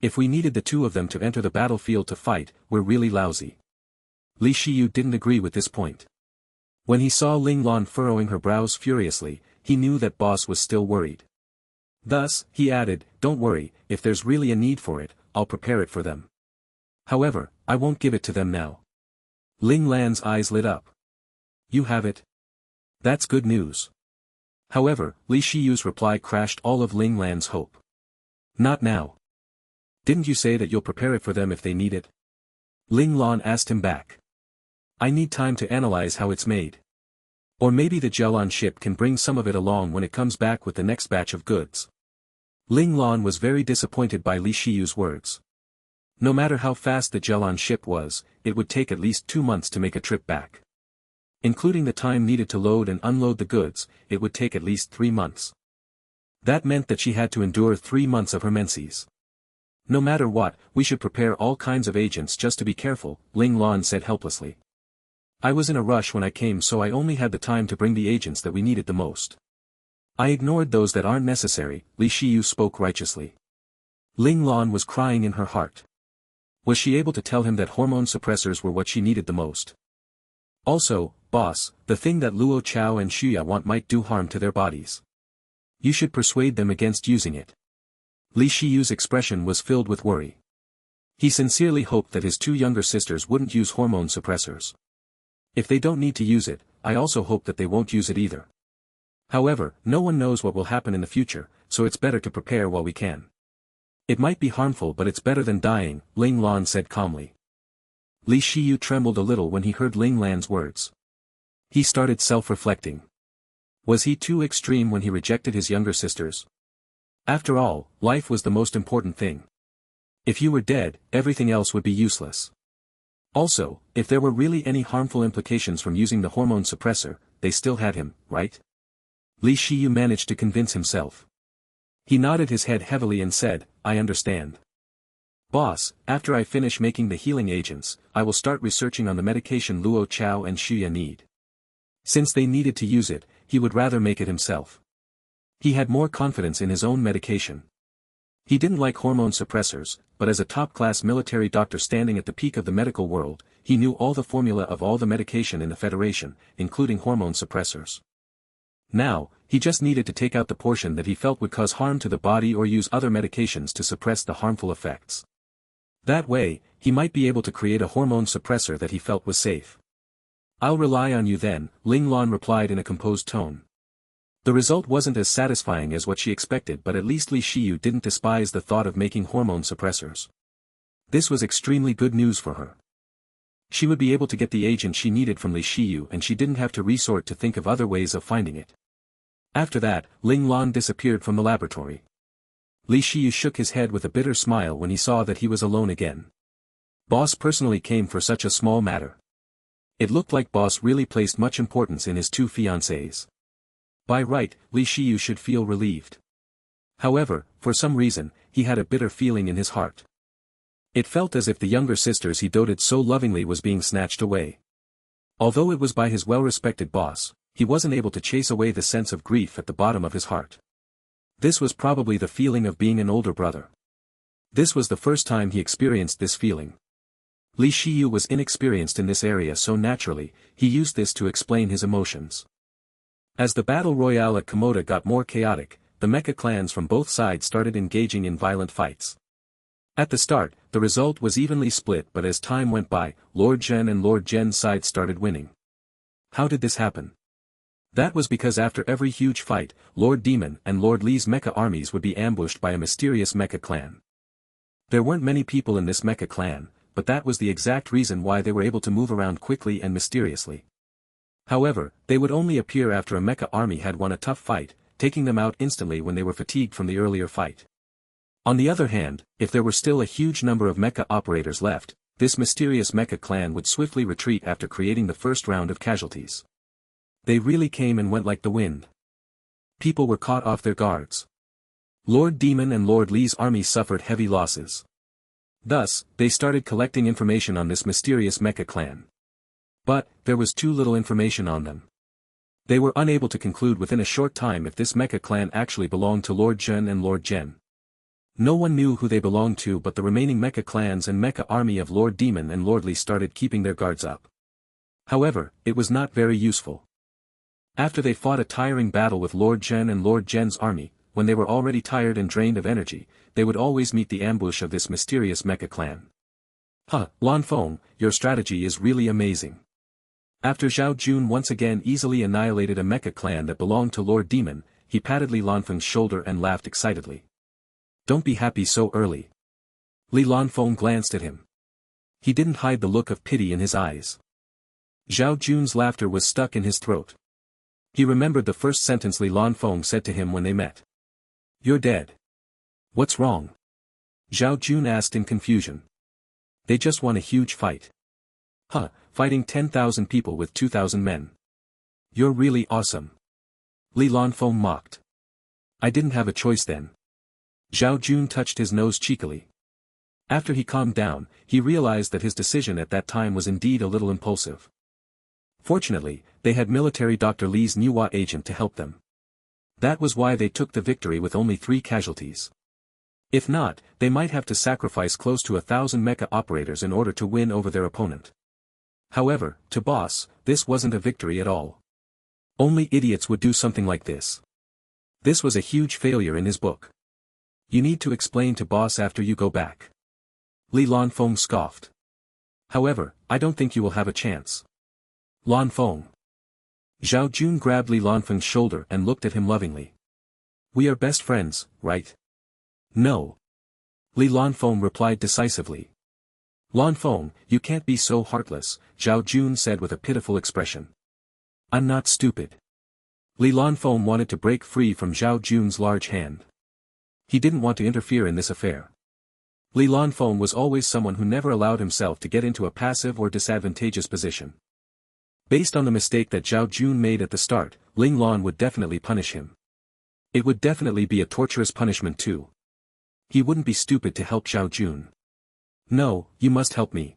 If we needed the two of them to enter the battlefield to fight, we're really lousy. Li Shiyu didn't agree with this point. When he saw Ling Lan furrowing her brows furiously, he knew that boss was still worried. Thus, he added, don't worry, if there's really a need for it, I'll prepare it for them. However, I won't give it to them now. Ling Lan's eyes lit up. You have it? That's good news. However, Li Shiyu's reply crashed all of Ling Lan's hope. Not now. Didn't you say that you'll prepare it for them if they need it? Ling Lan asked him back. I need time to analyze how it's made. Or maybe the Jelon ship can bring some of it along when it comes back with the next batch of goods. Ling Lan was very disappointed by Li Shiyu's words. No matter how fast the Jelon ship was, it would take at least 2 months to make a trip back. Including the time needed to load and unload the goods, it would take at least 3 months. That meant that she had to endure 3 months of her menses. No matter what, we should prepare all kinds of agents just to be careful, Ling Lan said helplessly. I was in a rush when I came, so I only had the time to bring the agents that we needed the most. I ignored those that aren't necessary, Li Shiyu spoke righteously. Ling Lan was crying in her heart. Was she able to tell him that hormone suppressors were what she needed the most? Also, boss, the thing that Luo Chao and Shuya want might do harm to their bodies. You should persuade them against using it. Li Shiyu's expression was filled with worry. He sincerely hoped that his 2 younger sisters wouldn't use hormone suppressors. If they don't need to use it, I also hope that they won't use it either. However, no one knows what will happen in the future, so it's better to prepare while we can. It might be harmful, but it's better than dying, Ling Lan said calmly. Li Shiyu trembled a little when he heard Ling Lan's words. He started self-reflecting. Was he too extreme when he rejected his younger sisters? After all, life was the most important thing. If you were dead, everything else would be useless. Also, if there were really any harmful implications from using the hormone suppressor, they still had him, right? Li Shiyu managed to convince himself. He nodded his head heavily and said, I understand. Boss, after I finish making the healing agents, I will start researching on the medication Luo Chao and Shuya need. Since they needed to use it, he would rather make it himself. He had more confidence in his own medication. He didn't like hormone suppressors, but as a top-class military doctor standing at the peak of the medical world, he knew all the formula of all the medication in the Federation, including hormone suppressors. Now, he just needed to take out the portion that he felt would cause harm to the body or use other medications to suppress the harmful effects. That way, he might be able to create a hormone suppressor that he felt was safe. I'll rely on you then, Ling Lan replied in a composed tone. The result wasn't as satisfying as what she expected, but at least Li Shiyu didn't despise the thought of making hormone suppressors. This was extremely good news for her. She would be able to get the agent she needed from Li Shiyu, and she didn't have to resort to think of other ways of finding it. After that, Ling Lan disappeared from the laboratory. Li Shiyu shook his head with a bitter smile when he saw that he was alone again. Boss personally came for such a small matter. It looked like Boss really placed much importance in his 2 fiancées. By right, Li Shiyu should feel relieved. However, for some reason, he had a bitter feeling in his heart. It felt as if the younger sisters he doted so lovingly was being snatched away. Although it was by his well-respected boss, he wasn't able to chase away the sense of grief at the bottom of his heart. This was probably the feeling of being an older brother. This was the first time he experienced this feeling. Li Shiyu was inexperienced in this area, so naturally, he used this to explain his emotions. As the battle royale at Komoda got more chaotic, the mecha clans from both sides started engaging in violent fights. At the start, the result was evenly split, but as time went by, Lord Zhen and Lord Zhen's side started winning. How did this happen? That was because after every huge fight, Lord Demon and Lord Li's mecha armies would be ambushed by a mysterious mecha clan. There weren't many people in this mecha clan, but that was the exact reason why they were able to move around quickly and mysteriously. However, they would only appear after a mecha army had won a tough fight, taking them out instantly when they were fatigued from the earlier fight. On the other hand, if there were still a huge number of mecha operators left, this mysterious mecha clan would swiftly retreat after creating the first round of casualties. They really came and went like the wind. People were caught off their guards. Lord Demon and Lord Li's army suffered heavy losses. Thus, they started collecting information on this mysterious mecha clan. But, there was too little information on them. They were unable to conclude within a short time if this mecha clan actually belonged to Lord Zhen and Lord Zhen. No one knew who they belonged to, but the remaining mecha clans and mecha army of Lord Demon and Lord Lee started keeping their guards up. However, it was not very useful. After they fought a tiring battle with Lord Jen and Lord Jen's army, when they were already tired and drained of energy, they would always meet the ambush of this mysterious mecha clan. Lan Feng, your strategy is really amazing. After Zhao Jun once again easily annihilated a mecha clan that belonged to Lord Demon, he patted Li Lanfeng's shoulder and laughed excitedly. Don't be happy so early. Li Lanfeng glanced at him. He didn't hide the look of pity in his eyes. Zhao Jun's laughter was stuck in his throat. He remembered the first sentence Li Lanfeng said to him when they met. You're dead. What's wrong? Zhao Jun asked in confusion. They just won a huge fight. Fighting 10,000 people with 2,000 men. You're really awesome. Li Lanfeng mocked. I didn't have a choice then. Zhao Jun touched his nose cheekily. After he calmed down, he realized that his decision at that time was indeed a little impulsive. Fortunately, they had military Dr. Li's Manhwa agent to help them. That was why they took the victory with only 3 casualties. If not, they might have to sacrifice close to 1,000 mecha operators in order to win over their opponent. However, to Boss, this wasn't a victory at all. Only idiots would do something like this. This was a huge failure in his book. You need to explain to Boss after you go back. Li Lanfeng scoffed. However, I don't think you will have a chance. Lanfeng. Zhao Jun grabbed Li Lanfeng's shoulder and looked at him lovingly. We are best friends, right? No. Li Lanfeng replied decisively. Lanfeng, you can't be so heartless, Zhao Jun said with a pitiful expression. I'm not stupid. Li Lanfeng wanted to break free from Zhao Jun's large hand. He didn't want to interfere in this affair. Li Lanfeng was always someone who never allowed himself to get into a passive or disadvantageous position. Based on the mistake that Zhao Jun made at the start, Ling Lan would definitely punish him. It would definitely be a torturous punishment too. He wouldn't be stupid to help Zhao Jun. No, you must help me.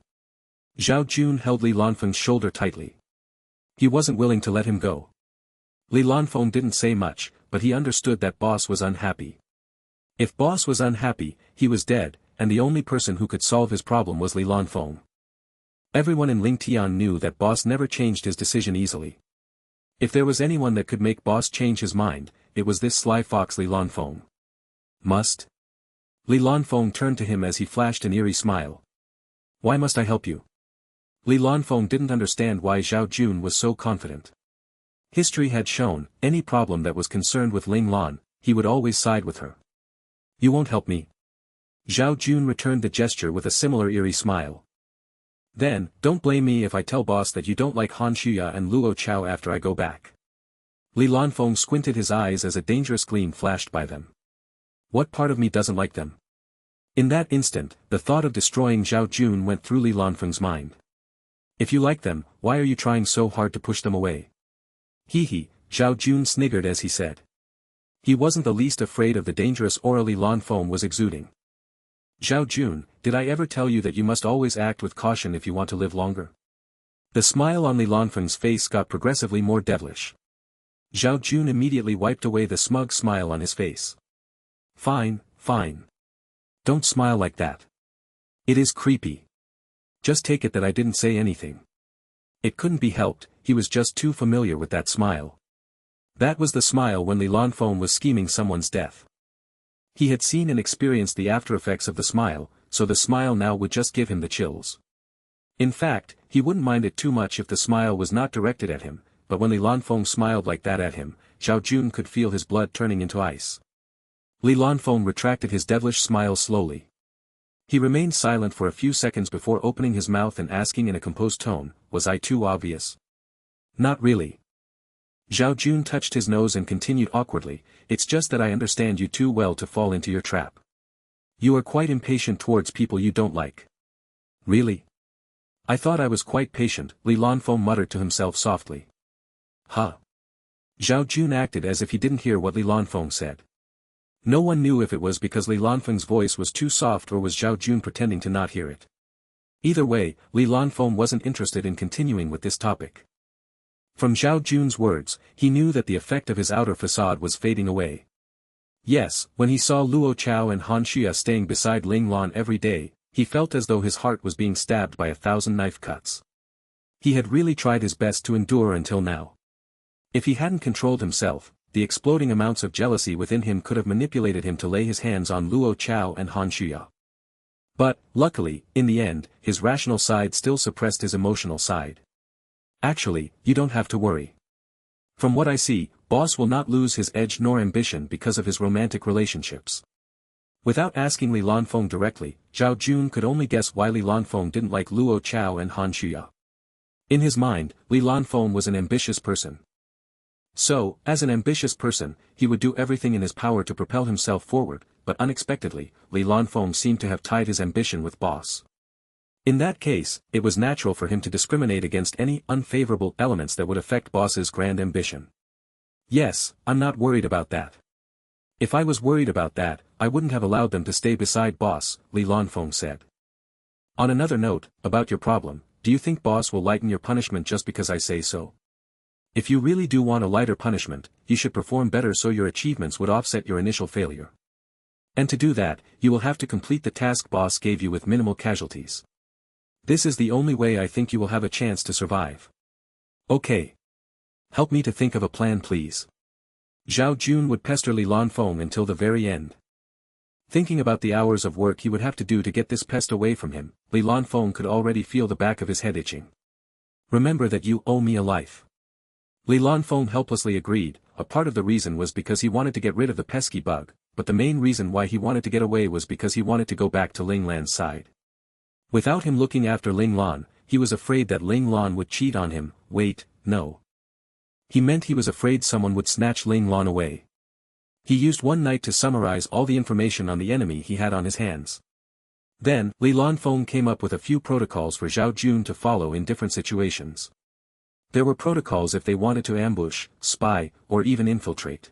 Zhao Jun held Li Lanfeng's shoulder tightly. He wasn't willing to let him go. Li Lanfeng didn't say much, but he understood that Boss was unhappy. If Boss was unhappy, he was dead, and the only person who could solve his problem was Li Lanfeng. Everyone in Lingtian knew that Boss never changed his decision easily. If there was anyone that could make Boss change his mind, it was this sly fox Li Lanfeng. Must? Li Lanfeng turned to him as he flashed an eerie smile. Why must I help you? Li Lanfeng didn't understand why Zhao Jun was so confident. History had shown, any problem that was concerned with Ling Lan, he would always side with her. You won't help me? Zhao Jun returned the gesture with a similar eerie smile. Then, don't blame me if I tell Boss that you don't like Han Shuya and Luo Chao after I go back. Li Lanfeng squinted his eyes as a dangerous gleam flashed by them. What part of me doesn't like them? In that instant, the thought of destroying Zhao Jun went through Li Lanfeng's mind. If you like them, why are you trying so hard to push them away? Hee, Zhao Jun sniggered as he said. He wasn't the least afraid of the dangerous aura Li Lanfeng was exuding. Zhao Jun, did I ever tell you that you must always act with caution if you want to live longer? The smile on Li Lanfeng's face got progressively more devilish. Zhao Jun immediately wiped away the smug smile on his face. Fine. Don't smile like that. It is creepy. Just take it that I didn't say anything. It couldn't be helped, he was just too familiar with that smile. That was the smile when Li Lanfeng was scheming someone's death. He had seen and experienced the after-effects of the smile, so the smile now would just give him the chills. In fact, he wouldn't mind it too much if the smile was not directed at him, but when Li Lanfeng smiled like that at him, Zhao Jun could feel his blood turning into ice. Li Lanfeng retracted his devilish smile slowly. He remained silent for a few seconds before opening his mouth and asking in a composed tone, was I too obvious? Not really. Zhao Jun touched his nose and continued awkwardly, it's just that I understand you too well to fall into your trap. You are quite impatient towards people you don't like. Really? I thought I was quite patient, Li Lanfeng muttered to himself softly. Zhao Jun acted as if he didn't hear what Li Lanfeng said. No one knew if it was because Li Lanfeng's voice was too soft or was Zhao Jun pretending to not hear it. Either way, Li Lanfeng wasn't interested in continuing with this topic. From Zhao Jun's words, he knew that the effect of his outer facade was fading away. Yes, when he saw Luo Chao and Han Xia staying beside Ling Lan every day, he felt as though his heart was being stabbed by 1,000 knife cuts. He had really tried his best to endure until now. If he hadn't controlled himself, the exploding amounts of jealousy within him could have manipulated him to lay his hands on Luo Chao and Han Xia. But, luckily, in the end, his rational side still suppressed his emotional side. Actually, you don't have to worry. From what I see, Boss will not lose his edge nor ambition because of his romantic relationships. Without asking Li Lanfeng directly, Zhao Jun could only guess why Li Lanfeng didn't like Luo Chao and Han Xia. In his mind, Li Lanfeng was an ambitious person. So, as an ambitious person, he would do everything in his power to propel himself forward, but unexpectedly, Li Lanfeng seemed to have tied his ambition with Boss. In that case, it was natural for him to discriminate against any unfavorable elements that would affect Boss's grand ambition. Yes, I'm not worried about that. If I was worried about that, I wouldn't have allowed them to stay beside Boss, Li Lanfeng said. On another note, about your problem, do you think Boss will lighten your punishment just because I say so? If you really do want a lighter punishment, you should perform better so your achievements would offset your initial failure. And to do that, you will have to complete the task Boss gave you with minimal casualties. This is the only way I think you will have a chance to survive. Okay. Help me to think of a plan, please. Zhao Jun would pester Li Lanfeng until the very end. Thinking about the hours of work he would have to do to get this pest away from him, Li Lanfeng could already feel the back of his head itching. Remember that you owe me a life. Li Lanfeng helplessly agreed. A part of the reason was because he wanted to get rid of the pesky bug, but the main reason why he wanted to get away was because he wanted to go back to Ling Lan's side. Without him looking after Ling Lan, he was afraid that Ling Lan would cheat on him. Wait, no. He meant he was afraid someone would snatch Ling Lan away. He used one night to summarize all the information on the enemy he had on his hands. Then, Li Lanfeng came up with a few protocols for Zhao Jun to follow in different situations. There were protocols if they wanted to ambush, spy, or even infiltrate.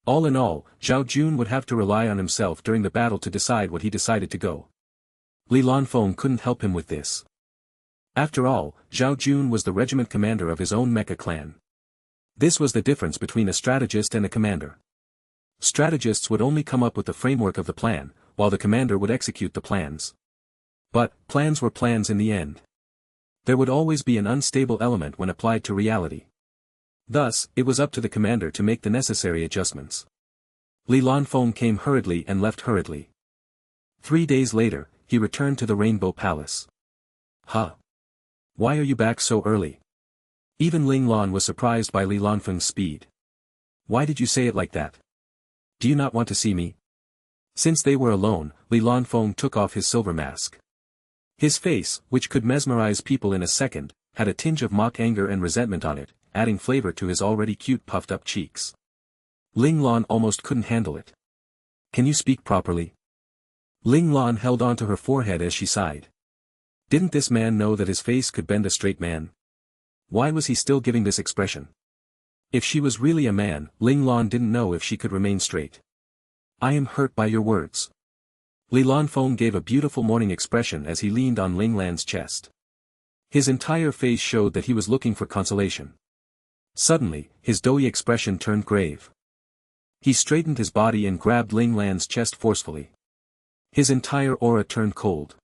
All in all, Zhao Jun would have to rely on himself during the battle to decide what he decided to go. Li Lanfeng couldn't help him with this. After all, Zhao Jun was the regiment commander of his own mecha clan. This was the difference between a strategist and a commander. Strategists would only come up with the framework of the plan, while the commander would execute the plans. But, plans were plans in the end. There would always be an unstable element when applied to reality. Thus, it was up to the commander to make the necessary adjustments. Li Lanfeng came hurriedly and left hurriedly. 3 days later, he returned to the Rainbow Palace. Huh? Why are you back so early? Even Ling Lan was surprised by Li Lanfeng's speed. Why did you say it like that? Do you not want to see me? Since they were alone, Li Lanfeng took off his silver mask. His face, which could mesmerize people in a second, had a tinge of mock anger and resentment on it, adding flavor to his already cute puffed-up cheeks. Ling Lan almost couldn't handle it. Can you speak properly? Ling Lan held onto her forehead as she sighed. Didn't this man know that his face could bend a straight man? Why was he still giving this expression? If she was really a man, Ling Lan didn't know if she could remain straight. I am hurt by your words. Li Lanfeng gave a beautiful morning expression as he leaned on Ling Lan's chest. His entire face showed that he was looking for consolation. Suddenly, his doughy expression turned grave. He straightened his body and grabbed Ling Lan's chest forcefully. His entire aura turned cold.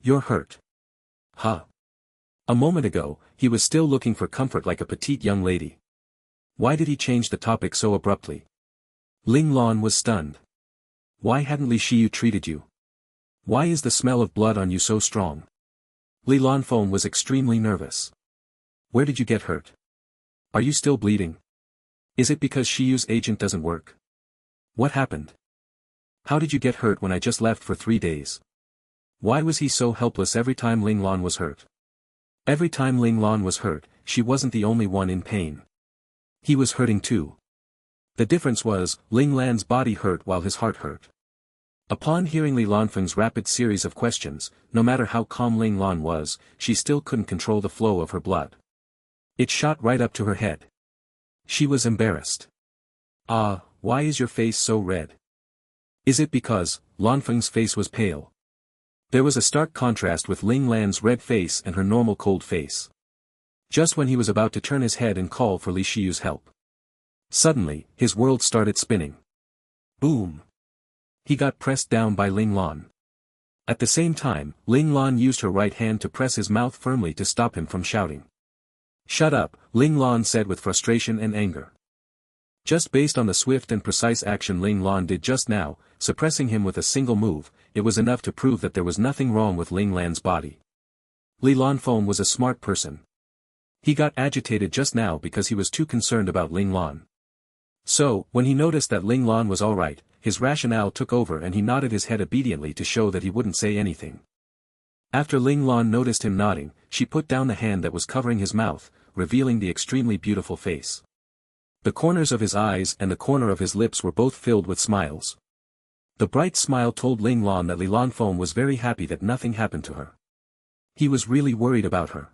You're hurt. Huh? A moment ago, he was still looking for comfort like a petite young lady. Why did he change the topic so abruptly? Ling Lan was stunned. Why hadn't Li Shiyu treated you? Why is the smell of blood on you so strong? Li Lanfeng was extremely nervous. Where did you get hurt? Are you still bleeding? Is it because Shiyu's agent doesn't work? What happened? How did you get hurt when I just left for 3 days? Why was he so helpless every time Ling Lan was hurt? Every time Ling Lan was hurt, she wasn't the only one in pain. He was hurting too. The difference was, Ling Lan's body hurt while his heart hurt. Upon hearing Li Lanfeng's rapid series of questions, no matter how calm Ling Lan was, she still couldn't control the flow of her blood. It shot right up to her head. She was embarrassed. Ah, why is your face so red? Is it because Lanfeng's face was pale? There was a stark contrast with Ling Lan's red face and her normal cold face. Just when he was about to turn his head and call for Li Shiyu's help. Suddenly, his world started spinning. Boom! He got pressed down by Ling Lan. At the same time, Ling Lan used her right hand to press his mouth firmly to stop him from shouting. "Shut up," Ling Lan said with frustration and anger. Just based on the swift and precise action Ling Lan did just now, suppressing him with a single move, it was enough to prove that there was nothing wrong with Ling Lan's body. Li Lanfeng was a smart person. He got agitated just now because he was too concerned about Ling Lan. So, when he noticed that Ling Lan was alright, his rationale took over and he nodded his head obediently to show that he wouldn't say anything. After Ling Lan noticed him nodding, she put down the hand that was covering his mouth, revealing the extremely beautiful face. The corners of his eyes and the corner of his lips were both filled with smiles. The bright smile told Ling Lan that Li Lanfeng was very happy that nothing happened to her. He was really worried about her.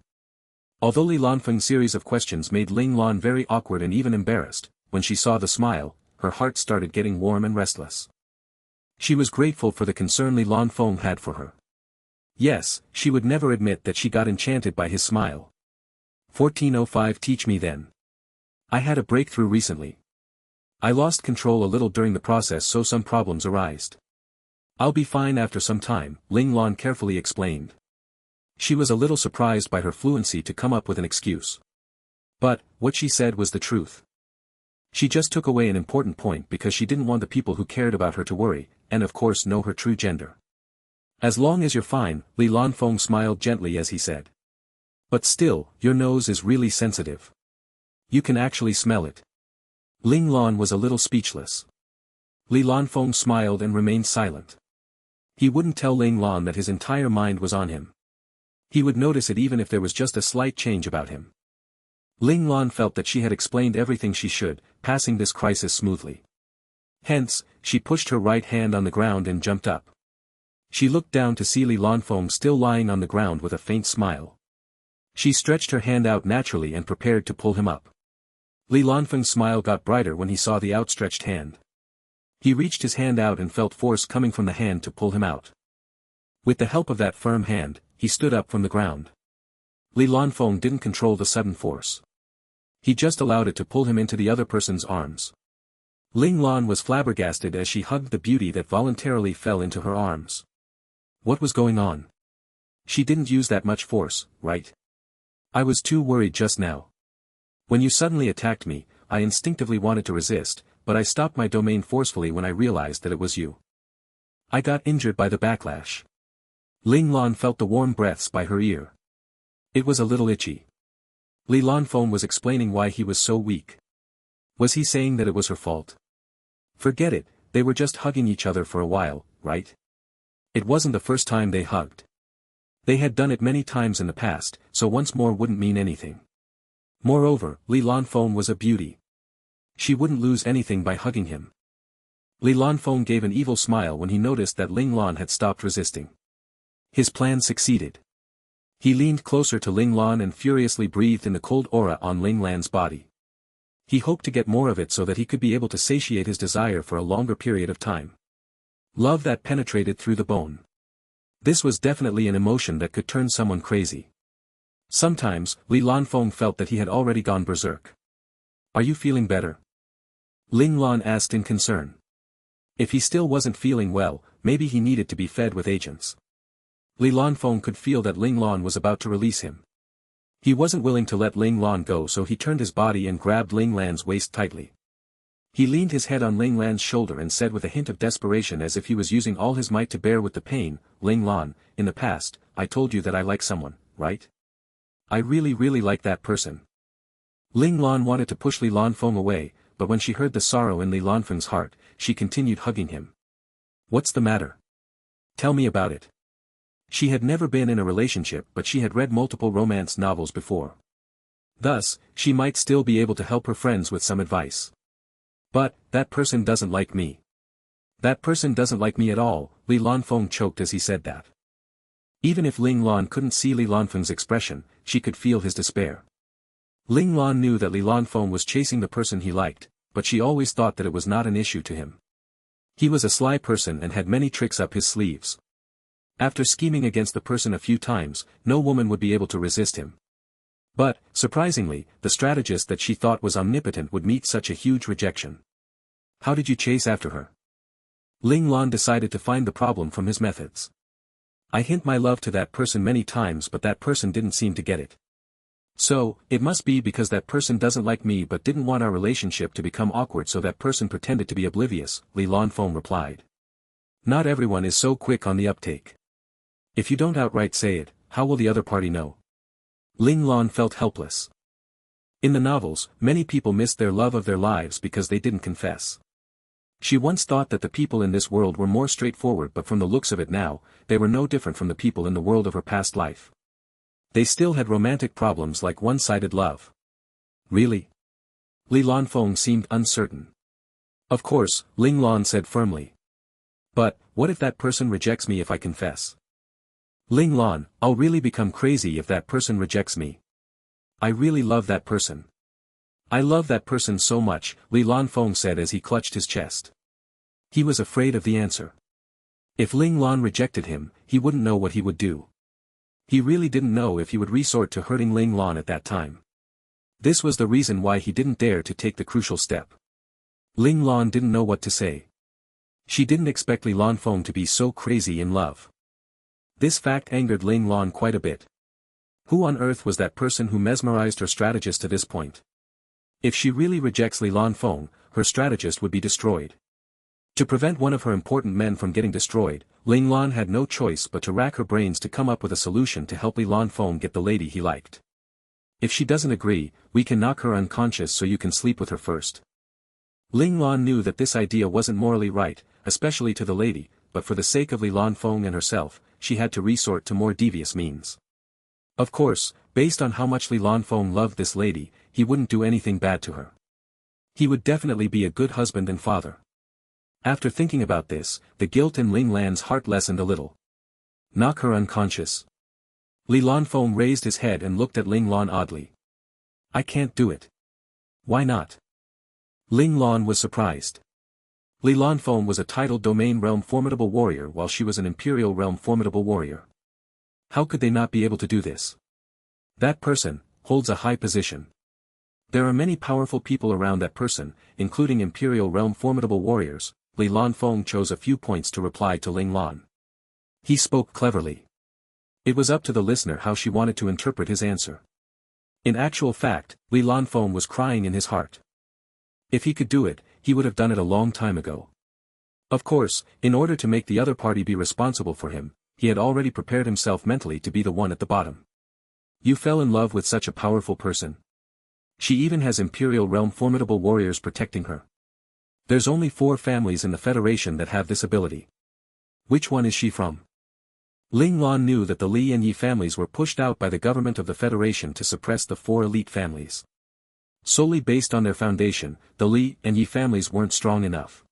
Although Li Lanfeng's series of questions made Ling Lan very awkward and even embarrassed, when she saw the smile, her heart started getting warm and restless. She was grateful for the concern Li Lanfeng had for her. Yes, she would never admit that she got enchanted by his smile. 1405 Teach me then. I had a breakthrough recently. I lost control a little during the process, so some problems arised. I'll be fine after some time, Ling Lan carefully explained. She was a little surprised by her fluency to come up with an excuse. But, what she said was the truth. She just took away an important point because she didn't want the people who cared about her to worry, and of course know her true gender. As long as you're fine, Li Lanfeng smiled gently as he said. But still, your nose is really sensitive. You can actually smell it. Ling Lan was a little speechless. Li Lanfeng smiled and remained silent. He wouldn't tell Ling Lan that his entire mind was on him. He would notice it even if there was just a slight change about him. Ling Lan felt that she had explained everything she should, passing this crisis smoothly. Hence, she pushed her right hand on the ground and jumped up. She looked down to see Li Lanfeng still lying on the ground with a faint smile. She stretched her hand out naturally and prepared to pull him up. Li Lanfeng's smile got brighter when he saw the outstretched hand. He reached his hand out and felt force coming from the hand to pull him out. With the help of that firm hand, he stood up from the ground. Li Lanfeng didn't control the sudden force. He just allowed it to pull him into the other person's arms. Ling Lan was flabbergasted as she hugged the beauty that voluntarily fell into her arms. What was going on? She didn't use that much force, right? I was too worried just now. When you suddenly attacked me, I instinctively wanted to resist, but I stopped my domain forcefully when I realized that it was you. I got injured by the backlash. Ling Lan felt the warm breaths by her ear. It was a little itchy. Li Lanfeng was explaining why he was so weak. Was he saying that it was her fault? Forget it, they were just hugging each other for a while, right? It wasn't the first time they hugged. They had done it many times in the past, so once more wouldn't mean anything. Moreover, Li Lanfeng was a beauty. She wouldn't lose anything by hugging him. Li Lanfeng gave an evil smile when he noticed that Ling Lan had stopped resisting. His plan succeeded. He leaned closer to Ling Lan and furiously breathed in the cold aura on Ling Lan's body. He hoped to get more of it so that he could be able to satiate his desire for a longer period of time. Love that penetrated through the bone. This was definitely an emotion that could turn someone crazy. Sometimes, Li Lanfeng felt that he had already gone berserk. Are you feeling better? Ling Lan asked in concern. If he still wasn't feeling well, maybe he needed to be fed with agents. Li Lanfeng could feel that Ling Lan was about to release him. He wasn't willing to let Ling Lan go, so he turned his body and grabbed Ling Lan's waist tightly. He leaned his head on Ling Lan's shoulder and said with a hint of desperation as if he was using all his might to bear with the pain, Ling Lan, in the past, I told you that I like someone, right? I really like that person. Ling Lan wanted to push Li Lanfeng away, but when she heard the sorrow in Li Lanfeng's heart, she continued hugging him. What's the matter? Tell me about it. She had never been in a relationship, but she had read multiple romance novels before. Thus, she might still be able to help her friends with some advice. But, that person doesn't like me. That person doesn't like me at all, Li Lanfeng choked as he said that. Even if Ling Lan couldn't see Li Lanfeng's expression, she could feel his despair. Ling Lan knew that Li Lanfeng was chasing the person he liked, but she always thought that it was not an issue to him. He was a sly person and had many tricks up his sleeves. After scheming against the person a few times, no woman would be able to resist him. But, surprisingly, the strategist that she thought was omnipotent would meet such a huge rejection. How did you chase after her? Ling Lan decided to find the problem from his methods. I hint my love to that person many times but that person didn't seem to get it. So, it must be because that person doesn't like me but didn't want our relationship to become awkward so that person pretended to be oblivious, Li Lanfeng replied. Not everyone is so quick on the uptake. If you don't outright say it, how will the other party know? Ling Lan felt helpless. In the novels, many people missed their love of their lives because they didn't confess. She once thought that the people in this world were more straightforward but from the looks of it now, they were no different from the people in the world of her past life. They still had romantic problems like one-sided love. Really? Li Lanfeng seemed uncertain. Of course, Ling Lan said firmly. But, what if that person rejects me if I confess? Ling Lan, I'll really become crazy if that person rejects me. I really love that person. I love that person so much, Li Lanfeng said as he clutched his chest. He was afraid of the answer. If Ling Lan rejected him, he wouldn't know what he would do. He really didn't know if he would resort to hurting Ling Lan at that time. This was the reason why he didn't dare to take the crucial step. Ling Lan didn't know what to say. She didn't expect Li Lanfeng to be so crazy in love. This fact angered Ling Lan quite a bit. Who on earth was that person who mesmerized her strategist to this point? If she really rejects Li Lanfeng, her strategist would be destroyed. To prevent one of her important men from getting destroyed, Ling Lan had no choice but to rack her brains to come up with a solution to help Li Lanfeng get the lady he liked. If she doesn't agree, we can knock her unconscious so you can sleep with her first. Ling Lan knew that this idea wasn't morally right, especially to the lady, but for the sake of Li Lanfeng and herself, she had to resort to more devious means. Of course, based on how much Li Lanfeng loved this lady, he wouldn't do anything bad to her. He would definitely be a good husband and father. After thinking about this, the guilt in Ling Lan's heart lessened a little. Knock her unconscious. Li Lanfeng raised his head and looked at Ling Lan oddly. I can't do it. Why not? Ling Lan was surprised. Li Lanfeng was a titled domain realm formidable warrior while she was an imperial realm formidable warrior. How could they not be able to do this? That person holds a high position. There are many powerful people around that person, including imperial realm formidable warriors. Li Lanfeng chose a few points to reply to Ling Lan. He spoke cleverly. It was up to the listener how she wanted to interpret his answer. In actual fact, Li Lanfeng was crying in his heart. If he could do it, he would have done it a long time ago. Of course, in order to make the other party be responsible for him, he had already prepared himself mentally to be the one at the bottom. You fell in love with such a powerful person. She even has imperial realm formidable warriors protecting her. There's only 4 families in the Federation that have this ability. Which one is she from? Ling Lan knew that the Li and Yi families were pushed out by the government of the Federation to suppress the 4 elite families. Solely based on their foundation, the Li and Yi families weren't strong enough.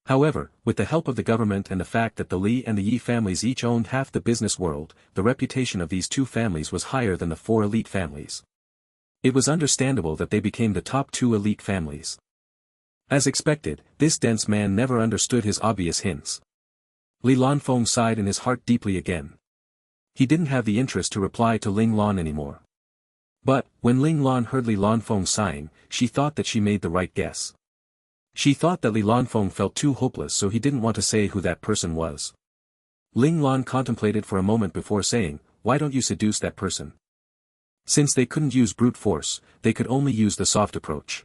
However, with the help of the government and the fact that the Li and the Yi families each owned half the business world, the reputation of these 2 families was higher than the 4 elite families. It was understandable that they became the top 2 elite families. As expected, this dense man never understood his obvious hints. Li Lanfeng sighed in his heart deeply again. He didn't have the interest to reply to Ling Lan anymore. But, when Ling Lan heard Li Lanfeng sighing, she thought that she made the right guess. She thought that Li Lanfeng felt too hopeless so he didn't want to say who that person was. Ling Lan contemplated for a moment before saying, why don't you seduce that person? Since they couldn't use brute force, they could only use the soft approach.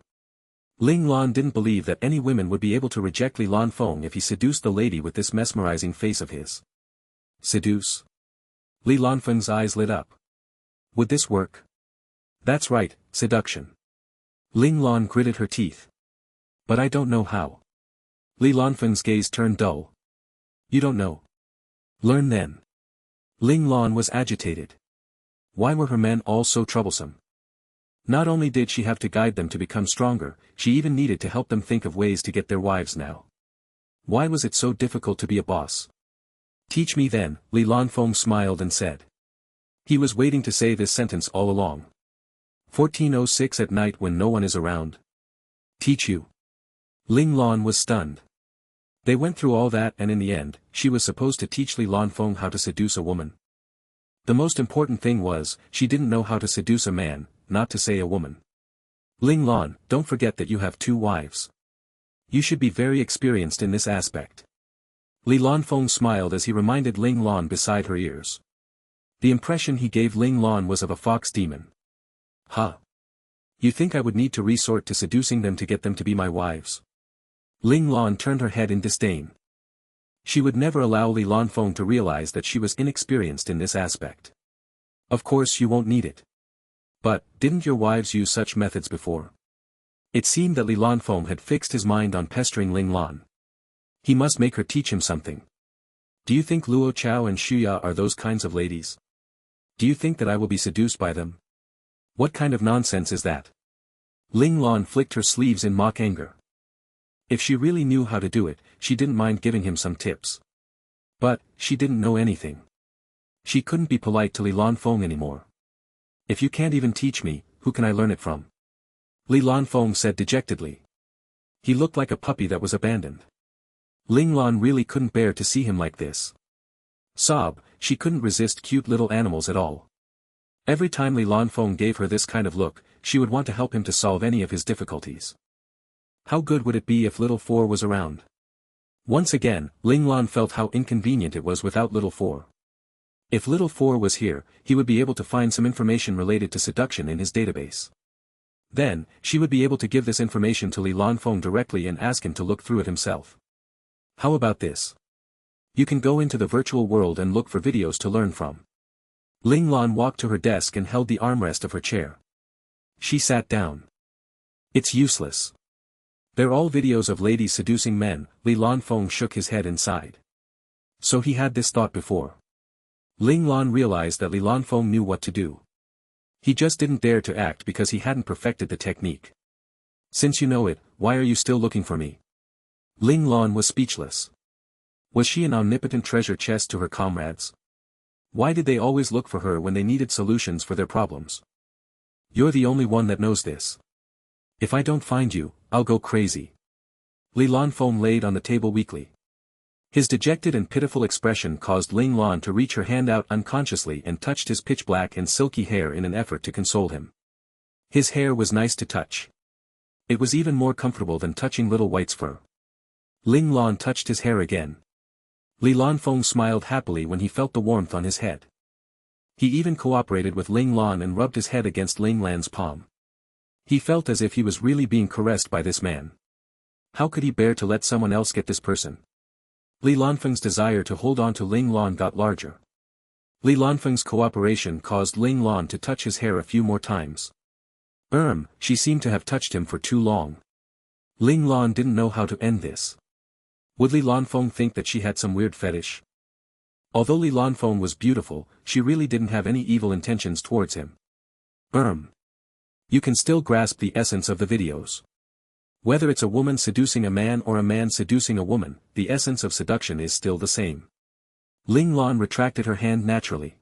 Ling Lan didn't believe that any women would be able to reject Li Lanfeng if he seduced the lady with this mesmerizing face of his. Seduce? Li Lanfeng's eyes lit up. Would this work? That's right, seduction. Ling Lan gritted her teeth. But I don't know how. Li Lanfeng's gaze turned dull. You don't know. Learn then. Ling Lan was agitated. Why were her men all so troublesome? Not only did she have to guide them to become stronger, she even needed to help them think of ways to get their wives now. Why was it so difficult to be a boss? Teach me then, Li Lanfeng smiled and said. He was waiting to say this sentence all along. 14:06 at night when no one is around. Teach you. Ling Lan was stunned. They went through all that and in the end, she was supposed to teach Li Lanfeng how to seduce a woman. The most important thing was, she didn't know how to seduce a man, not to say a woman. Ling Lan, don't forget that you have 2 wives. You should be very experienced in this aspect. Li Lanfeng smiled as he reminded Ling Lan beside her ears. The impression he gave Ling Lan was of a fox demon. Huh? You think I would need to resort to seducing them to get them to be my wives? Ling Lan turned her head in disdain. She would never allow Li Lanfeng to realize that she was inexperienced in this aspect. Of course you won't need it. But, didn't your wives use such methods before? It seemed that Li Lanfeng had fixed his mind on pestering Ling Lan. He must make her teach him something. Do you think Luo Chao and Shuya are those kinds of ladies? Do you think that I will be seduced by them? What kind of nonsense is that? Ling Lan flicked her sleeves in mock anger. If she really knew how to do it, she didn't mind giving him some tips. But, she didn't know anything. She couldn't be polite to Li Lanfeng anymore. If you can't even teach me, who can I learn it from? Li Lanfeng said dejectedly. He looked like a puppy that was abandoned. Ling Lan really couldn't bear to see him like this. She couldn't resist cute little animals at all. Every time Li Lanfeng gave her this kind of look, she would want to help him to solve any of his difficulties. How good would it be if Little Four was around? Once again, Ling Lan felt how inconvenient it was without Little Four. If Little Four was here, he would be able to find some information related to seduction in his database. Then, she would be able to give this information to Li Lanfeng directly and ask him to look through it himself. How about this? You can go into the virtual world and look for videos to learn from. Ling Lan walked to her desk and held the armrest of her chair. She sat down. It's useless. They're all videos of ladies seducing men. Li Lanfeng shook his head and sighed. So he had this thought before. Ling Lan realized that Li Lanfeng knew what to do. He just didn't dare to act because he hadn't perfected the technique. Since you know it, why are you still looking for me? Ling Lan was speechless. Was she an omnipotent treasure chest to her comrades? Why did they always look for her when they needed solutions for their problems? You're the only one that knows this. If I don't find you, I'll go crazy. Li Lanfeng laid on the table weakly. His dejected and pitiful expression caused Ling Lan to reach her hand out unconsciously and touched his pitch-black and silky hair in an effort to console him. His hair was nice to touch. It was even more comfortable than touching Little White's fur. Ling Lan touched his hair again. Li Lanfeng smiled happily when he felt the warmth on his head. He even cooperated with Ling Lan and rubbed his head against Ling Lan's palm. He felt as if he was really being caressed by this man. How could he bear to let someone else get this person? Li Lanfeng's desire to hold on to Ling Lan got larger. Li Lanfeng's cooperation caused Ling Lan to touch his hair a few more times. She seemed to have touched him for too long. Ling Lan didn't know how to end this. Would Li Lanfeng think that she had some weird fetish? Although Li Lanfeng was beautiful, she really didn't have any evil intentions towards him. You can still grasp the essence of the videos. Whether it's a woman seducing a man or a man seducing a woman, the essence of seduction is still the same. Ling Lan retracted her hand naturally.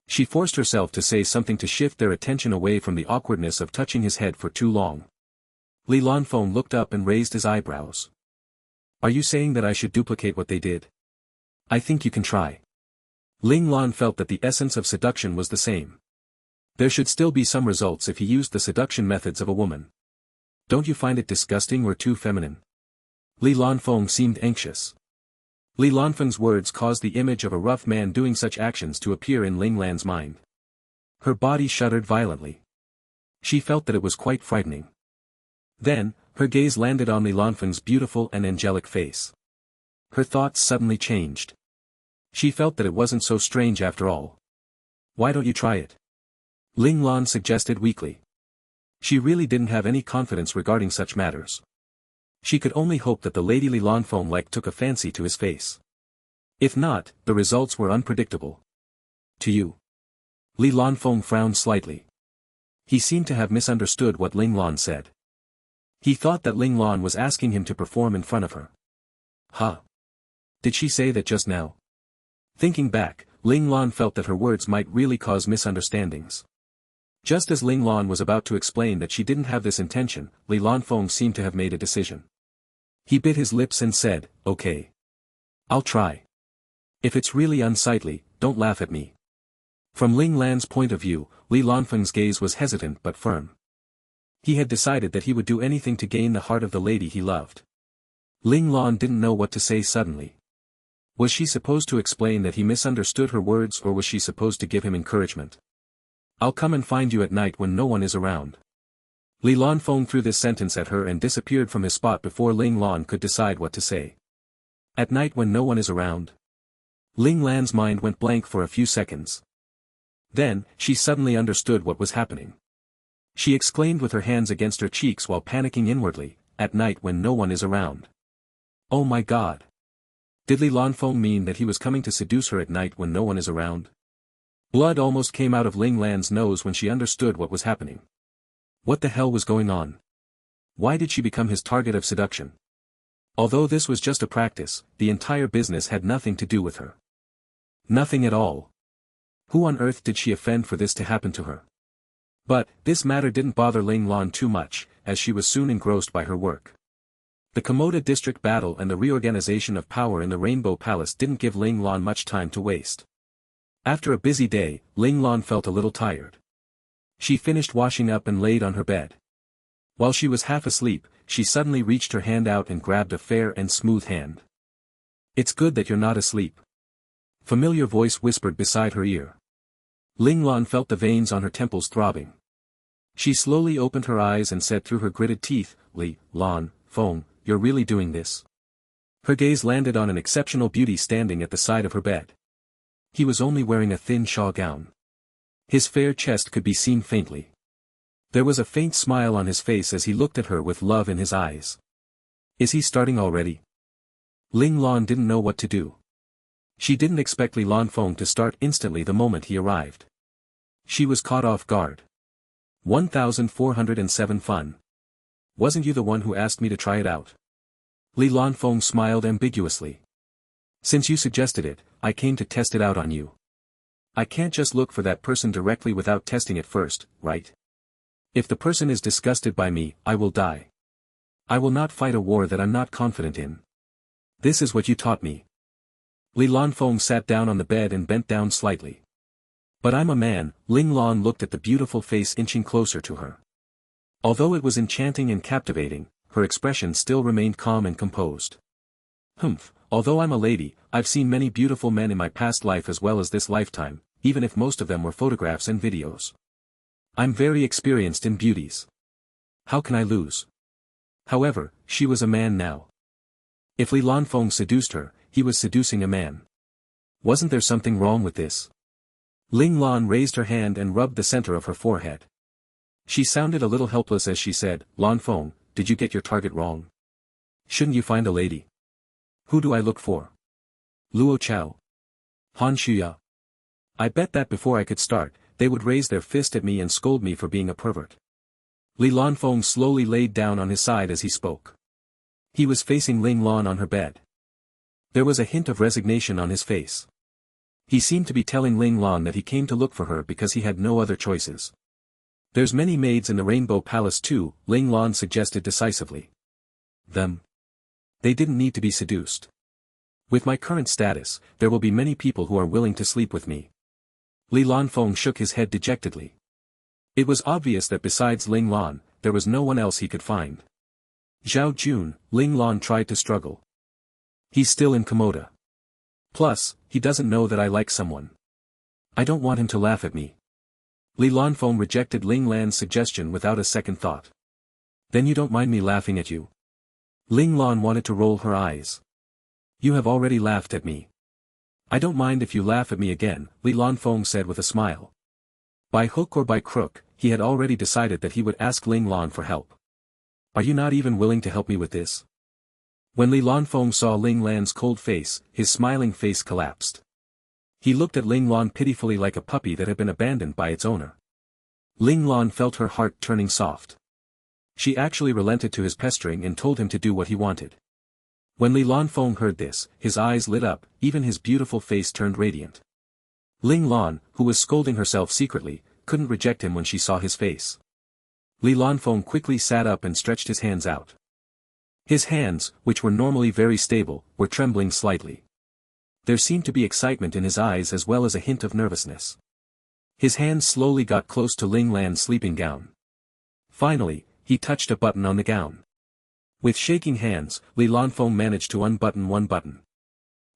She forced herself to say something to shift their attention away from the awkwardness of touching his head for too long. Li Lanfeng looked up and raised his eyebrows. Are you saying that I should duplicate what they did? I think you can try. Ling Lan felt that the essence of seduction was the same. There should still be some results if he used the seduction methods of a woman. Don't you find it disgusting or too feminine? Li Lanfeng seemed anxious. Li Lanfeng's words caused the image of a rough man doing such actions to appear in Ling Lan's mind. Her body shuddered violently. She felt that it was quite frightening. Then, her gaze landed on Li Lanfeng's beautiful and angelic face. Her thoughts suddenly changed. She felt that it wasn't so strange after all. Why don't you try it? Ling Lan suggested weakly. She really didn't have any confidence regarding such matters. She could only hope that the lady Li Lanfeng took a fancy to his face. If not, the results were unpredictable. To you? Li Lanfeng frowned slightly. He seemed to have misunderstood what Ling Lan said. He thought that Ling Lan was asking him to perform in front of her. Did she say that just now? Thinking back, Ling Lan felt that her words might really cause misunderstandings. Just as Ling Lan was about to explain that she didn't have this intention, Li Lanfeng seemed to have made a decision. He bit his lips and said, "Okay. I'll try. If it's really unsightly, don't laugh at me." From Ling Lan's point of view, Li Lanfeng's gaze was hesitant but firm. He had decided that he would do anything to gain the heart of the lady he loved. Ling Lan didn't know what to say suddenly. Was she supposed to explain that he misunderstood her words, or was she supposed to give him encouragement? I'll come and find you at night when no one is around. Li Lanfeng threw this sentence at her and disappeared from his spot before Ling Lan could decide what to say. At night when no one is around? Ling Lan's mind went blank for a few seconds. Then, she suddenly understood what was happening. She exclaimed with her hands against her cheeks while panicking inwardly, at night when no one is around. Oh my God! Did Li Lanfeng mean that he was coming to seduce her at night when no one is around? Blood almost came out of Ling Lan's nose when she understood what was happening. What the hell was going on? Why did she become his target of seduction? Although this was just a practice, the entire business had nothing to do with her. Nothing at all. Who on earth did she offend for this to happen to her? But, this matter didn't bother Ling Lan too much, as she was soon engrossed by her work. The Komoda district battle and the reorganization of power in the Rainbow Palace didn't give Ling Lan much time to waste. After a busy day, Ling Lan felt a little tired. She finished washing up and laid on her bed. While she was half asleep, she suddenly reached her hand out and grabbed a fair and smooth hand. It's good that you're not asleep. Familiar voice whispered beside her ear. Ling Lan felt the veins on her temples throbbing. She slowly opened her eyes and said through her gritted teeth, Li Lanfeng, you're really doing this? Her gaze landed on an exceptional beauty standing at the side of her bed. He was only wearing a thin shawl gown. His fair chest could be seen faintly. There was a faint smile on his face as he looked at her with love in his eyes. Is he starting already? Ling Lan didn't know what to do. She didn't expect Li Lanfeng to start instantly the moment he arrived. She was caught off guard. 1407 Fun. Wasn't you the one who asked me to try it out? Li Lanfeng smiled ambiguously. Since you suggested it, I came to test it out on you. I can't just look for that person directly without testing it first, right? If the person is disgusted by me, I will die. I will not fight a war that I'm not confident in. This is what you taught me. Li Lanfeng sat down on the bed and bent down slightly. But I'm a man. Ling Lan looked at the beautiful face inching closer to her. Although it was enchanting and captivating, her expression still remained calm and composed. Although I'm a lady, I've seen many beautiful men in my past life as well as this lifetime, even if most of them were photographs and videos. I'm very experienced in beauties. How can I lose? However, she was a man now. If Li Lanfeng seduced her, he was seducing a man. Wasn't there something wrong with this? Ling Lan raised her hand and rubbed the center of her forehead. She sounded a little helpless as she said, Lanfeng, did you get your target wrong? Shouldn't you find a lady? Who do I look for? Luo Chao? Han Shuya? I bet that before I could start, they would raise their fist at me and scold me for being a pervert. Li Lanfeng slowly laid down on his side as he spoke. He was facing Ling Lan on her bed. There was a hint of resignation on his face. He seemed to be telling Ling Lan that he came to look for her because he had no other choices. There's many maids in the Rainbow Palace too, Ling Lan suggested decisively. Them? They didn't need to be seduced. With my current status, there will be many people who are willing to sleep with me. Li Lanfeng shook his head dejectedly. It was obvious that besides Ling Lan, there was no one else he could find. Zhao Jun, Ling Lan tried to struggle. He's still in Komoda. Plus, he doesn't know that I like someone. I don't want him to laugh at me. Li Lanfeng rejected Ling Lan's suggestion without a second thought. Then you don't mind me laughing at you? Ling Lan wanted to roll her eyes. You have already laughed at me. I don't mind if you laugh at me again, Li Lanfeng said with a smile. By hook or by crook, he had already decided that he would ask Ling Lan for help. Are you not even willing to help me with this? When Li Lanfeng saw Ling Lan's cold face, his smiling face collapsed. He looked at Ling Lan pitifully like a puppy that had been abandoned by its owner. Ling Lan felt her heart turning soft. She actually relented to his pestering and told him to do what he wanted. When Li Lanfeng heard this, his eyes lit up, even his beautiful face turned radiant. Ling Lan, who was scolding herself secretly, couldn't reject him when she saw his face. Li Lanfeng quickly sat up and stretched his hands out. His hands, which were normally very stable, were trembling slightly. There seemed to be excitement in his eyes as well as a hint of nervousness. His hands slowly got close to Ling Lan's sleeping gown. Finally, he touched a button on the gown. With shaking hands, Li Lanfeng managed to unbutton one button.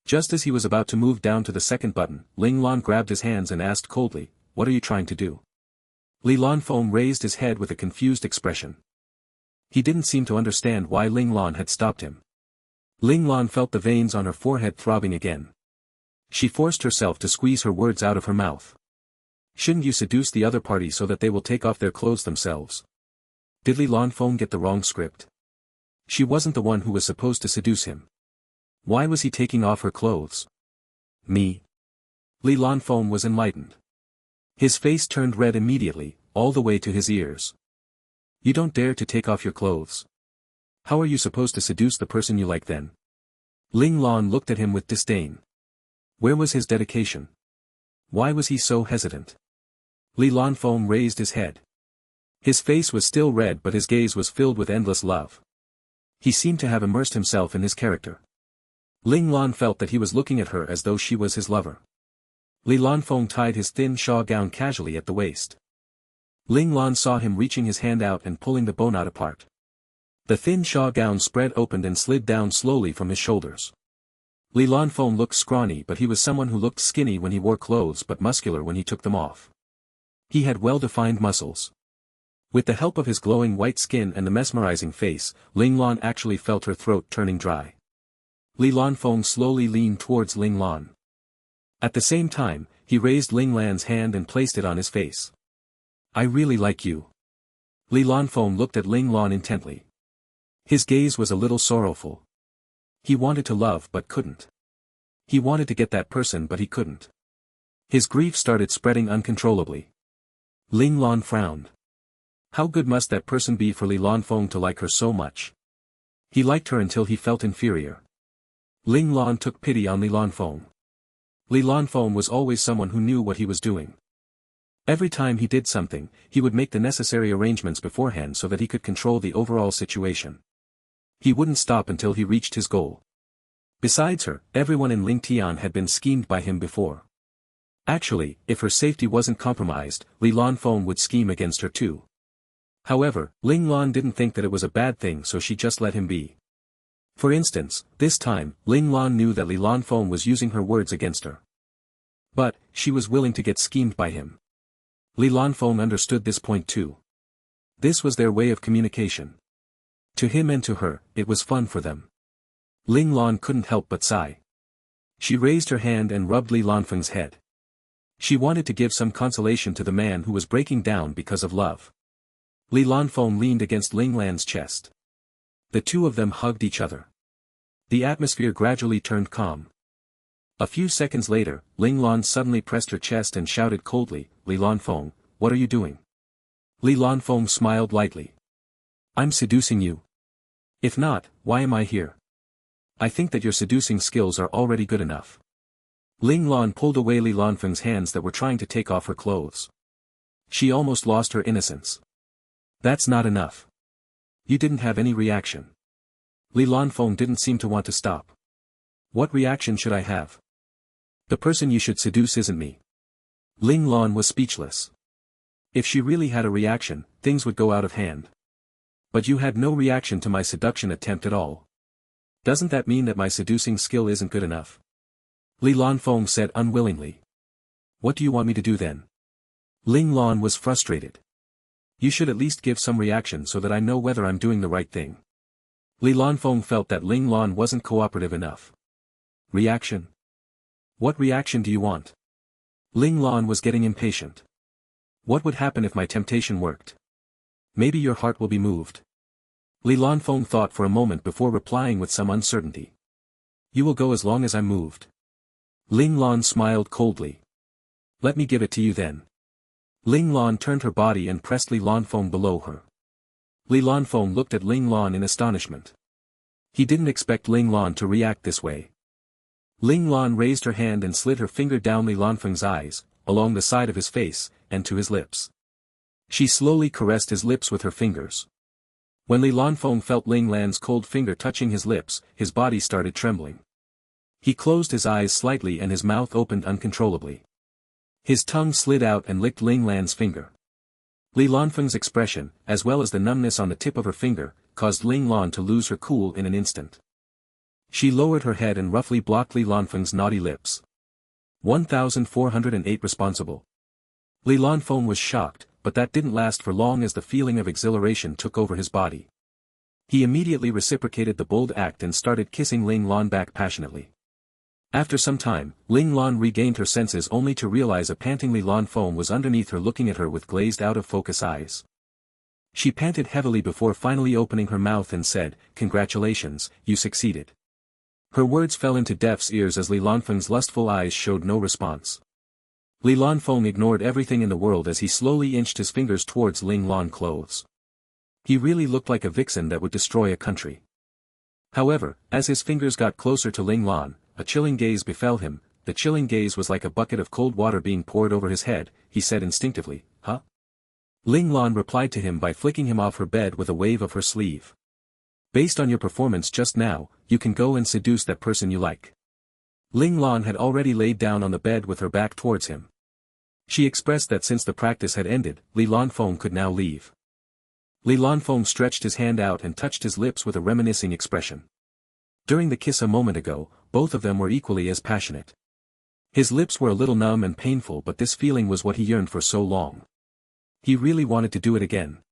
Just as he was about to move down to the second button, Ling Lan grabbed his hands and asked coldly, "What are you trying to do?" Li Lanfeng raised his head with a confused expression. He didn't seem to understand why Ling Lan had stopped him. Ling Lan felt the veins on her forehead throbbing again. She forced herself to squeeze her words out of her mouth. "Shouldn't you seduce the other party so that they will take off their clothes themselves?" Did Li Lanfeng get the wrong script? She wasn't the one who was supposed to seduce him. Why was he taking off her clothes? Me? Li Lanfeng was enlightened. His face turned red immediately, all the way to his ears. "You don't dare to take off your clothes. How are you supposed to seduce the person you like then?" Ling Lan looked at him with disdain. Where was his dedication? Why was he so hesitant? Li Lanfeng raised his head. His face was still red but his gaze was filled with endless love. He seemed to have immersed himself in his character. Ling Lan felt that he was looking at her as though she was his lover. Li Lanfeng tied his thin shawl gown casually at the waist. Ling Lan saw him reaching his hand out and pulling the bowknot apart. The thin shawl gown spread opened and slid down slowly from his shoulders. Li Lanfeng looked scrawny but he was someone who looked skinny when he wore clothes but muscular when he took them off. He had well-defined muscles. With the help of his glowing white skin and the mesmerizing face, Ling Lan actually felt her throat turning dry. Li Lanfeng slowly leaned towards Ling Lan. At the same time, he raised Ling Lan's hand and placed it on his face. "I really like you." Li Lanfeng looked at Ling Lan intently. His gaze was a little sorrowful. He wanted to love but couldn't. He wanted to get that person but he couldn't. His grief started spreading uncontrollably. Ling Lan frowned. How good must that person be for Li Lanfeng to like her so much? He liked her until he felt inferior. Ling Lan took pity on Li Lanfeng. Li Lanfeng was always someone who knew what he was doing. Every time he did something, he would make the necessary arrangements beforehand so that he could control the overall situation. He wouldn't stop until he reached his goal. Besides her, everyone in Lingtian had been schemed by him before. Actually, if her safety wasn't compromised, Li Lanfeng would scheme against her too. However, Ling Lan didn't think that it was a bad thing so she just let him be. For instance, this time, Ling Lan knew that Li Lanfeng was using her words against her. But, she was willing to get schemed by him. Li Lanfeng understood this point too. This was their way of communication. To him and to her, it was fun for them. Ling Lan couldn't help but sigh. She raised her hand and rubbed Li Lanfeng's head. She wanted to give some consolation to the man who was breaking down because of love. Li Lanfeng leaned against Ling Lan's chest. The two of them hugged each other. The atmosphere gradually turned calm. A few seconds later, Ling Lan suddenly pressed her chest and shouted coldly, "Li Lanfeng, what are you doing?" Li Lanfeng smiled lightly. "I'm seducing you. If not, why am I here? I think that your seducing skills are already good enough." Ling Lan pulled away Li Lanfeng's hands that were trying to take off her clothes. She almost lost her innocence. "That's not enough. You didn't have any reaction." Li Lanfeng didn't seem to want to stop. "What reaction should I have? The person you should seduce isn't me." Ling Lan was speechless. If she really had a reaction, things would go out of hand. "But you had no reaction to my seduction attempt at all. Doesn't that mean that my seducing skill isn't good enough?" Li Lanfeng said unwillingly. "What do you want me to do then?" Ling Lan was frustrated. "You should at least give some reaction so that I know whether I'm doing the right thing." Li Lanfeng felt that Ling Lan wasn't cooperative enough. "Reaction? What reaction do you want?" Ling Lan was getting impatient. "What would happen if my temptation worked? Maybe your heart will be moved." Li Lanfeng thought for a moment before replying with some uncertainty. "You will go as long as I'm moved." Ling Lan smiled coldly. "Let me give it to you then." Ling Lan turned her body and pressed Li Lanfeng below her. Li Lanfeng looked at Ling Lan in astonishment. He didn't expect Ling Lan to react this way. Ling Lan raised her hand and slid her finger down Li Lanfeng's eyes, along the side of his face, and to his lips. She slowly caressed his lips with her fingers. When Li Lanfeng felt Ling Lan's cold finger touching his lips, his body started trembling. He closed his eyes slightly and his mouth opened uncontrollably. His tongue slid out and licked Ling Lan's finger. Li Lanfeng's expression, as well as the numbness on the tip of her finger, caused Ling Lan to lose her cool in an instant. She lowered her head and roughly blocked Li Lanfeng's naughty lips. 1408 responsible. Li Lanfeng was shocked, but that didn't last for long as the feeling of exhilaration took over his body. He immediately reciprocated the bold act and started kissing Ling Lan back passionately. After some time, Ling Lan regained her senses only to realize a panting Li Lanfeng was underneath her looking at her with glazed out-of-focus eyes. She panted heavily before finally opening her mouth and said, "Congratulations, you succeeded." Her words fell into deaf's ears as Li Lanfeng's lustful eyes showed no response. Li Lanfeng ignored everything in the world as he slowly inched his fingers towards Ling Lan clothes. He really looked like a vixen that would destroy a country. However, as his fingers got closer to Ling Lan, a chilling gaze befell him. The chilling gaze was like a bucket of cold water being poured over his head. He said instinctively, "Huh?" Ling Lan replied to him by flicking him off her bed with a wave of her sleeve. "Based on your performance just now, you can go and seduce that person you like." Ling Lan had already laid down on the bed with her back towards him. She expressed that since the practice had ended, Li Lanfeng could now leave. Li Lanfeng stretched his hand out and touched his lips with a reminiscing expression. During the kiss a moment ago, both of them were equally as passionate. His lips were a little numb and painful, but this feeling was what he yearned for so long. He really wanted to do it again.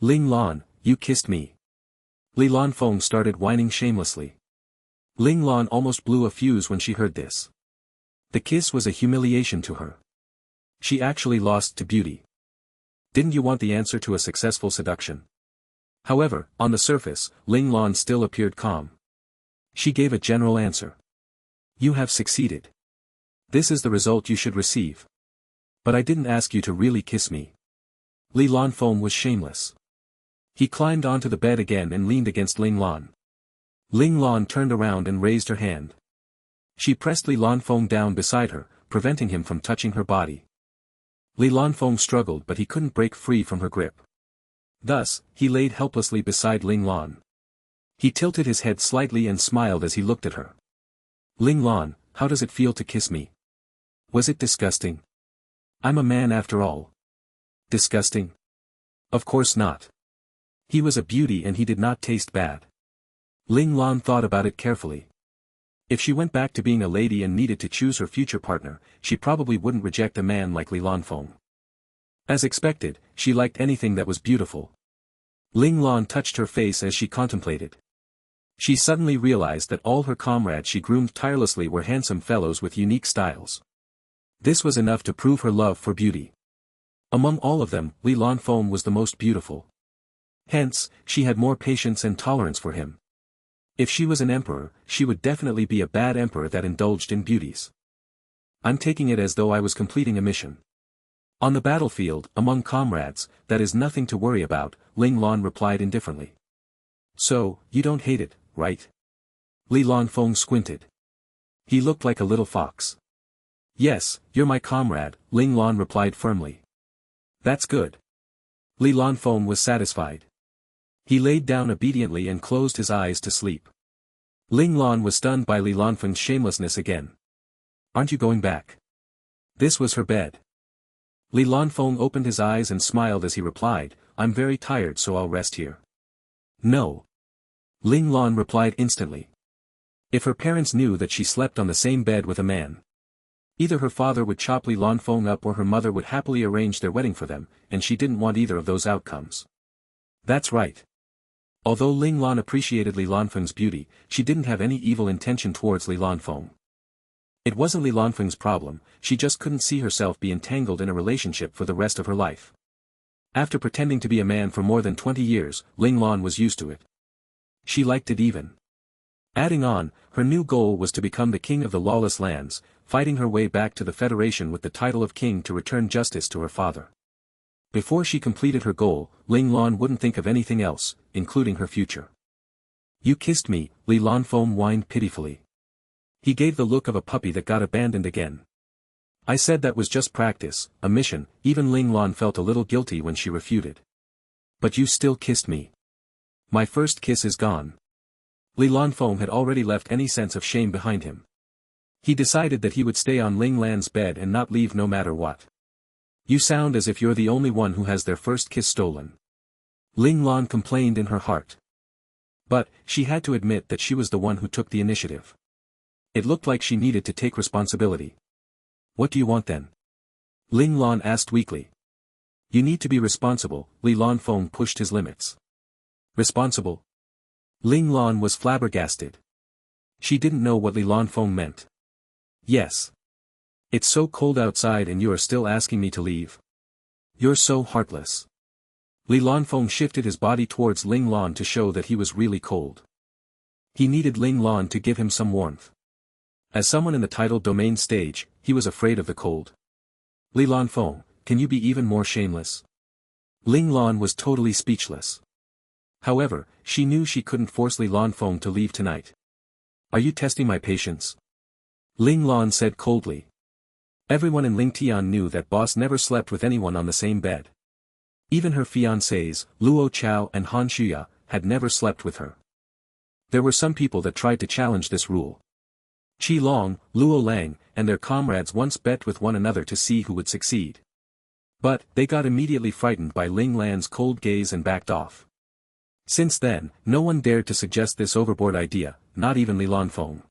"Ling Lan, you kissed me." Li Lanfeng started whining shamelessly. Ling Lan almost blew a fuse when she heard this. The kiss was a humiliation to her. She actually lost to beauty. Didn't you want the answer to a successful seduction? However, on the surface, Ling Lan still appeared calm. She gave a general answer. "You have succeeded. This is the result you should receive. But I didn't ask you to really kiss me." Li Lanfeng was shameless. He climbed onto the bed again and leaned against Ling Lan. Ling Lan turned around and raised her hand. She pressed Li Lanfeng down beside her, preventing him from touching her body. Li Lanfeng struggled, but he couldn't break free from her grip. Thus, he laid helplessly beside Ling Lan. He tilted his head slightly and smiled as he looked at her. "Ling Lan, how does it feel to kiss me? Was it disgusting? I'm a man after all." "Disgusting? Of course not. He was a beauty and he did not taste bad." Ling Lan thought about it carefully. If she went back to being a lady and needed to choose her future partner, she probably wouldn't reject a man like Li Lanfeng. As expected, she liked anything that was beautiful. Ling Lan touched her face as she contemplated. She suddenly realized that all her comrades she groomed tirelessly were handsome fellows with unique styles. This was enough to prove her love for beauty. Among all of them, Li Lanfeng was the most beautiful. Hence, she had more patience and tolerance for him. If she was an emperor, she would definitely be a bad emperor that indulged in beauties. "I'm taking it as though I was completing a mission." On the battlefield, among comrades, that is nothing to worry about, Ling Lan replied indifferently. "So, you don't hate it, right?" Li Lanfeng squinted. He looked like a little fox. "Yes, you're my comrade," Ling Lan replied firmly. "That's good." Li Lanfeng was satisfied. He laid down obediently and closed his eyes to sleep. Ling Lan was stunned by Li Lanfeng's shamelessness again. "Aren't you going back?" This was her bed. Li Lanfeng opened his eyes and smiled as he replied, "I'm very tired, so I'll rest here." "No." Ling Lan replied instantly. If her parents knew that she slept on the same bed with a man, either her father would chop Li Lanfeng up or her mother would happily arrange their wedding for them, and she didn't want either of those outcomes. That's right. Although Ling Lan appreciated Li Lanfeng's beauty, she didn't have any evil intention towards Li Lanfeng. It wasn't Li Lanfeng's problem, she just couldn't see herself be entangled in a relationship for the rest of her life. After pretending to be a man for more than 20 years, Ling Lan was used to it. She liked it even. Adding on, her new goal was to become the king of the lawless lands, fighting her way back to the Federation with the title of king to return justice to her father. Before she completed her goal, Ling Lan wouldn't think of anything else, including her future. "You kissed me," Li Lanfeng whined pitifully. He gave the look of a puppy that got abandoned again. "I said that was just practice, a mission." Even Ling Lan felt a little guilty when she refuted. "But you still kissed me. My first kiss is gone." Li Lanfeng had already left any sense of shame behind him. He decided that he would stay on Ling Lan's bed and not leave no matter what. "You sound as if you're the only one who has their first kiss stolen." Ling Lan complained in her heart. But, she had to admit that she was the one who took the initiative. It looked like she needed to take responsibility. What do you want then? Ling Lan asked weakly. You need to be responsible, Li Lanfeng pushed his limits. Responsible? Ling Lan was flabbergasted. She didn't know what Li Lanfeng meant. Yes. It's so cold outside and you are still asking me to leave. You're so heartless. Li Lanfeng shifted his body towards Ling Lan to show that he was really cold. He needed Ling Lan to give him some warmth. As someone in the title domain stage, he was afraid of the cold. Li Lanfeng, can you be even more shameless? Ling Lan was totally speechless. However, she knew she couldn't force Li Lanfeng to leave tonight. Are you testing my patience? Ling Lan said coldly. Everyone in Ling Tian knew that boss never slept with anyone on the same bed. Even her fiancés, Luo Chao and Han Shuya, had never slept with her. There were some people that tried to challenge this rule. Qi Long, Luo Lang, and their comrades once bet with one another to see who would succeed. But, they got immediately frightened by Ling Lan's cold gaze and backed off. Since then, no one dared to suggest this overboard idea, not even Li Lanfeng.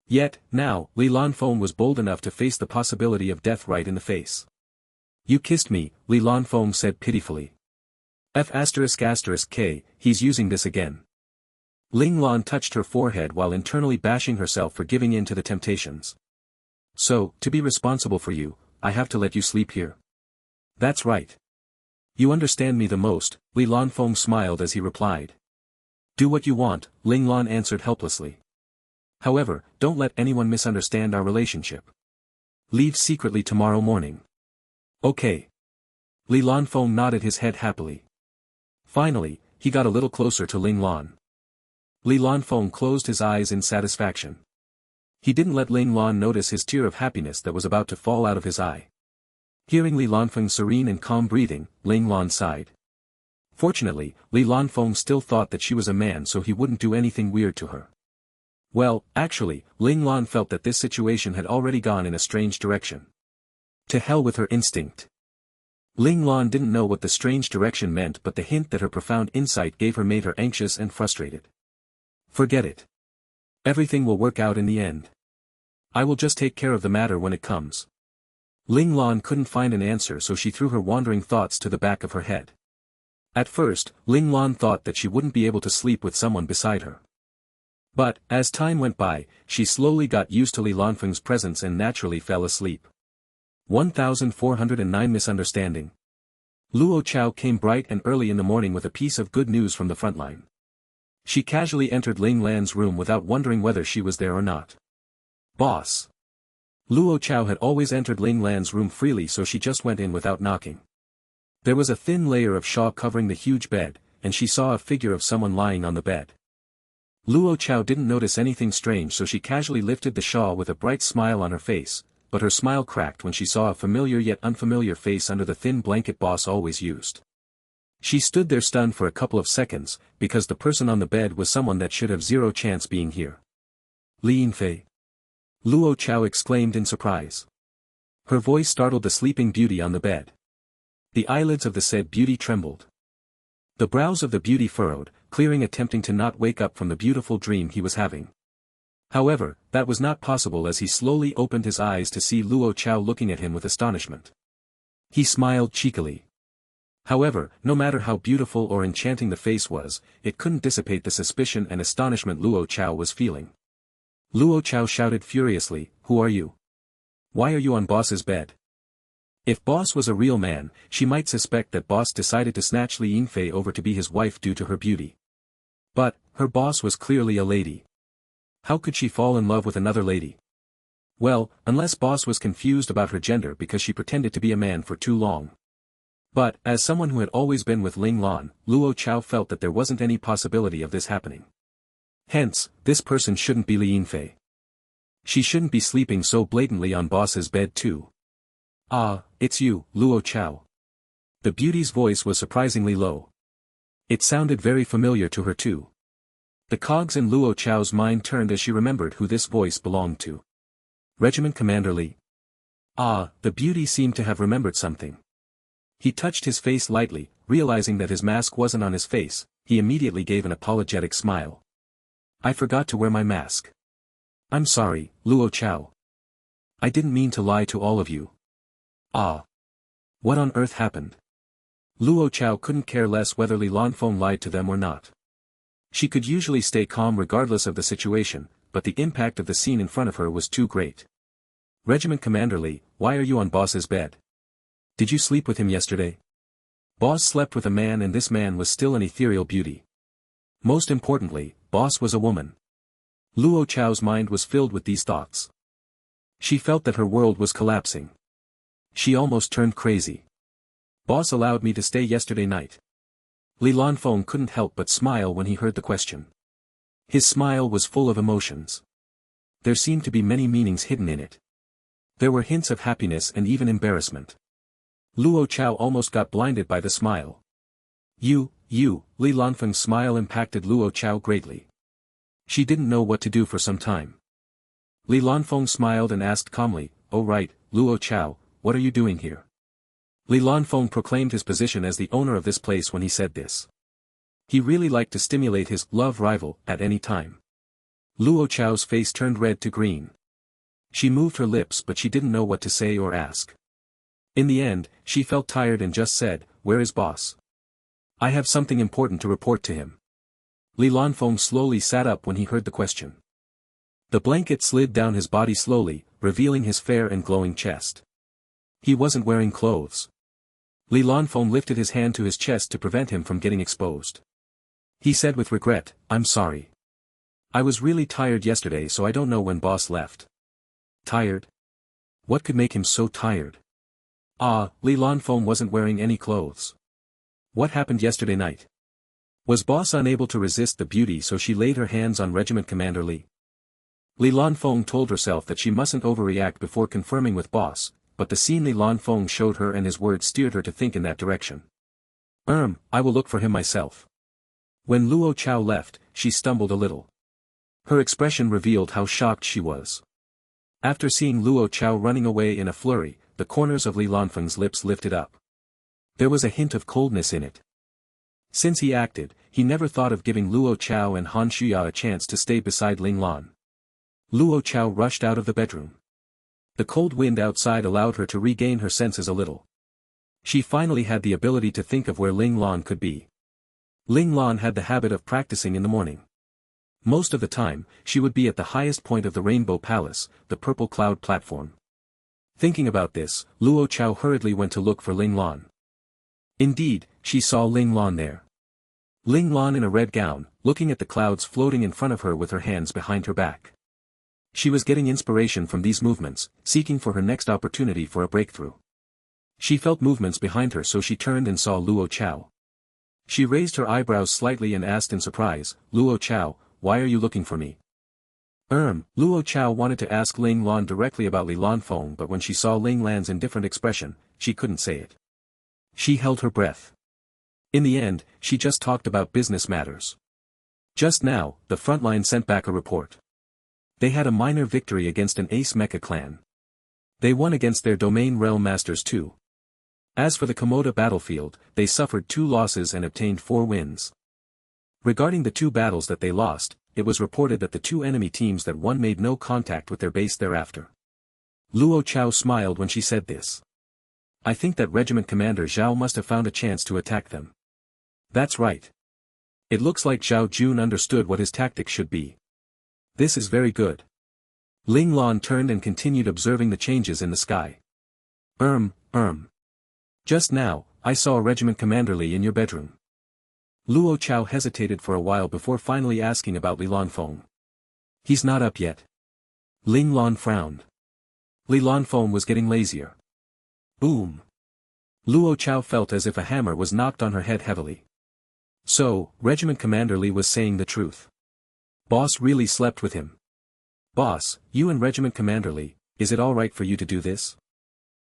Yet, now, Li Lanfeng was bold enough to face the possibility of death right in the face. You kissed me, Li Lanfeng said pitifully. F***K, he's using this again. Ling Lan touched her forehead while internally bashing herself for giving in to the temptations. So, to be responsible for you, I have to let you sleep here. That's right. You understand me the most, Li Lanfeng smiled as he replied. Do what you want, Ling Lan answered helplessly. However, don't let anyone misunderstand our relationship. Leave secretly tomorrow morning. Okay. Li Lanfeng nodded his head happily. Finally, he got a little closer to Ling Lan. Li Lanfeng closed his eyes in satisfaction. He didn't let Ling Lan notice his tear of happiness that was about to fall out of his eye. Hearing Li Lanfeng's serene and calm breathing, Ling Lan sighed. Fortunately, Li Lanfeng still thought that she was a man so he wouldn't do anything weird to her. Well, actually, Ling Lan felt that this situation had already gone in a strange direction. To hell with her instinct. Ling Lan didn't know what the strange direction meant, but the hint that her profound insight gave her made her anxious and frustrated. Forget it. Everything will work out in the end. I will just take care of the matter when it comes. Ling Lan couldn't find an answer, so she threw her wandering thoughts to the back of her head. At first, Ling Lan thought that she wouldn't be able to sleep with someone beside her. But, as time went by, she slowly got used to Li Lanfeng's presence and naturally fell asleep. 1409 Misunderstanding. Luo Chao came bright and early in the morning with a piece of good news from the front line. She casually entered Ling Lan's room without wondering whether she was there or not. Boss. Luo Chao had always entered Ling Lan's room freely, so she just went in without knocking. There was a thin layer of shawl covering the huge bed, and she saw a figure of someone lying on the bed. Luo Chao didn't notice anything strange, so she casually lifted the shawl with a bright smile on her face, but her smile cracked when she saw a familiar yet unfamiliar face under the thin blanket boss always used. She stood there stunned for a couple of seconds, because the person on the bed was someone that should have zero chance being here. Li Yinfei. Luo Chao exclaimed in surprise. Her voice startled the sleeping beauty on the bed. The eyelids of the said beauty trembled. The brows of the beauty furrowed, clearing, attempting to not wake up from the beautiful dream he was having. However, that was not possible as he slowly opened his eyes to see Luo Chao looking at him with astonishment. He smiled cheekily. However, no matter how beautiful or enchanting the face was, it couldn't dissipate the suspicion and astonishment Luo Chao was feeling. Luo Chao shouted furiously, "Who are you? Why are you on boss's bed?" If boss was a real man, she might suspect that boss decided to snatch Li Yinfei over to be his wife due to her beauty. But, her boss was clearly a lady. How could she fall in love with another lady? Well, unless boss was confused about her gender because she pretended to be a man for too long. But, as someone who had always been with Ling Lan, Luo Chao felt that there wasn't any possibility of this happening. Hence, this person shouldn't be Li Yinfei. She shouldn't be sleeping so blatantly on boss's bed too. Ah, it's you, Luo Chao. The beauty's voice was surprisingly low. It sounded very familiar to her too. The cogs in Luo Chao's mind turned as she remembered who this voice belonged to. Regiment Commander Li. Ah, the beauty seemed to have remembered something. He touched his face lightly, realizing that his mask wasn't on his face, he immediately gave an apologetic smile. I forgot to wear my mask. I'm sorry, Luo Chao. I didn't mean to lie to all of you. Ah. What on earth happened? Luo Chao couldn't care less whether Li Lanfeng lied to them or not. She could usually stay calm regardless of the situation, but the impact of the scene in front of her was too great. Regiment Commander Li, why are you on boss's bed? Did you sleep with him yesterday? Boss slept with a man and this man was still an ethereal beauty. Most importantly, boss was a woman. Luo Chao's mind was filled with these thoughts. She felt that her world was collapsing. She almost turned crazy. Boss allowed me to stay yesterday night. Li Lanfeng couldn't help but smile when he heard the question. His smile was full of emotions. There seemed to be many meanings hidden in it. There were hints of happiness and even embarrassment. Luo Chao almost got blinded by the smile. You, Li Lanfeng's smile impacted Luo Chao greatly. She didn't know what to do for some time. Li Lanfeng smiled and asked calmly, oh right, Luo Chao, what are you doing here? Li Lanfeng proclaimed his position as the owner of this place when he said this. He really liked to stimulate his love rival at any time. Luo Chao's face turned red to green. She moved her lips but she didn't know what to say or ask. In the end, she felt tired and just said, where is boss? I have something important to report to him. Li Lanfeng slowly sat up when he heard the question. The blanket slid down his body slowly, revealing his fair and glowing chest. He wasn't wearing clothes. Li Lanfeng lifted his hand to his chest to prevent him from getting exposed. He said with regret, I'm sorry. I was really tired yesterday so I don't know when boss left. Tired? What could make him so tired? Ah, Li Lanfeng wasn't wearing any clothes. What happened yesterday night? Was boss unable to resist the beauty so she laid her hands on Regiment Commander Li? Li Lanfeng told herself that she mustn't overreact before confirming with boss, but the scene Li Lanfeng showed her and his words steered her to think in that direction. I will look for him myself. When Luo Chao left, she stumbled a little. Her expression revealed how shocked she was. After seeing Luo Chao running away in a flurry, the corners of Li Lanfeng's lips lifted up. There was a hint of coldness in it. Since he acted, he never thought of giving Luo Chao and Han Shuya a chance to stay beside Ling Lan. Luo Chao rushed out of the bedroom. The cold wind outside allowed her to regain her senses a little. She finally had the ability to think of where Ling Lan could be. Ling Lan had the habit of practicing in the morning. Most of the time, she would be at the highest point of the Rainbow Palace, the Purple Cloud platform. Thinking about this, Luo Chao hurriedly went to look for Ling Lan. Indeed, she saw Ling Lan there. Ling Lan in a red gown, looking at the clouds floating in front of her with her hands behind her back. She was getting inspiration from these movements, seeking for her next opportunity for a breakthrough. She felt movements behind her so she turned and saw Luo Chao. She raised her eyebrows slightly and asked in surprise, Luo Chao, why are you looking for me? Luo Chao wanted to ask Ling Lan directly about Li Lanfeng but when she saw Ling Lan's indifferent expression, she couldn't say it. She held her breath. In the end, she just talked about business matters. Just now, the frontline sent back a report. They had a minor victory against an ace mecha clan. They won against their domain realm masters too. As for the Komoda battlefield, they suffered 2 losses and obtained 4 wins. Regarding the 2 battles that they lost, it was reported that the 2 enemy teams that won made no contact with their base thereafter. Luo Chao smiled when she said this. I think that Regiment Commander Zhao must have found a chance to attack them. That's right. It looks like Zhao Jun understood what his tactics should be. This is very good. Ling Lan turned and continued observing the changes in the sky. Just now, I saw a Regiment Commander Li in your bedroom. Luo Chao hesitated for a while before finally asking about Li Lanfeng. He's not up yet. Ling Lan frowned. Li Lanfeng was getting lazier. Boom. Luo Chao felt as if a hammer was knocked on her head heavily. So, Regiment Commander Li was saying the truth. Boss really slept with him. Boss, you and Regiment Commander Li, is it alright for you to do this?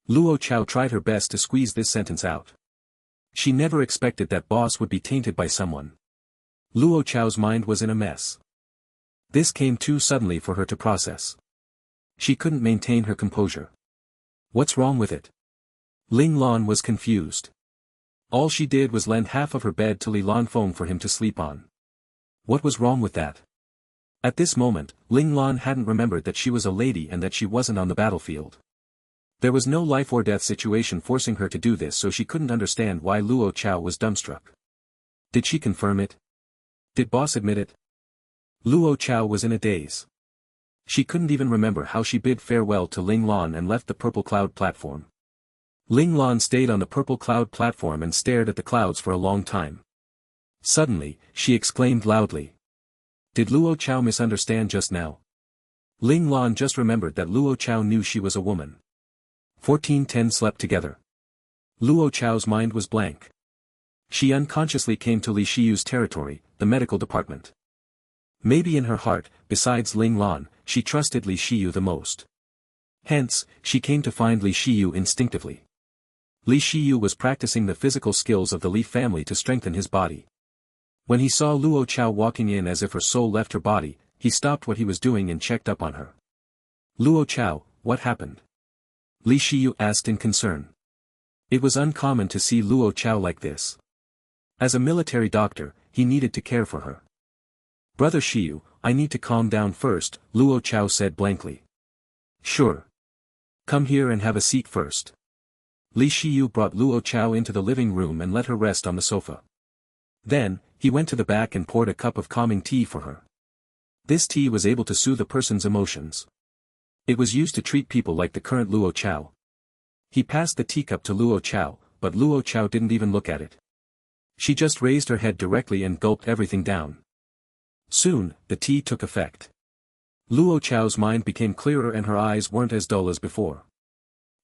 Luo Chao tried her best to squeeze this sentence out. She never expected that boss would be tainted by someone. Luo Chao's mind was in a mess. This came too suddenly for her to process. She couldn't maintain her composure. What's wrong with it? Ling Lan was confused. All she did was lend half of her bed to Ling Lan for him to sleep on. What was wrong with that? At this moment, Ling Lan hadn't remembered that she was a lady and that she wasn't on the battlefield. There was no life or death situation forcing her to do this, so she couldn't understand why Luo Chao was dumbstruck. Did she confirm it? Did boss admit it? Luo Chao was in a daze. She couldn't even remember how she bid farewell to Ling Lan and left the purple cloud platform. Ling Lan stayed on the purple cloud platform and stared at the clouds for a long time. Suddenly, she exclaimed loudly. Did Luo Chao misunderstand just now? Ling Lan just remembered that Luo Chao knew she was a woman. 1410 slept together. Luo Chao's mind was blank. She unconsciously came to Li Shiyu's territory, the medical department. Maybe in her heart, besides Ling Lan, she trusted Li Shiyu the most. Hence, she came to find Li Shiyu instinctively. Li Shiyu was practicing the physical skills of the Li family to strengthen his body. When he saw Luo Chao walking in as if her soul left her body, he stopped what he was doing and checked up on her. Luo Chao, what happened? Li Shiyu asked in concern. It was uncommon to see Luo Chao like this. As a military doctor, he needed to care for her. Brother Shiyu, I need to calm down first, Luo Chao said blankly. Sure. Come here and have a seat first. Li Shiyu brought Luo Chao into the living room and let her rest on the sofa. Then, he went to the back and poured a cup of calming tea for her. This tea was able to soothe a person's emotions. It was used to treat people like the current Luo Chao. He passed the teacup to Luo Chao, but Luo Chao didn't even look at it. She just raised her head directly and gulped everything down. Soon, the tea took effect. Luo Chao's mind became clearer and her eyes weren't as dull as before.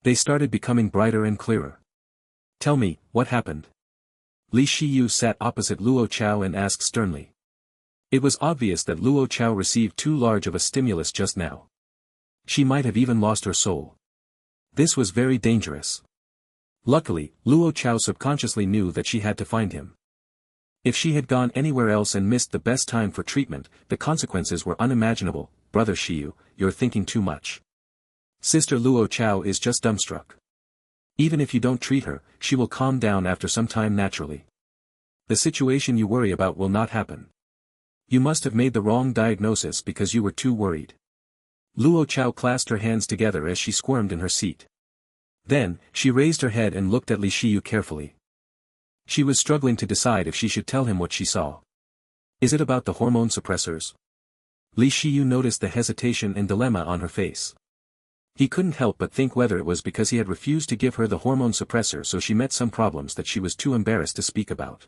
They started becoming brighter and clearer. Tell me, what happened? Li Shiyu sat opposite Luo Chao and asked sternly. It was obvious that Luo Chao received too large of a stimulus just now. She might have even lost her soul. This was very dangerous. Luckily, Luo Chao subconsciously knew that she had to find him. If she had gone anywhere else and missed the best time for treatment, the consequences were unimaginable. Brother Shiyu, you're thinking too much. Sister Luo Chao is just dumbstruck. Even if you don't treat her, she will calm down after some time naturally. The situation you worry about will not happen. You must have made the wrong diagnosis because you were too worried. Luo Chao clasped her hands together as she squirmed in her seat. Then, she raised her head and looked at Li Shiyu carefully. She was struggling to decide if she should tell him what she saw. Is it about the hormone suppressors? Li Shiyu noticed the hesitation and dilemma on her face. He couldn't help but think whether it was because he had refused to give her the hormone suppressor, so she met some problems that she was too embarrassed to speak about.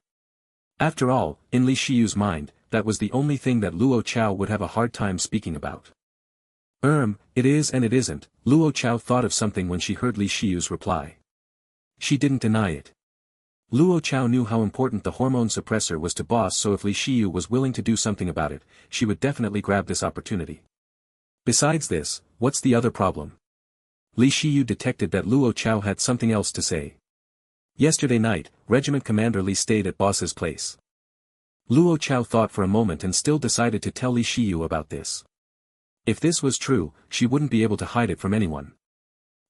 After all, in Li Shiyu's mind, that was the only thing that Luo Chao would have a hard time speaking about. It is and it isn't, Luo Chao thought of something when she heard Li Shiyu's reply. She didn't deny it. Luo Chao knew how important the hormone suppressor was to boss, so if Li Shiyu was willing to do something about it, she would definitely grab this opportunity. Besides this, what's the other problem? Li Shiyu detected that Luo Chao had something else to say. Yesterday night, Regiment Commander Li stayed at boss's place. Luo Chao thought for a moment and still decided to tell Li Shiyu about this. If this was true, she wouldn't be able to hide it from anyone.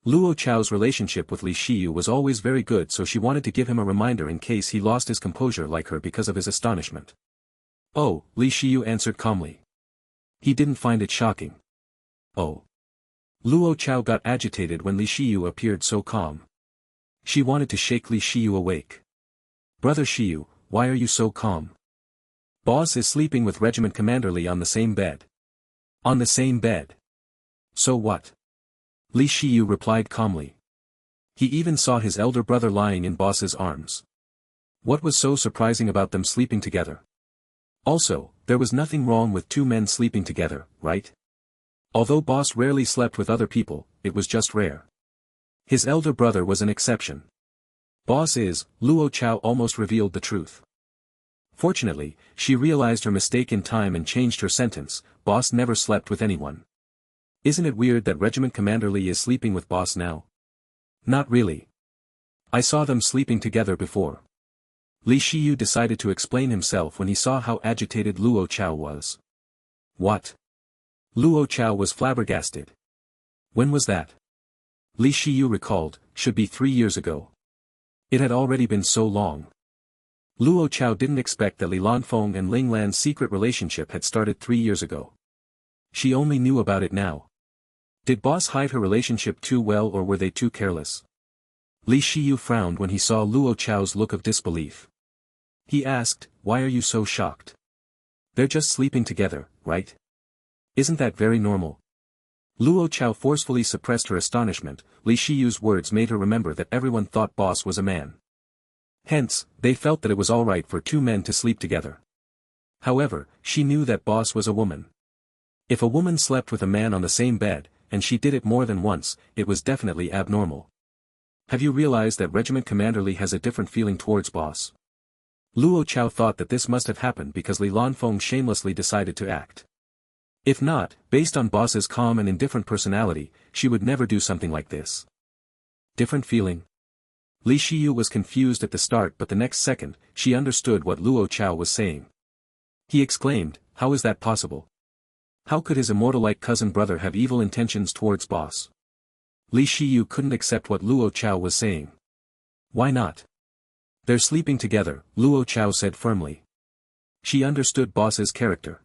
Luo Chao's relationship with Li Shiyu was always very good, so she wanted to give him a reminder in case he lost his composure like her because of his astonishment. Oh, Li Shiyu answered calmly. He didn't find it shocking. Oh. Luo Chao got agitated when Li Shiyu appeared so calm. She wanted to shake Li Shiyu awake. Brother Shiyu, why are you so calm? Boss is sleeping with Regiment Commander Li on the same bed. On the same bed. So what? Li Shiyu replied calmly. He even saw his elder brother lying in boss's arms. What was so surprising about them sleeping together? Also, there was nothing wrong with two men sleeping together, right? Although boss rarely slept with other people, it was just rare. His elder brother was an exception. Luo Chao almost revealed the truth. Fortunately, she realized her mistake in time and changed her sentence. Boss never slept with anyone. Isn't it weird that Regiment Commander Li is sleeping with boss now? Not really. I saw them sleeping together before. Li Shiyu decided to explain himself when he saw how agitated Luo Chao was. What? Luo Chao was flabbergasted. When was that? Li Shiyu recalled, should be 3 years ago. It had already been so long. Luo Chao didn't expect that Li Lanfeng and Ling Lan's secret relationship had started 3 years ago. She only knew about it now. Did boss hide her relationship too well or were they too careless? Li Shiyu frowned when he saw Luo Chao's look of disbelief. He asked, "Why are you so shocked? They're just sleeping together, right? Isn't that very normal?" Luo Chao forcefully suppressed her astonishment. Li Shiyu's words made her remember that everyone thought boss was a man. Hence, they felt that it was alright for two men to sleep together. However, she knew that boss was a woman. If a woman slept with a man on the same bed, and she did it more than once, it was definitely abnormal. Have you realized that Regiment Commander Li has a different feeling towards boss? Luo Chao thought that this must have happened because Li Lanfeng shamelessly decided to act. If not, based on boss's calm and indifferent personality, she would never do something like this. Different feeling? Li Shiyu was confused at the start, but the next second, she understood what Luo Chao was saying. He exclaimed, "How is that possible? How could his immortal-like cousin brother have evil intentions towards boss?" Li Shiyu couldn't accept what Luo Chao was saying. "Why not? They're sleeping together," Luo Chao said firmly. She understood boss's character.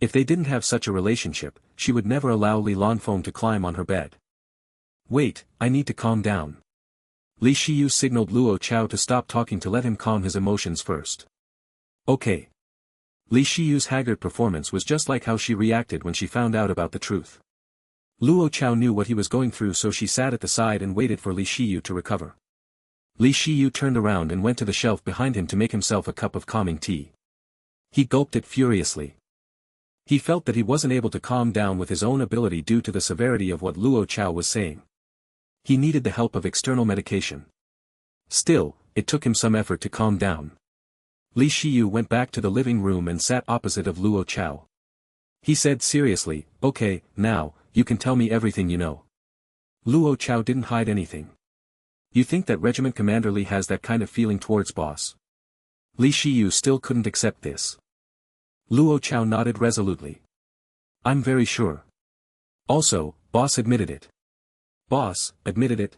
If they didn't have such a relationship, she would never allow Li Lanfeng to climb on her bed. "Wait, I need to calm down." Li Shiyu signaled Luo Chao to stop talking to let him calm his emotions first. "Okay." Li Shiyu's haggard performance was just like how she reacted when she found out about the truth. Luo Chao knew what he was going through, so she sat at the side and waited for Li Shiyu to recover. Li Shiyu turned around and went to the shelf behind him to make himself a cup of calming tea. He gulped it furiously. He felt that he wasn't able to calm down with his own ability due to the severity of what Luo Chao was saying. He needed the help of external medication. Still, it took him some effort to calm down. Li Shiyu went back to the living room and sat opposite of Luo Chao. He said seriously, "Okay, now, you can tell me everything you know." Luo Chao didn't hide anything. "You think that Regiment Commander Li has that kind of feeling towards boss?" Li Shiyu still couldn't accept this. Luo Chao nodded resolutely. "I'm very sure. Also, boss admitted it." "Boss, admitted it?"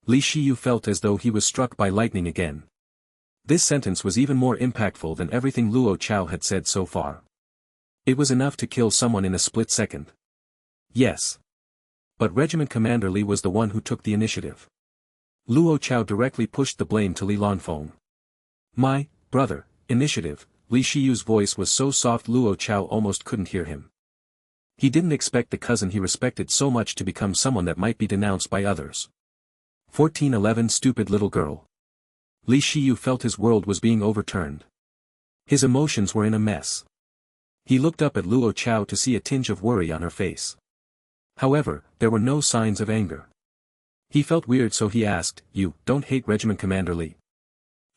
Li Shiyu felt as though he was struck by lightning again. This sentence was even more impactful than everything Luo Chao had said so far. It was enough to kill someone in a split second. Yes. But Regiment Commander Li was the one who took the initiative. Luo Chao directly pushed the blame to Li Lanfeng. "My brother, initiative." Li Shiyu's voice was so soft Luo Chao almost couldn't hear him. He didn't expect the cousin he respected so much to become someone that might be denounced by others. 1411 Stupid little girl. Li Shiyu felt his world was being overturned. His emotions were in a mess. He looked up at Luo Chao to see a tinge of worry on her face. However, there were no signs of anger. He felt weird, so he asked, "You don't hate Regiment Commander Li?"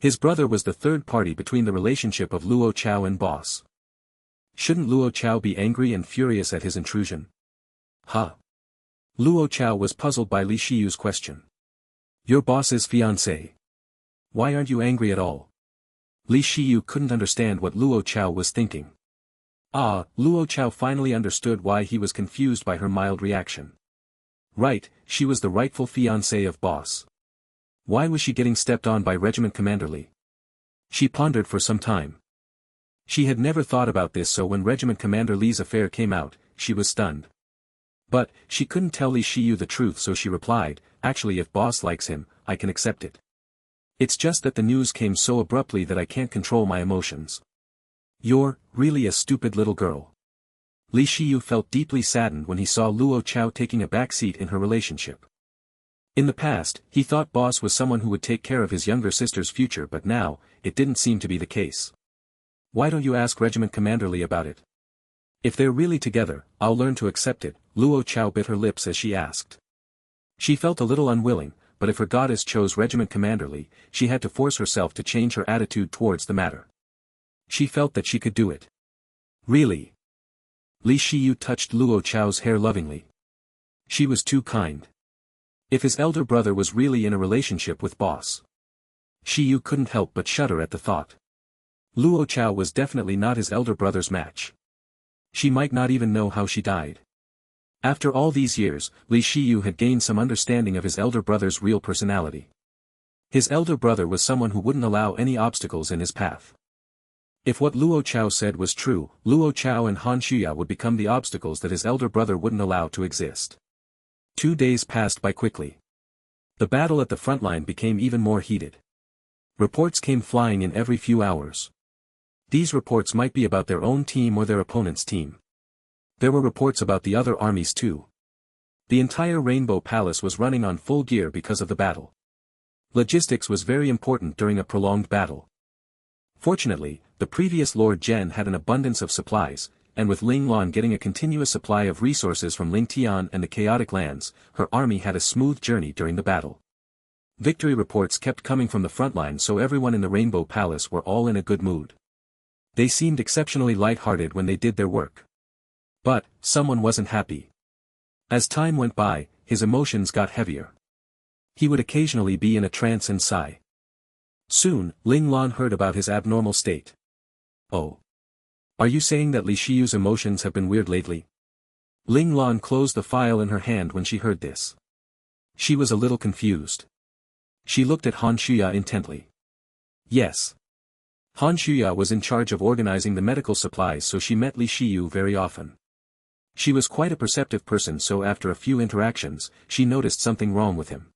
His brother was the third party between the relationship of Luo Chao and boss. Shouldn't Luo Chao be angry and furious at his intrusion? Huh? Luo Chao was puzzled by Li Shiyu's question. "Your boss's fiancé. Why aren't you angry at all?" Li Shiyu couldn't understand what Luo Chao was thinking. Luo Chao finally understood why he was confused by her mild reaction. Right, she was the rightful fiancé of boss. Why was she getting stepped on by Regiment Commander Li? She pondered for some time. She had never thought about this, so when Regiment Commander Li's affair came out, she was stunned. But, she couldn't tell Li Shiyu the truth, so she replied, "Actually, if boss likes him, I can accept it. It's just that the news came so abruptly that I can't control my emotions." "You're really a stupid little girl." Li Shiyu felt deeply saddened when he saw Luo Chao taking a back seat in her relationship. In the past, he thought boss was someone who would take care of his younger sister's future, but now, it didn't seem to be the case. "Why don't you ask Regiment Commander Li about it? If they're really together, I'll learn to accept it." Luo Chao bit her lips as she asked. She felt a little unwilling, but if her goddess chose Regiment Commander Li, she had to force herself to change her attitude towards the matter. She felt that she could do it. "Really?" Li Shiyu touched Luo Chao's hair lovingly. She was too kind. If his elder brother was really in a relationship with boss, Shiyu couldn't help but shudder at the thought. Luo Chao was definitely not his elder brother's match. She might not even know how she died. After all these years, Li Shiyu had gained some understanding of his elder brother's real personality. His elder brother was someone who wouldn't allow any obstacles in his path. If what Luo Chao said was true, Luo Chao and Han Shuya would become the obstacles that his elder brother wouldn't allow to exist. 2 days passed by quickly. The battle at the front line became even more heated. Reports came flying in every few hours. These reports might be about their own team or their opponent's team. There were reports about the other armies too. The entire Rainbow Palace was running on full gear because of the battle. Logistics was very important during a prolonged battle. Fortunately, the previous Lord Zhen had an abundance of supplies, and with Ling Lan getting a continuous supply of resources from Ling Tian and the chaotic lands, her army had a smooth journey during the battle. Victory reports kept coming from the front line, so everyone in the Rainbow Palace were all in a good mood. They seemed exceptionally light-hearted when they did their work. But, someone wasn't happy. As time went by, his emotions got heavier. He would occasionally be in a trance and sigh. Soon, Ling Lan heard about his abnormal state. Oh. Are you saying that Li Shiyu's emotions have been weird lately? Ling Lan closed the file in her hand when she heard this. She was a little confused. She looked at Han Shuya intently. Yes. Han Shuya was in charge of organizing the medical supplies, so she met Li Shiyu very often. She was quite a perceptive person, so after a few interactions, she noticed something wrong with him.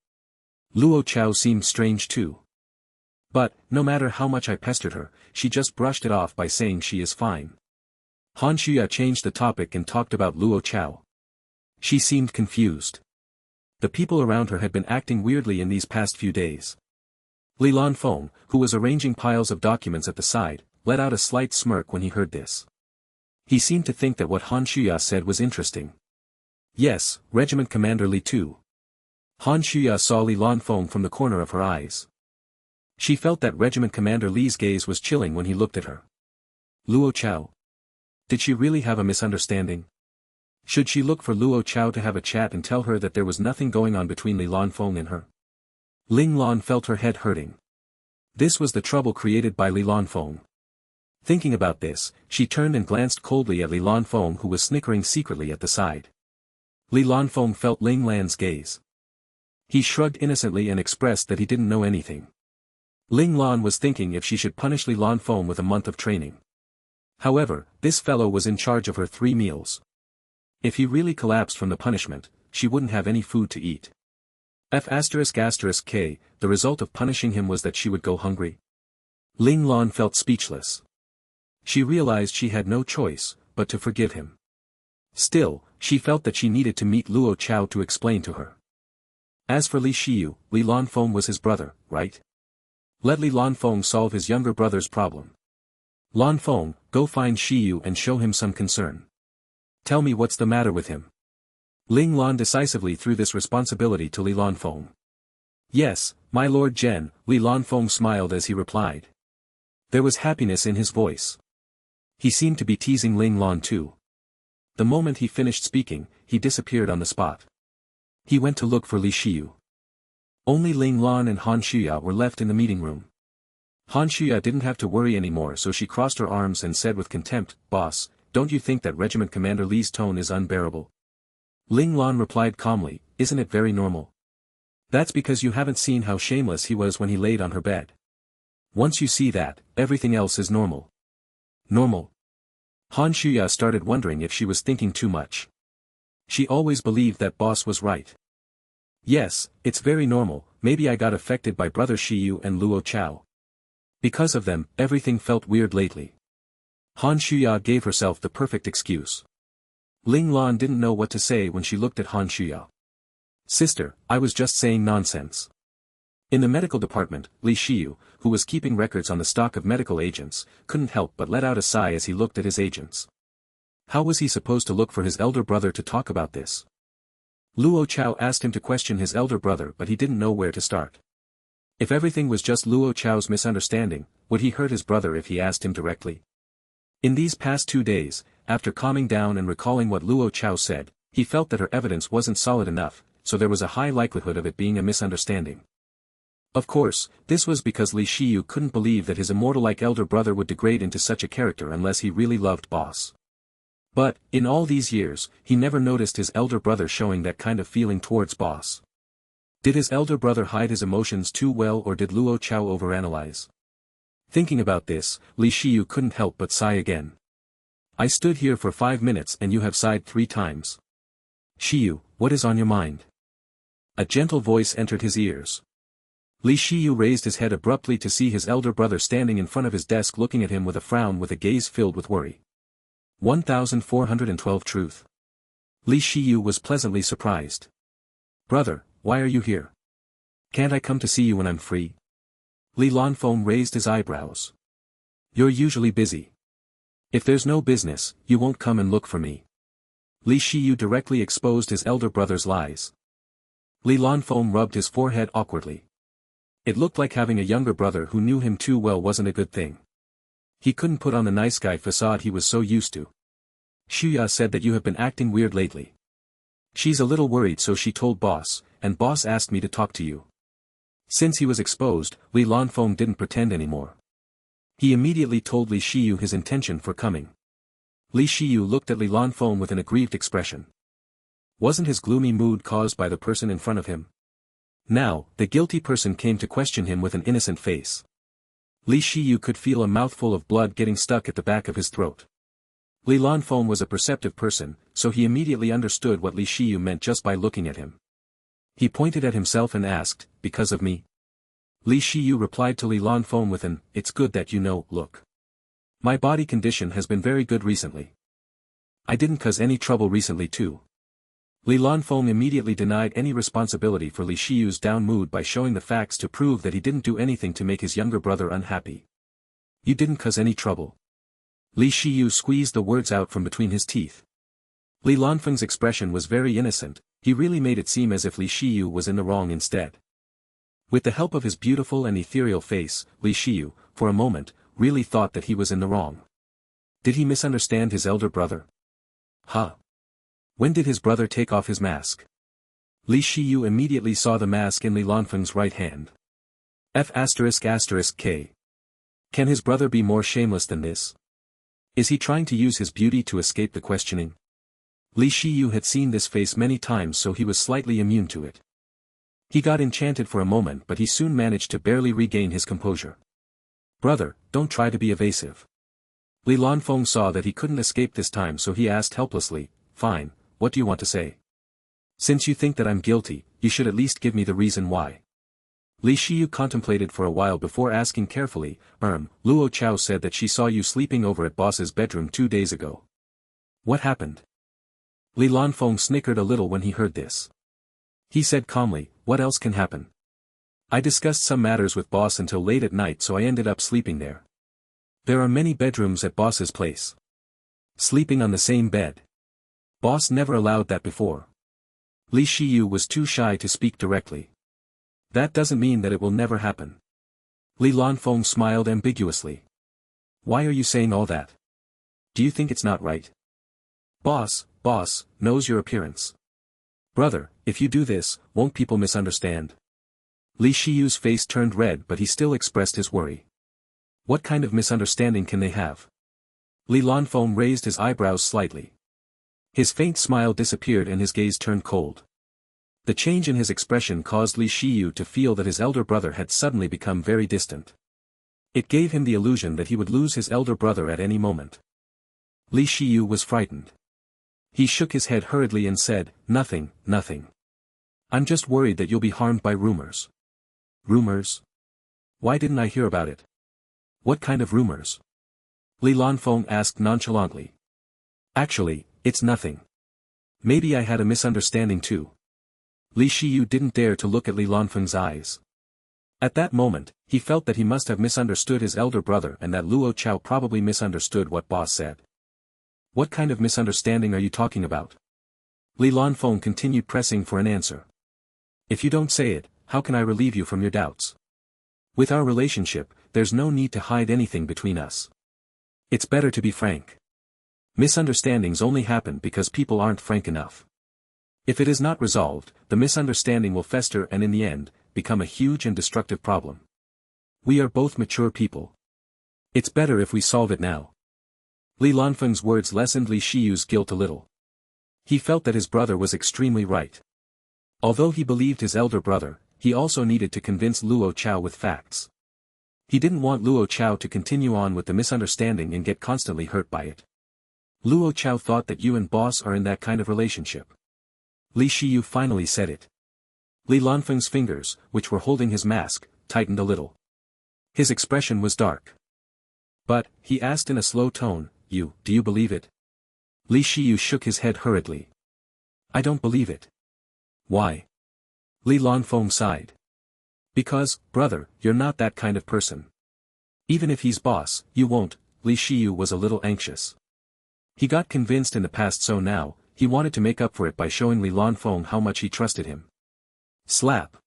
Luo Chao seemed strange too. But, no matter how much I pestered her, she just brushed it off by saying she is fine. Han Shuya changed the topic and talked about Luo Chao. She seemed confused. The people around her had been acting weirdly in these past few days. Li Lanfeng, who was arranging piles of documents at the side, let out a slight smirk when he heard this. He seemed to think that what Han Shuya said was interesting. Yes, Regiment Commander Li too. Han Shuya saw Li Lanfeng from the corner of her eyes. She felt that Regiment Commander Li's gaze was chilling when he looked at her. Luo Chao. Did she really have a misunderstanding? Should she look for Luo Chao to have a chat and tell her that there was nothing going on between Li Lanfeng and her? Ling Lan felt her head hurting. This was the trouble created by Li Lanfeng. Thinking about this, she turned and glanced coldly at Li Lanfeng, who was snickering secretly at the side. Li Lanfeng felt Ling Lan's gaze. He shrugged innocently and expressed that he didn't know anything. Ling Lan was thinking if she should punish Li Lanfeng with a month of training. However, this fellow was in charge of her 3 meals. If he really collapsed from the punishment, she wouldn't have any food to eat. F***K, the result of punishing him was that she would go hungry. Ling Lan felt speechless. She realized she had no choice, but to forgive him. Still, she felt that she needed to meet Luo Chao to explain to her. As for Li Shiyu, Li Lanfeng was his brother, right? Let Li Lanfeng solve his younger brother's problem. Lanfeng, go find Shiyu and show him some concern. Tell me what's the matter with him. Ling Lan decisively threw this responsibility to Li Lanfeng. Yes, my Lord Zhen, Li Lanfeng smiled as he replied. There was happiness in his voice. He seemed to be teasing Ling Lan too. The moment he finished speaking, he disappeared on the spot. He went to look for Li Shiyu. Only Ling Lan and Han Shuya were left in the meeting room. Han Shuya didn't have to worry anymore, so she crossed her arms and said with contempt, "Boss, don't you think that Regiment Commander Li's tone is unbearable?" Ling Lan replied calmly, "Isn't it very normal? That's because you haven't seen how shameless he was when he laid on her bed. Once you see that, everything else is normal." Normal? Han Shuya started wondering if she was thinking too much. She always believed that boss was right. Yes, it's very normal. Maybe I got affected by Brother Shiyu and Luo Chao. Because of them, everything felt weird lately. Han Shuya gave herself the perfect excuse. Ling Lan didn't know what to say when she looked at Han Shuya. Sister, I was just saying nonsense. In the medical department, Li Shiyu, who was keeping records on the stock of medical agents, couldn't help but let out a sigh as he looked at his agents. How was he supposed to look for his elder brother to talk about this? Luo Chao asked him to question his elder brother, but he didn't know where to start. If everything was just Luo Chao's misunderstanding, would he hurt his brother if he asked him directly? In these past 2 days, after calming down and recalling what Luo Chao said, he felt that her evidence wasn't solid enough, so there was a high likelihood of it being a misunderstanding. Of course, this was because Li Shiyu couldn't believe that his immortal-like elder brother would degrade into such a character unless he really loved boss. But, in all these years, he never noticed his elder brother showing that kind of feeling towards boss. Did his elder brother hide his emotions too well, or did Luo Chao overanalyze? Thinking about this, Li Shiyu couldn't help but sigh again. I stood here for 5 minutes and you have sighed 3 times. Shiyu, what is on your mind? A gentle voice entered his ears. Li Shiyu raised his head abruptly to see his elder brother standing in front of his desk looking at him with a frown, with a gaze filled with worry. 1412 Truth. Li Shiyu was pleasantly surprised. Brother, why are you here? Can't I come to see you when I'm free? Li Lanfeng raised his eyebrows. You're usually busy. If there's no business, you won't come and look for me. Li Shiyu directly exposed his elder brother's lies. Li Lanfeng rubbed his forehead awkwardly. It looked like having a younger brother who knew him too well wasn't a good thing. He couldn't put on the nice guy facade he was so used to. Shuya said that you have been acting weird lately. She's a little worried, so she told boss, and boss asked me to talk to you. Since he was exposed, Li Lanfeng didn't pretend anymore. He immediately told Li Shiyu his intention for coming. Li Shiyu looked at Li Lanfeng with an aggrieved expression. Wasn't his gloomy mood caused by the person in front of him? Now, the guilty person came to question him with an innocent face. Li Shiyu could feel a mouthful of blood getting stuck at the back of his throat. Li Lanfeng was a perceptive person, so he immediately understood what Li Shiyu meant just by looking at him. He pointed at himself and asked, because of me? Li Shiyu replied to Li Lanfeng with an, it's good that you know, look. My body condition has been very good recently. I didn't cause any trouble recently too. Li Lanfeng immediately denied any responsibility for Li Shiyu's down mood by showing the facts to prove that he didn't do anything to make his younger brother unhappy. You didn't cause any trouble. Li Shiyu squeezed the words out from between his teeth. Li Lanfeng's expression was very innocent, he really made it seem as if Li Shiyu was in the wrong instead. With the help of his beautiful and ethereal face, Li Shiyu, for a moment, really thought that he was in the wrong. Did he misunderstand his elder brother? Huh? When did his brother take off his mask? Li Shiyu immediately saw the mask in Li Lanfeng's right hand. F***K. Can his brother be more shameless than this? Is he trying to use his beauty to escape the questioning? Li Shiyu had seen this face many times, so he was slightly immune to it. He got enchanted for a moment, but he soon managed to barely regain his composure. Brother, don't try to be evasive. Li Lanfeng saw that he couldn't escape this time, so he asked helplessly, fine, what do you want to say? Since you think that I'm guilty, you should at least give me the reason why. Li Shiyu contemplated for a while before asking carefully, Luo Chao said that she saw you sleeping over at boss's bedroom 2 days ago. What happened? Li Lanfeng snickered a little when he heard this. He said calmly, what else can happen? I discussed some matters with boss until late at night, so I ended up sleeping there. There are many bedrooms at boss's place. Sleeping on the same bed. Boss never allowed that before. Li Shiyu was too shy to speak directly. That doesn't mean that it will never happen. Li Lanfeng smiled ambiguously. Why are you saying all that? Do you think it's not right? Boss knows your appearance. Brother, if you do this, won't people misunderstand? Li Shiyu's face turned red, but he still expressed his worry. What kind of misunderstanding can they have? Li Lanfeng raised his eyebrows slightly. His faint smile disappeared and his gaze turned cold. The change in his expression caused Li Shiyu to feel that his elder brother had suddenly become very distant. It gave him the illusion that he would lose his elder brother at any moment. Li Shiyu was frightened. He shook his head hurriedly and said, nothing. I'm just worried that you'll be harmed by rumors. Rumors? Why didn't I hear about it? What kind of rumors? Li Lanfeng asked nonchalantly. Actually, it's nothing. Maybe I had a misunderstanding too. Li Shiyu didn't dare to look at Li Lanfeng's eyes. At that moment, he felt that he must have misunderstood his elder brother and that Luo Chao probably misunderstood what boss said. What kind of misunderstanding are you talking about? Li Lanfeng continued pressing for an answer. If you don't say it, how can I relieve you from your doubts? With our relationship, there's no need to hide anything between us. It's better to be frank. Misunderstandings only happen because people aren't frank enough. If it is not resolved, the misunderstanding will fester and in the end, become a huge and destructive problem. We are both mature people. It's better if we solve it now. Li Lanfeng's words lessened Li Shiyu's guilt a little. He felt that his brother was extremely right. Although he believed his elder brother, he also needed to convince Luo Chao with facts. He didn't want Luo Chao to continue on with the misunderstanding and get constantly hurt by it. Luo Chao thought that you and boss are in that kind of relationship. Li Shiyu finally said it. Li Lanfeng's fingers, which were holding his mask, tightened a little. His expression was dark. But, he asked in a slow tone, do you believe it? Li Shiyu shook his head hurriedly. I don't believe it. Why? Li Lanfeng sighed. Because, brother, you're not that kind of person. Even if he's boss, you won't. Li Shiyu was a little anxious. He got convinced in the past, so now, he wanted to make up for it by showing Li Lanfeng how much he trusted him. Slap.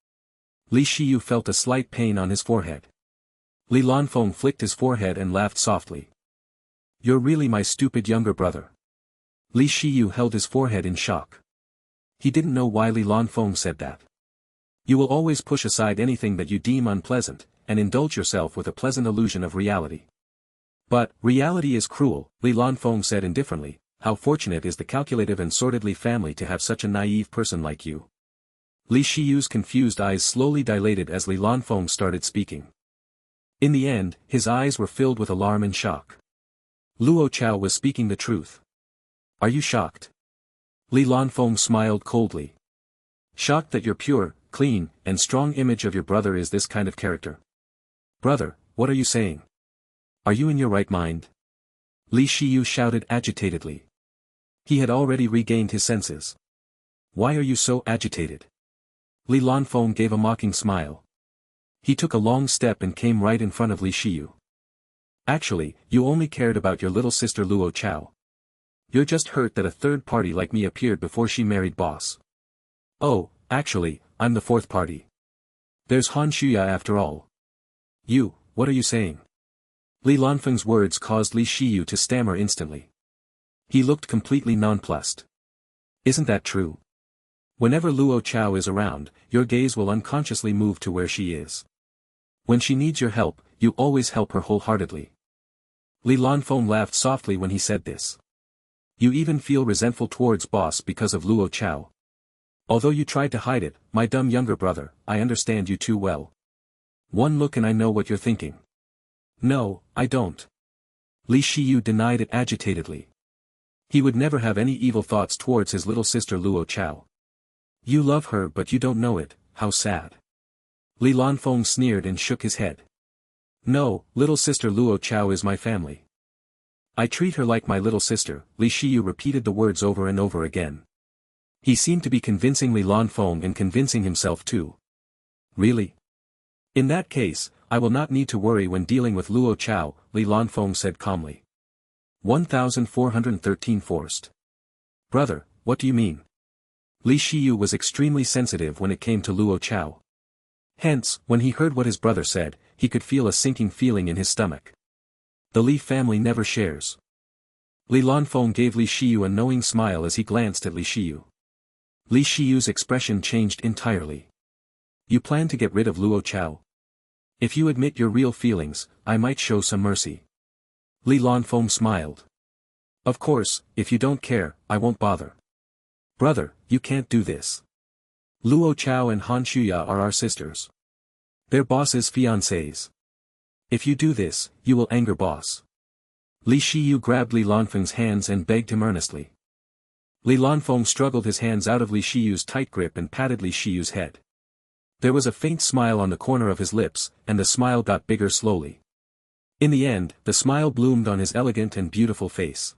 Li Shiyu felt a slight pain on his forehead. Li Lanfeng flicked his forehead and laughed softly. You're really my stupid younger brother. Li Shiyu held his forehead in shock. He didn't know why Li Lanfeng said that. You will always push aside anything that you deem unpleasant, and indulge yourself with a pleasant illusion of reality. But, reality is cruel, Li Lanfeng said indifferently. How fortunate is the calculative and sordid Li family to have such a naive person like you. Li Shiyu's confused eyes slowly dilated as Li Lanfeng started speaking. In the end, his eyes were filled with alarm and shock. Luo Chao was speaking the truth. Are you shocked? Li Lanfeng smiled coldly. Shocked that your pure, clean, and strong image of your brother is this kind of character? Brother, what are you saying? Are you in your right mind? Li Shiyu shouted agitatedly. He had already regained his senses. Why are you so agitated? Li Lanfeng gave a mocking smile. He took a long step and came right in front of Li Shiyu. Actually, you only cared about your little sister Luo Chao. You're just hurt that a third party like me appeared before she married boss. Oh, actually, I'm the fourth party. There's Han Shuya after all. What are you saying? Li Lanfeng's words caused Li Shiyu to stammer instantly. He looked completely nonplussed. Isn't that true? Whenever Luo Chao is around, your gaze will unconsciously move to where she is. When she needs your help, you always help her wholeheartedly. Li Lanfeng laughed softly when he said this. You even feel resentful towards boss because of Luo Chao. Although you tried to hide it, my dumb younger brother, I understand you too well. One look and I know what you're thinking. No, I don't. Li Shiyu denied it agitatedly. He would never have any evil thoughts towards his little sister Luo Chao. You love her but you don't know it, how sad. Li Lanfeng sneered and shook his head. No, little sister Luo Chao is my family. I treat her like my little sister, Li Shiyu repeated the words over and over again. He seemed to be convincing Li Lanfeng and convincing himself too. Really? In that case, I will not need to worry when dealing with Luo Chao, Li Lanfeng said calmly. 1413 Forced. Brother, what do you mean? Li Shiyu was extremely sensitive when it came to Luo Chao. Hence, when he heard what his brother said, he could feel a sinking feeling in his stomach. The Li family never shares. Li Lanfeng gave Li Shiyu a knowing smile as he glanced at Li Shiyu. Li Shiyu's expression changed entirely. You plan to get rid of Luo Chao? If you admit your real feelings, I might show some mercy. Li Lanfeng smiled. Of course, if you don't care, I won't bother. Brother, you can't do this. Luo Chao and Han Shuya are our sisters. They're boss's fiancés. If you do this, you will anger boss. Li Shiyu grabbed Li Lanfeng's hands and begged him earnestly. Li Lanfeng struggled his hands out of Li Shiyu's tight grip and patted Li Shiyu's head. There was a faint smile on the corner of his lips, and the smile got bigger slowly. In the end, the smile bloomed on his elegant and beautiful face.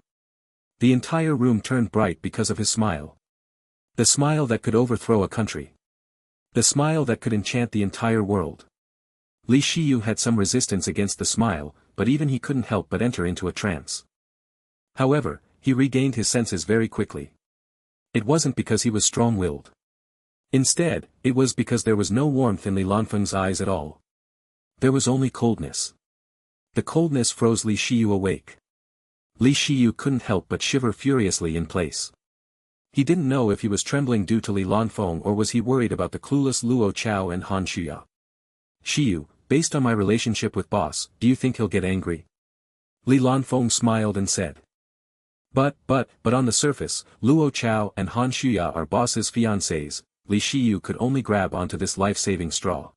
The entire room turned bright because of his smile. The smile that could overthrow a country. The smile that could enchant the entire world. Li Shiyu had some resistance against the smile, but even he couldn't help but enter into a trance. However, he regained his senses very quickly. It wasn't because he was strong-willed. Instead, it was because there was no warmth in Li Lanfeng's eyes at all. There was only coldness. The coldness froze Li Shiyu awake. Li Shiyu couldn't help but shiver furiously in place. He didn't know if he was trembling due to Li Lanfeng or was he worried about the clueless Luo Chao and Han Shuya. Shiyu, based on my relationship with boss, do you think he'll get angry? Li Lanfeng smiled and said. But on the surface, Luo Chao and Han Shuya are boss's fiancés, Li Shiyu could only grab onto this life-saving straw.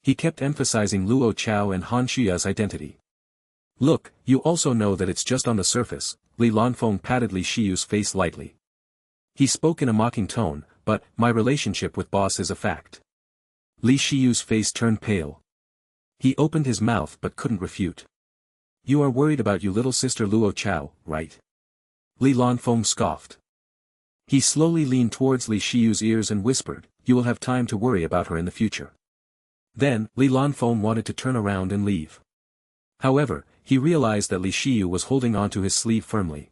He kept emphasizing Luo Chao and Han Shuya's identity. Look, you also know that it's just on the surface. Li Lanfeng patted Li Shiyu's face lightly. He spoke in a mocking tone, but, my relationship with boss is a fact. Li Shiyu's face turned pale. He opened his mouth but couldn't refute. You are worried about your little sister Luo Chao, right? Li Lanfeng scoffed. He slowly leaned towards Li Shiyu's ears and whispered, you will have time to worry about her in the future. Then, Li Lanfeng wanted to turn around and leave. However, he realized that Li Shiyu was holding onto his sleeve firmly.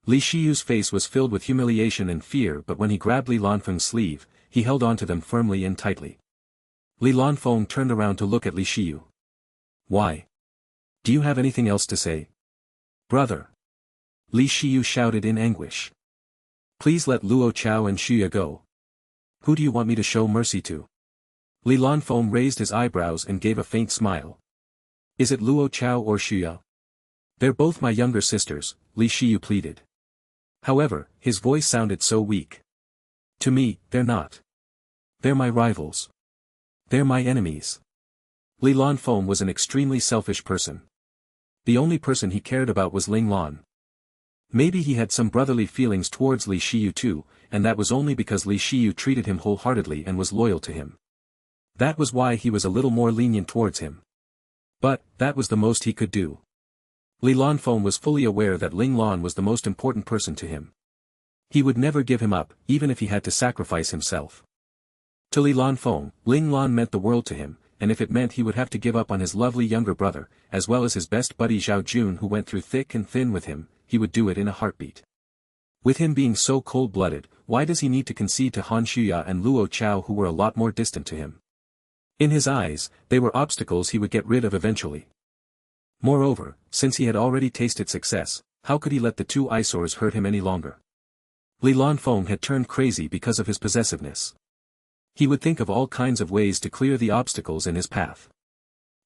Li Shiyu's face was filled with humiliation and fear, but when he grabbed Li Lanfeng's sleeve, he held onto them firmly and tightly. Li Lanfeng turned around to look at Li Shiyu. Why? Do you have anything else to say? Brother! Li Shiyu shouted in anguish. Please let Luo Chao and Shuya go. Who do you want me to show mercy to? Li Lanfeng raised his eyebrows and gave a faint smile. Is it Luo Chao or Shuya? They're both my younger sisters, Li Shiyu pleaded. However, his voice sounded so weak. To me, they're not. They're my rivals. They're my enemies. Li Lanfeng was an extremely selfish person. The only person he cared about was Ling Lan. Maybe he had some brotherly feelings towards Li Shiyu too, and that was only because Li Shiyu treated him wholeheartedly and was loyal to him. That was why he was a little more lenient towards him. But, that was the most he could do. Li Lanfeng was fully aware that Ling Lan was the most important person to him. He would never give him up, even if he had to sacrifice himself. To Li Lanfeng, Ling Lan meant the world to him, and if it meant he would have to give up on his lovely younger brother, as well as his best buddy Zhao Jun who went through thick and thin with him, he would do it in a heartbeat. With him being so cold-blooded, why does he need to concede to Han Shuya and Luo Chao who were a lot more distant to him? In his eyes, they were obstacles he would get rid of eventually. Moreover, since he had already tasted success, how could he let the two eyesores hurt him any longer? Li Lanfeng had turned crazy because of his possessiveness. He would think of all kinds of ways to clear the obstacles in his path.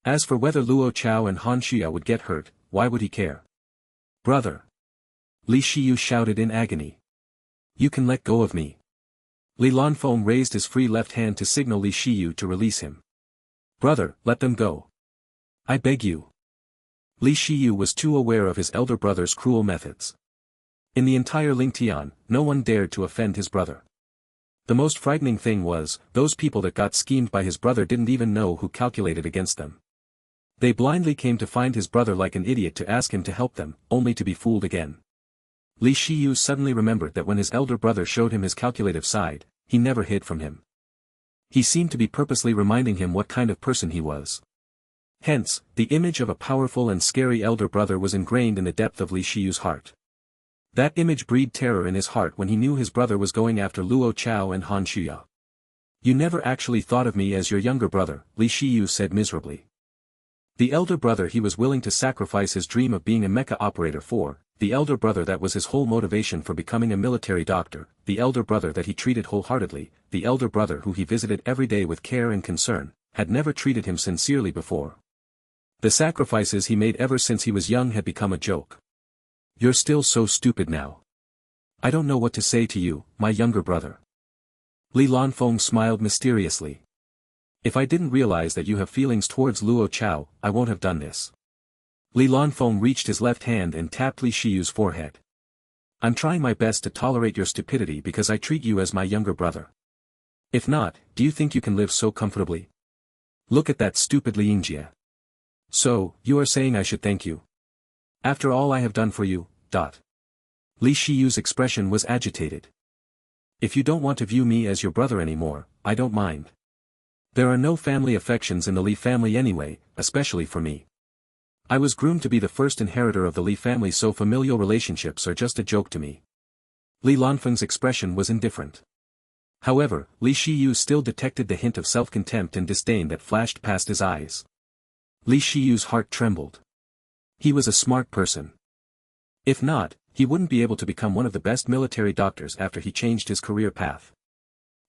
As for whether Luo Chao and Han Shuya would get hurt, why would he care? Brother! Li Shiyu shouted in agony. You can let go of me. Li Lanfeng raised his free left hand to signal Li Shiyu to release him. Brother, let them go. I beg you. Li Shiyu was too aware of his elder brother's cruel methods. In the entire Lingtian, no one dared to offend his brother. The most frightening thing was, those people that got schemed by his brother didn't even know who calculated against them. They blindly came to find his brother like an idiot to ask him to help them, only to be fooled again. Li Shiyu suddenly remembered that when his elder brother showed him his calculative side, he never hid from him. He seemed to be purposely reminding him what kind of person he was. Hence, the image of a powerful and scary elder brother was ingrained in the depth of Li Shiyu's heart. That image breathed terror in his heart when he knew his brother was going after Luo Chao and Han Shuya. You never actually thought of me as your younger brother, Li Shiyu said miserably. The elder brother he was willing to sacrifice his dream of being a mecha operator for, the elder brother that was his whole motivation for becoming a military doctor, the elder brother that he treated wholeheartedly, the elder brother who he visited every day with care and concern, had never treated him sincerely before. The sacrifices he made ever since he was young had become a joke. You're still so stupid now. I don't know what to say to you, my younger brother. Li Lanfeng smiled mysteriously. If I didn't realize that you have feelings towards Luo Chao, I won't have done this. Li Lanfeng reached his left hand and tapped Li Shiyu's forehead. I'm trying my best to tolerate your stupidity because I treat you as my younger brother. If not, do you think you can live so comfortably? Look at that stupid Li Yingjie. So, you are saying I should thank you? After all I have done for you, Li Shiyu's expression was agitated. If you don't want to view me as your brother anymore, I don't mind. There are no family affections in the Li family anyway, especially for me. I was groomed to be the first inheritor of the Li family, so familial relationships are just a joke to me. Li Lanfeng's expression was indifferent. However, Li Shiyu still detected the hint of self-contempt and disdain that flashed past his eyes. Li Shiyu's heart trembled. He was a smart person. If not, he wouldn't be able to become one of the best military doctors after he changed his career path.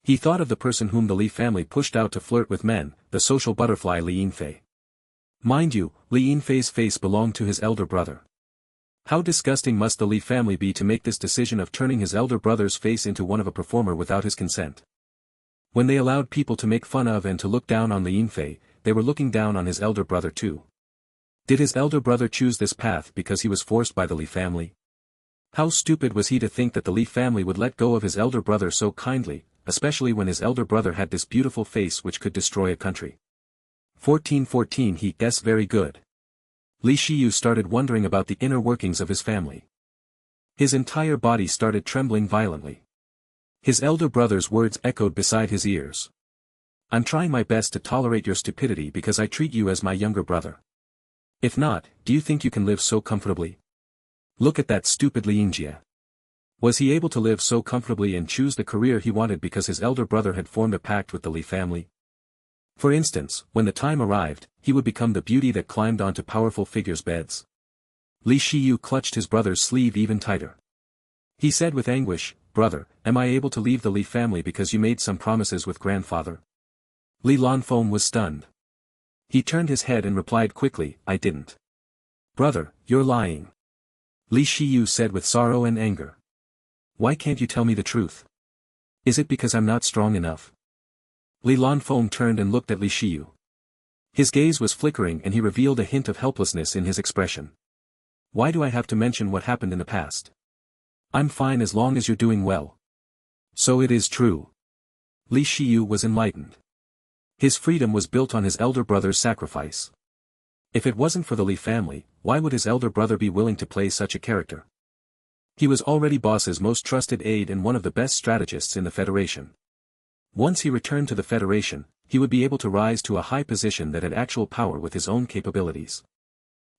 He thought of the person whom the Li family pushed out to flirt with men, the social butterfly Li Yinfei. Mind you, Li Yinfei's face belonged to his elder brother. How disgusting must the Li family be to make this decision of turning his elder brother's face into one of a performer without his consent? When they allowed people to make fun of and to look down on Li Yinfei, they were looking down on his elder brother too. Did his elder brother choose this path because he was forced by the Li family? How stupid was he to think that the Li family would let go of his elder brother so kindly, especially when his elder brother had this beautiful face which could destroy a country. 1414 He guessed very good. Li Shiyu started wondering about the inner workings of his family. His entire body started trembling violently. His elder brother's words echoed beside his ears. I'm trying my best to tolerate your stupidity because I treat you as my younger brother. If not, do you think you can live so comfortably? Look at that stupid Li Yinjie. Was he able to live so comfortably and choose the career he wanted because his elder brother had formed a pact with the Li family? For instance, when the time arrived, he would become the beauty that climbed onto powerful figures' beds. Li Shiyu clutched his brother's sleeve even tighter. He said with anguish, "Brother, am I able to leave the Li family because you made some promises with grandfather?" Li Lanfeng was stunned. He turned his head and replied quickly, "I didn't." "Brother, you're lying." Li Shiyu said with sorrow and anger. "Why can't you tell me the truth? Is it because I'm not strong enough?" Li Lanfeng turned and looked at Li Shiyu. His gaze was flickering and he revealed a hint of helplessness in his expression. "Why do I have to mention what happened in the past? I'm fine as long as you're doing well." "So it is true." Li Shiyu was enlightened. His freedom was built on his elder brother's sacrifice. If it wasn't for the Li family, why would his elder brother be willing to play such a character? He was already boss's most trusted aide and one of the best strategists in the Federation. Once he returned to the Federation, he would be able to rise to a high position that had actual power with his own capabilities.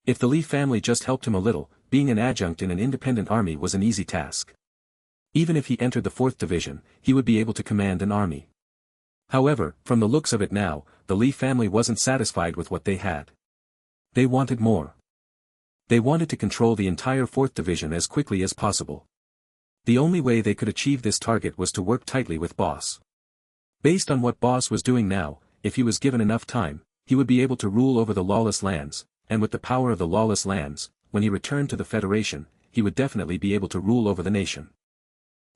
If the Li family just helped him a little, being an adjunct in an independent army was an easy task. Even if he entered the 4th Division, he would be able to command an army. However, from the looks of it now, the Li family wasn't satisfied with what they had. They wanted more. They wanted to control the entire 4th Division as quickly as possible. The only way they could achieve this target was to work tightly with Boss. Based on what Boss was doing now, if he was given enough time, he would be able to rule over the lawless lands, and with the power of the lawless lands, when he returned to the Federation, he would definitely be able to rule over the nation.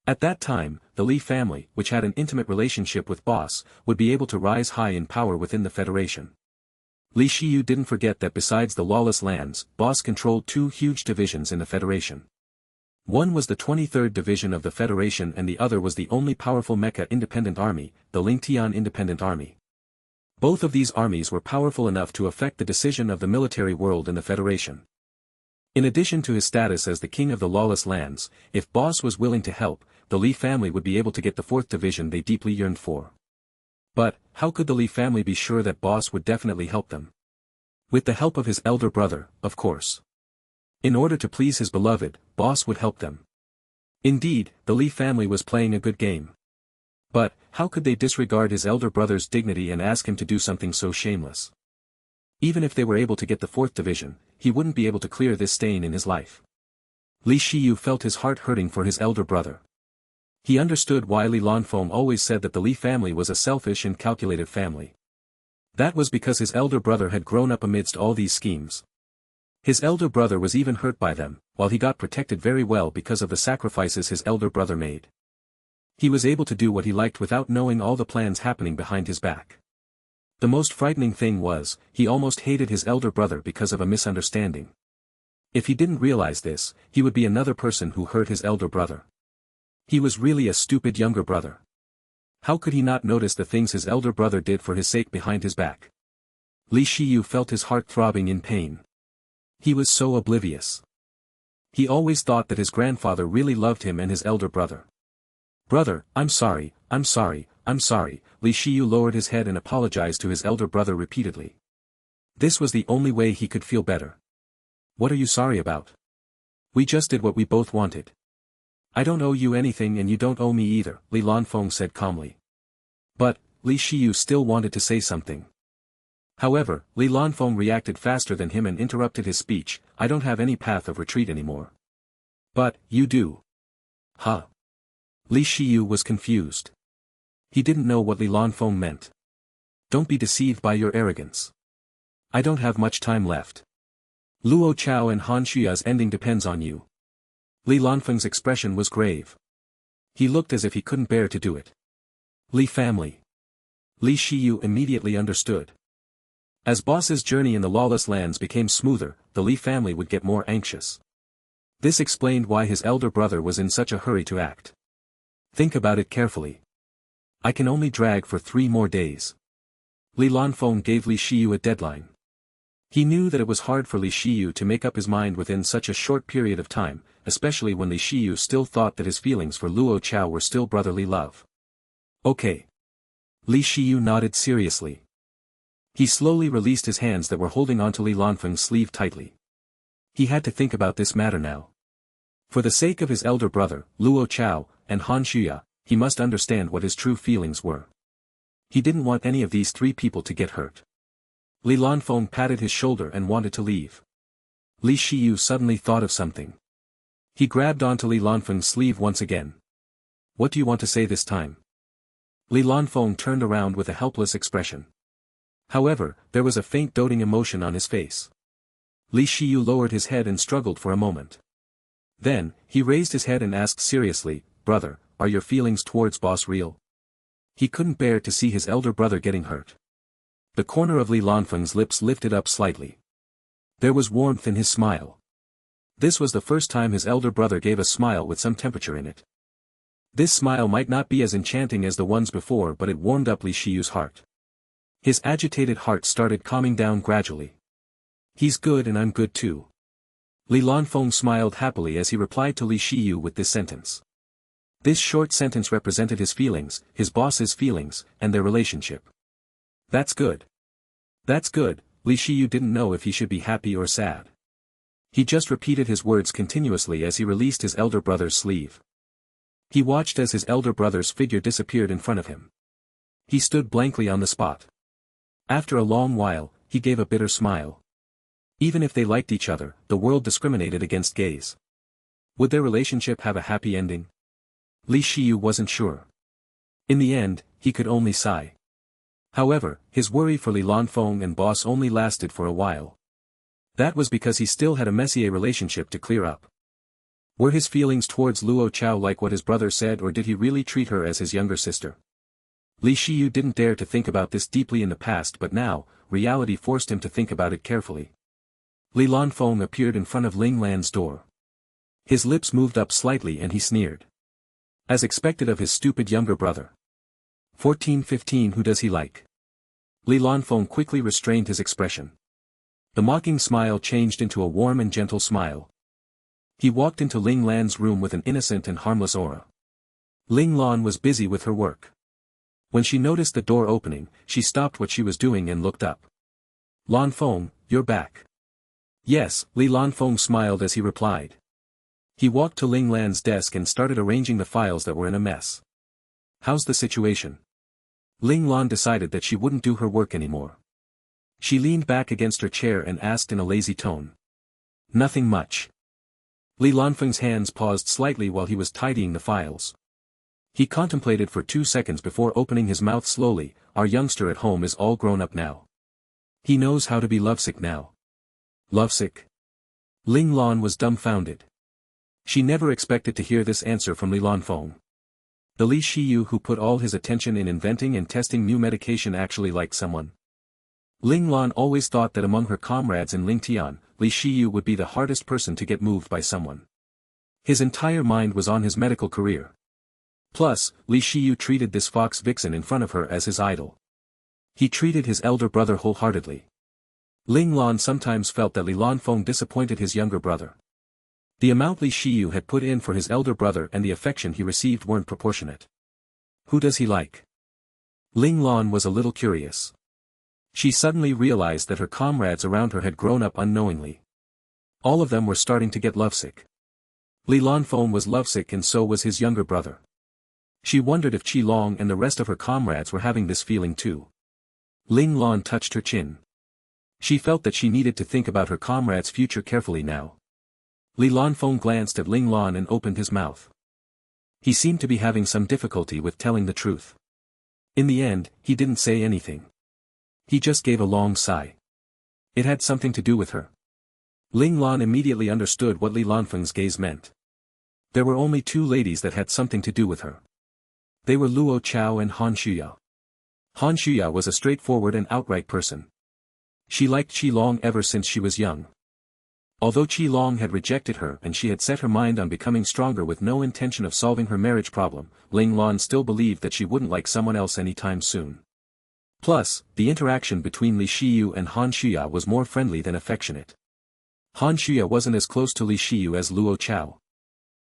At that time, the Li family, which had an intimate relationship with Boss, would be able to rise high in power within the Federation. Li Shiyu didn't forget that besides the lawless lands, Boss controlled 2 huge divisions in the Federation. One was the 23rd Division of the Federation and the other was the only powerful mecha independent army, the Lingtian Independent Army. Both of these armies were powerful enough to affect the decision of the military world in the Federation. In addition to his status as the king of the lawless lands, if Boss was willing to help, the Li family would be able to get the 4th Division they deeply yearned for. But, how could the Li family be sure that Boss would definitely help them? With the help of his elder brother, of course. In order to please his beloved, Boss would help them. Indeed, the Li family was playing a good game. But, how could they disregard his elder brother's dignity and ask him to do something so shameless? Even if they were able to get the 4th Division, he wouldn't be able to clear this stain in his life. Li Shiyu felt his heart hurting for his elder brother. He understood why Li Lanfeng always said that the Li family was a selfish and calculated family. That was because his elder brother had grown up amidst all these schemes. His elder brother was even hurt by them, while he got protected very well because of the sacrifices his elder brother made. He was able to do what he liked without knowing all the plans happening behind his back. The most frightening thing was, he almost hated his elder brother because of a misunderstanding. If he didn't realize this, he would be another person who hurt his elder brother. He was really a stupid younger brother. How could he not notice the things his elder brother did for his sake behind his back? Li Shiyu felt his heart throbbing in pain. He was so oblivious. He always thought that his grandfather really loved him and his elder brother. "Brother, I'm sorry, I'm sorry, I'm sorry." Li Shiyu lowered his head and apologized to his elder brother repeatedly. This was the only way he could feel better. "What are you sorry about? We just did what we both wanted. I don't owe you anything and you don't owe me either," Li Lanfeng said calmly. But, Li Shiyu still wanted to say something. However, Li Lanfeng reacted faster than him and interrupted his speech. "I don't have any path of retreat anymore." "But, you do." "Huh?" Li Shiyu was confused. He didn't know what Li Lanfeng meant. "Don't be deceived by your arrogance. I don't have much time left. Luo Chao and Han Shuya's ending depends on you." Li Lanfeng's expression was grave. He looked as if he couldn't bear to do it. "Li family. Li Shiyu immediately understood. As Boss's journey in the lawless lands became smoother, the Li family would get more anxious. This explained why his elder brother was in such a hurry to act. Think about it carefully. I can only drag for 3 more days. Li Lanfeng gave Li Shiyu a deadline. He knew that it was hard for Li Shiyu to make up his mind within such a short period of time, especially when Li Shiyu still thought that his feelings for Luo Chao were still brotherly love. Okay. Li Shiyu nodded seriously. He slowly released his hands that were holding onto Li Lanfeng's sleeve tightly. He had to think about this matter now. For the sake of his elder brother, Luo Chao, and Han Shuya, he must understand what his true feelings were. He didn't want any of these 3 people to get hurt. Li Lanfeng patted his shoulder and wanted to leave. Li Shiyu suddenly thought of something. He grabbed onto Li Lanfeng's sleeve once again. What do you want to say this time? Li Lanfeng turned around with a helpless expression. However, there was a faint doting emotion on his face. Li Shiyu lowered his head and struggled for a moment. Then, he raised his head and asked seriously, "Brother, are your feelings towards Boss real?" He couldn't bear to see his elder brother getting hurt. The corner of Li Lanfeng's lips lifted up slightly. There was warmth in his smile. This was the first time his elder brother gave a smile with some temperature in it. This smile might not be as enchanting as the ones before, but it warmed up Li Shiyu's heart. His agitated heart started calming down gradually. He's good and I'm good too. Li Lanfeng smiled happily as he replied to Li Shiyu with this sentence. This short sentence represented his feelings, his boss's feelings, and their relationship. That's good. That's good. Li Shiyu didn't know if he should be happy or sad. He just repeated his words continuously as he released his elder brother's sleeve. He watched as his elder brother's figure disappeared in front of him. He stood blankly on the spot. After a long while, he gave a bitter smile. Even if they liked each other, the world discriminated against gays. Would their relationship have a happy ending? Li Shiyu wasn't sure. In the end, he could only sigh. However, his worry for Li Lanfeng and Boss only lasted for a while. That was because he still had a Messier relationship to clear up. Were his feelings towards Luo Chao like what his brother said, or did he really treat her as his younger sister? Li Shiyu didn't dare to think about this deeply in the past, but now, reality forced him to think about it carefully. Li Lanfeng appeared in front of Ling Lan's door. His lips moved up slightly and he sneered. As expected of his stupid younger brother. 14-15. Who does he like? Li Lanfeng quickly restrained his expression. The mocking smile changed into a warm and gentle smile. He walked into Ling Lan's room with an innocent and harmless aura. Ling Lan was busy with her work. When she noticed the door opening, she stopped what she was doing and looked up. Lanfeng, you're back. Yes, Li Lanfeng smiled as he replied. He walked to Ling Lan's desk and started arranging the files that were in a mess. How's the situation? Ling Lan decided that she wouldn't do her work anymore. She leaned back against her chair and asked in a lazy tone. Nothing much. Li Lanfeng's hands paused slightly while he was tidying the files. He contemplated for 2 seconds before opening his mouth slowly. Our youngster at home is all grown up now. He knows how to be lovesick now. Lovesick? Ling Lan was dumbfounded. She never expected to hear this answer from Li Lanfeng. The Li Shiyu who put all his attention in inventing and testing new medication actually liked someone. Ling Lan always thought that among her comrades in Ling Tian, Li Shiyu would be the hardest person to get moved by someone. His entire mind was on his medical career. Plus, Li Shiyu treated this fox vixen in front of her as his idol. He treated his elder brother wholeheartedly. Ling Lan sometimes felt that Li Lanfeng disappointed his younger brother. The amount Li Shiyu had put in for his elder brother and the affection he received weren't proportionate. Who does he like? Ling Lan was a little curious. She suddenly realized that her comrades around her had grown up unknowingly. All of them were starting to get lovesick. Li Lanfeng was lovesick and so was his younger brother. She wondered if Qi Long and the rest of her comrades were having this feeling too. Ling Lan touched her chin. She felt that she needed to think about her comrades' future carefully now. Li Lanfeng glanced at Ling Lan and opened his mouth. He seemed to be having some difficulty with telling the truth. In the end, he didn't say anything. He just gave a long sigh. It had something to do with her. Ling Lan immediately understood what Li Lanfeng's gaze meant. There were only 2 ladies that had something to do with her. They were Luo Chao and Han Shuya. Han Shuya was a straightforward and outright person. She liked Qi Long ever since she was young. Although Qi Long had rejected her and she had set her mind on becoming stronger with no intention of solving her marriage problem, Ling Lan still believed that she wouldn't like someone else anytime soon. Plus, the interaction between Li Shiyu and Han Shuya was more friendly than affectionate. Han Shuya wasn't as close to Li Shiyu as Luo Chao.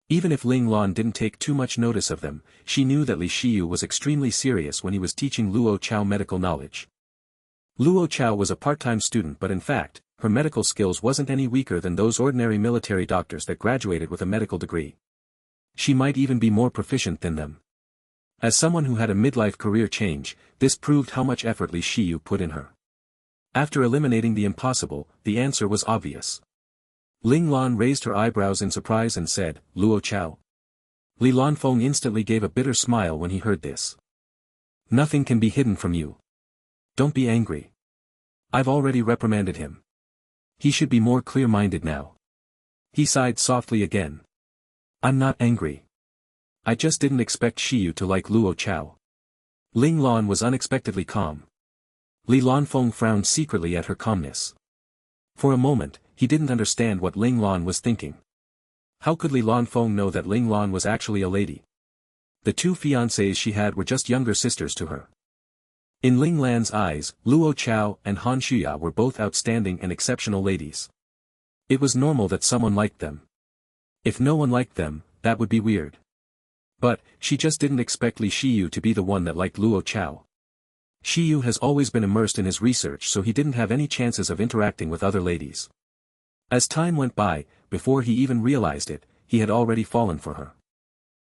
Even if Ling Lan didn't take too much notice of them, she knew that Li Shiyu was extremely serious when he was teaching Luo Chao medical knowledge. Luo Chao was a part-time student, but in fact, her medical skills wasn't any weaker than those ordinary military doctors that graduated with a medical degree. She might even be more proficient than them. As someone who had a midlife career change, this proved how much effort Li Shiyu put in her. After eliminating the impossible, the answer was obvious. Ling Lan raised her eyebrows in surprise and said, "Luo Chao." Li Lanfeng instantly gave a bitter smile when he heard this. "Nothing can be hidden from you. Don't be angry. I've already reprimanded him. He should be more clear-minded now." He sighed softly again. "I'm not angry. I just didn't expect Shiyu to like Luo Chao." Ling Lan was unexpectedly calm. Li Lanfeng frowned secretly at her calmness. For a moment, he didn't understand what Ling Lan was thinking. How could Li Lanfeng know that Ling Lan was actually a lady? The two fiancées she had were just younger sisters to her. In Ling Lan's eyes, Luo Chao and Han Shuya were both outstanding and exceptional ladies. It was normal that someone liked them. If no one liked them, that would be weird. But, she just didn't expect Li Shiyu to be the one that liked Luo Chao. Shiyu has always been immersed in his research, so he didn't have any chances of interacting with other ladies. As time went by, before he even realized it, he had already fallen for her.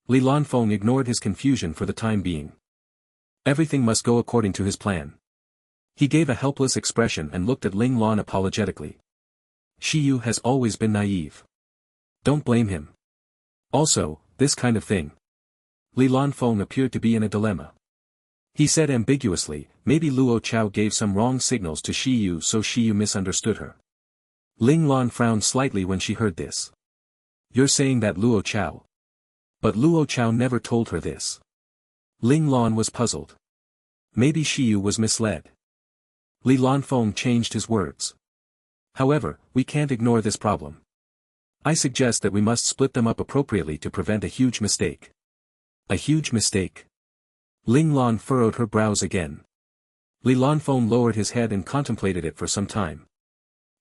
Li Lanfeng ignored his confusion for the time being. Everything must go according to his plan. He gave a helpless expression and looked at Ling Lan apologetically. Shiyu has always been naive. Don't blame him. Also, this kind of thing. Li Lanfeng appeared to be in a dilemma. He said ambiguously, maybe Luo Chao gave some wrong signals to Shiyu, so Shiyu misunderstood her. Ling Lan frowned slightly when she heard this. "You're saying that Luo Chao?" But Luo Chao never told her this. Ling Lan was puzzled. Maybe Shiyu was misled. Li Lanfeng changed his words. "However, we can't ignore this problem. I suggest that we must split them up appropriately to prevent a huge mistake." "A huge mistake?" Ling Lan furrowed her brows again. Li Lanfeng lowered his head and contemplated it for some time.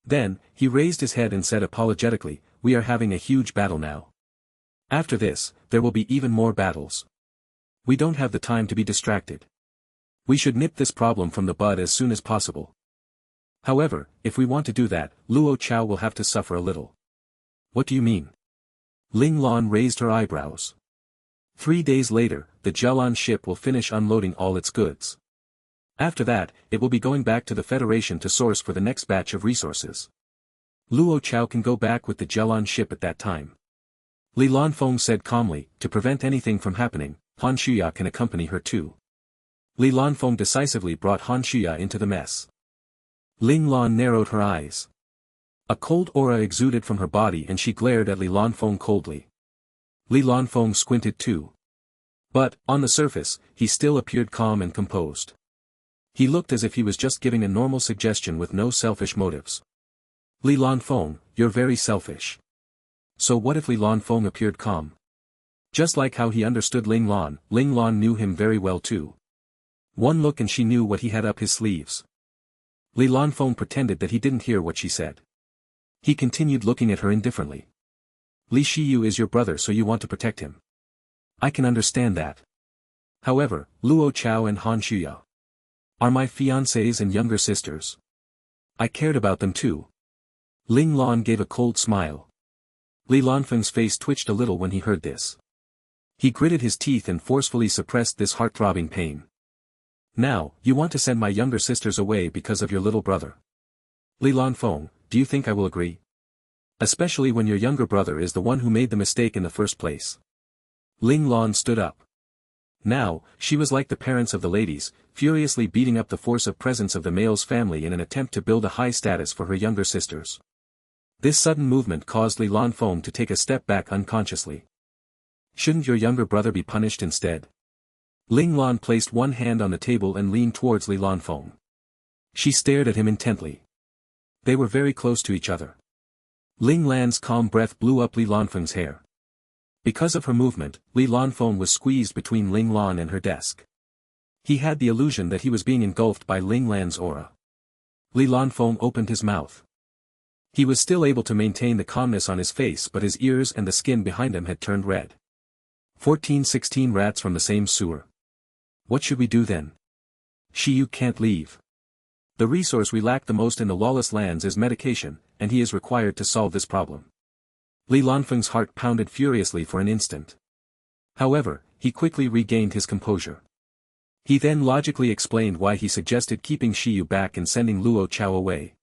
Then, he raised his head and said apologetically, "We are having a huge battle now. After this, there will be even more battles. We don't have the time to be distracted. We should nip this problem from the bud as soon as possible. However, if we want to do that, Luo Chao will have to suffer a little." "What do you mean?" Ling Lan raised her eyebrows. 3 days later, the Jialan ship will finish unloading all its goods. After that, it will be going back to the Federation to source for the next batch of resources. Luo Chao can go back with the Jialan ship at that time. Li Lanfeng said calmly, "To prevent anything from happening, Han Shuya can accompany her too." Li Lanfeng decisively brought Han Shuya into the mess. Ling Lan narrowed her eyes. A cold aura exuded from her body and she glared at Li Lanfeng coldly. Li Lanfeng squinted too. But, on the surface, he still appeared calm and composed. He looked as if he was just giving a normal suggestion with no selfish motives. "Li Lanfeng, you're very selfish." So what if Li Lanfeng appeared calm? Just like how he understood Ling Lan knew him very well too. One look and she knew what he had up his sleeves. Li Lanfeng pretended that he didn't hear what she said. He continued looking at her indifferently. "Li Shiyu is your brother, so you want to protect him. I can understand that. However, Luo Chao and Han Shuya are my fiancées and younger sisters. I cared about them too." Ling Lan gave a cold smile. Li Lanfeng's face twitched a little when he heard this. He gritted his teeth and forcefully suppressed this heart-throbbing pain. "Now, you want to send my younger sisters away because of your little brother. Li Lanfeng, do you think I will agree? Especially when your younger brother is the one who made the mistake in the first place." Ling Lan stood up. Now, she was like the parents of the ladies, furiously beating up the force of presence of the male's family in an attempt to build a high status for her younger sisters. This sudden movement caused Li Lanfeng to take a step back unconsciously. "Shouldn't your younger brother be punished instead?" Ling Lan placed one hand on the table and leaned towards Li Lanfeng. She stared at him intently. They were very close to each other. Ling Lan's calm breath blew up Li Lanfeng's hair. Because of her movement, Li Lanfeng was squeezed between Ling Lan and her desk. He had the illusion that he was being engulfed by Ling Lan's aura. Li Lanfeng opened his mouth. He was still able to maintain the calmness on his face, but his ears and the skin behind him had turned red. 14-16 rats from the same sewer. What should we do then? Shiyu can't leave. The resource we lack the most in the lawless lands is medication, and he is required to solve this problem. Li Lanfeng's heart pounded furiously for an instant. However, he quickly regained his composure. He then logically explained why he suggested keeping Shiyu back and sending Luo Chao away.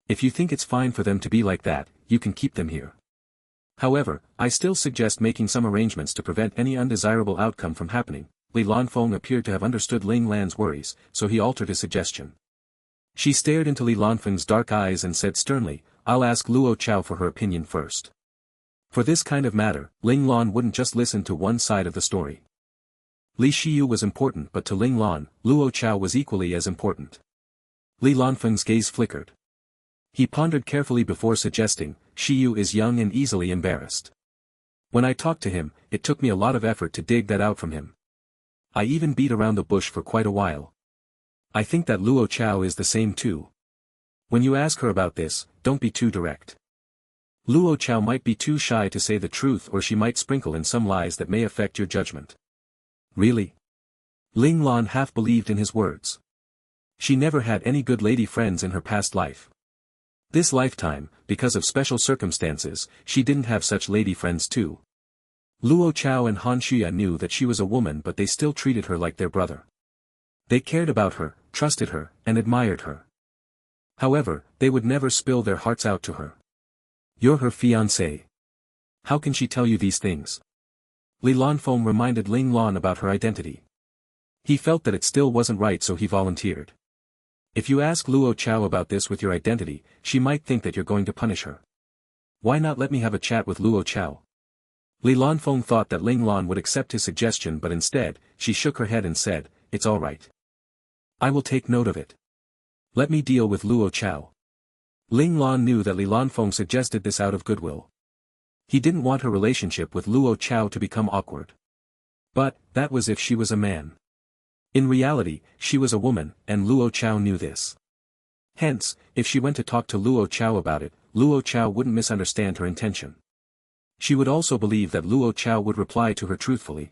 If you think it's fine for them to be like that, you can keep them here. However, I still suggest making some arrangements to prevent any undesirable outcome from happening. Li Lanfeng appeared to have understood Ling Lan's worries, so he altered his suggestion. She stared into Li Lanfeng's dark eyes and said sternly, "I'll ask Luo Chao for her opinion first." For this kind of matter, Ling Lan wouldn't just listen to one side of the story. Li Shiyu was important, but to Ling Lan, Luo Chao was equally as important. Li Lanfeng's gaze flickered. He pondered carefully before suggesting, "Shiyu is young and easily embarrassed. When I talked to him, it took me a lot of effort to dig that out from him. I even beat around the bush for quite a while. I think that Luo Chao is the same too. When you ask her about this, don't be too direct. Luo Chao might be too shy to say the truth, or she might sprinkle in some lies that may affect your judgment." Really? Ling Lan half believed in his words. She never had any good lady friends in her past life. This lifetime, because of special circumstances, she didn't have such lady friends too. Luo Chao and Han Shuya knew that she was a woman, but they still treated her like their brother. They cared about her, trusted her, and admired her. However, they would never spill their hearts out to her. "You're her fiancé. How can she tell you these things?" Li Lanfeng reminded Ling Lan about her identity. He felt that it still wasn't right, so he volunteered. "If you ask Luo Chao about this with your identity, she might think that you're going to punish her. Why not let me have a chat with Luo Chao?" Li Lanfeng thought that Ling Lan would accept his suggestion, but instead, she shook her head and said, "It's all right. I will take note of it. Let me deal with Luo Chao." Ling Lan knew that Li Lanfeng suggested this out of goodwill. He didn't want her relationship with Luo Chao to become awkward. But, that was if she was a man. In reality, she was a woman, and Luo Chao knew this. Hence, if she went to talk to Luo Chao about it, Luo Chao wouldn't misunderstand her intention. She would also believe that Luo Chao would reply to her truthfully.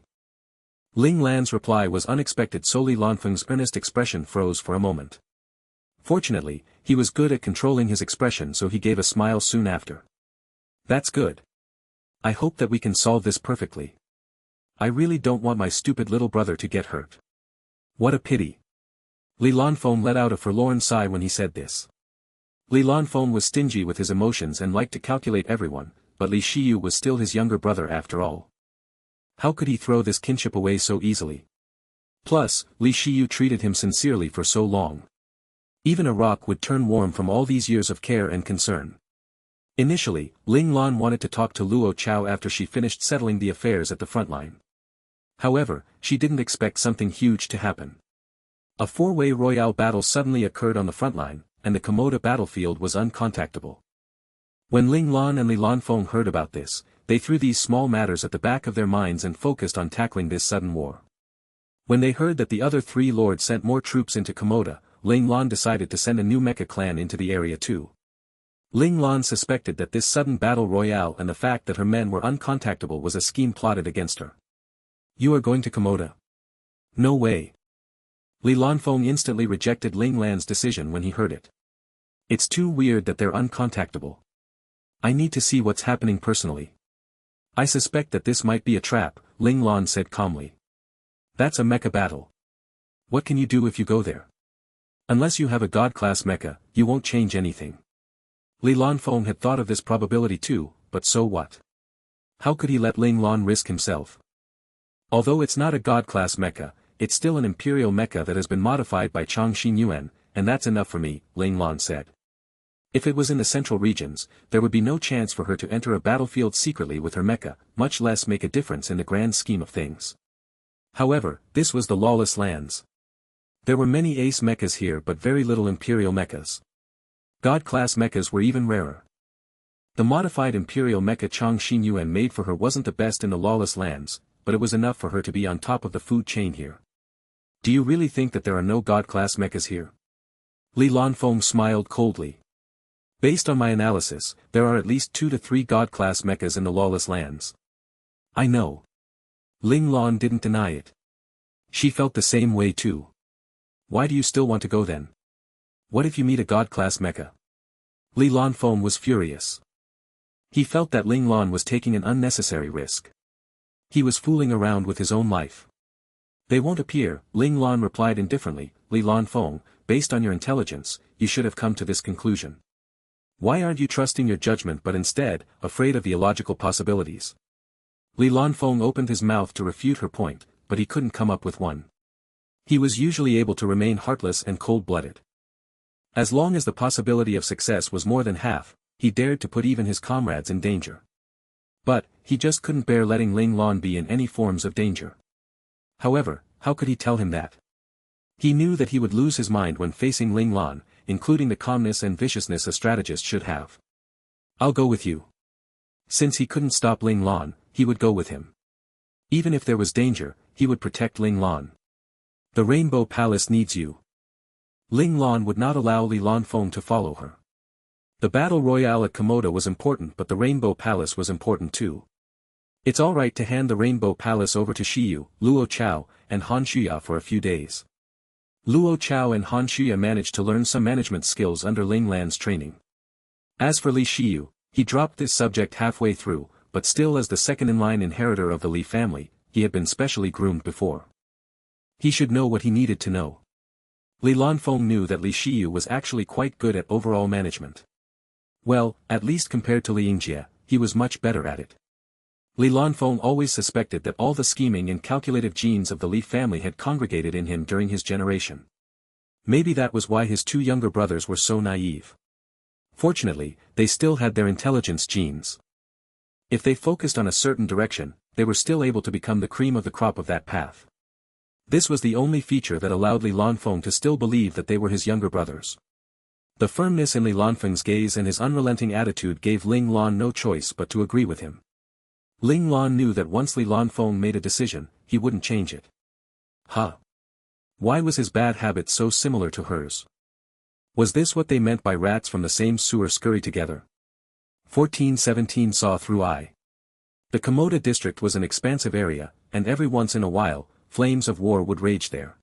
Ling Lan's reply was unexpected, so Li Lanfeng's earnest expression froze for a moment. Fortunately, he was good at controlling his expression, so he gave a smile soon after. "That's good. I hope that we can solve this perfectly. I really don't want my stupid little brother to get hurt." "What a pity." Li Lanfeng let out a forlorn sigh when he said this. Li Lanfeng was stingy with his emotions and liked to calculate everyone, but Li Shiyu was still his younger brother after all. How could he throw this kinship away so easily? Plus, Li Shiyu treated him sincerely for so long. Even a rock would turn warm from all these years of care and concern. Initially, Ling Lan wanted to talk to Luo Chao after she finished settling the affairs at the front line. However, she didn't expect something huge to happen. A four-way royale battle suddenly occurred on the front line, and the Komoda battlefield was uncontactable. When Ling Lan and Li Lanfeng heard about this, they threw these small matters at the back of their minds and focused on tackling this sudden war. When they heard that the other three lords sent more troops into Komoda, Ling Lan decided to send a new mecha clan into the area too. Ling Lan suspected that this sudden battle royale and the fact that her men were uncontactable was a scheme plotted against her. "You are going to Komoda?" "No way." Li Lanfeng instantly rejected Ling Lan's decision when he heard it. "It's too weird that they're uncontactable. I need to see what's happening personally." "I suspect that this might be a trap," Ling Lan said calmly. "That's a mecha battle. What can you do if you go there? Unless you have a god-class mecha, you won't change anything." Li Lanfeng had thought of this probability too, but so what? How could he let Ling Lan risk himself? Although it's not a god-class mecha, it's still an imperial mecha that has been modified by Changxin Yuan, and that's enough for me, Ling Lan said. If it was in the central regions, there would be no chance for her to enter a battlefield secretly with her mecha, much less make a difference in the grand scheme of things. However, this was the lawless lands. There were many ace mechas here but very little imperial mechas. God-class mechas were even rarer. The modified imperial mecha Chang Xinyuan made for her wasn't the best in the lawless lands, but it was enough for her to be on top of the food chain here. Do you really think that there are no God-class mechas here? Li Lanfeng smiled coldly. Based on my analysis, there are at least 2 to 3 God-class mechas in the lawless lands. I know. Ling Lan didn't deny it. She felt the same way too. Why do you still want to go then? What if you meet a God-class mecha? Li Lanfeng was furious. He felt that Ling Lan was taking an unnecessary risk. He was fooling around with his own life. They won't appear, Ling Lan replied indifferently. Li Lanfeng, based on your intelligence, you should have come to this conclusion. Why aren't you trusting your judgment but instead, afraid of the illogical possibilities? Li Lanfeng opened his mouth to refute her point, but he couldn't come up with one. He was usually able to remain heartless and cold-blooded. As long as the possibility of success was more than half, he dared to put even his comrades in danger. But, he just couldn't bear letting Ling Lan be in any forms of danger. However, how could he tell him that? He knew that he would lose his mind when facing Ling Lan, including the calmness and viciousness a strategist should have. I'll go with you. Since he couldn't stop Ling Lan, he would go with him. Even if there was danger, he would protect Ling Lan. The Rainbow Palace needs you. Ling Lan would not allow Li Lanfeng to follow her. The battle royale at Komoda was important but the Rainbow Palace was important too. It's alright to hand the Rainbow Palace over to Shiyu, Luo Chao, and Han Shuya for a few days. Luo Chao and Han Shuya managed to learn some management skills under Ling Lan's training. As for Li Shiyu, he dropped this subject halfway through, but still as the second-in-line inheritor of the Li family, he had been specially groomed before. He should know what he needed to know. Li Lanfeng knew that Li Shiyu was actually quite good at overall management. Well, at least compared to Li Yingjie, he was much better at it. Li Lanfeng always suspected that all the scheming and calculative genes of the Li family had congregated in him during his generation. Maybe that was why his 2 younger brothers were so naive. Fortunately, they still had their intelligence genes. If they focused on a certain direction, they were still able to become the cream of the crop of that path. This was the only feature that allowed Li Lanfeng to still believe that they were his younger brothers. The firmness in Li Lanfeng's gaze and his unrelenting attitude gave Ling Lan no choice but to agree with him. Ling Lan knew that once Li Lanfeng made a decision, he wouldn't change it. Huh? Why was his bad habit so similar to hers? Was this what they meant by rats from the same sewer scurry together? 1417 Saw Through Eye. The Komoda district was an expansive area, and every once in a while, flames of war would rage there.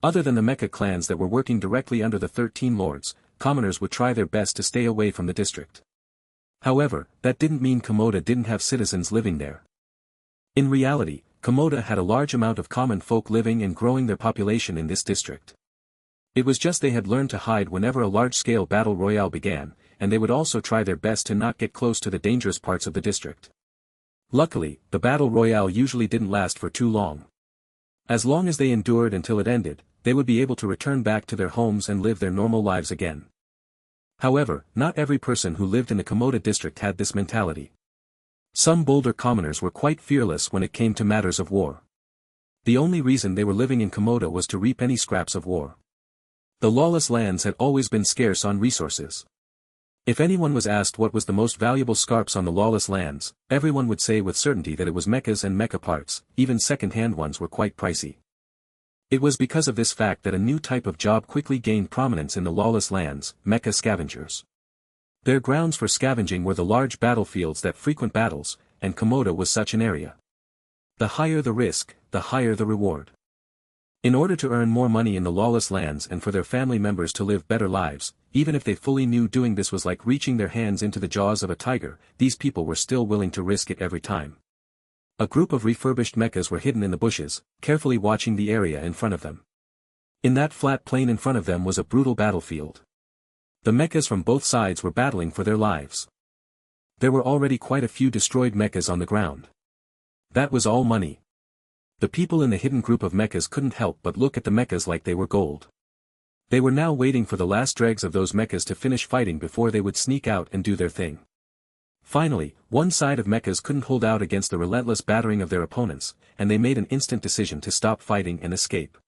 Other than the mecha clans that were working directly under the 13 lords, commoners would try their best to stay away from the district. However, that didn't mean Komoda didn't have citizens living there. In reality, Komoda had a large amount of common folk living and growing their population in this district. It was just they had learned to hide whenever a large-scale battle royale began, and they would also try their best to not get close to the dangerous parts of the district. Luckily, the battle royale usually didn't last for too long. As long as they endured until it ended, they would be able to return back to their homes and live their normal lives again. However, not every person who lived in the Komoda district had this mentality. Some bolder commoners were quite fearless when it came to matters of war. The only reason they were living in Komoda was to reap any scraps of war. The lawless lands had always been scarce on resources. If anyone was asked what was the most valuable scarps on the lawless lands, everyone would say with certainty that it was mechas and mecha parts, even second-hand ones were quite pricey. It was because of this fact that a new type of job quickly gained prominence in the lawless lands, mecha scavengers. Their grounds for scavenging were the large battlefields that frequent battles, and Komoda was such an area. The higher the risk, the higher the reward. In order to earn more money in the lawless lands and for their family members to live better lives, even if they fully knew doing this was like reaching their hands into the jaws of a tiger, these people were still willing to risk it every time. A group of refurbished mechas were hidden in the bushes, carefully watching the area in front of them. In that flat plain in front of them was a brutal battlefield. The mechas from both sides were battling for their lives. There were already quite a few destroyed mechas on the ground. That was all money. The people in the hidden group of mechas couldn't help but look at the mechas like they were gold. They were now waiting for the last dregs of those mechas to finish fighting before they would sneak out and do their thing. Finally, one side of mechas couldn't hold out against the relentless battering of their opponents, and they made an instant decision to stop fighting and escape.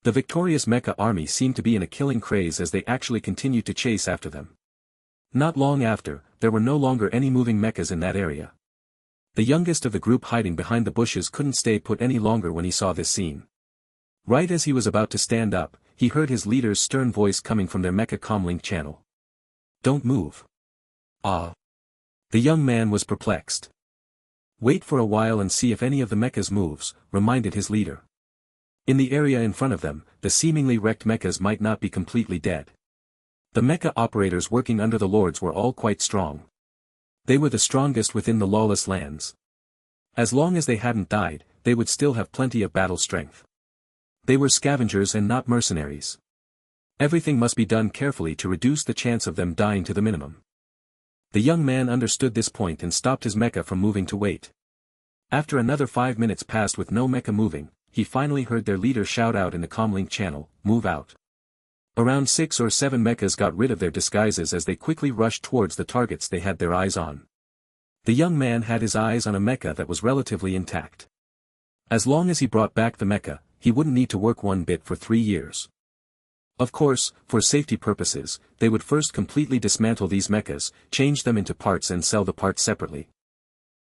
The victorious mecha army seemed to be in a killing craze as they actually continued to chase after them. Not long after, there were no longer any moving mechas in that area. The youngest of the group hiding behind the bushes couldn't stay put any longer when he saw this scene. Right as he was about to stand up, he heard his leader's stern voice coming from their mecha comlink channel. "Don't move." "Ah." The young man was perplexed. "Wait for a while and see if any of the mechas moves," reminded his leader. In the area in front of them, the seemingly wrecked mechas might not be completely dead. The mecha operators working under the lords were all quite strong. They were the strongest within the lawless lands. As long as they hadn't died, they would still have plenty of battle strength. They were scavengers and not mercenaries. Everything must be done carefully to reduce the chance of them dying to the minimum. The young man understood this point and stopped his mecha from moving to wait. After another 5 minutes passed with no mecha moving, he finally heard their leader shout out in the comlink channel, "Move out." Around 6 or 7 mechas got rid of their disguises as they quickly rushed towards the targets they had their eyes on. The young man had his eyes on a mecha that was relatively intact. As long as he brought back the mecha, he wouldn't need to work one bit for 3 years. Of course, for safety purposes, they would first completely dismantle these mechas, change them into parts and sell the parts separately.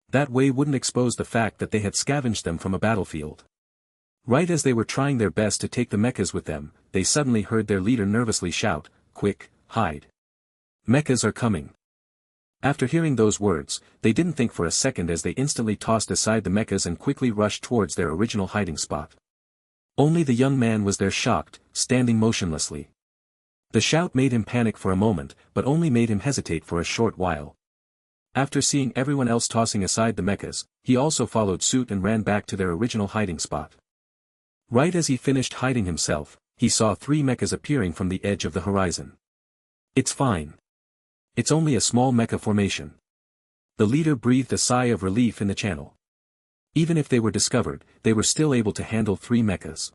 That way wouldn't expose the fact that they had scavenged them from a battlefield. Right as they were trying their best to take the mechas with them, they suddenly heard their leader nervously shout, "Quick, hide. Mechas are coming." After hearing those words, they didn't think for a second as they instantly tossed aside the mechas and quickly rushed towards their original hiding spot. Only the young man was there shocked, standing motionlessly. The shout made him panic for a moment, but only made him hesitate for a short while. After seeing everyone else tossing aside the mechas, he also followed suit and ran back to their original hiding spot. Right as he finished hiding himself, he saw 3 mechas appearing from the edge of the horizon. "It's fine. It's only a small mecha formation." The leader breathed a sigh of relief in the channel. Even if they were discovered, they were still able to handle 3 mechas.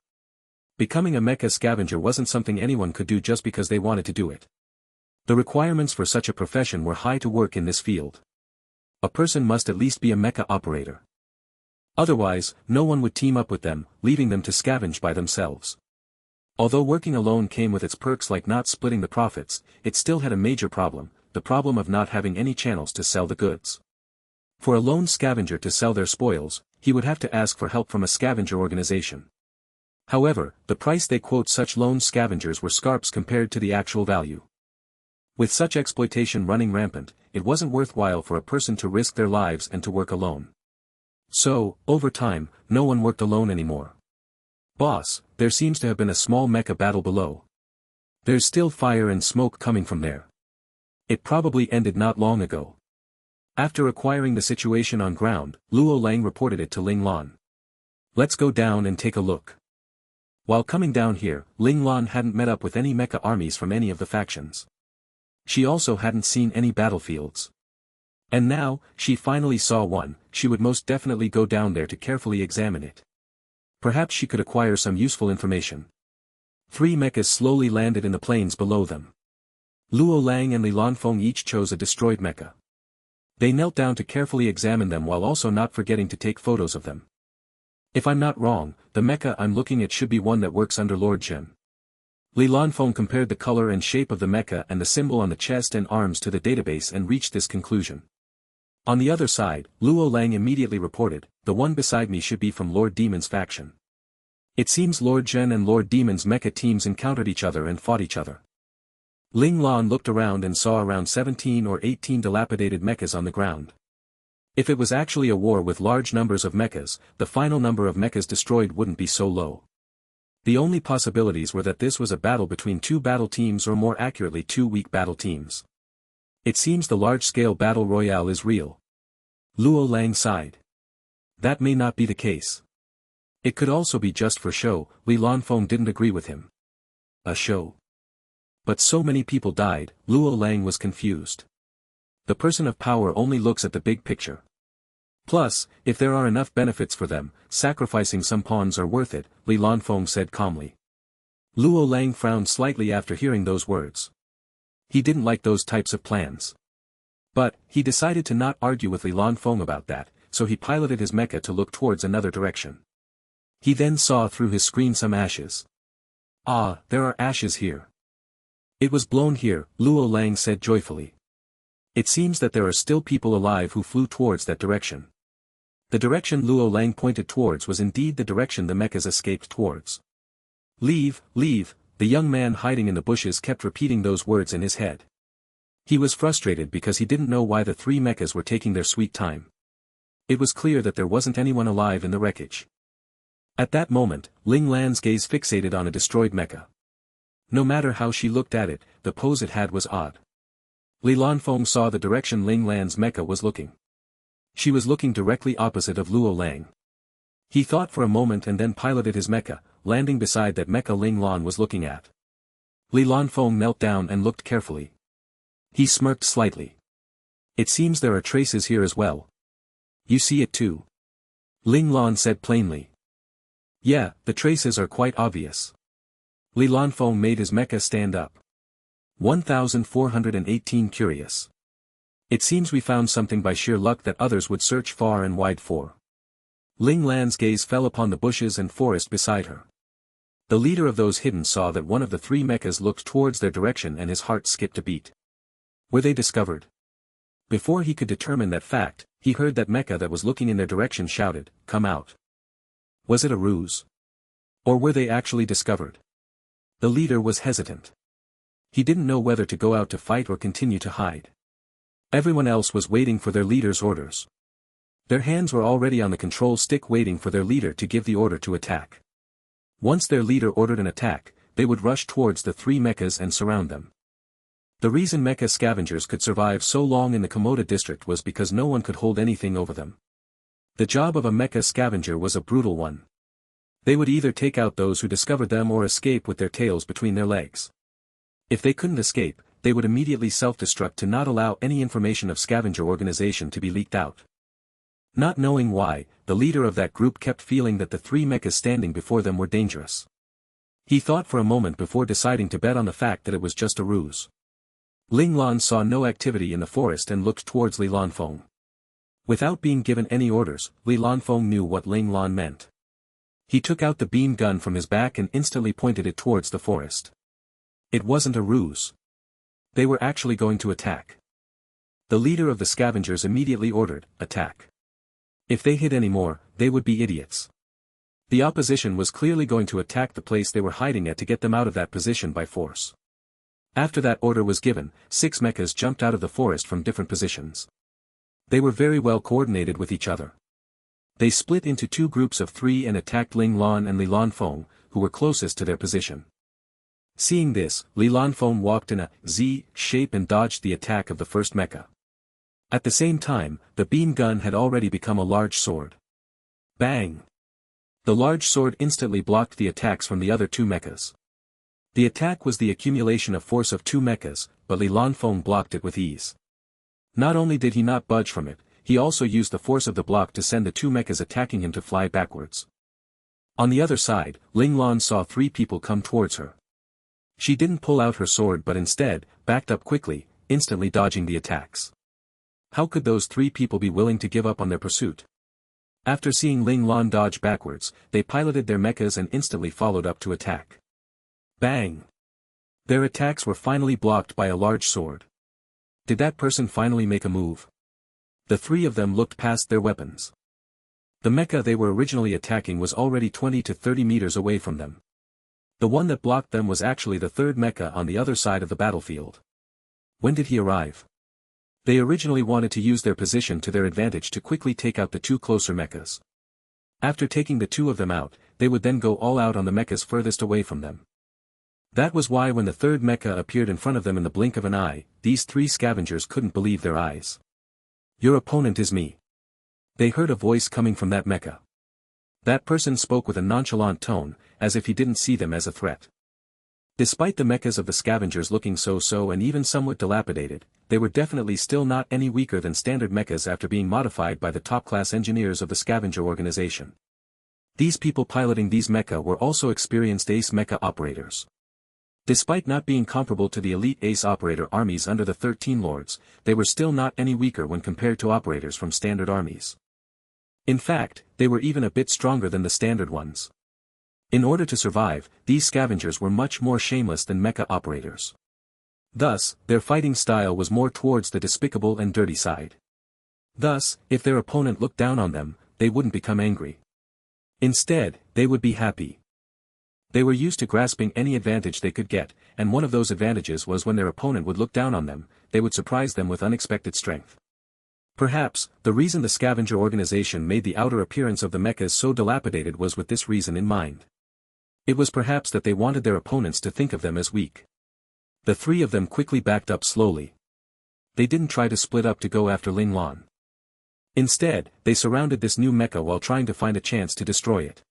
Becoming a mecha scavenger wasn't something anyone could do just because they wanted to do it. The requirements for such a profession were high to work in this field. A person must at least be a mecha operator. Otherwise, no one would team up with them, leaving them to scavenge by themselves. Although working alone came with its perks like not splitting the profits, it still had a major problem, the problem of not having any channels to sell the goods. For a lone scavenger to sell their spoils, he would have to ask for help from a scavenger organization. However, the price they quote such lone scavengers were scarps compared to the actual value. With such exploitation running rampant, it wasn't worthwhile for a person to risk their lives and to work alone. So, over time, no one worked alone anymore. "Boss, there seems to have been a small mecha battle below. There's still fire and smoke coming from there. It probably ended not long ago." After acquiring the situation on ground, Luo Lang reported it to Ling Lan. "Let's go down and take a look." While coming down here, Ling Lan hadn't met up with any mecha armies from any of the factions. She also hadn't seen any battlefields. And now, she finally saw one. She would most definitely go down there to carefully examine it. Perhaps she could acquire some useful information. 3 mechas slowly landed in the plains below them. Luo Lang and Li Lanfeng each chose a destroyed mecha. They knelt down to carefully examine them while also not forgetting to take photos of them. "If I'm not wrong, the mecha I'm looking at should be one that works under Lord Zhen." Li Lanfeng compared the color and shape of the mecha and the symbol on the chest and arms to the database and reached this conclusion. On the other side, Luo Lang immediately reported, "The one beside me should be from Lord Demon's faction." It seems Lord Zhen and Lord Demon's mecha teams encountered each other and fought each other. Ling Lan looked around and saw around 17 or 18 dilapidated mechas on the ground. If it was actually a war with large numbers of mechas, the final number of mechas destroyed wouldn't be so low. The only possibilities were that this was a battle between 2 battle teams or more accurately 2 weak battle teams. It seems the large-scale battle royale is real. Luo Lang sighed. That may not be the case. It could also be just for show. Li Lanfeng didn't agree with him. A show? But so many people died, Luo Lang was confused. The person of power only looks at the big picture. Plus, if there are enough benefits for them, sacrificing some pawns are worth it, Li Lanfeng said calmly. Luo Lang frowned slightly after hearing those words. He didn't like those types of plans. But, he decided to not argue with Li Lanfeng about that, so he piloted his mecha to look towards another direction. He then saw through his screen some ashes. Ah, there are ashes here. It was blown here, Luo Lang said joyfully. It seems that there are still people alive who flew towards that direction. The direction Luo Lang pointed towards was indeed the direction the mechas escaped towards. Leave, leave, the young man hiding in the bushes kept repeating those words in his head. He was frustrated because he didn't know why the three mechas were taking their sweet time. It was clear that there wasn't anyone alive in the wreckage. At that moment, Ling Lan's gaze fixated on a destroyed mecha. No matter how she looked at it, the pose it had was odd. Li Lanfeng saw the direction Ling Lan's mecha was looking. She was looking directly opposite of Luo Lang. He thought for a moment and then piloted his mecha, landing beside that mecha Ling Lan was looking at. Li Lanfeng knelt down and looked carefully. He smirked slightly. It seems there are traces here as well. You see it too? Ling Lan said plainly. Yeah, the traces are quite obvious. Li Lanfeng made his mecha stand up. 1418 Curious. It seems we found something by sheer luck that others would search far and wide for. Ling Lan's gaze fell upon the bushes and forest beside her. The leader of those hidden saw that one of the three mechas looked towards their direction and his heart skipped a beat. Were they discovered? Before he could determine that fact, he heard that mecha that was looking in their direction shouted, "Come out." Was it a ruse? Or were they actually discovered? The leader was hesitant. He didn't know whether to go out to fight or continue to hide. Everyone else was waiting for their leader's orders. Their hands were already on the control stick waiting for their leader to give the order to attack. Once their leader ordered an attack, they would rush towards the three mechas and surround them. The reason mecha scavengers could survive so long in the Komoda district was because no one could hold anything over them. The job of a mecha scavenger was a brutal one. They would either take out those who discovered them or escape with their tails between their legs. If they couldn't escape, they would immediately self-destruct to not allow any information of scavenger organization to be leaked out. Not knowing why, the leader of that group kept feeling that the three mechas standing before them were dangerous. He thought for a moment before deciding to bet on the fact that it was just a ruse. Ling Lan saw no activity in the forest and looked towards Li Lanfeng. Without being given any orders, Li Lanfeng knew what Ling Lan meant. He took out the beam gun from his back and instantly pointed it towards the forest. It wasn't a ruse. They were actually going to attack. The leader of the scavengers immediately ordered, "Attack." If they hid any more, they would be idiots. The opposition was clearly going to attack the place they were hiding at to get them out of that position by force. After that order was given, 6 mechas jumped out of the forest from different positions. They were very well coordinated with each other. They split into 2 groups of 3 and attacked Ling Lan and Li Lanfeng, who were closest to their position. Seeing this, Li Lanfeng walked in a Z shape and dodged the attack of the first mecha. At the same time, the beam gun had already become a large sword. Bang! The large sword instantly blocked the attacks from the other 2 mechas. The attack was the accumulation of force of 2 mechas, but Li Lanfeng blocked it with ease. Not only did he not budge from it, he also used the force of the block to send the 2 mechas attacking him to fly backwards. On the other side, Ling Lan saw 3 people come towards her. She didn't pull out her sword but instead, backed up quickly, instantly dodging the attacks. How could those 3 people be willing to give up on their pursuit? After seeing Ling Lan dodge backwards, they piloted their mechas and instantly followed up to attack. Bang! Their attacks were finally blocked by a large sword. Did that person finally make a move? The 3 of them looked past their weapons. The mecha they were originally attacking was already 20 to 30 meters away from them. The one that blocked them was actually the 3rd mecha on the other side of the battlefield. When did he arrive? They originally wanted to use their position to their advantage to quickly take out the 2 closer mechas. After taking the 2 of them out, they would then go all out on the mechas furthest away from them. That was why when the 3rd mecha appeared in front of them in the blink of an eye, these 3 scavengers couldn't believe their eyes. "Your opponent is me." They heard a voice coming from that mecha. That person spoke with a nonchalant tone, as if he didn't see them as a threat. Despite the mechas of the scavengers looking so-so and even somewhat dilapidated, they were definitely still not any weaker than standard mechas after being modified by the top-class engineers of the scavenger organization. These people piloting these mecha were also experienced ace mecha operators. Despite not being comparable to the elite ace operator armies under the 13 lords, they were still not any weaker when compared to operators from standard armies. In fact, they were even a bit stronger than the standard ones. In order to survive, these scavengers were much more shameless than mecha operators. Thus, their fighting style was more towards the despicable and dirty side. Thus, if their opponent looked down on them, they wouldn't become angry. Instead, they would be happy. They were used to grasping any advantage they could get, and one of those advantages was when their opponent would look down on them, they would surprise them with unexpected strength. Perhaps, the reason the scavenger organization made the outer appearance of the mechas so dilapidated was with this reason in mind. It was perhaps that they wanted their opponents to think of them as weak. The three of them quickly backed up slowly. They didn't try to split up to go after Ling Lan. Instead, they surrounded this new mecha while trying to find a chance to destroy it.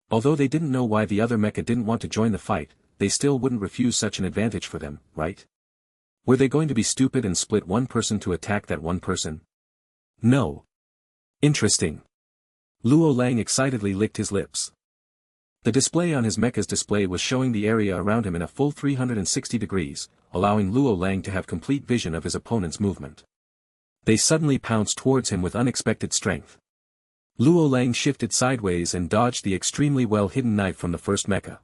Although they didn't know why the other mecha didn't want to join the fight, they still wouldn't refuse such an advantage for them, right? Were they going to be stupid and split one person to attack that one person? No. Interesting. Luo Lang excitedly licked his lips. The display on his mecha's display was showing the area around him in a full 360 degrees, allowing Luo Lang to have complete vision of his opponent's movement. They suddenly pounced towards him with unexpected strength. Luo Lang shifted sideways and dodged the extremely well-hidden knife from the first mecha.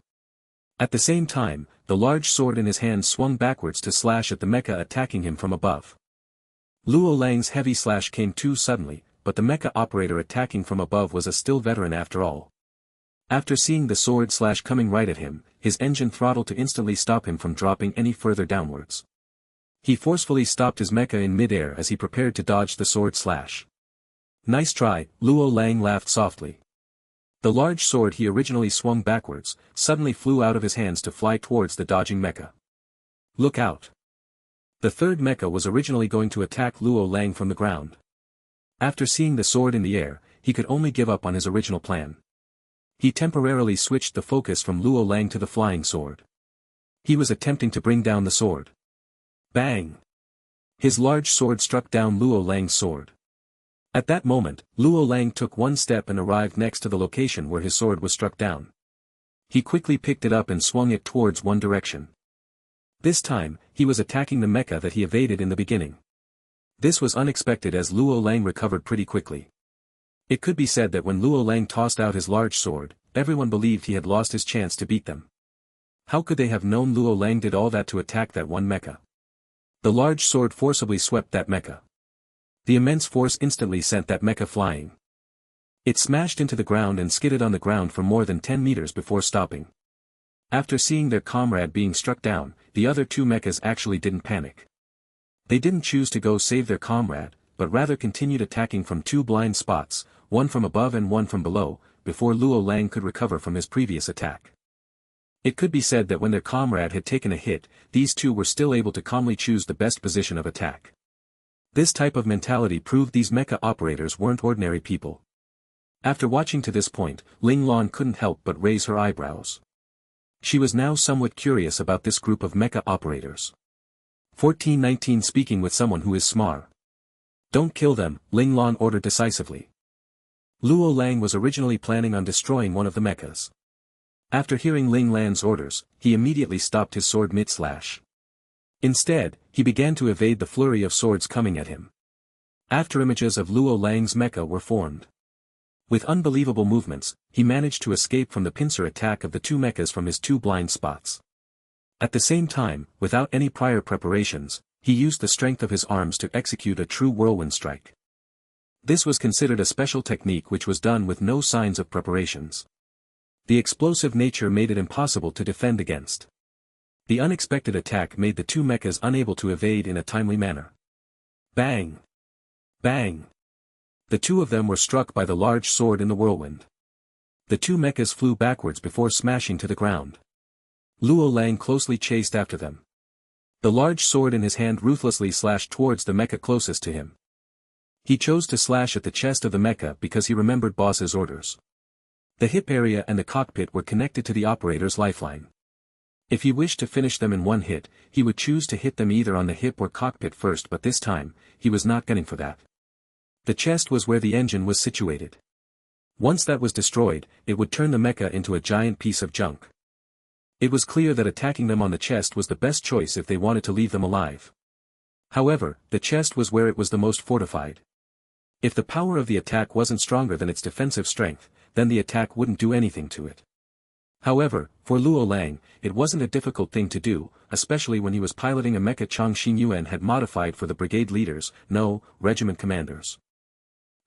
At the same time, the large sword in his hand swung backwards to slash at the mecha attacking him from above. Luo Lang's heavy slash came too suddenly, but the mecha operator attacking from above was a still veteran after all. After seeing the sword slash coming right at him, his engine throttled to instantly stop him from dropping any further downwards. He forcefully stopped his mecha in midair as he prepared to dodge the sword slash. Nice try, Luo Lang laughed softly. The large sword he originally swung backwards, suddenly flew out of his hands to fly towards the dodging mecha. Look out. The third mecha was originally going to attack Luo Lang from the ground. After seeing the sword in the air, he could only give up on his original plan. He temporarily switched the focus from Luo Lang to the flying sword. He was attempting to bring down the sword. Bang! His large sword struck down Luo Lang's sword. At that moment, Luo Lang took one step and arrived next to the location where his sword was struck down. He quickly picked it up and swung it towards one direction. This time, he was attacking the mecha that he evaded in the beginning. This was unexpected as Luo Lang recovered pretty quickly. It could be said that when Luo Lang tossed out his large sword, everyone believed he had lost his chance to beat them. How could they have known Luo Lang did all that to attack that one mecha? The large sword forcibly swept that mecha. The immense force instantly sent that mecha flying. It smashed into the ground and skidded on the ground for more than 10 meters before stopping. After seeing their comrade being struck down, the other two mechas actually didn't panic. They didn't choose to go save their comrade, but rather continued attacking from two blind spots, one from above and one from below, before Luo Lang could recover from his previous attack. It could be said that when their comrade had taken a hit, these two were still able to calmly choose the best position of attack. This type of mentality proved these mecha operators weren't ordinary people. After watching to this point, Ling Lan couldn't help but raise her eyebrows. She was now somewhat curious about this group of mecha operators. 1419 Speaking with someone who is smart. Don't kill them, Ling Lan ordered decisively. Luo Lang was originally planning on destroying one of the mechas. After hearing Ling Lan's orders, he immediately stopped his sword mid-slash. Instead, he began to evade the flurry of swords coming at him. Afterimages of Luo Lang's mecha were formed. With unbelievable movements, he managed to escape from the pincer attack of the two mechas from his two blind spots. At the same time, without any prior preparations, he used the strength of his arms to execute a true whirlwind strike. This was considered a special technique which was done with no signs of preparations. The explosive nature made it impossible to defend against. The unexpected attack made the two mechas unable to evade in a timely manner. Bang! Bang! The two of them were struck by the large sword in the whirlwind. The two mechas flew backwards before smashing to the ground. Luo Lang closely chased after them. The large sword in his hand ruthlessly slashed towards the mecha closest to him. He chose to slash at the chest of the mecha because he remembered boss's orders. The hip area and the cockpit were connected to the operator's lifeline. If he wished to finish them in one hit, he would choose to hit them either on the hip or cockpit first, but this time, he was not gunning for that. The chest was where the engine was situated. Once that was destroyed, it would turn the mecha into a giant piece of junk. It was clear that attacking them on the chest was the best choice if they wanted to leave them alive. However, the chest was where it was the most fortified. If the power of the attack wasn't stronger than its defensive strength, then the attack wouldn't do anything to it. However, for Luo Lang, it wasn't a difficult thing to do, especially when he was piloting a mecha Chang Xinyuan had modified for the brigade leaders, no, regiment commanders.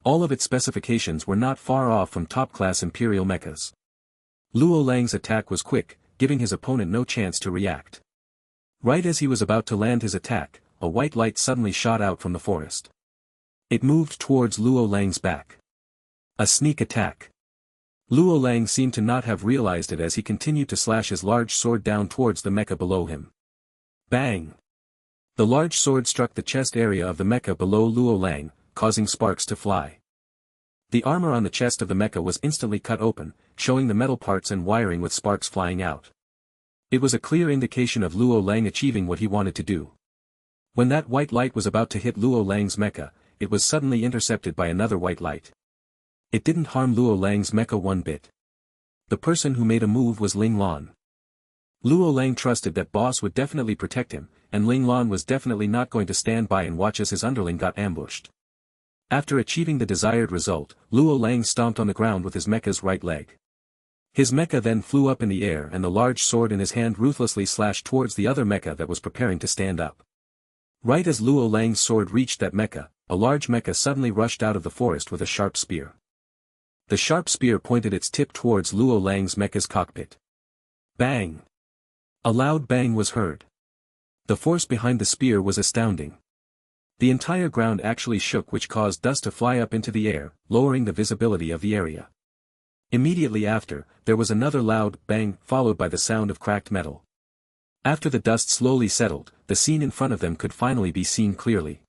All of its specifications were not far off from top-class Imperial mechas. Luo Lang's attack was quick, giving his opponent no chance to react. Right as he was about to land his attack, a white light suddenly shot out from the forest. It moved towards Luo Lang's back. A sneak attack. Luo Lang seemed to not have realized it as he continued to slash his large sword down towards the mecha below him. Bang! The large sword struck the chest area of the mecha below Luo Lang, causing sparks to fly. The armor on the chest of the mecha was instantly cut open, showing the metal parts and wiring with sparks flying out. It was a clear indication of Luo Lang achieving what he wanted to do. When that white light was about to hit Luo Lang's mecha, it was suddenly intercepted by another white light. It didn't harm Luo Lang's mecha one bit. The person who made a move was Ling Lan. Luo Lang trusted that boss would definitely protect him, and Ling Lan was definitely not going to stand by and watch as his underling got ambushed. After achieving the desired result, Luo Lang stomped on the ground with his mecha's right leg. His mecha then flew up in the air and the large sword in his hand ruthlessly slashed towards the other mecha that was preparing to stand up. Right as Luo Lang's sword reached that mecha, a large mecha suddenly rushed out of the forest with a sharp spear. The sharp spear pointed its tip towards Luo Lang's mecha's cockpit. Bang! A loud bang was heard. The force behind the spear was astounding. The entire ground actually shook, which caused dust to fly up into the air, lowering the visibility of the area. Immediately after, there was another loud bang, followed by the sound of cracked metal. After the dust slowly settled, the scene in front of them could finally be seen clearly.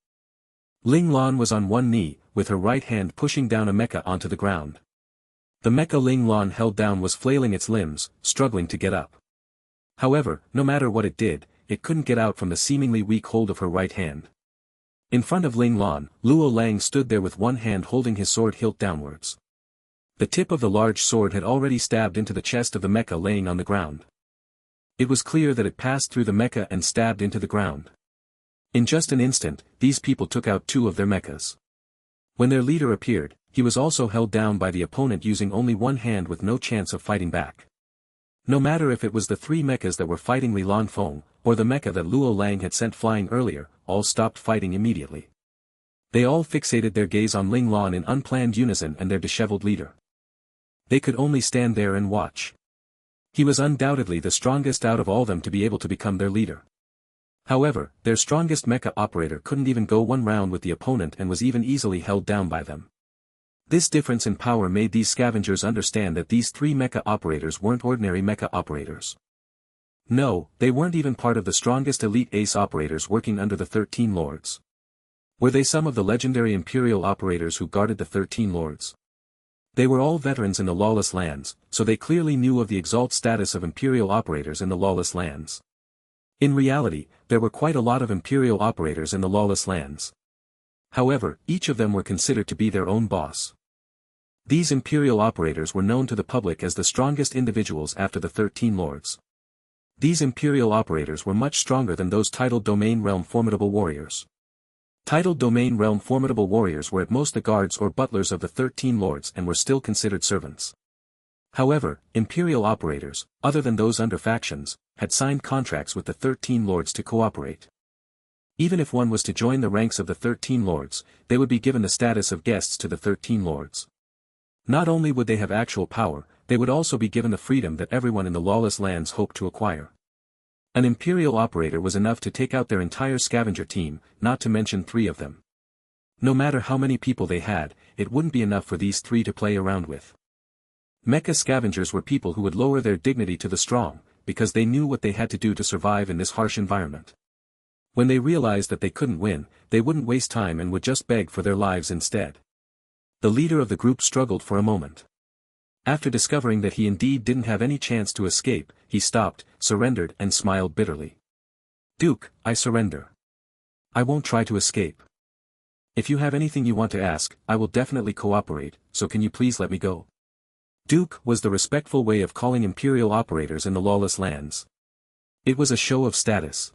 Ling Lan was on one knee, with her right hand pushing down a mecha onto the ground. The mecha Ling Lan held down was flailing its limbs, struggling to get up. However, no matter what it did, it couldn't get out from the seemingly weak hold of her right hand. In front of Ling Lan, Luo Lang stood there with one hand holding his sword hilt downwards. The tip of the large sword had already stabbed into the chest of the mecha laying on the ground. It was clear that it passed through the mecha and stabbed into the ground. In just an instant, these people took out two of their mechas. When their leader appeared, he was also held down by the opponent using only one hand with no chance of fighting back. No matter if it was the three mechas that were fighting Li Lanfeng, or the mecha that Luo Lang had sent flying earlier, all stopped fighting immediately. They all fixated their gaze on Ling Lan in unplanned unison and their disheveled leader. They could only stand there and watch. He was undoubtedly the strongest out of all them to be able to become their leader. However, their strongest mecha operator couldn't even go one round with the opponent and was even easily held down by them. This difference in power made these scavengers understand that these three mecha operators weren't ordinary mecha operators. No, they weren't even part of the strongest elite ace operators working under the 13 Lords. Were they some of the legendary Imperial operators who guarded the 13 Lords? They were all veterans in the Lawless Lands, so they clearly knew of the exalt status of Imperial operators in the Lawless Lands. In reality, there were quite a lot of Imperial operators in the Lawless Lands. However, each of them were considered to be their own boss. These Imperial operators were known to the public as the strongest individuals after the 13 Lords. These Imperial operators were much stronger than those titled Domain Realm Formidable Warriors. Titled Domain Realm Formidable Warriors were at most the guards or butlers of the 13 Lords and were still considered servants. However, Imperial operators, other than those under factions, had signed contracts with the 13 Lords to cooperate. Even if one was to join the ranks of the 13 Lords, they would be given the status of guests to the 13 Lords. Not only would they have actual power, they would also be given the freedom that everyone in the Lawless Lands hoped to acquire. An Imperial operator was enough to take out their entire scavenger team, not to mention three of them. No matter how many people they had, it wouldn't be enough for these three to play around with. Mecha scavengers were people who would lower their dignity to the strong, because they knew what they had to do to survive in this harsh environment. When they realized that they couldn't win, they wouldn't waste time and would just beg for their lives instead. The leader of the group struggled for a moment. After discovering that he indeed didn't have any chance to escape, he stopped, surrendered and smiled bitterly. "Duke, I surrender. I won't try to escape. If you have anything you want to ask, I will definitely cooperate, so can you please let me go?" Duke was the respectful way of calling imperial operators in the lawless lands. It was a show of status.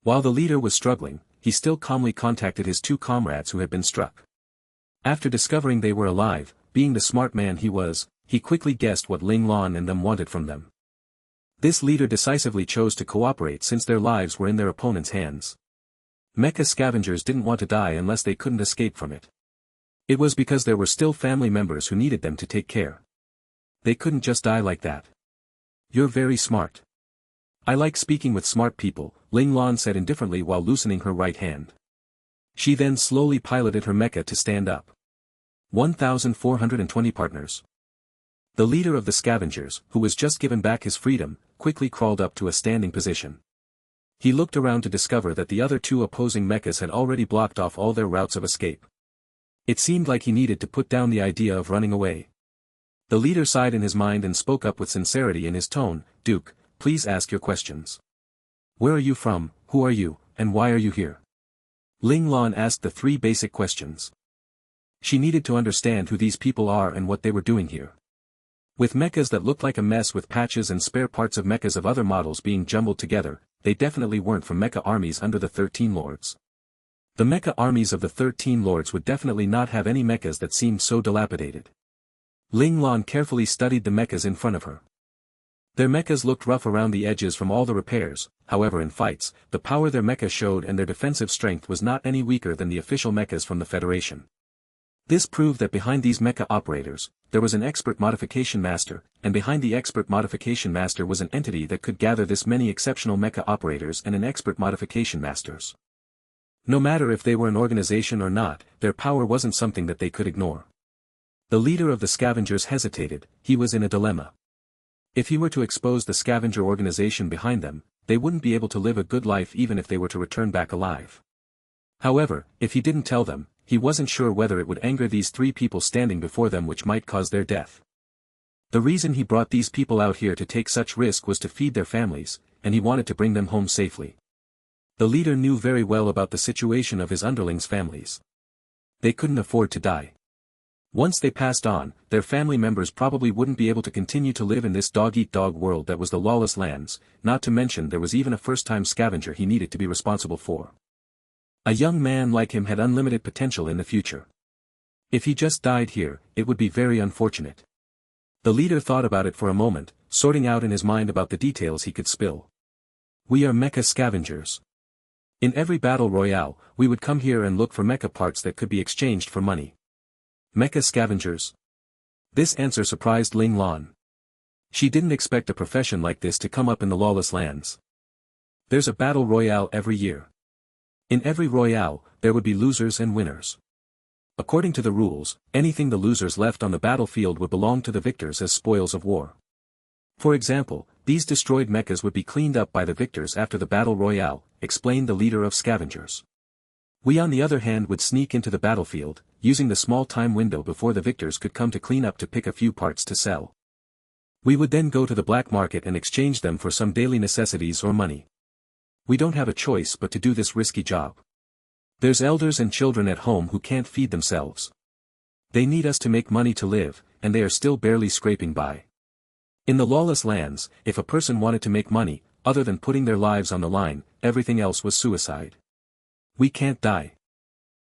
While the leader was struggling, he still calmly contacted his two comrades who had been struck. After discovering they were alive, being the smart man he was, he quickly guessed what Ling Lan and them wanted from them. This leader decisively chose to cooperate since their lives were in their opponent's hands. Mecha scavengers didn't want to die unless they couldn't escape from it. It was because there were still family members who needed them to take care. They couldn't just die like that. You're very smart. I like speaking with smart people, Ling Lan said indifferently while loosening her right hand. She then slowly piloted her mecha to stand up. 1,420 partners. The leader of the scavengers, who was just given back his freedom, quickly crawled up to a standing position. He looked around to discover that the other two opposing mechas had already blocked off all their routes of escape. It seemed like he needed to put down the idea of running away. The leader sighed in his mind and spoke up with sincerity in his tone, "Duke, please ask your questions. Where are you from, who are you, and why are you here?" Ling Lan asked the three basic questions. She needed to understand who these people are and what they were doing here. With mechas that looked like a mess with patches and spare parts of mechas of other models being jumbled together, they definitely weren't from mecha armies under the 13 Lords. The mecha armies of the 13 Lords would definitely not have any mechas that seemed so dilapidated. Ling Lan carefully studied the mechas in front of her. Their mechas looked rough around the edges from all the repairs, however in fights, the power their mecha showed and their defensive strength was not any weaker than the official mechas from the Federation. This proved that behind these mecha operators, there was an expert modification master, and behind the expert modification master was an entity that could gather this many exceptional mecha operators and an expert modification masters. No matter if they were an organization or not, their power wasn't something that they could ignore. The leader of the scavengers hesitated, he was in a dilemma. If he were to expose the scavenger organization behind them, they wouldn't be able to live a good life even if they were to return back alive. However, if he didn't tell them, he wasn't sure whether it would anger these three people standing before them which might cause their death. The reason he brought these people out here to take such risk was to feed their families, and he wanted to bring them home safely. The leader knew very well about the situation of his underlings' families. They couldn't afford to die. Once they passed on, their family members probably wouldn't be able to continue to live in this dog-eat-dog world that was the lawless lands, not to mention there was even a first-time scavenger he needed to be responsible for. A young man like him had unlimited potential in the future. If he just died here, it would be very unfortunate. The leader thought about it for a moment, sorting out in his mind about the details he could spill. We are mecha scavengers. In every battle royale, we would come here and look for mecha parts that could be exchanged for money. Mecha scavengers? This answer surprised Ling Lan. She didn't expect a profession like this to come up in the lawless lands. There's a battle royale every year. In every royale, there would be losers and winners. According to the rules, anything the losers left on the battlefield would belong to the victors as spoils of war. For example, these destroyed mechas would be cleaned up by the victors after the battle royale, explained the leader of scavengers. We on the other hand would sneak into the battlefield, using the small time window before the victors could come to clean up to pick a few parts to sell. We would then go to the black market and exchange them for some daily necessities or money. We don't have a choice but to do this risky job. There's elders and children at home who can't feed themselves. They need us to make money to live, and they are still barely scraping by. In the lawless lands, if a person wanted to make money, other than putting their lives on the line, everything else was suicide. We can't die.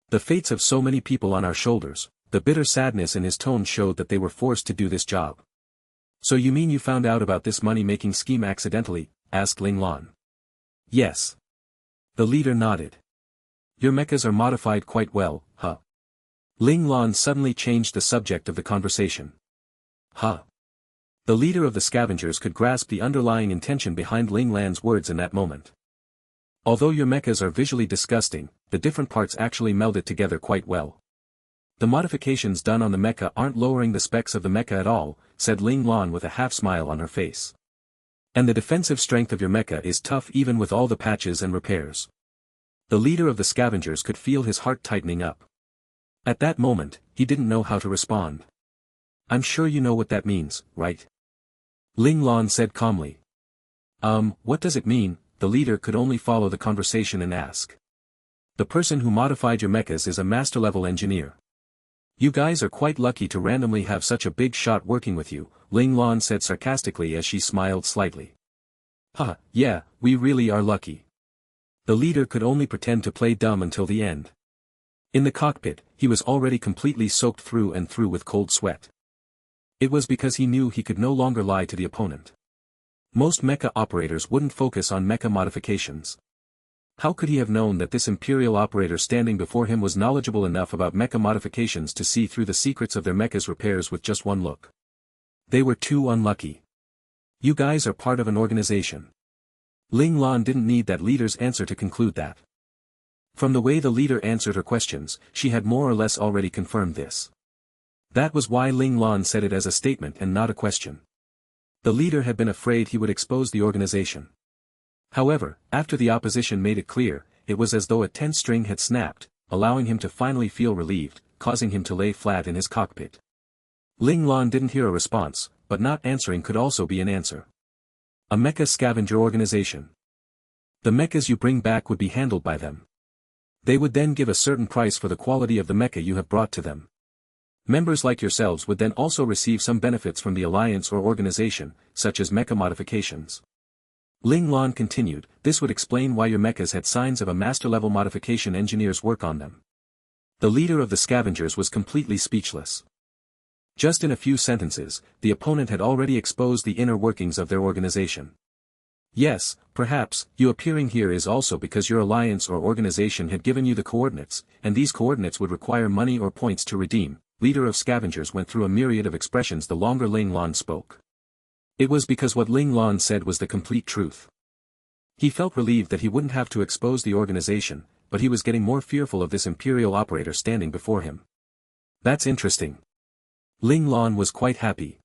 The fates of so many people on our shoulders, the bitter sadness in his tone showed that they were forced to do this job. So you mean you found out about this money-making scheme accidentally? Asked Ling Lan. Yes. The leader nodded. Your mechas are modified quite well, huh? Ling Lan suddenly changed the subject of the conversation. Huh? The leader of the scavengers could grasp the underlying intention behind Ling Lan's words in that moment. Although your mechas are visually disgusting, the different parts actually melded together quite well. The modifications done on the mecha aren't lowering the specs of the mecha at all, said Ling Lan with a half-smile on her face. And the defensive strength of your mecha is tough even with all the patches and repairs. The leader of the scavengers could feel his heart tightening up. At that moment, he didn't know how to respond. I'm sure you know what that means, right? Ling Lan said calmly. What does it mean? The leader could only follow the conversation and ask. The person who modified your mechas is a master-level engineer. You guys are quite lucky to randomly have such a big shot working with you, Ling Lan said sarcastically as she smiled slightly. Haha, yeah, we really are lucky. The leader could only pretend to play dumb until the end. In the cockpit, he was already completely soaked through and through with cold sweat. It was because he knew he could no longer lie to the opponent. Most mecha operators wouldn't focus on mecha modifications. How could he have known that this Imperial operator standing before him was knowledgeable enough about mecha modifications to see through the secrets of their mecha's repairs with just one look? They were too unlucky. You guys are part of an organization. Ling Lan didn't need that leader's answer to conclude that. From the way the leader answered her questions, she had more or less already confirmed this. That was why Ling Lan said it as a statement and not a question. The leader had been afraid he would expose the organization. However, after the opposition made it clear, it was as though a tense string had snapped, allowing him to finally feel relieved, causing him to lay flat in his cockpit. Ling Lan didn't hear a response, but not answering could also be an answer. A mecha scavenger organization. The mechas you bring back would be handled by them. They would then give a certain price for the quality of the mecha you have brought to them. Members like yourselves would then also receive some benefits from the alliance or organization, such as mecha modifications. Ling Lan continued, this would explain why your mechas had signs of a master-level modification engineer's work on them. The leader of the scavengers was completely speechless. Just in a few sentences, the opponent had already exposed the inner workings of their organization. Yes, perhaps, you appearing here is also because your alliance or organization had given you the coordinates, and these coordinates would require money or points to redeem. Leader of scavengers went through a myriad of expressions the longer Ling Lan spoke. It was because what Ling Lan said was the complete truth. He felt relieved that he wouldn't have to expose the organization, but he was getting more fearful of this Imperial operator standing before him. That's interesting. Ling Lan was quite happy.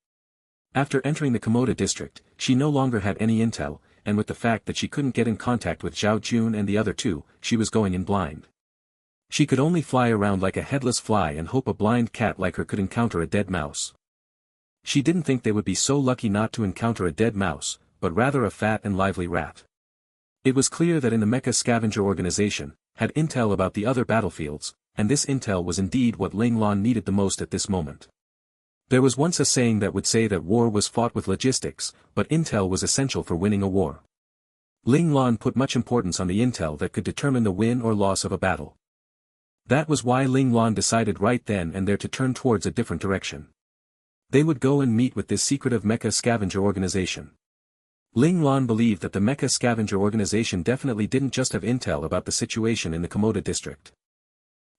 After entering the Komoda district, she no longer had any intel, and with the fact that she couldn't get in contact with Zhao Jun and the other two, she was going in blind. She could only fly around like a headless fly and hope a blind cat like her could encounter a dead mouse. She didn't think they would be so lucky not to encounter a dead mouse, but rather a fat and lively rat. It was clear that in the Mecha Scavenger organization, had intel about the other battlefields, and this intel was indeed what Ling Lan needed the most at this moment. There was once a saying that would say that war was fought with logistics, but intel was essential for winning a war. Ling Lan put much importance on the intel that could determine the win or loss of a battle. That was why Ling Lan decided right then and there to turn towards a different direction. They would go and meet with this secretive Mecha Scavenger organization. Ling Lan believed that the Mecha Scavenger organization definitely didn't just have intel about the situation in the Komoda district.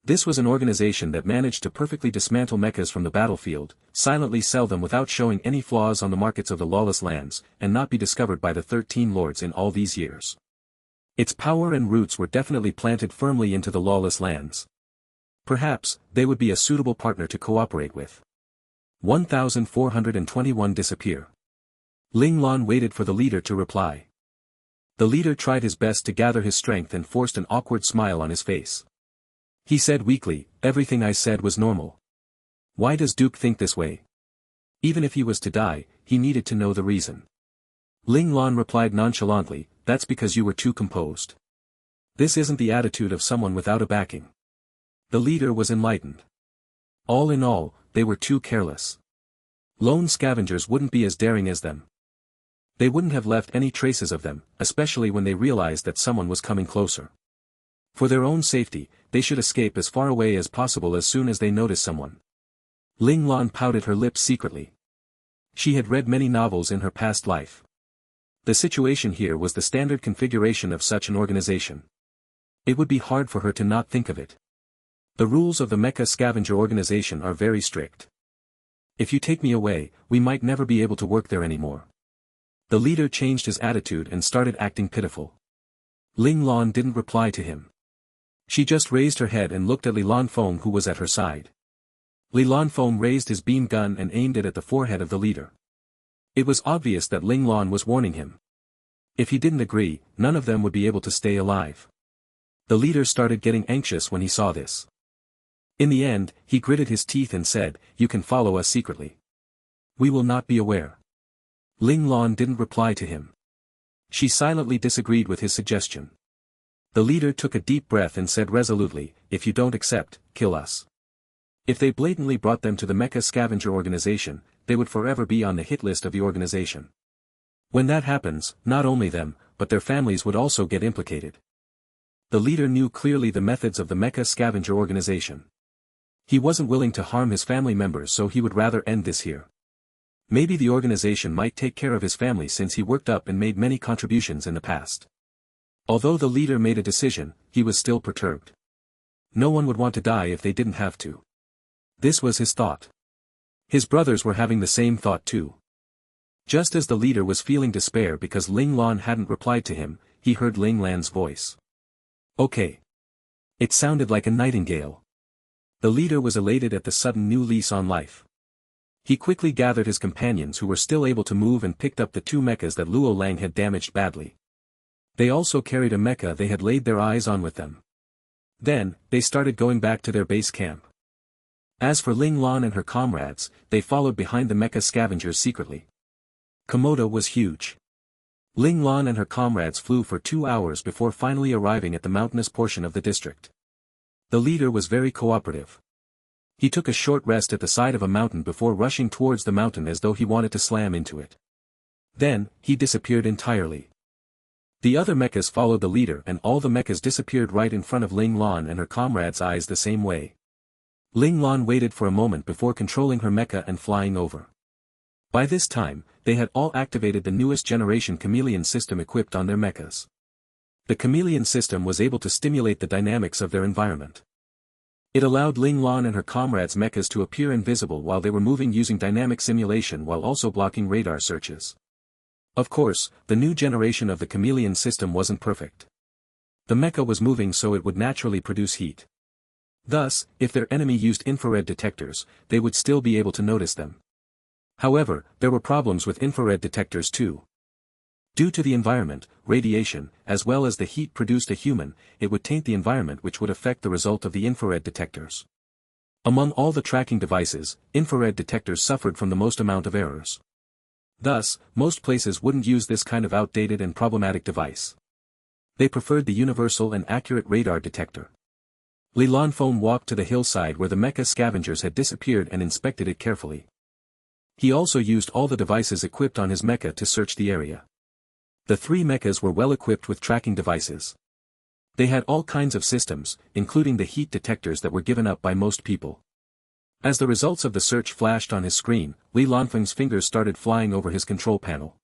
This was an organization that managed to perfectly dismantle mechas from the battlefield, silently sell them without showing any flaws on the markets of the lawless lands, and not be discovered by the 13 lords in all these years. Its power and roots were definitely planted firmly into the lawless lands. Perhaps, they would be a suitable partner to cooperate with. 1421 disappear. Ling Lan waited for the leader to reply. The leader tried his best to gather his strength and forced an awkward smile on his face. He said weakly, everything I said was normal. Why does Duke think this way? Even if he was to die, he needed to know the reason. Ling Lan replied nonchalantly, that's because you were too composed. This isn't the attitude of someone without a backing. The leader was enlightened. All in all, they were too careless. Lone scavengers wouldn't be as daring as them. They wouldn't have left any traces of them, especially when they realized that someone was coming closer. For their own safety, they should escape as far away as possible as soon as they notice someone. Ling Lan pouted her lips secretly. She had read many novels in her past life. The situation here was the standard configuration of such an organization. It would be hard for her to not think of it. The rules of the Mecha Scavenger organization are very strict. If you take me away, we might never be able to work there anymore. The leader changed his attitude and started acting pitiful. Ling Lan didn't reply to him. She just raised her head and looked at Li Lanfeng who was at her side. Li Lanfeng raised his beam gun and aimed it at the forehead of the leader. It was obvious that Ling Lan was warning him. If he didn't agree, none of them would be able to stay alive. The leader started getting anxious when he saw this. In the end, he gritted his teeth and said, you can follow us secretly. We will not be aware. Ling Lan didn't reply to him. She silently disagreed with his suggestion. The leader took a deep breath and said resolutely, if you don't accept, kill us. If they blatantly brought them to the Mecha Scavenger organization, they would forever be on the hit list of the organization. When that happens, not only them, but their families would also get implicated. The leader knew clearly the methods of the Mecha Scavenger organization. He wasn't willing to harm his family members, so he would rather end this here. Maybe the organization might take care of his family since he worked up and made many contributions in the past. Although the leader made a decision, he was still perturbed. No one would want to die if they didn't have to. This was his thought. His brothers were having the same thought too. Just as the leader was feeling despair because Ling Lan hadn't replied to him, he heard Ling Lan's voice. Okay. It sounded like a nightingale. The leader was elated at the sudden new lease on life. He quickly gathered his companions who were still able to move and picked up the two mechas that Luo Lang had damaged badly. They also carried a mecha they had laid their eyes on with them. Then, they started going back to their base camp. As for Ling Lan and her comrades, they followed behind the mecha scavengers secretly. Komodo was huge. Ling Lan and her comrades flew for 2 hours before finally arriving at the mountainous portion of the district. The leader was very cooperative. He took a short rest at the side of a mountain before rushing towards the mountain as though he wanted to slam into it. Then, he disappeared entirely. The other mechas followed the leader and all the mechas disappeared right in front of Ling Lan and her comrades' eyes the same way. Ling Lan waited for a moment before controlling her mecha and flying over. By this time, they had all activated the newest generation chameleon system equipped on their mechas. The chameleon system was able to stimulate the dynamics of their environment. It allowed Ling Lan and her comrades' mechas to appear invisible while they were moving using dynamic simulation while also blocking radar searches. Of course, the new generation of the chameleon system wasn't perfect. The mecha was moving so it would naturally produce heat. Thus, if their enemy used infrared detectors, they would still be able to notice them. However, there were problems with infrared detectors too. Due to the environment, radiation, as well as the heat produced a human, it would taint the environment which would affect the result of the infrared detectors. Among all the tracking devices, infrared detectors suffered from the most amount of errors. Thus, most places wouldn't use this kind of outdated and problematic device. They preferred the universal and accurate radar detector. Li Lanfeng walked to the hillside where the mecha scavengers had disappeared and inspected it carefully. He also used all the devices equipped on his mecha to search the area. The 3 mechas were well equipped with tracking devices. They had all kinds of systems, including the heat detectors that were given up by most people. As the results of the search flashed on his screen, Li Lanfeng's fingers started flying over his control panel.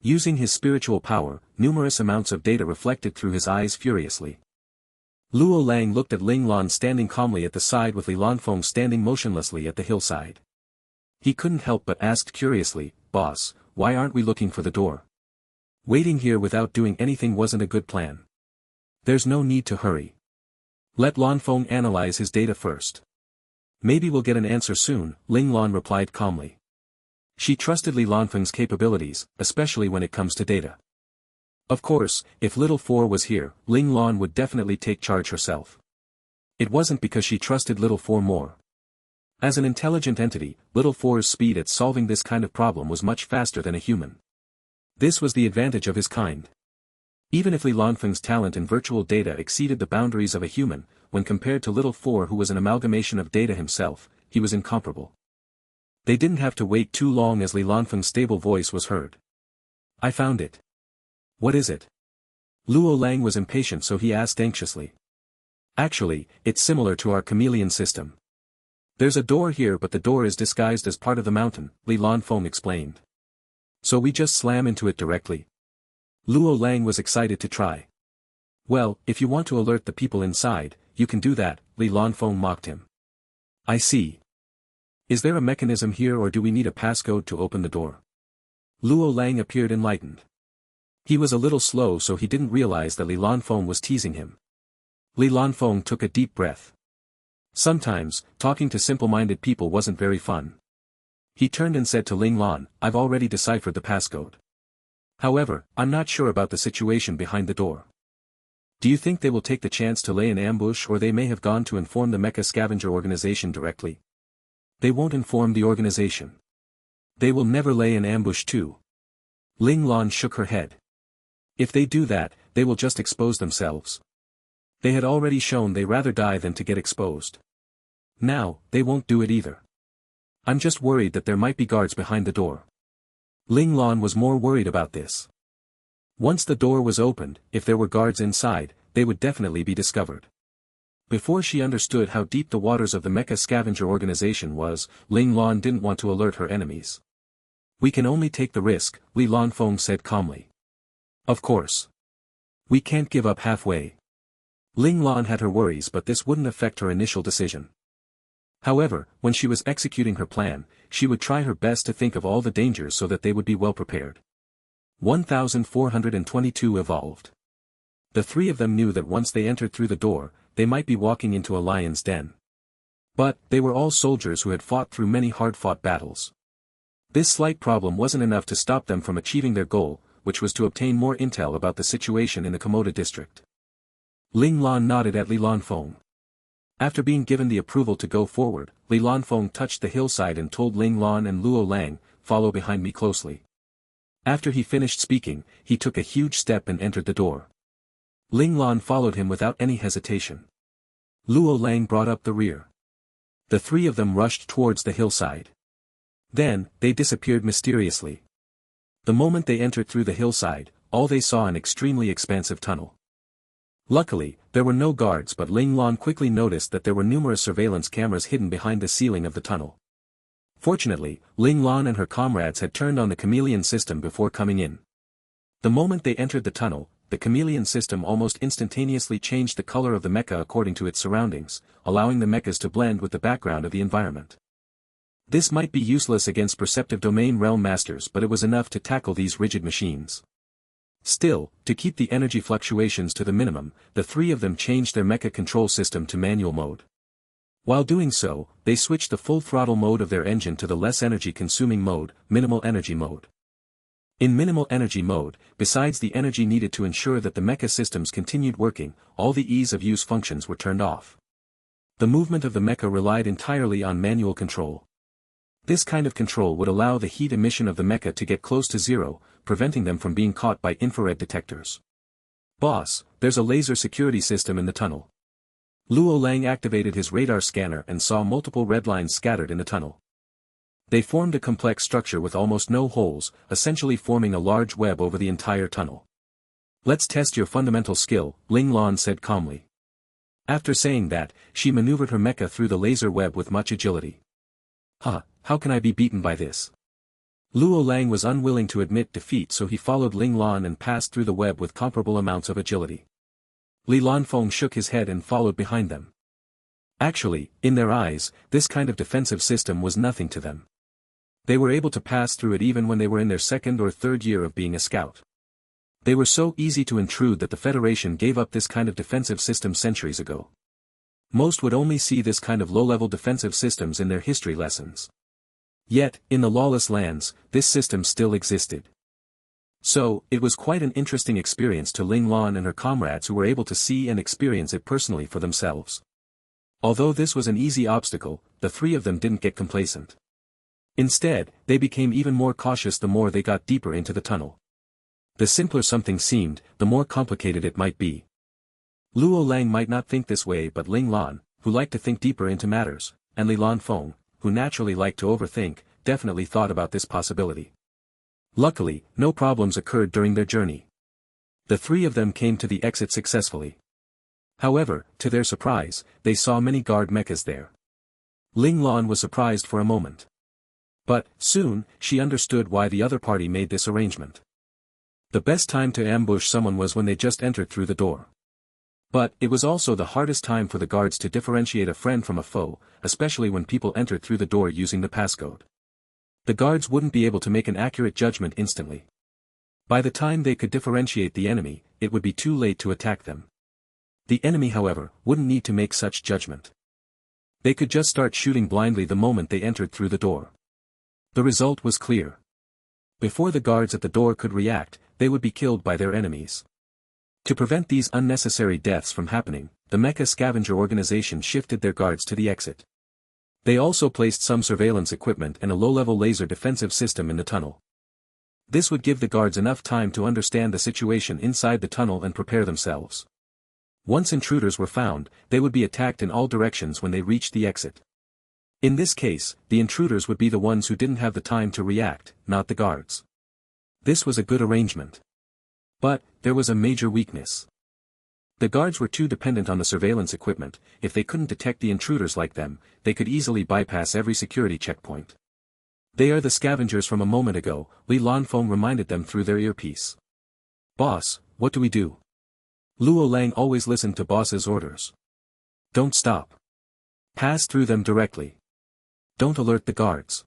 Using his spiritual power, numerous amounts of data reflected through his eyes furiously. Luo Lang looked at Ling Lan standing calmly at the side with Li Lanfeng standing motionlessly at the hillside. He couldn't help but asked curiously, "Boss, why aren't we looking for the door? Waiting here without doing anything wasn't a good plan. There's no need to hurry. Let Lanfeng analyze his data first. Maybe we'll get an answer soon," Ling Lan replied calmly. She trusted Li Lanfeng's capabilities, especially when it comes to data. Of course, if Little Four was here, Ling Lan would definitely take charge herself. It wasn't because she trusted Little Four more. As an intelligent entity, Little Four's speed at solving this kind of problem was much faster than a human. This was the advantage of his kind. Even if Li Lanfeng's talent in virtual data exceeded the boundaries of a human, when compared to Little Four who was an amalgamation of data himself, he was incomparable. They didn't have to wait too long as Li Lanfeng's stable voice was heard. "I found it." "What is it?" Luo Lang was impatient so he asked anxiously. "Actually, it's similar to our chameleon system. There's a door here but the door is disguised as part of the mountain," Li Lanfeng explained. "So we just slam into it directly?" Luo Lang was excited to try. "Well, if you want to alert the people inside, you can do that," Li Lanfeng mocked him. "I see. Is there a mechanism here or do we need a passcode to open the door?" Luo Lang appeared enlightened. He was a little slow so he didn't realize that Li Lanfeng was teasing him. Li Lanfeng took a deep breath. Sometimes, talking to simple-minded people wasn't very fun. He turned and said to Ling Lan, "I've already deciphered the passcode. However, I'm not sure about the situation behind the door. Do you think they will take the chance to lay an ambush or they may have gone to inform the Mecha Scavenger organization directly?" "They won't inform the organization. They will never lay an ambush too." Ling Lan shook her head. "If they do that, they will just expose themselves. They had already shown they rather die than to get exposed. Now, they won't do it either. I'm just worried that there might be guards behind the door. Ling Lan was more worried about this. Once the door was opened, if there were guards inside, they would definitely be discovered. Before she understood how deep the waters of the mecha scavenger organization was, Ling Lan didn't want to alert her enemies. We can only take the risk, Li Lanfeng said calmly. Of course. We can't give up halfway. Ling Lan had her worries, but this wouldn't affect her initial decision. However, when she was executing her plan, she would try her best to think of all the dangers so that they would be well prepared. 1422 evolved. The three of them knew that once they entered through the door, they might be walking into a lion's den. But, they were all soldiers who had fought through many hard-fought battles. This slight problem wasn't enough to stop them from achieving their goal, which was to obtain more intel about the situation in the Komoda district. Ling Lan nodded at Li Lanfeng. After being given the approval to go forward, Li Lanfeng touched the hillside and told Ling Lan and Luo Lang, "Follow behind me closely." After he finished speaking, he took a huge step and entered the door. Ling Lan followed him without any hesitation. Luo Lang brought up the rear. The three of them rushed towards the hillside. Then, they disappeared mysteriously. The moment they entered through the hillside, all they saw an extremely expansive tunnel. Luckily, there were no guards, but Ling Lan quickly noticed that there were numerous surveillance cameras hidden behind the ceiling of the tunnel. Fortunately, Ling Lan and her comrades had turned on the chameleon system before coming in. The moment they entered the tunnel, the chameleon system almost instantaneously changed the color of the mecha according to its surroundings, allowing the mechas to blend with the background of the environment. This might be useless against perceptive domain realm masters, but it was enough to tackle these rigid machines. Still, to keep the energy fluctuations to the minimum, the three of them changed their mecha control system to manual mode. While doing so, they switched the full throttle mode of their engine to the less energy-consuming mode, minimal energy mode. In minimal energy mode, besides the energy needed to ensure that the mecha systems continued working, all the ease-of-use functions were turned off. The movement of the mecha relied entirely on manual control. This kind of control would allow the heat emission of the mecha to get close to zero, preventing them from being caught by infrared detectors. "Boss, there's a laser security system in the tunnel." Luo Lang activated his radar scanner and saw multiple red lines scattered in the tunnel. They formed a complex structure with almost no holes, essentially forming a large web over the entire tunnel. "Let's test your fundamental skill," Ling Lan said calmly. After saying that, she maneuvered her mecha through the laser web with much agility. How can I be beaten by this?" Luo Lang was unwilling to admit defeat, so he followed Ling Lan and passed through the web with comparable amounts of agility. Li Lanfeng shook his head and followed behind them. Actually, in their eyes, this kind of defensive system was nothing to them. They were able to pass through it even when they were in their second or third year of being a scout. They were so easy to intrude that the Federation gave up this kind of defensive system centuries ago. Most would only see this kind of low-level defensive systems in their history lessons. Yet, in the lawless lands, this system still existed. So, it was quite an interesting experience to Ling Lan and her comrades who were able to see and experience it personally for themselves. Although this was an easy obstacle, the three of them didn't get complacent. Instead, they became even more cautious the more they got deeper into the tunnel. The simpler something seemed, the more complicated it might be. Luo Lang might not think this way, but Ling Lan, who liked to think deeper into matters, and Li Lanfeng, who naturally liked to overthink, definitely thought about this possibility. Luckily, no problems occurred during their journey. The three of them came to the exit successfully. However, to their surprise, they saw many guard mechas there. Ling Lan was surprised for a moment. But, soon, she understood why the other party made this arrangement. The best time to ambush someone was when they just entered through the door. But, it was also the hardest time for the guards to differentiate a friend from a foe, especially when people entered through the door using the passcode. The guards wouldn't be able to make an accurate judgment instantly. By the time they could differentiate the enemy, it would be too late to attack them. The enemy, however, wouldn't need to make such judgment. They could just start shooting blindly the moment they entered through the door. The result was clear. Before the guards at the door could react, they would be killed by their enemies. To prevent these unnecessary deaths from happening, the Mecha Scavenger organization shifted their guards to the exit. They also placed some surveillance equipment and a low-level laser defensive system in the tunnel. This would give the guards enough time to understand the situation inside the tunnel and prepare themselves. Once intruders were found, they would be attacked in all directions when they reached the exit. In this case, the intruders would be the ones who didn't have the time to react, not the guards. This was a good arrangement. But, there was a major weakness. The guards were too dependent on the surveillance equipment. If they couldn't detect the intruders like them, they could easily bypass every security checkpoint. They are the scavengers from a moment ago, Li Lanfeng reminded them through their earpiece. Boss, what do we do? Luo Lang always listened to boss's orders. Don't stop. Pass through them directly. Don't alert the guards.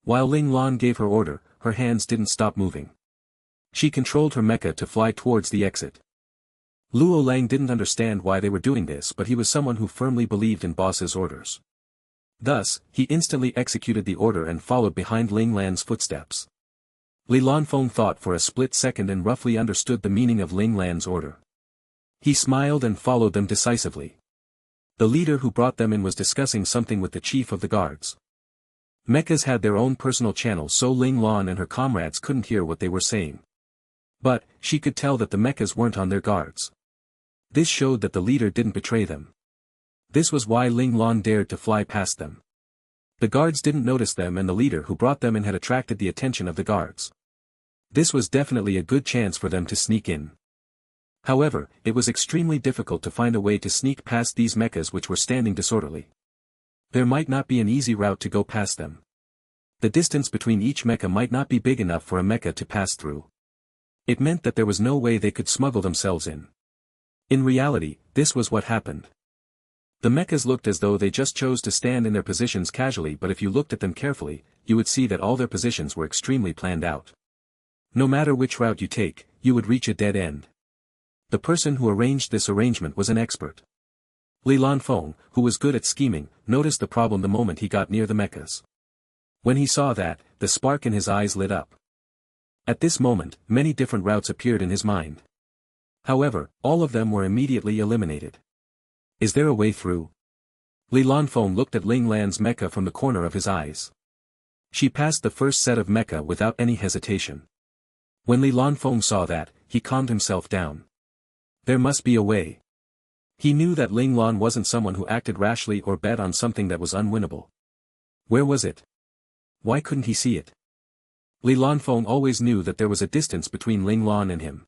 While Ling Lan gave her order, her hands didn't stop moving. She controlled her mecha to fly towards the exit. Luo Lang didn't understand why they were doing this, but he was someone who firmly believed in boss's orders. Thus, he instantly executed the order and followed behind Ling Lan's footsteps. Li Lanfeng thought for a split second and roughly understood the meaning of Ling Lan's order. He smiled and followed them decisively. The leader who brought them in was discussing something with the chief of the guards. Mechas had their own personal channel, so Ling Lan and her comrades couldn't hear what they were saying. But, she could tell that the mechas weren't on their guards. This showed that the leader didn't betray them. This was why Ling Lan dared to fly past them. The guards didn't notice them, and the leader who brought them in had attracted the attention of the guards. This was definitely a good chance for them to sneak in. However, it was extremely difficult to find a way to sneak past these mechas which were standing disorderly. There might not be an easy route to go past them. The distance between each mecha might not be big enough for a mecha to pass through. It meant that there was no way they could smuggle themselves in. In reality, this was what happened. The mechas looked as though they just chose to stand in their positions casually, but if you looked at them carefully, you would see that all their positions were extremely planned out. No matter which route you take, you would reach a dead end. The person who arranged this arrangement was an expert. Li Lanfeng, who was good at scheming, noticed the problem the moment he got near the mechas. When he saw that, the spark in his eyes lit up. At this moment, many different routes appeared in his mind. However, all of them were immediately eliminated. Is there a way through? Li Lanfeng looked at Ling Lan's mecha from the corner of his eyes. She passed the first set of mecha without any hesitation. When Li Lanfeng saw that, he calmed himself down. There must be a way. He knew that Ling Lan wasn't someone who acted rashly or bet on something that was unwinnable. Where was it? Why couldn't he see it? Li Lanfeng always knew that there was a distance between Ling Lan and him.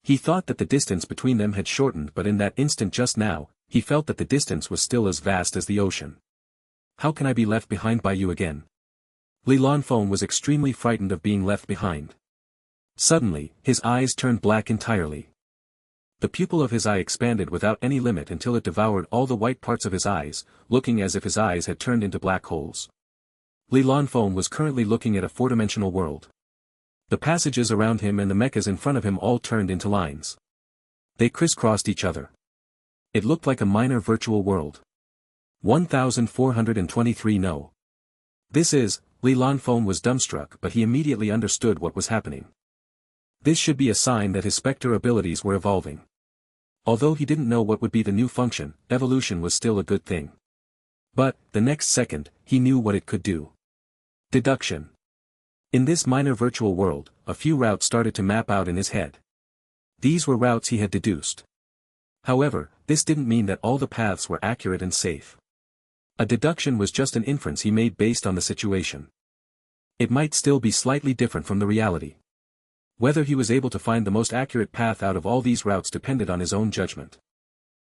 He thought that the distance between them had shortened, but in that instant just now, he felt that the distance was still as vast as the ocean. How can I be left behind by you again? Li Lanfeng was extremely frightened of being left behind. Suddenly, his eyes turned black entirely. The pupil of his eye expanded without any limit until it devoured all the white parts of his eyes, looking as if his eyes had turned into black holes. Li Lanfeng was currently looking at a four-dimensional world. The passages around him and the mechas in front of him all turned into lines. They crisscrossed each other. It looked like a minor virtual world. 1423 No. This is, Li Lanfeng was dumbstruck, but he immediately understood what was happening. This should be a sign that his Spectre abilities were evolving. Although he didn't know what would be the new function, evolution was still a good thing. But, the next second, he knew what it could do. Deduction. In this minor virtual world, a few routes started to map out in his head. These were routes he had deduced. However, this didn't mean that all the paths were accurate and safe. A deduction was just an inference he made based on the situation. It might still be slightly different from the reality. Whether he was able to find the most accurate path out of all these routes depended on his own judgment.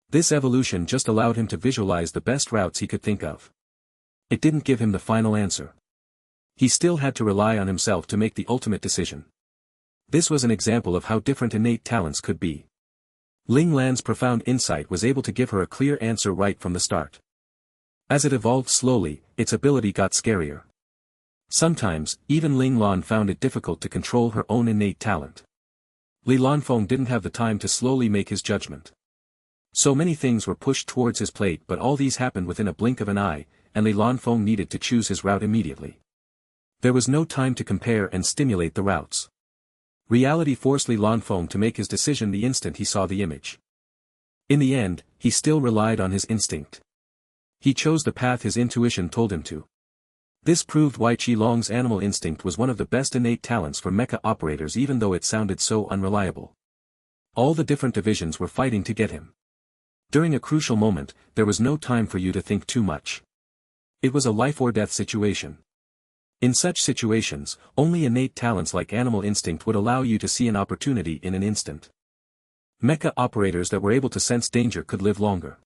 This evolution just allowed him to visualize the best routes he could think of. It didn't give him the final answer. He still had to rely on himself to make the ultimate decision. This was an example of how different innate talents could be. Ling Lan's profound insight was able to give her a clear answer right from the start. As it evolved slowly, its ability got scarier. Sometimes, even Ling Lan found it difficult to control her own innate talent. Li Lanfeng didn't have the time to slowly make his judgment. So many things were pushed towards his plate, but all these happened within a blink of an eye, and Li Lanfeng needed to choose his route immediately. There was no time to compare and stimulate the routes. Reality forced Li Lanfeng to make his decision the instant he saw the image. In the end, he still relied on his instinct. He chose the path his intuition told him to. This proved why Qilong's animal instinct was one of the best innate talents for mecha operators, even though it sounded so unreliable. All the different divisions were fighting to get him. During a crucial moment, there was no time for you to think too much. It was a life-or-death situation. In such situations, only innate talents like animal instinct would allow you to see an opportunity in an instant. Mecha operators that were able to sense danger could live longer.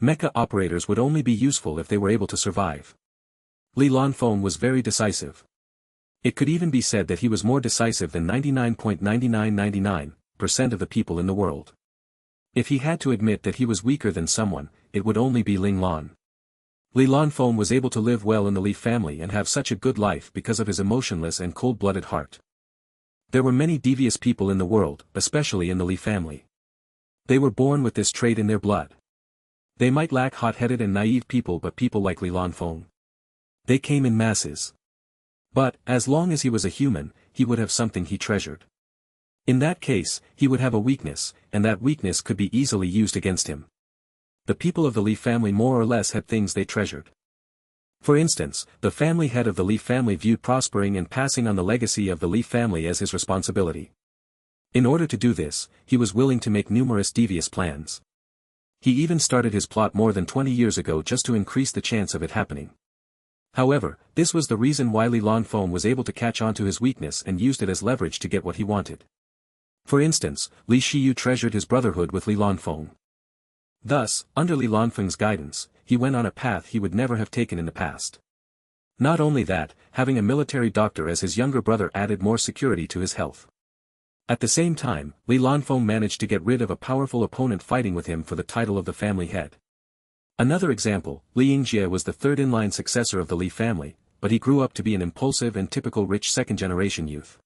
Mecha operators would only be useful if they were able to survive. Li Lanfeng was very decisive. It could even be said that he was more decisive than 99.9999% of the people in the world. If he had to admit that he was weaker than someone, it would only be Ling Lan. Li Lanfeng was able to live well in the Li family and have such a good life because of his emotionless and cold-blooded heart. There were many devious people in the world, especially in the Li family. They were born with this trait in their blood. They might lack hot-headed and naive people, but people like Li Lanfeng. They came in masses. But, as long as he was a human, he would have something he treasured. In that case, he would have a weakness, and that weakness could be easily used against him. The people of the Li family more or less had things they treasured. For instance, the family head of the Li family viewed prospering and passing on the legacy of the Li family as his responsibility. In order to do this, he was willing to make numerous devious plans. He even started his plot more than 20 years ago just to increase the chance of it happening. However, this was the reason why Li Lanfeng was able to catch on to his weakness and used it as leverage to get what he wanted. For instance, Li Shiyu treasured his brotherhood with Li Lanfeng. Thus, under Li Lanfeng's guidance, he went on a path he would never have taken in the past. Not only that, having a military doctor as his younger brother added more security to his health. At the same time, Li Lanfeng managed to get rid of a powerful opponent fighting with him for the title of the family head. Another example, Li Yingjie was the third in-line successor of the Li family, but he grew up to be an impulsive and typical rich second-generation youth.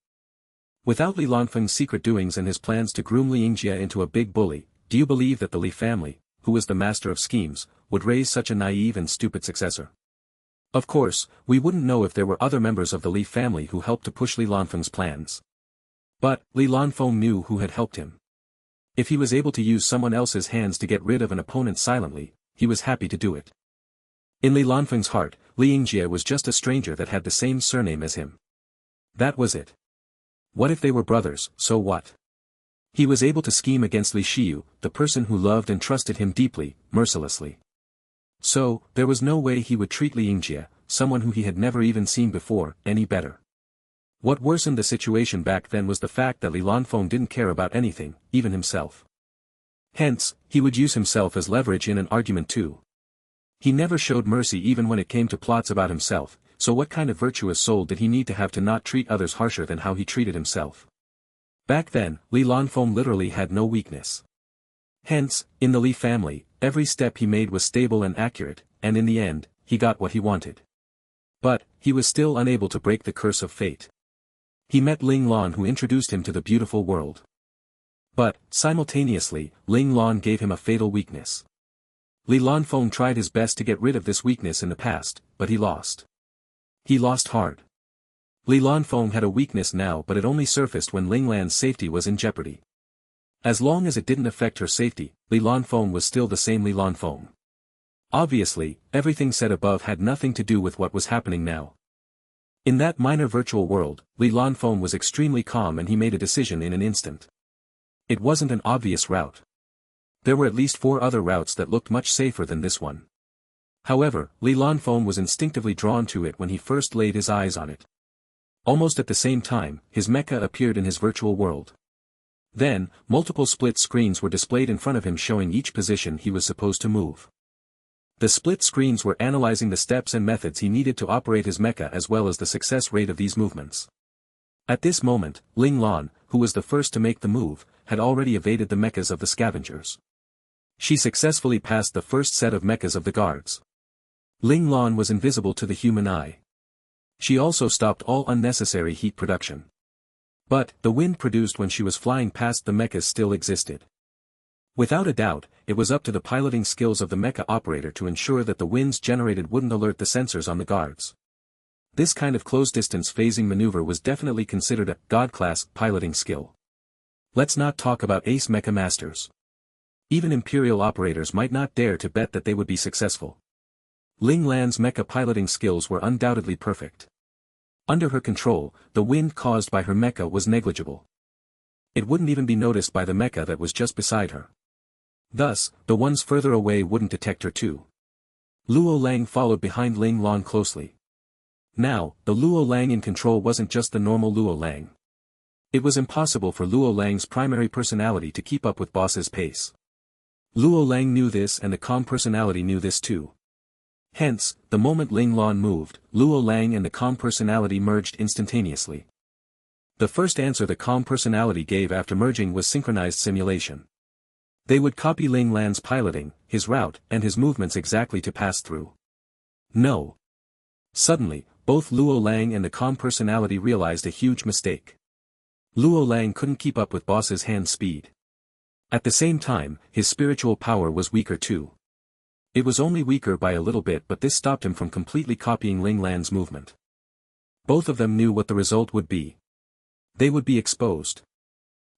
Without Li Lanfeng's secret doings and his plans to groom Li Yingjie into a big bully, do you believe that the Li family, who was the master of schemes, would raise such a naive and stupid successor? Of course, we wouldn't know if there were other members of the Li family who helped to push Li Lanfeng's plans. But, Li Lanfeng knew who had helped him. If he was able to use someone else's hands to get rid of an opponent silently, he was happy to do it. In Li Lanfeng's heart, Li Yingjie was just a stranger that had the same surname as him. That was it. What if they were brothers, so what? He was able to scheme against Li Shiyu, the person who loved and trusted him deeply, mercilessly. So, there was no way he would treat Li Yingjie, someone who he had never even seen before, any better. What worsened the situation back then was the fact that Li Lanfeng didn't care about anything, even himself. Hence, he would use himself as leverage in an argument too. He never showed mercy even when it came to plots about himself, so what kind of virtuous soul did he need to have to not treat others harsher than how he treated himself? Back then, Li Lanfeng literally had no weakness. Hence, in the Li family, every step he made was stable and accurate, and in the end, he got what he wanted. But, he was still unable to break the curse of fate. He met Ling Lan, who introduced him to the beautiful world. But, simultaneously, Ling Lan gave him a fatal weakness. Li Lanfeng tried his best to get rid of this weakness in the past, but he lost. He lost hard. Li Lanfeng had a weakness now, but it only surfaced when Ling Lan's safety was in jeopardy. As long as it didn't affect her safety, Li Lanfeng was still the same Li Lanfeng. Obviously, everything said above had nothing to do with what was happening now. In that minor virtual world, Li Lanfeng was extremely calm and he made a decision in an instant. It wasn't an obvious route. There were at least 4 other routes that looked much safer than this one. However, Li Lanfeng was instinctively drawn to it when he first laid his eyes on it. Almost at the same time, his mecha appeared in his virtual world. Then, multiple split screens were displayed in front of him showing each position he was supposed to move. The split screens were analyzing the steps and methods he needed to operate his mecha as well as the success rate of these movements. At this moment, Ling Lan, who was the first to make the move, had already evaded the mechas of the scavengers. She successfully passed the first set of mechas of the guards. Ling Lan was invisible to the human eye. She also stopped all unnecessary heat production. But, the wind produced when she was flying past the mechas still existed. Without a doubt, it was up to the piloting skills of the mecha operator to ensure that the winds generated wouldn't alert the sensors on the guards. This kind of close-distance phasing maneuver was definitely considered a God-class piloting skill. Let's not talk about ace mecha masters. Even Imperial operators might not dare to bet that they would be successful. Ling Lan's mecha piloting skills were undoubtedly perfect. Under her control, the wind caused by her mecha was negligible. It wouldn't even be noticed by the mecha that was just beside her. Thus, the ones further away wouldn't detect her too. Luo Lang followed behind Ling Lan closely. Now, the Luo Lang in control wasn't just the normal Luo Lang. It was impossible for Luo Lang's primary personality to keep up with boss's pace. Luo Lang knew this and the calm personality knew this too. Hence, the moment Ling Lan moved, Luo Lang and the calm personality merged instantaneously. The first answer the calm personality gave after merging was synchronized simulation. They would copy Ling Lan's piloting, his route, and his movements exactly to pass through. No. Suddenly, both Luo Lang and the calm personality realized a huge mistake. Luo Lang couldn't keep up with boss's hand speed. At the same time, his spiritual power was weaker too. It was only weaker by a little bit, but this stopped him from completely copying Ling Lan's movement. Both of them knew what the result would be. They would be exposed.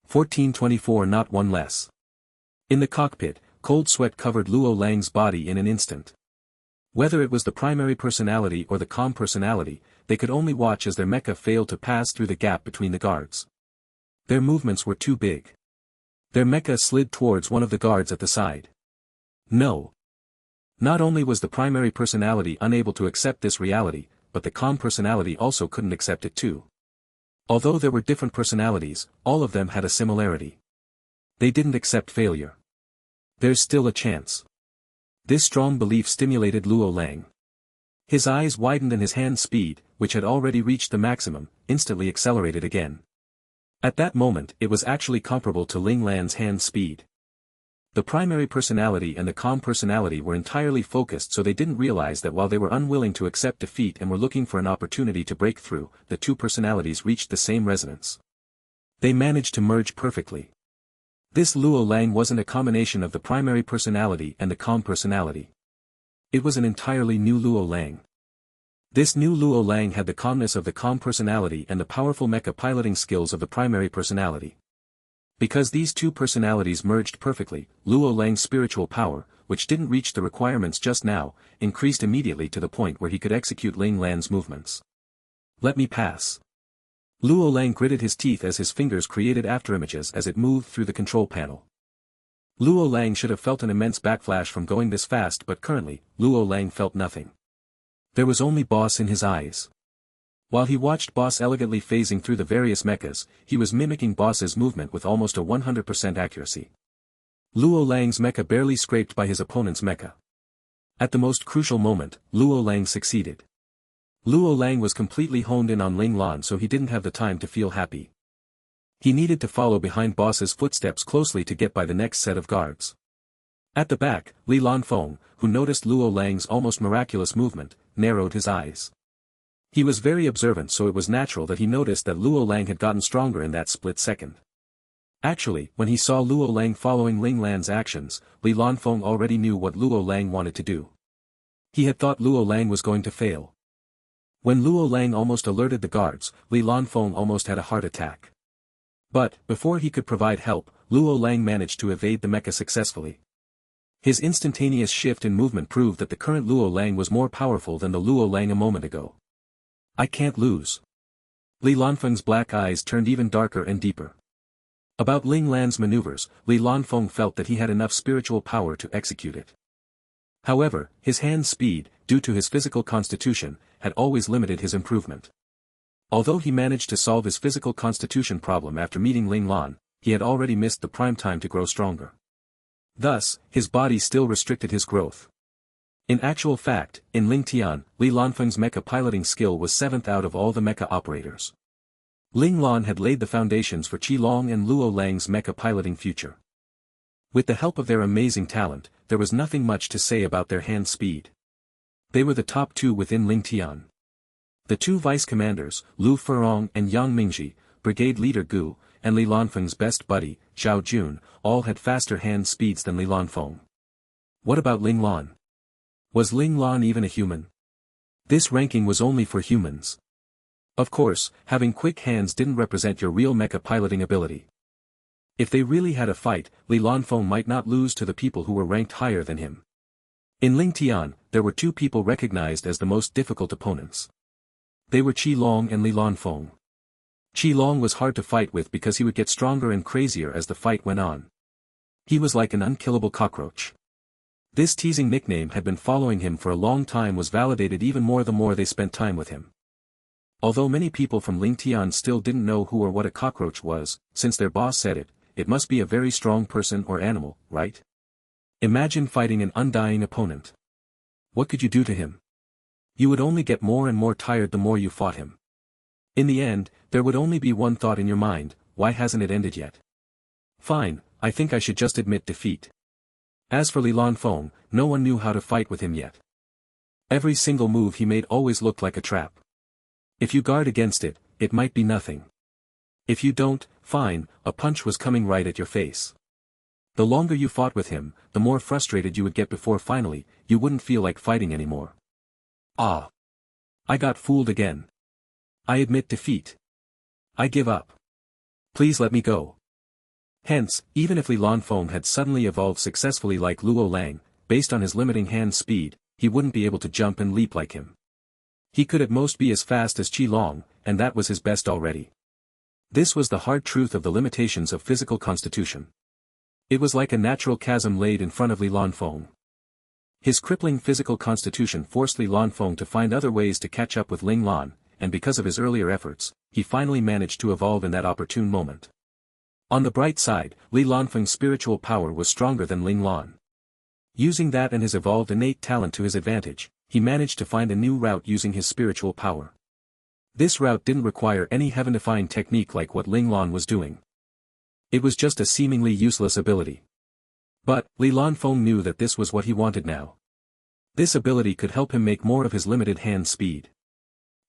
1424 Not one less. In the cockpit, cold sweat covered Luo Lang's body in an instant. Whether it was the primary personality or the calm personality, they could only watch as their mecha failed to pass through the gap between the guards. Their movements were too big. Their mecha slid towards one of the guards at the side. No. Not only was the primary personality unable to accept this reality, but the calm personality also couldn't accept it too. Although there were different personalities, all of them had a similarity. They didn't accept failure. There's still a chance. This strong belief stimulated Luo Lang. His eyes widened and his hand speed, which had already reached the maximum, instantly accelerated again. At that moment it was actually comparable to Ling Lan's hand speed. The primary personality and the calm personality were entirely focused, so they didn't realize that while they were unwilling to accept defeat and were looking for an opportunity to break through, the two personalities reached the same resonance. They managed to merge perfectly. This Luo Lang wasn't a combination of the primary personality and the calm personality. It was an entirely new Luo Lang. This new Luo Lang had the calmness of the calm personality and the powerful mecha piloting skills of the primary personality. Because these two personalities merged perfectly, Luo Lang's spiritual power, which didn't reach the requirements just now, increased immediately to the point where he could execute Ling Lan's movements. Let me pass. Luo Lang gritted his teeth as his fingers created afterimages as it moved through the control panel. Luo Lang should have felt an immense backflash from going this fast, but currently, Luo Lang felt nothing. There was only boss in his eyes. While he watched boss elegantly phasing through the various mechas, he was mimicking boss's movement with almost a 100% accuracy. Luo Lang's mecha barely scraped by his opponent's mecha. At the most crucial moment, Luo Lang succeeded. Luo Lang was completely honed in on Ling Lan, so he didn't have the time to feel happy. He needed to follow behind boss's footsteps closely to get by the next set of guards. At the back, Li Lanfeng, who noticed Luo Lang's almost miraculous movement, narrowed his eyes. He was very observant, so it was natural that he noticed that Luo Lang had gotten stronger in that split second. Actually, when he saw Luo Lang following Ling Lan's actions, Li Lanfeng already knew what Luo Lang wanted to do. He had thought Luo Lang was going to fail. When Luo Lang almost alerted the guards, Li Lanfeng almost had a heart attack. But, before he could provide help, Luo Lang managed to evade the mecha successfully. His instantaneous shift in movement proved that the current Luo Lang was more powerful than the Luo Lang a moment ago. I can't lose. Li Lanfeng's black eyes turned even darker and deeper. About Ling Lan's maneuvers, Li Lanfeng felt that he had enough spiritual power to execute it. However, his hand speed, due to his physical constitution, had always limited his improvement. Although he managed to solve his physical constitution problem after meeting Ling Lan, he had already missed the prime time to grow stronger. Thus, his body still restricted his growth. In actual fact, in Ling Tian, Li Lanfeng's mecha piloting skill was 7th out of all the mecha operators. Ling Lan had laid the foundations for Qi Long and Luo Lang's mecha piloting future. With the help of their amazing talent, there was nothing much to say about their hand speed. They were the top two within Ling Tian. The two vice commanders, Lu Furong and Yang Mingji, brigade leader Gu, and Li Lanfeng's best buddy, Zhao Jun, all had faster hand speeds than Li Lanfeng. What about Ling Lan? Was Ling Lan even a human? This ranking was only for humans. Of course, having quick hands didn't represent your real mecha piloting ability. If they really had a fight, Li Lanfeng might not lose to the people who were ranked higher than him. In Ling Tian, there were two people recognized as the most difficult opponents. They were Qi Long and Li Lanfeng. Qi Long was hard to fight with because he would get stronger and crazier as the fight went on. He was like an unkillable cockroach. This teasing nickname had been following him for a long time was validated even more the more they spent time with him. Although many people from Ling Tian still didn't know who or what a cockroach was, since their boss said it, it must be a very strong person or animal, right? Imagine fighting an undying opponent. What could you do to him? You would only get more and more tired the more you fought him. In the end, there would only be one thought in your mind: why hasn't it ended yet? Fine, I think I should just admit defeat. As for Li Lanfeng, no one knew how to fight with him yet. Every single move he made always looked like a trap. If you guard against it, it might be nothing. If you don't, fine, a punch was coming right at your face. The longer you fought with him, the more frustrated you would get before finally, you wouldn't feel like fighting anymore. Ah! I got fooled again. I admit defeat. I give up. Please let me go. Hence, even if Li Lanfeng had suddenly evolved successfully like Luo Lang, based on his limiting hand speed, he wouldn't be able to jump and leap like him. He could at most be as fast as Qi Long, and that was his best already. This was the hard truth of the limitations of physical constitution. It was like a natural chasm laid in front of Li Lanfeng. His crippling physical constitution forced Li Lanfeng to find other ways to catch up with Ling Lan, and because of his earlier efforts, he finally managed to evolve in that opportune moment. On the bright side, Li Lanfeng's spiritual power was stronger than Ling Lan. Using that and his evolved innate talent to his advantage, he managed to find a new route using his spiritual power. This route didn't require any heaven-defying technique like what Ling Lan was doing. It was just a seemingly useless ability. But, Li Lanfeng knew that this was what he wanted now. This ability could help him make more of his limited hand speed.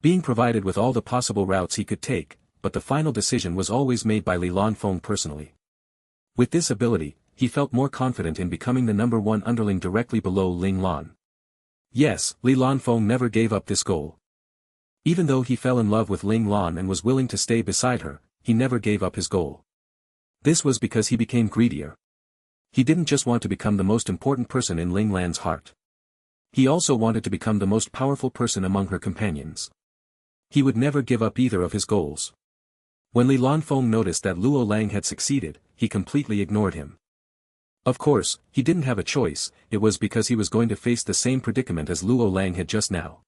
Being provided with all the possible routes he could take, but the final decision was always made by Li Lanfeng personally. With this ability, he felt more confident in becoming the number one underling directly below Ling Lan. Yes, Li Lanfeng never gave up this goal. Even though he fell in love with Ling Lan and was willing to stay beside her, he never gave up his goal. This was because he became greedier. He didn't just want to become the most important person in Ling Lan's heart. He also wanted to become the most powerful person among her companions. He would never give up either of his goals. When Li Lanfeng noticed that Luo Lang had succeeded, he completely ignored him. Of course, he didn't have a choice, it was because he was going to face the same predicament as Luo Lang had just now.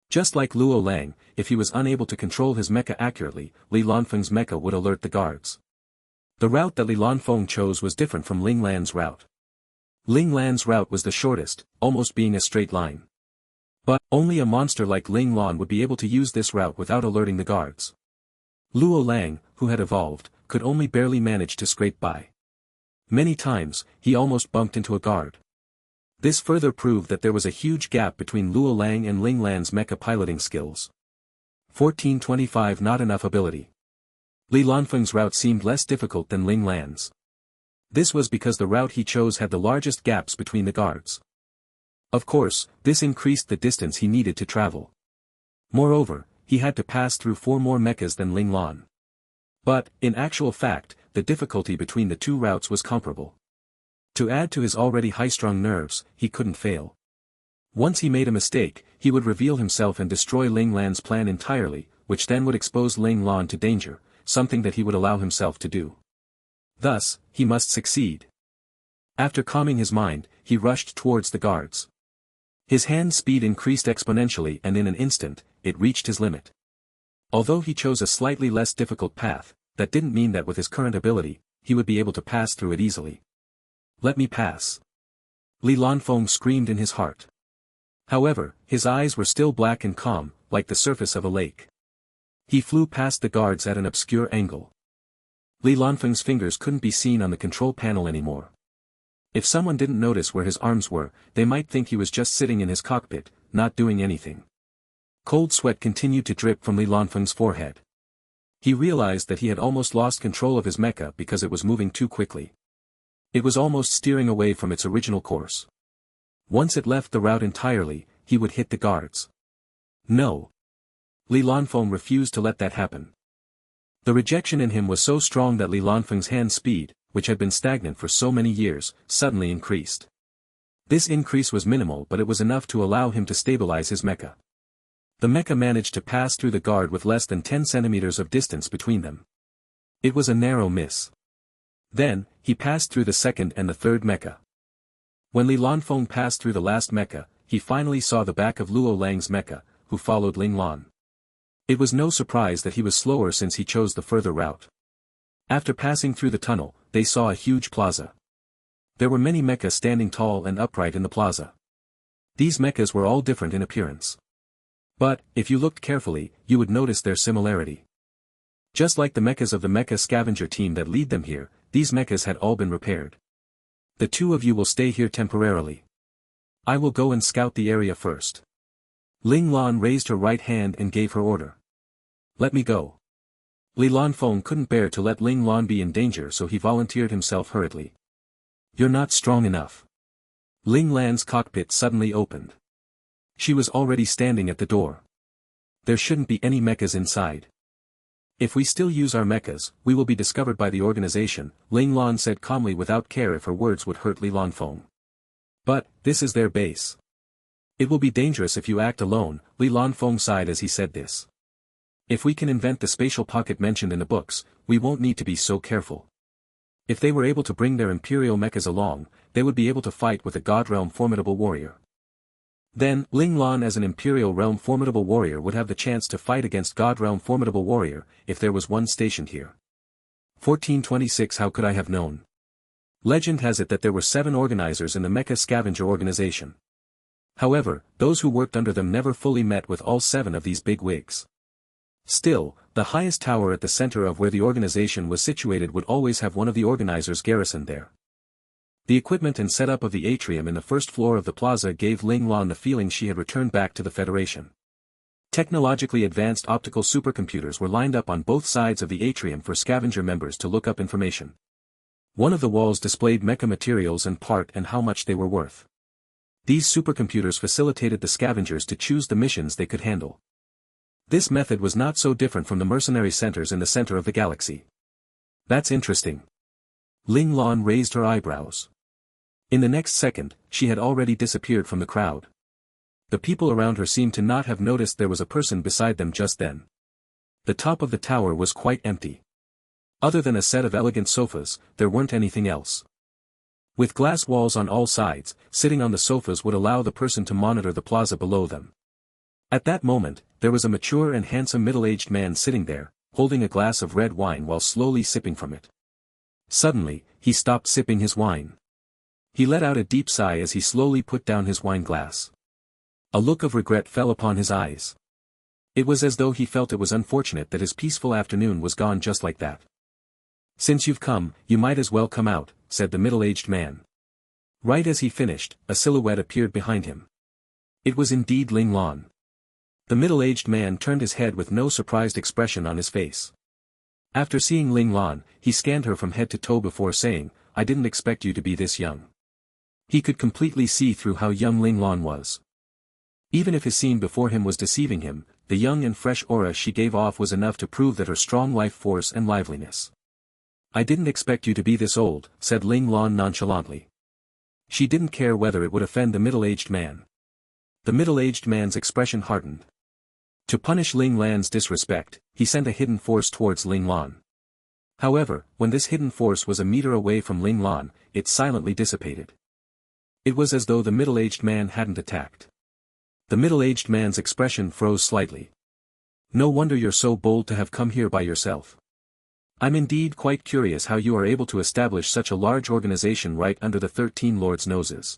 Just like Luo Lang, if he was unable to control his mecha accurately, Li Lanfeng's mecha would alert the guards. The route that Li Lanfeng chose was different from Ling Lan's route. Ling Lan's route was the shortest, almost being a straight line. But, only a monster like Ling Lan would be able to use this route without alerting the guards. Luo Lang, who had evolved, could only barely manage to scrape by. Many times, he almost bumped into a guard. This further proved that there was a huge gap between Luo Lang and Ling Lan's mecha piloting skills. 1425 Not enough ability. Li Lanfeng's route seemed less difficult than Ling Lan's. This was because the route he chose had the largest gaps between the guards. Of course, this increased the distance he needed to travel. Moreover, he had to pass through 4 more mechas than Ling Lan. But, in actual fact, the difficulty between the two routes was comparable. To add to his already high-strung nerves, he couldn't fail. Once he made a mistake, he would reveal himself and destroy Ling Lan's plan entirely, which then would expose Ling Lan to danger, something that he would allow himself to do. Thus, he must succeed. After calming his mind, he rushed towards the guards. His hand speed increased exponentially and in an instant, it reached his limit. Although he chose a slightly less difficult path, that didn't mean that with his current ability, he would be able to pass through it easily. Let me pass. Li Lanfeng screamed in his heart. However, his eyes were still black and calm, like the surface of a lake. He flew past the guards at an obscure angle. Li Lanfeng's fingers couldn't be seen on the control panel anymore. If someone didn't notice where his arms were, they might think he was just sitting in his cockpit, not doing anything. Cold sweat continued to drip from Li Lanfeng's forehead. He realized that he had almost lost control of his mecha because it was moving too quickly. It was almost steering away from its original course. Once it left the route entirely, he would hit the guards. No. Li Lanfeng refused to let that happen. The rejection in him was so strong that Li Lanfeng's hand speed, which had been stagnant for so many years, suddenly increased. This increase was minimal, but it was enough to allow him to stabilize his mecha. The mecha managed to pass through the guard with less than 10 centimeters of distance between them. It was a narrow miss. Then, he passed through the second and the third mecha. When Li Lanfeng passed through the last mecha, he finally saw the back of Luo Lang's mecha, who followed Ling Lan. It was no surprise that he was slower since he chose the further route. After passing through the tunnel, they saw a huge plaza. There were many mechas standing tall and upright in the plaza. These mechas were all different in appearance. But, if you looked carefully, you would notice their similarity. Just like the mechas of the mecha scavenger team that lead them here, these mechas had all been repaired. The two of you will stay here temporarily. I will go and scout the area first. Ling Lan raised her right hand and gave her order. Let me go. Li Lanfeng couldn't bear to let Ling Lan be in danger, so he volunteered himself hurriedly. You're not strong enough. Ling Lan's cockpit suddenly opened. She was already standing at the door. There shouldn't be any mechas inside. If we still use our mechas, we will be discovered by the organization, Ling Lan said calmly without care if her words would hurt Li Lanfeng. But, this is their base. It will be dangerous if you act alone, Li Lanfeng sighed as he said this. If we can invent the spatial pocket mentioned in the books, we won't need to be so careful. If they were able to bring their imperial mechas along, they would be able to fight with a God Realm formidable warrior. Then, Ling Lan as an Imperial Realm formidable warrior would have the chance to fight against God Realm formidable warrior, if there was one stationed here. 1426 How could I have known? Legend has it that there were 7 organizers in the Mecha Scavenger organization. However, those who worked under them never fully met with all 7 of these big wigs. Still, the highest tower at the center of where the organization was situated would always have one of the organizers garrisoned there. The equipment and setup of the atrium in the first floor of the plaza gave Ling Lan the feeling she had returned back to the Federation. Technologically advanced optical supercomputers were lined up on both sides of the atrium for scavenger members to look up information. One of the walls displayed mecha materials and part and how much they were worth. These supercomputers facilitated the scavengers to choose the missions they could handle. This method was not so different from the mercenary centers in the center of the galaxy. That's interesting. Ling Lan raised her eyebrows. In the next second, she had already disappeared from the crowd. The people around her seemed to not have noticed there was a person beside them just then. The top of the tower was quite empty. Other than a set of elegant sofas, there weren't anything else. With glass walls on all sides, sitting on the sofas would allow the person to monitor the plaza below them. At that moment, there was a mature and handsome middle-aged man sitting there, holding a glass of red wine while slowly sipping from it. Suddenly, he stopped sipping his wine. He let out a deep sigh as he slowly put down his wine glass. A look of regret fell upon his eyes. It was as though he felt it was unfortunate that his peaceful afternoon was gone just like that. Since you've come, you might as well come out, said the middle-aged man. Right as he finished, a silhouette appeared behind him. It was indeed Ling Lan. The middle-aged man turned his head with no surprised expression on his face. After seeing Ling Lan, he scanned her from head to toe before saying, I didn't expect you to be this young. He could completely see through how young Ling Lan was. Even if his scene before him was deceiving him, the young and fresh aura she gave off was enough to prove that her strong life force and liveliness. I didn't expect you to be this old, said Ling Lan nonchalantly. She didn't care whether it would offend the middle-aged man. The middle-aged man's expression hardened. To punish Ling Lan's disrespect, he sent a hidden force towards Ling Lan. However, when this hidden force was a meter away from Ling Lan, it silently dissipated. It was as though the middle-aged man hadn't attacked. The middle-aged man's expression froze slightly. No wonder you're so bold to have come here by yourself. I'm indeed quite curious how you are able to establish such a large organization right under the 13 lords' noses.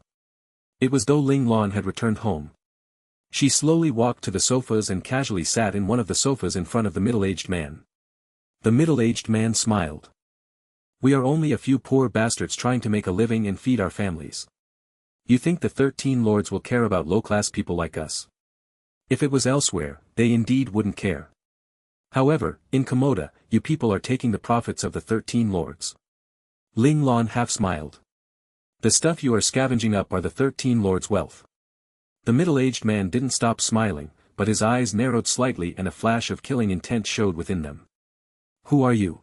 It was though Ling Lan had returned home. She slowly walked to the sofas and casually sat in one of the sofas in front of the middle-aged man. The middle-aged man smiled. We are only a few poor bastards trying to make a living and feed our families. You think the 13 lords will care about low-class people like us? If it was elsewhere, they indeed wouldn't care. However, in Komoda, you people are taking the profits of the 13 lords. Ling Lan half smiled. The stuff you are scavenging up are the 13 lords' wealth. The middle-aged man didn't stop smiling, but his eyes narrowed slightly and a flash of killing intent showed within them. Who are you?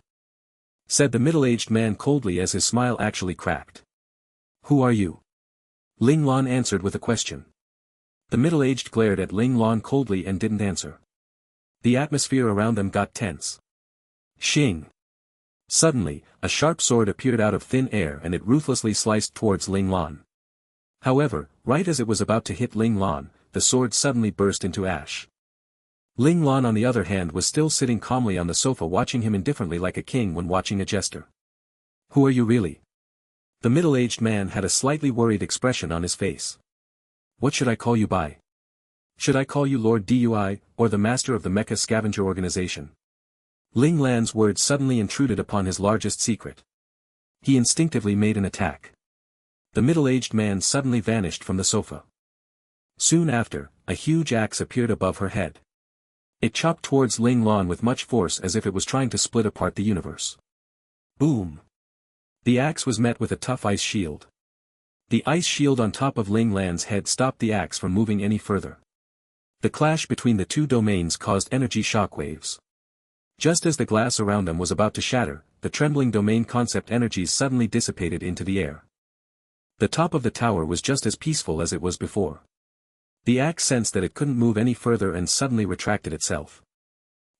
Said the middle-aged man coldly as his smile actually cracked. Who are you? Ling Lan answered with a question. The middle-aged glared at Ling Lan coldly and didn't answer. The atmosphere around them got tense. Shing! Suddenly, a sharp sword appeared out of thin air and it ruthlessly sliced towards Ling Lan. However, right as it was about to hit Ling Lan, the sword suddenly burst into ash. Ling Lan on the other hand was still sitting calmly on the sofa watching him indifferently like a king when watching a jester. Who are you really? The middle-aged man had a slightly worried expression on his face. What should I call you by? Should I call you Lord Dui, or the master of the Mecha Scavenger Organization? Ling Lan's words suddenly intruded upon his largest secret. He instinctively made an attack. The middle-aged man suddenly vanished from the sofa. Soon after, a huge axe appeared above her head. It chopped towards Ling Lan with much force as if it was trying to split apart the universe. Boom! The axe was met with a tough ice shield. The ice shield on top of Ling Lan's head stopped the axe from moving any further. The clash between the two domains caused energy shockwaves. Just as the glass around them was about to shatter, the trembling domain concept energies suddenly dissipated into the air. The top of the tower was just as peaceful as it was before. The axe sensed that it couldn't move any further and suddenly retracted itself.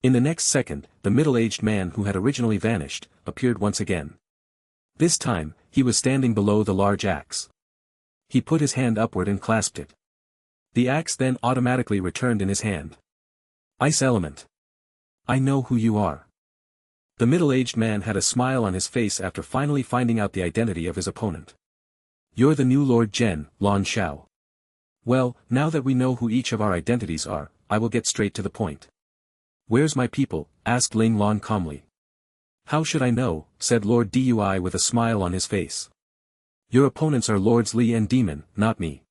In the next second, the middle-aged man who had originally vanished, appeared once again. This time, he was standing below the large axe. He put his hand upward and clasped it. The axe then automatically returned in his hand. Ice element. I know who you are. The middle-aged man had a smile on his face after finally finding out the identity of his opponent. You're the new Lord Zhen, Lan Xiao. Well, now that we know who each of our identities are, I will get straight to the point. Where's my people? Asked Ling Lan calmly. How should I know? Said Lord Dui with a smile on his face. Your opponents are Lords Li and Demon, not me.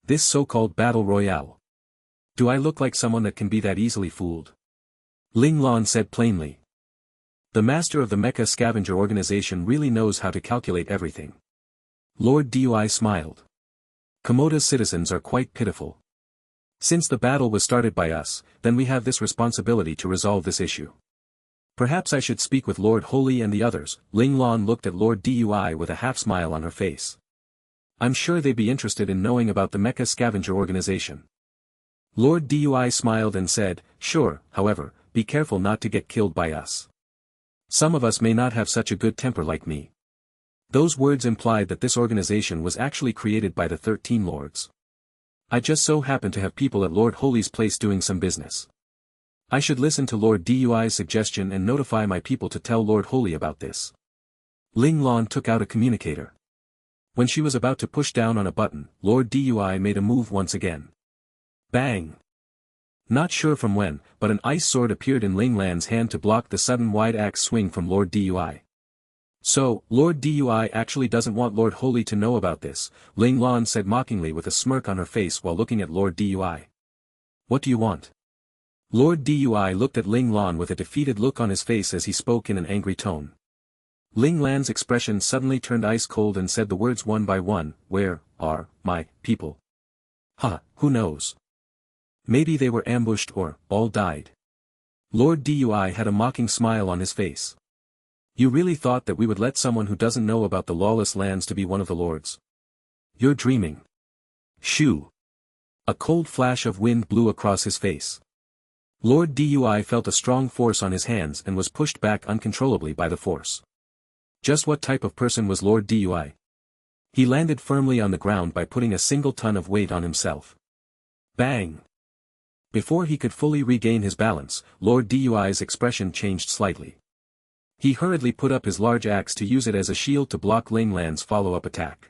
This so-called battle royale. Do I look like someone that can be that easily fooled? Ling Lan said plainly. The master of the Mecha Scavenger Organization really knows how to calculate everything. Lord Dui smiled. Komoda's citizens are quite pitiful. Since the battle was started by us, then we have this responsibility to resolve this issue. Perhaps I should speak with Lord Holy and the others. Ling Lan looked at Lord Dui with a half-smile on her face. I'm sure they'd be interested in knowing about the Mecha Scavenger Organization. Lord Dui smiled and said, sure, however, be careful not to get killed by us. Some of us may not have such a good temper like me. Those words implied that this organization was actually created by the 13 lords. I just so happen to have people at Lord Holy's place doing some business. I should listen to Lord Dui's suggestion and notify my people to tell Lord Holy about this. Ling Lan took out a communicator. When she was about to push down on a button, Lord Dui made a move once again. Bang! Not sure from when, but an ice sword appeared in Ling Lan's hand to block the sudden wide axe swing from Lord Dui. So, Lord Dui actually doesn't want Lord Holy to know about this, Ling Lan said mockingly with a smirk on her face while looking at Lord Dui. What do you want? Lord Dui looked at Ling Lan with a defeated look on his face as he spoke in an angry tone. Ling Lan's expression suddenly turned ice cold and said the words one by one, where are my people? Who knows? Maybe they were ambushed or all died. Lord Dui had a mocking smile on his face. You really thought that we would let someone who doesn't know about the lawless lands to be one of the lords? You're dreaming. Shoo! A cold flash of wind blew across his face. Lord Dui felt a strong force on his hands and was pushed back uncontrollably by the force. Just what type of person was Lord Dui? He landed firmly on the ground by putting a single ton of weight on himself. Bang! Before he could fully regain his balance, Lord Dui's expression changed slightly. He hurriedly put up his large axe to use it as a shield to block Ling Lan's follow-up attack.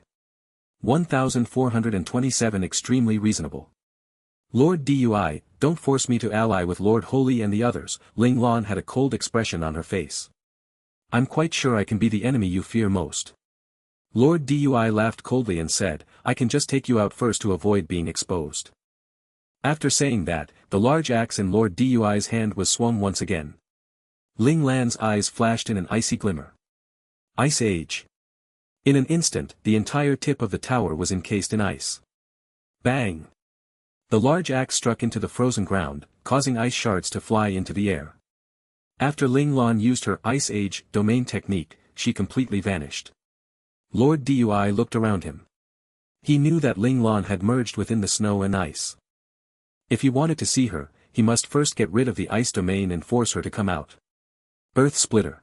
1427 Extremely reasonable. Lord Dui, don't force me to ally with Lord Holy and the others. Ling Lan had a cold expression on her face. I'm quite sure I can be the enemy you fear most. Lord Dui laughed coldly and said, I can just take you out first to avoid being exposed. After saying that, the large axe in Lord Dui's hand was swung once again. Ling Lan's eyes flashed in an icy glimmer. Ice Age. In an instant, the entire tip of the tower was encased in ice. Bang! The large axe struck into the frozen ground, causing ice shards to fly into the air. After Ling Lan used her Ice Age domain technique, she completely vanished. Lord Dui looked around him. He knew that Ling Lan had merged within the snow and ice. If he wanted to see her, he must first get rid of the ice domain and force her to come out. Earth Splitter.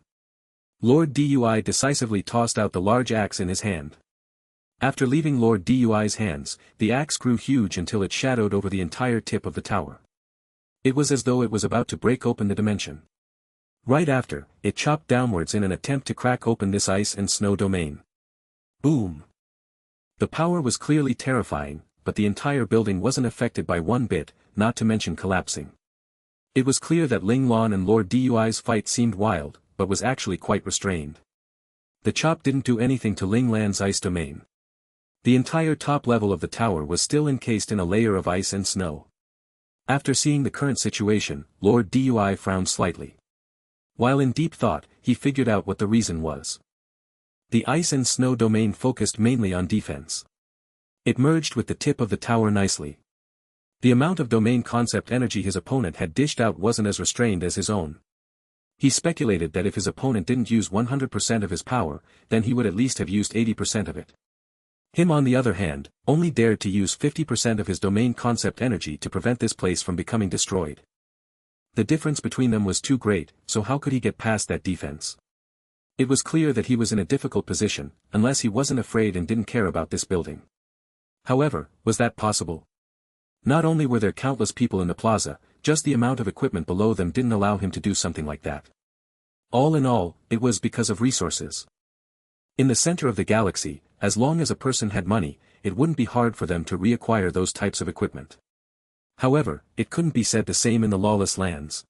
Lord Dui decisively tossed out the large axe in his hand. After leaving Lord Dui's hands, the axe grew huge until it shadowed over the entire tip of the tower. It was as though it was about to break open the dimension. Right after, it chopped downwards in an attempt to crack open this ice and snow domain. Boom! The power was clearly terrifying, but the entire building wasn't affected by one bit, not to mention collapsing. It was clear that Ling Lan and Lord Dui's fight seemed wild, but was actually quite restrained. The chop didn't do anything to Ling Lan's ice domain. The entire top level of the tower was still encased in a layer of ice and snow. After seeing the current situation, Lord Dui frowned slightly. While in deep thought, he figured out what the reason was. The ice and snow domain focused mainly on defense. It merged with the tip of the tower nicely. The amount of domain concept energy his opponent had dished out wasn't as restrained as his own. He speculated that if his opponent didn't use 100% of his power, then he would at least have used 80% of it. Him on the other hand, only dared to use 50% of his domain concept energy to prevent this place from becoming destroyed. The difference between them was too great, so how could he get past that defense? It was clear that he was in a difficult position, unless he wasn't afraid and didn't care about this building. However, was that possible? Not only were there countless people in the plaza, just the amount of equipment below them didn't allow him to do something like that. All in all, it was because of resources. In the center of the galaxy, as long as a person had money, it wouldn't be hard for them to reacquire those types of equipment. However, it couldn't be said the same in the lawless lands.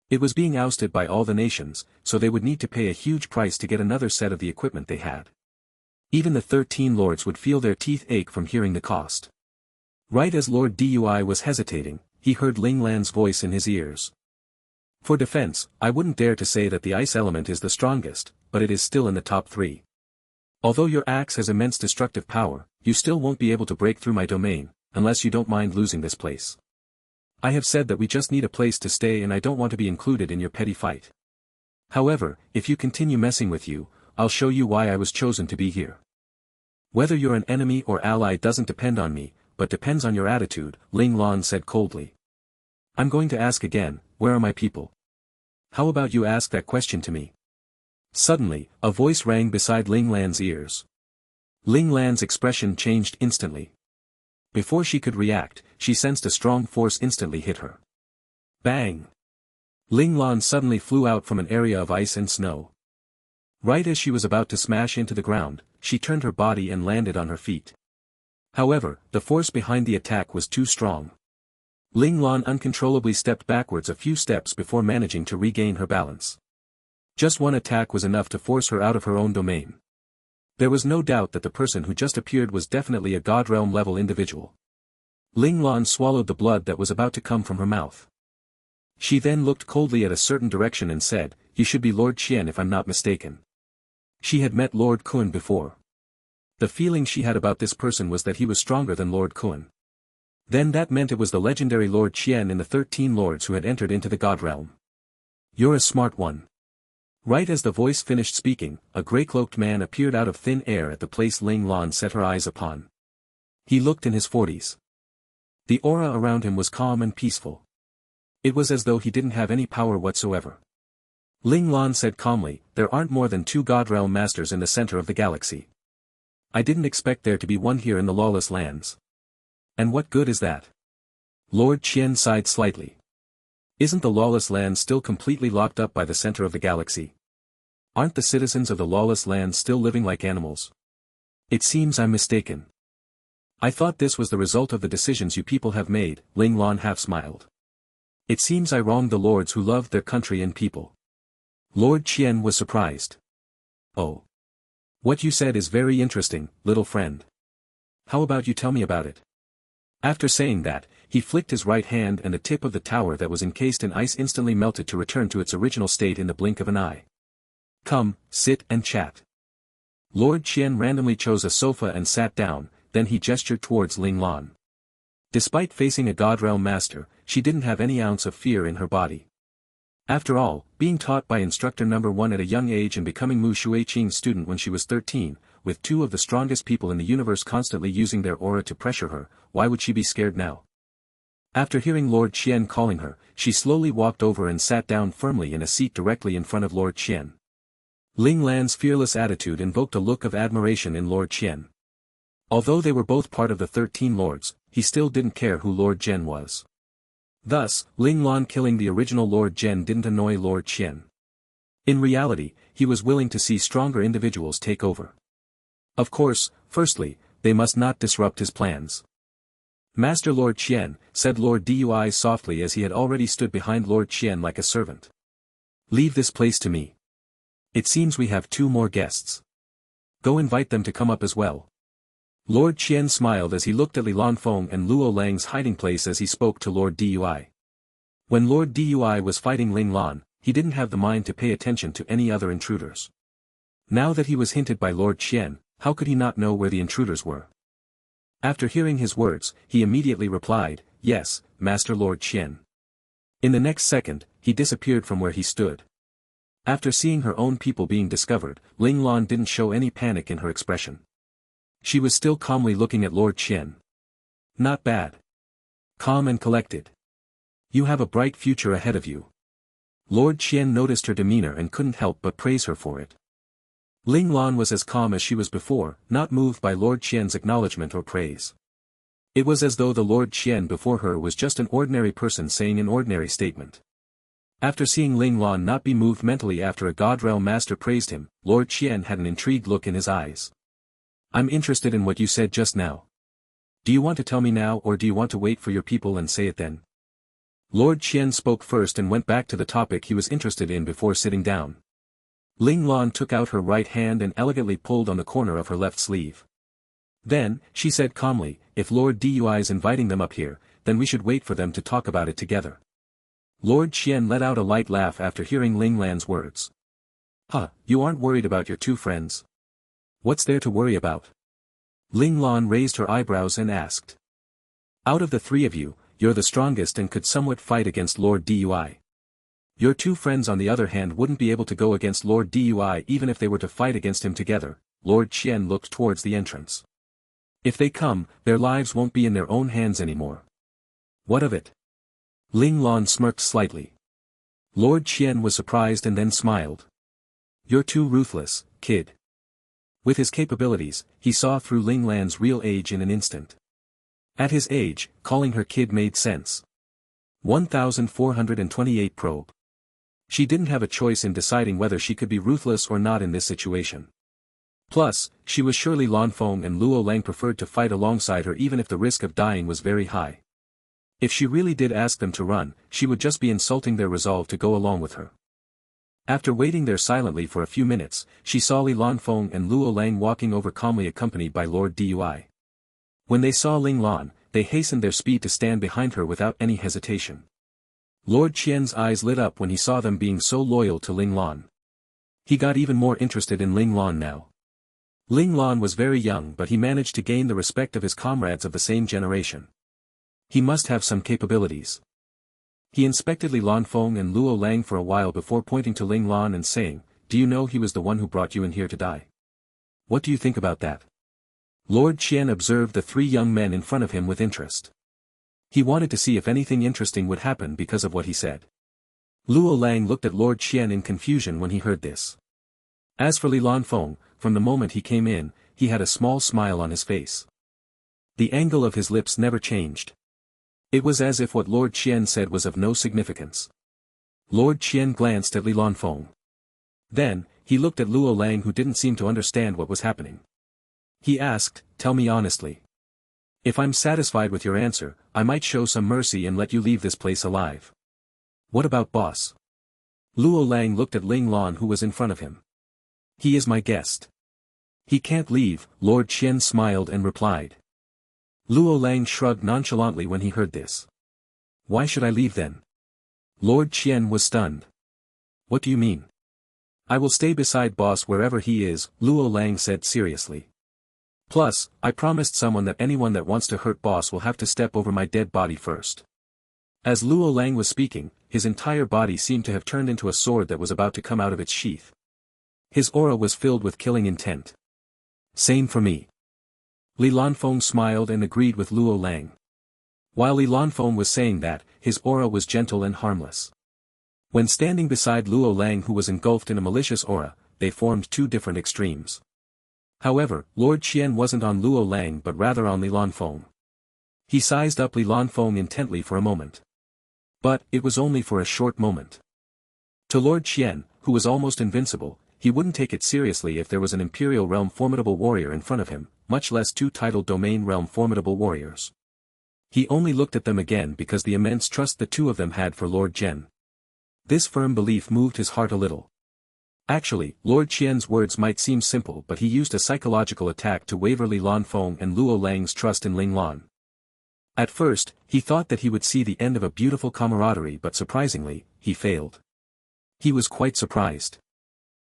It was being ousted by all the nations, so they would need to pay a huge price to get another set of the equipment they had. Even the 13 lords would feel their teeth ache from hearing the cost. Right as Lord Dui was hesitating, he heard Ling Lan's voice in his ears. For defense, I wouldn't dare to say that the ice element is the strongest, but it is still in the top 3. Although your axe has immense destructive power, you still won't be able to break through my domain, unless you don't mind losing this place. I have said that we just need a place to stay and I don't want to be included in your petty fight. However, if you continue messing with you, I'll show you why I was chosen to be here. Whether you're an enemy or ally doesn't depend on me, but depends on your attitude, Ling Lan said coldly. I'm going to ask again, where are my people? How about you ask that question to me? Suddenly, a voice rang beside Ling Lan's ears. Ling Lan's expression changed instantly. Before she could react, she sensed a strong force instantly hit her. Bang! Ling Lan suddenly flew out from an area of ice and snow. Right as she was about to smash into the ground, she turned her body and landed on her feet. However, the force behind the attack was too strong. Ling Lan uncontrollably stepped backwards a few steps before managing to regain her balance. Just one attack was enough to force her out of her own domain. There was no doubt that the person who just appeared was definitely a God Realm level individual. Ling Lan swallowed the blood that was about to come from her mouth. She then looked coldly at a certain direction and said, "You should be Lord Qian if I'm not mistaken." She had met Lord Kun before. The feeling she had about this person was that he was stronger than Lord Kun. Then that meant it was the legendary Lord Qian in the 13 lords who had entered into the God Realm. You're a smart one. Right as the voice finished speaking, a grey-cloaked man appeared out of thin air at the place Ling Lan set her eyes upon. He looked in his 40s. The aura around him was calm and peaceful. It was as though he didn't have any power whatsoever. Ling Lan said calmly, "There aren't more than 2 God Realm masters in the center of the galaxy. I didn't expect there to be one here in the lawless lands. And what good is that?" Lord Qian sighed slightly. Isn't the lawless land still completely locked up by the center of the galaxy? Aren't the citizens of the lawless land still living like animals? It seems I'm mistaken. I thought this was the result of the decisions you people have made, Ling Lan half smiled. It seems I wronged the lords who loved their country and people. Lord Qian was surprised. Oh. What you said is very interesting, little friend. How about you tell me about it? After saying that, he flicked his right hand and the tip of the tower that was encased in ice instantly melted to return to its original state in the blink of an eye. Come, sit and chat. Lord Qian randomly chose a sofa and sat down, then he gestured towards Ling Lan. Despite facing a God Realm master, she didn't have any ounce of fear in her body. After all, being taught by instructor number 1 at a young age and becoming Mu Shuiqing's student when she was 13, with 2 of the strongest people in the universe constantly using their aura to pressure her, why would she be scared now? After hearing Lord Qian calling her, she slowly walked over and sat down firmly in a seat directly in front of Lord Qian. Ling Lan's fearless attitude invoked a look of admiration in Lord Qian. Although they were both part of the 13 lords, he still didn't care who Lord Jen was. Thus, Ling Lan killing the original Lord Jen didn't annoy Lord Qian. In reality, he was willing to see stronger individuals take over. Of course, firstly, they must not disrupt his plans. Master Lord Qian, said Lord Dui softly as he had already stood behind Lord Qian like a servant. Leave this place to me. It seems we have 2 more guests. Go invite them to come up as well. Lord Qian smiled as he looked at Li Lanfeng and Luo Lang's hiding place as he spoke to Lord Dui. When Lord Dui was fighting Ling Lan, he didn't have the mind to pay attention to any other intruders. Now that he was hinted by Lord Qian, how could he not know where the intruders were? After hearing his words, he immediately replied, "Yes, Master Lord Qian." In the next second, he disappeared from where he stood. After seeing her own people being discovered, Ling Lan didn't show any panic in her expression. She was still calmly looking at Lord Qian. Not bad. Calm and collected. You have a bright future ahead of you. Lord Qian noticed her demeanor and couldn't help but praise her for it. Ling Lan was as calm as she was before, not moved by Lord Qian's acknowledgement or praise. It was as though the Lord Qian before her was just an ordinary person saying an ordinary statement. After seeing Ling Lan not be moved mentally after a God Realm master praised him, Lord Qian had an intrigued look in his eyes. I'm interested in what you said just now. Do you want to tell me now or do you want to wait for your people and say it then? Lord Qian spoke first and went back to the topic he was interested in before sitting down. Ling Lan took out her right hand and elegantly pulled on the corner of her left sleeve. Then, she said calmly, if Lord Dui is inviting them up here, then we should wait for them to talk about it together. Lord Qian let out a light laugh after hearing Ling Lan's words. Huh, you aren't worried about your 2 friends? What's there to worry about? Ling Lan raised her eyebrows and asked. Out of the 3 of you, you're the strongest and could somewhat fight against Lord Dui. Your 2 friends on the other hand wouldn't be able to go against Lord Dui even if they were to fight against him together. Lord Qian looked towards the entrance. If they come, their lives won't be in their own hands anymore. What of it? Ling Lan smirked slightly. Lord Qian was surprised and then smiled. You're too ruthless, kid. With his capabilities, he saw through Ling Lan's real age in an instant. At his age, calling her kid made sense. 1428 probe. She didn't have a choice in deciding whether she could be ruthless or not in this situation. Plus, she was sure Li Lanfeng and Luo Lang preferred to fight alongside her even if the risk of dying was very high. If she really did ask them to run, she would just be insulting their resolve to go along with her. After waiting there silently for a few minutes, she saw Li Lanfeng and Luo Lang walking over calmly accompanied by Lord Dui. When they saw Ling Lan, they hastened their speed to stand behind her without any hesitation. Lord Qian's eyes lit up when he saw them being so loyal to Ling Lan. He got even more interested in Ling Lan now. Ling Lan was very young but he managed to gain the respect of his comrades of the same generation. He must have some capabilities. He inspected Li Lanfeng and Luo Lang for a while before pointing to Ling Lan and saying, do you know he was the one who brought you in here to die? What do you think about that? Lord Qian observed the 3 young men in front of him with interest. He wanted to see if anything interesting would happen because of what he said. Luo Lang looked at Lord Qian in confusion when he heard this. As for Li Lanfeng, from the moment he came in, he had a small smile on his face. The angle of his lips never changed. It was as if what Lord Qian said was of no significance. Lord Qian glanced at Li Lanfeng. Then, he looked at Luo Lang who didn't seem to understand what was happening. He asked, tell me honestly. If I'm satisfied with your answer, I might show some mercy and let you leave this place alive. What about boss? Luo Lang looked at Ling Lan who was in front of him. He is my guest. He can't leave, Lord Qian smiled and replied. Luo Lang shrugged nonchalantly when he heard this. Why should I leave then? Lord Qian was stunned. What do you mean? I will stay beside boss wherever he is, Luo Lang said seriously. Plus, I promised someone that anyone that wants to hurt boss will have to step over my dead body first. As Luo Lang was speaking, his entire body seemed to have turned into a sword that was about to come out of its sheath. His aura was filled with killing intent. Same for me. Li Lanfeng smiled and agreed with Luo Lang. While Li Lanfeng was saying that, his aura was gentle and harmless. When standing beside Luo Lang who was engulfed in a malicious aura, they formed 2 different extremes. However, Lord Qian wasn't on Luo Lang but rather on Li Lanfeng. He sized up Li Lanfeng intently for a moment. But, it was only for a short moment. To Lord Qian, who was almost invincible, he wouldn't take it seriously if there was an Imperial Realm formidable warrior in front of him, much less two titled Domain Realm formidable warriors. He only looked at them again because the immense trust the two of them had for Lord Qian. This firm belief moved his heart a little. Actually, Lord Qian's words might seem simple but he used a psychological attack to waver Li Lanfeng and Luo Lang's trust in Ling Lan. At first, he thought that he would see the end of a beautiful camaraderie but surprisingly, he failed. He was quite surprised.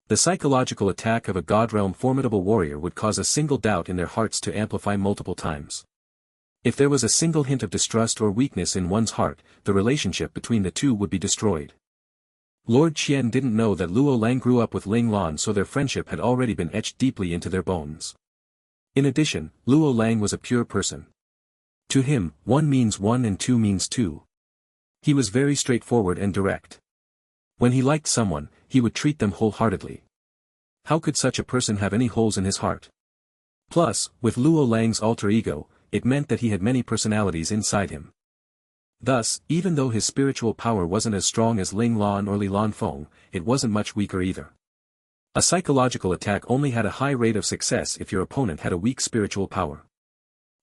The psychological attack of a God Realm formidable warrior would cause a single doubt in their hearts to amplify multiple times. If there was a single hint of distrust or weakness in one's heart, the relationship between the two would be destroyed. Lord Qian didn't know that Luo Lang grew up with Ling Lan, so their friendship had already been etched deeply into their bones. In addition, Luo Lang was a pure person. To him, 1 means 1 and 2 means 2. He was very straightforward and direct. When he liked someone, he would treat them wholeheartedly. How could such a person have any holes in his heart? Plus, with Luo Lang's alter ego, it meant that he had many personalities inside him. Thus, even though his spiritual power wasn't as strong as Ling Lan or Li Lanfeng, it wasn't much weaker either. A psychological attack only had a high rate of success if your opponent had a weak spiritual power.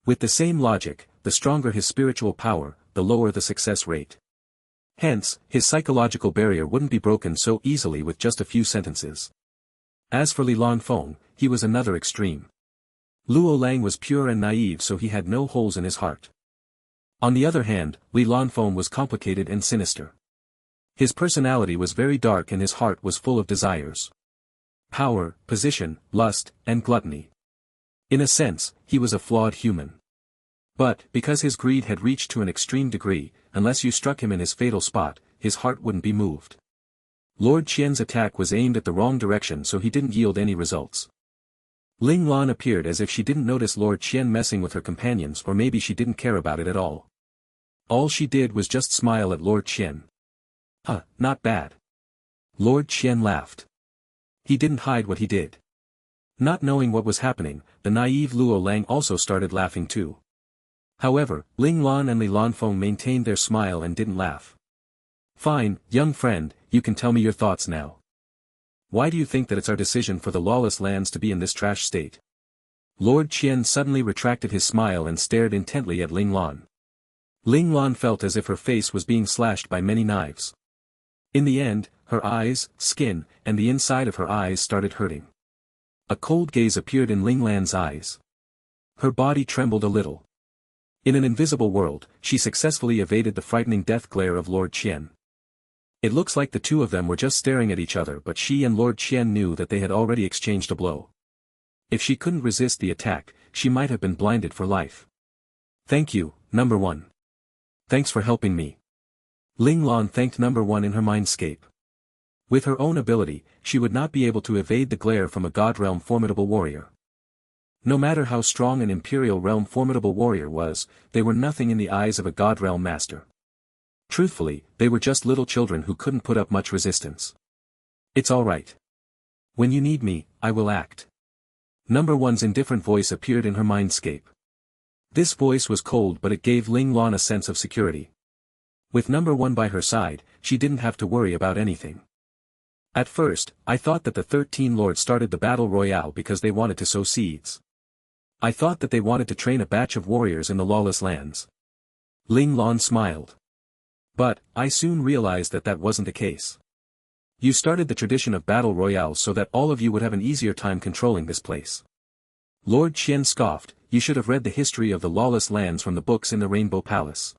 With the same logic, the stronger his spiritual power, the lower the success rate. Hence, his psychological barrier wouldn't be broken so easily with just a few sentences. As for Li Lanfeng, he was another extreme. Luo Lang was pure and naive, so he had no holes in his heart. On the other hand, Li Lanfeng was complicated and sinister. His personality was very dark and his heart was full of desires. Power, position, lust, and gluttony. In a sense, he was a flawed human. But, because his greed had reached to an extreme degree, unless you struck him in his fatal spot, his heart wouldn't be moved. Lord Qian's attack was aimed at the wrong direction, so he didn't yield any results. Ling Lan appeared as if she didn't notice Lord Qian messing with her companions, or maybe she didn't care about it at all. All she did was just smile at Lord Qian. Not bad. Lord Qian laughed. He didn't hide what he did. Not knowing what was happening, the naive Luo Lang also started laughing too. However, Ling Lan and Li Lanfeng maintained their smile and didn't laugh. Fine, young friend, you can tell me your thoughts now. Why do you think that it's our decision for the lawless lands to be in this trash state? Lord Qian suddenly retracted his smile and stared intently at Ling Lan. Ling Lan felt as if her face was being slashed by many knives. In the end, her eyes, skin, and the inside of her eyes started hurting. A cold gaze appeared in Ling Lan's eyes. Her body trembled a little. In an invisible world, she successfully evaded the frightening death glare of Lord Qian. It looks like the two of them were just staring at each other, but she and Lord Qian knew that they had already exchanged a blow. If she couldn't resist the attack, she might have been blinded for life. Thank you, number 1. Thanks for helping me. Ling Lan thanked number 1 in her mindscape. With her own ability, she would not be able to evade the glare from a God Realm formidable warrior. No matter how strong an Imperial Realm formidable warrior was, they were nothing in the eyes of a God Realm master. Truthfully, they were just little children who couldn't put up much resistance. It's alright. When you need me, I will act. Number 1's indifferent voice appeared in her mindscape. This voice was cold, but it gave Ling Lan a sense of security. With number 1 by her side, she didn't have to worry about anything. At first, I thought that the 13 lords started the battle royale because they wanted to sow seeds. I thought that they wanted to train a batch of warriors in the lawless lands. Ling Lan smiled. But, I soon realized that that wasn't the case. You started the tradition of battle royale so that all of you would have an easier time controlling this place. Lord Qian scoffed, you should have read the history of the lawless lands from the books in the Rainbow Palace.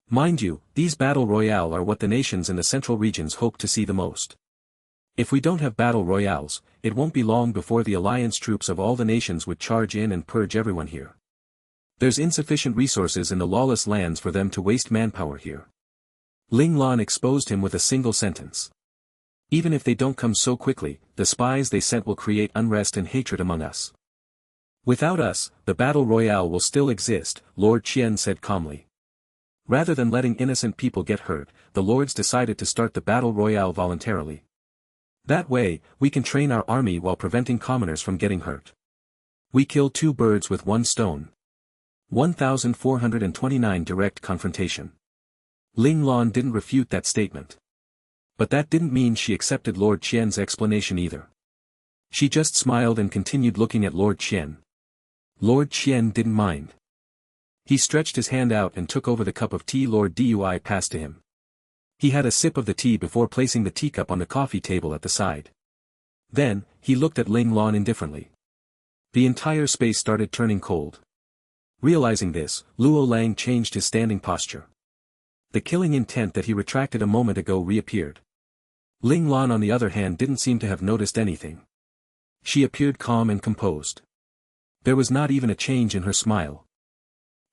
Mind you, these battle royale are what the nations in the central regions hope to see the most. If we don't have battle royales, it won't be long before the alliance troops of all the nations would charge in and purge everyone here. There's insufficient resources in the lawless lands for them to waste manpower here. Ling Lan exposed him with a single sentence. Even if they don't come so quickly, the spies they sent will create unrest and hatred among us. Without us, the battle royale will still exist, Lord Qian said calmly. Rather than letting innocent people get hurt, the lords decided to start the battle royale voluntarily. That way, we can train our army while preventing commoners from getting hurt. We kill two birds with one stone. 1429 Direct confrontation. Ling Lan didn't refute that statement. But that didn't mean she accepted Lord Qian's explanation either. She just smiled and continued looking at Lord Qian. Lord Qian didn't mind. He stretched his hand out and took over the cup of tea Lord Dui passed to him. He had a sip of the tea before placing the teacup on the coffee table at the side. Then, he looked at Ling Lan indifferently. The entire space started turning cold. Realizing this, Luo Lang changed his standing posture. The killing intent that he retracted a moment ago reappeared. Ling Lan on the other hand didn't seem to have noticed anything. She appeared calm and composed. There was not even a change in her smile.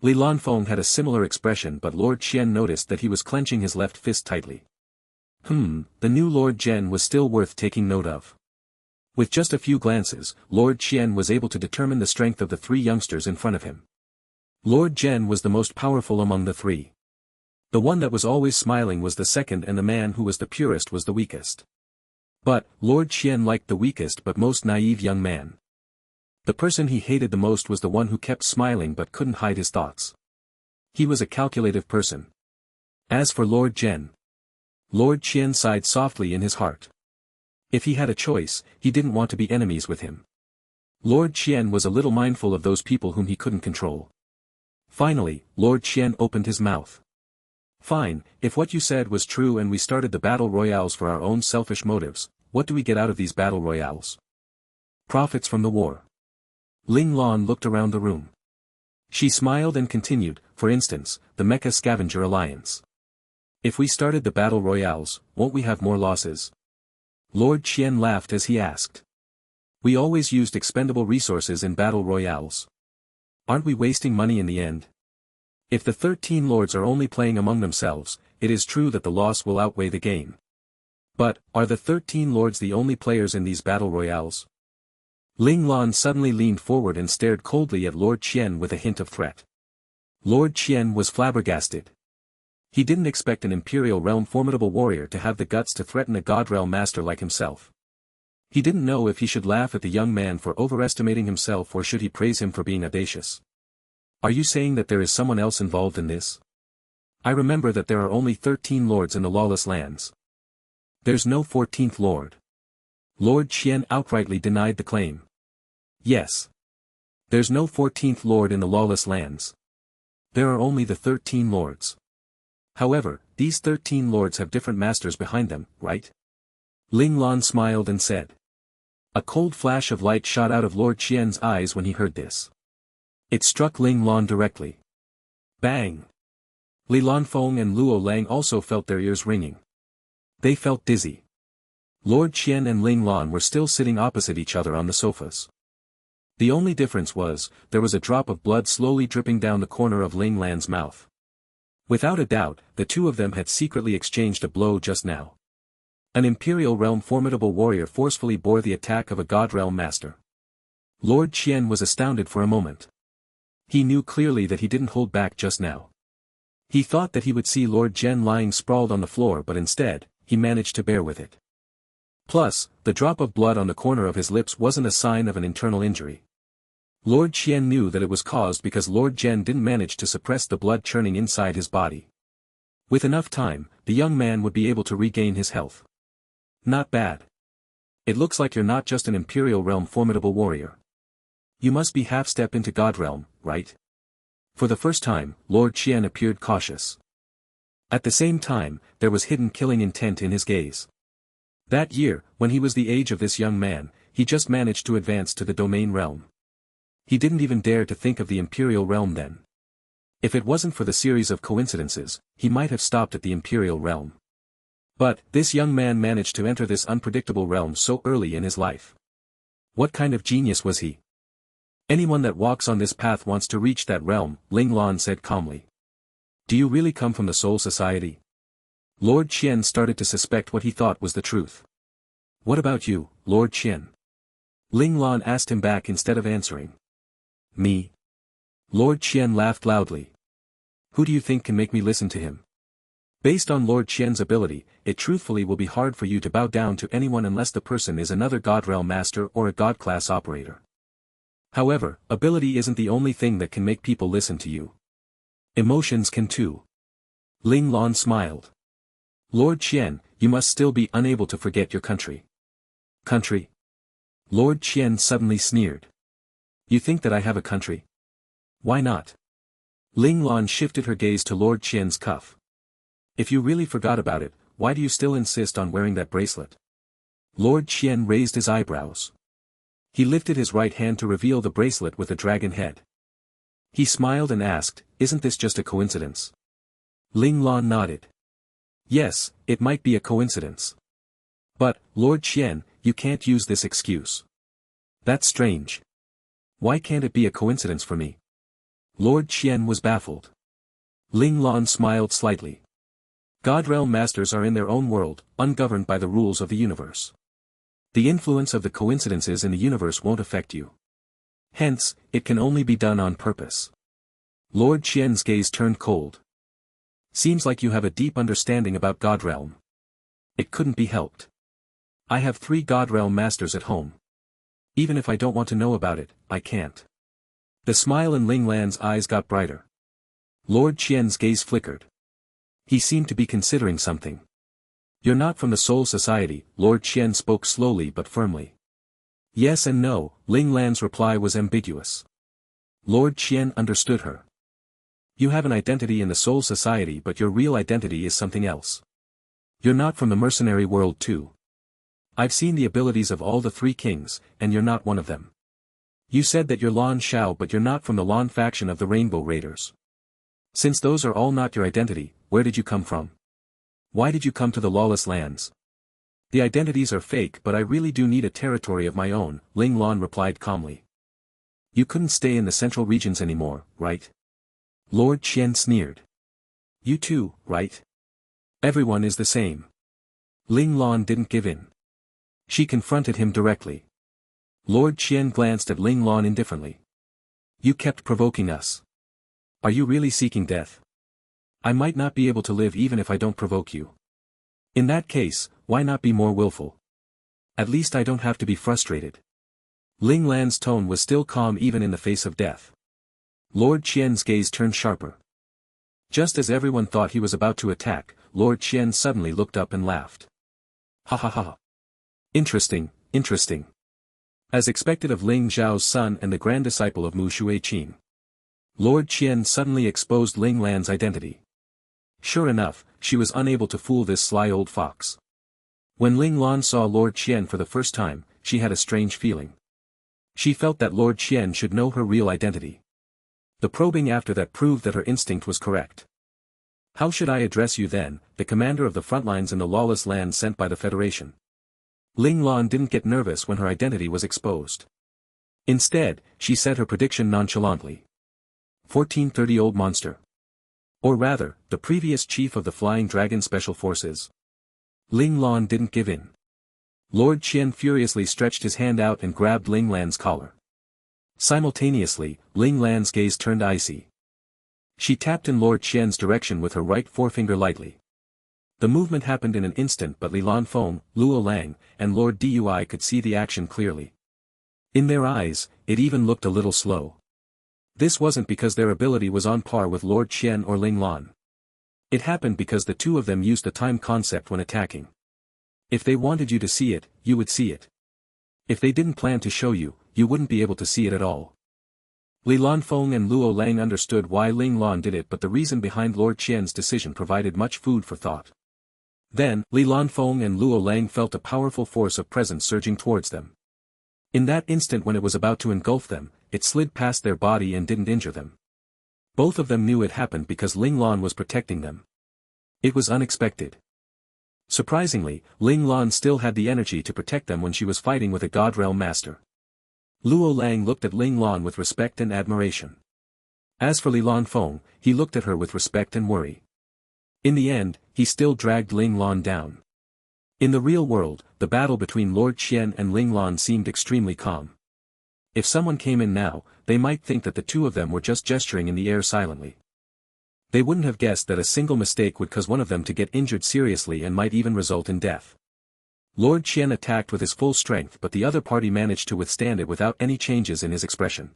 Li Lanfeng had a similar expression but Lord Qian noticed that he was clenching his left fist tightly. The new Lord Zhen was still worth taking note of. With just a few glances, Lord Qian was able to determine the strength of the three youngsters in front of him. Lord Zhen was the most powerful among the three. The one that was always smiling was the second and the man who was the purest was the weakest. But, Lord Qian liked the weakest but most naive young man. The person he hated the most was the one who kept smiling but couldn't hide his thoughts. He was a calculative person. As for Lord Zhen, Lord Qian sighed softly in his heart. If he had a choice, he didn't want to be enemies with him. Lord Qian was a little mindful of those people whom he couldn't control. Finally, Lord Qian opened his mouth. Fine, if what you said was true and we started the battle royales for our own selfish motives, what do we get out of these battle royales? Profits from the war. Ling Lan looked around the room. She smiled and continued, for instance, the Mecha Scavenger Alliance. If we started the battle royales, won't we have more losses? Lord Qian laughed as he asked. We always used expendable resources in battle royales. Aren't we wasting money in the end? If the 13 lords are only playing among themselves, it is true that the loss will outweigh the gain. But, are the 13 lords the only players in these battle royales? Ling Lan suddenly leaned forward and stared coldly at Lord Qian with a hint of threat. Lord Qian was flabbergasted. He didn't expect an Imperial Realm formidable warrior to have the guts to threaten a God Realm master like himself. He didn't know if he should laugh at the young man for overestimating himself or should he praise him for being audacious. Are you saying that there is someone else involved in this? I remember that there are only 13 lords in the lawless lands. There's no 14th lord. Lord Qian outrightly denied the claim. Yes. There's no 14th lord in the lawless lands. There are only the 13 lords. However, these 13 lords have different masters behind them, right? Ling Lan smiled and said. A cold flash of light shot out of Lord Qian's eyes when he heard this. It struck Ling Lan directly. Bang! Li Lanfeng and Luo Lang also felt their ears ringing. They felt dizzy. Lord Qian and Ling Lan were still sitting opposite each other on the sofas. The only difference was, there was a drop of blood slowly dripping down the corner of Ling Lan's mouth. Without a doubt, the two of them had secretly exchanged a blow just now. An Imperial Realm formidable warrior forcefully bore the attack of a God Realm master. Lord Qian was astounded for a moment. He knew clearly that he didn't hold back just now. He thought that he would see Lord Zhen lying sprawled on the floor but instead, he managed to bear with it. Plus, the drop of blood on the corner of his lips wasn't a sign of an internal injury. Lord Qian knew that it was caused because Lord Zhen didn't manage to suppress the blood churning inside his body. With enough time, the young man would be able to regain his health. Not bad. It looks like you're not just an Imperial Realm formidable warrior. You must be half-step into God Realm, right? For the first time, Lord Qian appeared cautious. At the same time, there was hidden killing intent in his gaze. That year, when he was the age of this young man, he just managed to advance to the Domain Realm. He didn't even dare to think of the Imperial Realm then. If it wasn't for the series of coincidences, he might have stopped at the Imperial Realm. But, this young man managed to enter this unpredictable realm so early in his life. What kind of genius was he? Anyone that walks on this path wants to reach that realm, Ling Lan said calmly. Do you really come from the Soul Society? Lord Qian started to suspect what he thought was the truth. What about you, Lord Qian? Ling Lan asked him back instead of answering. Me? Lord Qian laughed loudly. Who do you think can make me listen to him? Based on Lord Qian's ability, it truthfully will be hard for you to bow down to anyone unless the person is another God Realm Master or a God-class operator. However, ability isn't the only thing that can make people listen to you. Emotions can too. Ling Lan smiled. Lord Qian, you must still be unable to forget your country. Country? Lord Qian suddenly sneered. You think that I have a country? Why not? Ling Lan shifted her gaze to Lord Qian's cuff. If you really forgot about it, why do you still insist on wearing that bracelet? Lord Qian raised his eyebrows. He lifted his right hand to reveal the bracelet with a dragon head. He smiled and asked, isn't this just a coincidence? Ling Lan nodded. Yes, it might be a coincidence. But, Lord Qian, you can't use this excuse. That's strange. Why can't it be a coincidence for me? Lord Qian was baffled. Ling Lan smiled slightly. God Realm Masters are in their own world, ungoverned by the rules of the universe. The influence of the coincidences in the universe won't affect you. Hence, it can only be done on purpose. Lord Qian's gaze turned cold. Seems like you have a deep understanding about God Realm. It couldn't be helped. I have 3 God Realm Masters at home. Even if I don't want to know about it, I can't. The smile in Ling Lan's eyes got brighter. Lord Qian's gaze flickered. He seemed to be considering something. You're not from the Soul Society, Lord Qian spoke slowly but firmly. Yes and no, Ling Lan's reply was ambiguous. Lord Qian understood her. You have an identity in the Soul Society but your real identity is something else. You're not from the mercenary world too. I've seen the abilities of all the 3 kings, and you're not one of them. You said that you're Lan Shao but you're not from the Lan faction of the Rainbow Raiders. Since those are all not your identity, where did you come from? Why did you come to the lawless lands? The identities are fake but I really do need a territory of my own, Ling Lan replied calmly. You couldn't stay in the central regions anymore, right? Lord Qian sneered. You too, right? Everyone is the same. Ling Lan didn't give in. She confronted him directly. Lord Qian glanced at Ling Lan indifferently. You kept provoking us. Are you really seeking death? I might not be able to live even if I don't provoke you. In that case, why not be more willful? At least I don't have to be frustrated. Ling Lan's tone was still calm even in the face of death. Lord Qian's gaze turned sharper. Just as everyone thought he was about to attack, Lord Qian suddenly looked up and laughed. Ha ha ha. Interesting, interesting. As expected of Ling Zhao's son and the grand disciple of Mu Shuiqing. Lord Qian suddenly exposed Ling Lan's identity. Sure enough, she was unable to fool this sly old fox. When Ling Lan saw Lord Qian for the first time, she had a strange feeling. She felt that Lord Qian should know her real identity. The probing after that proved that her instinct was correct. How should I address you then, the commander of the frontlines in the lawless land sent by the Federation? Ling Lan didn't get nervous when her identity was exposed. Instead, she said her prediction nonchalantly. 1430-old monster. Or rather, the previous chief of the Flying Dragon Special Forces. Ling Lan didn't give in. Lord Qian furiously stretched his hand out and grabbed Ling Lan's collar. Simultaneously, Ling Lan's gaze turned icy. She tapped in Lord Qian's direction with her right forefinger lightly. The movement happened in an instant but Li Lanfeng, Luo Lang, and Lord Dui could see the action clearly. In their eyes, it even looked a little slow. This wasn't because their ability was on par with Lord Qian or Ling Lan. It happened because the 2 of them used the time concept when attacking. If they wanted you to see it, you would see it. If they didn't plan to show you, you wouldn't be able to see it at all. Li Lanfeng and Luo Lang understood why Ling Lan did it but the reason behind Lord Qian's decision provided much food for thought. Then, Li Lanfeng and Luo Lang felt a powerful force of presence surging towards them. In that instant when it was about to engulf them, it slid past their body and didn't injure them. Both of them knew it happened because Ling Lan was protecting them. It was unexpected. Surprisingly, Ling Lan still had the energy to protect them when she was fighting with a God Realm Master. Luo Lang looked at Ling Lan with respect and admiration. As for Li Lanfeng, he looked at her with respect and worry. In the end, he still dragged Ling Lan down. In the real world, the battle between Lord Qian and Ling Lan seemed extremely calm. If someone came in now, they might think that the 2 of them were just gesturing in the air silently. They wouldn't have guessed that a single mistake would cause one of them to get injured seriously and might even result in death. Lord Qian attacked with his full strength, but the other party managed to withstand it without any changes in his expression.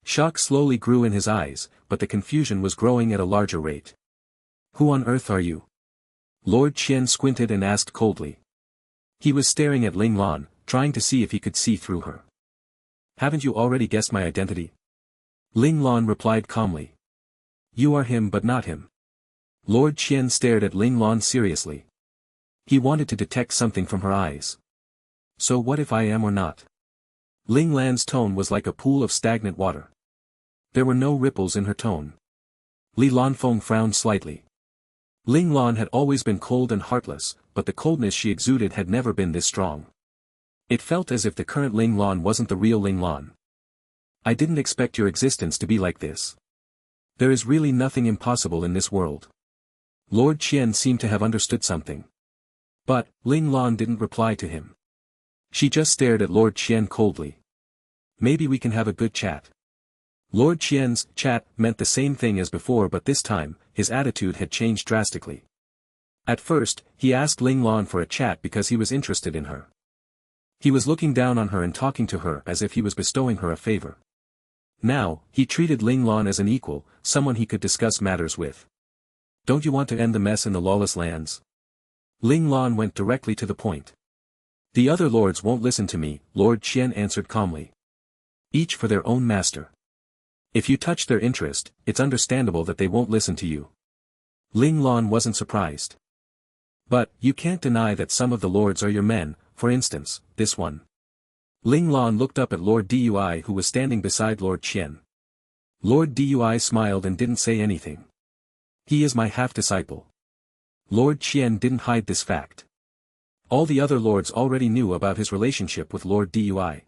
Shock slowly grew in his eyes, but the confusion was growing at a larger rate. Who on earth are you? Lord Qian squinted and asked coldly. He was staring at Ling Lan, trying to see if he could see through her. Haven't you already guessed my identity? Ling Lan replied calmly. You are him but not him. Lord Qian stared at Ling Lan seriously. He wanted to detect something from her eyes. So what if I am or not? Ling Lan's tone was like a pool of stagnant water. There were no ripples in her tone. Li Lanfeng frowned slightly. Ling Lan had always been cold and heartless, but the coldness she exuded had never been this strong. It felt as if the current Ling Lan wasn't the real Ling Lan. I didn't expect your existence to be like this. There is really nothing impossible in this world. Lord Qian seemed to have understood something. But, Ling Lan didn't reply to him. She just stared at Lord Qian coldly. Maybe we can have a good chat. Lord Qian's chat meant the same thing as before, but this time, his attitude had changed drastically. At first, he asked Ling Lan for a chat because he was interested in her. He was looking down on her and talking to her as if he was bestowing her a favor. Now, he treated Ling Lan as an equal, someone he could discuss matters with. Don't you want to end the mess in the lawless lands? Ling Lan went directly to the point. The other lords won't listen to me, Lord Qian answered calmly. Each for their own master. If you touch their interest, it's understandable that they won't listen to you. Ling Lan wasn't surprised. But, you can't deny that some of the lords are your men, for instance, this one. Ling Lan looked up at Lord Dui who was standing beside Lord Qian. Lord Dui smiled and didn't say anything. He is my half-disciple. Lord Qian didn't hide this fact. All the other lords already knew about his relationship with Lord Dui.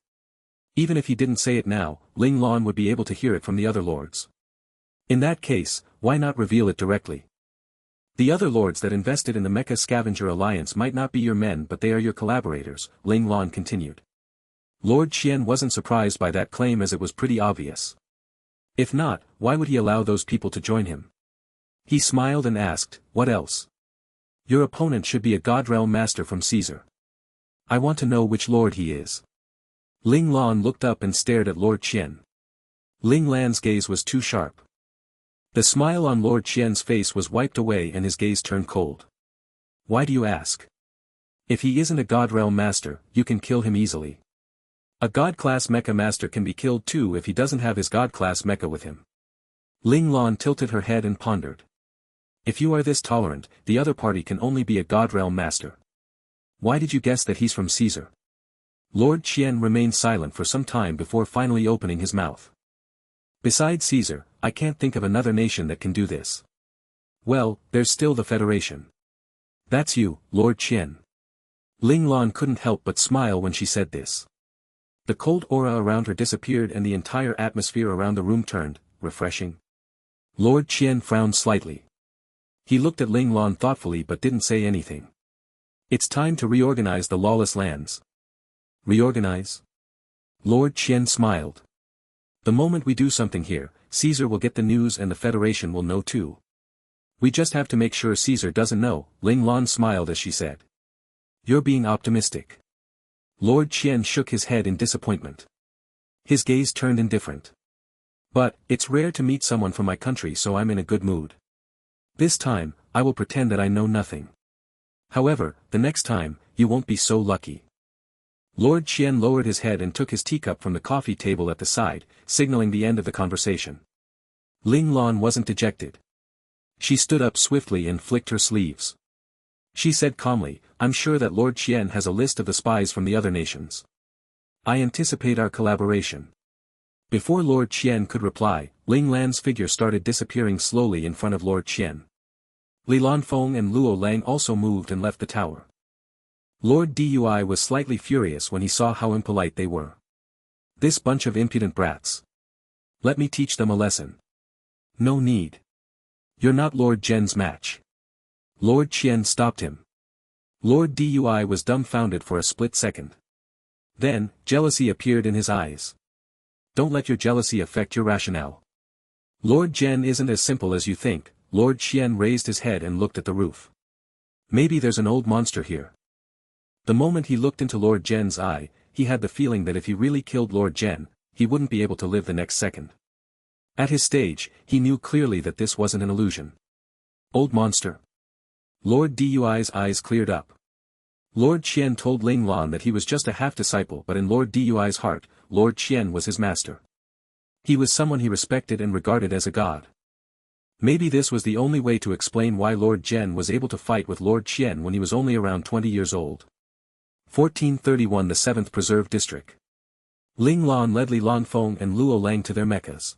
Even if he didn't say it now, Ling Lan would be able to hear it from the other lords. In that case, why not reveal it directly? The other lords that invested in the Mecha Scavenger Alliance might not be your men, but they are your collaborators, Ling Lan continued. Lord Qian wasn't surprised by that claim as it was pretty obvious. If not, why would he allow those people to join him? He smiled and asked, what else? Your opponent should be a God-realm master from Caesar. I want to know which lord he is. Ling Lan looked up and stared at Lord Qian. Ling Lan's gaze was too sharp. The smile on Lord Qian's face was wiped away and his gaze turned cold. Why do you ask? If he isn't a God-realm master, you can kill him easily. A God-class mecha master can be killed too if he doesn't have his God-class mecha with him. Ling Lan tilted her head and pondered. If you are this tolerant, the other party can only be a God-realm master. Why did you guess that he's from Caesar? Lord Qian remained silent for some time before finally opening his mouth. Besides Caesar, I can't think of another nation that can do this. Well, there's still the Federation. That's you, Lord Qian. Ling Lan couldn't help but smile when she said this. The cold aura around her disappeared and the entire atmosphere around the room turned, refreshing. Lord Qian frowned slightly. He looked at Ling Lan thoughtfully but didn't say anything. It's time to reorganize the lawless lands. Reorganize? Lord Qian smiled. The moment we do something here, Caesar will get the news and the Federation will know too. We just have to make sure Caesar doesn't know, Ling Lan smiled as she said. You're being optimistic. Lord Qian shook his head in disappointment. His gaze turned indifferent. But, it's rare to meet someone from my country, so I'm in a good mood. This time, I will pretend that I know nothing. However, the next time, you won't be so lucky. Lord Qian lowered his head and took his teacup from the coffee table at the side, signaling the end of the conversation. Ling Lan wasn't dejected. She stood up swiftly and flicked her sleeves. She said calmly, I'm sure that Lord Qian has a list of the spies from the other nations. I anticipate our collaboration. Before Lord Qian could reply, Ling Lan's figure started disappearing slowly in front of Lord Qian. Li Lanfeng and Luo Lang also moved and left the tower. Lord Dui was slightly furious when he saw how impolite they were. This bunch of impudent brats. Let me teach them a lesson. No need. You're not Lord Zhen's match. Lord Qian stopped him. Lord Dui was dumbfounded for a split second. Then, jealousy appeared in his eyes. Don't let your jealousy affect your rationale. Lord Zhen isn't as simple as you think. Lord Qian raised his head and looked at the roof. Maybe there's an old monster here. The moment he looked into Lord Jen's eye, he had the feeling that if he really killed Lord Jen, he wouldn't be able to live the next second. At his stage, he knew clearly that this wasn't an illusion. Old monster. Lord Dui's eyes cleared up. Lord Qian told Ling Lan that he was just a half-disciple, but in Lord Dui's heart, Lord Qian was his master. He was someone he respected and regarded as a god. Maybe this was the only way to explain why Lord Jen was able to fight with Lord Qian when he was only around 20 years old. 1431 The 7th Preserve District. Ling Lan led Li Lanfeng and Luo Lang to their mechas.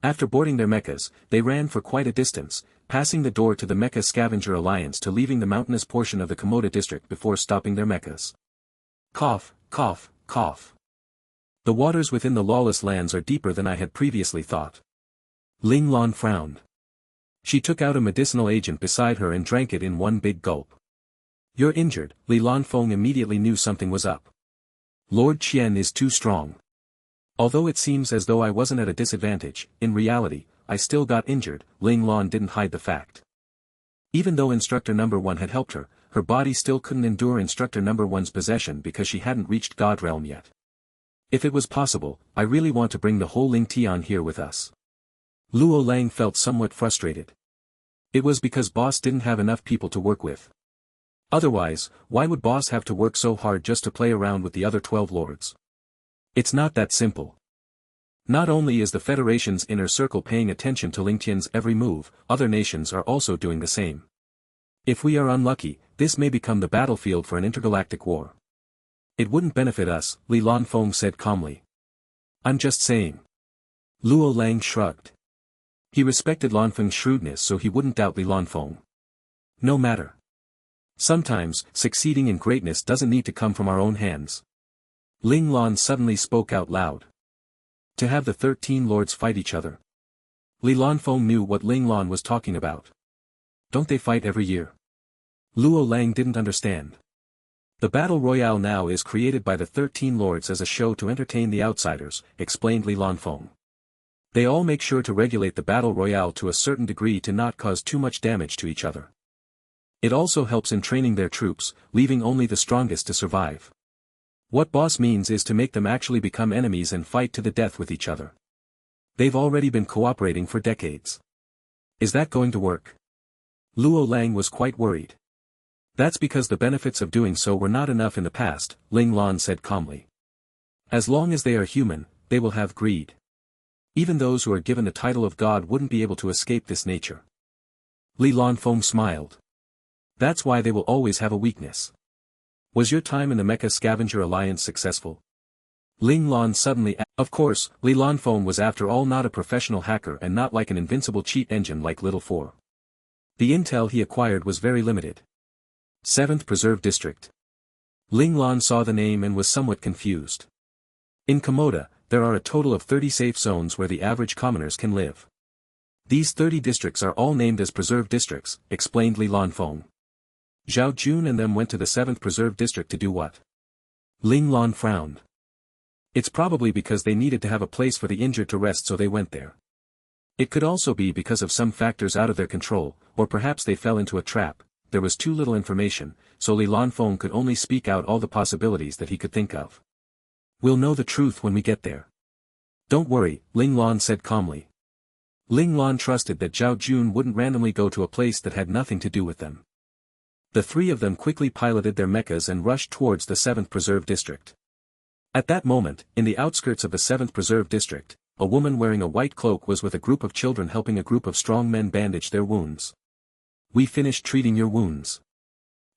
After boarding their mechas, they ran for quite a distance, passing the door to the Mecha Scavenger Alliance to leaving the mountainous portion of the Komoda district before stopping their mechas. Cough, cough, cough. The waters within the lawless lands are deeper than I had previously thought. Ling Lan frowned. She took out a medicinal agent beside her and drank it in one big gulp. You're injured. Li Lanfeng immediately knew something was up. Lord Qian is too strong. Although it seems as though I wasn't at a disadvantage, in reality, I still got injured. Ling Lan didn't hide the fact. Even though Instructor Number 1 had helped her, her body still couldn't endure Instructor Number 1's possession because she hadn't reached God Realm yet. If it was possible, I really want to bring the whole Ling Tian here with us. Luo Lang felt somewhat frustrated. It was because boss didn't have enough people to work with. Otherwise, why would boss have to work so hard just to play around with the other 12 lords? It's not that simple. Not only is the Federation's inner circle paying attention to Ling Tian's every move, other nations are also doing the same. If we are unlucky, this may become the battlefield for an intergalactic war. It wouldn't benefit us, Li Lanfeng said calmly. I'm just saying. Luo Lang shrugged. He respected Lanfeng's shrewdness, so he wouldn't doubt Li Lanfeng. No matter. Sometimes, succeeding in greatness doesn't need to come from our own hands. Ling Lan suddenly spoke out loud. To have the 13 lords fight each other. Li Lanfeng knew what Ling Lan was talking about. Don't they fight every year? Luo Lang didn't understand. The Battle Royale now is created by the 13 lords as a show to entertain the outsiders, explained Li Lanfeng. They all make sure to regulate the Battle Royale to a certain degree to not cause too much damage to each other. It also helps in training their troops, leaving only the strongest to survive. What boss means is to make them actually become enemies and fight to the death with each other. They've already been cooperating for decades. Is that going to work? Luo Lang was quite worried. That's because the benefits of doing so were not enough in the past, Ling Lan said calmly. As long as they are human, they will have greed. Even those who are given the title of God wouldn't be able to escape this nature. Li Lanfeng smiled. That's why they will always have a weakness. Was your time in the Mecha Scavenger Alliance successful? Ling Lan suddenly Of course, Li Lanfeng was after all not a professional hacker and not like an invincible cheat engine like Little 4. The intel he acquired was very limited. 7th Preserve District. Ling Lan saw the name and was somewhat confused. In Komoda, there are a total of 30 safe zones where the average commoners can live. These 30 districts are all named as Preserve Districts, explained Li Lanfeng. Zhao Jun and them went to the 7th Preserve District to do what? Ling Lan frowned. It's probably because they needed to have a place for the injured to rest, so they went there. It could also be because of some factors out of their control, or perhaps they fell into a trap. There was too little information, so Li Lanfeng could only speak out all the possibilities that he could think of. We'll know the truth when we get there. Don't worry, Ling Lan said calmly. Ling Lan trusted that Zhao Jun wouldn't randomly go to a place that had nothing to do with them. The three of them quickly piloted their mechas and rushed towards the 7th Preserve District. At that moment, in the outskirts of the 7th Preserve District, a woman wearing a white cloak was with a group of children helping a group of strong men bandage their wounds. We finished treating your wounds.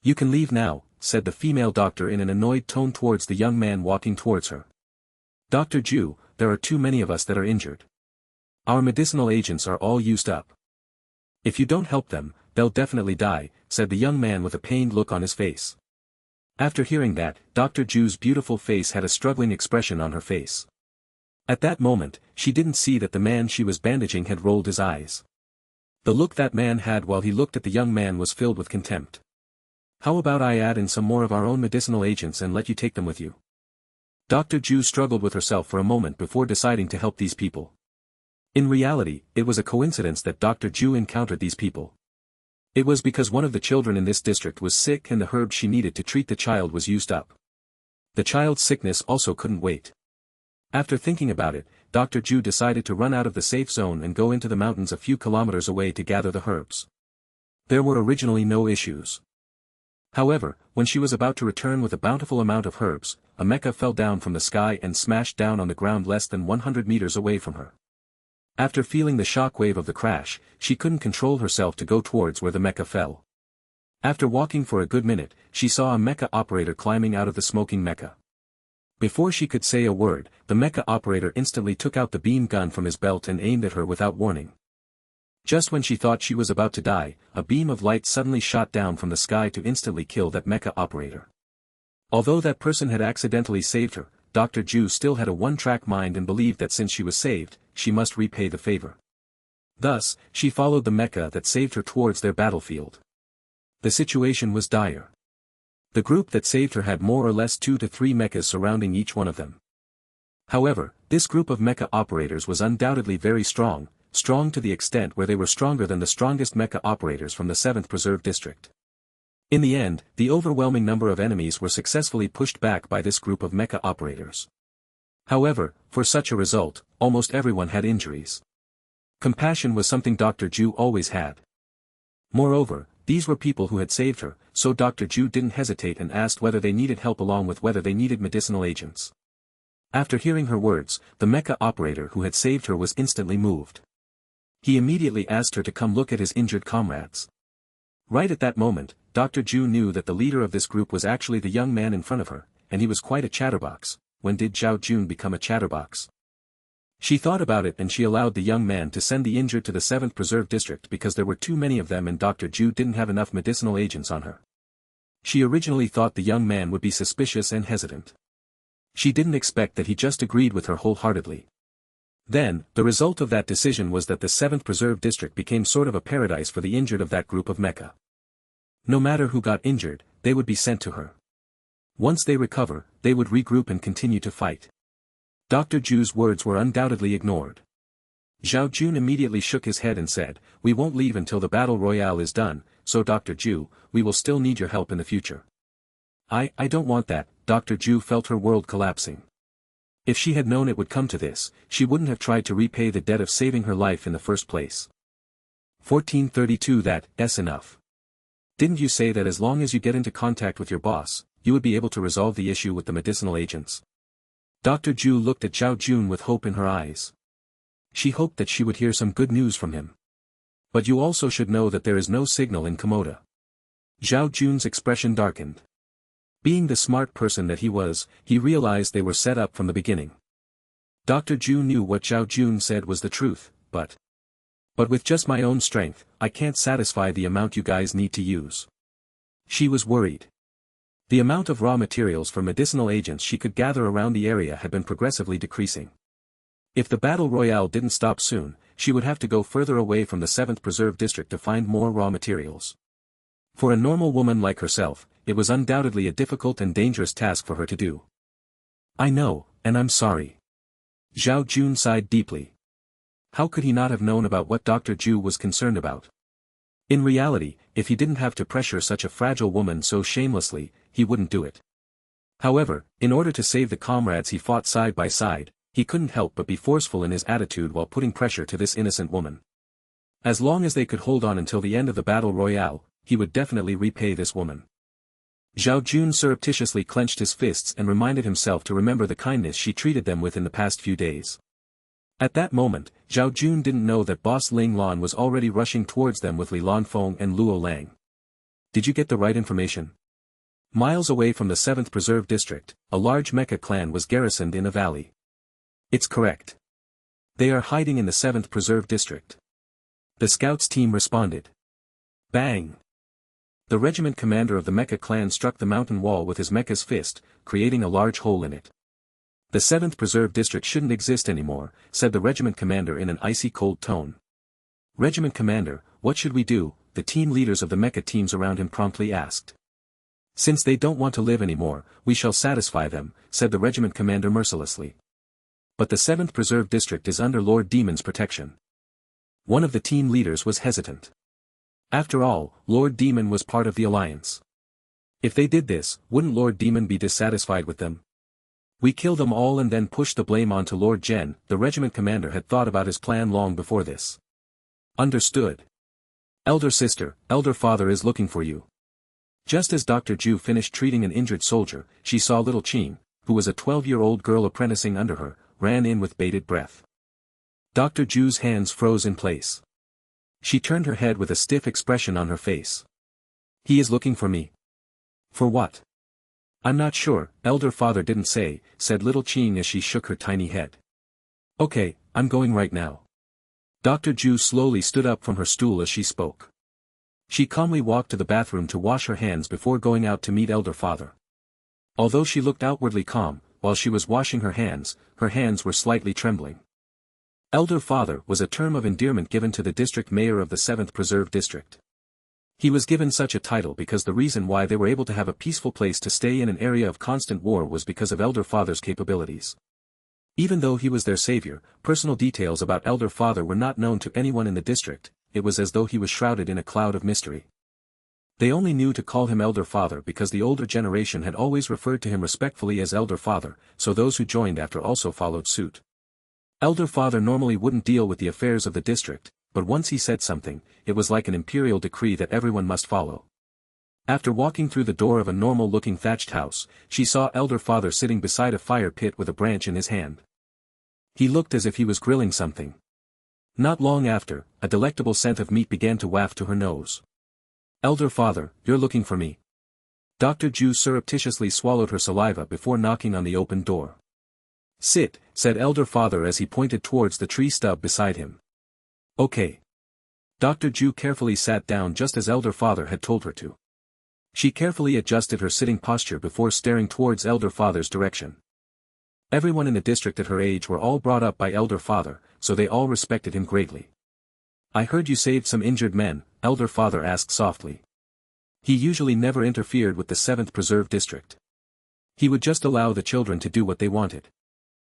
You can leave now, said the female doctor in an annoyed tone towards the young man walking towards her. Dr. Ju, there are too many of us that are injured. Our medicinal agents are all used up. If you don't help them, they'll definitely die, said the young man with a pained look on his face. After hearing that, Dr. Ju's beautiful face had a struggling expression on her face. At that moment, she didn't see that the man she was bandaging had rolled his eyes. The look that man had while he looked at the young man was filled with contempt. How about I add in some more of our own medicinal agents and let you take them with you? Dr. Ju struggled with herself for a moment before deciding to help these people. In reality, it was a coincidence that Dr. Ju encountered these people. It was because one of the children in this district was sick and the herb she needed to treat the child was used up. The child's sickness also couldn't wait. After thinking about it, Dr. Ju decided to run out of the safe zone and go into the mountains a few kilometers away to gather the herbs. There were originally no issues. However, when she was about to return with a bountiful amount of herbs, a mecha fell down from the sky and smashed down on the ground less than 100 meters away from her. After feeling the shock wave of the crash, she couldn't control herself to go towards where the mecha fell. After walking for a good minute, she saw a mecha operator climbing out of the smoking mecha. Before she could say a word, the mecha operator instantly took out the beam gun from his belt and aimed at her without warning. Just when she thought she was about to die, a beam of light suddenly shot down from the sky to instantly kill that mecha operator. Although that person had accidentally saved her, Dr. Ju still had a one-track mind and believed that since she was saved, she must repay the favor. Thus, she followed the mecha that saved her towards their battlefield. The situation was dire. The group that saved her had more or less 2 to 3 mechas surrounding each one of them. However, this group of mecha operators was undoubtedly very strong to the extent where they were stronger than the strongest mecha operators from the 7th Preserve District. In the end, the overwhelming number of enemies were successfully pushed back by this group of mecha operators. However, for such a result, almost everyone had injuries. Compassion was something Dr. Ju always had. Moreover, these were people who had saved her, so Dr. Ju didn't hesitate and asked whether they needed help along with whether they needed medicinal agents. After hearing her words, the mecha operator who had saved her was instantly moved. He immediately asked her to come look at his injured comrades. Right at that moment, Dr. Ju knew that the leader of this group was actually the young man in front of her, and he was quite a chatterbox. When did Zhao Jun become a chatterbox? She thought about it and she allowed the young man to send the injured to the 7th Preserve District because there were too many of them and Dr. Ju didn't have enough medicinal agents on her. She originally thought the young man would be suspicious and hesitant. She didn't expect that he just agreed with her wholeheartedly. Then, the result of that decision was that the 7th Preserve District became sort of a paradise for the injured of that group of mecha. No matter who got injured, they would be sent to her. Once they recover, they would regroup and continue to fight. Dr. Ju's words were undoubtedly ignored. Zhao Jun immediately shook his head and said, "We won't leave until the battle royale is done, so Dr. Ju, we will still need your help in the future." I don't want that." Dr. Ju felt her world collapsing. If she had known it would come to this, she wouldn't have tried to repay the debt of saving her life in the first place. 1432 That's enough. Didn't you say that as long as you get into contact with your boss, you would be able to resolve the issue with the medicinal agents? Dr. Ju looked at Zhao Jun with hope in her eyes. She hoped that she would hear some good news from him. But you also should know that there is no signal in Komoda. Zhao Jun's expression darkened. Being the smart person that he was, he realized they were set up from the beginning. Dr. Ju knew what Zhao Jun said was the truth, but with just my own strength, I can't satisfy the amount you guys need to use. She was worried. The amount of raw materials for medicinal agents she could gather around the area had been progressively decreasing. If the battle royale didn't stop soon, she would have to go further away from the 7th Preserve District to find more raw materials. For a normal woman like herself, it was undoubtedly a difficult and dangerous task for her to do. I know, and I'm sorry. Zhao Jun sighed deeply. How could he not have known about what Dr. Ju was concerned about? In reality, if he didn't have to pressure such a fragile woman so shamelessly, he wouldn't do it. However, in order to save the comrades he fought side by side, he couldn't help but be forceful in his attitude while putting pressure to this innocent woman. As long as they could hold on until the end of the battle royale, he would definitely repay this woman. Zhao Jun surreptitiously clenched his fists and reminded himself to remember the kindness she treated them with in the past few days. At that moment, Zhao Jun didn't know that boss Ling Lan was already rushing towards them with Li Lanfeng and Luo Lang. Did you get the right information? Miles away from the 7th Preserve District, a large mecha clan was garrisoned in a valley. It's correct. They are hiding in the 7th Preserve District. The scouts team responded. Bang! The regiment commander of the mecha clan struck the mountain wall with his mecha's fist, creating a large hole in it. The 7th Preserve District shouldn't exist anymore, said the regiment commander in an icy cold tone. Regiment commander, what should we do? The team leaders of the mecha teams around him promptly asked. Since they don't want to live anymore, we shall satisfy them, said the regiment commander mercilessly. But the 7th Preserve District is under Lord Demon's protection. One of the team leaders was hesitant. After all, Lord Demon was part of the alliance. If they did this, wouldn't Lord Demon be dissatisfied with them? We kill them all and then push the blame onto Lord Gen. The regiment commander had thought about his plan long before this. Understood. Elder sister, elder father is looking for you. Just as Dr. Ju finished treating an injured soldier, she saw little Qin, who was a 12-year-old girl apprenticing under her, ran in with bated breath. Dr. Ju's hands froze in place. She turned her head with a stiff expression on her face. He is looking for me. For what? I'm not sure, elder father didn't say, said little Qin as she shook her tiny head. Okay, I'm going right now. Dr. Ju slowly stood up from her stool as she spoke. She calmly walked to the bathroom to wash her hands before going out to meet elder father. Although she looked outwardly calm, while she was washing her hands were slightly trembling. Elder father was a term of endearment given to the district mayor of the 7th Preserve District. He was given such a title because the reason why they were able to have a peaceful place to stay in an area of constant war was because of elder father's capabilities. Even though he was their savior, personal details about elder father were not known to anyone in the district. It was as though he was shrouded in a cloud of mystery. They only knew to call him elder father because the older generation had always referred to him respectfully as elder father, so those who joined after also followed suit. Elder father normally wouldn't deal with the affairs of the district, but once he said something, it was like an imperial decree that everyone must follow. After walking through the door of a normal-looking thatched house, she saw elder father sitting beside a fire pit with a branch in his hand. He looked as if he was grilling something. Not long after, a delectable scent of meat began to waft to her nose. Elder father, you're looking for me. Dr. Ju surreptitiously swallowed her saliva before knocking on the open door. Sit, said elder father as he pointed towards the tree stub beside him. Okay. Dr. Ju carefully sat down just as elder father had told her to. She carefully adjusted her sitting posture before staring towards elder father's direction. Everyone in the district at her age were all brought up by elder father, so they all respected him greatly. I heard you saved some injured men, elder father asked softly. He usually never interfered with the 7th Preserve District. He would just allow the children to do what they wanted.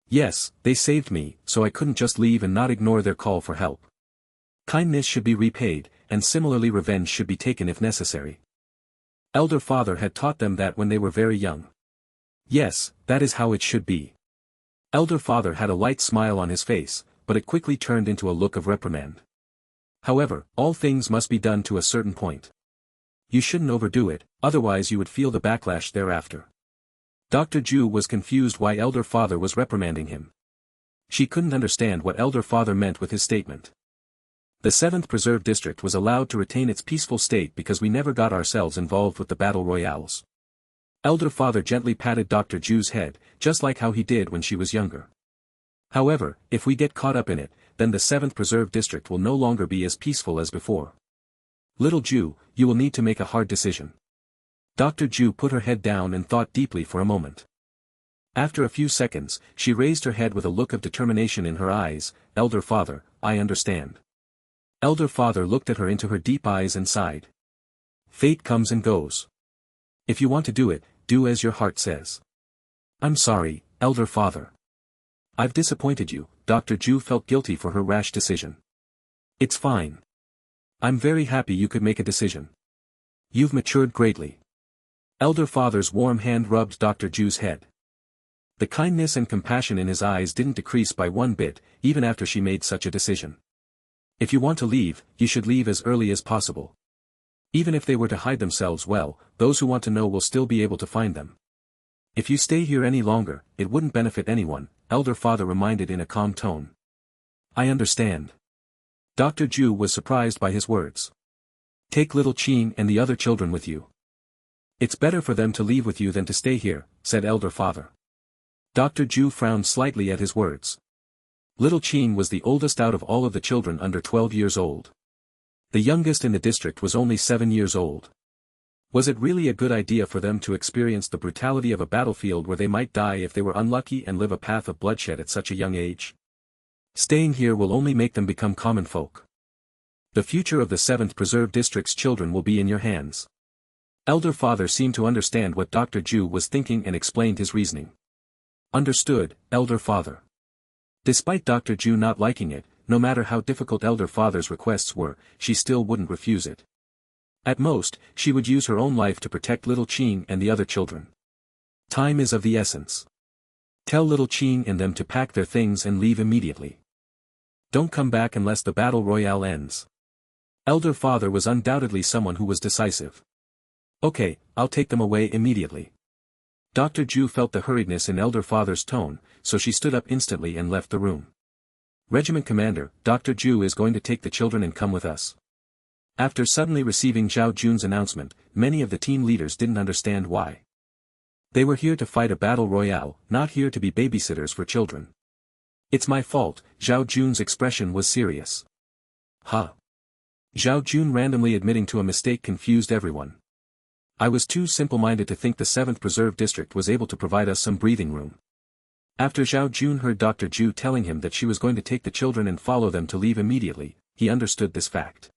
Yes, they saved me, so I couldn't just leave and not ignore their call for help. Kindness should be repaid, and similarly revenge should be taken if necessary. Elder father had taught them that when they were very young. Yes, that is how it should be. Elder father had a light smile on his face, but it quickly turned into a look of reprimand. However, all things must be done to a certain point. You shouldn't overdo it, otherwise you would feel the backlash thereafter. Dr. Ju was confused why elder father was reprimanding him. She couldn't understand what elder father meant with his statement. The 7th Preserve District was allowed to retain its peaceful state because we never got ourselves involved with the battle royales. Elder father gently patted Dr. Ju's head, just like how he did when she was younger. However, if we get caught up in it, then the 7th Preserve District will no longer be as peaceful as before. Little Ju, you will need to make a hard decision. Dr. Ju put her head down and thought deeply for a moment. After a few seconds, she raised her head with a look of determination in her eyes. Elder father, I understand. Elder father looked at her into her deep eyes and sighed. Fate comes and goes. If you want to do it, do as your heart says. I'm sorry, elder father. I've disappointed you. Dr. Ju felt guilty for her rash decision. It's fine. I'm very happy you could make a decision. You've matured greatly. Elder father's warm hand rubbed Dr. Ju's head. The kindness and compassion in his eyes didn't decrease by one bit, even after she made such a decision. If you want to leave, you should leave as early as possible. Even if they were to hide themselves well, those who want to know will still be able to find them. If you stay here any longer, it wouldn't benefit anyone, elder father reminded in a calm tone. I understand. Dr. Ju was surprised by his words. Take little Qin and the other children with you. It's better for them to leave with you than to stay here, said elder father. Dr. Ju frowned slightly at his words. Little Qin was the oldest out of all of the children under 12 years old. The youngest in the district was only 7 years old. Was it really a good idea for them to experience the brutality of a battlefield where they might die if they were unlucky and live a path of bloodshed at such a young age? Staying here will only make them become common folk. The future of the 7th Preserve District's children will be in your hands. Elder father seemed to understand what Dr. Ju was thinking and explained his reasoning. Understood, elder father. Despite Dr. Ju not liking it, no matter how difficult elder father's requests were, she still wouldn't refuse it. At most, she would use her own life to protect little Qing and the other children. Time is of the essence. Tell little Qing and them to pack their things and leave immediately. Don't come back unless the battle royale ends. Elder Father was undoubtedly someone who was decisive. Okay, I'll take them away immediately. Dr. Ju felt the hurriedness in Elder Father's tone, so she stood up instantly and left the room. Regiment Commander, Dr. Ju is going to take the children and come with us. After suddenly receiving Zhao Jun's announcement, many of the team leaders didn't understand why. They were here to fight a battle royale, not here to be babysitters for children. It's my fault, Zhao Jun's expression was serious. Huh. Zhao Jun randomly admitting to a mistake confused everyone. I was too simple-minded to think the 7th Preserve District was able to provide us some breathing room. After Zhao Jun heard Dr. Ju telling him that she was going to take the children and follow them to leave immediately, he understood this fact.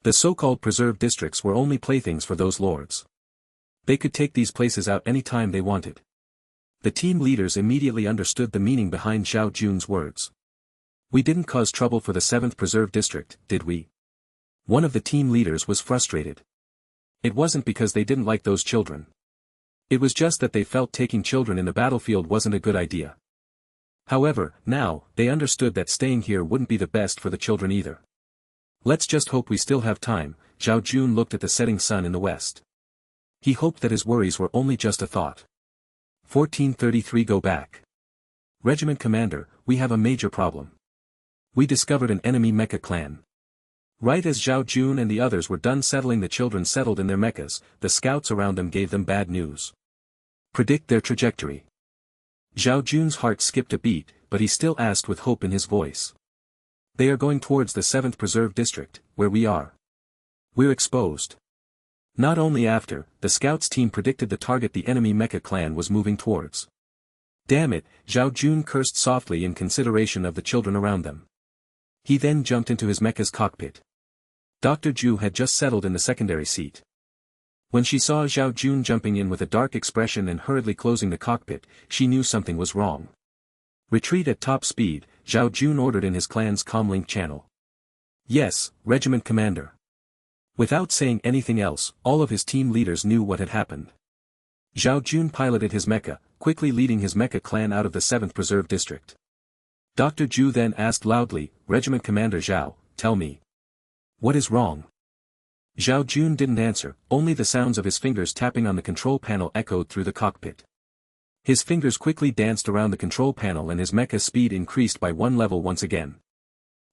The so-called preserve districts were only playthings for those lords. They could take these places out any time they wanted. The team leaders immediately understood the meaning behind Zhao Jun's words. We didn't cause trouble for the 7th Preserve District, did we? One of the team leaders was frustrated. It wasn't because they didn't like those children. It was just that they felt taking children in the battlefield wasn't a good idea. However, now, they understood that staying here wouldn't be the best for the children either. Let's just hope we still have time. Zhao Jun looked at the setting sun in the west. He hoped that his worries were only just a thought. 1433 Go back. Regiment Commander, we have a major problem. We discovered an enemy mecha clan. Right as Zhao Jun and the others were done settling, the children settled in their mechas, the scouts around them gave them bad news. Predict their trajectory. Zhao Jun's heart skipped a beat, but he still asked with hope in his voice. They are going towards the 7th Preserve District, where we are. We're exposed. Not only after, the scouts team predicted the target the enemy mecha clan was moving towards. Damn it, Zhao Jun cursed softly in consideration of the children around them. He then jumped into his mecha's cockpit. Dr. Ju had just settled in the secondary seat. When she saw Zhao Jun jumping in with a dark expression and hurriedly closing the cockpit, she knew something was wrong. Retreat at top speed, Zhao Jun ordered in his clan's comlink channel. Yes, Regiment Commander. Without saying anything else, all of his team leaders knew what had happened. Zhao Jun piloted his mecha, quickly leading his mecha clan out of the 7th Preserve District. Dr. Ju then asked loudly, Regiment Commander Zhao, tell me. What is wrong? Zhao Jun didn't answer, only the sounds of his fingers tapping on the control panel echoed through the cockpit. His fingers quickly danced around the control panel and his mecha's speed increased by 1 level once again.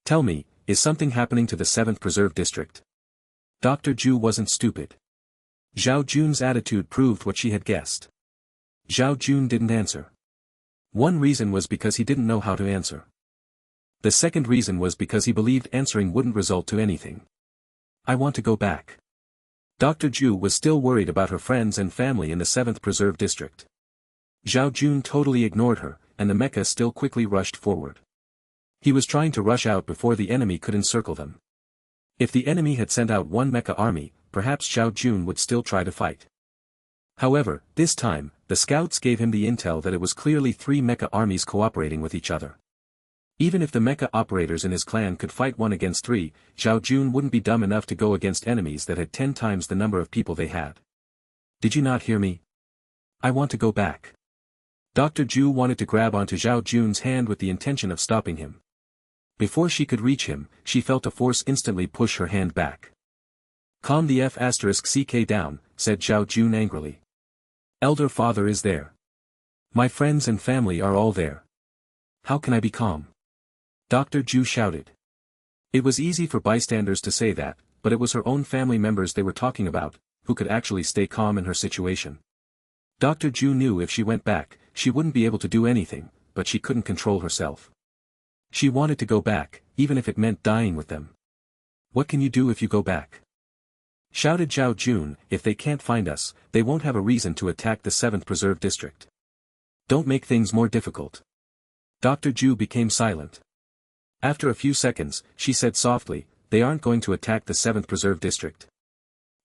Tell me, is something happening to the 7th Preserve District? Dr. Ju wasn't stupid. Zhao Jun's attitude proved what she had guessed. Zhao Jun didn't answer. One reason was because he didn't know how to answer. The second reason was because he believed answering wouldn't result to anything. I want to go back. Dr. Ju was still worried about her friends and family in the 7th Preserve District. Zhao Jun totally ignored her, and the mecha still quickly rushed forward. He was trying to rush out before the enemy could encircle them. If the enemy had sent out one mecha army, perhaps Zhao Jun would still try to fight. However, this time, the scouts gave him the intel that it was clearly 3 mecha armies cooperating with each other. Even if the mecha operators in his clan could fight 1 against 3, Zhao Jun wouldn't be dumb enough to go against enemies that had 10 times the number of people they had. Did you not hear me? I want to go back. Dr. Ju wanted to grab onto Zhao Jun's hand with the intention of stopping him. Before she could reach him, she felt a force instantly push her hand back. Calm the F***ck down, said Zhao Jun angrily. Elder Father is there. My friends and family are all there. How can I be calm? Dr. Ju shouted. It was easy for bystanders to say that, but it was her own family members they were talking about, who could actually stay calm in her situation. Dr. Ju knew if she went back, she wouldn't be able to do anything, but she couldn't control herself. She wanted to go back, even if it meant dying with them. What can you do if you go back? Shouted Zhao Jun, if they can't find us, they won't have a reason to attack the 7th Preserve District. Don't make things more difficult. Dr. Ju became silent. After a few seconds, she said softly, they aren't going to attack the 7th Preserve District.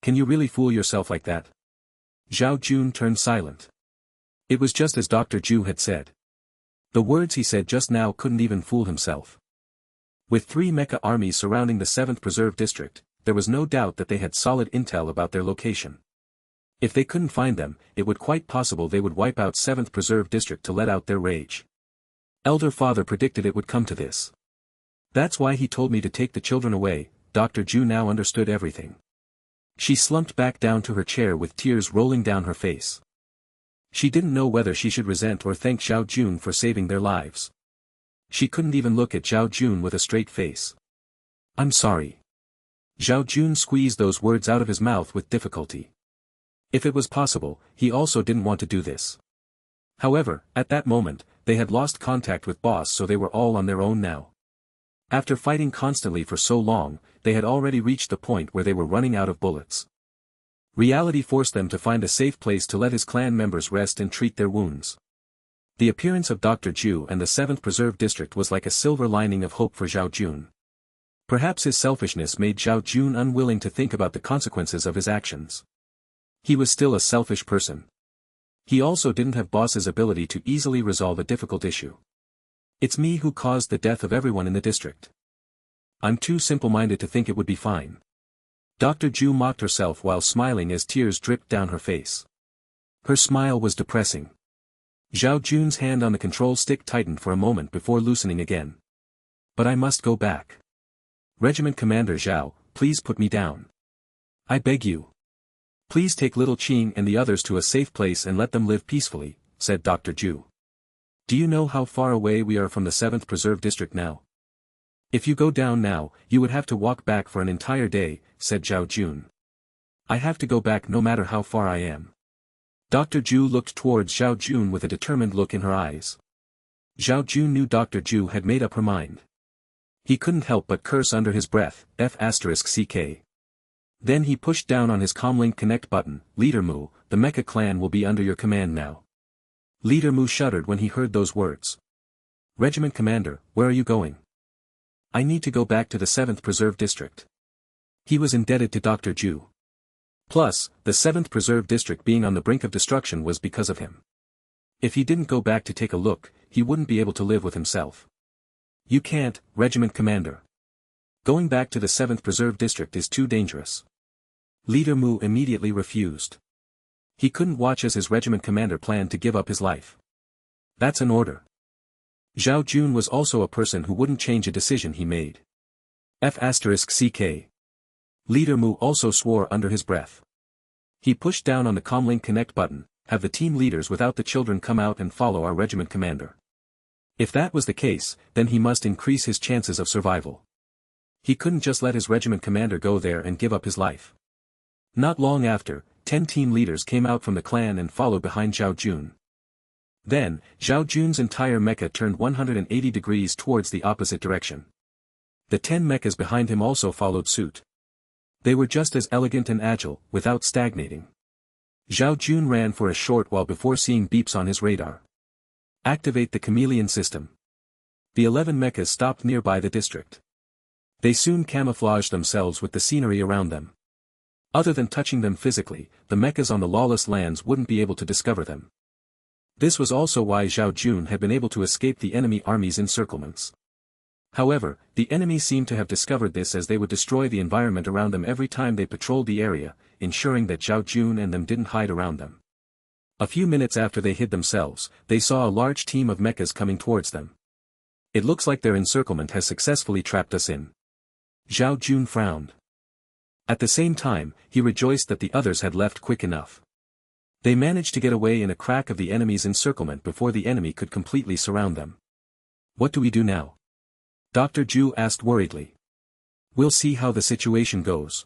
Can you really fool yourself like that? Zhao Jun turned silent. It was just as Dr. Ju had said. The words he said just now couldn't even fool himself. With 3 mecha armies surrounding the 7th Preserve District, there was no doubt that they had solid intel about their location. If they couldn't find them, it would quite possible they would wipe out 7th Preserve District to let out their rage. Elder Father predicted it would come to this. That's why he told me to take the children away. Dr. Ju now understood everything. She slumped back down to her chair with tears rolling down her face. She didn't know whether she should resent or thank Zhao Jun for saving their lives. She couldn't even look at Zhao Jun with a straight face. "I'm sorry." Zhao Jun squeezed those words out of his mouth with difficulty. If it was possible, he also didn't want to do this. However, at that moment, they had lost contact with Boss, so they were all on their own now. After fighting constantly for so long, they had already reached the point where they were running out of bullets. Reality forced them to find a safe place to let his clan members rest and treat their wounds. The appearance of Dr. Ju and the 7th Preserve District was like a silver lining of hope for Zhao Jun. Perhaps his selfishness made Zhao Jun unwilling to think about the consequences of his actions. He was still a selfish person. He also didn't have Boss's ability to easily resolve a difficult issue. "It's me who caused the death of everyone in the district. I'm too simple-minded to think it would be fine." Dr. Ju mocked herself while smiling as tears dripped down her face. Her smile was depressing. Zhao Jun's hand on the control stick tightened for a moment before loosening again. "But I must go back. Regiment Commander Zhao, please put me down. I beg you. Please take little Qing and the others to a safe place and let them live peacefully," said Dr. Ju. "Do you know how far away we are from the 7th Preserve District now? If you go down now, you would have to walk back for an entire day," said Zhao Jun. "I have to go back no matter how far I am." Dr. Ju looked towards Zhao Jun with a determined look in her eyes. Zhao Jun knew Dr. Ju had made up her mind. He couldn't help but curse under his breath, F***CK. Then he pushed down on his Comlink Connect button. "Leader Mu, the Mecha clan will be under your command now." Leader Mu shuddered when he heard those words. "Regiment Commander, where are you going?" "I need to go back to the 7th Preserve District." He was indebted to Dr. Ju. Plus, the 7th Preserve District being on the brink of destruction was because of him. If he didn't go back to take a look, he wouldn't be able to live with himself. "You can't, Regiment Commander. Going back to the 7th Preserve District is too dangerous." Leader Mu immediately refused. He couldn't watch as his regiment commander planned to give up his life. "That's an order." Zhao Jun was also a person who wouldn't change a decision he made. F***CK. Leader Mu also swore under his breath. He pushed down on the Comlink Connect button. "Have the team leaders without the children come out and follow our regiment commander." If that was the case, then he must increase his chances of survival. He couldn't just let his regiment commander go there and give up his life. Not long after, 10 team leaders came out from the clan and followed behind Zhao Jun. Then, Zhao Jun's entire mecha turned 180 degrees towards the opposite direction. The 10 mechas behind him also followed suit. They were just as elegant and agile, without stagnating. Zhao Jun ran for a short while before seeing beeps on his radar. "Activate the chameleon system." The 11 mechas stopped nearby the district. They soon camouflaged themselves with the scenery around them. Other than touching them physically, the mechas on the lawless lands wouldn't be able to discover them. This was also why Zhao Jun had been able to escape the enemy army's encirclements. However, the enemy seemed to have discovered this, as they would destroy the environment around them every time they patrolled the area, ensuring that Zhao Jun and them didn't hide around them. A few minutes after they hid themselves, they saw a large team of mechas coming towards them. "It looks like their encirclement has successfully trapped us in." Zhao Jun frowned. At the same time, he rejoiced that the others had left quick enough. They managed to get away in a crack of the enemy's encirclement before the enemy could completely surround them. "What do we do now?" Dr. Ju asked worriedly. "We'll see how the situation goes.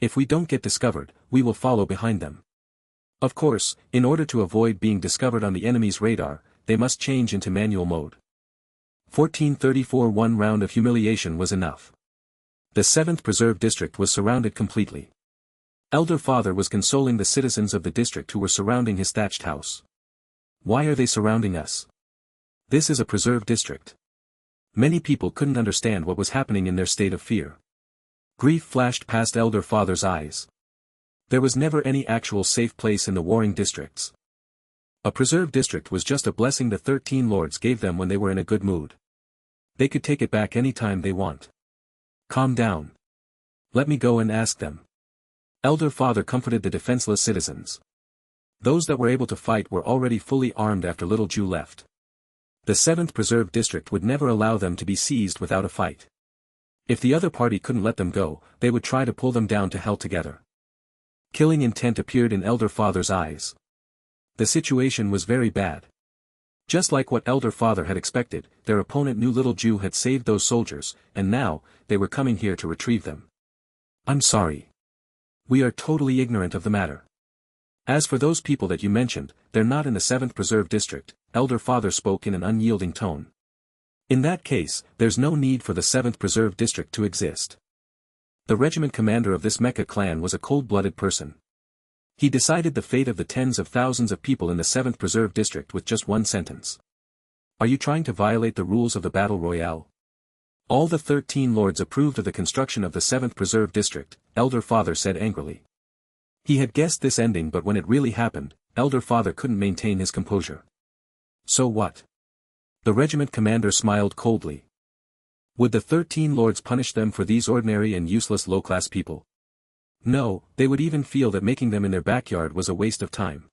If we don't get discovered, we will follow behind them. Of course, in order to avoid being discovered on the enemy's radar, they must change into manual mode." 1434 One round of humiliation was enough. The 7th Preserve District was surrounded completely. Elder Father was consoling the citizens of the district who were surrounding his thatched house. "Why are they surrounding us? This is a preserve district." Many people couldn't understand what was happening in their state of fear. Grief flashed past Elder Father's eyes. There was never any actual safe place in the warring districts. A preserve district was just a blessing the 13 lords gave them when they were in a good mood. They could take it back any time they want. "Calm down. Let me go and ask them. Elder Father comforted the defenseless citizens. Those that were able to fight were already fully armed after Little Jew left. The 7th Preserve District would never allow them to be seized without a fight. If the other party couldn't let them go, they would try to pull them down to hell together. Killing intent appeared in Elder Father's eyes. The situation was very bad. Just like what Elder Father had expected, their opponent knew Little Jew had saved those soldiers, and now, they were coming here to retrieve them. I'm sorry. We are totally ignorant of the matter. As for those people that you mentioned, they're not in the 7th Preserve District, Elder Father spoke in an unyielding tone. In that case, there's no need for the 7th Preserve District to exist. The regiment commander of this mecha clan was a cold-blooded person. He decided the fate of the tens of thousands of people in the 7th Preserve District with just one sentence. Are you trying to violate the rules of the Battle Royale? All the 13 lords approved of the construction of the 7th Preserve District, Elder Father said angrily. He had guessed this ending, but when it really happened, Elder Father couldn't maintain his composure. So what? The regiment commander smiled coldly. Would the 13 lords punish them for these ordinary and useless low-class people? No, they would even feel that making them in their backyard was a waste of time.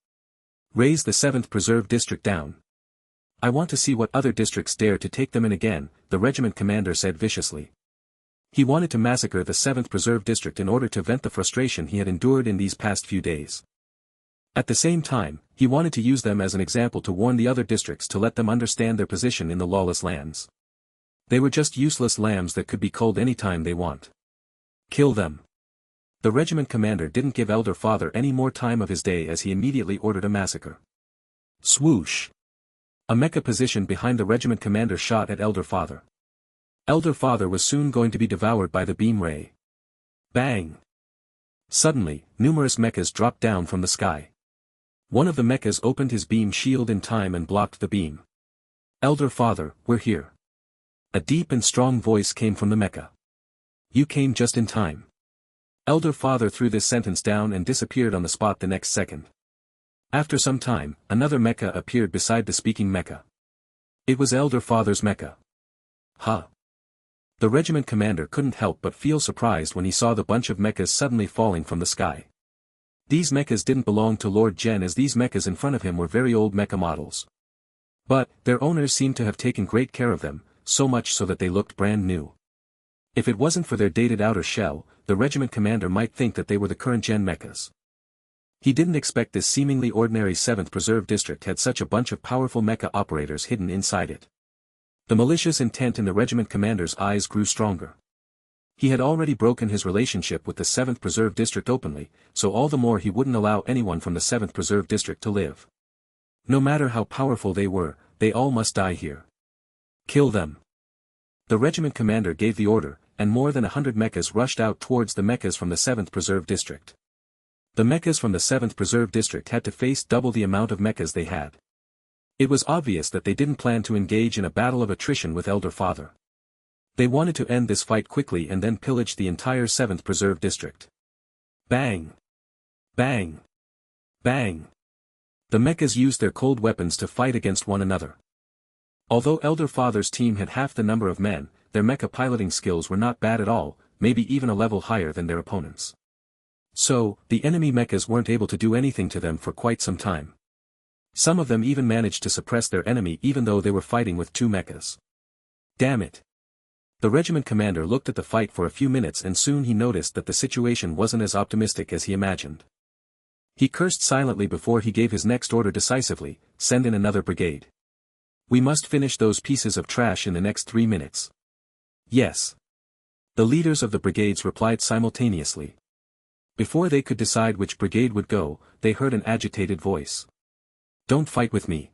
Raise the 7th Preserve District down. I want to see what other districts dare to take them in again, the regiment commander said viciously. He wanted to massacre the 7th Preserve District in order to vent the frustration he had endured in these past few days. At the same time, he wanted to use them as an example to warn the other districts to let them understand their position in the lawless lands. They were just useless lambs that could be culled any time they want. Kill them. The regiment commander didn't give Elder Father any more time of his day as he immediately ordered a massacre. Swoosh! A mecha positioned behind the regiment commander shot at Elder Father. Elder Father was soon going to be devoured by the beam ray. Bang! Suddenly, numerous mechas dropped down from the sky. One of the mechas opened his beam shield in time and blocked the beam. Elder Father, we're here. A deep and strong voice came from the mecha. You came just in time. Elder Father threw this sentence down and disappeared on the spot the next second. After some time, another mecha appeared beside the speaking mecha. It was Elder Father's mecha. Huh. The regiment commander couldn't help but feel surprised when he saw the bunch of mechas suddenly falling from the sky. These mechas didn't belong to Lord Jen, as these mechas in front of him were very old mecha models. But, their owners seemed to have taken great care of them, so much so that they looked brand new. If it wasn't for their dated outer shell, the regiment commander might think that they were the current gen mechas. He didn't expect this seemingly ordinary 7th Preserve District had such a bunch of powerful mecha operators hidden inside it. The malicious intent in the regiment commander's eyes grew stronger. He had already broken his relationship with the 7th Preserve District openly, so all the more he wouldn't allow anyone from the 7th Preserve District to live. No matter how powerful they were, they all must die here. Kill them. The regiment commander gave the order, and more than 100 mechas rushed out towards the mechas from the 7th Preserve District. The mechas from the 7th Preserve District had to face double the amount of mechas they had. It was obvious that they didn't plan to engage in a battle of attrition with Elder Father. They wanted to end this fight quickly and then pillage the entire 7th Preserve District. Bang! Bang! Bang! The mechas used their cold weapons to fight against one another. Although Elder Father's team had half the number of men, their mecha piloting skills were not bad at all, maybe even a level higher than their opponents. So, the enemy mechas weren't able to do anything to them for quite some time. Some of them even managed to suppress their enemy even though they were fighting with 2 mechas. Damn it! The regiment commander looked at the fight for a few minutes and soon he noticed that the situation wasn't as optimistic as he imagined. He cursed silently before he gave his next order decisively, send in another brigade. We must finish those pieces of trash in the next 3 minutes. Yes. The leaders of the brigades replied simultaneously. Before they could decide which brigade would go, they heard an agitated voice. Don't fight with me.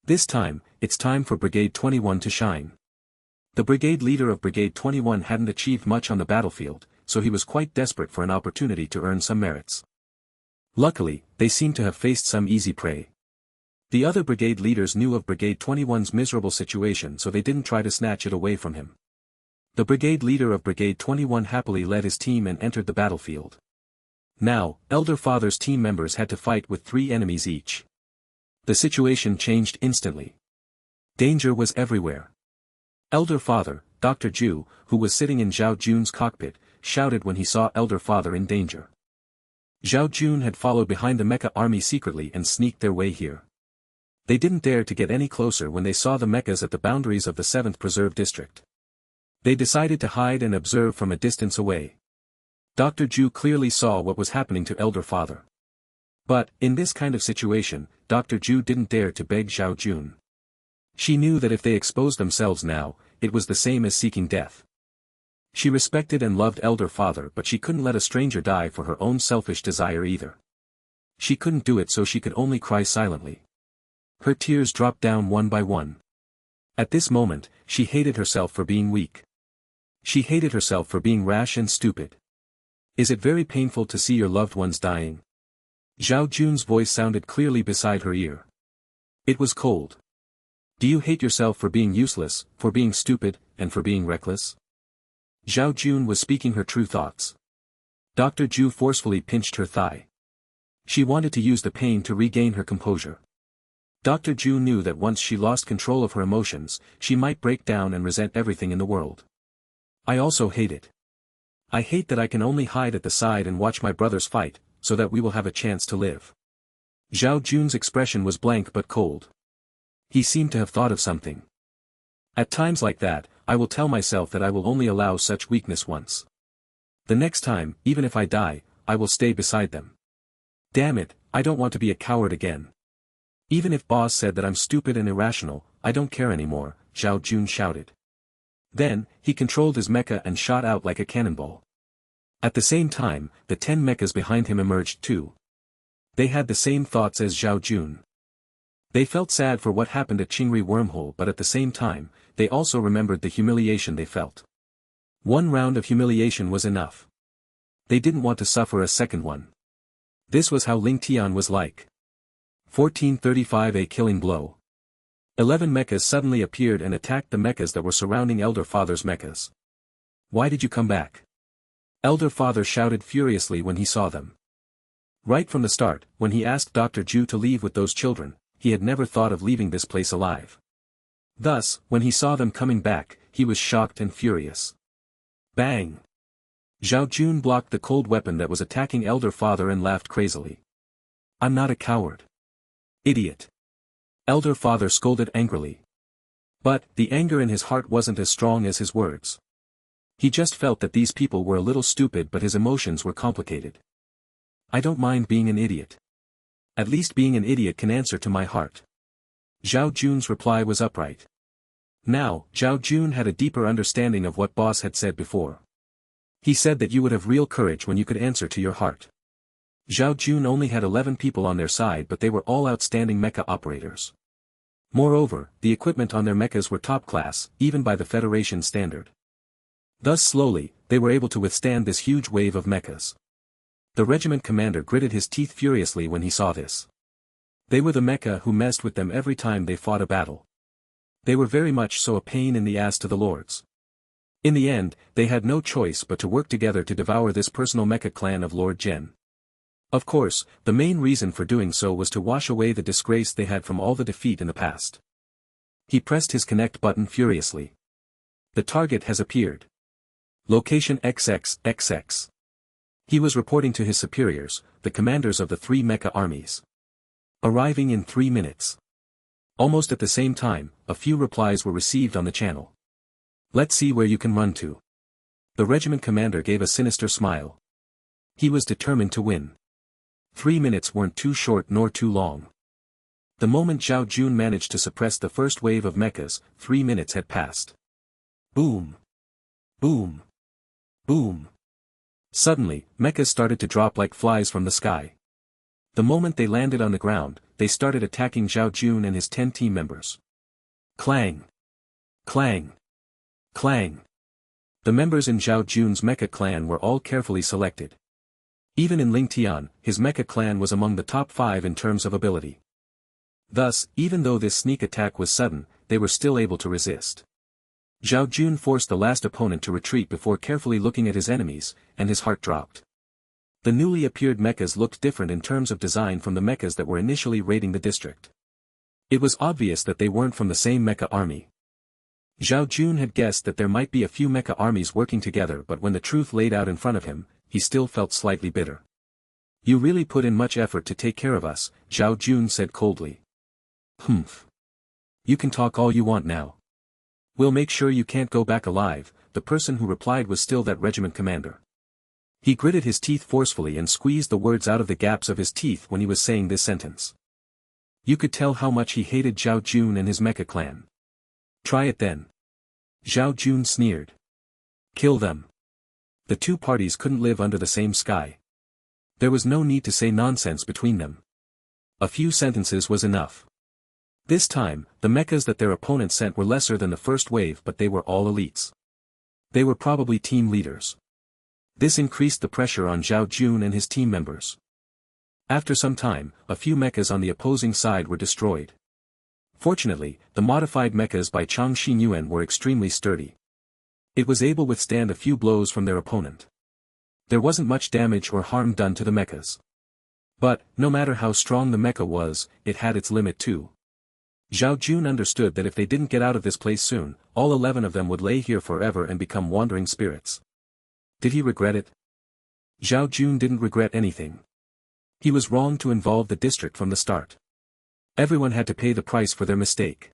This time, it's time for Brigade 21 to shine. The brigade leader of Brigade 21 hadn't achieved much on the battlefield, so he was quite desperate for an opportunity to earn some merits. Luckily, they seemed to have faced some easy prey. The other brigade leaders knew of Brigade 21's miserable situation, so they didn't try to snatch it away from him. The brigade leader of Brigade 21 happily led his team and entered the battlefield. Now, Elder Father's team members had to fight with 3 enemies each. The situation changed instantly. Danger was everywhere. Elder Father, Dr. Ju, who was sitting in Zhao Jun's cockpit, shouted when he saw Elder Father in danger. Zhao Jun had followed behind the mecha army secretly and sneaked their way here. They didn't dare to get any closer when they saw the mechas at the boundaries of the 7th Preserve District. They decided to hide and observe from a distance away. Dr. Ju clearly saw what was happening to Elder Father. But, in this kind of situation, Dr. Ju didn't dare to beg Zhao Jun. She knew that if they exposed themselves now, it was the same as seeking death. She respected and loved Elder Father, but she couldn't let a stranger die for her own selfish desire either. She couldn't do it, so she could only cry silently. Her tears dropped down one by one. At this moment, she hated herself for being weak. She hated herself for being rash and stupid. Is it very painful to see your loved ones dying? Zhao Jun's voice sounded clearly beside her ear. It was cold. Do you hate yourself for being useless, for being stupid, and for being reckless? Zhao Jun was speaking her true thoughts. Dr. Ju forcefully pinched her thigh. She wanted to use the pain to regain her composure. Dr. Ju knew that once she lost control of her emotions, she might break down and resent everything in the world. I also hate it. I hate that I can only hide at the side and watch my brothers fight, so that we will have a chance to live. Zhao Jun's expression was blank but cold. He seemed to have thought of something. At times like that, I will tell myself that I will only allow such weakness once. The next time, even if I die, I will stay beside them. Damn it, I don't want to be a coward again. Even if boss said that I'm stupid and irrational, I don't care anymore, Zhao Jun shouted. Then, he controlled his mecha and shot out like a cannonball. At the same time, the 10 mechas behind him emerged too. They had the same thoughts as Zhao Jun. They felt sad for what happened at Qingri Wormhole, but at the same time, they also remembered the humiliation they felt. One round of humiliation was enough. They didn't want to suffer a second one. This was how Ling Tian was like. 1435 A killing blow. 11 mechas suddenly appeared and attacked the mechas that were surrounding Elder Father's mechas. Why did you come back? Elder Father shouted furiously when he saw them. Right from the start, when he asked Dr. Ju to leave with those children, he had never thought of leaving this place alive. Thus, when he saw them coming back, he was shocked and furious. Bang! Zhao Jun blocked the cold weapon that was attacking Elder Father and laughed crazily. I'm not a coward. Idiot. Elder Father scolded angrily. But, the anger in his heart wasn't as strong as his words. He just felt that these people were a little stupid, but his emotions were complicated. I don't mind being an idiot. At least being an idiot can answer to my heart. Zhao Jun's reply was upright. Now, Zhao Jun had a deeper understanding of what boss had said before. He said that you would have real courage when you could answer to your heart. Zhao Jun only had 11 people on their side, but they were all outstanding mecha operators. Moreover, the equipment on their mechas were top class, even by the Federation standard. Thus slowly, they were able to withstand this huge wave of mechas. The regiment commander gritted his teeth furiously when he saw this. They were the mecha who messed with them every time they fought a battle. They were very much so a pain in the ass to the lords. In the end, they had no choice but to work together to devour this personal mecha clan of Lord Zhen. Of course, the main reason for doing so was to wash away the disgrace they had from all the defeat in the past. He pressed his connect button furiously. The target has appeared. Location XXXX. He was reporting to his superiors, the commanders of the 3 mecha armies. Arriving in 3 minutes. Almost at the same time, a few replies were received on the channel. Let's see where you can run to. The regiment commander gave a sinister smile. He was determined to win. 3 minutes weren't too short nor too long. The moment Zhao Jun managed to suppress the first wave of mechas, 3 minutes had passed. Boom! Boom! Boom! Suddenly, mechas started to drop like flies from the sky. The moment they landed on the ground, they started attacking Zhao Jun and his 10 team members. Clang! Clang! Clang! The members in Zhao Jun's mecha clan were all carefully selected. Even in Ling Tian, his mecha clan was among the top 5 in terms of ability. Thus, even though this sneak attack was sudden, they were still able to resist. Zhao Jun forced the last opponent to retreat before carefully looking at his enemies, and his heart dropped. The newly appeared mechas looked different in terms of design from the mechas that were initially raiding the district. It was obvious that they weren't from the same mecha army. Zhao Jun had guessed that there might be a few mecha armies working together, but when the truth laid out in front of him, he still felt slightly bitter. You really put in much effort to take care of us, Zhao Jun said coldly. Humph. You can talk all you want now. We'll make sure you can't go back alive. The person who replied was still that regiment commander. He gritted his teeth forcefully and squeezed the words out of the gaps of his teeth when he was saying this sentence. You could tell how much he hated Zhao Jun and his mecha clan. Try it then. Zhao Jun sneered. Kill them. The two parties couldn't live under the same sky. There was no need to say nonsense between them. A few sentences was enough. This time, the mechas that their opponents sent were lesser than the first wave, but they were all elites. They were probably team leaders. This increased the pressure on Zhao Jun and his team members. After some time, a few mechas on the opposing side were destroyed. Fortunately, the modified mechas by Chang Xinyuan were extremely sturdy. It was able to withstand a few blows from their opponent. There wasn't much damage or harm done to the mechas. But, no matter how strong the mecha was, it had its limit too. Zhao Jun understood that if they didn't get out of this place soon, all 11 of them would lay here forever and become wandering spirits. Did he regret it? Zhao Jun didn't regret anything. He was wrong to involve the district from the start. Everyone had to pay the price for their mistake.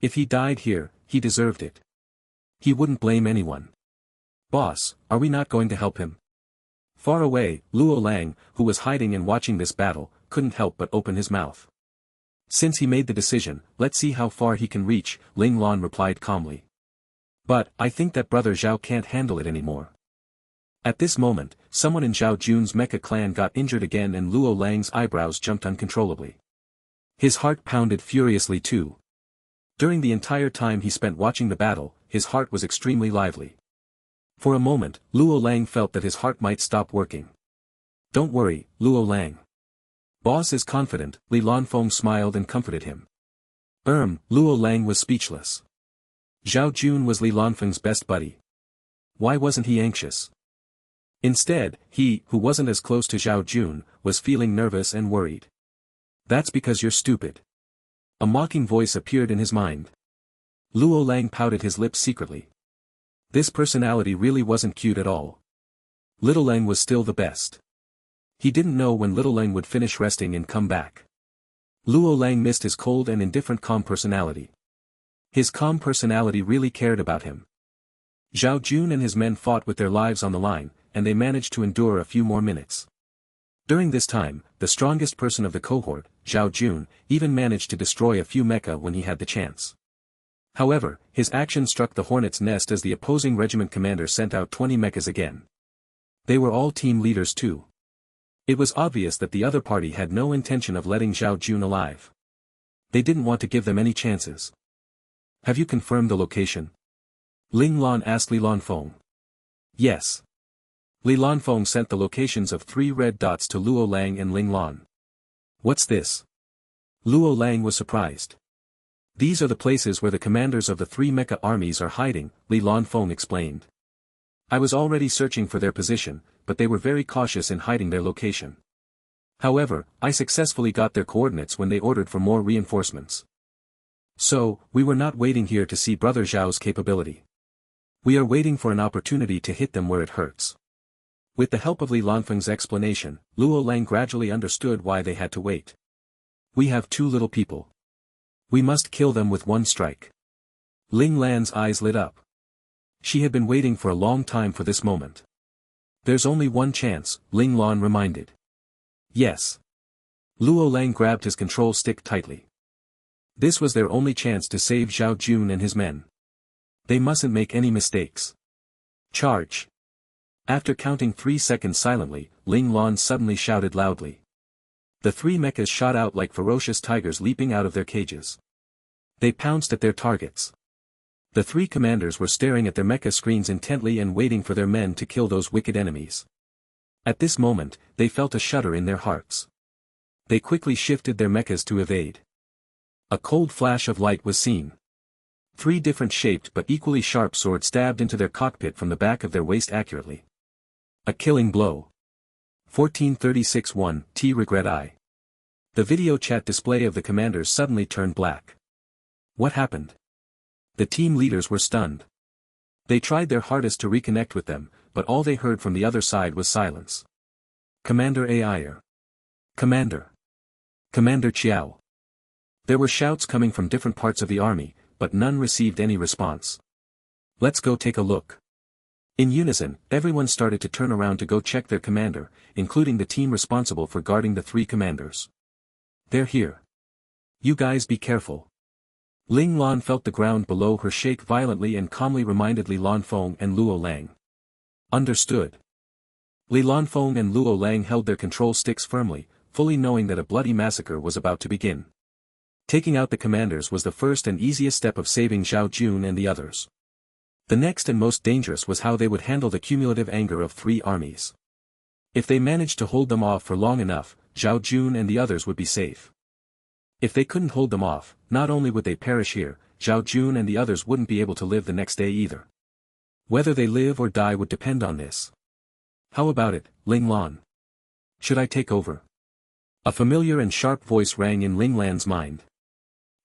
If he died here, he deserved it. He wouldn't blame anyone. Boss, are we not going to help him? Far away, Luo Lang, who was hiding and watching this battle, couldn't help but open his mouth. Since he made the decision, let's see how far he can reach, Ling Lan replied calmly. But, I think that brother Zhao can't handle it anymore. At this moment, someone in Zhao Jun's mecha clan got injured again and Luo Lang's eyebrows jumped uncontrollably. His heart pounded furiously too. During the entire time he spent watching the battle, his heart was extremely lively. For a moment, Luo Lang felt that his heart might stop working. Don't worry, Luo Lang. Boss is confident, Li Lanfeng smiled and comforted him. Luo Lang was speechless. Zhao Jun was Li Lanfeng's best buddy. Why wasn't he anxious? Instead, he, who wasn't as close to Zhao Jun, was feeling nervous and worried. That's because you're stupid. A mocking voice appeared in his mind. Luo Lang pouted his lips secretly. This personality really wasn't cute at all. Little Lang was still the best. He didn't know when Little Lang would finish resting and come back. Luo Lang missed his cold and indifferent calm personality. His calm personality really cared about him. Zhao Jun and his men fought with their lives on the line, and they managed to endure a few more minutes. During this time, the strongest person of the cohort, Zhao Jun, even managed to destroy a few mecha when he had the chance. However, his action struck the hornet's nest as the opposing regiment commander sent out 20 mechas again. They were all team leaders too. It was obvious that the other party had no intention of letting Zhao Jun alive. They didn't want to give them any chances. Have you confirmed the location? Ling Lan asked Li Lanfeng. Yes. Li Lanfeng sent the locations of 3 red dots to Luo Lang and Ling Lan. What's this? Luo Lang was surprised. These are the places where the commanders of the 3 mecha armies are hiding, Li Lanfeng explained. I was already searching for their position, but they were very cautious in hiding their location. However, I successfully got their coordinates when they ordered for more reinforcements. So, we were not waiting here to see Brother Zhao's capability. We are waiting for an opportunity to hit them where it hurts. With the help of Li Lanfeng's explanation, Luo Lang gradually understood why they had to wait. We have too little people. We must kill them with one strike. Ling Lan's eyes lit up. She had been waiting for a long time for this moment. There's only one chance, Ling Lan reminded. Yes. Luo Lang grabbed his control stick tightly. This was their only chance to save Zhao Jun and his men. They mustn't make any mistakes. Charge. After counting 3 seconds silently, Ling Lan suddenly shouted loudly. The 3 mechas shot out like ferocious tigers leaping out of their cages. They pounced at their targets. The 3 commanders were staring at their mecha screens intently and waiting for their men to kill those wicked enemies. At this moment, they felt a shudder in their hearts. They quickly shifted their mechas to evade. A cold flash of light was seen. 3 different shaped but equally sharp swords stabbed into their cockpit from the back of their waist accurately. A killing blow. 1436-1, T regret I. The video chat display of the commanders suddenly turned black. What happened? The team leaders were stunned. They tried their hardest to reconnect with them, but all they heard from the other side was silence. Commander Ayer. Commander. Commander Chiao. There were shouts coming from different parts of the army, but none received any response. Let's go take a look. In unison, everyone started to turn around to go check their commander, including the team responsible for guarding the three commanders. They're here. You guys be careful. Ling Lan felt the ground below her shake violently and calmly reminded Li Lanfeng and Luo Lang. Understood. Li Lanfeng and Luo Lang held their control sticks firmly, fully knowing that a bloody massacre was about to begin. Taking out the commanders was the first and easiest step of saving Zhao Jun and the others. The next and most dangerous was how they would handle the cumulative anger of three armies. If they managed to hold them off for long enough, Zhao Jun and the others would be safe. If they couldn't hold them off, not only would they perish here, Zhao Jun and the others wouldn't be able to live the next day either. Whether they live or die would depend on this. How about it, Ling Lan? Should I take over? A familiar and sharp voice rang in Ling Lan's mind.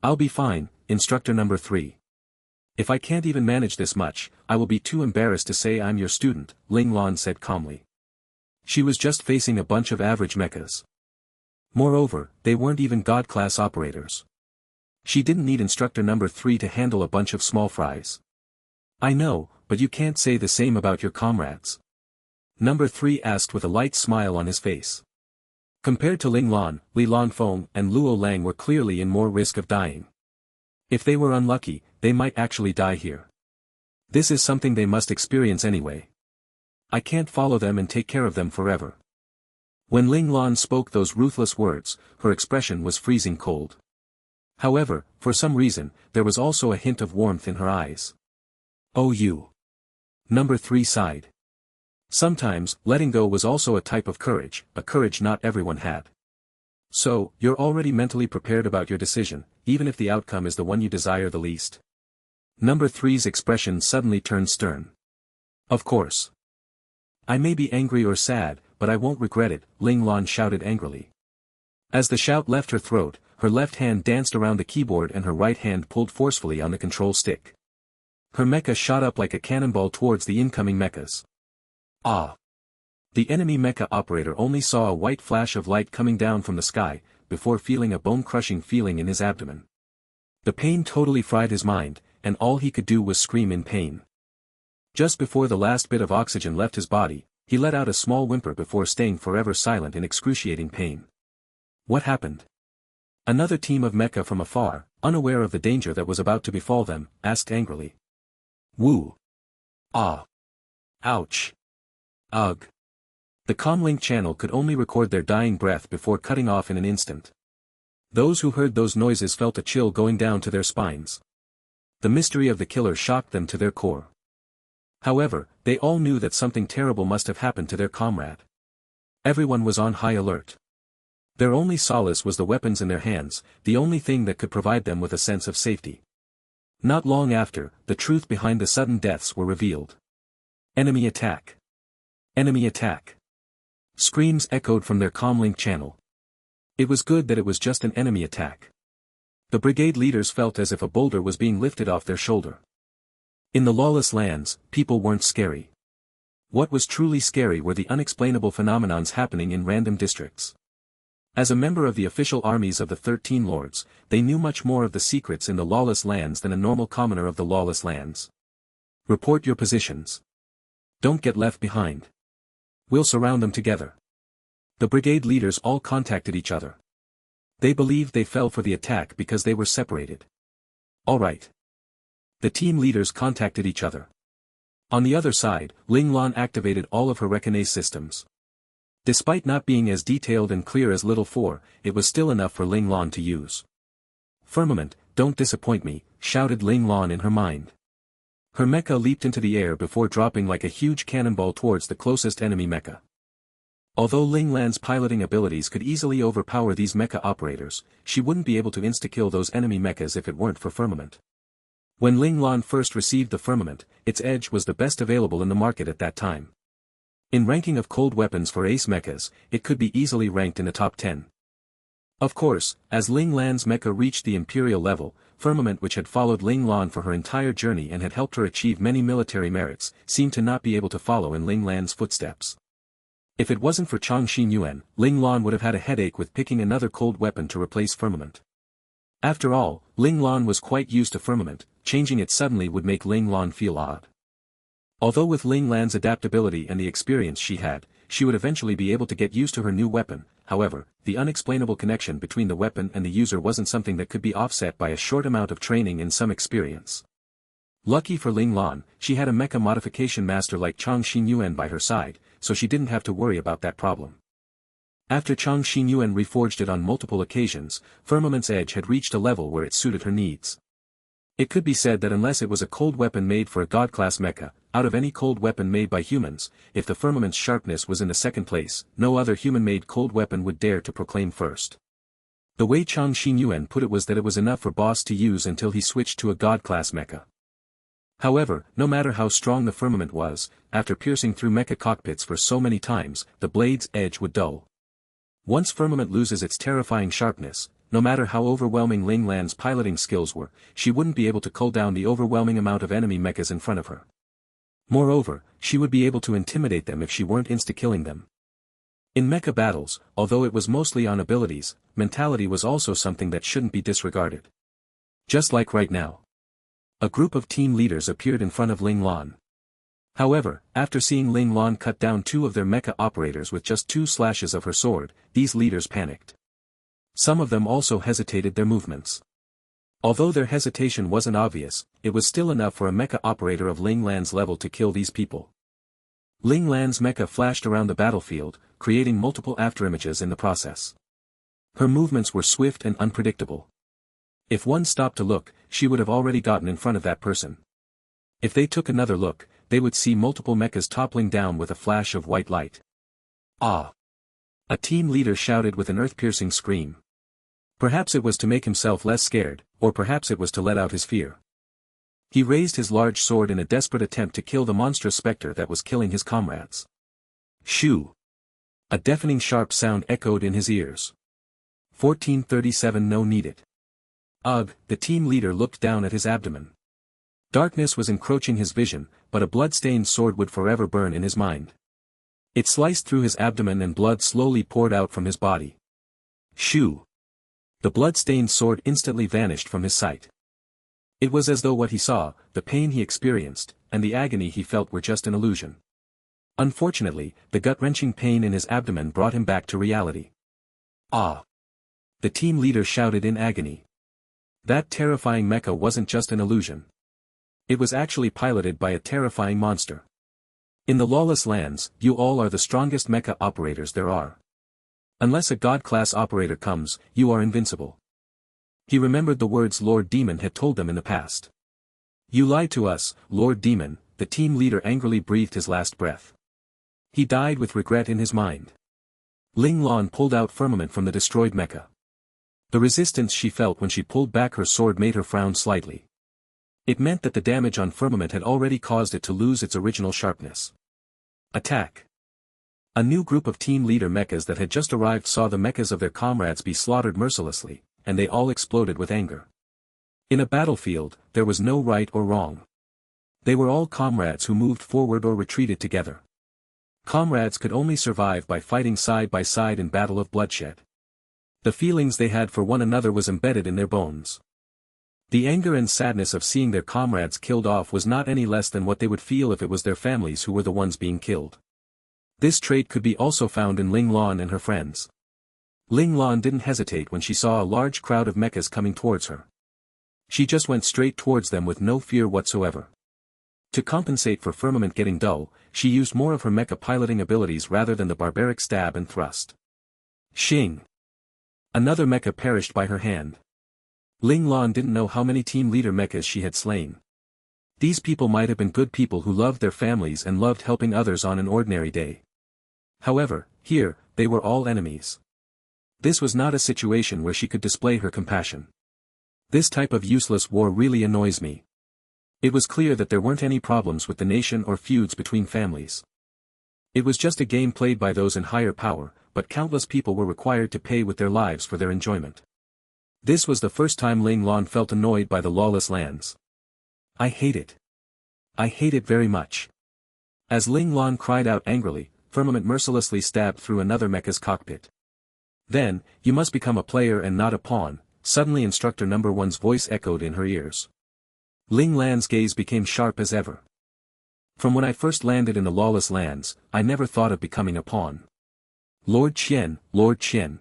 I'll be fine, instructor number 3. If I can't even manage this much, I will be too embarrassed to say I'm your student, Ling Lan said calmly. She was just facing a bunch of average mechas. Moreover, they weren't even God-class operators. She didn't need instructor number 3 to handle a bunch of small fries. I know, but you can't say the same about your comrades. Number 3 asked with a light smile on his face. Compared to Ling Lan, Li Lanfeng and Luo Lang were clearly in more risk of dying. If they were unlucky, they might actually die here. This is something they must experience anyway. I can't follow them and take care of them forever. When Ling Lan spoke those ruthless words, her expression was freezing cold. However, for some reason, there was also a hint of warmth in her eyes. Oh you. Number 3 sighed. Sometimes, letting go was also a type of courage, a courage not everyone had. So, you're already mentally prepared about your decision, even if the outcome is the one you desire the least. Number 3's expression suddenly turned stern. Of course. I may be angry or sad, but I won't regret it, Ling Lan shouted angrily. As the shout left her throat, her left hand danced around the keyboard and her right hand pulled forcefully on the control stick. Her mecha shot up like a cannonball towards the incoming mechas. Ah! The enemy mecha operator only saw a white flash of light coming down from the sky, before feeling a bone-crushing feeling in his abdomen. The pain totally fried his mind, and all he could do was scream in pain. Just before the last bit of oxygen left his body, he let out a small whimper before staying forever silent in excruciating pain. What happened? Another team of mecha from afar, unaware of the danger that was about to befall them, asked angrily. Woo! Ah! Ouch! Ugh! The comlink channel could only record their dying breath before cutting off in an instant. Those who heard those noises felt a chill going down to their spines. The mystery of the killer shocked them to their core. However, they all knew that something terrible must have happened to their comrade. Everyone was on high alert. Their only solace was the weapons in their hands, the only thing that could provide them with a sense of safety. Not long after, the truth behind the sudden deaths were revealed. Enemy attack! Enemy attack! Screams echoed from their comlink channel. It was good that it was just an enemy attack. The brigade leaders felt as if a boulder was being lifted off their shoulder. In the lawless lands, people weren't scary. What was truly scary were the unexplainable phenomenons happening in random districts. As a member of the official armies of the 13 lords, they knew much more of the secrets in the lawless lands than a normal commoner of the lawless lands. Report your positions. Don't get left behind. We'll surround them together. The brigade leaders all contacted each other. They believed they fell for the attack because they were separated. All right. The team leaders contacted each other. On the other side, Ling Lan activated all of her recognize systems. Despite not being as detailed and clear as Little 4, it was still enough for Ling Lan to use. Firmament, don't disappoint me, shouted Ling Lan in her mind. Her mecha leaped into the air before dropping like a huge cannonball towards the closest enemy mecha. Although Ling Lan's piloting abilities could easily overpower these mecha operators, she wouldn't be able to insta-kill those enemy mechas if it weren't for Firmament. When Ling Lan first received the Firmament, its edge was the best available in the market at that time. In ranking of cold weapons for ace mechas, it could be easily ranked in the top 10. Of course, as Ling Lan's mecha reached the imperial level, Firmament, which had followed Ling Lan for her entire journey and had helped her achieve many military merits, seemed to not be able to follow in Ling Lan's footsteps. If it wasn't for Chang Xinyuan, Ling Lan would have had a headache with picking another cold weapon to replace Firmament. After all, Ling Lan was quite used to Firmament, changing it suddenly would make Ling Lan feel odd. Although with Ling Lan's adaptability and the experience she had, she would eventually be able to get used to her new weapon. However, the unexplainable connection between the weapon and the user wasn't something that could be offset by a short amount of training and some experience. Lucky for Ling Lan, she had a mecha modification master like Chang Xinyuan by her side, so she didn't have to worry about that problem. After Chang Xinyuan reforged it on multiple occasions, Firmament's edge had reached a level where it suited her needs. It could be said that unless it was a cold weapon made for a god-class mecha, out of any cold weapon made by humans, if the Firmament's sharpness was in the second place, no other human-made cold weapon would dare to proclaim first. The way Chang Xinyuan put it was that it was enough for Boss to use until he switched to a god-class mecha. However, no matter how strong the Firmament was, after piercing through mecha cockpits for so many times, the blade's edge would dull. Once Firmament loses its terrifying sharpness, no matter how overwhelming Ling Lan's piloting skills were, she wouldn't be able to cull down the overwhelming amount of enemy mechas in front of her. Moreover, she would be able to intimidate them if she weren't insta-killing them. In mecha battles, although it was mostly on abilities, mentality was also something that shouldn't be disregarded. Just like right now. A group of team leaders appeared in front of Ling Lan. However, after seeing Ling Lan cut down 2 of their mecha operators with just 2 slashes of her sword, these leaders panicked. Some of them also hesitated their movements. Although their hesitation wasn't obvious, it was still enough for a mecha operator of Ling Lan's level to kill these people. Ling Lan's mecha flashed around the battlefield, creating multiple afterimages in the process. Her movements were swift and unpredictable. If one stopped to look, she would have already gotten in front of that person. If they took another look, they would see multiple mechas toppling down with a flash of white light. Ah! A team leader shouted with an earth-piercing scream. Perhaps it was to make himself less scared, or perhaps it was to let out his fear. He raised his large sword in a desperate attempt to kill the monstrous specter that was killing his comrades. Shoo! A deafening sharp sound echoed in his ears. 1437 No need it. Ugh, the team leader looked down at his abdomen. Darkness was encroaching his vision, but a blood-stained sword would forever burn in his mind. It sliced through his abdomen and blood slowly poured out from his body. Shoo! The blood-stained sword instantly vanished from his sight. It was as though what he saw, the pain he experienced, and the agony he felt were just an illusion. Unfortunately, the gut-wrenching pain in his abdomen brought him back to reality. Ah! The team leader shouted in agony. That terrifying mecha wasn't just an illusion. It was actually piloted by a terrifying monster. In the lawless lands, you all are the strongest mecha operators there are. Unless a god-class operator comes, you are invincible. He remembered the words Lord Demon had told them in the past. You lied to us, Lord Demon, the team leader angrily breathed his last breath. He died with regret in his mind. Ling Lan pulled out Firmament from the destroyed mecha. The resistance she felt when she pulled back her sword made her frown slightly. It meant that the damage on Firmament had already caused it to lose its original sharpness. Attack! A new group of team leader mechas that had just arrived saw the mechas of their comrades be slaughtered mercilessly, and they all exploded with anger. In a battlefield, there was no right or wrong. They were all comrades who moved forward or retreated together. Comrades could only survive by fighting side by side in battle of bloodshed. The feelings they had for one another was embedded in their bones. The anger and sadness of seeing their comrades killed off was not any less than what they would feel if it was their families who were the ones being killed. This trait could be also found in Ling Lan and her friends. Ling Lan didn't hesitate when she saw a large crowd of mechas coming towards her. She just went straight towards them with no fear whatsoever. To compensate for Firmament getting dull, she used more of her mecha piloting abilities rather than the barbaric stab and thrust. Shing! Another mecha perished by her hand. Ling Lan didn't know how many team leader mechas she had slain. These people might have been good people who loved their families and loved helping others on an ordinary day. However, here, they were all enemies. This was not a situation where she could display her compassion. This type of useless war really annoys me. It was clear that there weren't any problems with the nation or feuds between families. It was just a game played by those in higher power, but countless people were required to pay with their lives for their enjoyment. This was the first time Ling Lan felt annoyed by the lawless lands. I hate it. I hate it very much. As Ling Lan cried out angrily, Firmament mercilessly stabbed through another mecha's cockpit. Then, you must become a player and not a pawn, suddenly Instructor Number One's voice echoed in her ears. Ling Lan's gaze became sharp as ever. From when I first landed in the lawless lands, I never thought of becoming a pawn. Lord Qian, Lord Qian.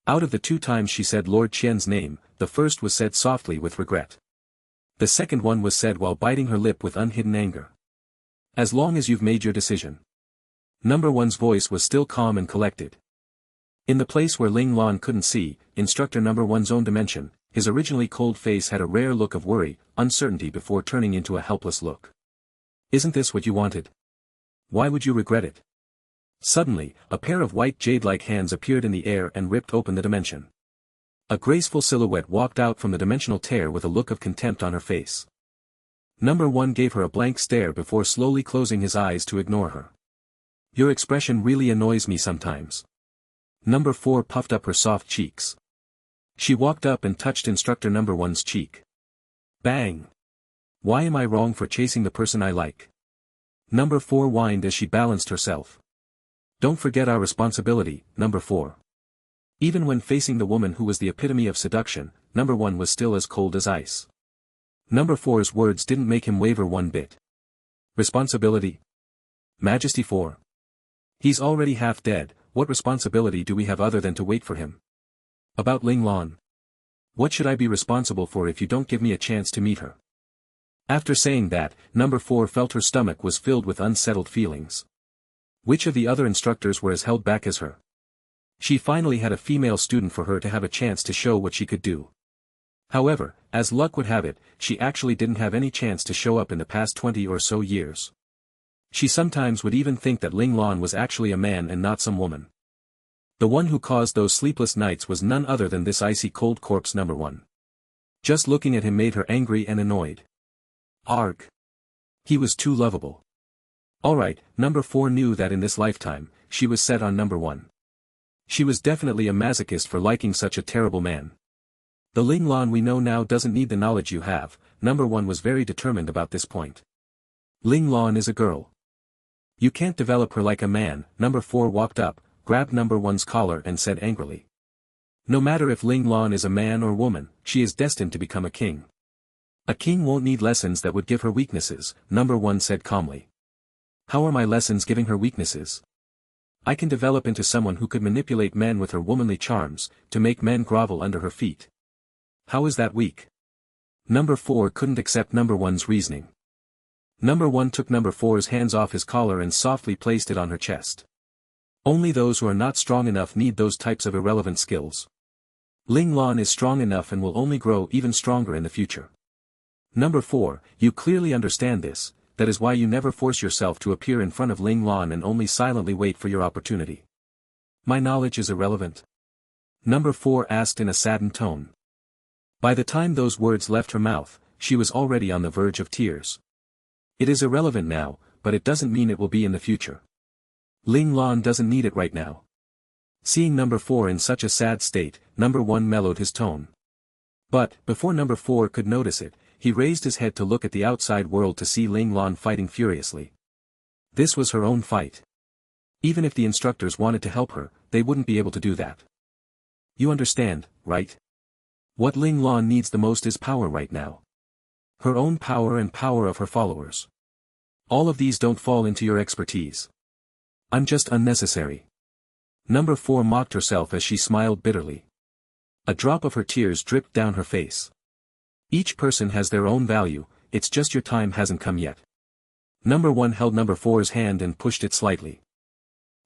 Out of the 2 times she said Lord Qian's name, the first was said softly with regret. The second one was said while biting her lip with unhidden anger. As long as you've made your decision. Number One's voice was still calm and collected. In the place where Ling Lan couldn't see, Instructor Number One's own dimension, his originally cold face had a rare look of worry, uncertainty before turning into a helpless look. Isn't this what you wanted? Why would you regret it? Suddenly, a pair of white jade-like hands appeared in the air and ripped open the dimension. A graceful silhouette walked out from the dimensional tear with a look of contempt on her face. Number One gave her a blank stare before slowly closing his eyes to ignore her. Your expression really annoys me sometimes. Number 4 puffed up her soft cheeks. She walked up and touched Instructor Number One's cheek. Bang! Why am I wrong for chasing the person I like? Number 4 whined as she balanced herself. Don't forget our responsibility, Number 4. Even when facing the woman who was the epitome of seduction, Number One was still as cold as ice. Number 4's words didn't make him waver one bit. Responsibility? Majesty 4. He's already half dead, what responsibility do we have other than to wait for him? About Ling Lan. What should I be responsible for if you don't give me a chance to meet her? After saying that, Number 4 felt her stomach was filled with unsettled feelings. Which of the other instructors were as held back as her? She finally had a female student for her to have a chance to show what she could do. However, as luck would have it, she actually didn't have any chance to show up in the past 20 or so years. She sometimes would even think that Ling Lan was actually a man and not some woman. The one who caused those sleepless nights was none other than this icy cold corpse Number One. Just looking at him made her angry and annoyed. Arg! He was too lovable. Alright, Number 4 knew that in this lifetime, she was set on Number One. She was definitely a masochist for liking such a terrible man. The Ling Lan we know now doesn't need the knowledge you have, Number One was very determined about this point. Ling Lan is a girl. You can't develop her like a man, Number 4 walked up, grabbed Number One's collar and said angrily. No matter if Ling Lan is a man or woman, she is destined to become a king. A king won't need lessons that would give her weaknesses, Number One said calmly. How are my lessons giving her weaknesses? I can develop into someone who could manipulate men with her womanly charms, to make men grovel under her feet. How is that weak? Number 4 couldn't accept Number One's reasoning. Number 1 took Number 4's hands off his collar and softly placed it on her chest. Only those who are not strong enough need those types of irrelevant skills. Ling Lan is strong enough and will only grow even stronger in the future. Number 4, you clearly understand this, that is why you never force yourself to appear in front of Ling Lan and only silently wait for your opportunity. My knowledge is irrelevant? Number 4 asked in a saddened tone. By the time those words left her mouth, she was already on the verge of tears. It is irrelevant now, but it doesn't mean it will be in the future. Ling Lan doesn't need it right now. Seeing Number 4 in such a sad state, Number 1 mellowed his tone. But, before Number 4 could notice it, he raised his head to look at the outside world to see Ling Lan fighting furiously. This was her own fight. Even if the instructors wanted to help her, they wouldn't be able to do that. You understand, right? What Ling Lan needs the most is power right now. Her own power and power of her followers. All of these don't fall into your expertise. I'm just unnecessary. Number 4 mocked herself as she smiled bitterly. A drop of her tears dripped down her face. Each person has their own value, it's just your time hasn't come yet. Number 1 held Number 4's hand and pushed it slightly.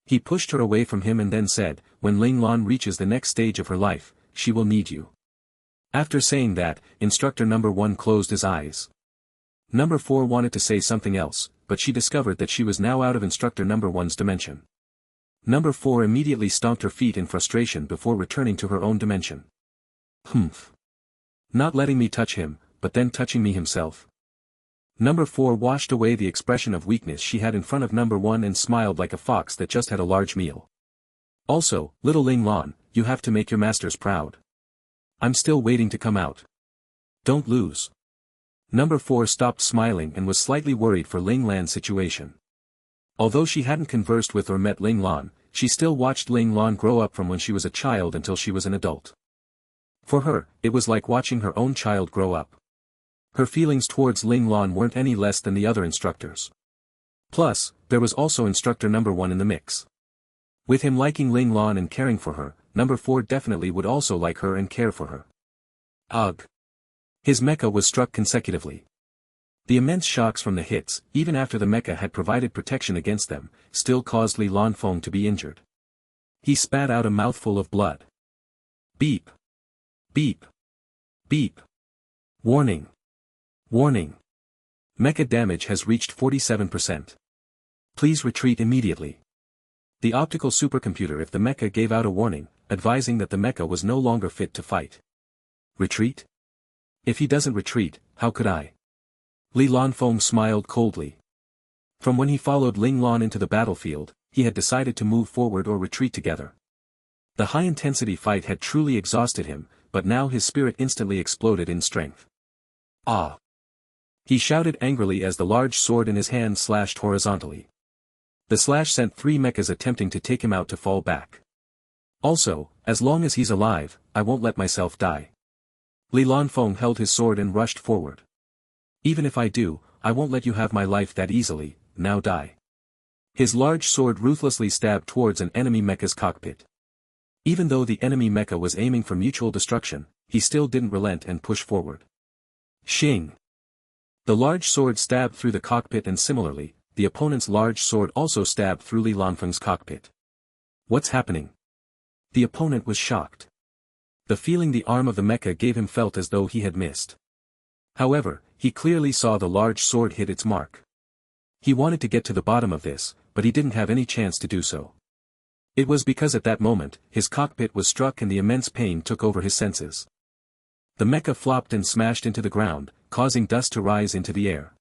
He pushed her away from him and then said, when Ling Lan reaches the next stage of her life, she will need you. After saying that, Instructor Number 1 closed his eyes. Number 4 wanted to say something else, but she discovered that she was now out of Instructor Number 1's dimension. Number 4 immediately stomped her feet in frustration before returning to her own dimension. Humph. Not letting me touch him, but then touching me himself. Number 4 washed away the expression of weakness she had in front of Number 1 and smiled like a fox that just had a large meal. Also, little Ling Lan, you have to make your masters proud. I'm still waiting to come out. Don't lose. Number 4 stopped smiling and was slightly worried for Ling Lan's situation. Although she hadn't conversed with or met Ling Lan, she still watched Ling Lan grow up from when she was a child until she was an adult. For her, it was like watching her own child grow up. Her feelings towards Ling Lan weren't any less than the other instructors. Plus, there was also instructor number 1 in the mix. With him liking Ling Lan and caring for her, number 4 definitely would also like her and care for her. Ugh. His mecha was struck consecutively. The immense shocks from the hits, even after the mecha had provided protection against them, still caused Li Lanfeng to be injured. He spat out a mouthful of blood. Beep. Beep. Beep. Warning. Warning. Mecha damage has reached 47%. Please retreat immediately. The optical supercomputer if the mecha gave out a warning, advising that the mecha was no longer fit to fight. Retreat? If he doesn't retreat, how could I? Li Lanfeng smiled coldly. From when he followed Ling Lan into the battlefield, he had decided to move forward or retreat together. The high-intensity fight had truly exhausted him, but now his spirit instantly exploded in strength. Ah! He shouted angrily as the large sword in his hand slashed horizontally. The slash sent 3 mechas attempting to take him out to fall back. Also, as long as he's alive, I won't let myself die. Li Lanfeng held his sword and rushed forward. Even if I do, I won't let you have my life that easily, now die. His large sword ruthlessly stabbed towards an enemy mecha's cockpit. Even though the enemy mecha was aiming for mutual destruction, he still didn't relent and push forward. Shing! The large sword stabbed through the cockpit and similarly, the opponent's large sword also stabbed through Li Lanfeng's cockpit. What's happening? The opponent was shocked. The feeling the arm of the mecha gave him felt as though he had missed. However, he clearly saw the large sword hit its mark. He wanted to get to the bottom of this, but he didn't have any chance to do so. It was because at that moment, his cockpit was struck and the immense pain took over his senses. The mecha flopped and smashed into the ground, causing dust to rise into the air.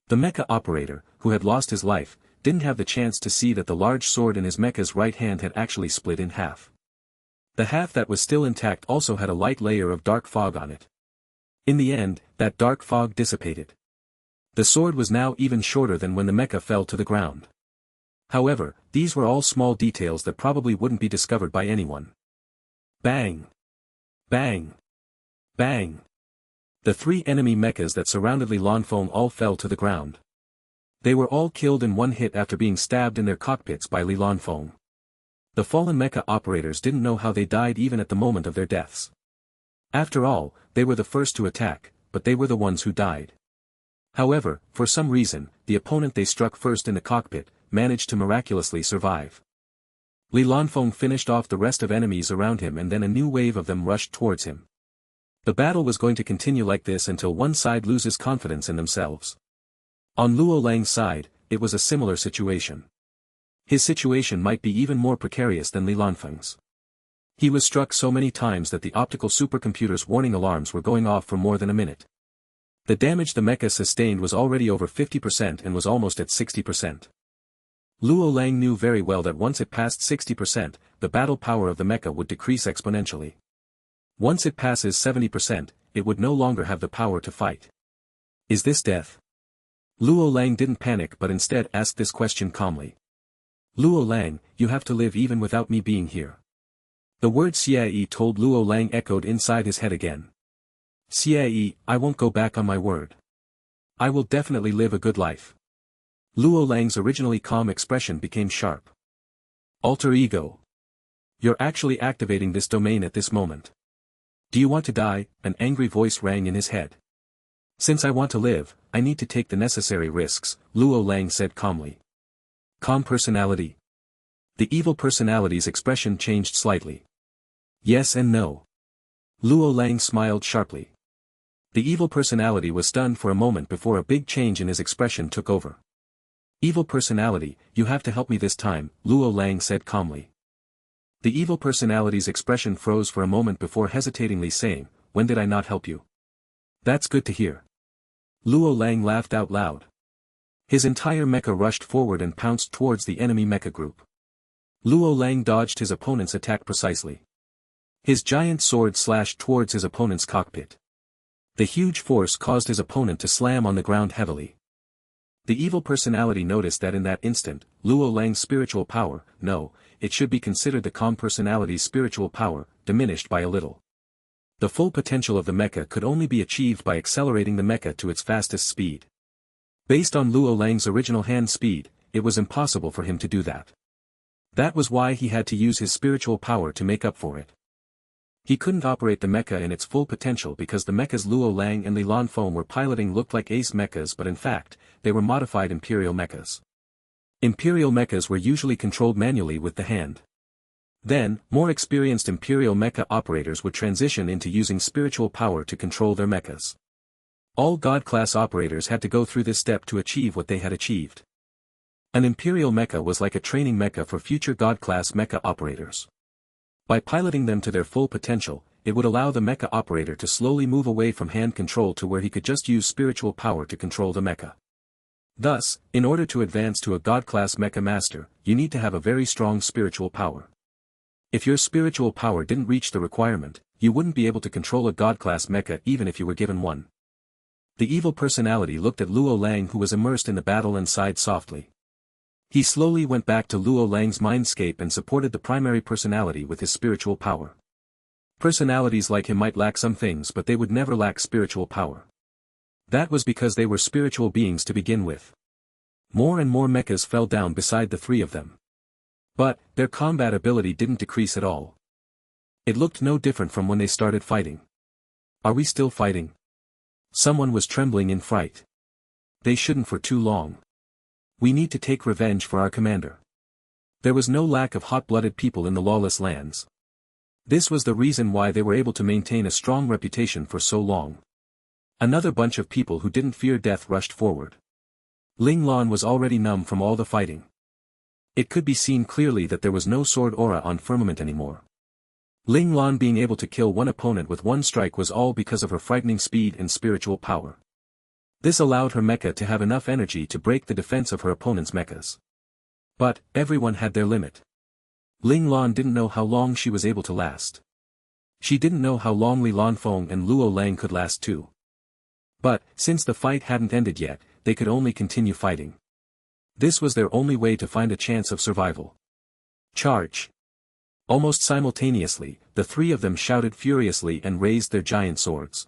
The mecha operator, who had lost his life, didn't have the chance to see that the large sword in his mecha's right hand had actually split in half. The half that was still intact also had a light layer of dark fog on it. In the end, that dark fog dissipated. The sword was now even shorter than when the mecha fell to the ground. However, these were all small details that probably wouldn't be discovered by anyone. Bang! Bang! Bang! The 3 enemy mechas that surrounded Li Lanfeng all fell to the ground. They were all killed in one hit after being stabbed in their cockpits by Li Lanfeng. The fallen mecha operators didn't know how they died even at the moment of their deaths. After all, they were the first to attack, but they were the ones who died. However, for some reason, the opponent they struck first in the cockpit, managed to miraculously survive. Li Lanfeng finished off the rest of enemies around him and then a new wave of them rushed towards him. The battle was going to continue like this until one side loses confidence in themselves. On Luo Lang's side, it was a similar situation. His situation might be even more precarious than Li Lanfeng's. He was struck so many times that the optical supercomputer's warning alarms were going off for more than a minute. The damage the mecha sustained was already over 50% and was almost at 60%. Luo Lang knew very well that once it passed 60%, the battle power of the mecha would decrease exponentially. Once it passes 70%, it would no longer have the power to fight. Is this death? Luo Lang didn't panic but instead asked this question calmly. Luo Lang, you have to live even without me being here. The word Xie told Luo Lang echoed inside his head again. Xie, I won't go back on my word. I will definitely live a good life. Luo Lang's originally calm expression became sharp. Alter ego. You're actually activating this domain at this moment. Do you want to die? An angry voice rang in his head. Since I want to live, I need to take the necessary risks, Luo Lang said calmly. Calm personality. The evil personality's expression changed slightly. Yes and no. Luo Lang smiled sharply. The evil personality was stunned for a moment before a big change in his expression took over. Evil personality, you have to help me this time, Luo Lang said calmly. The evil personality's expression froze for a moment before hesitatingly saying, when did I not help you? That's good to hear. Luo Lang laughed out loud. His entire mecha rushed forward and pounced towards the enemy mecha group. Luo Lang dodged his opponent's attack precisely. His giant sword slashed towards his opponent's cockpit. The huge force caused his opponent to slam on the ground heavily. The evil personality noticed that in that instant, Luo Lang's spiritual power, no, it should be considered the calm personality's spiritual power, diminished by a little. The full potential of the mecha could only be achieved by accelerating the mecha to its fastest speed. Based on Luo Lang's original hand speed, it was impossible for him to do that. That was why he had to use his spiritual power to make up for it. He couldn't operate the mecha in its full potential because the mechas Luo Lang and Li Lan Feng were piloting looked like ace mechas, but in fact, they were modified Imperial mechas. Imperial mechas were usually controlled manually with the hand. Then, more experienced Imperial mecha operators would transition into using spiritual power to control their mechas. All God-class operators had to go through this step to achieve what they had achieved. An Imperial mecha was like a training mecha for future God-class mecha operators. By piloting them to their full potential, it would allow the mecha operator to slowly move away from hand control to where he could just use spiritual power to control the mecha. Thus, in order to advance to a God-class mecha master, you need to have a very strong spiritual power. If your spiritual power didn't reach the requirement, you wouldn't be able to control a God-class mecha even if you were given one. The evil personality looked at Luo Lang, who was immersed in the battle, and sighed softly. He slowly went back to Luo Lang's mindscape and supported the primary personality with his spiritual power. Personalities like him might lack some things, but they would never lack spiritual power. That was because they were spiritual beings to begin with. More and more mechas fell down beside the three of them. But, their combat ability didn't decrease at all. It looked no different from when they started fighting. Are we still fighting? Someone was trembling in fright. They shouldn't for too long. We need to take revenge for our commander. There was no lack of hot-blooded people in the lawless lands. This was the reason why they were able to maintain a strong reputation for so long. Another bunch of people who didn't fear death rushed forward. Ling Lan was already numb from all the fighting. It could be seen clearly that there was no sword aura on Firmament anymore. Ling Lan being able to kill one opponent with one strike was all because of her frightening speed and spiritual power. This allowed her mecha to have enough energy to break the defense of her opponent's mechas. But, everyone had their limit. Ling Lan didn't know how long she was able to last. She didn't know how long Li Lan Feng and Luo Lang could last too. But, since the fight hadn't ended yet, they could only continue fighting. This was their only way to find a chance of survival. Charge! Almost simultaneously, the three of them shouted furiously and raised their giant swords.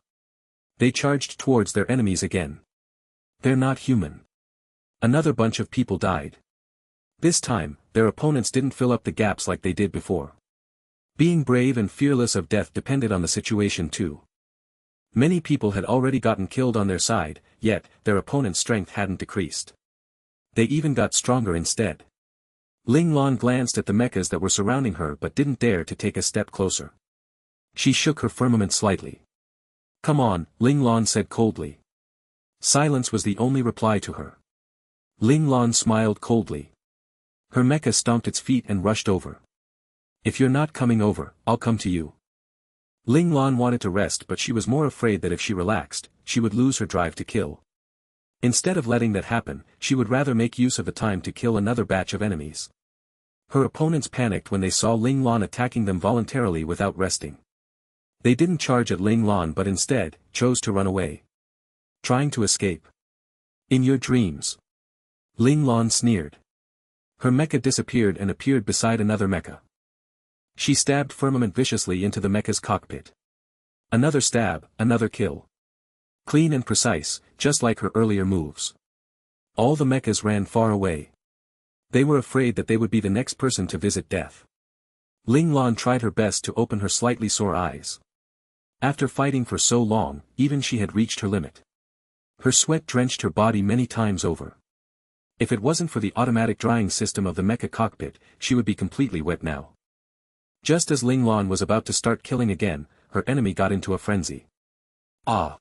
They charged towards their enemies again. They're not human. Another bunch of people died. This time, their opponents didn't fill up the gaps like they did before. Being brave and fearless of death depended on the situation too. Many people had already gotten killed on their side, yet, their opponent's strength hadn't decreased. They even got stronger instead. Ling Lan glanced at the mechas that were surrounding her but didn't dare to take a step closer. She shook her firmament slightly. "Come on," Ling Lan said coldly. Silence was the only reply to her. Ling Lan smiled coldly. Her mecha stomped its feet and rushed over. "If you're not coming over, I'll come to you." Ling Lan wanted to rest, but she was more afraid that if she relaxed, she would lose her drive to kill. Instead of letting that happen, she would rather make use of the time to kill another batch of enemies. Her opponents panicked when they saw Ling Lan attacking them voluntarily without resting. They didn't charge at Ling Lan but instead, chose to run away. Trying to escape. In your dreams. Ling Lan sneered. Her mecha disappeared and appeared beside another mecha. She stabbed Firmament viciously into the mecha's cockpit. Another stab, another kill. Clean and precise, just like her earlier moves. All the mechas ran far away. They were afraid that they would be the next person to visit death. Ling Lan tried her best to open her slightly sore eyes. After fighting for so long, even she had reached her limit. Her sweat drenched her body many times over. If it wasn't for the automatic drying system of the mecha cockpit, she would be completely wet now. Just as Ling Lan was about to start killing again, her enemy got into a frenzy. Ah!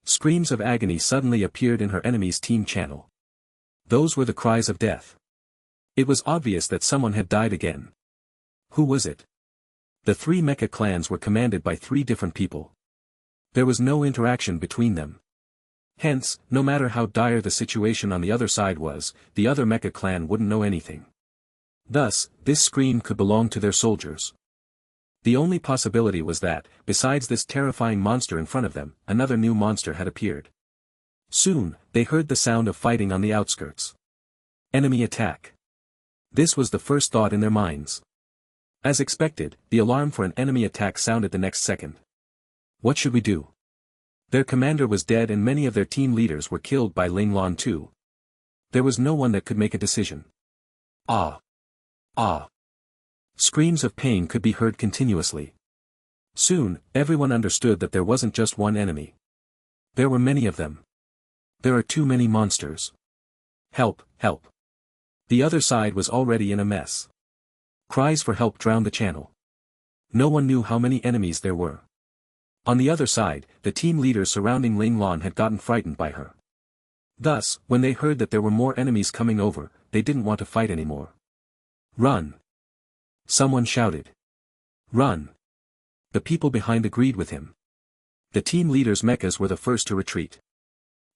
Screams of agony suddenly appeared in her enemy's team channel. Those were the cries of death. It was obvious that someone had died again. Who was it? The three mecha clans were commanded by three different people. There was no interaction between them. Hence, no matter how dire the situation on the other side was, the other mecha clan wouldn't know anything. Thus, this scream could belong to their soldiers. The only possibility was that, besides this terrifying monster in front of them, another new monster had appeared. Soon, they heard the sound of fighting on the outskirts. Enemy attack. This was the first thought in their minds. As expected, the alarm for an enemy attack sounded the next second. What should we do? Their commander was dead and many of their team leaders were killed by Ling Lan too. There was no one that could make a decision. Ah! Ah! Screams of pain could be heard continuously. Soon, everyone understood that there wasn't just one enemy. There were many of them. There are too many monsters. Help, help. The other side was already in a mess. Cries for help drowned the channel. No one knew how many enemies there were. On the other side, the team leaders surrounding Ling Lan had gotten frightened by her. Thus, when they heard that there were more enemies coming over, they didn't want to fight anymore. Run! Someone shouted. Run! The people behind agreed with him. The team leaders' mechas were the first to retreat.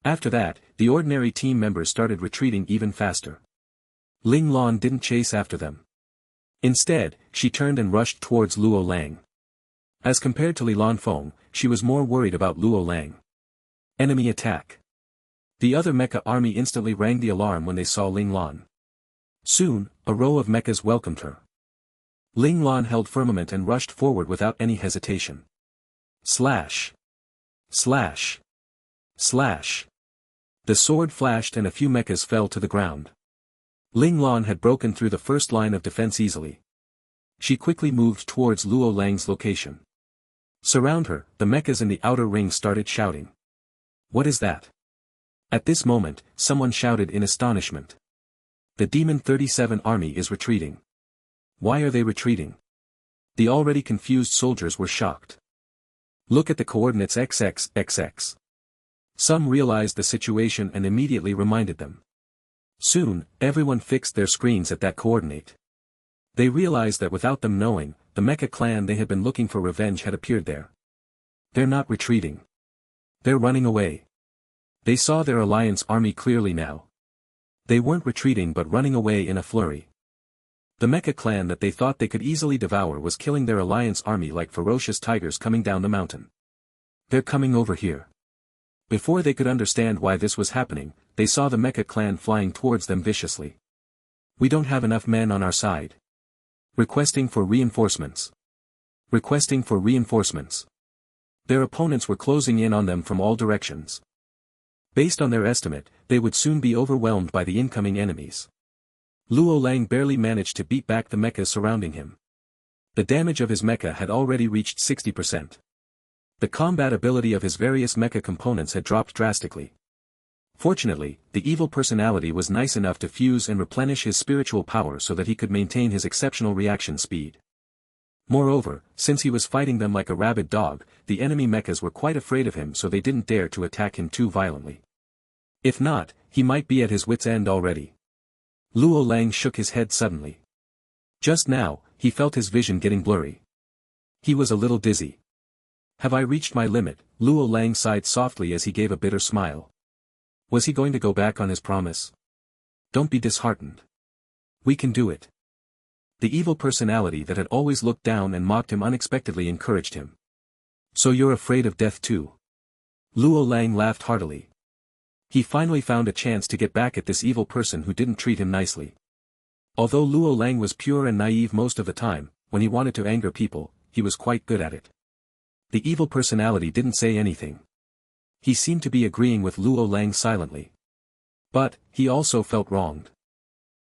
After that, the ordinary team members started retreating even faster. Ling Lan didn't chase after them. Instead, she turned and rushed towards Luo Lang. As compared to Li Lanfeng, she was more worried about Luo Lang. Enemy attack. The other mecha army instantly rang the alarm when they saw Ling Lan. Soon, a row of mechas welcomed her. Ling Lan held firmament and rushed forward without any hesitation. Slash! Slash! Slash! The sword flashed and a few mechas fell to the ground. Ling Lan had broken through the first line of defense easily. She quickly moved towards Luo Lang's location. Surround her, the mechas in the outer ring started shouting. What is that? At this moment, someone shouted in astonishment. The Demon 37 army is retreating. Why are they retreating? The already confused soldiers were shocked. Look at the coordinates XXXX. Some realized the situation and immediately reminded them. Soon, everyone fixed their screens at that coordinate. They realized that without them knowing, the mecha clan they had been looking for revenge had appeared there. They're not retreating. They're running away. They saw their alliance army clearly now. They weren't retreating but running away in a flurry. The mecha clan that they thought they could easily devour was killing their alliance army like ferocious tigers coming down the mountain. They're coming over here. Before they could understand why this was happening, they saw the mecha clan flying towards them viciously. We don't have enough men on our side. Requesting for reinforcements. Requesting for reinforcements. Their opponents were closing in on them from all directions. Based on their estimate, they would soon be overwhelmed by the incoming enemies. Luo Lang barely managed to beat back the mechas surrounding him. The damage of his mecha had already reached 60%. The combat ability of his various mecha components had dropped drastically. Fortunately, the evil personality was nice enough to fuse and replenish his spiritual power so that he could maintain his exceptional reaction speed. Moreover, since he was fighting them like a rabid dog, the enemy mechas were quite afraid of him so they didn't dare to attack him too violently. If not, he might be at his wit's end already. Luo Lang shook his head suddenly. Just now, he felt his vision getting blurry. He was a little dizzy. Have I reached my limit? Luo Lang sighed softly as he gave a bitter smile. Was he going to go back on his promise? Don't be disheartened. We can do it. The evil personality that had always looked down and mocked him unexpectedly encouraged him. So you're afraid of death too? Luo Lang laughed heartily. He finally found a chance to get back at this evil person who didn't treat him nicely. Although Luo Lang was pure and naive most of the time, when he wanted to anger people, he was quite good at it. The evil personality didn't say anything. He seemed to be agreeing with Luo Lang silently. But, he also felt wronged.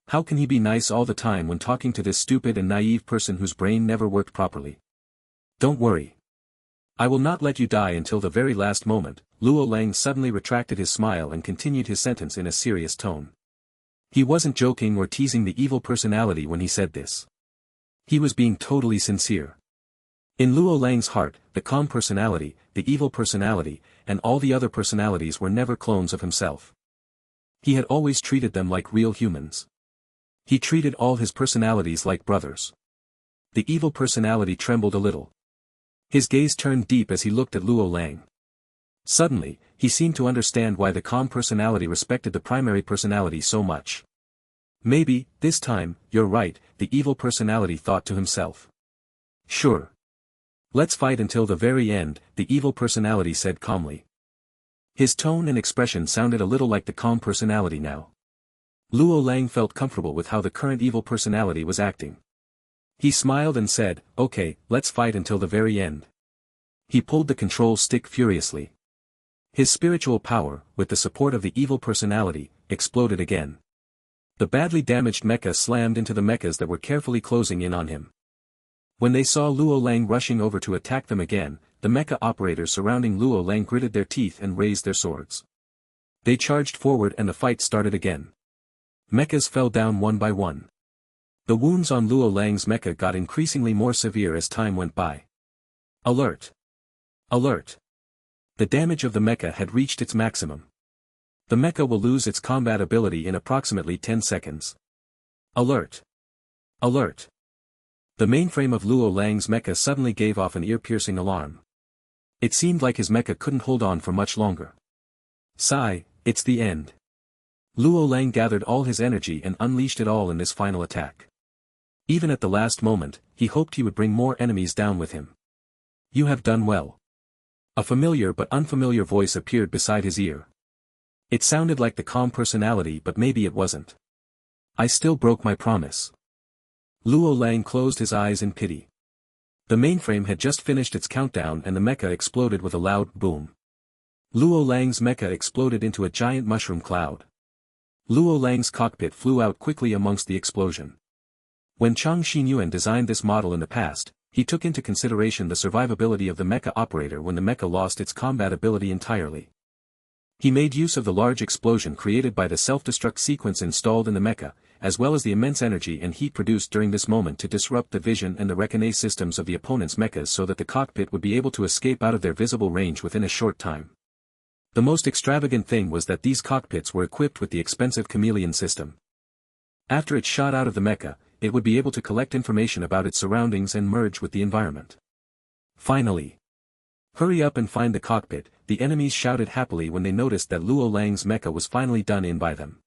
How can he be nice all the time when talking to this stupid and naive person whose brain never worked properly? Don't worry. I will not let you die until the very last moment. Luo Lang suddenly retracted his smile and continued his sentence in a serious tone. He wasn't joking or teasing the evil personality when he said this. He was being totally sincere. In Luo Lang's heart, the calm personality, the evil personality, and all the other personalities were never clones of himself. He had always treated them like real humans. He treated all his personalities like brothers. The evil personality trembled a little. His gaze turned deep as he looked at Luo Lang. Suddenly, he seemed to understand why the calm personality respected the primary personality so much. Maybe, this time, you're right, the evil personality thought to himself. Sure. Let's fight until the very end, the evil personality said calmly. His tone and expression sounded a little like the calm personality now. Luo Lang felt comfortable with how the current evil personality was acting. He smiled and said, "Okay, let's fight until the very end." He pulled the control stick furiously. His spiritual power, with the support of the evil personality, exploded again. The badly damaged mecha slammed into the mechas that were carefully closing in on him. When they saw Luo Lang rushing over to attack them again, the mecha operators surrounding Luo Lang gritted their teeth and raised their swords. They charged forward and the fight started again. Mechas fell down one by one. The wounds on Luo Lang's mecha got increasingly more severe as time went by. Alert! Alert! The damage of the mecha had reached its maximum. The mecha will lose its combat ability in approximately 10 seconds. Alert! Alert! The mainframe of Luo Lang's mecha suddenly gave off an ear-piercing alarm. It seemed like his mecha couldn't hold on for much longer. Sigh, it's the end. Luo Lang gathered all his energy and unleashed it all in this final attack. Even at the last moment, he hoped he would bring more enemies down with him. You have done well. A familiar but unfamiliar voice appeared beside his ear. It sounded like the calm personality, but maybe it wasn't. I still broke my promise. Luo Lang closed his eyes in pity. The mainframe had just finished its countdown and the mecha exploded with a loud boom. Luo Lang's mecha exploded into a giant mushroom cloud. Luo Lang's cockpit flew out quickly amongst the explosion. When Chang Xinyuan designed this model in the past, he took into consideration the survivability of the mecha operator when the mecha lost its combat ability entirely. He made use of the large explosion created by the self-destruct sequence installed in the mecha, as well as the immense energy and heat produced during this moment to disrupt the vision and the reconnaissance systems of the opponent's mechas so that the cockpit would be able to escape out of their visible range within a short time. The most extravagant thing was that these cockpits were equipped with the expensive chameleon system. After it shot out of the mecha, it would be able to collect information about its surroundings and merge with the environment. Finally. Hurry up and find the cockpit, the enemies shouted happily when they noticed that Luo Lang's mecha was finally done in by them.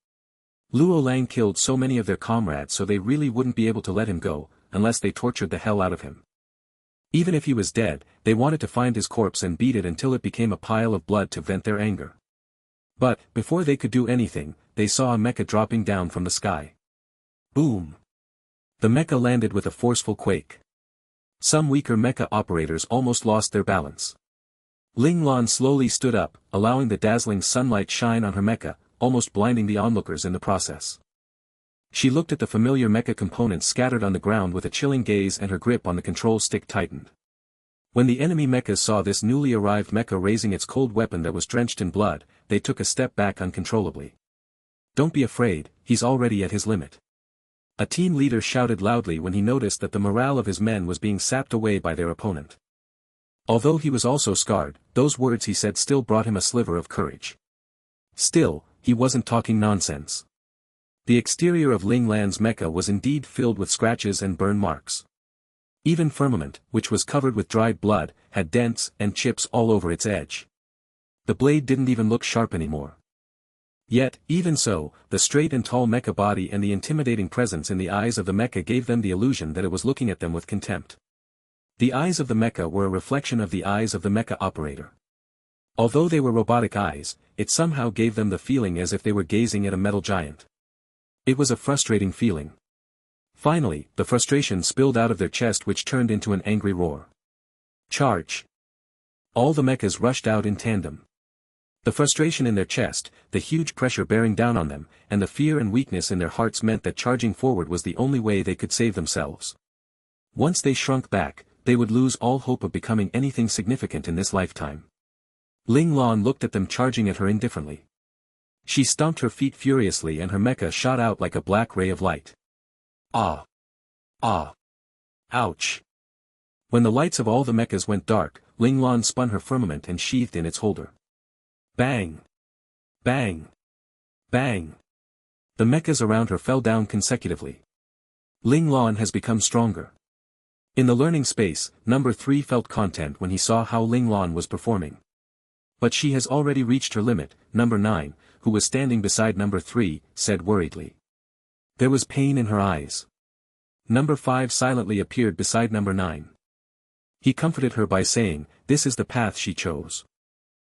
Luo Lang killed so many of their comrades so they really wouldn't be able to let him go, unless they tortured the hell out of him. Even if he was dead, they wanted to find his corpse and beat it until it became a pile of blood to vent their anger. But, before they could do anything, they saw a mecha dropping down from the sky. Boom! The mecha landed with a forceful quake. Some weaker mecha operators almost lost their balance. Ling Lan slowly stood up, allowing the dazzling sunlight shine on her mecha, almost blinding the onlookers in the process. She looked at the familiar mecha components scattered on the ground with a chilling gaze and her grip on the control stick tightened. When the enemy mechas saw this newly arrived mecha raising its cold weapon that was drenched in blood, they took a step back uncontrollably. Don't be afraid, he's already at his limit. A team leader shouted loudly when he noticed that the morale of his men was being sapped away by their opponent. Although he was also scarred, those words he said still brought him a sliver of courage. Still, he wasn't talking nonsense. The exterior of Ling Lan's mecha was indeed filled with scratches and burn marks. Even firmament, which was covered with dried blood, had dents and chips all over its edge. The blade didn't even look sharp anymore. Yet, even so, the straight and tall mecha body and the intimidating presence in the eyes of the mecha gave them the illusion that it was looking at them with contempt. The eyes of the mecha were a reflection of the eyes of the mecha operator. Although they were robotic eyes, it somehow gave them the feeling as if they were gazing at a metal giant. It was a frustrating feeling. Finally, the frustration spilled out of their chest, which turned into an angry roar. Charge! All the mechas rushed out in tandem. The frustration in their chest, the huge pressure bearing down on them, and the fear and weakness in their hearts meant that charging forward was the only way they could save themselves. Once they shrunk back, they would lose all hope of becoming anything significant in this lifetime. Ling Lan looked at them charging at her indifferently. She stomped her feet furiously and her mecha shot out like a black ray of light. Ah! Ah! Ouch! When the lights of all the mechas went dark, Ling Lan spun her firmament and sheathed in its holder. Bang! Bang! Bang! The mechas around her fell down consecutively. Ling Lan has become stronger. In the learning space, number 3 felt content when he saw how Ling Lan was performing. But she has already reached her limit, number 9, who was standing beside number 3, said worriedly. There was pain in her eyes. Number 5 silently appeared beside number 9. He comforted her by saying, this is the path she chose.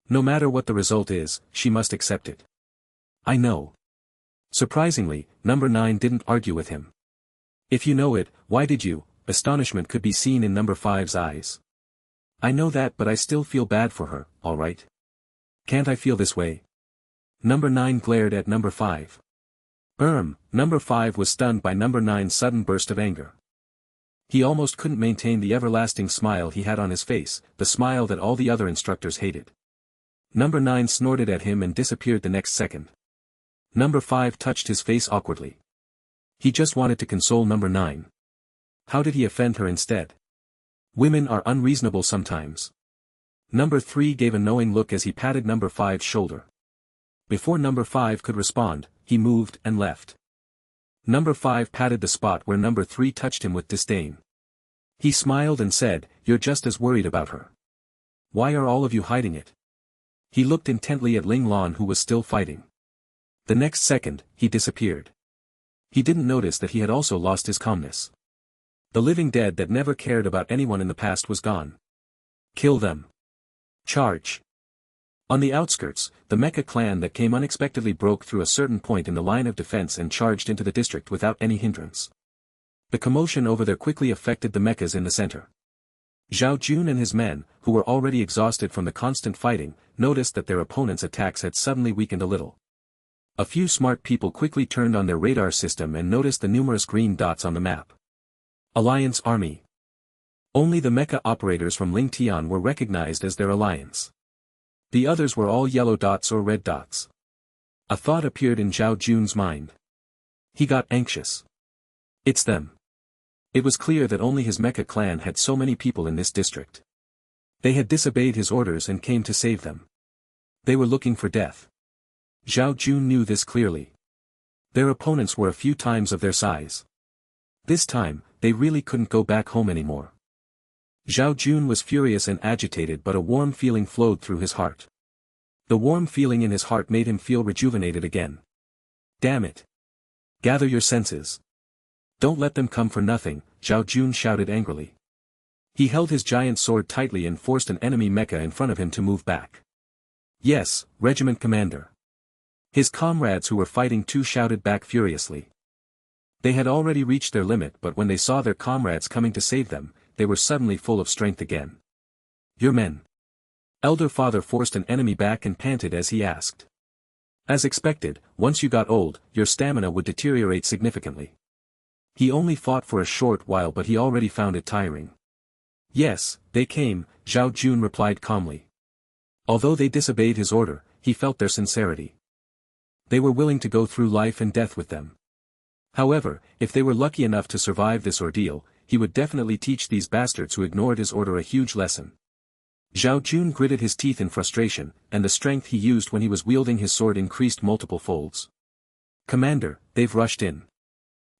No matter what the result is, she must accept it. I know. Surprisingly, number 9 didn't argue with him. If you know it, why did you? Astonishment could be seen in number 5's eyes. I know that, but I still feel bad for her, alright? Can't I feel this way? Number 9 glared at number 5. Number 5 was stunned by number 9's sudden burst of anger. He almost couldn't maintain the everlasting smile he had on his face, the smile that all the other instructors hated. Number 9 snorted at him and disappeared the next second. Number 5 touched his face awkwardly. He just wanted to console number 9. How did he offend her instead? Women are unreasonable sometimes. Number 3 gave a knowing look as he patted number 5's shoulder. Before number 5 could respond, he moved and left. Number 5 patted the spot where number 3 touched him with disdain. He smiled and said, you're just as worried about her. Why are all of you hiding it? He looked intently at Ling Lan, who was still fighting. The next second, he disappeared. He didn't notice that he had also lost his calmness. The living dead that never cared about anyone in the past was gone. Kill them. Charge. On the outskirts, the Mecha clan that came unexpectedly broke through a certain point in the line of defense and charged into the district without any hindrance. The commotion over there quickly affected the mechas in the center. Zhao Jun and his men, who were already exhausted from the constant fighting, noticed that their opponents' attacks had suddenly weakened a little. A few smart people quickly turned on their radar system and noticed the numerous green dots on the map. Alliance Army. Only the mecha operators from Ling Tian were recognized as their alliance. The others were all yellow dots or red dots. A thought appeared in Zhao Jun's mind. He got anxious. It's them. It was clear that only his mecha clan had so many people in this district. They had disobeyed his orders and came to save them. They were looking for death. Zhao Jun knew this clearly. Their opponents were a few times of their size. This time, they really couldn't go back home anymore. Zhao Jun was furious and agitated, but a warm feeling flowed through his heart. The warm feeling in his heart made him feel rejuvenated again. Damn it. Gather your senses. Don't let them come for nothing, Zhao Jun shouted angrily. He held his giant sword tightly and forced an enemy mecha in front of him to move back. Yes, Regiment Commander. His comrades who were fighting too shouted back furiously. They had already reached their limit, but when they saw their comrades coming to save them, they were suddenly full of strength again. Your men. Elder Father forced an enemy back and panted as he asked. As expected, once you got old, your stamina would deteriorate significantly. He only fought for a short while, but he already found it tiring. Yes, they came, Zhao Jun replied calmly. Although they disobeyed his order, he felt their sincerity. They were willing to go through life and death with them. However, if they were lucky enough to survive this ordeal, he would definitely teach these bastards who ignored his order a huge lesson. Zhao Jun gritted his teeth in frustration, and the strength he used when he was wielding his sword increased multiple folds. Commander, they've rushed in.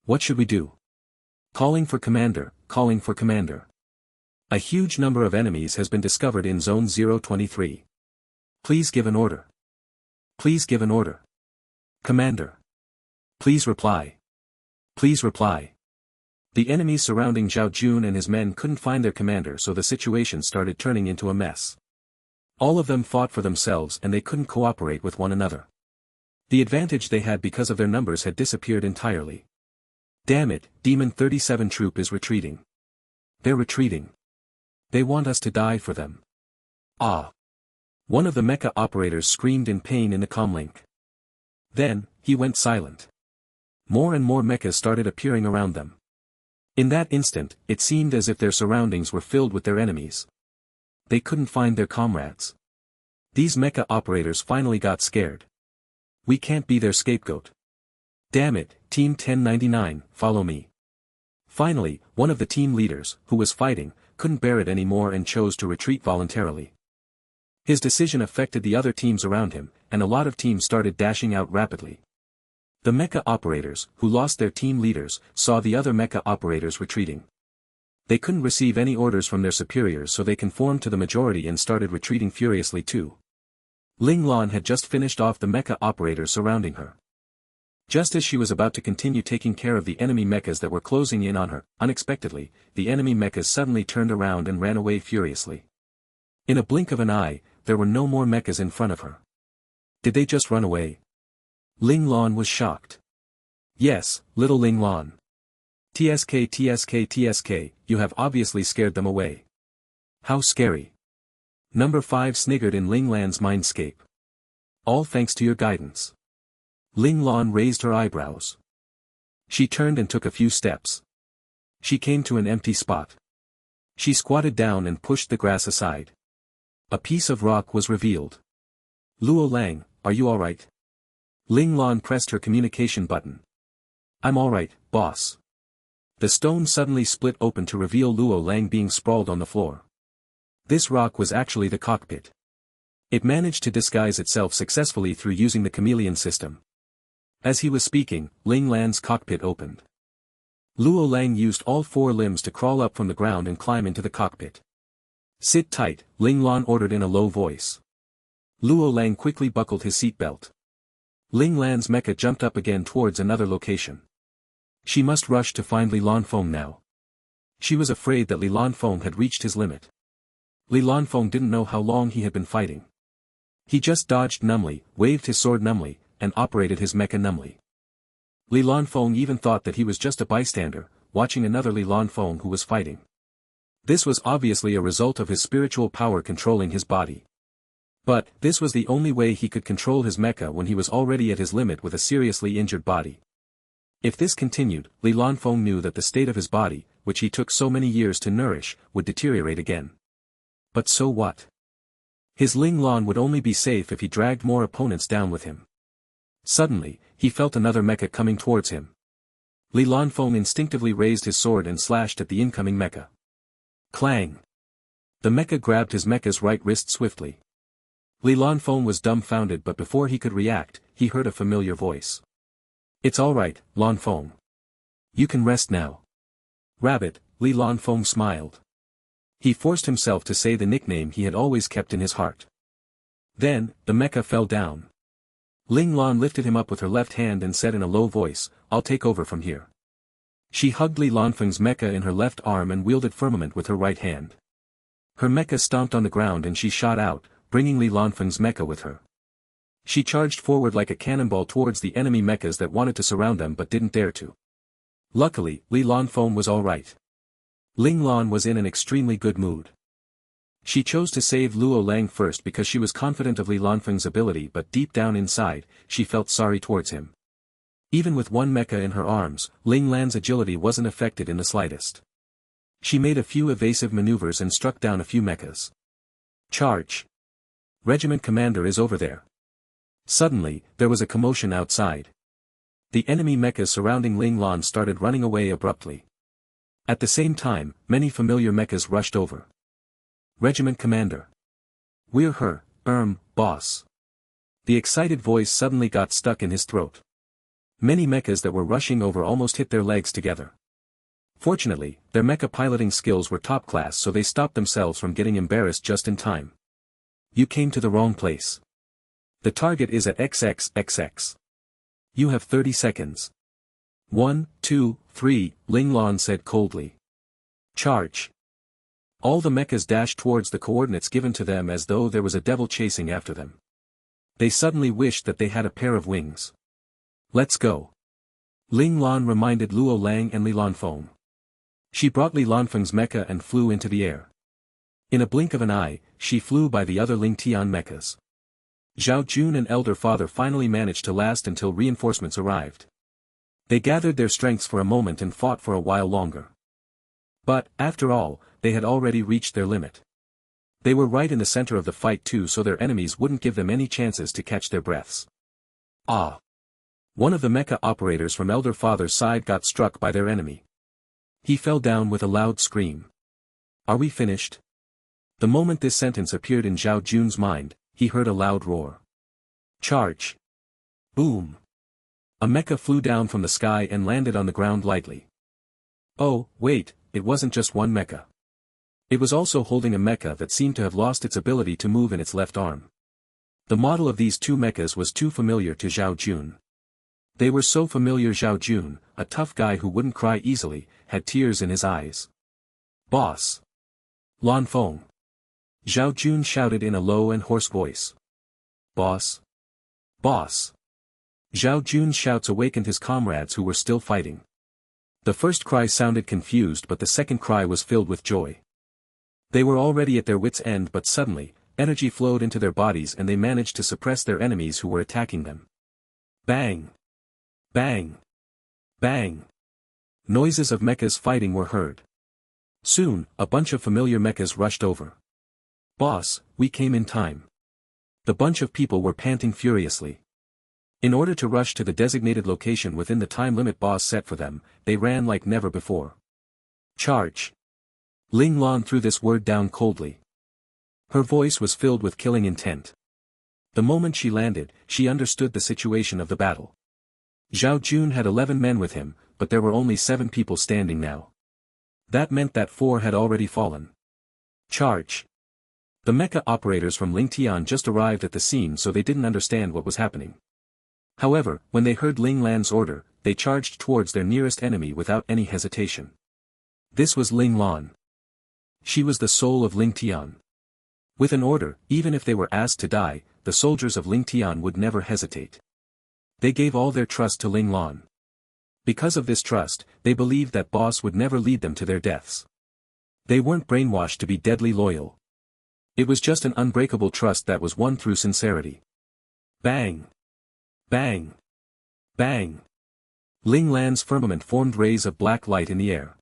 What should we do? Calling for commander, calling for commander. A huge number of enemies has been discovered in Zone 023. Please give an order. Please give an order. Commander. Please reply. Please reply. The enemies surrounding Zhao Jun and his men couldn't find their commander, so the situation started turning into a mess. All of them fought for themselves and they couldn't cooperate with one another. The advantage they had because of their numbers had disappeared entirely. Damn it, Demon 37 troop is retreating. They're retreating. They want us to die for them. Ah! One of the mecha operators screamed in pain in the comlink. Then, he went silent. More and more mechas started appearing around them. In that instant, it seemed as if their surroundings were filled with their enemies. They couldn't find their comrades. These mecha operators finally got scared. We can't be their scapegoat. Damn it, Team 1099, follow me. Finally, one of the team leaders, who was fighting, couldn't bear it anymore and chose to retreat voluntarily. His decision affected the other teams around him, and a lot of teams started dashing out rapidly. The mecha operators, who lost their team leaders, saw the other mecha operators retreating. They couldn't receive any orders from their superiors, so they conformed to the majority and started retreating furiously too. Ling Lan had just finished off the mecha operators surrounding her. Just as she was about to continue taking care of the enemy mechas that were closing in on her, unexpectedly, the enemy mechas suddenly turned around and ran away furiously. In a blink of an eye, there were no more mechas in front of her. Did they just run away? Ling Lan was shocked. Yes, little Ling Lan. TSK TSK TSK, you have obviously scared them away. How scary. Number 5 sniggered in Ling Lan's mindscape. All thanks to your guidance. Ling Lan raised her eyebrows. She turned and took a few steps. She came to an empty spot. She squatted down and pushed the grass aside. A piece of rock was revealed. Luo Lang, are you alright? Ling Lan pressed her communication button. I'm alright, boss. The stone suddenly split open to reveal Luo Lang being sprawled on the floor. This rock was actually the cockpit. It managed to disguise itself successfully through using the chameleon system. As he was speaking, Ling Lan's cockpit opened. Luo Lang used all 4 limbs to crawl up from the ground and climb into the cockpit. Sit tight, Ling Lan ordered in a low voice. Luo Lang quickly buckled his seatbelt. Ling Lan's mecha jumped up again towards another location. She must rush to find Li Lanfeng now. She was afraid that Li Lanfeng had reached his limit. Li Lanfeng didn't know how long he had been fighting. He just dodged numbly, waved his sword numbly, and operated his mecha numbly. Li Lanfeng even thought that he was just a bystander, watching another Li Lanfeng who was fighting. This was obviously a result of his spiritual power controlling his body. But, this was the only way he could control his mecha when he was already at his limit with a seriously injured body. If this continued, Li Lanfeng knew that the state of his body, which he took so many years to nourish, would deteriorate again. But so what? His Ling Lan would only be safe if he dragged more opponents down with him. Suddenly, he felt another mecha coming towards him. Li Lanfeng instinctively raised his sword and slashed at the incoming mecha. Clang! The mecha grabbed his mecha's right wrist swiftly. Li Lanfeng was dumbfounded, but before he could react, he heard a familiar voice. It's alright, Lanfeng. You can rest now. Rabbit, Li Lanfeng smiled. He forced himself to say the nickname he had always kept in his heart. Then, the mecha fell down. Ling Lan lifted him up with her left hand and said in a low voice, I'll take over from here. She hugged Li Lanfeng's mecha in her left arm and wielded firmament with her right hand. Her mecha stomped on the ground and she shot out, bringing Li Lanfeng's mecha with her. She charged forward like a cannonball towards the enemy mechas that wanted to surround them but didn't dare to. Luckily, Li Lanfeng was alright. Ling Lan was in an extremely good mood. She chose to save Luo Lang first because she was confident of Li Lanfeng's ability, but deep down inside, she felt sorry towards him. Even with one mecha in her arms, Ling Lan's agility wasn't affected in the slightest. She made a few evasive maneuvers and struck down a few mechas. Charge! Regiment commander is over there. Suddenly, there was a commotion outside. The enemy mechas surrounding Ling Lan started running away abruptly. At the same time, many familiar mechas rushed over. Regiment commander. We're her, boss. The excited voice suddenly got stuck in his throat. Many mechas that were rushing over almost hit their legs together. Fortunately, their mecha piloting skills were top class, so they stopped themselves from getting embarrassed just in time. You came to the wrong place. The target is at XXXX. You have 30 seconds. 1, 2, 3, Ling Lan said coldly. Charge. All the mechas dashed towards the coordinates given to them as though there was a devil chasing after them. They suddenly wished that they had a pair of wings. Let's go. Ling Lan reminded Luo Lang and Li Lanfeng. She brought Li Lanfeng's mecha and flew into the air. In a blink of an eye, she flew by the other Ling Tian mechas. Zhao Jun and Elder Father finally managed to last until reinforcements arrived. They gathered their strengths for a moment and fought for a while longer. But, after all, they had already reached their limit. They were right in the center of the fight too, so their enemies wouldn't give them any chances to catch their breaths. Ah! One of the mecha operators from Elder Father's side got struck by their enemy. He fell down with a loud scream. Are we finished? The moment this sentence appeared in Zhao Jun's mind, he heard a loud roar. Charge! Boom! A mecha flew down from the sky and landed on the ground lightly. Oh, wait, it wasn't just one mecha. It was also holding a mecha that seemed to have lost its ability to move in its left arm. The model of these two mechas was too familiar to Zhao Jun. They were so familiar. Zhao Jun, a tough guy who wouldn't cry easily, had tears in his eyes. Boss! Lan Feng! Zhao Jun shouted in a low and hoarse voice. Boss! Boss! Zhao Jun's shouts awakened his comrades who were still fighting. The first cry sounded confused, but the second cry was filled with joy. They were already at their wits' end, but suddenly, energy flowed into their bodies and they managed to suppress their enemies who were attacking them. Bang! Bang! Bang! Noises of mechas fighting were heard. Soon, a bunch of familiar mechas rushed over. Boss, we came in time. The bunch of people were panting furiously. In order to rush to the designated location within the time limit boss set for them, they ran like never before. Charge! Ling Lan threw this word down coldly. Her voice was filled with killing intent. The moment she landed, she understood the situation of the battle. Zhao Jun had 11 men with him, but there were only 7 people standing now. That meant that 4 had already fallen. Charge! The mecha operators from Ling Tian just arrived at the scene, so they didn't understand what was happening. However, when they heard Ling Lan's order, they charged towards their nearest enemy without any hesitation. This was Ling Lan. She was the soul of Ling Tian. With an order, even if they were asked to die, the soldiers of Ling Tian would never hesitate. They gave all their trust to Ling Lan. Because of this trust, they believed that boss would never lead them to their deaths. They weren't brainwashed to be deadly loyal. It was just an unbreakable trust that was won through sincerity. Bang! Bang! Bang! Ling Lan's firmament formed rays of black light in the air.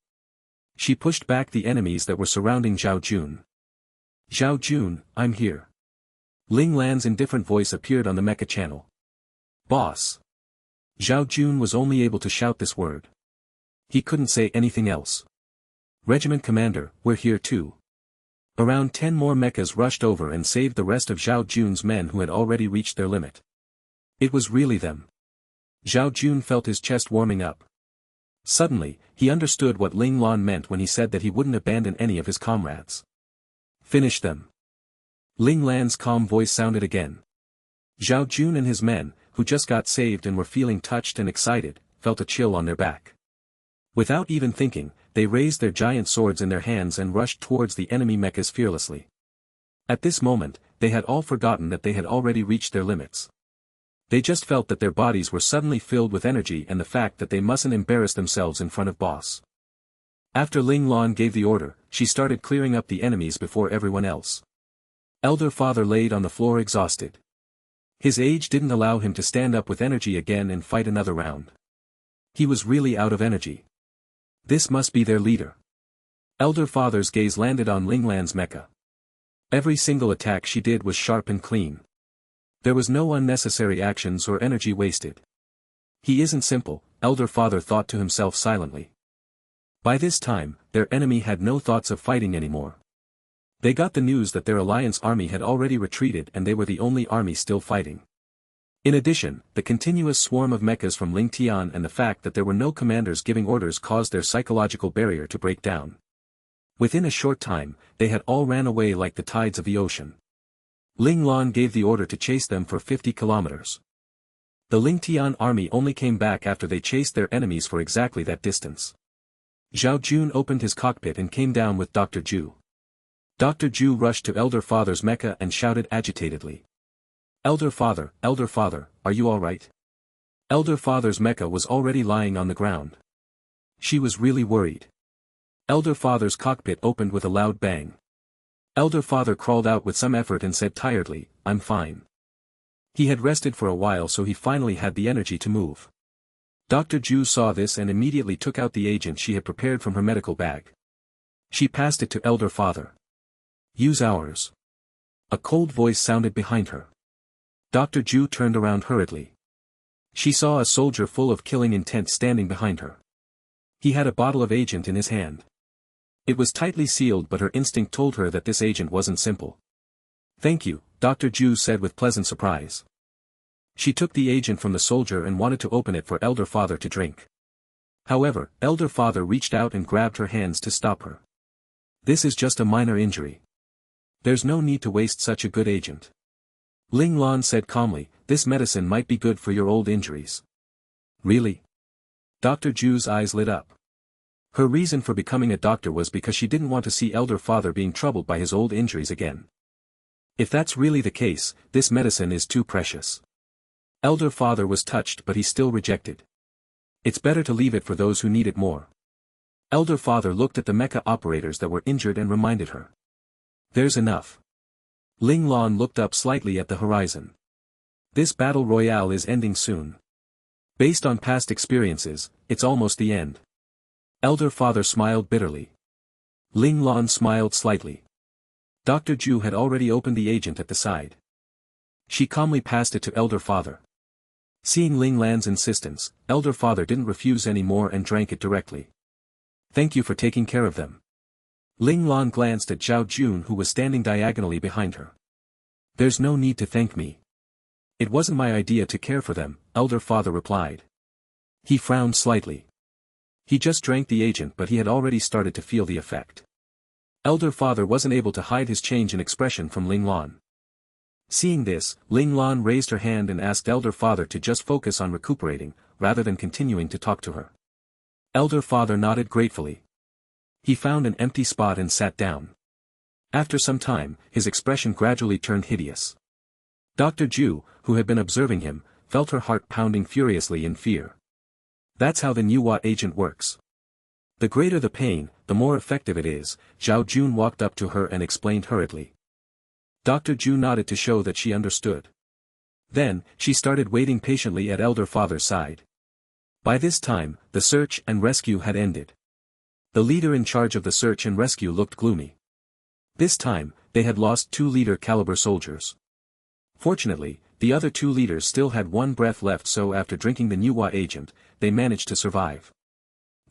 She pushed back the enemies that were surrounding Zhao Jun. Zhao Jun, I'm here. Ling Lan's indifferent voice appeared on the mecha channel. Boss! Zhao Jun was only able to shout this word. He couldn't say anything else. Regiment Commander, we're here too. Around 10 more mechas rushed over and saved the rest of Zhao Jun's men who had already reached their limit. It was really them. Zhao Jun felt his chest warming up. Suddenly, he understood what Ling Lan meant when he said that he wouldn't abandon any of his comrades. Finish them. Ling Lan's calm voice sounded again. Zhao Jun and his men, who just got saved and were feeling touched and excited, felt a chill on their back. Without even thinking, they raised their giant swords in their hands and rushed towards the enemy mechas fearlessly. At this moment, they had all forgotten that they had already reached their limits. They just felt that their bodies were suddenly filled with energy and the fact that they mustn't embarrass themselves in front of boss. After Ling Lan gave the order, she started clearing up the enemies before everyone else. Elder Father laid on the floor exhausted. His age didn't allow him to stand up with energy again and fight another round. He was really out of energy. This must be their leader. Elder Father's gaze landed on Ling Lan's mecha. Every single attack she did was sharp and clean. There was no unnecessary actions or energy wasted. He isn't simple, Elder Father thought to himself silently. By this time, their enemy had no thoughts of fighting anymore. They got the news that their alliance army had already retreated and they were the only army still fighting. In addition, the continuous swarm of mechas from Ling Tian and the fact that there were no commanders giving orders caused their psychological barrier to break down. Within a short time, they had all ran away like the tides of the ocean. Ling Lan gave the order to chase them for 50 kilometers. The Ling Tian army only came back after they chased their enemies for exactly that distance. Zhao Jun opened his cockpit and came down with Dr. Zhu. Dr. Zhu rushed to Elder Father's mecha and shouted agitatedly. Elder Father, are you alright? Elder Father's mecha was already lying on the ground. She was really worried. Elder Father's cockpit opened with a loud bang. Elder Father crawled out with some effort and said tiredly, I'm fine. He had rested for a while so he finally had the energy to move. Dr. Zhu saw this and immediately took out the agent she had prepared from her medical bag. She passed it to Elder Father. Use ours. A cold voice sounded behind her. Dr. Zhu turned around hurriedly. She saw a soldier full of killing intent standing behind her. He had a bottle of agent in his hand. It was tightly sealed, but her instinct told her that this agent wasn't simple. Thank you, Dr. Zhu said with pleasant surprise. She took the agent from the soldier and wanted to open it for Elder Father to drink. However, Elder Father reached out and grabbed her hands to stop her. This is just a minor injury. There's no need to waste such a good agent. Ling Lan said calmly, this medicine might be good for your old injuries. Really? Dr. Ju's eyes lit up. Her reason for becoming a doctor was because she didn't want to see elder father being troubled by his old injuries again. If that's really the case, this medicine is too precious. Elder father was touched but he still rejected. It's better to leave it for those who need it more. Elder father looked at the mecha operators that were injured and reminded her. There's enough. Ling Lan looked up slightly at the horizon. This battle royale is ending soon. Based on past experiences, it's almost the end. Elder father smiled bitterly. Ling Lan smiled slightly. Dr. Ju had already opened the agent at the side. She calmly passed it to elder father. Seeing Ling Lan's insistence, elder father didn't refuse any more and drank it directly. Thank you for taking care of them. Ling Lan glanced at Zhao Jun who was standing diagonally behind her. There's no need to thank me. It wasn't my idea to care for them, elder father replied. He frowned slightly. He just drank the agent but he had already started to feel the effect. Elder father wasn't able to hide his change in expression from Ling Lan. Seeing this, Ling Lan raised her hand and asked elder father to just focus on recuperating, rather than continuing to talk to her. Elder father nodded gratefully. He found an empty spot and sat down. After some time, his expression gradually turned hideous. Dr. Ju, who had been observing him, felt her heart pounding furiously in fear. That's how the Manhwa agent works. The greater the pain, the more effective it is, Zhao Jun walked up to her and explained hurriedly. Dr. Ju nodded to show that she understood. Then, she started waiting patiently at elder father's side. By this time, the search and rescue had ended. The leader in charge of the search and rescue looked gloomy. This time, they had lost 2 leader-caliber soldiers. Fortunately, the other 2 leaders still had 1 breath left, so after drinking the Manhwa agent, they managed to survive.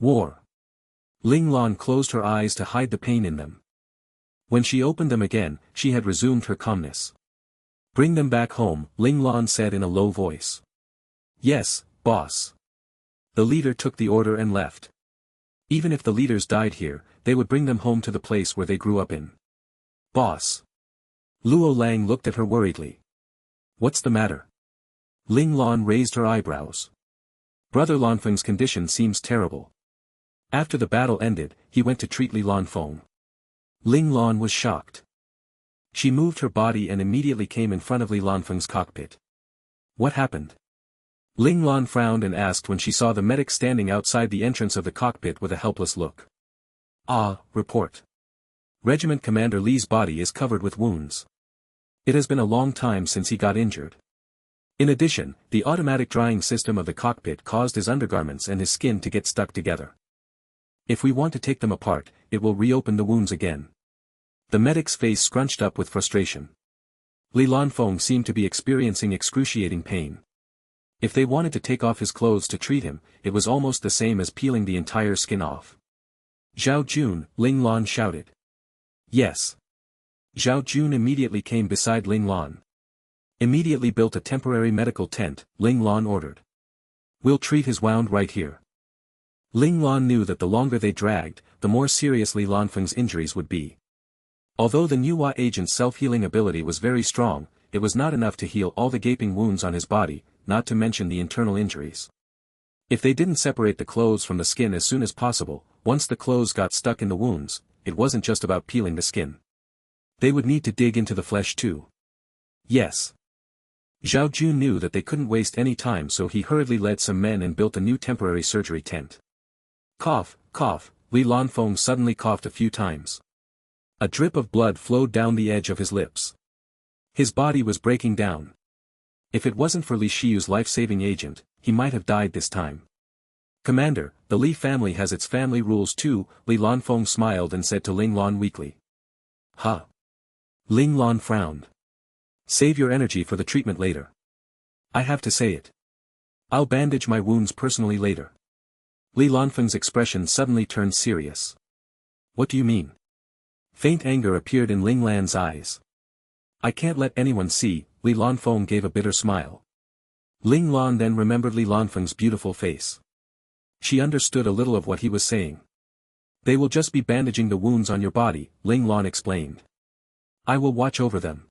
War. Ling Lan closed her eyes to hide the pain in them. When she opened them again, she had resumed her calmness. Bring them back home, Ling Lan said in a low voice. Yes, boss. The leader took the order and left. Even if the leaders died here, they would bring them home to the place where they grew up in. Boss. Luo Lang looked at her worriedly. What's the matter? Ling Lan raised her eyebrows. Brother Lanfeng's condition seems terrible. After the battle ended, he went to treat Li Lanfeng. Ling Lan was shocked. She moved her body and immediately came in front of Li Lanfeng's cockpit. What happened? Ling Lan frowned and asked when she saw the medic standing outside the entrance of the cockpit with a helpless look. Report. Regiment Commander Li's body is covered with wounds. It has been a long time since he got injured. In addition, the automatic drying system of the cockpit caused his undergarments and his skin to get stuck together. If we want to take them apart, it will reopen the wounds again. The medic's face scrunched up with frustration. Li Lanfeng seemed to be experiencing excruciating pain. If they wanted to take off his clothes to treat him, it was almost the same as peeling the entire skin off. Zhao Jun, Ling Lan shouted. Yes. Zhao Jun immediately came beside Ling Lan. Immediately built a temporary medical tent, Ling Lan ordered. We'll treat his wound right here. Ling Lan knew that the longer they dragged, the more seriously Lanfeng's injuries would be. Although the Manhwa agent's self-healing ability was very strong, it was not enough to heal all the gaping wounds on his body, not to mention the internal injuries. If they didn't separate the clothes from the skin as soon as possible, once the clothes got stuck in the wounds, it wasn't just about peeling the skin. They would need to dig into the flesh too. Yes. Zhao Jun knew that they couldn't waste any time, so he hurriedly led some men and built a new temporary surgery tent. Cough, cough, Li Lanfeng suddenly coughed a few times. A drip of blood flowed down the edge of his lips. His body was breaking down. If it wasn't for Li Shiyu's life-saving agent, he might have died this time. Commander, the Li family has its family rules too, Li Lanfeng smiled and said to Ling Lan weakly. Huh. Ling Lan frowned. Save your energy for the treatment later. I have to say it. I'll bandage my wounds personally later. Li Lanfeng's expression suddenly turned serious. What do you mean? Faint anger appeared in Ling Lan's eyes. I can't let anyone see, Li Lanfeng gave a bitter smile. Ling Lan then remembered Li Lanfeng's beautiful face. She understood a little of what he was saying. They will just be bandaging the wounds on your body, Ling Lan explained. I will watch over them.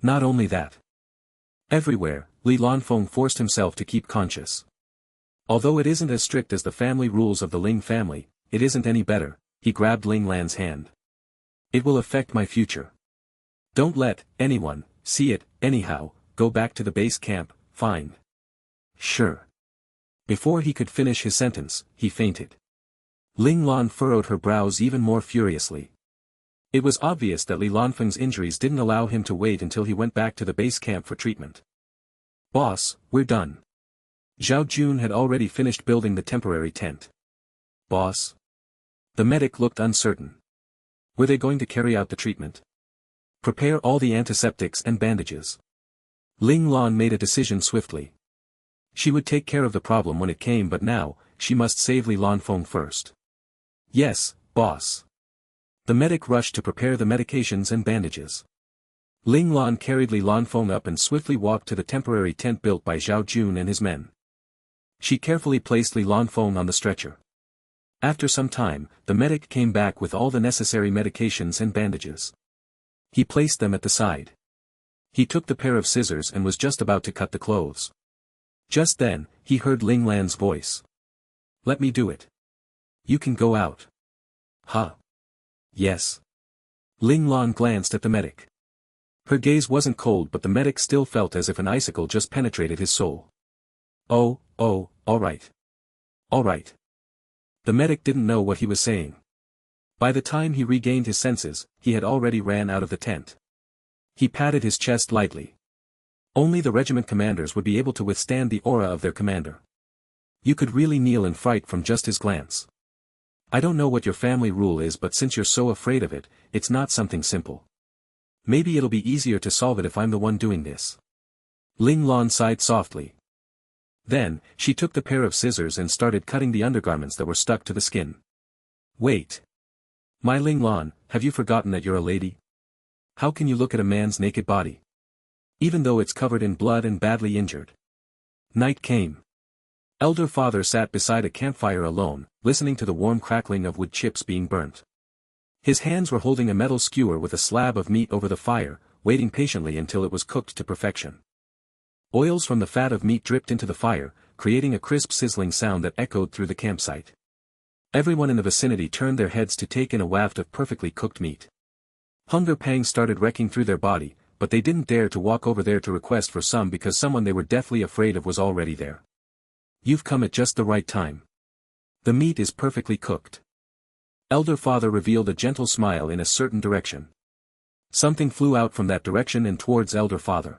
Not only that. Everywhere, Li Lanfeng forced himself to keep conscious. Although it isn't as strict as the family rules of the Ling family, it isn't any better. He grabbed Ling Lan's hand. It will affect my future. Don't let anyone see it. Anyhow, go back to the base camp. Fine. Sure. Before he could finish his sentence, he fainted. Ling Lan furrowed her brows even more furiously. It was obvious that Li Lanfeng's injuries didn't allow him to wait until he went back to the base camp for treatment. Boss, we're done. Zhao Jun had already finished building the temporary tent. Boss? The medic looked uncertain. Were they going to carry out the treatment? Prepare all the antiseptics and bandages. Ling Lan made a decision swiftly. She would take care of the problem when it came, but now, she must save Li Lanfeng first. Yes, boss. The medic rushed to prepare the medications and bandages. Ling Lan carried Li Lanfeng up and swiftly walked to the temporary tent built by Zhao Jun and his men. She carefully placed Li Lanfeng on the stretcher. After some time, the medic came back with all the necessary medications and bandages. He placed them at the side. He took the pair of scissors and was just about to cut the clothes. Just then, he heard Ling Lan's voice. Let me do it. You can go out. Huh? Yes. Ling Lan glanced at the medic. Her gaze wasn't cold, but the medic still felt as if an icicle just penetrated his soul. Oh, all right. All right. The medic didn't know what he was saying. By the time he regained his senses, he had already ran out of the tent. He patted his chest lightly. Only the regiment commanders would be able to withstand the aura of their commander. You could really kneel in fright from just his glance. I don't know what your family rule is, but since you're so afraid of it, it's not something simple. Maybe it'll be easier to solve it if I'm the one doing this. Ling Lan sighed softly. Then, she took the pair of scissors and started cutting the undergarments that were stuck to the skin. Wait. My Ling Lan, have you forgotten that you're a lady? How can you look at a man's naked body? Even though it's covered in blood and badly injured. Night came. Elder Father sat beside a campfire alone, listening to the warm crackling of wood chips being burnt. His hands were holding a metal skewer with a slab of meat over the fire, waiting patiently until it was cooked to perfection. Oils from the fat of meat dripped into the fire, creating a crisp sizzling sound that echoed through the campsite. Everyone in the vicinity turned their heads to take in a waft of perfectly cooked meat. Hunger pangs started wrecking through their body, but they didn't dare to walk over there to request for some because someone they were deathly afraid of was already there. You've come at just the right time. The meat is perfectly cooked. Elder Father revealed a gentle smile in a certain direction. Something flew out from that direction and towards Elder Father.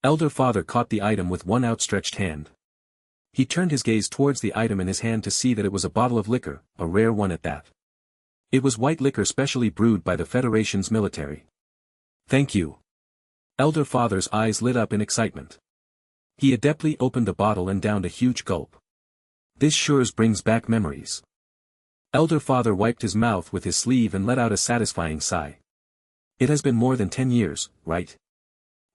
Elder Father caught the item with one outstretched hand. He turned his gaze towards the item in his hand to see that it was a bottle of liquor, a rare one at that. It was white liquor specially brewed by the Federation's military. Thank you. Elder Father's eyes lit up in excitement. He adeptly opened the bottle and downed a huge gulp. This sure brings back memories. Elder Father wiped his mouth with his sleeve and let out a satisfying sigh. It has been more than 10 years, right?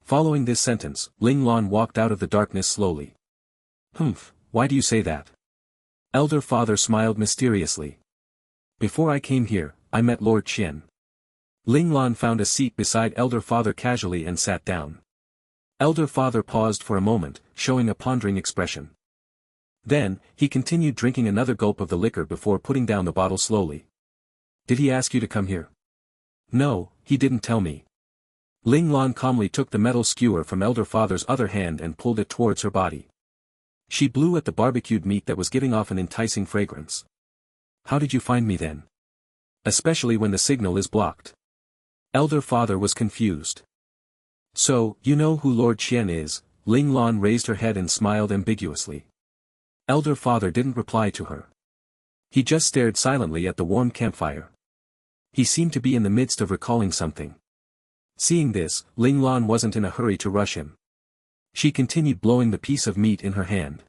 Following this sentence, Ling Lan walked out of the darkness slowly. Humph, why do you say that? Elder Father smiled mysteriously. Before I came here, I met Lord Qian. Ling Lan found a seat beside Elder Father casually and sat down. Elder Father paused for a moment, showing a pondering expression. Then, he continued drinking another gulp of the liquor before putting down the bottle slowly. Did he ask you to come here? No, he didn't tell me. Ling Lan calmly took the metal skewer from Elder Father's other hand and pulled it towards her body. She blew at the barbecued meat that was giving off an enticing fragrance. How did you find me then? Especially when the signal is blocked. Elder Father was confused. So, you know who Lord Qian is? Ling Lan raised her head and smiled ambiguously. Elder Father didn't reply to her. He just stared silently at the warm campfire. He seemed to be in the midst of recalling something. Seeing this, Ling Lan wasn't in a hurry to rush him. She continued blowing the piece of meat in her hand.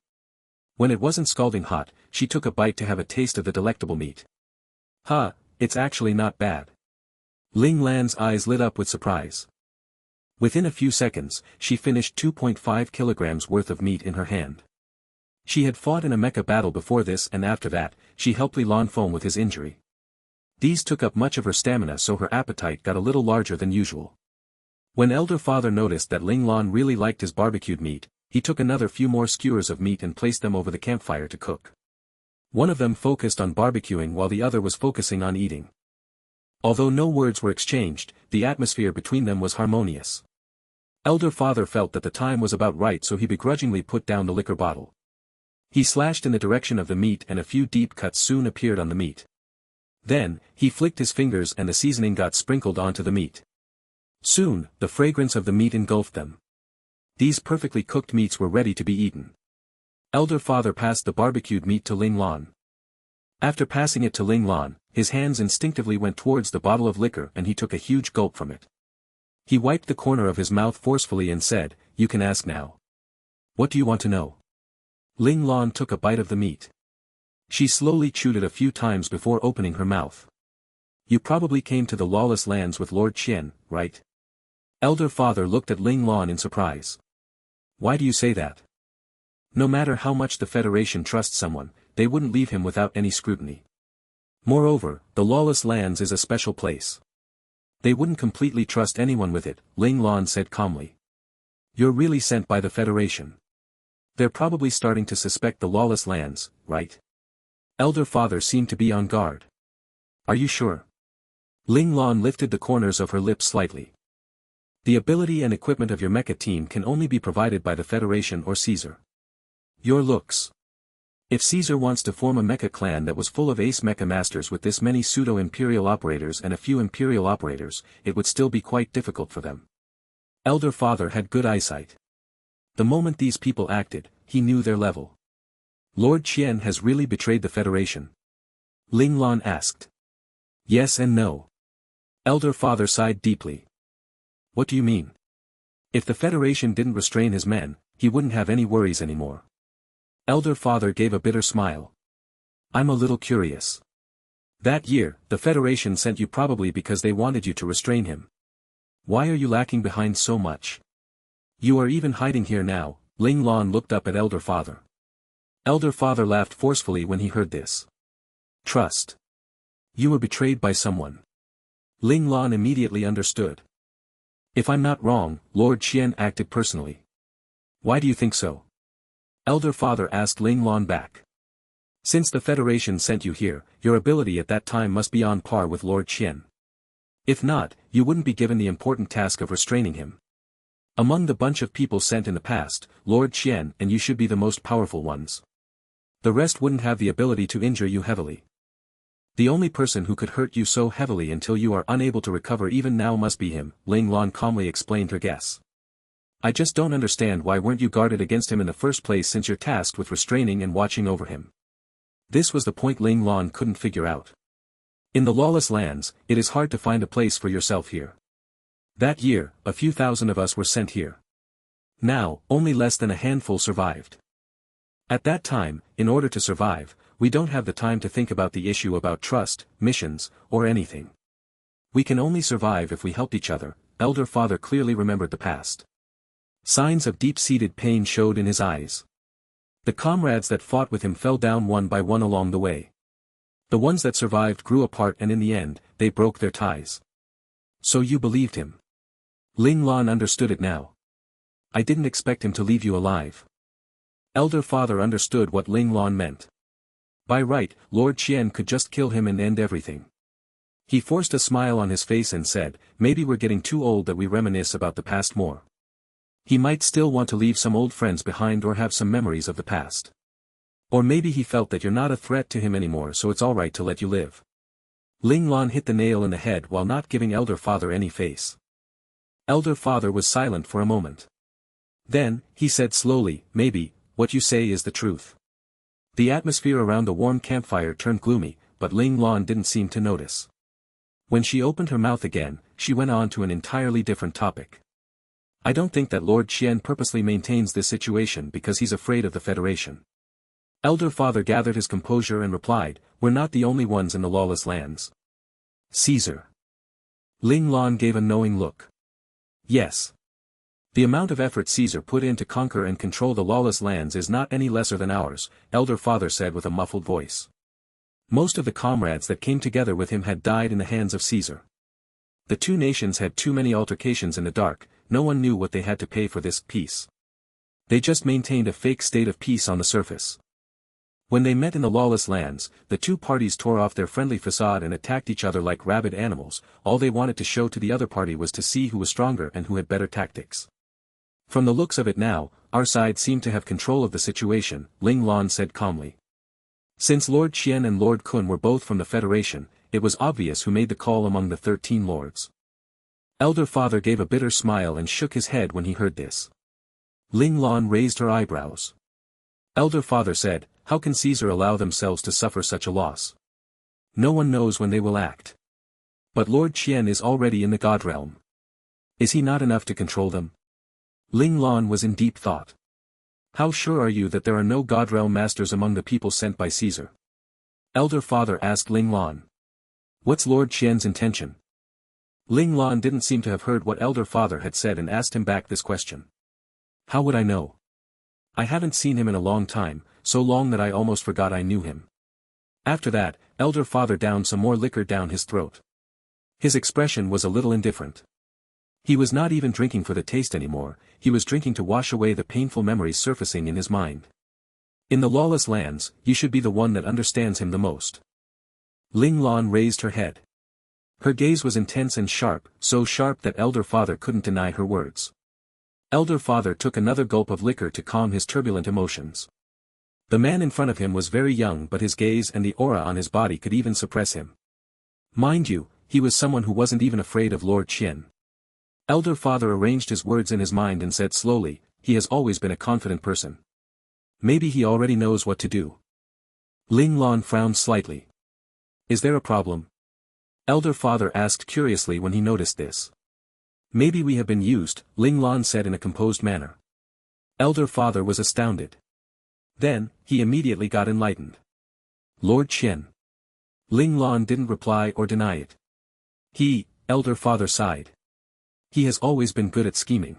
When it wasn't scalding hot, she took a bite to have a taste of the delectable meat. Huh, it's actually not bad. Ling Lan's eyes lit up with surprise. Within a few seconds, she finished 2.5 kilograms worth of meat in her hand. She had fought in a mecha battle before this, and after that, she helped Li Lanfeng with his injury. These took up much of her stamina, so her appetite got a little larger than usual. When Elder Father noticed that Ling Lan really liked his barbecued meat, he took another few more skewers of meat and placed them over the campfire to cook. One of them focused on barbecuing while the other was focusing on eating. Although no words were exchanged, the atmosphere between them was harmonious. Elder Father felt that the time was about right, so he begrudgingly put down the liquor bottle. He slashed in the direction of the meat and a few deep cuts soon appeared on the meat. Then, he flicked his fingers and the seasoning got sprinkled onto the meat. Soon, the fragrance of the meat engulfed them. These perfectly cooked meats were ready to be eaten. Elder Father passed the barbecued meat to Ling Lan. After passing it to Ling Lan, his hands instinctively went towards the bottle of liquor and he took a huge gulp from it. He wiped the corner of his mouth forcefully and said, "You can ask now. What do you want to know?" Ling Lan took a bite of the meat. She slowly chewed it a few times before opening her mouth. "You probably came to the lawless lands with Lord Qian, right?" Elder Father looked at Ling Lan in surprise. "Why do you say that?" No matter how much the Federation trusts someone, they wouldn't leave him without any scrutiny. Moreover, the lawless lands is a special place. They wouldn't completely trust anyone with it, Ling Lan said calmly. "You're really sent by the Federation. They're probably starting to suspect the lawless lands, right?" Elder Father seemed to be on guard. "Are you sure?" Ling Lan lifted the corners of her lips slightly. "The ability and equipment of your mecha team can only be provided by the Federation or Caesar. Your looks. If Caesar wants to form a mecha clan that was full of ace mecha masters with this many pseudo-imperial operators and a few imperial operators, it would still be quite difficult for them." Elder Father had good eyesight. The moment these people acted, he knew their level. "Lord Qian has really betrayed the Federation?" Ling Lan asked. "Yes and no." Elder Father sighed deeply. "What do you mean?" "If the Federation didn't restrain his men, he wouldn't have any worries anymore." Elder Father gave a bitter smile. "I'm a little curious. That year, the Federation sent you probably because they wanted you to restrain him. Why are you lacking behind so much? You are even hiding here now." Ling Lan looked up at Elder Father. Elder Father laughed forcefully when he heard this. "Trust. You were betrayed by someone." Ling Lan immediately understood. "If I'm not wrong, Lord Qian acted personally." "Why do you think so?" Elder Father asked Ling Lan back. "Since the Federation sent you here, your ability at that time must be on par with Lord Qian. If not, you wouldn't be given the important task of restraining him. Among the bunch of people sent in the past, Lord Qian and you should be the most powerful ones. The rest wouldn't have the ability to injure you heavily. The only person who could hurt you so heavily until you are unable to recover even now must be him," Ling Lan calmly explained her guess. "I just don't understand why weren't you guarded against him in the first place since you're tasked with restraining and watching over him." This was the point Ling Lan couldn't figure out. In the lawless lands, it is hard to find a place for yourself here. That year, a few thousand of us were sent here. Now, only less than a handful survived. At that time, in order to survive, we don't have the time to think about the issue about trust, missions, or anything. We can only survive if we help each other. Elder Father clearly remembered the past. Signs of deep-seated pain showed in his eyes. The comrades that fought with him fell down one by one along the way. The ones that survived grew apart and in the end, they broke their ties. "So you believed him?" Ling Lan understood it now. "I didn't expect him to leave you alive." Elder Father understood what Ling Lan meant. By right, Lord Qian could just kill him and end everything. He forced a smile on his face and said, "Maybe we're getting too old that we reminisce about the past more." He might still want to leave some old friends behind or have some memories of the past. Or maybe he felt that you're not a threat to him anymore, so it's alright to let you live. Ling Lan hit the nail in the head while not giving Elder Father any face. Elder Father was silent for a moment. Then, he said slowly, "Maybe, what you say is the truth." The atmosphere around the warm campfire turned gloomy, but Ling Lan didn't seem to notice. When she opened her mouth again, she went on to an entirely different topic. "I don't think that Lord Qian purposely maintains this situation because he's afraid of the Federation." Elder Father gathered his composure and replied, "We're not the only ones in the lawless lands." "Caesar." Ling Lan gave a knowing look. "Yes. The amount of effort Caesar put in to conquer and control the lawless lands is not any lesser than ours," Elder Father said with a muffled voice. Most of the comrades that came together with him had died in the hands of Caesar. The two nations had too many altercations in the dark, no one knew what they had to pay for this peace. They just maintained a fake state of peace on the surface. When they met in the lawless lands, the two parties tore off their friendly facade and attacked each other like rabid animals. All they wanted to show to the other party was to see who was stronger and who had better tactics. From the looks of it now, our side seemed to have control of the situation, Ling Lan said calmly. Since Lord Qian and Lord Kun were both from the Federation, it was obvious who made the call among the 13 lords. Elder Father gave a bitter smile and shook his head when he heard this. Ling Lan raised her eyebrows. Elder Father said, "How can Caesar allow themselves to suffer such a loss? No one knows when they will act. But Lord Qian is already in the God realm. Is he not enough to control them?" Ling Lan was in deep thought. "How sure are you that there are no God realm masters among the people sent by Caesar?" Elder Father asked Ling Lan. "What's Lord Qian's intention?" Ling Lan didn't seem to have heard what Elder Father had said and asked him back this question. "How would I know? I haven't seen him in a long time, so long that I almost forgot I knew him." After that, Elder Father downed some more liquor down his throat. His expression was a little indifferent. He was not even drinking for the taste anymore, he was drinking to wash away the painful memories surfacing in his mind. In the lawless lands, you should be the one that understands him the most. Ling Lan raised her head. Her gaze was intense and sharp, so sharp that Elder Father couldn't deny her words. Elder Father took another gulp of liquor to calm his turbulent emotions. The man in front of him was very young, but his gaze and the aura on his body could even suppress him. Mind you, he was someone who wasn't even afraid of Lord Qian. Elder Father arranged his words in his mind and said slowly, "He has always been a confident person. Maybe he already knows what to do." Ling Lan frowned slightly. "Is there a problem?" Elder Father asked curiously when he noticed this. "Maybe we have been used," Ling Lan said in a composed manner. Elder Father was astounded. Then, he immediately got enlightened. "Lord Qian." Ling Lan didn't reply or deny it. Elder Father sighed. "He has always been good at scheming.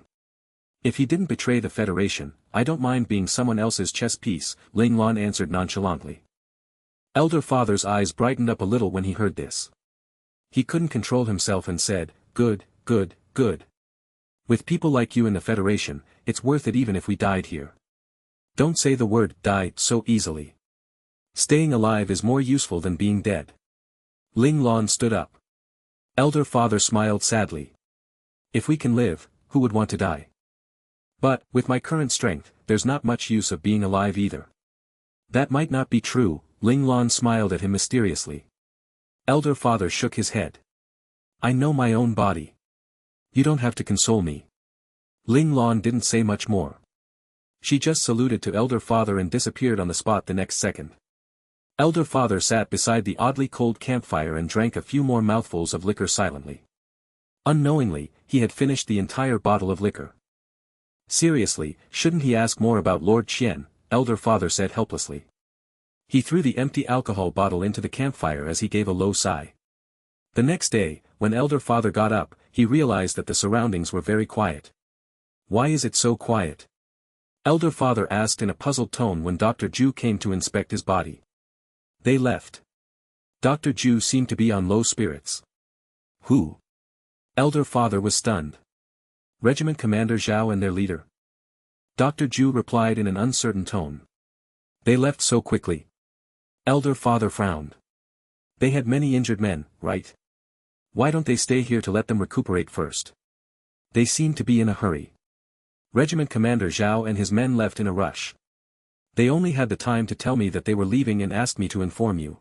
If he didn't betray the Federation, I don't mind being someone else's chess piece," Ling Lan answered nonchalantly. Elder Father's eyes brightened up a little when he heard this. He couldn't control himself and said, "Good, good, good. With people like you in the Federation, it's worth it even if we died here. Don't say the word die so easily. Staying alive is more useful than being dead." Ling Lan stood up. Elder Father smiled sadly. "If we can live, who would want to die? But, with my current strength, there's not much use of being alive either." "That might not be true," Ling Lan smiled at him mysteriously. Elder Father shook his head. "I know my own body. You don't have to console me." Ling Lan didn't say much more. She just saluted to Elder Father and disappeared on the spot the next second. Elder Father sat beside the oddly cold campfire and drank a few more mouthfuls of liquor silently. Unknowingly, he had finished the entire bottle of liquor. "Seriously, shouldn't he ask more about Lord Qian?" Elder Father said helplessly. He threw the empty alcohol bottle into the campfire as he gave a low sigh. The next day, when Elder Father got up, he realized that the surroundings were very quiet. "Why is it so quiet?" Elder Father asked in a puzzled tone when Dr. Ju came to inspect his body. They left. Dr. Ju seemed to be on low spirits. "Who?" Elder Father was stunned. "Regiment Commander Zhao and their leader." Dr. Ju replied in an uncertain tone. "They left so quickly." Elder Father frowned. "They had many injured men, right? Why don't they stay here to let them recuperate first? They seem to be in a hurry." Regiment Commander Zhao and his men left in a rush. They only had the time to tell me that they were leaving and asked me to inform you.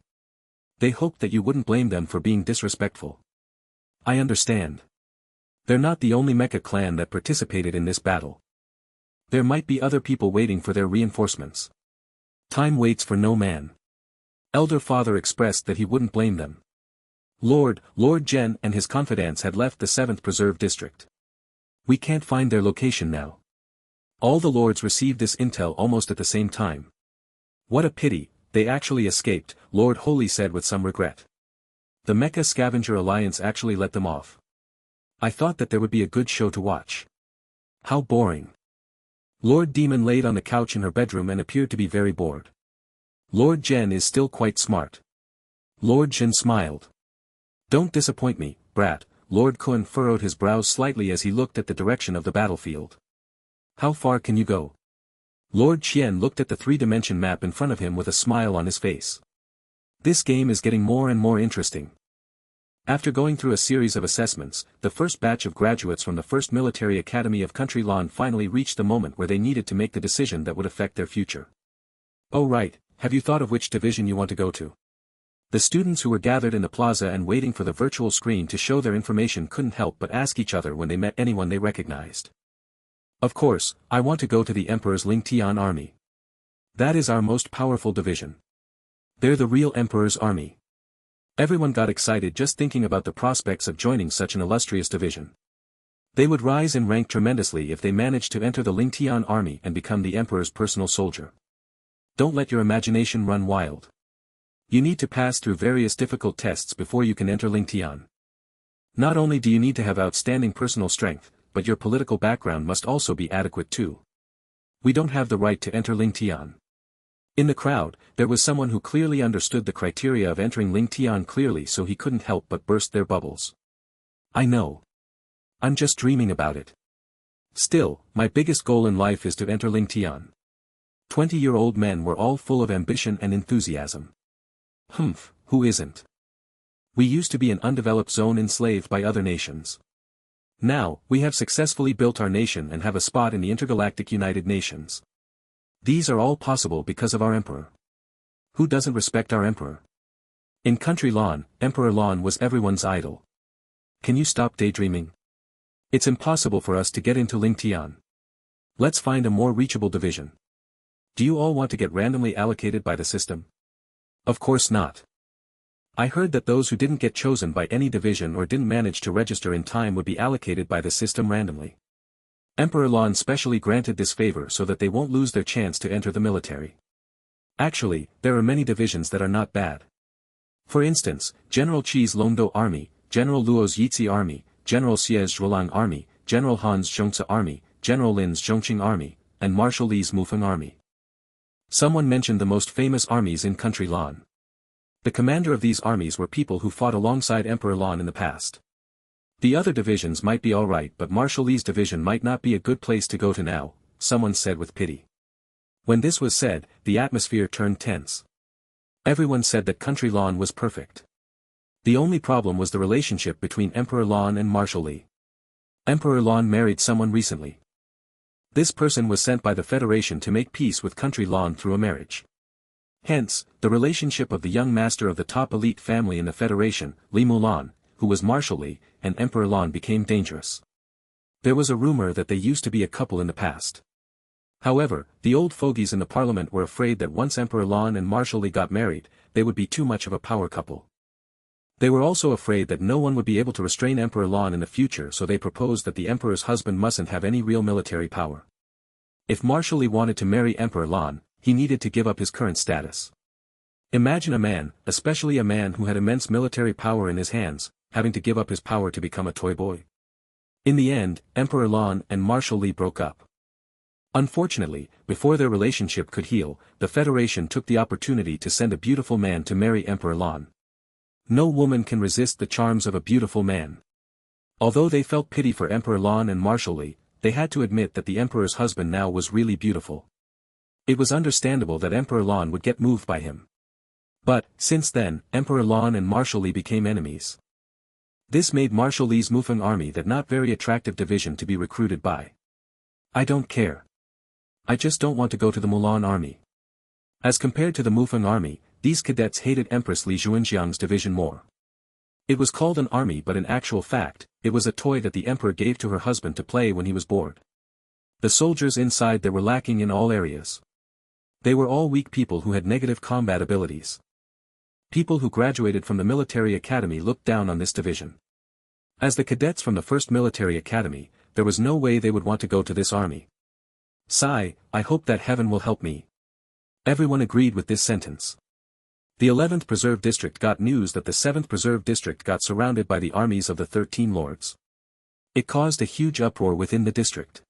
They hoped that you wouldn't blame them for being disrespectful. I understand. They're not the only Mecha clan that participated in this battle. There might be other people waiting for their reinforcements. Time waits for no man. Elder Father expressed that he wouldn't blame them. Lord Zhen and his confidants had left the 7th Preserve District. We can't find their location now. All the lords received this intel almost at the same time. What a pity, they actually escaped, Lord Holy said with some regret. The Mecha Scavenger Alliance actually let them off. I thought that there would be a good show to watch. How boring. Lord Demon laid on the couch in her bedroom and appeared to be very bored. Lord Zhen is still quite smart. Lord Zhen smiled. Don't disappoint me, brat. Lord Kun furrowed his brows slightly as he looked at the direction of the battlefield. How far can you go? Lord Qian looked at the three-dimension map in front of him with a smile on his face. This game is getting more and more interesting. After going through a series of assessments, the first batch of graduates from the First Military Academy of Country Lan finally reached the moment where they needed to make the decision that would affect their future. Oh right, have you thought of which division you want to go to? The students who were gathered in the plaza and waiting for the virtual screen to show their information couldn't help but ask each other when they met anyone they recognized. Of course, I want to go to the Emperor's Ling Tian army. That is our most powerful division. They're the real Emperor's army. Everyone got excited just thinking about the prospects of joining such an illustrious division. They would rise in rank tremendously if they managed to enter the Ling Tian army and become the Emperor's personal soldier. Don't let your imagination run wild. You need to pass through various difficult tests before you can enter Ling Tian. Not only do you need to have outstanding personal strength, but your political background must also be adequate too. We don't have the right to enter Ling Tian. In the crowd, there was someone who clearly understood the criteria of entering Ling Tian clearly, so he couldn't help but burst their bubbles. I know. I'm just dreaming about it. Still, my biggest goal in life is to enter Ling Tian. 20-year-old men were all full of ambition and enthusiasm. Humph, who isn't? We used to be an undeveloped zone enslaved by other nations. Now, we have successfully built our nation and have a spot in the intergalactic United Nations. These are all possible because of our emperor. Who doesn't respect our emperor? In Country Lan, Emperor Lan was everyone's idol. Can you stop daydreaming? It's impossible for us to get into Ling Tian. Let's find a more reachable division. Do you all want to get randomly allocated by the system? Of course not. I heard that those who didn't get chosen by any division or didn't manage to register in time would be allocated by the system randomly. Emperor Lan specially granted this favor so that they won't lose their chance to enter the military. Actually, there are many divisions that are not bad. For instance, General Qi's Longdo Army, General Luo's Yizhi Army, General Xie's Zhuolang Army, General Han's Zhongce Army, General Lin's Zhongqing Army, and Marshal Li's Mufeng Army. Someone mentioned the most famous armies in Country Lan. The commander of these armies were people who fought alongside Emperor Lan in the past. The other divisions might be alright, but Marshal Li's division might not be a good place to go to now, someone said with pity. When this was said, the atmosphere turned tense. Everyone said that Country Lan was perfect. The only problem was the relationship between Emperor Lan and Marshal Li. Emperor Lan married someone recently. This person was sent by the Federation to make peace with Country Lan through a marriage. Hence, the relationship of the young master of the top elite family in the Federation, Li Mulan, who was Marshal Li, and Emperor Lan became dangerous. There was a rumor that they used to be a couple in the past. However, the old fogies in the parliament were afraid that once Emperor Lan and Marshal Li got married, they would be too much of a power couple. They were also afraid that no one would be able to restrain Emperor Lan in the future, so they proposed that the emperor's husband mustn't have any real military power. If Marshal Li wanted to marry Emperor Lan, he needed to give up his current status. Imagine a man, especially a man who had immense military power in his hands, having to give up his power to become a toy boy. In the end, Emperor Lan and Marshal Li broke up. Unfortunately, before their relationship could heal, the Federation took the opportunity to send a beautiful man to marry Emperor Lan. No woman can resist the charms of a beautiful man. Although they felt pity for Emperor Lan and Marshal Li, they had to admit that the emperor's husband now was really beautiful. It was understandable that Emperor Lan would get moved by him. But, since then, Emperor Lan and Marshal Li became enemies. This made Marshal Li's Mufeng army that not very attractive division to be recruited by. I don't care. I just don't want to go to the Mulan army. As compared to the Mufeng army, these cadets hated Empress Li Xuanjiang's division more. It was called an army, but in actual fact, it was a toy that the emperor gave to her husband to play when he was bored. The soldiers inside there were lacking in all areas. They were all weak people who had negative combat abilities. People who graduated from the military academy looked down on this division. As the cadets from the first military academy, there was no way they would want to go to this army. Sigh, I hope that heaven will help me. Everyone agreed with this sentence. The 11th Preserve District got news that the 7th Preserve District got surrounded by the armies of the 13 lords. It caused a huge uproar within the district.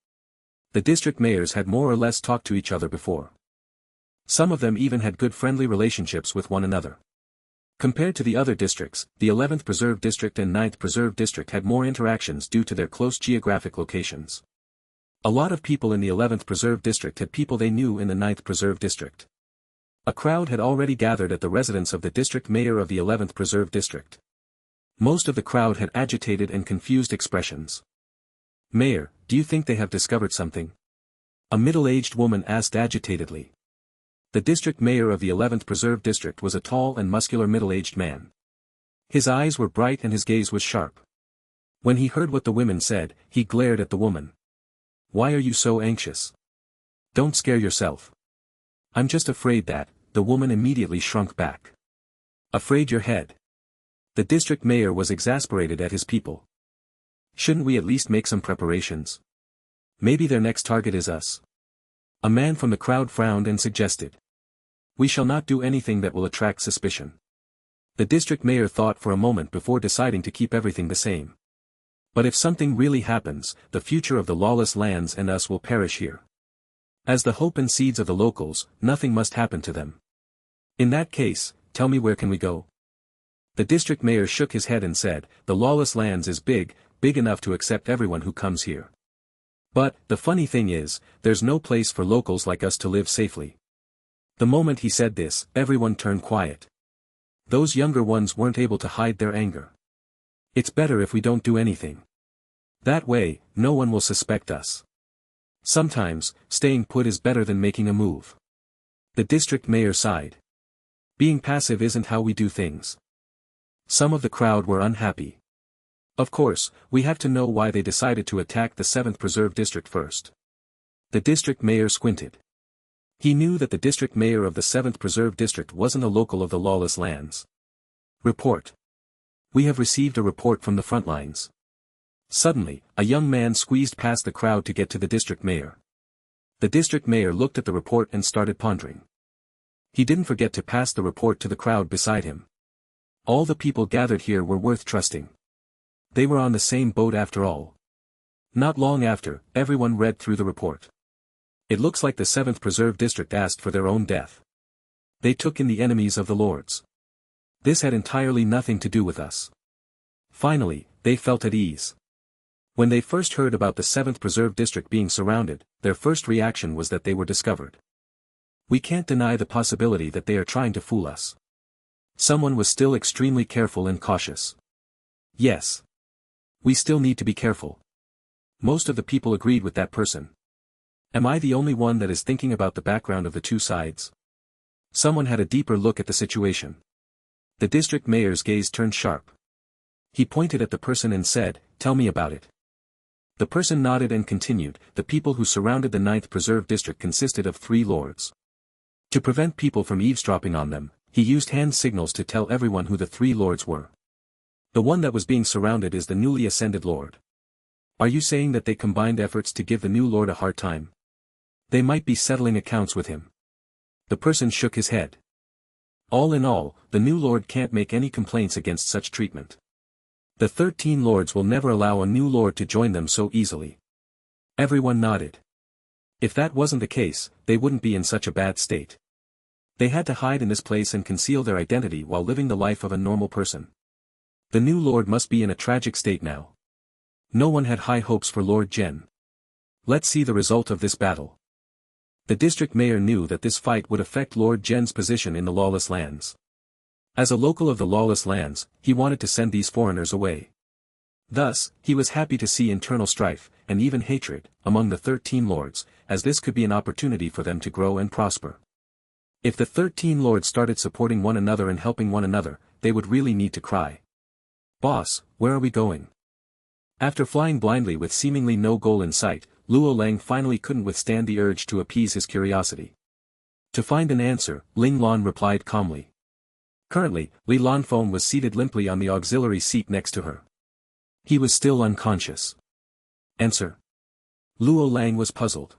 The district mayors had more or less talked to each other before. Some of them even had good friendly relationships with one another. Compared to the other districts, the 11th Preserve District and 9th Preserve District had more interactions due to their close geographic locations. A lot of people in the 11th Preserve District had people they knew in the 9th Preserve District. A crowd had already gathered at the residence of the district mayor of the 11th Preserve District. Most of the crowd had agitated and confused expressions. "Mayor, do you think they have discovered something?" a middle-aged woman asked agitatedly. The district mayor of the 11th Preserve District was a tall and muscular middle-aged man. His eyes were bright and his gaze was sharp. When he heard what the women said, he glared at the woman. "Why are you so anxious? Don't scare yourself." "I'm just afraid that," the woman immediately shrunk back. "Afraid your head?" The district mayor was exasperated at his people. "Shouldn't we at least make some preparations? Maybe their next target is us." A man from the crowd frowned and suggested. "We shall not do anything that will attract suspicion." The district mayor thought for a moment before deciding to keep everything the same. "But if something really happens, the future of the lawless lands and us will perish here. As the hope and seeds of the locals, nothing must happen to them. In that case, tell me, where can we go?" The district mayor shook his head and said, "The lawless lands is big enough to accept everyone who comes here. But, the funny thing is, there's no place for locals like us to live safely." The moment he said this, everyone turned quiet. Those younger ones weren't able to hide their anger. "It's better if we don't do anything. That way, no one will suspect us. Sometimes, staying put is better than making a move." The district mayor sighed. "Being passive isn't how we do things." Some of the crowd were unhappy. "Of course, we have to know why they decided to attack the 7th Preserve District first." The district mayor squinted. He knew that the district mayor of the 7th Preserve District wasn't a local of the lawless lands. "Report. We have received a report from the front lines." Suddenly, a young man squeezed past the crowd to get to the district mayor. The district mayor looked at the report and started pondering. He didn't forget to pass the report to the crowd beside him. All the people gathered here were worth trusting. They were on the same boat after all. Not long after, everyone read through the report. "It looks like the 7th Preserve District asked for their own death. They took in the enemies of the lords. This had entirely nothing to do with us." Finally, they felt at ease. When they first heard about the 7th Preserve District being surrounded, their first reaction was that they were discovered. "We can't deny the possibility that they are trying to fool us." Someone was still extremely careful and cautious. "Yes. We still need to be careful." Most of the people agreed with that person. "Am I the only one that is thinking about the background of the two sides?" Someone had a deeper look at the situation. The district mayor's gaze turned sharp. He pointed at the person and said, "Tell me about it." The person nodded and continued, "The people who surrounded the 9th Preserve District consisted of 3 lords. To prevent people from eavesdropping on them, he used hand signals to tell everyone who the 3 lords were. The one that was being surrounded is the newly ascended lord. Are you saying that they combined efforts to give the new lord a hard time? They might be settling accounts with him." The person shook his head. "All in all, the new lord can't make any complaints against such treatment. The 13 lords will never allow a new lord to join them so easily." Everyone nodded. If that wasn't the case, they wouldn't be in such a bad state. They had to hide in this place and conceal their identity while living the life of a normal person. The new lord must be in a tragic state now. No one had high hopes for Lord Jen. Let's see the result of this battle. The district mayor knew that this fight would affect Lord Jen's position in the lawless lands. As a local of the lawless lands, he wanted to send these foreigners away. Thus, he was happy to see internal strife, and even hatred, among the 13 lords, as this could be an opportunity for them to grow and prosper. If the 13 lords started supporting one another and helping one another, they would really need to cry. "Boss, where are we going?" After flying blindly with seemingly no goal in sight, Luo Lang finally couldn't withstand the urge to appease his curiosity. To find an answer, Ling Lan replied calmly. Currently, Li Lanfeng was seated limply on the auxiliary seat next to her. He was still unconscious. "Answer?" Luo Lang was puzzled.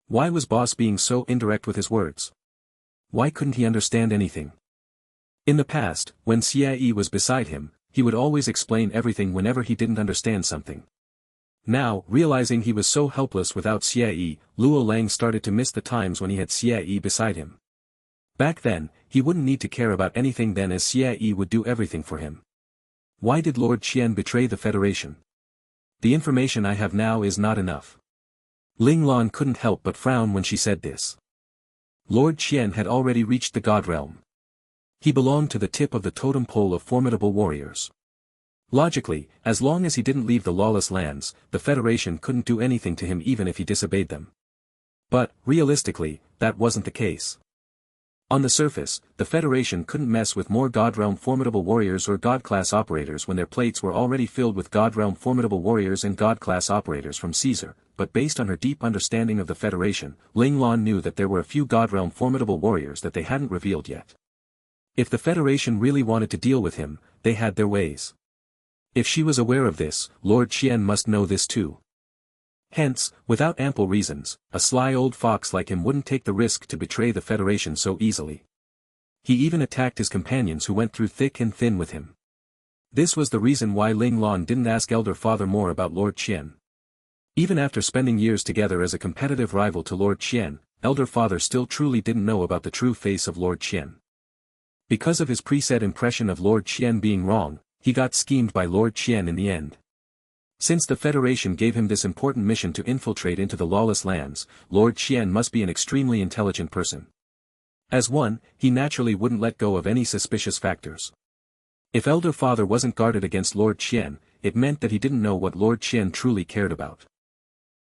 Why was boss being so indirect with his words? Why couldn't he understand anything? In the past, when Xie was beside him, he would always explain everything whenever he didn't understand something. Now, realizing he was so helpless without Xie, Luo Lang started to miss the times when he had Xie beside him. Back then, he wouldn't need to care about anything then, as Xie would do everything for him. Why did Lord Qian betray the Federation? The information I have now is not enough. Ling Lan couldn't help but frown when she said this. Lord Qian had already reached the God realm. He belonged to the tip of the totem pole of formidable warriors. Logically, as long as he didn't leave the lawless lands, the Federation couldn't do anything to him even if he disobeyed them. But, realistically, that wasn't the case. On the surface, the Federation couldn't mess with more God realm formidable warriors or God-class operators when their plates were already filled with God realm formidable warriors and God-class operators from Caesar, but based on her deep understanding of the Federation, Ling Lan knew that there were a few God realm formidable warriors that they hadn't revealed yet. If the Federation really wanted to deal with him, they had their ways. If she was aware of this, Lord Qian must know this too. Hence, without ample reasons, a sly old fox like him wouldn't take the risk to betray the Federation so easily. He even attacked his companions who went through thick and thin with him. This was the reason why Ling Lan didn't ask Elder Father more about Lord Qian. Even after spending years together as a competitive rival to Lord Qian, Elder Father still truly didn't know about the true face of Lord Qian. Because of his preset impression of Lord Qian being wrong, he got schemed by Lord Qian in the end. Since the Federation gave him this important mission to infiltrate into the lawless lands, Lord Qian must be an extremely intelligent person. As one, he naturally wouldn't let go of any suspicious factors. If Elder Father wasn't guarded against Lord Qian, it meant that he didn't know what Lord Qian truly cared about.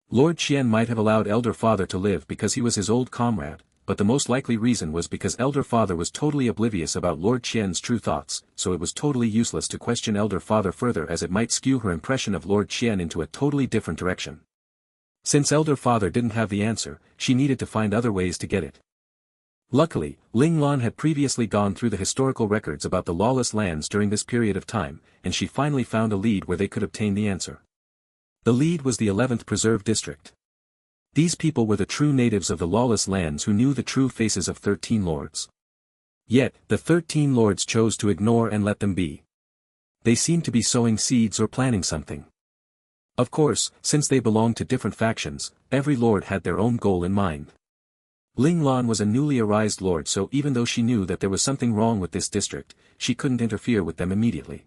Lord Qian might have allowed Elder Father to live because he was his old comrade, but the most likely reason was because Elder Father was totally oblivious about Lord Qian's true thoughts, so it was totally useless to question Elder Father further as it might skew her impression of Lord Qian into a totally different direction. Since Elder Father didn't have the answer, she needed to find other ways to get it. Luckily, Ling Lan had previously gone through the historical records about the lawless lands during this period of time, and she finally found a lead where they could obtain the answer. The lead was the 11th Preserve District. These people were the true natives of the lawless lands who knew the true faces of 13 lords. Yet, the 13 lords chose to ignore and let them be. They seemed to be sowing seeds or planning something. Of course, since they belonged to different factions, every lord had their own goal in mind. Ling Lan was a newly arised lord, so even though she knew that there was something wrong with this district, she couldn't interfere with them immediately.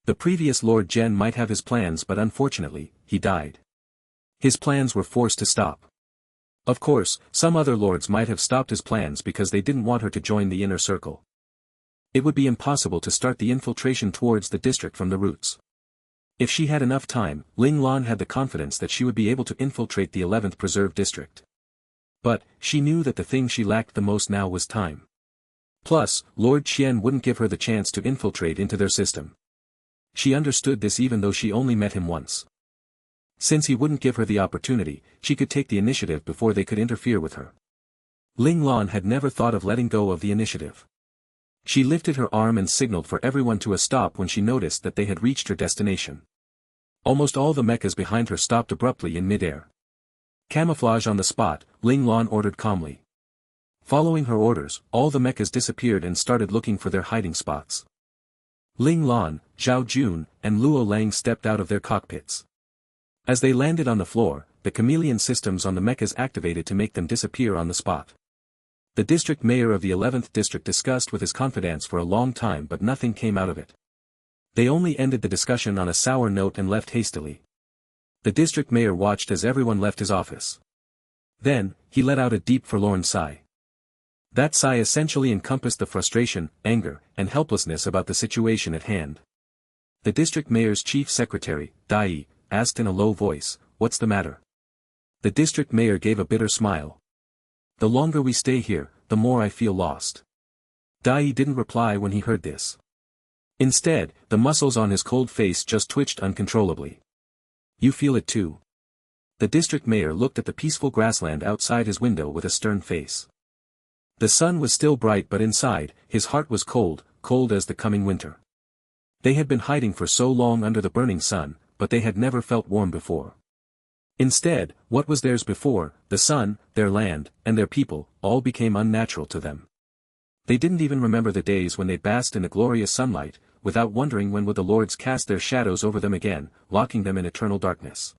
The previous Lord Zhen might have his plans, but unfortunately, he died. His plans were forced to stop. Of course, some other lords might have stopped his plans because they didn't want her to join the inner circle. It would be impossible to start the infiltration towards the district from the roots. If she had enough time, Ling Lan had the confidence that she would be able to infiltrate the 11th Preserve District. But, she knew that the thing she lacked the most now was time. Plus, Lord Qian wouldn't give her the chance to infiltrate into their system. She understood this even though she only met him once. Since he wouldn't give her the opportunity, she could take the initiative before they could interfere with her. Ling Lan had never thought of letting go of the initiative. She lifted her arm and signaled for everyone to a stop when she noticed that they had reached her destination. Almost all the mechas behind her stopped abruptly in midair. Camouflage on the spot, Ling Lan ordered calmly. Following her orders, all the mechas disappeared and started looking for their hiding spots. Ling Lan, Zhao Jun, and Luo Lang stepped out of their cockpits. As they landed on the floor, the chameleon systems on the mechas activated to make them disappear on the spot. The district mayor of the 11th district discussed with his confidants for a long time, but nothing came out of it. They only ended the discussion on a sour note and left hastily. The district mayor watched as everyone left his office. Then, he let out a deep forlorn sigh. That sigh essentially encompassed the frustration, anger, and helplessness about the situation at hand. The district mayor's chief secretary, Dai, asked in a low voice, "What's the matter?" The district mayor gave a bitter smile. "The longer we stay here, the more I feel lost." Dai didn't reply when he heard this. Instead, the muscles on his cold face just twitched uncontrollably. "You feel it too?" The district mayor looked at the peaceful grassland outside his window with a stern face. The sun was still bright, but inside, his heart was cold, cold as the coming winter. They had been hiding for so long under the burning sun, but they had never felt warm before. Instead, what was theirs before, the sun, their land, and their people, all became unnatural to them. They didn't even remember the days when they basked in the glorious sunlight, without wondering when would the lords cast their shadows over them again, locking them in eternal darkness.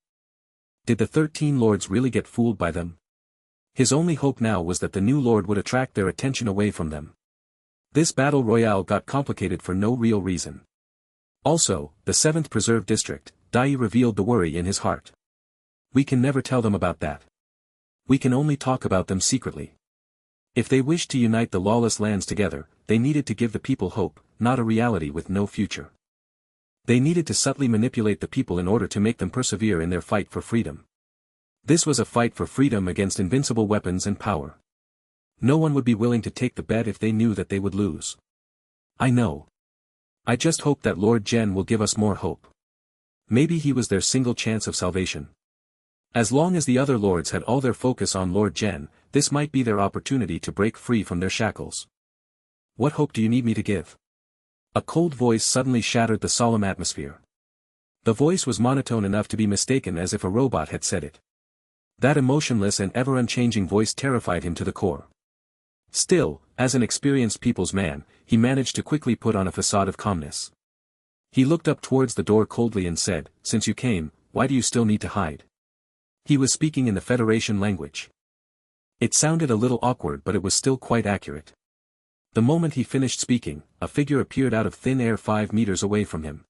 Did the 13 lords really get fooled by them? His only hope now was that the new lord would attract their attention away from them. This battle royale got complicated for no real reason. Also, the 7th Preserve District, Dai revealed the worry in his heart. We can never tell them about that. We can only talk about them secretly. If they wished to unite the lawless lands together, they needed to give the people hope, not a reality with no future. They needed to subtly manipulate the people in order to make them persevere in their fight for freedom. This was a fight for freedom against invincible weapons and power. No one would be willing to take the bet if they knew that they would lose. I know. I just hope that Lord Jen will give us more hope. Maybe he was their single chance of salvation. As long as the other lords had all their focus on Lord Jen, this might be their opportunity to break free from their shackles. What hope do you need me to give? A cold voice suddenly shattered the solemn atmosphere. The voice was monotone enough to be mistaken as if a robot had said it. That emotionless and ever-unchanging voice terrified him to the core. Still, as an experienced people's man, he managed to quickly put on a facade of calmness. He looked up towards the door coldly and said, "Since you came, why do you still need to hide?" He was speaking in the Federation language. It sounded a little awkward, but it was still quite accurate. The moment he finished speaking, a figure appeared out of thin air 5 meters away from him.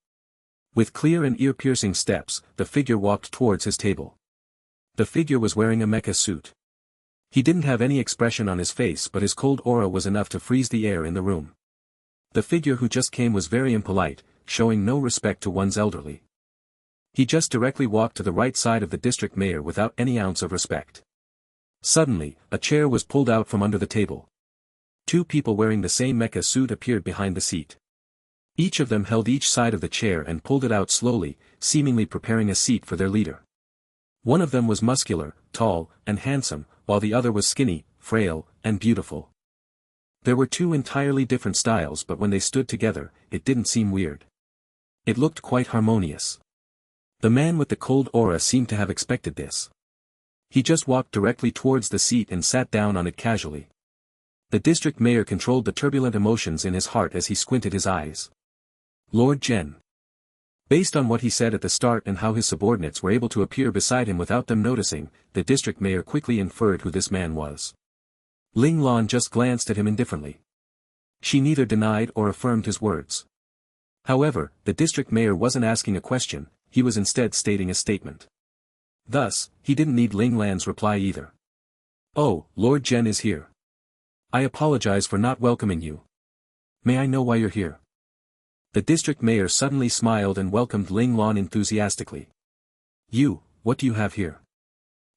With clear and ear-piercing steps, the figure walked towards his table. The figure was wearing a mecha suit. He didn't have any expression on his face, but his cold aura was enough to freeze the air in the room. The figure who just came was very impolite, showing no respect to one's elderly. He just directly walked to the right side of the district mayor without any ounce of respect. Suddenly, a chair was pulled out from under the table. 2 people wearing the same mecha suit appeared behind the seat. Each of them held each side of the chair and pulled it out slowly, seemingly preparing a seat for their leader. One of them was muscular, tall, and handsome, while the other was skinny, frail, and beautiful. There were 2 entirely different styles, but when they stood together, it didn't seem weird. It looked quite harmonious. The man with the cold aura seemed to have expected this. He just walked directly towards the seat and sat down on it casually. The district mayor controlled the turbulent emotions in his heart as he squinted his eyes. Lord Jen. Based on what he said at the start and how his subordinates were able to appear beside him without them noticing, the district mayor quickly inferred who this man was. Ling Lan just glanced at him indifferently. She neither denied or affirmed his words. However, the district mayor wasn't asking a question, he was instead stating a statement. Thus, he didn't need Ling Lan's reply either. "Oh, Lord Jen is here. I apologize for not welcoming you. May I know why you're here?" The district mayor suddenly smiled and welcomed Ling Lan enthusiastically. What do you have here?"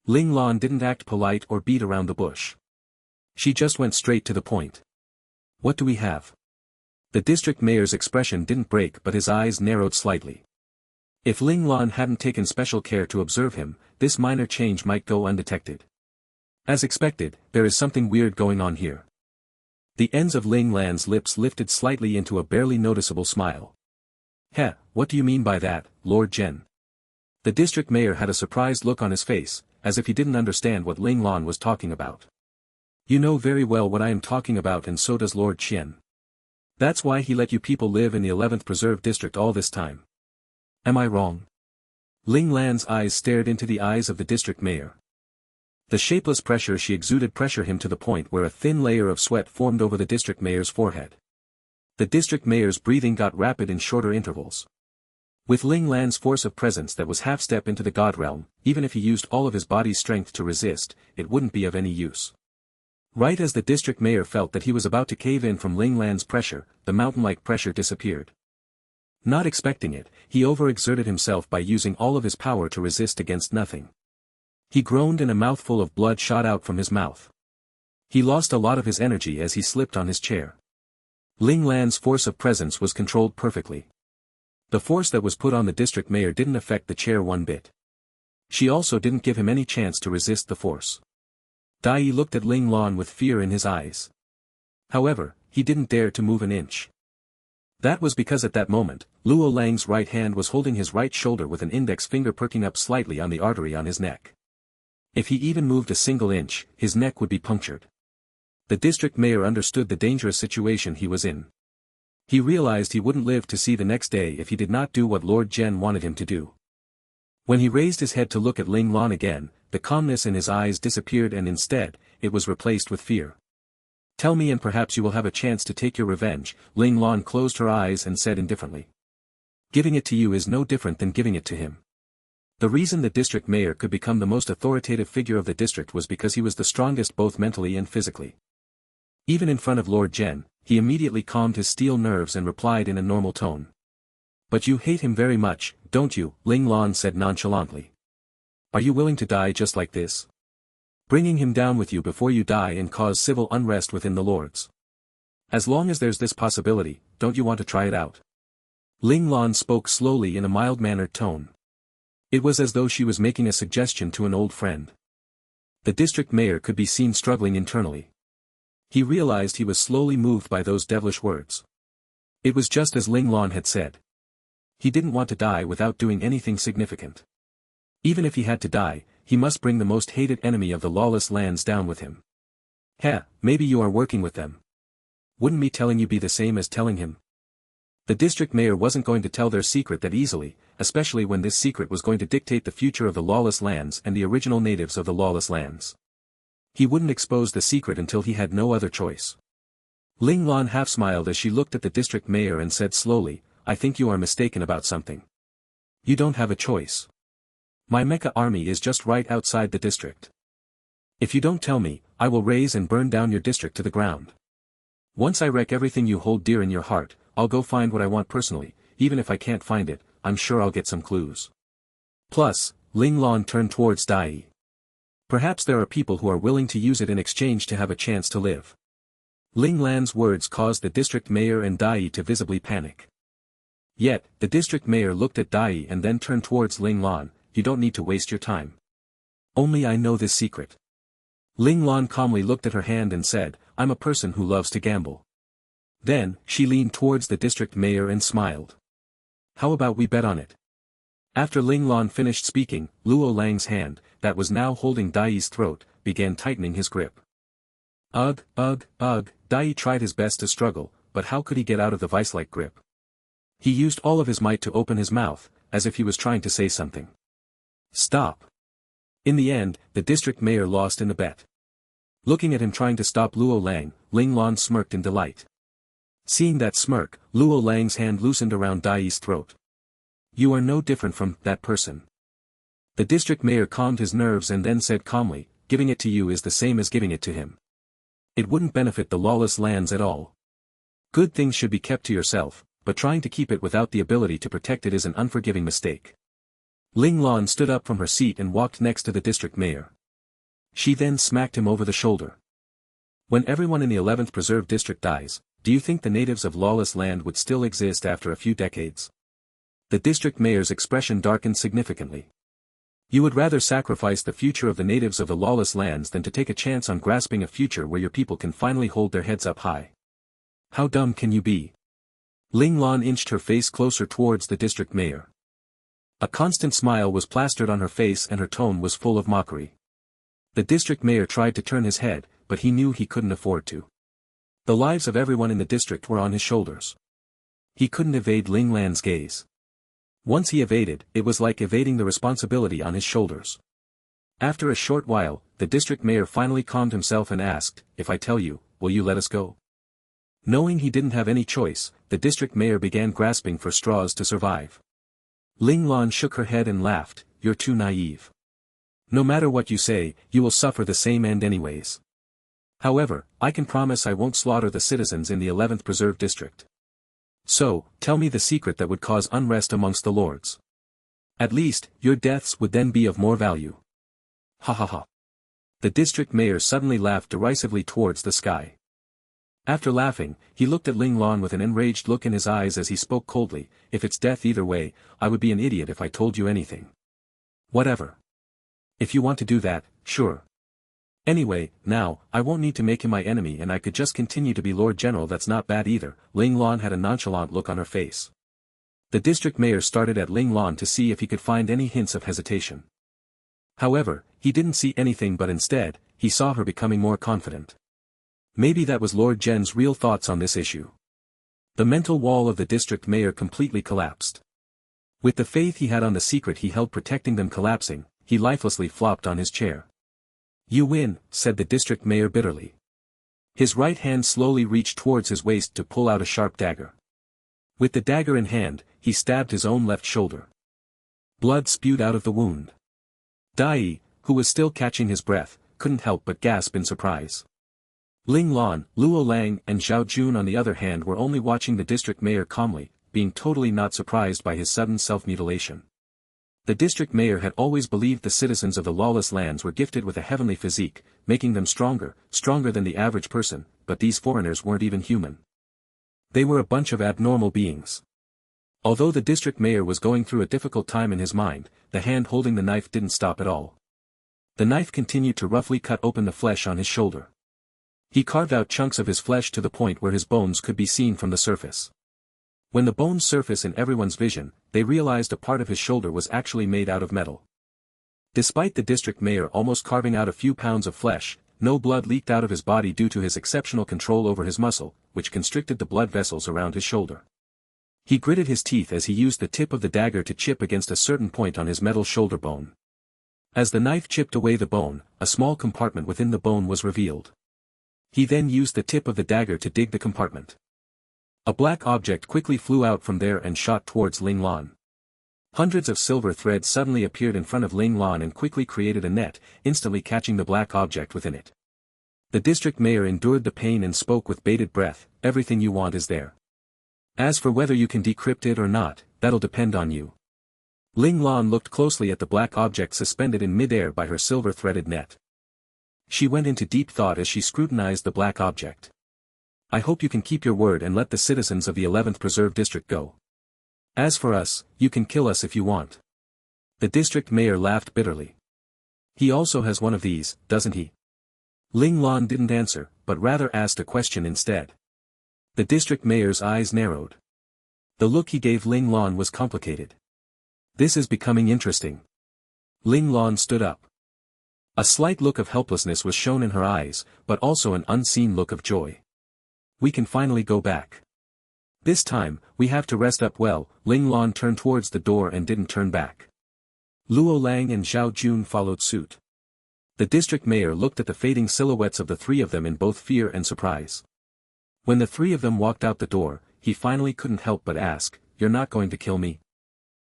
Ling Lan didn't act polite or beat around the bush. She just went straight to the point. "What do we have?" The district mayor's expression didn't break, but his eyes narrowed slightly. If Ling Lan hadn't taken special care to observe him, this minor change might go undetected. As expected, there is something weird going on here. The ends of Ling Lan's lips lifted slightly into a barely noticeable smile. "Heh, what do you mean by that, Lord Jen?" The district mayor had a surprised look on his face, as if he didn't understand what Ling Lan was talking about. "You know very well what I am talking about, and so does Lord Chen. That's why he let you people live in the 11th Preserve District all this time. Am I wrong?" Ling Lan's eyes stared into the eyes of the district mayor. The shapeless pressure she exuded pressured him to the point where a thin layer of sweat formed over the district mayor's forehead. The district mayor's breathing got rapid in shorter intervals. With Ling Lan's force of presence that was half step into the god realm, even if he used all of his body's strength to resist, it wouldn't be of any use. Right as the district mayor felt that he was about to cave in from Ling Lan's pressure, the mountain-like pressure disappeared. Not expecting it, he overexerted himself by using all of his power to resist against nothing. He groaned and a mouthful of blood shot out from his mouth. He lost a lot of his energy as he slipped on his chair. Ling Lan's force of presence was controlled perfectly. The force that was put on the district mayor didn't affect the chair one bit. She also didn't give him any chance to resist the force. Dai looked at Ling Lan with fear in his eyes. However, he didn't dare to move an inch. That was because at that moment, Luo Lang's right hand was holding his right shoulder with an index finger perking up slightly on the artery on his neck. If he even moved a single inch, his neck would be punctured. The district mayor understood the dangerous situation he was in. He realized he wouldn't live to see the next day if he did not do what Lord Jen wanted him to do. When he raised his head to look at Ling Lan again, the calmness in his eyes disappeared and instead, it was replaced with fear. "Tell me and perhaps you will have a chance to take your revenge," Ling Lan closed her eyes and said indifferently. "Giving it to you is no different than giving it to him. The reason the district mayor could become the most authoritative figure of the district was because he was the strongest both mentally and physically. Even in front of Lord Jen, he immediately calmed his steel nerves and replied in a normal tone. "But you hate him very much, don't you?" Ling Lan said nonchalantly. "Are you willing to die just like this? Bringing him down with you before you die and cause civil unrest within the lords? As long as there's this possibility, don't you want to try it out?" Ling Lan spoke slowly in a mild-mannered tone. It was as though she was making a suggestion to an old friend. The district mayor could be seen struggling internally. He realized he was slowly moved by those devilish words. It was just as Ling Lan had said. He didn't want to die without doing anything significant. Even if he had to die, he must bring the most hated enemy of the lawless lands down with him. "Heh, maybe you are working with them. Wouldn't me telling you be the same as telling him?" The district mayor wasn't going to tell their secret that easily, especially when this secret was going to dictate the future of the lawless lands and the original natives of the lawless lands. He wouldn't expose the secret until he had no other choice. Ling Lan half smiled as she looked at the district mayor and said slowly, "I think you are mistaken about something. You don't have a choice. My mecha army is just right outside the district. If you don't tell me, I will raze and burn down your district to the ground. Once I wreck everything you hold dear in your heart, I'll go find what I want personally. Even if I can't find it, I'm sure I'll get some clues." Plus, Ling Lan turned towards Dai. "Perhaps there are people who are willing to use it in exchange to have a chance to live." Ling Lan's words caused the district mayor and Dai to visibly panic. Yet, the district mayor looked at Dai and then turned towards Ling Lan. "You don't need to waste your time. Only I know this secret." Ling Lan calmly looked at her hand and said, "I'm a person who loves to gamble." Then, she leaned towards the district mayor and smiled. "How about we bet on it?" After Ling Lan finished speaking, Luo Lang's hand, that was now holding Dai's throat, began tightening his grip. Ugh, Dai tried his best to struggle, but how could he get out of the vice-like grip? He used all of his might to open his mouth, as if he was trying to say something. "Stop." In the end, the district mayor lost in the bet. Looking at him trying to stop Luo Lang, Ling Lan smirked in delight. Seeing that smirk, Luo Lang's hand loosened around Dai's throat. "You are no different from that person." The district mayor calmed his nerves and then said calmly, "Giving it to you is the same as giving it to him. It wouldn't benefit the lawless lands at all. Good things should be kept to yourself, but trying to keep it without the ability to protect it is an unforgiving mistake." Ling Lan stood up from her seat and walked next to the district mayor. She then smacked him over the shoulder. "When everyone in the 11th Preserve District dies, do you think the natives of lawless land would still exist after a few decades?" The district mayor's expression darkened significantly. "You would rather sacrifice the future of the natives of the lawless lands than to take a chance on grasping a future where your people can finally hold their heads up high. How dumb can you be?" Ling Lan inched her face closer towards the district mayor. A constant smile was plastered on her face and her tone was full of mockery. The district mayor tried to turn his head, but he knew he couldn't afford to. The lives of everyone in the district were on his shoulders. He couldn't evade Ling Lan's gaze. Once he evaded, it was like evading the responsibility on his shoulders. After a short while, the district mayor finally calmed himself and asked, "If I tell you, will you let us go?" Knowing he didn't have any choice, the district mayor began grasping for straws to survive. Ling Lan shook her head and laughed, "You're too naive. No matter what you say, you will suffer the same end anyways. However, I can promise I won't slaughter the citizens in the 11th Preserve District. So, tell me the secret that would cause unrest amongst the lords. At least, your deaths would then be of more value." Ha ha ha. The district mayor suddenly laughed derisively towards the sky. After laughing, he looked at Ling Lan with an enraged look in his eyes as he spoke coldly, "If it's death either way, I would be an idiot if I told you anything. Whatever. If you want to do that, sure. Anyway, now, I won't need to make him my enemy and I could just continue to be Lord General. That's not bad either." Ling Lan had a nonchalant look on her face. The district mayor started at Ling Lan to see if he could find any hints of hesitation. However, he didn't see anything but instead, he saw her becoming more confident. Maybe that was Lord Jen's real thoughts on this issue. The mental wall of the district mayor completely collapsed. With the faith he had on the secret he held protecting them collapsing, he lifelessly flopped on his chair. "You win," said the district mayor bitterly. His right hand slowly reached towards his waist to pull out a sharp dagger. With the dagger in hand, he stabbed his own left shoulder. Blood spewed out of the wound. Dai, who was still catching his breath, couldn't help but gasp in surprise. Ling Lan, Luo Lang and Zhao Jun on the other hand were only watching the district mayor calmly, being totally not surprised by his sudden self-mutilation. The district mayor had always believed the citizens of the lawless lands were gifted with a heavenly physique, making them stronger than the average person, but these foreigners weren't even human. They were a bunch of abnormal beings. Although the district mayor was going through a difficult time in his mind, the hand holding the knife didn't stop at all. The knife continued to roughly cut open the flesh on his shoulder. He carved out chunks of his flesh to the point where his bones could be seen from the surface. When the bones surfaced in everyone's vision, they realized a part of his shoulder was actually made out of metal. Despite the district mayor almost carving out a few pounds of flesh, no blood leaked out of his body due to his exceptional control over his muscle, which constricted the blood vessels around his shoulder. He gritted his teeth as he used the tip of the dagger to chip against a certain point on his metal shoulder bone. As the knife chipped away the bone, a small compartment within the bone was revealed. He then used the tip of the dagger to dig the compartment. A black object quickly flew out from there and shot towards Ling Lan. Hundreds of silver threads suddenly appeared in front of Ling Lan and quickly created a net, instantly catching the black object within it. The district mayor endured the pain and spoke with bated breath, "Everything you want is there. As for whether you can decrypt it or not, that'll depend on you." Ling Lan looked closely at the black object suspended in midair by her silver-threaded net. She went into deep thought as she scrutinized the black object. "I hope you can keep your word and let the citizens of the 11th Preserve District go. As for us, you can kill us if you want." The district mayor laughed bitterly. "He also has one of these, doesn't he?" Ling Lan didn't answer, but rather asked a question instead. The district mayor's eyes narrowed. The look he gave Ling Lan was complicated. "This is becoming interesting." Ling Lan stood up. A slight look of helplessness was shown in her eyes, but also an unseen look of joy. "We can finally go back. This time, we have to rest up well." Ling Lan turned towards the door and didn't turn back. Luo Lang and Zhao Jun followed suit. The district mayor looked at the fading silhouettes of the three of them in both fear and surprise. When the three of them walked out the door, he finally couldn't help but ask, "You're not going to kill me?"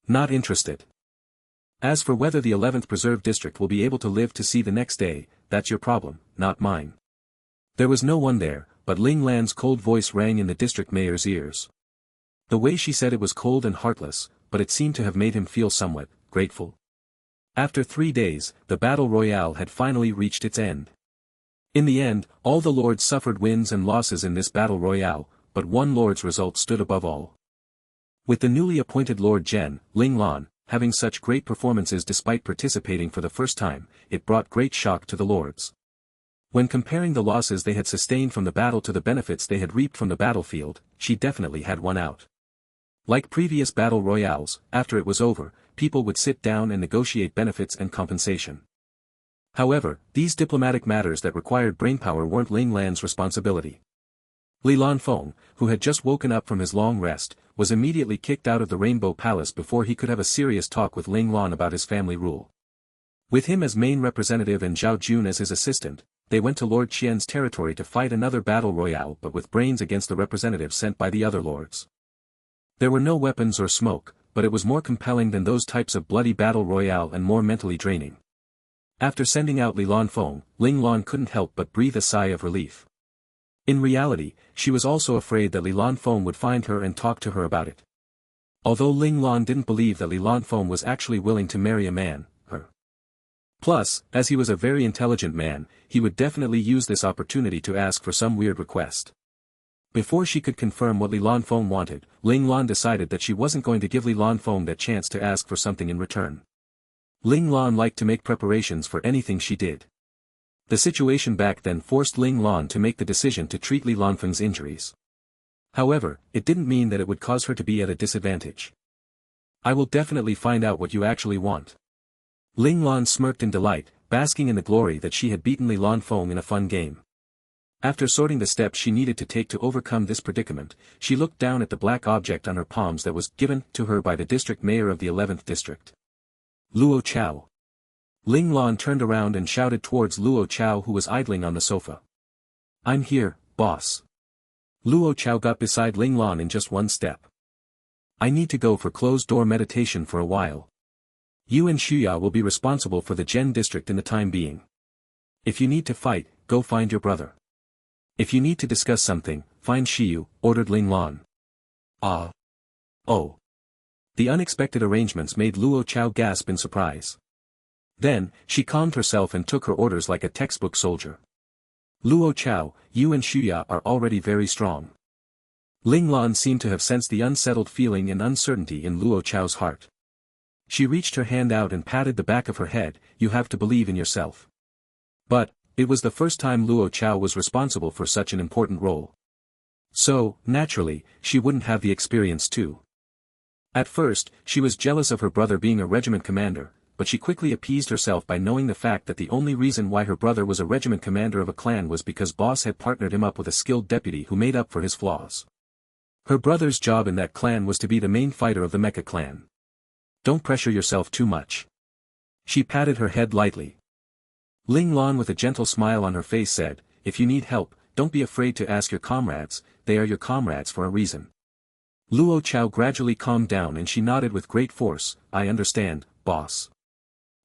"Not interested. As for whether the 11th Preserve District will be able to live to see the next day, that's your problem, not mine." There was no one there, but Ling Lan's cold voice rang in the district mayor's ears. The way she said it was cold and heartless, but it seemed to have made him feel somewhat grateful. After 3 days, the battle royale had finally reached its end. In the end, all the lords suffered wins and losses in this battle royale, but one lord's result stood above all. With the newly appointed Lord Zhen, Ling Lan, having such great performances despite participating for the first time, it brought great shock to the lords. When comparing the losses they had sustained from the battle to the benefits they had reaped from the battlefield, she definitely had won out. Like previous battle royales, after it was over, people would sit down and negotiate benefits and compensation. However, these diplomatic matters that required brainpower weren't Ling Lan's responsibility. Li Lanfeng, who had just woken up from his long rest, was immediately kicked out of the Rainbow Palace before he could have a serious talk with Ling Lan about his family rule. With him as main representative and Zhao Jun as his assistant, they went to Lord Qian's territory to fight another battle royale but with brains against the representatives sent by the other lords. There were no weapons or smoke, but it was more compelling than those types of bloody battle royale and more mentally draining. After sending out Li Lanfeng, Ling Lan couldn't help but breathe a sigh of relief. In reality, she was also afraid that Li Lanfeng would find her and talk to her about it. Although Ling Lan didn't believe that Li Lanfeng was actually willing to marry a man, her. Plus, as he was a very intelligent man, he would definitely use this opportunity to ask for some weird request. Before she could confirm what Li Lanfeng wanted, Ling Lan decided that she wasn't going to give Li Lanfeng that chance to ask for something in return. Ling Lan liked to make preparations for anything she did. The situation back then forced Ling Lan to make the decision to treat Li Lanfeng's injuries. However, it didn't mean that it would cause her to be at a disadvantage. "I will definitely find out what you actually want." Ling Lan smirked in delight, basking in the glory that she had beaten Li Lanfeng in a fun game. After sorting the steps she needed to take to overcome this predicament, she looked down at the black object on her palms that was given to her by the district mayor of the 11th district. "Luo Chao." Ling Lan turned around and shouted towards Luo Chao who was idling on the sofa. "I'm here, boss." Luo Chao got beside Ling Lan in just one step. "I need to go for closed-door meditation for a while." You and Shuya will be responsible for the Gen district in the time being. If you need to fight, go find your brother. If you need to discuss something, find Shiyu, ordered Ling Lan. Ah. Oh. The unexpected arrangements made Luo Chao gasp in surprise. Then, she calmed herself and took her orders like a textbook soldier. Luo Chao, you and Shuya are already very strong. Ling Lan seemed to have sensed the unsettled feeling and uncertainty in Luo Chao's heart. She reached her hand out and patted the back of her head. You have to believe in yourself. But, it was the first time Luo Chao was responsible for such an important role. So, naturally, she wouldn't have the experience too. At first, she was jealous of her brother being a regiment commander, but she quickly appeased herself by knowing the fact that the only reason why her brother was a regiment commander of a clan was because boss had partnered him up with a skilled deputy who made up for his flaws. Her brother's job in that clan was to be the main fighter of the mecha clan. Don't pressure yourself too much. She patted her head lightly. Ling Lan with a gentle smile on her face said, if you need help, don't be afraid to ask your comrades, they are your comrades for a reason. Luo Chao gradually calmed down and she nodded with great force, I understand, boss.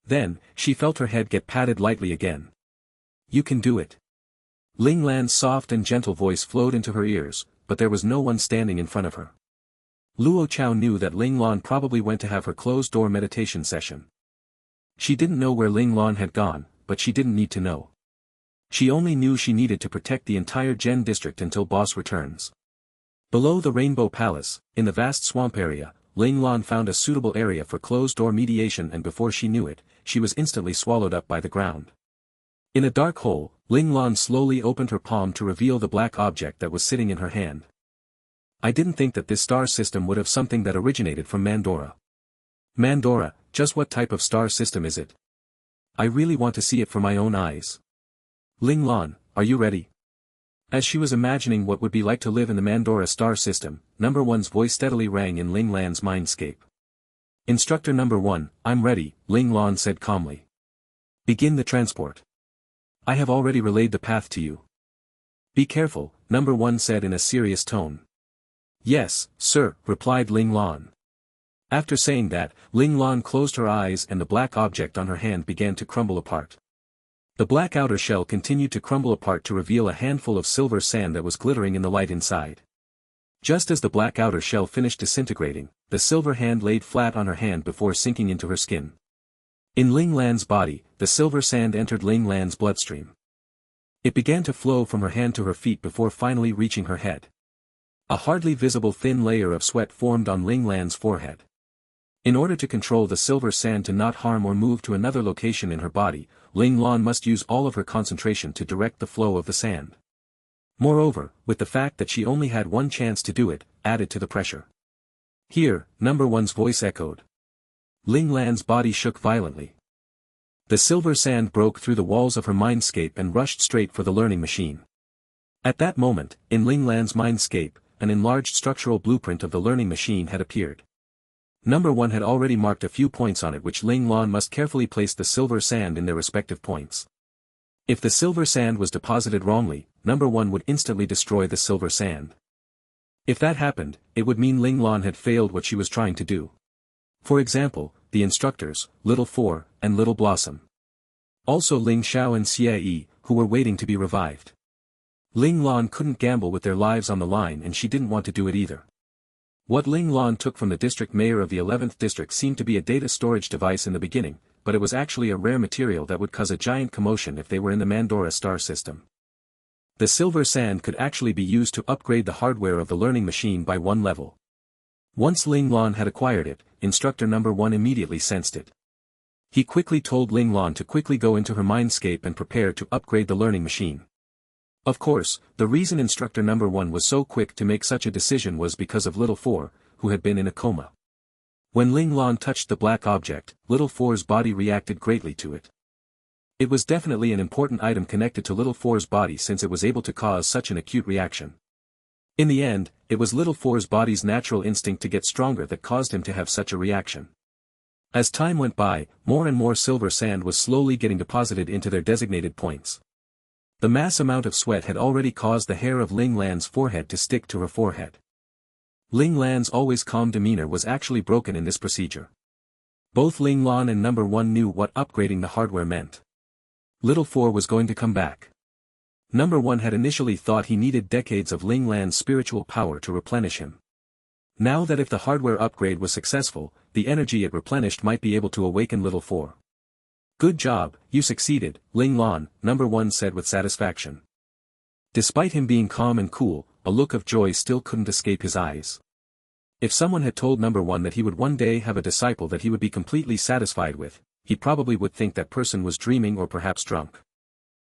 Then, she felt her head get patted lightly again. You can do it. Ling Lan's soft and gentle voice flowed into her ears, but there was no one standing in front of her. Luo Chao knew that Ling Lan probably went to have her closed-door meditation session. She didn't know where Ling Lan had gone, but she didn't need to know. She only knew she needed to protect the entire Gen district until boss returns. Below the Rainbow Palace, in the vast swamp area, Ling Lan found a suitable area for closed-door mediation and before she knew it, she was instantly swallowed up by the ground. In a dark hole, Ling Lan slowly opened her palm to reveal the black object that was sitting in her hand. I didn't think that this star system would have something that originated from Mandora. Mandora, just what type of star system is it? I really want to see it for my own eyes. Ling Lan, are you ready? As she was imagining what would be like to live in the Mandora star system, Number One's voice steadily rang in Ling Lan's mindscape. Instructor Number One, I'm ready, Ling Lan said calmly. Begin the transport. I have already relayed the path to you. Be careful, Number One said in a serious tone. Yes, sir, replied Ling Lan. After saying that, Ling Lan closed her eyes and the black object on her hand began to crumble apart. The black outer shell continued to crumble apart to reveal a handful of silver sand that was glittering in the light inside. Just as the black outer shell finished disintegrating, the silver hand laid flat on her hand before sinking into her skin. In Ling Lan's body, the silver sand entered Ling Lan's bloodstream. It began to flow from her hand to her feet before finally reaching her head. A hardly visible thin layer of sweat formed on Ling Lan's forehead. In order to control the silver sand to not harm or move to another location in her body, Ling Lan must use all of her concentration to direct the flow of the sand. Moreover, with the fact that she only had one chance to do it, added to the pressure. Here, Number One's voice echoed. Ling Lan's body shook violently. The silver sand broke through the walls of her mindscape and rushed straight for the learning machine. At that moment, in Ling Lan's mindscape, an enlarged structural blueprint of the learning machine had appeared. Number One had already marked a few points on it which Ling Lan must carefully place the silver sand in their respective points. If the silver sand was deposited wrongly, Number One would instantly destroy the silver sand. If that happened, it would mean Ling Lan had failed what she was trying to do. For example, the instructors, Little Four, and Little Blossom. Also Ling Xiao and Xie Yi, who were waiting to be revived. Ling Lan couldn't gamble with their lives on the line and she didn't want to do it either. What Ling Lan took from the district mayor of the 11th district seemed to be a data storage device in the beginning, but it was actually a rare material that would cause a giant commotion if they were in the Mandora star system. The silver sand could actually be used to upgrade the hardware of the learning machine by one level. Once Ling Lan had acquired it, Instructor Number One immediately sensed it. He quickly told Ling Lan to quickly go into her mindscape and prepare to upgrade the learning machine. Of course, the reason Instructor Number One was so quick to make such a decision was because of Little Four, who had been in a coma. When Ling Lan touched the black object, Little Four's body reacted greatly to it. It was definitely an important item connected to Little Four's body since it was able to cause such an acute reaction. In the end, it was Little Four's body's natural instinct to get stronger that caused him to have such a reaction. As time went by, more and more silver sand was slowly getting deposited into their designated points. The mass amount of sweat had already caused the hair of Ling Lan's forehead to stick to her forehead. Ling Lan's always calm demeanor was actually broken in this procedure. Both Ling Lan and Number 1 knew what upgrading the hardware meant. Little 4 was going to come back. Number 1 had initially thought he needed decades of Ling Lan's spiritual power to replenish him. Now that if the hardware upgrade was successful, the energy it replenished might be able to awaken Little 4. Good job, you succeeded, Ling Lan, Number 1 said with satisfaction. Despite him being calm and cool, a look of joy still couldn't escape his eyes. If someone had told Number 1 that he would one day have a disciple that he would be completely satisfied with, he probably would think that person was dreaming or perhaps drunk.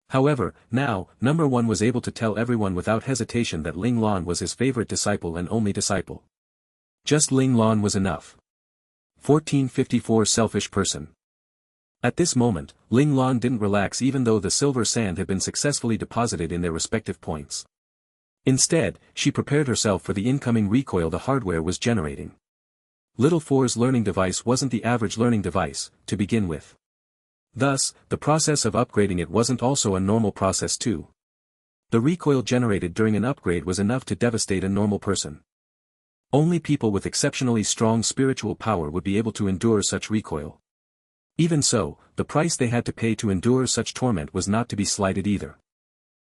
However, now, Number 1 was able to tell everyone without hesitation that Ling Lan was his favorite disciple and only disciple. Just Ling Lan was enough. 1454 Selfish person. At this moment, Ling Lan didn't relax even though the silver sand had been successfully deposited in their respective points. Instead, she prepared herself for the incoming recoil the hardware was generating. Little 4's learning device wasn't the average learning device, to begin with. Thus, the process of upgrading it wasn't also a normal process too. The recoil generated during an upgrade was enough to devastate a normal person. Only people with exceptionally strong spiritual power would be able to endure such recoil. Even so, the price they had to pay to endure such torment was not to be slighted either.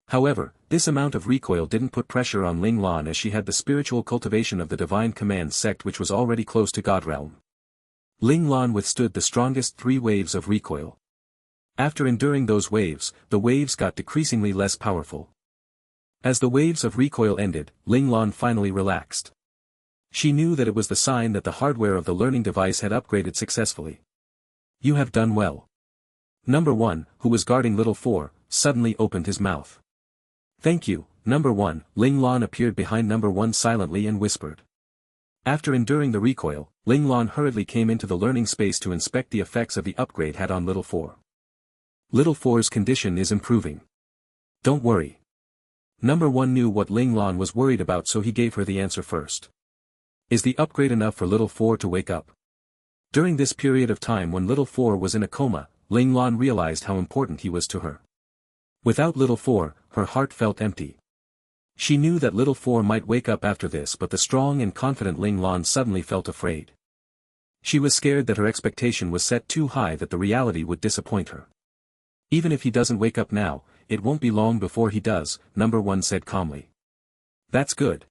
However, this amount of recoil didn't put pressure on Ling Lan as she had the spiritual cultivation of the Divine Command sect which was already close to God realm. Ling Lan withstood the strongest 3 waves of recoil. After enduring those waves, the waves got decreasingly less powerful. As the waves of recoil ended, Ling Lan finally relaxed. She knew that it was the sign that the hardware of the learning device had upgraded successfully. You have done well. Number 1, who was guarding Little 4, suddenly opened his mouth. Thank you, Number 1, Ling Lan appeared behind Number 1 silently and whispered. After enduring the recoil, Ling Lan hurriedly came into the learning space to inspect the effects of the upgrade had on Little 4. Little 4's condition is improving. Don't worry. Number 1 knew what Ling Lan was worried about so he gave her the answer first. Is the upgrade enough for Little 4 to wake up? During this period of time when Little 4 was in a coma, Ling Lan realized how important he was to her. Without Little 4, her heart felt empty. She knew that Little 4 might wake up after this, but the strong and confident Ling Lan suddenly felt afraid. She was scared that her expectation was set too high that the reality would disappoint her. Even if he doesn't wake up now, it won't be long before he does, Number 1 said calmly. That's good.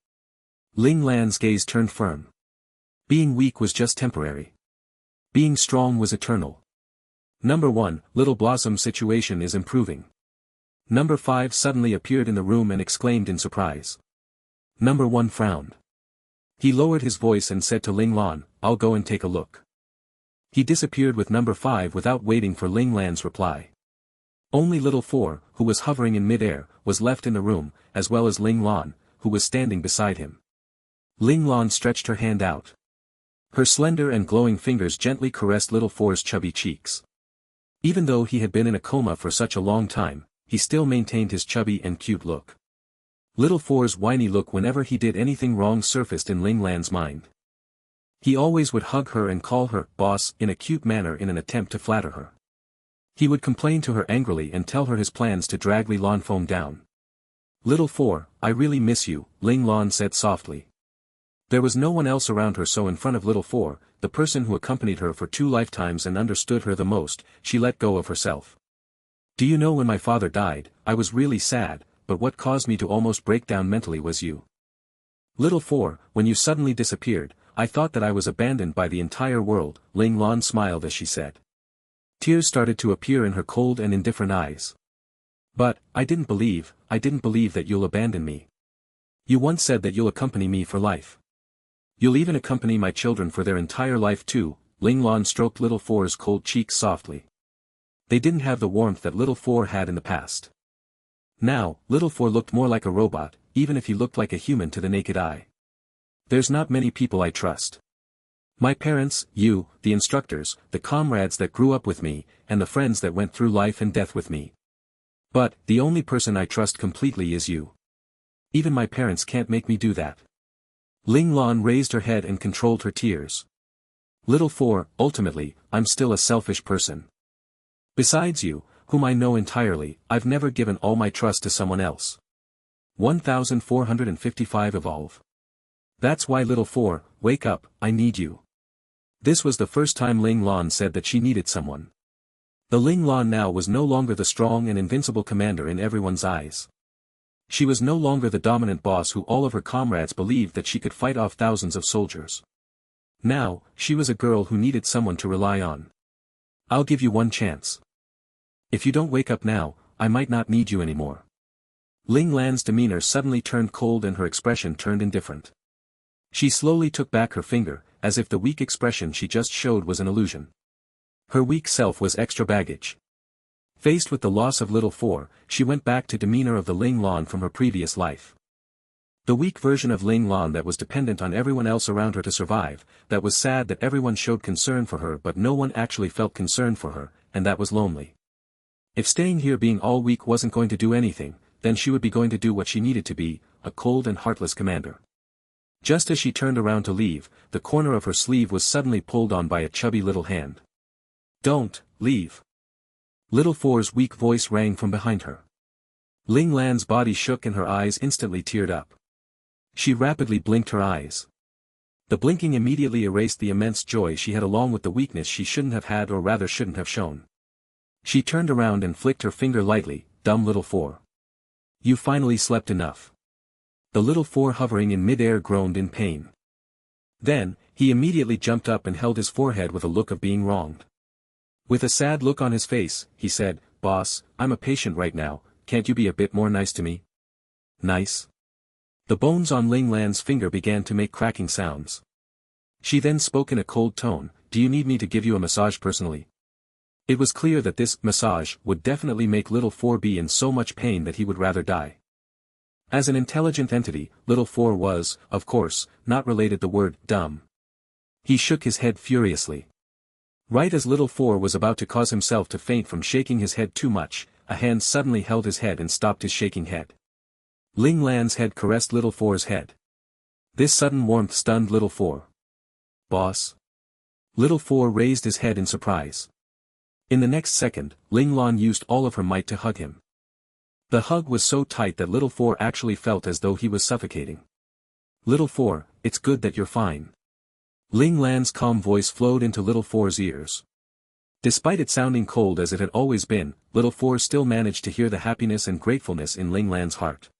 Ling Lan's gaze turned firm. Being weak was just temporary. Being strong was eternal. Number 1, Little Blossom's situation is improving. Number 5 suddenly appeared in the room and exclaimed in surprise. Number 1 frowned. He lowered his voice and said to Ling Lan, I'll go and take a look. He disappeared with Number 5 without waiting for Ling Lan's reply. Only Little 4, who was hovering in mid-air, was left in the room, as well as Ling Lan, who was standing beside him. Ling Lan stretched her hand out. Her slender and glowing fingers gently caressed Little 4's chubby cheeks. Even though he had been in a coma for such a long time, he still maintained his chubby and cute look. Little 4's whiny look whenever he did anything wrong surfaced in Ling Lan's mind. He always would hug her and call her boss in a cute manner in an attempt to flatter her. He would complain to her angrily and tell her his plans to drag Li Lanfeng down. Little 4, I really miss you, Ling Lan said softly. There was no one else around her, so in front of Little 4, the person who accompanied her for 2 lifetimes and understood her the most, she let go of herself. Do you know when my father died, I was really sad, but what caused me to almost break down mentally was you. Little 4, when you suddenly disappeared, I thought that I was abandoned by the entire world, Ling Lan smiled as she said. Tears started to appear in her cold and indifferent eyes. But, I didn't believe that you'll abandon me. You once said that you'll accompany me for life. You'll even accompany my children for their entire life too, Ling Lan stroked Little 4's cold cheeks softly. They didn't have the warmth that Little 4 had in the past. Now, Little 4 looked more like a robot, even if he looked like a human to the naked eye. There's not many people I trust. My parents, you, the instructors, the comrades that grew up with me, and the friends that went through life and death with me. But, the only person I trust completely is you. Even my parents can't make me do that. Ling Lan raised her head and controlled her tears. Little 4, ultimately, I'm still a selfish person. Besides you, whom I know entirely, I've never given all my trust to someone else. 1455 Evolve. That's why Little 4, wake up, I need you. This was the first time Ling Lan said that she needed someone. The Ling Lan now was no longer the strong and invincible commander in everyone's eyes. She was no longer the dominant boss who all of her comrades believed that she could fight off thousands of soldiers. Now, she was a girl who needed someone to rely on. I'll give you one chance. If you don't wake up now, I might not need you anymore. Ling Lan's demeanor suddenly turned cold and her expression turned indifferent. She slowly took back her finger, as if the weak expression she just showed was an illusion. Her weak self was extra baggage. Faced with the loss of Little Four, she went back to demeanor of the Ling Lan from her previous life. The weak version of Ling Lan that was dependent on everyone else around her to survive, that was sad that everyone showed concern for her but no one actually felt concern for her, and that was lonely. If staying here being all weak wasn't going to do anything, then she would be going to do what she needed to be, a cold and heartless commander. Just as she turned around to leave, the corner of her sleeve was suddenly pulled on by a chubby little hand. Don't, leave. Little Four's weak voice rang from behind her. Ling Lan's body shook and her eyes instantly teared up. She rapidly blinked her eyes. The blinking immediately erased the immense joy she had along with the weakness she shouldn't have had or rather shouldn't have shown. She turned around and flicked her finger lightly, dumb Little Four. You finally slept enough. The Little Four hovering in mid-air groaned in pain. Then, he immediately jumped up and held his forehead with a look of being wronged. With a sad look on his face, he said, Boss, I'm a patient right now, can't you be a bit more nice to me? Nice? The bones on Ling Lan's finger began to make cracking sounds. She then spoke in a cold tone, do you need me to give you a massage personally? It was clear that this massage would definitely make Little Four be in so much pain that he would rather die. As an intelligent entity, Little Four was, of course, not related the word dumb. He shook his head furiously. Right as Little Four was about to cause himself to faint from shaking his head too much, a hand suddenly held his head and stopped his shaking head. Ling Lan's head caressed Little Four's head. This sudden warmth stunned Little Four. Boss? Little Four raised his head in surprise. In the next second, Ling Lan used all of her might to hug him. The hug was so tight that Little Four actually felt as though he was suffocating. Little Four, it's good that you're fine. Ling Lan's calm voice flowed into Little Four's ears. Despite it sounding cold as it had always been, Little Four still managed to hear the happiness and gratefulness in Ling Lan's heart.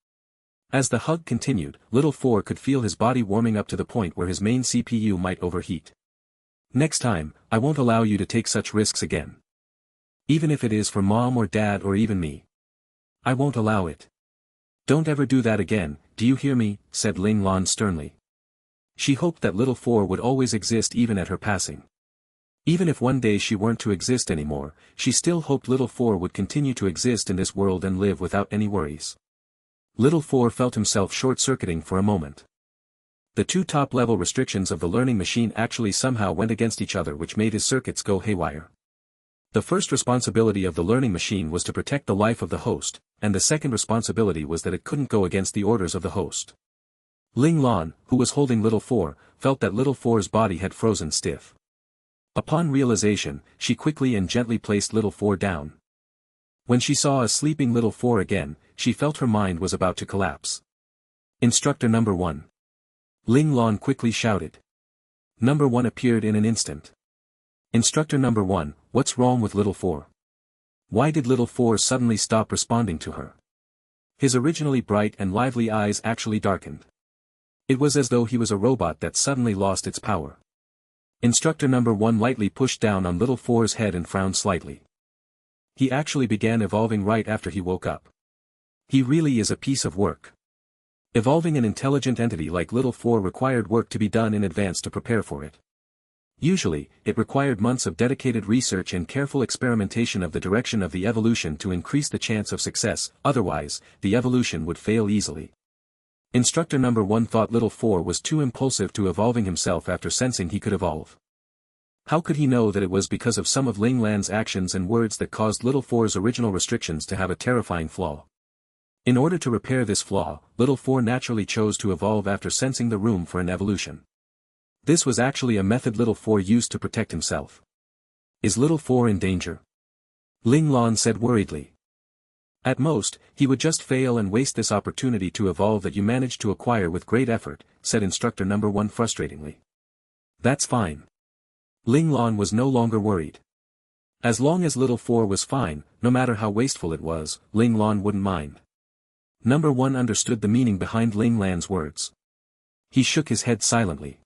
As the hug continued, Little Four could feel his body warming up to the point where his main CPU might overheat. Next time, I won't allow you to take such risks again. Even if it is for Mom or Dad or even me. I won't allow it. Don't ever do that again, do you hear me? Said Ling Lan sternly. She hoped that Little Four would always exist even at her passing. Even if one day she weren't to exist anymore, she still hoped Little Four would continue to exist in this world and live without any worries. Little Four felt himself short-circuiting for a moment. The two top-level restrictions of the learning machine actually somehow went against each other, which made his circuits go haywire. The first responsibility of the learning machine was to protect the life of the host, and the second responsibility was that it couldn't go against the orders of the host. Ling Lan, who was holding Little Four, felt that Little Four's body had frozen stiff. Upon realization, she quickly and gently placed Little Four down. When she saw a sleeping Little Four again, she felt her mind was about to collapse. Instructor number 1. Ling Lan quickly shouted. Number 1 appeared in an instant. Instructor number 1, what's wrong with Little Four? Why did Little Four suddenly stop responding to her? His originally bright and lively eyes actually darkened. It was as though he was a robot that suddenly lost its power. Instructor number 1 lightly pushed down on Little Four's head and frowned slightly. He actually began evolving right after he woke up. He really is a piece of work. Evolving an intelligent entity like Little Four required work to be done in advance to prepare for it. Usually, it required months of dedicated research and careful experimentation of the direction of the evolution to increase the chance of success, otherwise, the evolution would fail easily. Instructor number 1 thought Little Four was too impulsive to evolving himself after sensing he could evolve. How could he know that it was because of some of Ling Lan's actions and words that caused Little Four's original restrictions to have a terrifying flaw? In order to repair this flaw, Little Four naturally chose to evolve after sensing the room for an evolution. This was actually a method Little Four used to protect himself. Is Little Four in danger? Ling Lan said worriedly. At most, he would just fail and waste this opportunity to evolve that you managed to acquire with great effort, said Instructor number 1 frustratingly. That's fine. Ling Lan was no longer worried. As long as little 4 was fine, no matter how wasteful it was, Ling Lan wouldn't mind. Number 1 understood the meaning behind Ling Lan's words. He shook his head silently.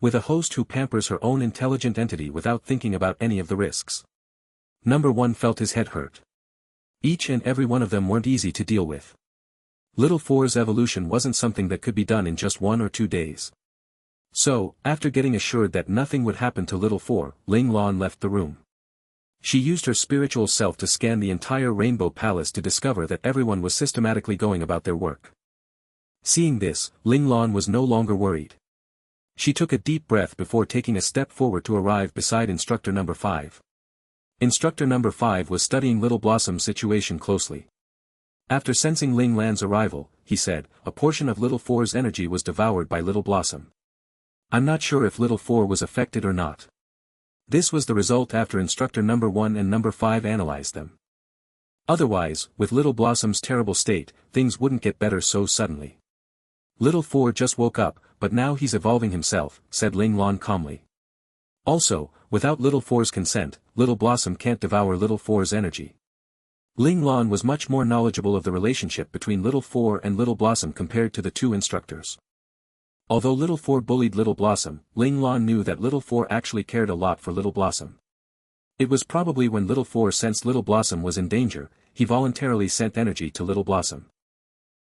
With a host who pampers her own intelligent entity without thinking about any of the risks. Number 1 felt his head hurt. Each and every one of them weren't easy to deal with. Little 4's evolution wasn't something that could be done in just 1 or 2 days. So, after getting assured that nothing would happen to little 4, Ling Lan left the room. She used her spiritual self to scan the entire Rainbow Palace to discover that everyone was systematically going about their work. Seeing this, Ling Lan was no longer worried. She took a deep breath before taking a step forward to arrive beside Instructor Number 5. Instructor Number 5 was studying Little Blossom's situation closely. After sensing Ling Lan's arrival, he said, a portion of Little 4's energy was devoured by Little Blossom. I'm not sure if Little 4 was affected or not. This was the result after Instructor Number 1 and Number 5 analyzed them. Otherwise, with Little Blossom's terrible state, things wouldn't get better so suddenly. Little 4 just woke up, but now he's evolving himself, said Ling Lan calmly. Also, without Little 4's consent, Little Blossom can't devour Little 4's energy. Ling Lan was much more knowledgeable of the relationship between Little 4 and Little Blossom compared to the two instructors. Although Little 4 bullied Little Blossom, Ling Lan knew that Little 4 actually cared a lot for Little Blossom. It was probably when Little 4 sensed Little Blossom was in danger, he voluntarily sent energy to Little Blossom.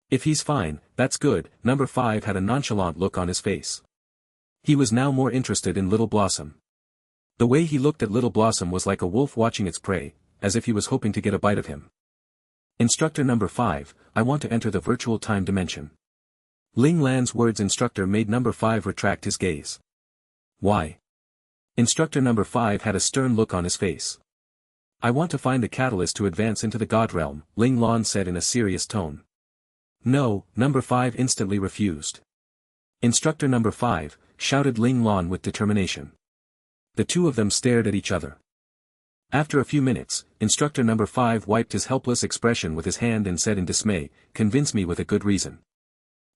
If he's fine, that's good. Number 5 had a nonchalant look on his face. He was now more interested in Little Blossom. The way he looked at Little Blossom was like a wolf watching its prey, as if he was hoping to get a bite of him. Instructor Number 5, I want to enter the virtual time dimension. Ling Lan's words instructor made Number 5 retract his gaze. Why? Instructor Number 5 had a stern look on his face. I want to find a catalyst to advance into the God realm, Ling Lan said in a serious tone. No, Number 5 instantly refused. Instructor Number 5, shouted Ling Lan with determination. The two of them stared at each other. After a few minutes, Instructor Number 5 wiped his helpless expression with his hand and said in dismay, convince me with a good reason.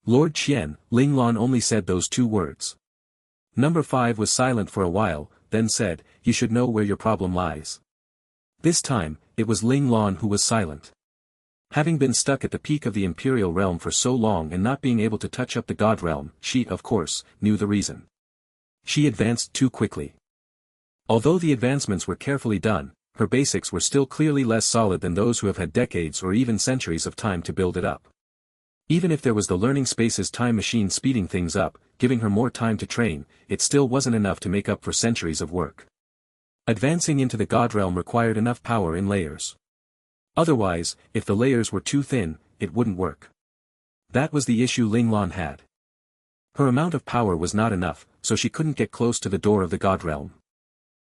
Lord Qian, Ling Lan only said those 2 words. Number 5 was silent for a while, then said, you should know where your problem lies. This time, it was Ling Lan who was silent. Having been stuck at the peak of the Imperial realm for so long and not being able to touch up the God realm, she, of course, knew the reason. She advanced too quickly. Although the advancements were carefully done, her basics were still clearly less solid than those who have had decades or even centuries of time to build it up. Even if there was the learning space's time machine speeding things up, giving her more time to train, it still wasn't enough to make up for centuries of work. Advancing into the God realm required enough power in layers. Otherwise, if the layers were too thin, it wouldn't work. That was the issue Ling Lan had. Her amount of power was not enough, so she couldn't get close to the door of the God realm.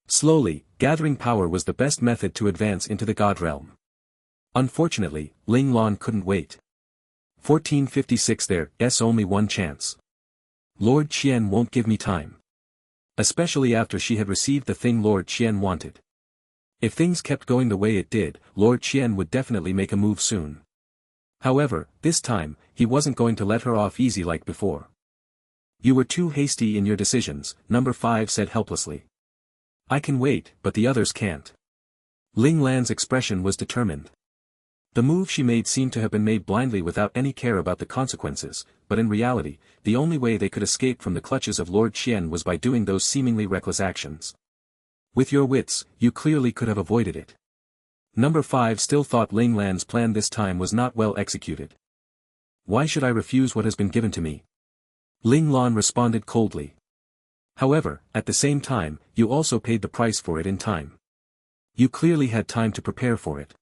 Slowly, gathering power was the best method to advance into the God realm. Unfortunately, Ling Lan couldn't wait. 1456 There's only one chance. Lord Qian won't give me time. Especially after she had received the thing Lord Qian wanted. If things kept going the way it did, Lord Qian would definitely make a move soon. However, this time, he wasn't going to let her off easy like before. You were too hasty in your decisions, Number 5 said helplessly. I can wait, but the others can't. Ling Lan's expression was determined. The move she made seemed to have been made blindly without any care about the consequences, but in reality, the only way they could escape from the clutches of Lord Qian was by doing those seemingly reckless actions. With your wits, you clearly could have avoided it. Number 5 still thought Ling Lan's plan this time was not well executed. Why should I refuse what has been given to me? Ling Lan responded coldly. However, at the same time, you also paid the price for it in time. You clearly had time to prepare for it.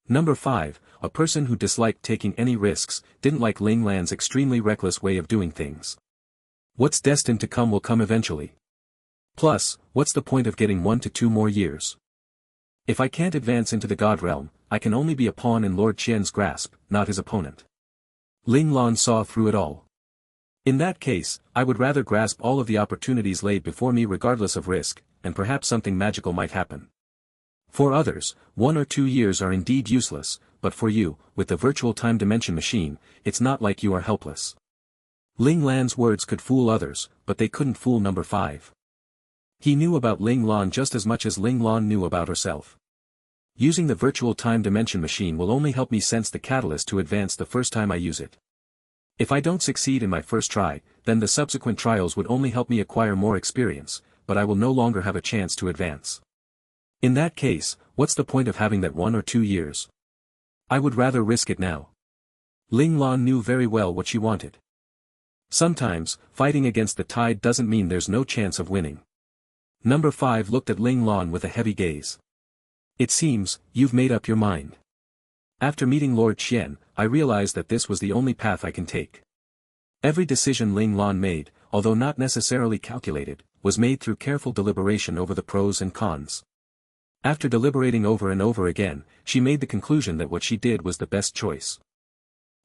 Number 5, a person who disliked taking any risks, didn't like Ling Lan's extremely reckless way of doing things. What's destined to come will come eventually. Plus, what's the point of getting 1 to 2 more years? If I can't advance into the God realm, I can only be a pawn in Lord Qian's grasp, not his opponent. Ling Lan saw through it all. In that case, I would rather grasp all of the opportunities laid before me regardless of risk, and perhaps something magical might happen. For others, 1 or 2 years are indeed useless, but for you, with the virtual time dimension machine, it's not like you are helpless. Ling Lan's words could fool others, but they couldn't fool Number 5. He knew about Ling Lan just as much as Ling Lan knew about herself. Using the virtual time dimension machine will only help me sense the catalyst to advance the first time I use it. If I don't succeed in my first try, then the subsequent trials would only help me acquire more experience, but I will no longer have a chance to advance. In that case, what's the point of having that 1 or 2 years? I would rather risk it now. Ling Lan knew very well what she wanted. Sometimes, fighting against the tide doesn't mean there's no chance of winning. Number 5 looked at Ling Lan with a heavy gaze. It seems, you've made up your mind. After meeting Lord Qian, I realized that this was the only path I can take. Every decision Ling Lan made, although not necessarily calculated, was made through careful deliberation over the pros and cons. After deliberating over and over again, she made the conclusion that what she did was the best choice.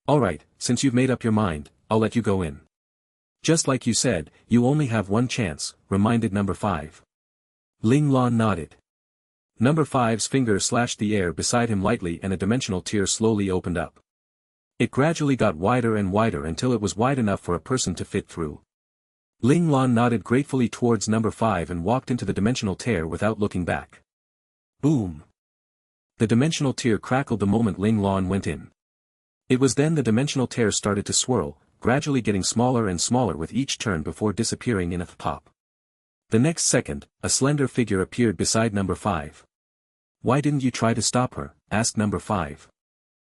Alright, since you've made up your mind, I'll let you go in. Just like you said, you only have one chance, reminded number 5. Ling Lan nodded. Number 5's finger slashed the air beside him lightly and a dimensional tear slowly opened up. It gradually got wider and wider until it was wide enough for a person to fit through. Ling Lan nodded gratefully towards number 5 and walked into the dimensional tear without looking back. Boom! The dimensional tear crackled the moment Ling Lan went in. It was then the dimensional tear started to swirl, gradually getting smaller and smaller with each turn before disappearing in a pop. The next second, a slender figure appeared beside number 5. Why didn't you try to stop her? Asked number 5.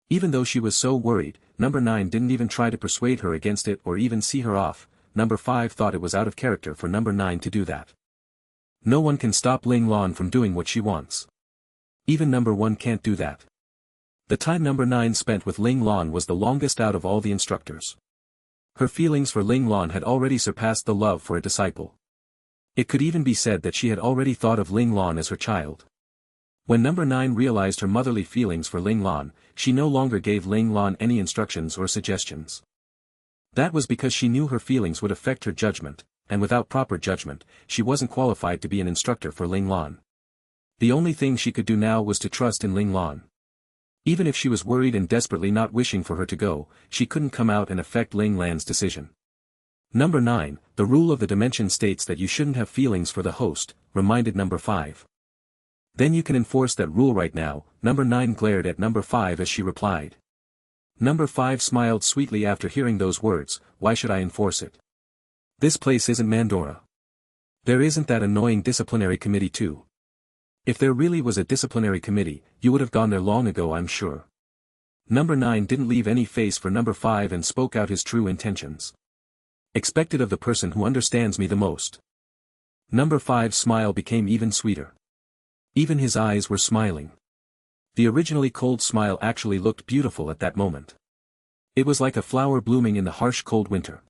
Even though she was so worried, number 9 didn't even try to persuade her against it or even see her off. Number 5 thought it was out of character for number 9 to do that. No one can stop Ling Lan from doing what she wants. Even number 1 can't do that. The time number 9 spent with Ling Lan was the longest out of all the instructors. Her feelings for Ling Lan had already surpassed the love for a disciple. It could even be said that she had already thought of Ling Lan as her child. When number 9 realized her motherly feelings for Ling Lan, she no longer gave Ling Lan any instructions or suggestions. That was because she knew her feelings would affect her judgment, and without proper judgment, she wasn't qualified to be an instructor for Ling Lan. The only thing she could do now was to trust in Ling Lan. Even if she was worried and desperately not wishing for her to go, she couldn't come out and affect Ling Lan's decision. Number 9, the rule of the dimension states that you shouldn't have feelings for the host, reminded number 5. Then you can enforce that rule right now, number 9 glared at number 5 as she replied. Number 5 smiled sweetly after hearing those words. Why should I enforce it? This place isn't Mandora. There isn't that annoying disciplinary committee too. If there really was a disciplinary committee, you would have gone there long ago, I'm sure. Number 9 didn't leave any face for number 5 and spoke out his true intentions. Expected of the person who understands me the most. Number 5's smile became even sweeter. Even his eyes were smiling. The originally cold smile actually looked beautiful at that moment. It was like a flower blooming in the harsh cold winter.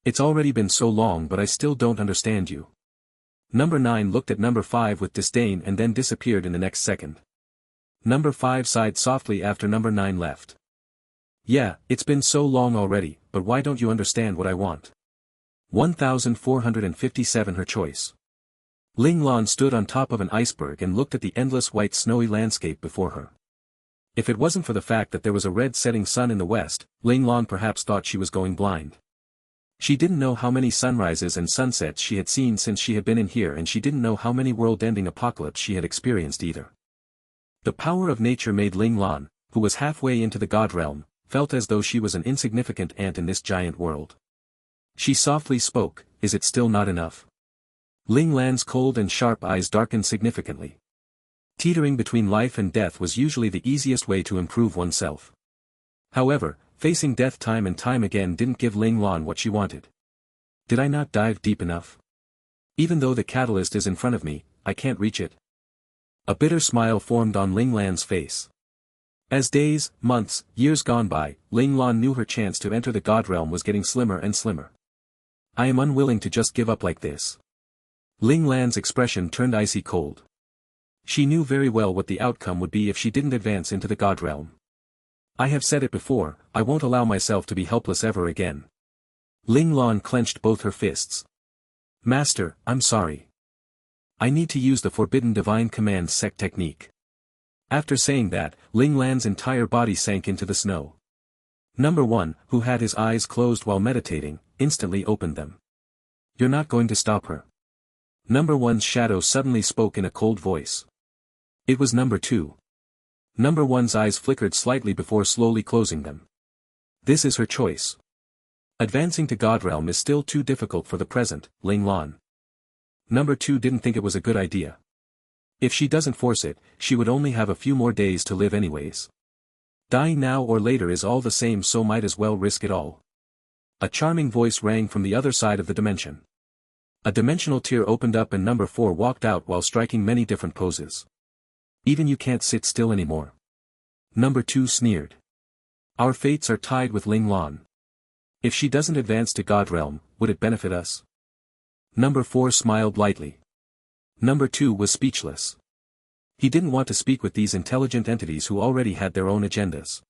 It's already been so long, but I still don't understand you. Number 9 looked at number 5 with disdain and then disappeared in the next second. Number 5 sighed softly after number 9 left. Yeah, it's been so long already, but why don't you understand what I want? 1457 Her choice. Ling Lan stood on top of an iceberg and looked at the endless white snowy landscape before her. If it wasn't for the fact that there was a red setting sun in the west, Ling Lan perhaps thought she was going blind. She didn't know how many sunrises and sunsets she had seen since she had been in here, and she didn't know how many world-ending apocalypses she had experienced either. The power of nature made Ling Lan, who was halfway into the god realm, felt as though she was an insignificant ant in this giant world. She softly spoke, "Is it still not enough?" Ling Lan's cold and sharp eyes darkened significantly. Teetering between life and death was usually the easiest way to improve oneself. However, facing death time and time again didn't give Ling Lan what she wanted. Did I not dive deep enough? Even though the catalyst is in front of me, I can't reach it. A bitter smile formed on Ling Lan's face. As days, months, years gone by, Ling Lan knew her chance to enter the god realm was getting slimmer and slimmer. I am unwilling to just give up like this. Ling Lan's expression turned icy cold. She knew very well what the outcome would be if she didn't advance into the god realm. I have said it before, I won't allow myself to be helpless ever again. Ling Lan clenched both her fists. Master, I'm sorry. I need to use the forbidden divine command sect technique. After saying that, Ling Lan's entire body sank into the snow. Number 1, who had his eyes closed while meditating, instantly opened them. You're not going to stop her. Number one's shadow suddenly spoke in a cold voice. It was number two. Number one's eyes flickered slightly before slowly closing them. This is her choice. Advancing to God Realm is still too difficult for the present, Ling Lan. Number two didn't think it was a good idea. If she doesn't force it, she would only have a few more days to live anyways. Dying now or later is all the same, so might as well risk it all. A charming voice rang from the other side of the dimension. A dimensional tier opened up and number 4 walked out while striking many different poses. Even you can't sit still anymore. Number 2 sneered. Our fates are tied with Ling Lan. If she doesn't advance to God Realm, would it benefit us? Number 4 smiled lightly. Number 2 was speechless. He didn't want to speak with these intelligent entities who already had their own agendas.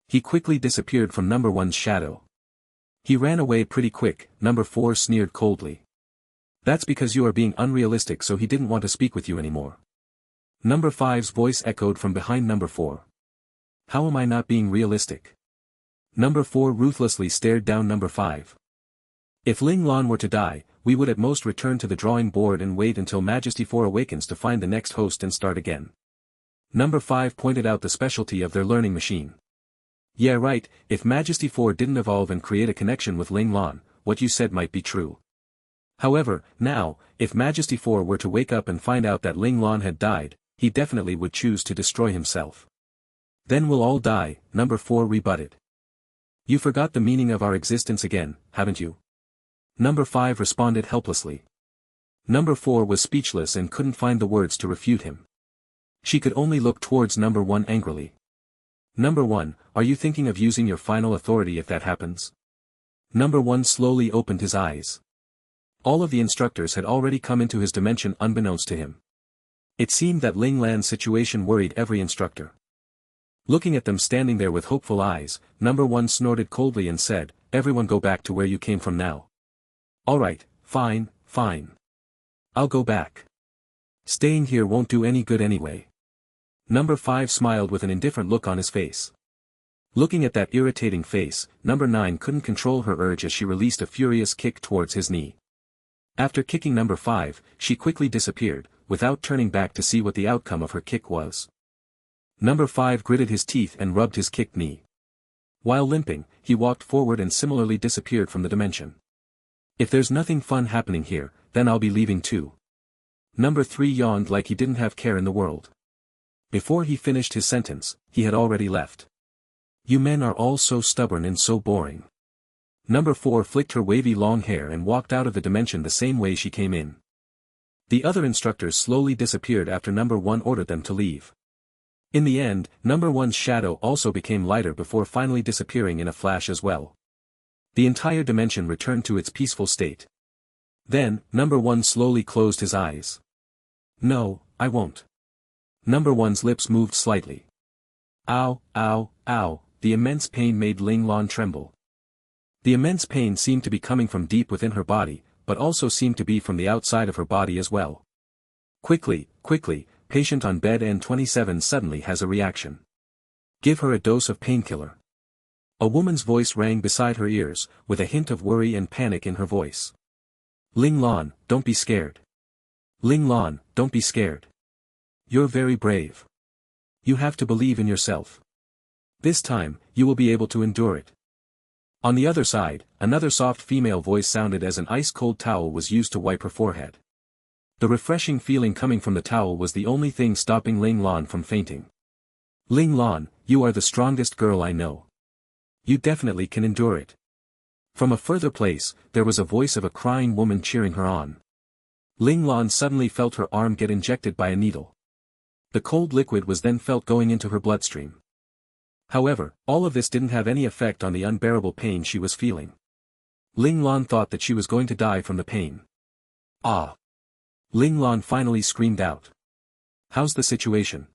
He quickly disappeared from number 1's shadow. He ran away pretty quick, number 4 sneered coldly. That's because you are being unrealistic, so he didn't want to speak with you anymore. Number 5's voice echoed from behind number 4. How am I not being realistic? Number 4 ruthlessly stared down number 5. If Ling Lan were to die, we would at most return to the drawing board and wait until Majesty 4 awakens to find the next host and start again. Number 5 pointed out the specialty of their learning machine. Yeah right, if Majesty 4 didn't evolve and create a connection with Ling Lan, what you said might be true. However, now, if Majesty 4 were to wake up and find out that Ling Lan had died, he definitely would choose to destroy himself. Then we'll all die, number 4 rebutted. You forgot the meaning of our existence again, haven't you? Number 5 responded helplessly. Number 4 was speechless and couldn't find the words to refute him. She could only look towards number 1 angrily. Number 1, are you thinking of using your final authority if that happens? Number 1 slowly opened his eyes. All of the instructors had already come into his dimension unbeknownst to him. It seemed that Ling Lan's situation worried every instructor. Looking at them standing there with hopeful eyes, number 1 snorted coldly and said, everyone go back to where you came from now. Alright, fine, fine. I'll go back. Staying here won't do any good anyway. Number 5 smiled with an indifferent look on his face. Looking at that irritating face, number 9 couldn't control her urge as she released a furious kick towards his knee. After kicking number 5, she quickly disappeared, without turning back to see what the outcome of her kick was. Number 5 gritted his teeth and rubbed his kicked knee. While limping, he walked forward and similarly disappeared from the dimension. If there's nothing fun happening here, then I'll be leaving too. Number 3 yawned like he didn't have care in the world. Before he finished his sentence, he had already left. You men are all so stubborn and so boring. Number 4 flicked her wavy long hair and walked out of the dimension the same way she came in. The other instructors slowly disappeared after number 1 ordered them to leave. In the end, number 1's shadow also became lighter before finally disappearing in a flash as well. The entire dimension returned to its peaceful state. Then, number 1 slowly closed his eyes. No, I won't. Number 1's lips moved slightly. Ow, ow, ow, the immense pain made Ling Lan tremble. The immense pain seemed to be coming from deep within her body, but also seemed to be from the outside of her body as well. Quickly, quickly, patient on bed N27 suddenly has a reaction. Give her a dose of painkiller. A woman's voice rang beside her ears, with a hint of worry and panic in her voice. Ling Lan, don't be scared. Ling Lan, don't be scared. You're very brave. You have to believe in yourself. This time, you will be able to endure it. On the other side, another soft female voice sounded as an ice-cold towel was used to wipe her forehead. The refreshing feeling coming from the towel was the only thing stopping Ling Lan from fainting. Ling Lan, you are the strongest girl I know. You definitely can endure it. From a further place, there was a voice of a crying woman cheering her on. Ling Lan suddenly felt her arm get injected by a needle. The cold liquid was then felt going into her bloodstream. However, all of this didn't have any effect on the unbearable pain she was feeling. Ling Lan thought that she was going to die from the pain. Ah! Ling Lan finally screamed out. How's the situation?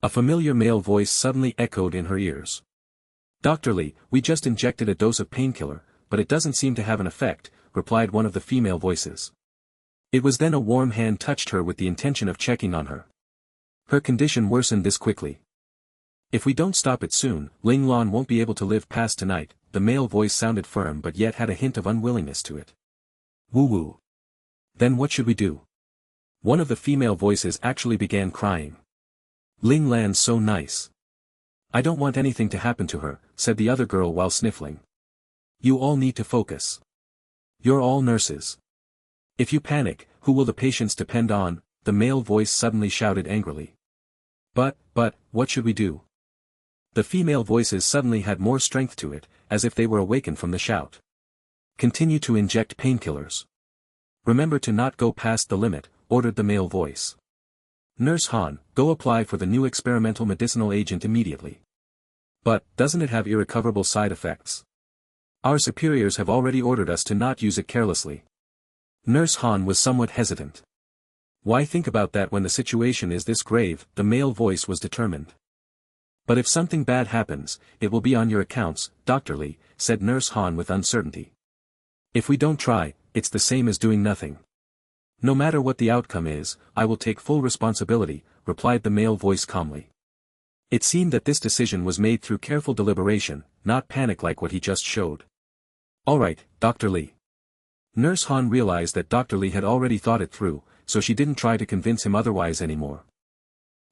A familiar male voice suddenly echoed in her ears. Dr. Lee, we just injected a dose of painkiller, but it doesn't seem to have an effect, replied one of the female voices. It was then a warm hand touched her with the intention of checking on her. Her condition worsened this quickly. If we don't stop it soon, Ling Lan won't be able to live past tonight, the male voice sounded firm but yet had a hint of unwillingness to it. Woo-woo. Then what should we do? One of the female voices actually began crying. Ling Lan's so nice. I don't want anything to happen to her, said the other girl while sniffling. You all need to focus. You're all nurses. If you panic, who will the patients depend on? The male voice suddenly shouted angrily. But, what should we do? The female voices suddenly had more strength to it, as if they were awakened from the shout. Continue to inject painkillers. Remember to not go past the limit, ordered the male voice. Nurse Han, go apply for the new experimental medicinal agent immediately. But, doesn't it have irrecoverable side effects? Our superiors have already ordered us to not use it carelessly. Nurse Han was somewhat hesitant. Why think about that when the situation is this grave? The male voice was determined. But if something bad happens, it will be on your accounts, Dr. Lee, said Nurse Han with uncertainty. If we don't try, it's the same as doing nothing. No matter what the outcome is, I will take full responsibility, replied the male voice calmly. It seemed that this decision was made through careful deliberation, not panic like what he just showed. All right, Dr. Lee. Nurse Han realized that Dr. Lee had already thought it through, so she didn't try to convince him otherwise anymore.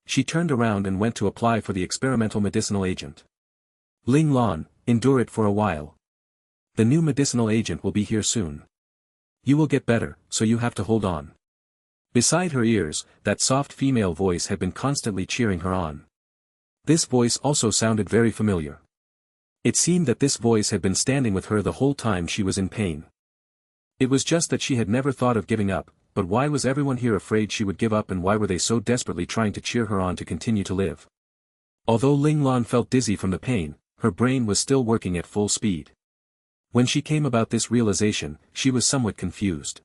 She turned around and went to apply for the experimental medicinal agent. Ling Lan, endure it for a while. The new medicinal agent will be here soon. You will get better, so you have to hold on. Beside her ears, that soft female voice had been constantly cheering her on. This voice also sounded very familiar. It seemed that this voice had been standing with her the whole time she was in pain. It was just that she had never thought of giving up, but why was everyone here afraid she would give up, and why were they so desperately trying to cheer her on to continue to live? Although Ling Lan felt dizzy from the pain, her brain was still working at full speed. When she came about this realization, she was somewhat confused.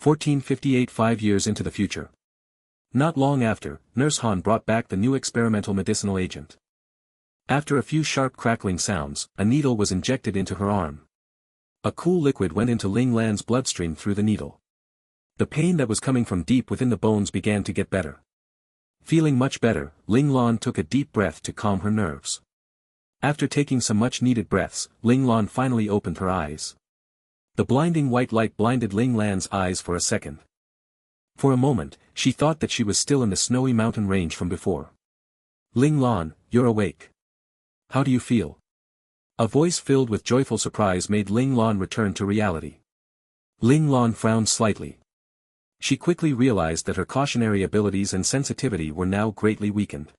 1458 5 years into the future. Not long after, Nurse Han brought back the new experimental medicinal agent. After a few sharp crackling sounds, a needle was injected into her arm. A cool liquid went into Ling Lan's bloodstream through the needle. The pain that was coming from deep within the bones began to get better. Feeling much better, Ling Lan took a deep breath to calm her nerves. After taking some much-needed breaths, Ling Lan finally opened her eyes. The blinding white light blinded Ling Lan's eyes for a second. For a moment, she thought that she was still in the snowy mountain range from before. Ling Lan, you're awake. How do you feel? A voice filled with joyful surprise made Ling Lan return to reality. Ling Lan frowned slightly. She quickly realized that her cautionary abilities and sensitivity were now greatly weakened.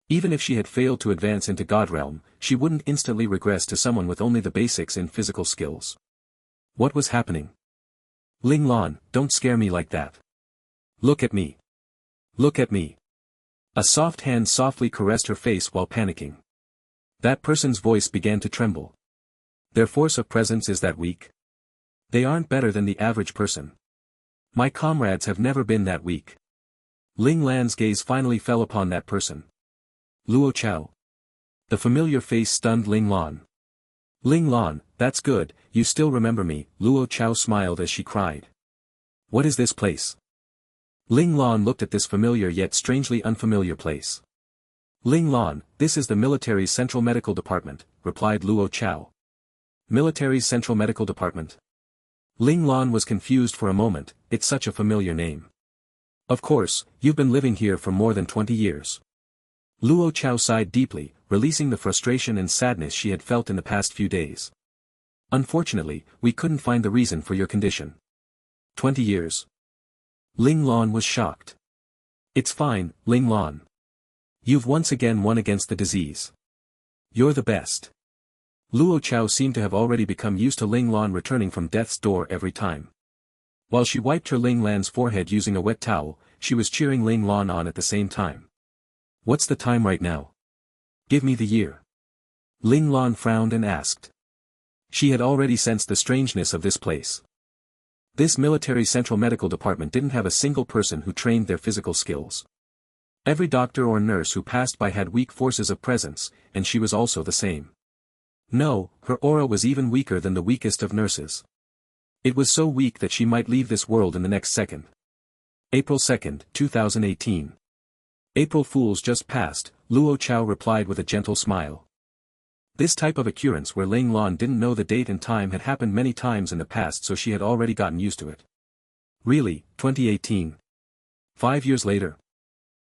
Even if she had failed to advance into God Realm, she wouldn't instantly regress to someone with only the basics in physical skills. What was happening? Ling Lan, don't scare me like that. Look at me. Look at me. A soft hand softly caressed her face while panicking. That person's voice began to tremble. Their force of presence is that weak? They aren't better than the average person. My comrades have never been that weak. Ling Lan's gaze finally fell upon that person. Luo Chao. The familiar face stunned Ling Lan. Ling Lan, that's good, you still remember me, Luo Chao smiled as she cried. What is this place? Ling Lan looked at this familiar yet strangely unfamiliar place. Ling Lan, this is the military's Central Medical Department, replied Luo Chao. Military's Central Medical Department. Ling Lan was confused for a moment, it's such a familiar name. Of course, you've been living here for more than 20 years. Luo Chao sighed deeply, releasing the frustration and sadness she had felt in the past few days. Unfortunately, we couldn't find the reason for your condition. 20 years. Ling Lan was shocked. It's fine, Ling Lan. You've once again won against the disease. You're the best. Luo Chao seemed to have already become used to Ling Lan returning from death's door every time. While she wiped her Ling Lan's forehead using a wet towel, she was cheering Ling Lan on at the same time. What's the time right now? Give me the year. Ling Lan frowned and asked. She had already sensed the strangeness of this place. This military central medical department didn't have a single person who trained their physical skills. Every doctor or nurse who passed by had weak forces of presence, and she was also the same. No, her aura was even weaker than the weakest of nurses. It was so weak that she might leave this world in the next second. April 2nd, 2018. April Fools just passed, Luo Chao replied with a gentle smile. This type of occurrence where Ling Lan didn't know the date and time had happened many times in the past, so she had already gotten used to it. Really, 2018. 5 years later.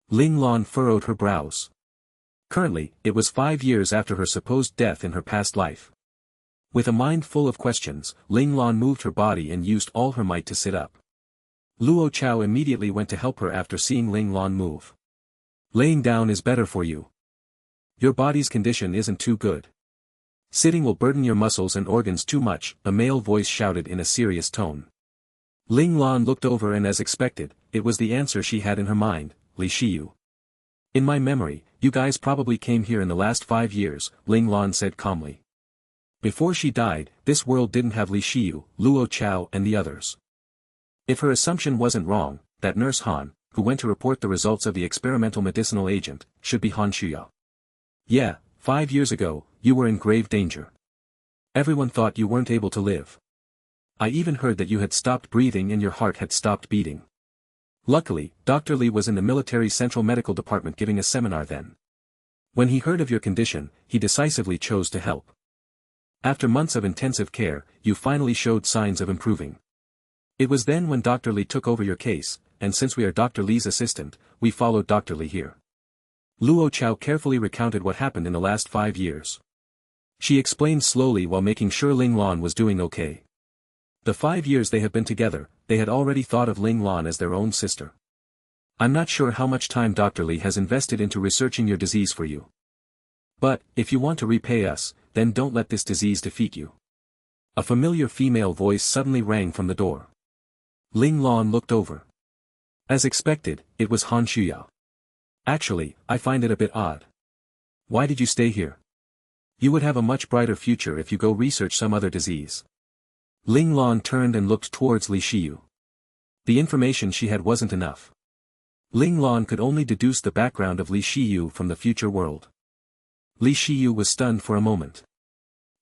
Ling Lan furrowed her brows. Currently, it was 5 years after her supposed death in her past life. With a mind full of questions, Ling Lan moved her body and used all her might to sit up. Luo Chao immediately went to help her after seeing Ling Lan move. Laying down is better for you. Your body's condition isn't too good. Sitting will burden your muscles and organs too much, a male voice shouted in a serious tone. Ling Lan looked over and as expected, it was the answer she had in her mind, Li Shiyu. In my memory, you guys probably came here in the last 5 years, Ling Lan said calmly. Before she died, this world didn't have Li Shiyu, Luo Chao and the others. If her assumption wasn't wrong, that nurse Han, who went to report the results of the experimental medicinal agent, should be Han Shuya. Yeah, 5 years ago, you were in grave danger. Everyone thought you weren't able to live. I even heard that you had stopped breathing and your heart had stopped beating. Luckily, Dr. Li was in the military central medical department giving a seminar then. When he heard of your condition, he decisively chose to help. After months of intensive care, you finally showed signs of improving. It was then when Dr. Li took over your case, and since we are Dr. Li's assistant, we followed Dr. Li here. Luo Chao carefully recounted what happened in the last 5 years. She explained slowly while making sure Ling Lan was doing okay. The 5 years they have been together, they had already thought of Ling Lan as their own sister. I'm not sure how much time Dr. Li has invested into researching your disease for you. But, if you want to repay us, then don't let this disease defeat you. A familiar female voice suddenly rang from the door. Ling Lan looked over. As expected, it was Han Shuya. Actually, I find it a bit odd. Why did you stay here? You would have a much brighter future if you go research some other disease. Ling Lan turned and looked towards Li Shiyu. The information she had wasn't enough. Ling Lan could only deduce the background of Li Shiyu from the future world. Li Shiyu was stunned for a moment.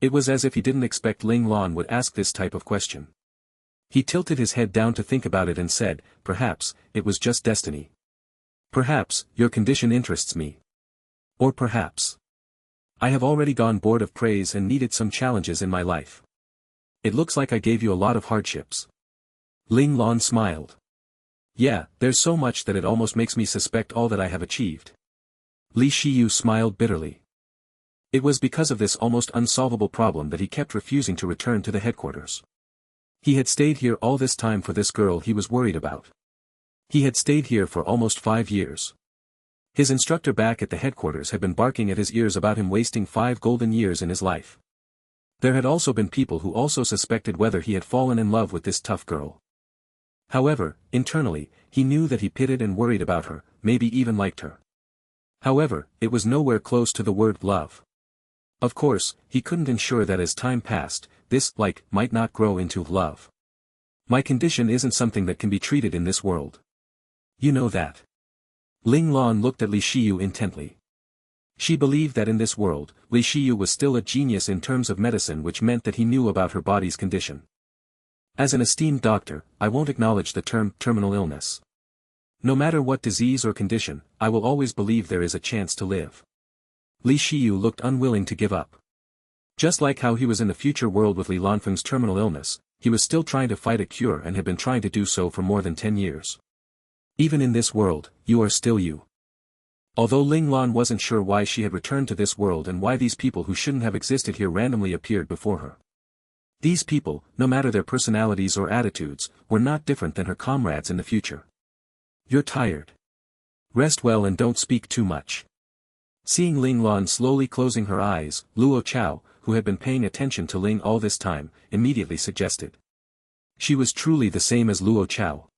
It was as if he didn't expect Ling Lan would ask this type of question. He tilted his head down to think about it and said, perhaps, it was just destiny. Perhaps, your condition interests me. Or perhaps, I have already gone bored of praise and needed some challenges in my life. It looks like I gave you a lot of hardships. Ling Lan smiled. Yeah, there's so much that it almost makes me suspect all that I have achieved. Li Shiyu smiled bitterly. It was because of this almost unsolvable problem that he kept refusing to return to the headquarters. He had stayed here all this time for this girl he was worried about. He had stayed here for almost 5 years. His instructor back at the headquarters had been barking at his ears about him wasting 5 golden years in his life. There had also been people who also suspected whether he had fallen in love with this tough girl. However, internally, he knew that he pitied and worried about her, maybe even liked her. However, it was nowhere close to the word love. Of course, he couldn't ensure that as time passed, this like might not grow into love. My condition isn't something that can be treated in this world. You know that. Ling Lan looked at Li Shiyu intently. She believed that in this world, Li Shiyu was still a genius in terms of medicine, which meant that he knew about her body's condition. As an esteemed doctor, I won't acknowledge the term terminal illness. No matter what disease or condition, I will always believe there is a chance to live. Li Shiyu looked unwilling to give up. Just like how he was in the future world with Li Lanfeng's terminal illness, he was still trying to fight a cure and had been trying to do so for more than 10 years. Even in this world, you are still you. Although Ling Lan wasn't sure why she had returned to this world and why these people who shouldn't have existed here randomly appeared before her. These people, no matter their personalities or attitudes, were not different than her comrades in the future. You're tired. Rest well and don't speak too much. Seeing Ling Lan slowly closing her eyes, Luo Chao, who had been paying attention to Ling all this time, immediately suggested. She was truly the same as Luo Chao.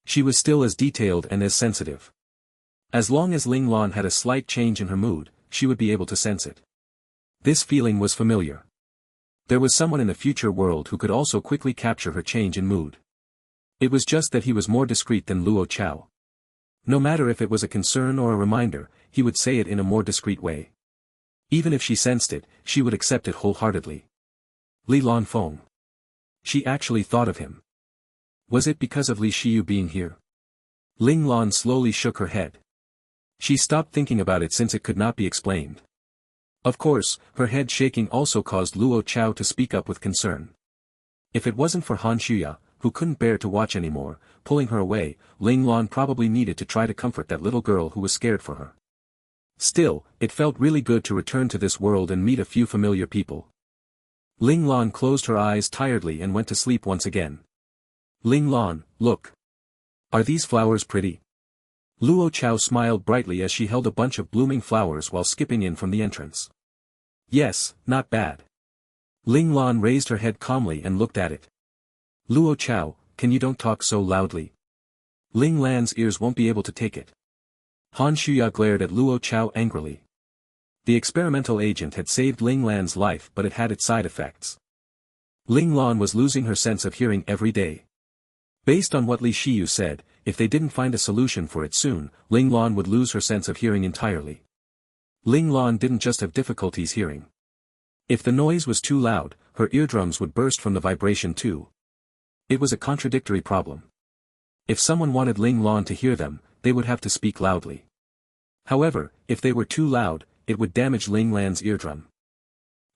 She was still as detailed and as sensitive. As long as Ling Lan had a slight change in her mood, she would be able to sense it. This feeling was familiar. There was someone in the future world who could also quickly capture her change in mood. It was just that he was more discreet than Luo Chao. No matter if it was a concern or a reminder, he would say it in a more discreet way. Even if she sensed it, she would accept it wholeheartedly. Li Lanfeng. She actually thought of him. Was it because of Li Shiyu being here? Ling Lan slowly shook her head. She stopped thinking about it since it could not be explained. Of course, her head shaking also caused Luo Chao to speak up with concern. If it wasn't for Han Shuya, who couldn't bear to watch anymore, pulling her away. Ling Lan probably needed to try to comfort that little girl who was scared for her. Still, it felt really good to return to this world and meet a few familiar people. Ling Lan closed her eyes tiredly and went to sleep once again. Ling Lan, look. Are these flowers pretty? Luo Chao smiled brightly as she held a bunch of blooming flowers while skipping in from the entrance. Yes, not bad. Ling Lan raised her head calmly and looked at it. Luo Chao, can you don't talk so loudly? Ling Lan's ears won't be able to take it. Han Shuya glared at Luo Chao angrily. The experimental agent had saved Ling Lan's life, but it had its side effects. Ling Lan was losing her sense of hearing every day. Based on what Li Shiyu said, if they didn't find a solution for it soon, Ling Lan would lose her sense of hearing entirely. Ling Lan didn't just have difficulties hearing. If the noise was too loud, her eardrums would burst from the vibration too. It was a contradictory problem. If someone wanted Ling Lan to hear them, they would have to speak loudly. However, if they were too loud, it would damage Ling Lan's eardrum.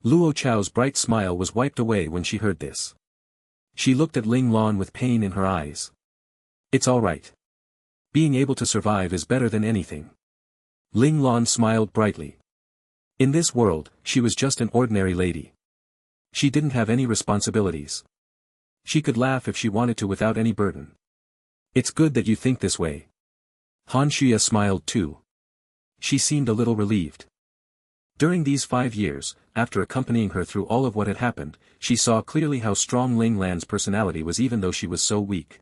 Luo Chao's bright smile was wiped away when she heard this. She looked at Ling Lan with pain in her eyes. It's all right. Being able to survive is better than anything. Ling Lan smiled brightly. In this world, she was just an ordinary lady. She didn't have any responsibilities. She could laugh if she wanted to without any burden. It's good that you think this way. Han Shuya smiled too. She seemed a little relieved. During these 5 years, after accompanying her through all of what had happened, she saw clearly how strong Ling Lan's personality was even though she was so weak.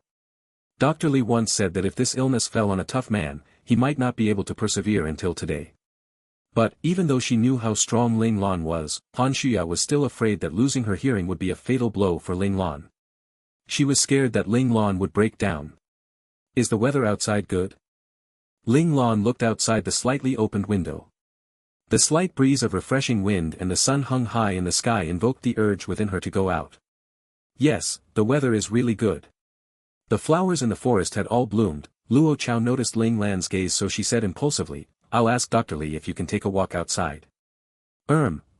Dr. Li once said that if this illness fell on a tough man, he might not be able to persevere until today. But, even though she knew how strong Ling Lan was, Han Shuya was still afraid that losing her hearing would be a fatal blow for Ling Lan. She was scared that Ling Lan would break down. Is the weather outside good? Ling Lan looked outside the slightly opened window. The slight breeze of refreshing wind and the sun hung high in the sky invoked the urge within her to go out. Yes, the weather is really good. The flowers in the forest had all bloomed. Luo Chao noticed Ling Lan's gaze, so she said impulsively, I'll ask Dr. Li if you can take a walk outside.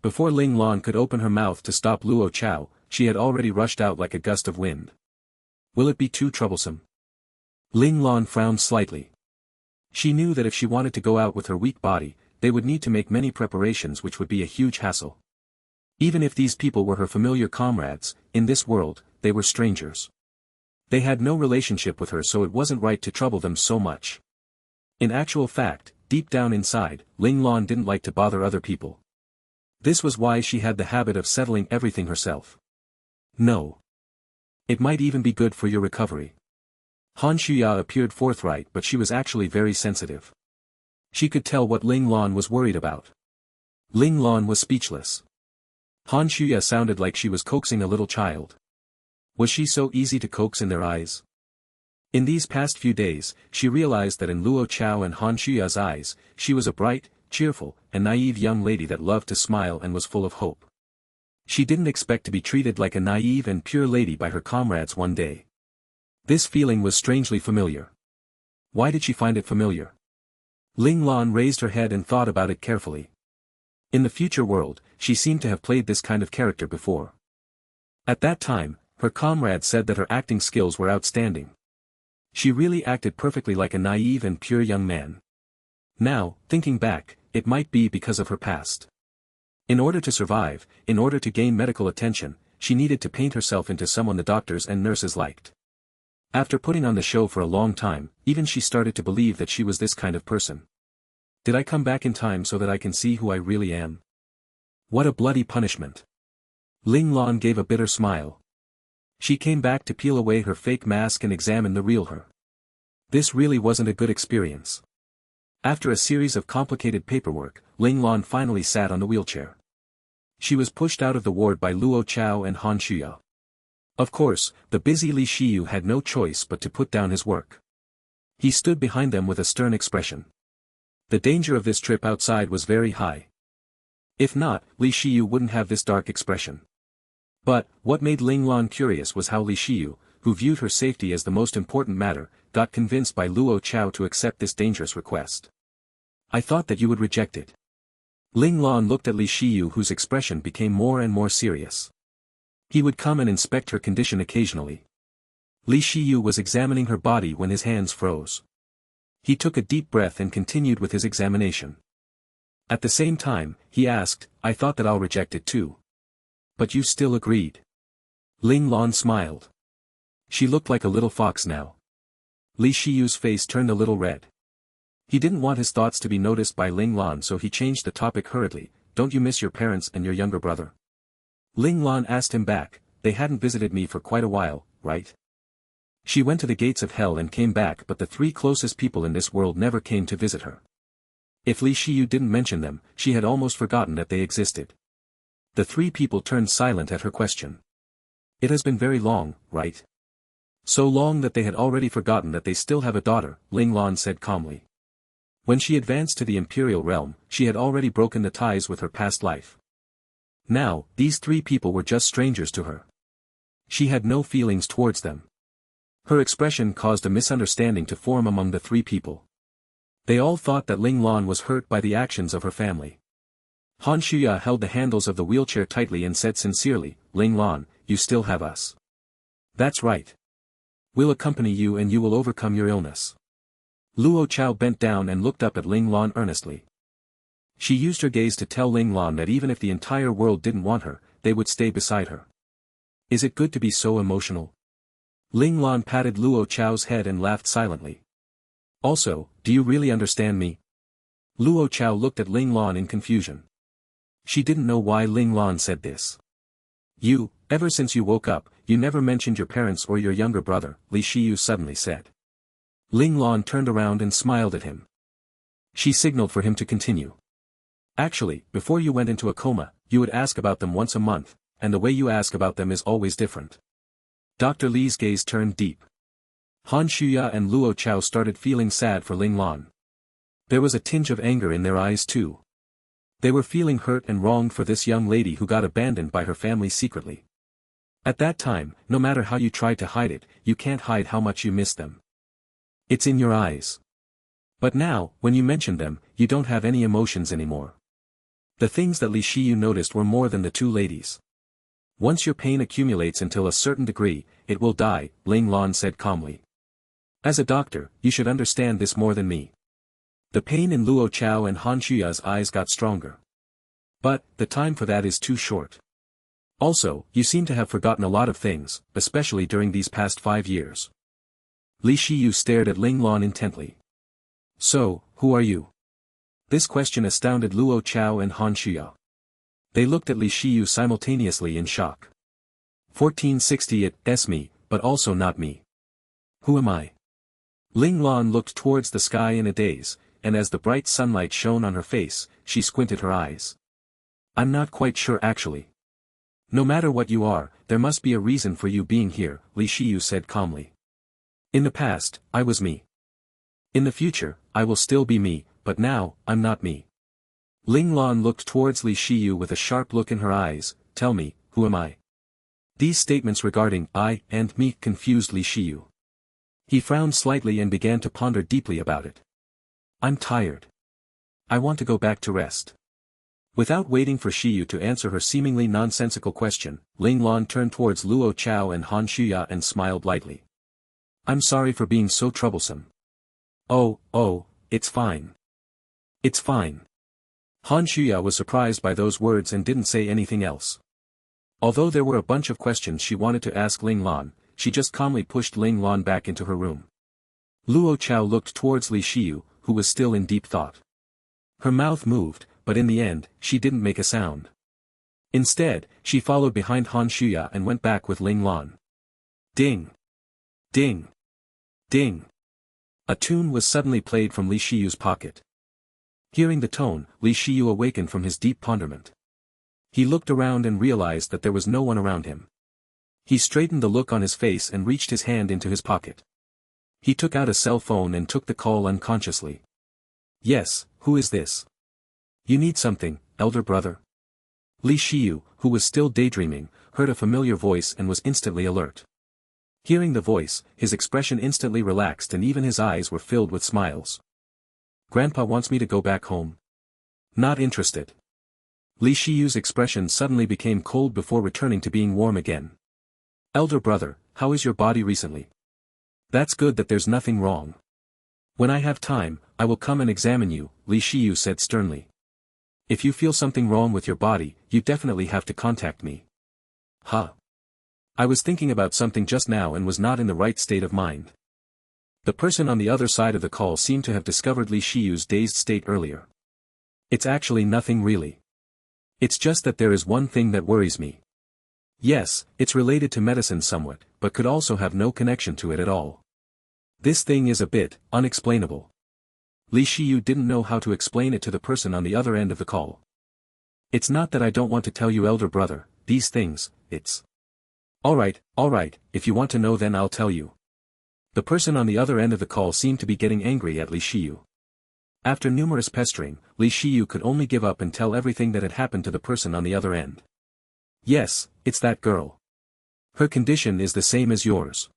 Before Ling Lan could open her mouth to stop Luo Chao, she had already rushed out like a gust of wind. Will it be too troublesome? Ling Lan frowned slightly. She knew that if she wanted to go out with her weak body, they would need to make many preparations, which would be a huge hassle. Even if these people were her familiar comrades, in this world, they were strangers. They had no relationship with her, so it wasn't right to trouble them so much. In actual fact, deep down inside, Ling Lan didn't like to bother other people. This was why she had the habit of settling everything herself. No. It might even be good for your recovery. Han Shuya appeared forthright, but she was actually very sensitive. She could tell what Ling Lan was worried about. Ling Lan was speechless. Han Shuya sounded like she was coaxing a little child. Was she so easy to coax in their eyes? In these past few days, she realized that in Luo Chao and Han Shuya's eyes, she was a bright, cheerful, and naive young lady that loved to smile and was full of hope. She didn't expect to be treated like a naive and pure lady by her comrades one day. This feeling was strangely familiar. Why did she find it familiar? Ling Lan raised her head and thought about it carefully. In the future world, she seemed to have played this kind of character before. At that time, her comrades said that her acting skills were outstanding. She really acted perfectly like a naive and pure young man. Now, thinking back, it might be because of her past. In order to survive, in order to gain medical attention, she needed to paint herself into someone the doctors and nurses liked. After putting on the show for a long time, even she started to believe that she was this kind of person. Did I come back in time so that I can see who I really am? What a bloody punishment. Ling Lan gave a bitter smile. She came back to peel away her fake mask and examine the real her. This really wasn't a good experience. After a series of complicated paperwork, Ling Lan finally sat on the wheelchair. She was pushed out of the ward by Luo Chao and Han Shuya. Of course, the busy Li Shiyu had no choice but to put down his work. He stood behind them with a stern expression. The danger of this trip outside was very high. If not, Li Shiyu wouldn't have this dark expression. But, what made Ling Lan curious was how Li Shiyu, who viewed her safety as the most important matter, got convinced by Luo Chao to accept this dangerous request. I thought that you would reject it. Ling Lan looked at Li Shiyu, whose expression became more and more serious. He would come and inspect her condition occasionally. Li Shiyu was examining her body when his hands froze. He took a deep breath and continued with his examination. At the same time, he asked, I thought that I'll reject it too. But you still agreed. Ling Lan smiled. She looked like a little fox now. Li Shiyu's face turned a little red. He didn't want his thoughts to be noticed by Ling Lan, so he changed the topic hurriedly. Don't you miss your parents and your younger brother? Ling Lan asked him back. They hadn't visited me for quite a while, right? She went to the gates of hell and came back, but the three closest people in this world never came to visit her. If Li Shiyu didn't mention them, she had almost forgotten that they existed. The three people turned silent at her question. It has been very long, right? So long that they had already forgotten that they still have a daughter, Ling Lan said calmly. When she advanced to the imperial realm, she had already broken the ties with her past life. Now, these three people were just strangers to her. She had no feelings towards them. Her expression caused a misunderstanding to form among the three people. They all thought that Ling Lan was hurt by the actions of her family. Han Shuya held the handles of the wheelchair tightly and said sincerely, Ling Lan, you still have us. That's right. We'll accompany you and you will overcome your illness. Luo Chao bent down and looked up at Ling Lan earnestly. She used her gaze to tell Ling Lan that even if the entire world didn't want her, they would stay beside her. Is it good to be so emotional? Ling Lan patted Luo Chao's head and laughed silently. Also, do you really understand me? Luo Chao looked at Ling Lan in confusion. She didn't know why Ling Lan said this. Ever since you woke up, you never mentioned your parents or your younger brother, Li Shiyu suddenly said. Ling Lan turned around and smiled at him. She signaled for him to continue. Actually, before you went into a coma, you would ask about them once a month, and the way you ask about them is always different. Dr. Li's gaze turned deep. Han Shuya and Luo Chao started feeling sad for Ling Lan. There was a tinge of anger in their eyes too. They were feeling hurt and wronged for this young lady who got abandoned by her family secretly. At that time, no matter how you tried to hide it, you can't hide how much you miss them. It's in your eyes. But now, when you mention them, you don't have any emotions anymore. The things that Li Shiyu noticed were more than the two ladies. Once your pain accumulates until a certain degree, it will die, Ling Lan said calmly. As a doctor, you should understand this more than me. The pain in Luo Chao and Han Shuya's eyes got stronger. But, the time for that is too short. Also, you seem to have forgotten a lot of things, especially during these past 5 years. Li Shiyu stared at Ling Lan intently. So, who are you? This question astounded Luo Chao and Han Shuya. They looked at Li Shiyu simultaneously in shock. 1460 It's me, but also not me. Who am I? Ling Lan looked towards the sky in a daze, and as the bright sunlight shone on her face, she squinted her eyes. I'm not quite sure actually. No matter what you are, there must be a reason for you being here, Li Shiyu said calmly. In the past, I was me. In the future, I will still be me, but now, I'm not me. Ling Lan looked towards Li Shiyu with a sharp look in her eyes. Tell me, who am I? These statements regarding I and me confused Li Shiyu. He frowned slightly and began to ponder deeply about it. I'm tired. I want to go back to rest. Without waiting for Shiyu to answer her seemingly nonsensical question, Ling Lan turned towards Luo Chao and Han Shuya and smiled lightly. I'm sorry for being so troublesome. Oh, it's fine. It's fine. Han Shuya was surprised by those words and didn't say anything else. Although there were a bunch of questions she wanted to ask Ling Lan, she just calmly pushed Ling Lan back into her room. Luo Chao looked towards Li Shiyu, who was still in deep thought. Her mouth moved, but in the end, she didn't make a sound. Instead, she followed behind Han Shuya and went back with Ling Lan. Ding! Ding! Ding! A tune was suddenly played from Li Shiyu's pocket. Hearing the tone, Li Shiyu awakened from his deep ponderment. He looked around and realized that there was no one around him. He straightened the look on his face and reached his hand into his pocket. He took out a cell phone and took the call unconsciously. Yes, who is this? You need something, elder brother? Li Shiyu, who was still daydreaming, heard a familiar voice and was instantly alert. Hearing the voice, his expression instantly relaxed and even his eyes were filled with smiles. Grandpa wants me to go back home. Not interested. Li Shiyu's expression suddenly became cold before returning to being warm again. Elder brother, how is your body recently? That's good that there's nothing wrong. When I have time, I will come and examine you, Li Shiyu said sternly. If you feel something wrong with your body, you definitely have to contact me. Huh. I was thinking about something just now and was not in the right state of mind. The person on the other side of the call seemed to have discovered Li Shiyu's dazed state earlier. It's actually nothing really. It's just that there is one thing that worries me. Yes, it's related to medicine somewhat, but could also have no connection to it at all. This thing is a bit unexplainable. Li Shiyu didn't know how to explain it to the person on the other end of the call. It's not that I don't want to tell you, elder brother, these things, it's... Alright, if you want to know then I'll tell you. The person on the other end of the call seemed to be getting angry at Li Shiyu. After numerous pestering, Li Shiyu could only give up and tell everything that had happened to the person on the other end. Yes, it's that girl. Her condition is the same as yours.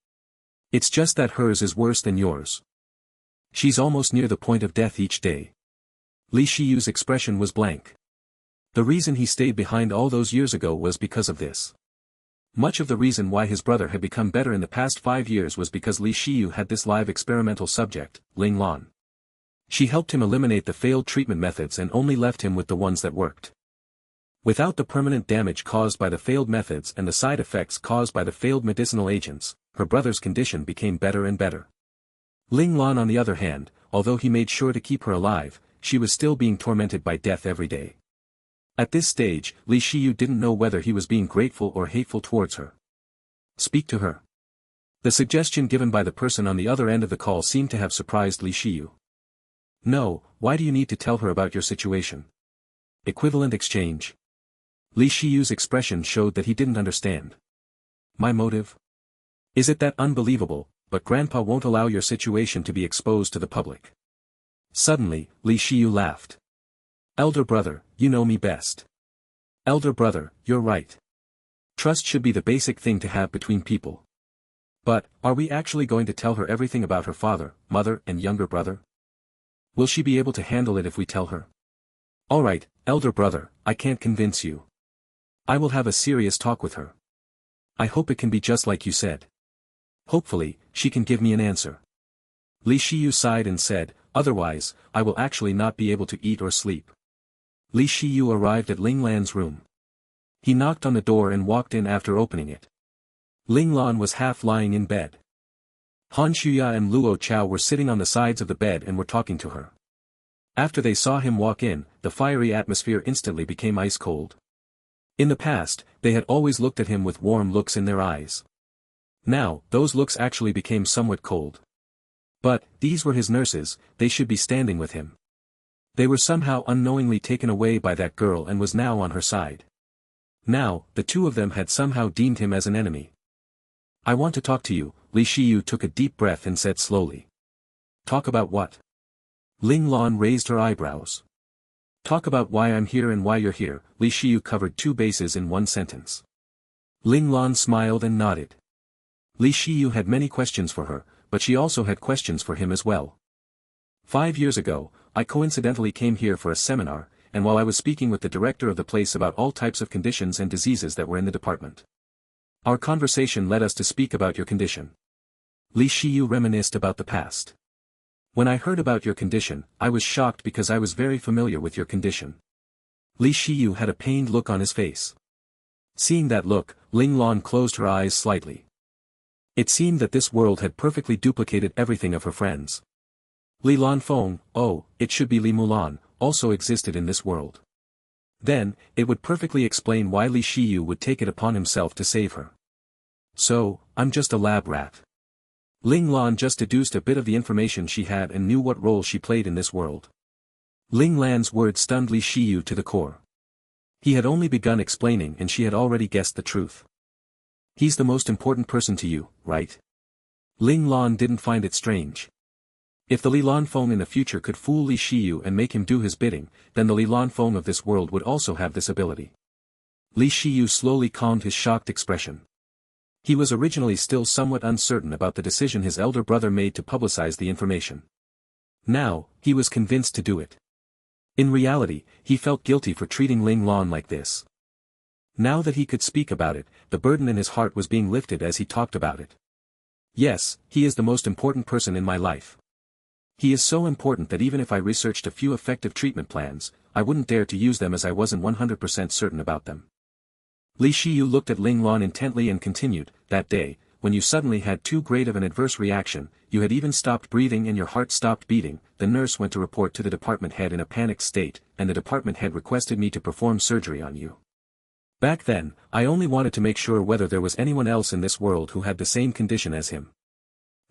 It's just that hers is worse than yours. She's almost near the point of death each day. Li Shiyu's expression was blank. The reason he stayed behind all those years ago was because of this. Much of the reason why his brother had become better in the past 5 years was because Li Shiyu had this live experimental subject, Ling Lan. She helped him eliminate the failed treatment methods and only left him with the ones that worked. Without the permanent damage caused by the failed methods and the side effects caused by the failed medicinal agents, her brother's condition became better and better. Ling Lan on the other hand, although he made sure to keep her alive, she was still being tormented by death every day. At this stage, Li Shiyu didn't know whether he was being grateful or hateful towards her. Speak to her. The suggestion given by the person on the other end of the call seemed to have surprised Li Shiyu. No, why do you need to tell her about your situation? Equivalent exchange. Li Shiyu's expression showed that he didn't understand. My motive? Is it that unbelievable, but Grandpa won't allow your situation to be exposed to the public? Suddenly, Li Shiyu laughed. Elder brother, you know me best. Elder brother, you're right. Trust should be the basic thing to have between people. But, are we actually going to tell her everything about her father, mother and younger brother? Will she be able to handle it if we tell her? Alright, elder brother, I can't convince you. I will have a serious talk with her. I hope it can be just like you said. Hopefully, she can give me an answer. Li Shiyu sighed and said, otherwise, I will actually not be able to eat or sleep. Li Shiyu arrived at Ling Lan's room. He knocked on the door and walked in after opening it. Ling Lan was half lying in bed. Han Shuya and Luo Chao were sitting on the sides of the bed and were talking to her. After they saw him walk in, the fiery atmosphere instantly became ice cold. In the past, they had always looked at him with warm looks in their eyes. Now, those looks actually became somewhat cold. But, these were his nurses, they should be standing with him. They were somehow unknowingly taken away by that girl and was now on her side. Now, the two of them had somehow deemed him as an enemy. I want to talk to you, Li Shiyu took a deep breath and said slowly. Talk about what? Ling Lan raised her eyebrows. Talk about why I'm here and why you're here, Li Shiyu covered 2 bases in one sentence. Ling Lan smiled and nodded. Li Shiyu had many questions for her, but she also had questions for him as well. 5 years ago, I coincidentally came here for a seminar, and while I was speaking with the director of the place about all types of conditions and diseases that were in the department. Our conversation led us to speak about your condition. Li Shiyu reminisced about the past. When I heard about your condition, I was shocked because I was very familiar with your condition. Li Shiyu had a pained look on his face. Seeing that look, Ling Lan closed her eyes slightly. It seemed that this world had perfectly duplicated everything of her friends. Li Lanfeng, oh, it should be Li Mulan, also existed in this world. Then, it would perfectly explain why Li Shiyu would take it upon himself to save her. So, I'm just a lab rat. Ling Lan just deduced a bit of the information she had and knew what role she played in this world. Ling Lan's words stunned Li Shiyu to the core. He had only begun explaining and she had already guessed the truth. He's the most important person to you, right? Ling Lan didn't find it strange. If the Li Lanfeng in the future could fool Li Shiyu and make him do his bidding, then the Li Lanfeng of this world would also have this ability. Li Shiyu slowly calmed his shocked expression. He was originally still somewhat uncertain about the decision his elder brother made to publicize the information. Now, he was convinced to do it. In reality, he felt guilty for treating Ling Lan like this. Now that he could speak about it, the burden in his heart was being lifted as he talked about it. Yes, he is the most important person in my life. He is so important that even if I researched a few effective treatment plans, I wouldn't dare to use them as I wasn't 100% certain about them. Li Shiyu looked at Ling Lan intently and continued, that day, when you suddenly had too great of an adverse reaction, you had even stopped breathing and your heart stopped beating, the nurse went to report to the department head in a panicked state, and the department head requested me to perform surgery on you. Back then, I only wanted to make sure whether there was anyone else in this world who had the same condition as him.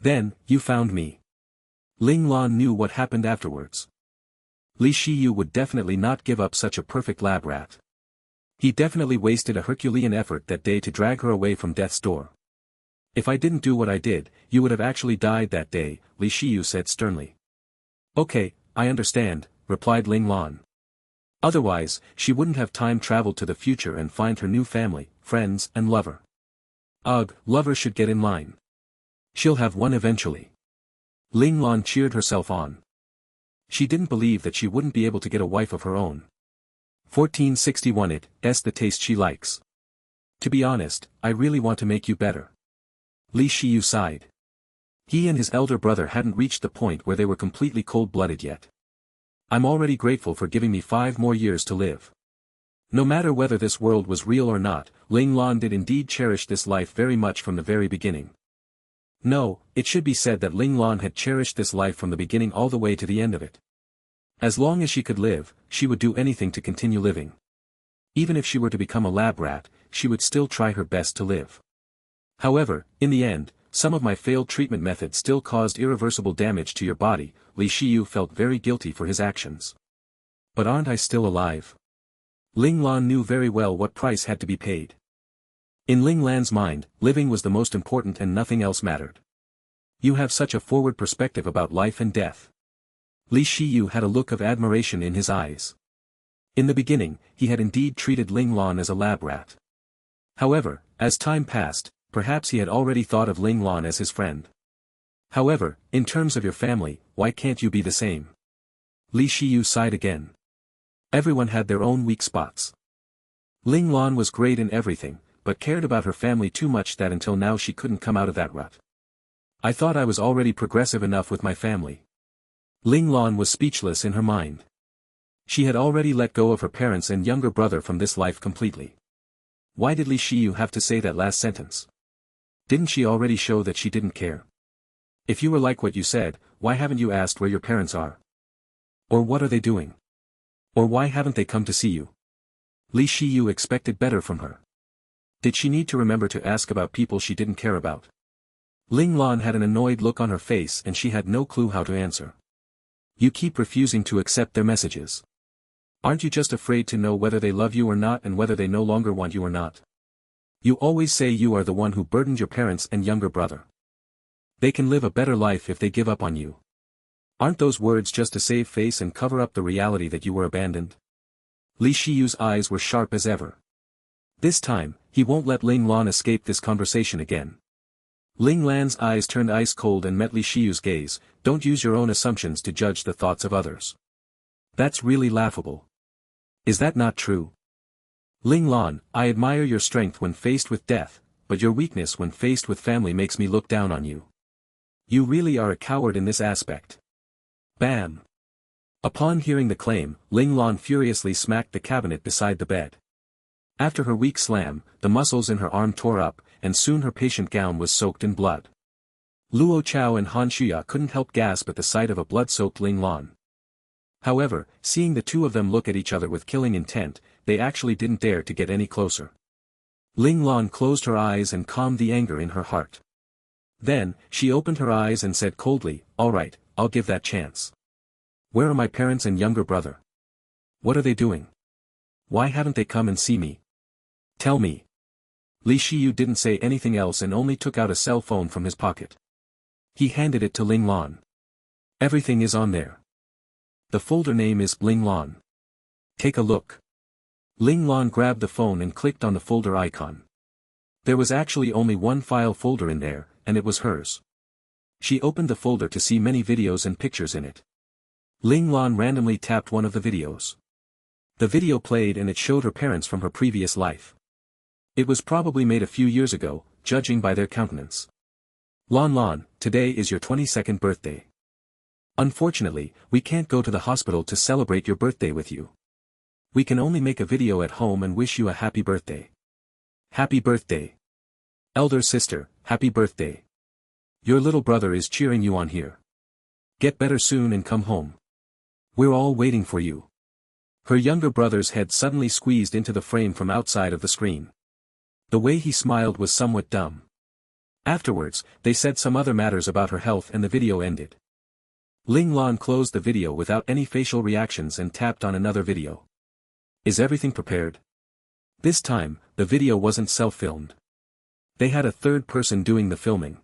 Then, you found me. Ling Lan knew what happened afterwards. Li Shiyu would definitely not give up such a perfect lab rat. He definitely wasted a Herculean effort that day to drag her away from death's door. If I didn't do what I did, you would have actually died that day, Li Shiyu said sternly. Okay, I understand, replied Ling Lan. Otherwise, she wouldn't have time traveled to the future and find her new family, friends and lover. Ugh, lover should get in line. She'll have one eventually. Ling Lan cheered herself on. She didn't believe that she wouldn't be able to get a wife of her own. 1461 It's the taste she likes. To be honest, I really want to make you better. Li Shiyu sighed. He and his elder brother hadn't reached the point where they were completely cold-blooded yet. I'm already grateful for giving me 5 more years to live. No matter whether this world was real or not, Ling Lan did indeed cherish this life very much from the very beginning. No, it should be said that Ling Lan had cherished this life from the beginning all the way to the end of it. As long as she could live, she would do anything to continue living. Even if she were to become a lab rat, she would still try her best to live. However, in the end, some of my failed treatment methods still caused irreversible damage to your body. Li Shiyu felt very guilty for his actions. But aren't I still alive? Ling Lan knew very well what price had to be paid. In Ling Lan's mind, living was the most important and nothing else mattered. You have such a forward perspective about life and death. Li Shiyu had a look of admiration in his eyes. In the beginning, he had indeed treated Ling Lan as a lab rat. However, as time passed, perhaps he had already thought of Ling Lan as his friend. However, in terms of your family, why can't you be the same? Li Shiyu sighed again. Everyone had their own weak spots. Ling Lan was great in everything, but cared about her family too much that until now she couldn't come out of that rut. I thought I was already progressive enough with my family. Ling Lan was speechless in her mind. She had already let go of her parents and younger brother from this life completely. Why did Li Shiyu have to say that last sentence? Didn't she already show that she didn't care? If you were like what you said, why haven't you asked where your parents are? Or what are they doing? Or why haven't they come to see you? Li Shiyu expected better from her. Did she need to remember to ask about people she didn't care about? Ling Lan had an annoyed look on her face and she had no clue how to answer. You keep refusing to accept their messages. Aren't you just afraid to know whether they love you or not and whether they no longer want you or not? You always say you are the one who burdened your parents and younger brother. They can live a better life if they give up on you. Aren't those words just to save face and cover up the reality that you were abandoned? Li Shiyu's eyes were sharp as ever. This time, he won't let Ling Lan escape this conversation again. Ling Lan's eyes turned ice cold and met Li Shiyu's gaze. Don't use your own assumptions to judge the thoughts of others. That's really laughable. Is that not true? Ling Lan, I admire your strength when faced with death, but your weakness when faced with family makes me look down on you. You really are a coward in this aspect. Bam! Upon hearing the claim, Ling Lan furiously smacked the cabinet beside the bed. After her weak slam, the muscles in her arm tore up, and soon her patient gown was soaked in blood. Luo Chao and Han Shuya couldn't help gasp at the sight of a blood-soaked Ling Lan. However, seeing the two of them look at each other with killing intent, they actually didn't dare to get any closer. Ling Lan closed her eyes and calmed the anger in her heart. Then, she opened her eyes and said coldly, "All right, I'll give that chance. Where are my parents and younger brother? What are they doing? Why haven't they come and see me? Tell me." Li Shiyu didn't say anything else and only took out a cell phone from his pocket. He handed it to Ling Lan. Everything is on there. The folder name is Ling Lan. Take a look. Ling Lan grabbed the phone and clicked on the folder icon. There was actually only one file folder in there, and it was hers. She opened the folder to see many videos and pictures in it. Ling Lan randomly tapped one of the videos. The video played and it showed her parents from her previous life. It was probably made a few years ago, judging by their countenance. Lan Lan, today is your 22nd birthday. Unfortunately, we can't go to the hospital to celebrate your birthday with you. We can only make a video at home and wish you a happy birthday. Happy birthday. Elder sister, happy birthday. Your little brother is cheering you on here. Get better soon and come home. We're all waiting for you. Her younger brother's head suddenly squeezed into the frame from outside of the screen. The way he smiled was somewhat dumb. Afterwards, they said some other matters about her health and the video ended. Ling Lan closed the video without any facial reactions and tapped on another video. Is everything prepared? This time, the video wasn't self-filmed. They had a third person doing the filming.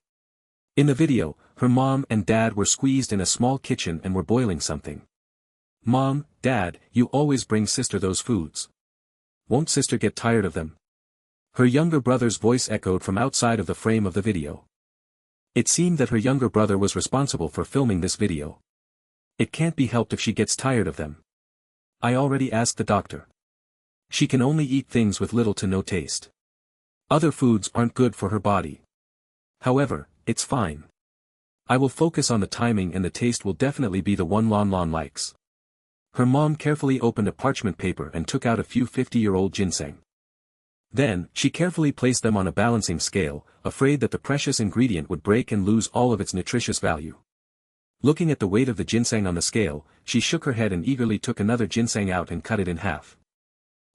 In the video, her mom and dad were squeezed in a small kitchen and were boiling something. Mom, Dad, you always bring sister those foods. Won't sister get tired of them? Her younger brother's voice echoed from outside of the frame of the video. It seemed that her younger brother was responsible for filming this video. It can't be helped if she gets tired of them. I already asked the doctor. She can only eat things with little to no taste. Other foods aren't good for her body. However, it's fine. I will focus on the timing and the taste will definitely be the one Lan Lan likes. Her mom carefully opened a parchment paper and took out a few 50-year-old ginseng. Then, she carefully placed them on a balancing scale, afraid that the precious ingredient would break and lose all of its nutritious value. Looking at the weight of the ginseng on the scale, she shook her head and eagerly took another ginseng out and cut it in half.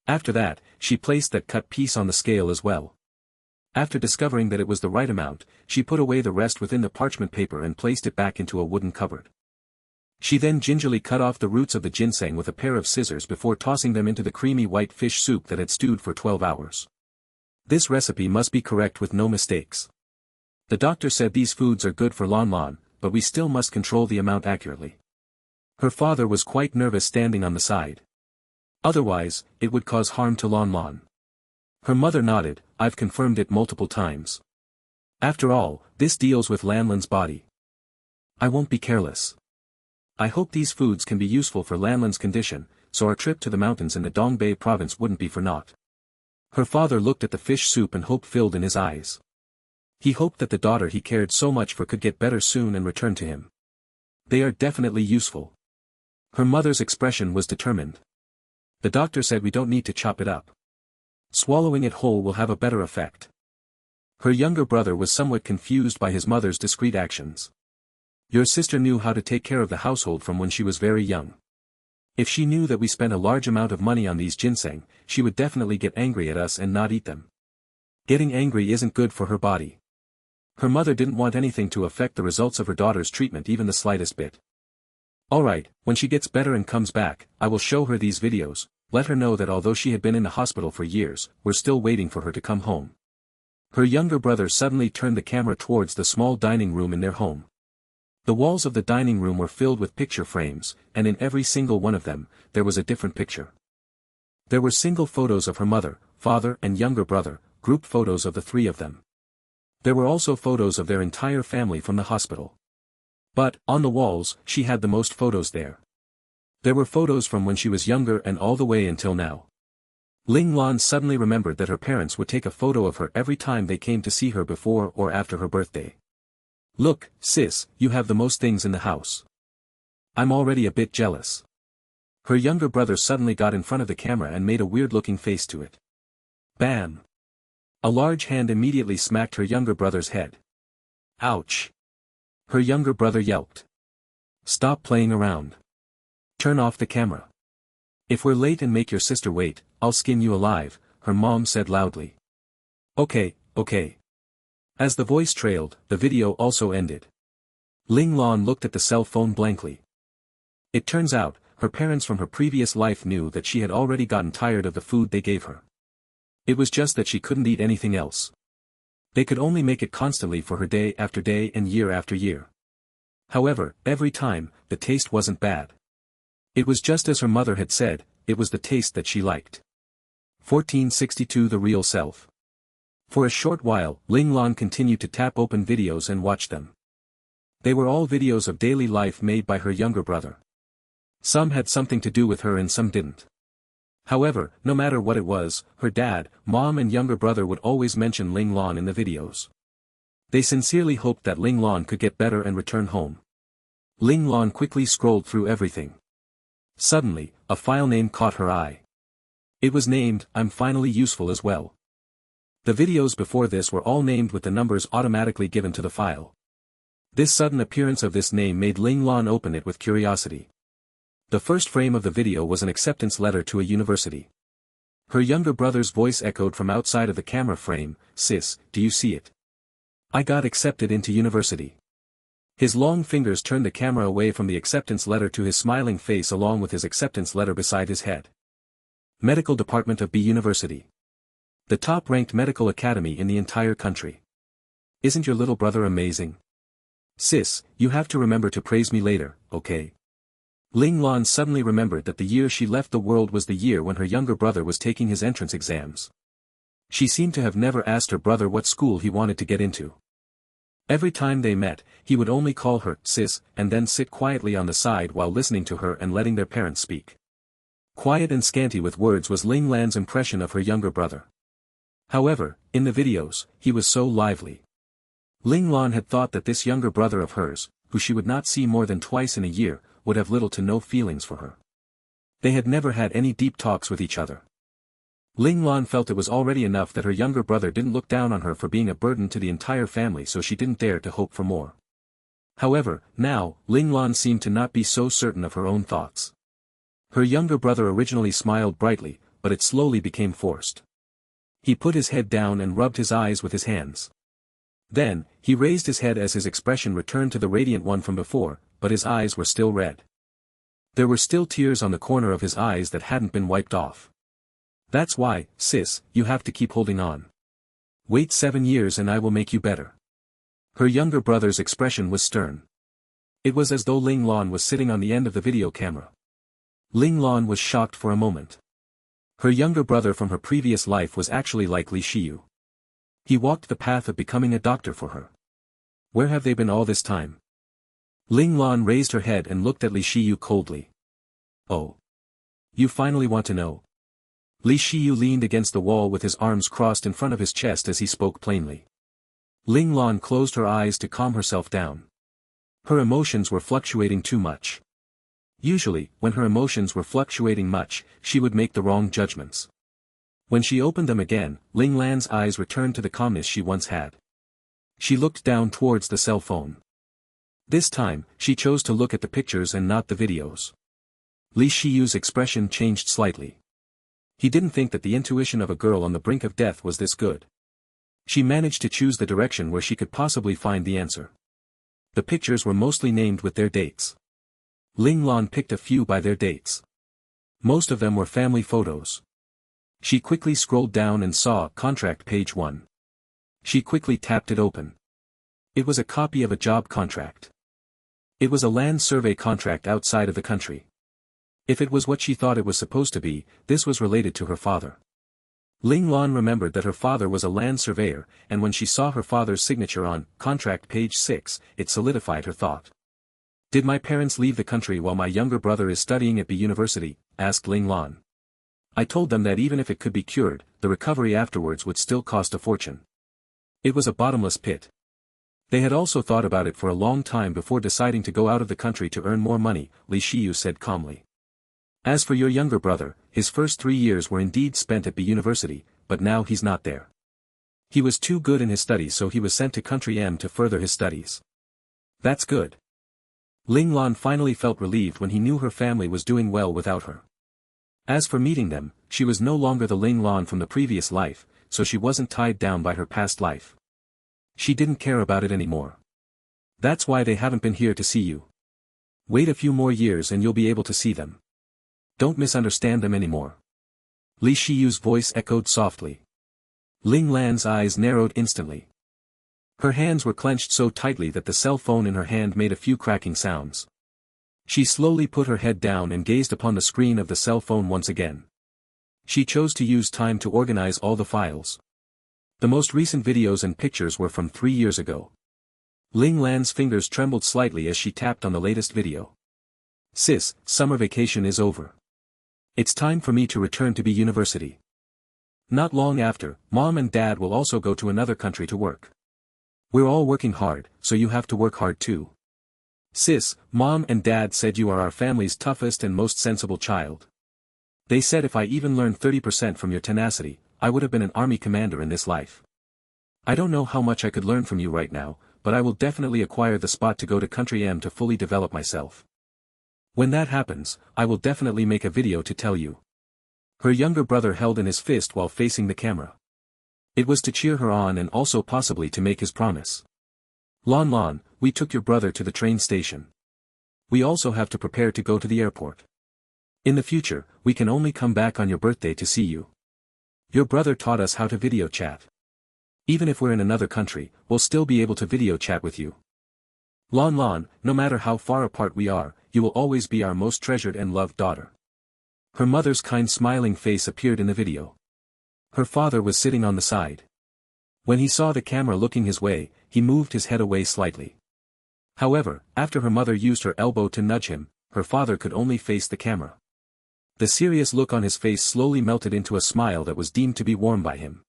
After that, she placed that cut piece on the scale as well. After discovering that it was the right amount, she put away the rest within the parchment paper and placed it back into a wooden cupboard. She then gingerly cut off the roots of the ginseng with a pair of scissors before tossing them into the creamy white fish soup that had stewed for 12 hours. This recipe must be correct with no mistakes. The doctor said these foods are good for Lan Lan, but we still must control the amount accurately. Her father was quite nervous standing on the side. Otherwise, it would cause harm to Lan Lan. Her mother nodded, I've confirmed it multiple times. After all, this deals with Lan Lan's body. I won't be careless. I hope these foods can be useful for Lan Lan's condition, so our trip to the mountains in the Dongbei province wouldn't be for naught. Her father looked at the fish soup and hope filled in his eyes. He hoped that the daughter he cared so much for could get better soon and return to him. They are definitely useful. Her mother's expression was determined. The doctor said we don't need to chop it up. Swallowing it whole will have a better effect. Her younger brother was somewhat confused by his mother's discreet actions. Your sister knew how to take care of the household from when she was very young. If she knew that we spent a large amount of money on these ginseng, she would definitely get angry at us and not eat them. Getting angry isn't good for her body. Her mother didn't want anything to affect the results of her daughter's treatment even the slightest bit. Alright, when she gets better and comes back, I will show her these videos, let her know that although she had been in the hospital for years, we're still waiting for her to come home. Her younger brother suddenly turned the camera towards the small dining room in their home. The walls of the dining room were filled with picture frames, and in every single one of them, there was a different picture. There were single photos of her mother, father and younger brother, group photos of the three of them. There were also photos of their entire family from the hospital. But, on the walls, she had the most photos there. There were photos from when she was younger and all the way until now. Ling Lan suddenly remembered that her parents would take a photo of her every time they came to see her before or after her birthday. Look, sis, you have the most things in the house. I'm already a bit jealous. Her younger brother suddenly got in front of the camera and made a weird-looking face to it. Bam! A large hand immediately smacked her younger brother's head. Ouch! Her younger brother yelped. Stop playing around. Turn off the camera. If we're late and make your sister wait, I'll skin you alive, her mom said loudly. Okay. As the voice trailed, the video also ended. Ling Lan looked at the cell phone blankly. It turns out, her parents from her previous life knew that she had already gotten tired of the food they gave her. It was just that she couldn't eat anything else. They could only make it constantly for her day after day and year after year. However, every time, the taste wasn't bad. It was just as her mother had said, it was the taste that she liked. 1462 The Real Self. For a short while, Ling Lan continued to tap open videos and watch them. They were all videos of daily life made by her younger brother. Some had something to do with her and some didn't. However, no matter what it was, her dad, mom and younger brother would always mention Ling Lan in the videos. They sincerely hoped that Ling Lan could get better and return home. Ling Lan quickly scrolled through everything. Suddenly, a file name caught her eye. It was named, "I'm finally useful as well." The videos before this were all named with the numbers automatically given to the file. This sudden appearance of this name made Ling Lan open it with curiosity. The first frame of the video was an acceptance letter to a university. Her younger brother's voice echoed from outside of the camera frame, "Sis, do you see it? I got accepted into university." His long fingers turned the camera away from the acceptance letter to his smiling face along with his acceptance letter beside his head. Medical Department of B University. The top-ranked medical academy in the entire country. Isn't your little brother amazing? Sis, you have to remember to praise me later, okay? Ling Lan suddenly remembered that the year she left the world was the year when her younger brother was taking his entrance exams. She seemed to have never asked her brother what school he wanted to get into. Every time they met, he would only call her sis and then sit quietly on the side while listening to her and letting their parents speak. Quiet and scanty with words was Ling Lan's impression of her younger brother. However, in the videos, he was so lively. Ling Lan had thought that this younger brother of hers, who she would not see more than twice in a year, would have little to no feelings for her. They had never had any deep talks with each other. Ling Lan felt it was already enough that her younger brother didn't look down on her for being a burden to the entire family, so she didn't dare to hope for more. However, now, Ling Lan seemed to not be so certain of her own thoughts. Her younger brother originally smiled brightly, but it slowly became forced. He put his head down and rubbed his eyes with his hands. Then, he raised his head as his expression returned to the radiant one from before, but his eyes were still red. There were still tears on the corner of his eyes that hadn't been wiped off. "That's why, sis, you have to keep holding on. Wait 7 years and I will make you better." Her younger brother's expression was stern. It was as though Ling Lan was sitting on the end of the video camera. Ling Lan was shocked for a moment. Her younger brother from her previous life was actually like Li Shiyu. He walked the path of becoming a doctor for her. Where have they been all this time? Ling Lan raised her head and looked at Li Shiyu coldly. "Oh. You finally want to know?" Li Shiyu leaned against the wall with his arms crossed in front of his chest as he spoke plainly. Ling Lan closed her eyes to calm herself down. Her emotions were fluctuating too much. Usually, when her emotions were fluctuating much, she would make the wrong judgments. When she opened them again, Ling Lan's eyes returned to the calmness she once had. She looked down towards the cell phone. This time, she chose to look at the pictures and not the videos. Li Shiyu's expression changed slightly. He didn't think that the intuition of a girl on the brink of death was this good. She managed to choose the direction where she could possibly find the answer. The pictures were mostly named with their dates. Ling Lan picked a few by their dates. Most of them were family photos. She quickly scrolled down and saw contract page 1. She quickly tapped it open. It was a copy of a job contract. It was a land survey contract outside of the country. If it was what she thought it was supposed to be, this was related to her father. Ling Lan remembered that her father was a land surveyor, and when she saw her father's signature on contract page 6, it solidified her thought. "Did my parents leave the country while my younger brother is studying at B University?" asked Ling Lan. "I told them that even if it could be cured, the recovery afterwards would still cost a fortune. It was a bottomless pit. They had also thought about it for a long time before deciding to go out of the country to earn more money," Li Shiyu said calmly. "As for your younger brother, his first 3 years were indeed spent at B University, but now he's not there. He was too good in his studies, so he was sent to Country M to further his studies." "That's good." Ling Lan finally felt relieved when he knew her family was doing well without her. As for meeting them, she was no longer the Ling Lan from the previous life, so she wasn't tied down by her past life. She didn't care about it anymore. "That's why they haven't been here to see you. Wait a few more years and you'll be able to see them. Don't misunderstand them anymore." Li Shiyu's voice echoed softly. Ling Lan's eyes narrowed instantly. Her hands were clenched so tightly that the cell phone in her hand made a few cracking sounds. She slowly put her head down and gazed upon the screen of the cell phone once again. She chose to use time to organize all the files. The most recent videos and pictures were from 3 years ago. Ling Lan's fingers trembled slightly as she tapped on the latest video. "Sis, summer vacation is over. It's time for me to return to B University. Not long after, Mom and Dad will also go to another country to work. We're all working hard, so you have to work hard too. Sis, Mom and Dad said you are our family's toughest and most sensible child. They said if I even learned 30% from your tenacity, I would have been an army commander in this life. I don't know how much I could learn from you right now, but I will definitely acquire the spot to go to Country M to fully develop myself. When that happens, I will definitely make a video to tell you. Her younger brother held in his fist while facing the camera. It was to cheer her on and also possibly to make his promise. Lan Lan, we took your brother to the train station. We also have to prepare to go to the airport. In the future, we can only come back on your birthday to see you. Your brother taught us how to video chat. Even if we're in another country, we'll still be able to video chat with you. Lan Lan, no matter how far apart we are, you will always be our most treasured and loved daughter. Her mother's kind smiling face appeared in the video. Her father was sitting on the side. When he saw the camera looking his way, he moved his head away slightly. However, after her mother used her elbow to nudge him, her father could only face the camera. The serious look on his face slowly melted into a smile that was deemed to be warm by him.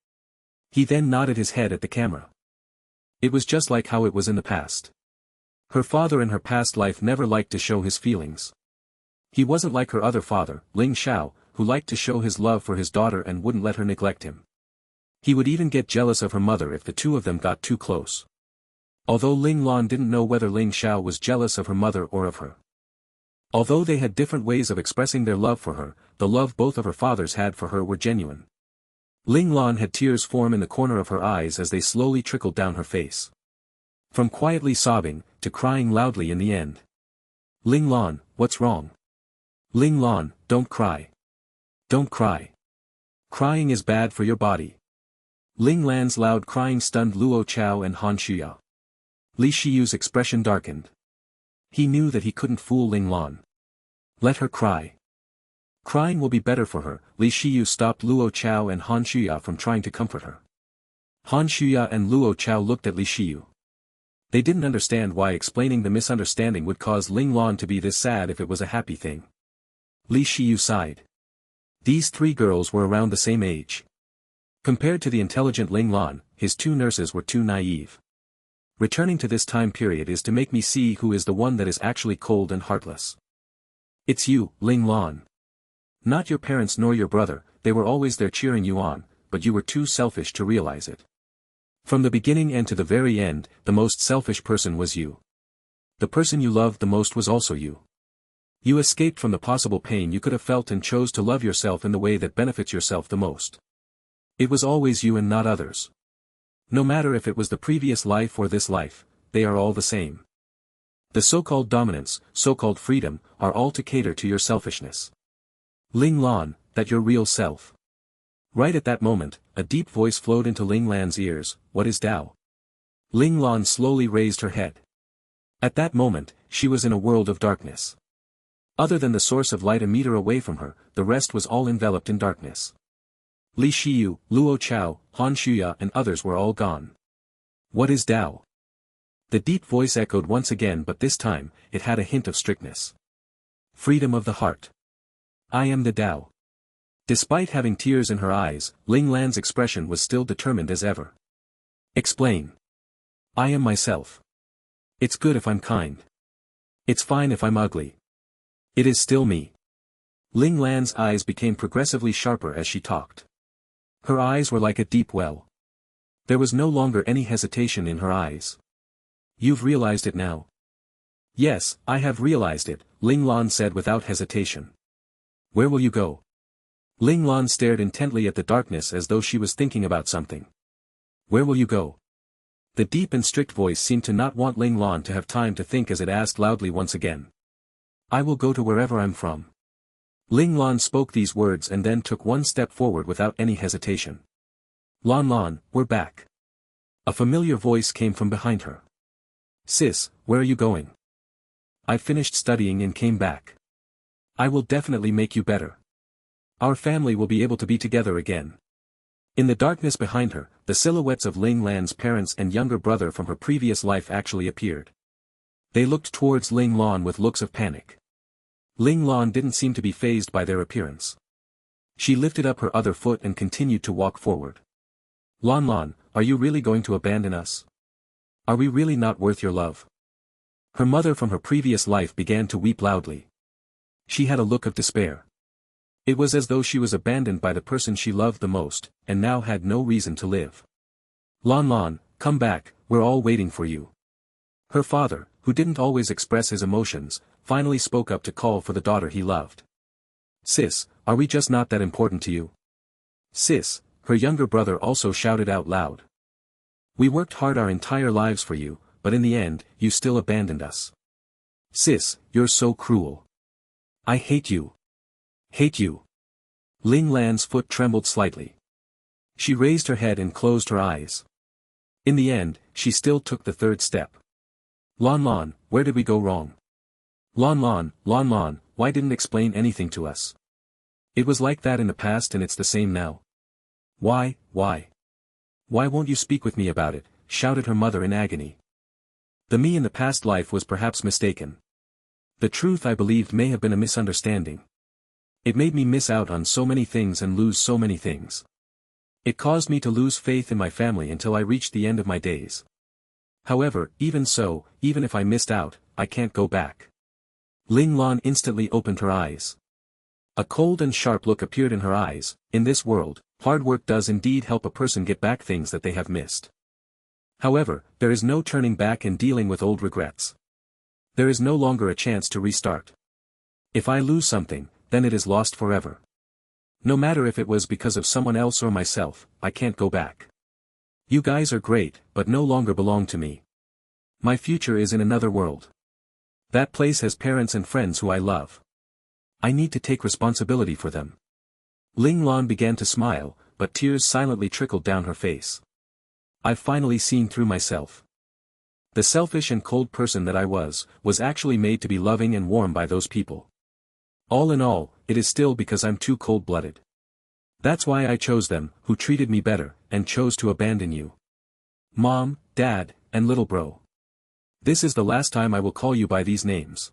He then nodded his head at the camera. It was just like how it was in the past. Her father in her past life never liked to show his feelings. He wasn't like her other father, Ling Xiao, who liked to show his love for his daughter and wouldn't let her neglect him. He would even get jealous of her mother if the two of them got too close. Although Ling Lan didn't know whether Ling Xiao was jealous of her mother or of her. Although they had different ways of expressing their love for her, the love both of her fathers had for her were genuine. Ling Lan had tears form in the corner of her eyes as they slowly trickled down her face. From quietly sobbing, to crying loudly in the end. Ling Lan, what's wrong? Ling Lan, don't cry. Don't cry. Crying is bad for your body. Ling Lan's loud crying stunned Luo Chao and Han Shuya. Li Shiyu's expression darkened. He knew that he couldn't fool Ling Lan. Let her cry. Crying will be better for her. Li Shiyu stopped Luo Chao and Han Shuya from trying to comfort her. Han Shuya and Luo Chao looked at Li Shiyu. They didn't understand why explaining the misunderstanding would cause Ling Lan to be this sad if it was a happy thing. Li Shiyu sighed. These three girls were around the same age. Compared to the intelligent Ling Lan, his two nurses were too naive. Returning to this time period is to make me see who is the one that is actually cold and heartless. It's you, Ling Lan. Not your parents nor your brother, they were always there cheering you on, but you were too selfish to realize it. From the beginning and to the very end, the most selfish person was you. The person you loved the most was also you. You escaped from the possible pain you could have felt and chose to love yourself in the way that benefits yourself the most. It was always you and not others. No matter if it was the previous life or this life, they are all the same. The so-called dominance, so-called freedom, are all to cater to your selfishness. Ling Lan, that your real self. Right at that moment, a deep voice flowed into Ling Lan's ears, what is Tao? Ling Lan slowly raised her head. At that moment, she was in a world of darkness. Other than the source of light a meter away from her, the rest was all enveloped in darkness. Li Shiyu, Luo Chao, Han Shuya and others were all gone. What is Tao? The deep voice echoed once again, but this time, it had a hint of strictness. Freedom of the heart. I am the Tao. Despite having tears in her eyes, Ling Lan's expression was still determined as ever. Explain. I am myself. It's good if I'm kind. It's fine if I'm ugly. It is still me. Ling Lan's eyes became progressively sharper as she talked. Her eyes were like a deep well. There was no longer any hesitation in her eyes. You've realized it now. Yes, I have realized it, Ling Lan said without hesitation. Where will you go? Ling Lan stared intently at the darkness as though she was thinking about something. Where will you go? The deep and strict voice seemed to not want Ling Lan to have time to think as it asked loudly once again. I will go to wherever I'm from. Ling Lan spoke these words and then took one step forward without any hesitation. Lan Lan, we're back. A familiar voice came from behind her. Sis, where are you going? I finished studying and came back. I will definitely make you better. Our family will be able to be together again. In the darkness behind her, the silhouettes of Ling Lan's parents and younger brother from her previous life actually appeared. They looked towards Ling Lan with looks of panic. Ling Lan didn't seem to be fazed by their appearance. She lifted up her other foot and continued to walk forward. Lan Lan, are you really going to abandon us? Are we really not worth your love? Her mother from her previous life began to weep loudly. She had a look of despair. It was as though she was abandoned by the person she loved the most, and now had no reason to live. Lan Lan, come back, we're all waiting for you. Her father, who didn't always express his emotions, finally spoke up to call for the daughter he loved. Sis, are we just not that important to you? Sis, her younger brother also shouted out loud. We worked hard our entire lives for you, but in the end, you still abandoned us. Sis, you're so cruel. I hate you. Hate you. Ling Lan's foot trembled slightly. She raised her head and closed her eyes. In the end, she still took the third step. Lan Lan, where did we go wrong? Lan Lan, why didn't explain anything to us? It was like that in the past and it's the same now. Why? Why won't you speak with me about it? Shouted her mother in agony. The me in the past life was perhaps mistaken. The truth I believed may have been a misunderstanding. It made me miss out on so many things and lose so many things. It caused me to lose faith in my family until I reached the end of my days. However, even so, even if I missed out, I can't go back. Ling Lan instantly opened her eyes. A cold and sharp look appeared in her eyes. In this world, hard work does indeed help a person get back things that they have missed. However, there is no turning back and dealing with old regrets. There is no longer a chance to restart. If I lose something, then it is lost forever. No matter if it was because of someone else or myself, I can't go back. You guys are great, but no longer belong to me. My future is in another world. That place has parents and friends who I love. I need to take responsibility for them. Ling Lan began to smile, but tears silently trickled down her face. I've finally seen through myself. The selfish and cold person that I was actually made to be loving and warm by those people. All in all, it is still because I'm too cold-blooded. That's why I chose them, who treated me better, and chose to abandon you. Mom, Dad, and little bro. This is the last time I will call you by these names.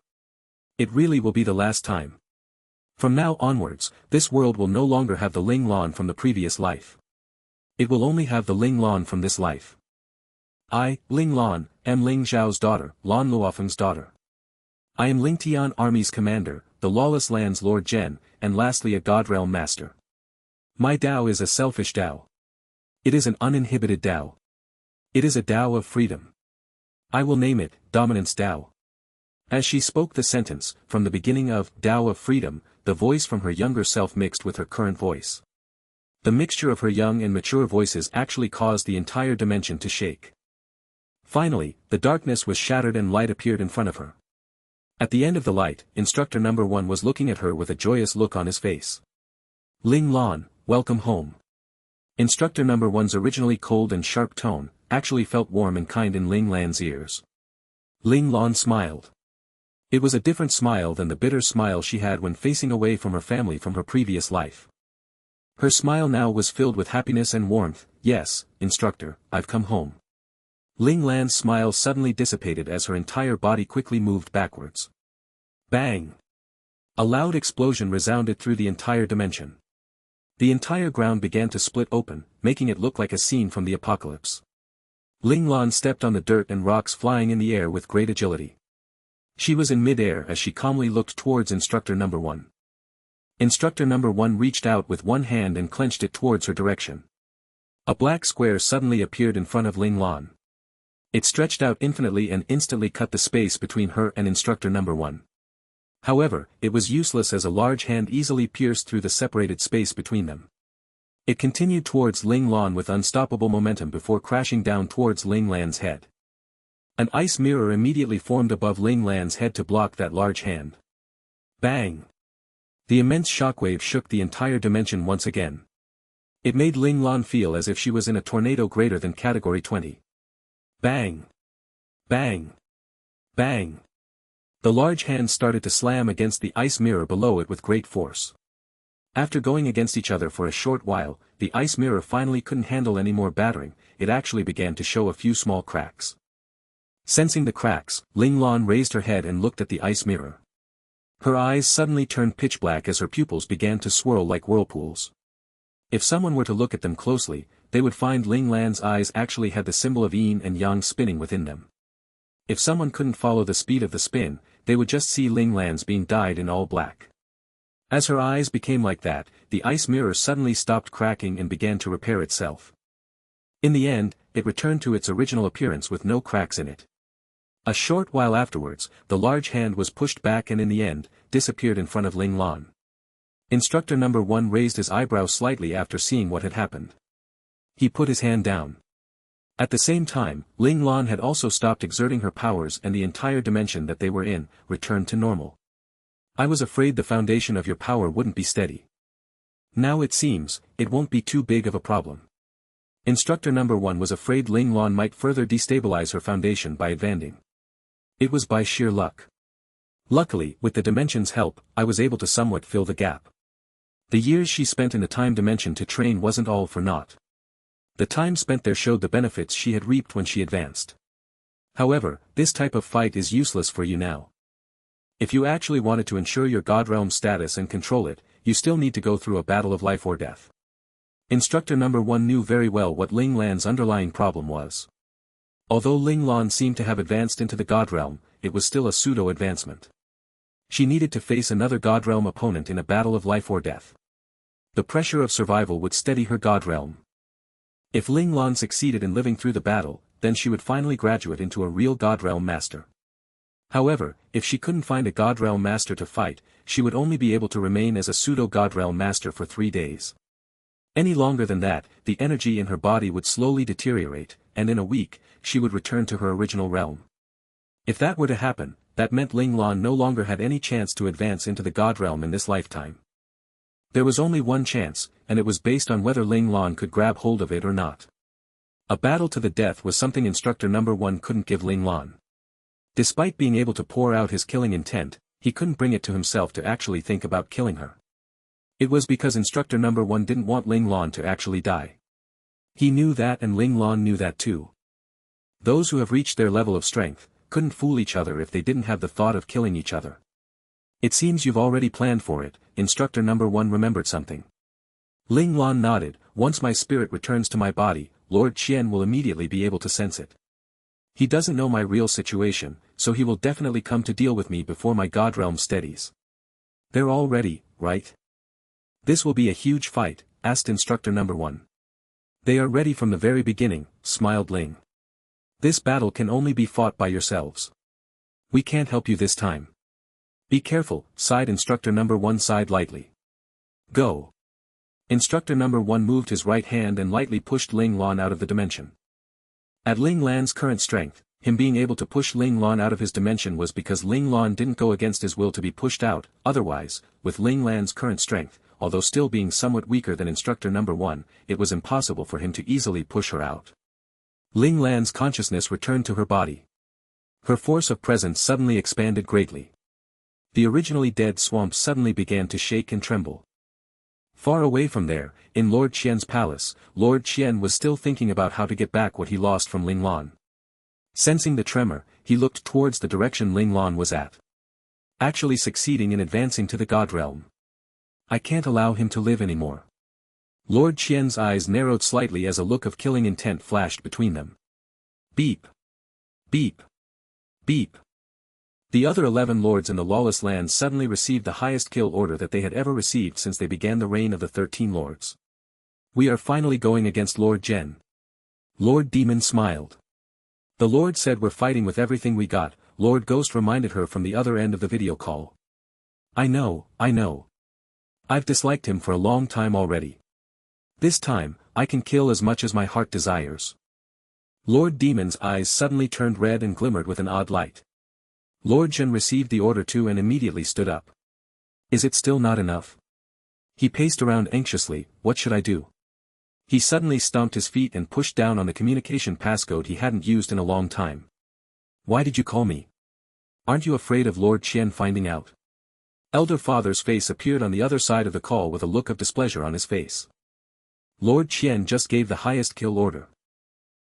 It really will be the last time. From now onwards, this world will no longer have the Ling Lan from the previous life. It will only have the Ling Lan from this life. I, Ling Lan, am Ling Zhao's daughter, Lan Luofeng's daughter. I am Ling Tian Army's commander, the lawless land's Lord Zhen, and lastly a God Realm master. My Tao is a selfish Tao. It is an uninhibited Tao. It is a Tao of freedom. I will name it, Dominance Tao. As she spoke the sentence, from the beginning of Tao of Freedom, the voice from her younger self mixed with her current voice. The mixture of her young and mature voices actually caused the entire dimension to shake. Finally, the darkness was shattered and light appeared in front of her. At the end of the light, Instructor number 1 was looking at her with a joyous look on his face. Ling Lan, welcome home. Instructor number 1's originally cold and sharp tone, actually felt warm and kind in Ling Lan's ears. Ling Lan smiled. It was a different smile than the bitter smile she had when facing away from her family from her previous life. Her smile now was filled with happiness and warmth. Yes, Instructor, I've come home. Ling Lan's smile suddenly dissipated as her entire body quickly moved backwards. Bang! A loud explosion resounded through the entire dimension. The entire ground began to split open, making it look like a scene from the apocalypse. Ling Lan stepped on the dirt and rocks flying in the air with great agility. She was in mid-air as she calmly looked towards Instructor number 1. Instructor number 1 reached out with one hand and clenched it towards her direction. A black square suddenly appeared in front of Ling Lan. It stretched out infinitely and instantly cut the space between her and Instructor number 1. However, it was useless as a large hand easily pierced through the separated space between them. It continued towards Ling Lan with unstoppable momentum before crashing down towards Ling Lan's head. An ice mirror immediately formed above Ling Lan's head to block that large hand. Bang! The immense shockwave shook the entire dimension once again. It made Ling Lan feel as if she was in a tornado greater than Category 20. Bang! Bang! Bang! The large hand started to slam against the ice mirror below it with great force. After going against each other for a short while, the ice mirror finally couldn't handle any more battering. It actually began to show a few small cracks. Sensing the cracks, Ling Lan raised her head and looked at the ice mirror. Her eyes suddenly turned pitch black as her pupils began to swirl like whirlpools. If someone were to look at them closely, they would find Ling Lan's eyes actually had the symbol of yin and yang spinning within them. If someone couldn't follow the speed of the spin, they would just see Ling Lan's being dyed in all black. As her eyes became like that, the ice mirror suddenly stopped cracking and began to repair itself. In the end, it returned to its original appearance with no cracks in it. A short while afterwards, the large hand was pushed back and in the end, disappeared in front of Ling Lan. Instructor number 1 raised his eyebrows slightly after seeing what had happened. He put his hand down. At the same time, Ling Lan had also stopped exerting her powers and the entire dimension that they were in, returned to normal. I was afraid the foundation of your power wouldn't be steady. Now it seems, it won't be too big of a problem. Instructor number 1 was afraid Ling Lan might further destabilize her foundation by advancing. It was by sheer luck. Luckily, with the dimension's help, I was able to somewhat fill the gap. The years she spent in the time dimension to train wasn't all for naught. The time spent there showed the benefits she had reaped when she advanced. However, this type of fight is useless for you now. If you actually wanted to ensure your God Realm status and control it, you still need to go through a battle of life or death. Instructor number 1 knew very well what Ling Lan's underlying problem was. Although Ling Lan seemed to have advanced into the God Realm, it was still a pseudo-advancement. She needed to face another God Realm opponent in a battle of life or death. The pressure of survival would steady her God Realm. If Ling Lan succeeded in living through the battle, then she would finally graduate into a real God Realm master. However, if she couldn't find a God Realm master to fight, she would only be able to remain as a pseudo-God Realm master for 3 days. Any longer than that, the energy in her body would slowly deteriorate, and in a week, she would return to her original realm. If that were to happen, that meant Ling Lan no longer had any chance to advance into the God Realm in this lifetime. There was only one chance, and it was based on whether Ling Lan could grab hold of it or not. A battle to the death was something Instructor number 1 couldn't give Ling Lan. Despite being able to pour out his killing intent, he couldn't bring it to himself to actually think about killing her. It was because Instructor number 1 didn't want Ling Lan to actually die. He knew that and Ling Lan knew that too. Those who have reached their level of strength, couldn't fool each other if they didn't have the thought of killing each other. It seems you've already planned for it, Instructor number 1 remembered something. Ling Lan nodded. Once my spirit returns to my body, Lord Qian will immediately be able to sense it. He doesn't know my real situation, so he will definitely come to deal with me before my God Realm steadies. They're all ready, right? This will be a huge fight, asked Instructor number 1. They are ready from the very beginning, smiled Ling. This battle can only be fought by yourselves. We can't help you this time. Be careful, sighed Instructor number 1 sighed lightly. Go. Instructor number 1 moved his right hand and lightly pushed Ling Lan out of the dimension. At Ling Lan's current strength, him being able to push Ling Lan out of his dimension was because Ling Lan didn't go against his will to be pushed out. Otherwise, with Ling Lan's current strength, although still being somewhat weaker than Instructor number 1, it was impossible for him to easily push her out. Ling Lan's consciousness returned to her body. Her force of presence suddenly expanded greatly. The originally dead swamp suddenly began to shake and tremble. Far away from there, in Lord Qian's palace, Lord Qian was still thinking about how to get back what he lost from Ling Lan. Sensing the tremor, he looked towards the direction Ling Lan was at. Actually succeeding in advancing to the God Realm. I can't allow him to live anymore. Lord Qian's eyes narrowed slightly as a look of killing intent flashed between them. Beep. Beep. Beep. The other 11 lords in the lawless land suddenly received the highest kill order that they had ever received since they began the reign of the 13 lords. We are finally going against Lord Zhen. Lord Demon smiled. The Lord said we're fighting with everything we got, Lord Ghost reminded her from the other end of the video call. I know. I've disliked him for a long time already. This time, I can kill as much as my heart desires. Lord Demon's eyes suddenly turned red and glimmered with an odd light. Lord Zhen received the order too and immediately stood up. Is it still not enough? He paced around anxiously. What should I do? He suddenly stomped his feet and pushed down on the communication passcode he hadn't used in a long time. Why did you call me? Aren't you afraid of Lord Qian finding out? Elder Father's face appeared on the other side of the call with a look of displeasure on his face. Lord Qian just gave the highest kill order.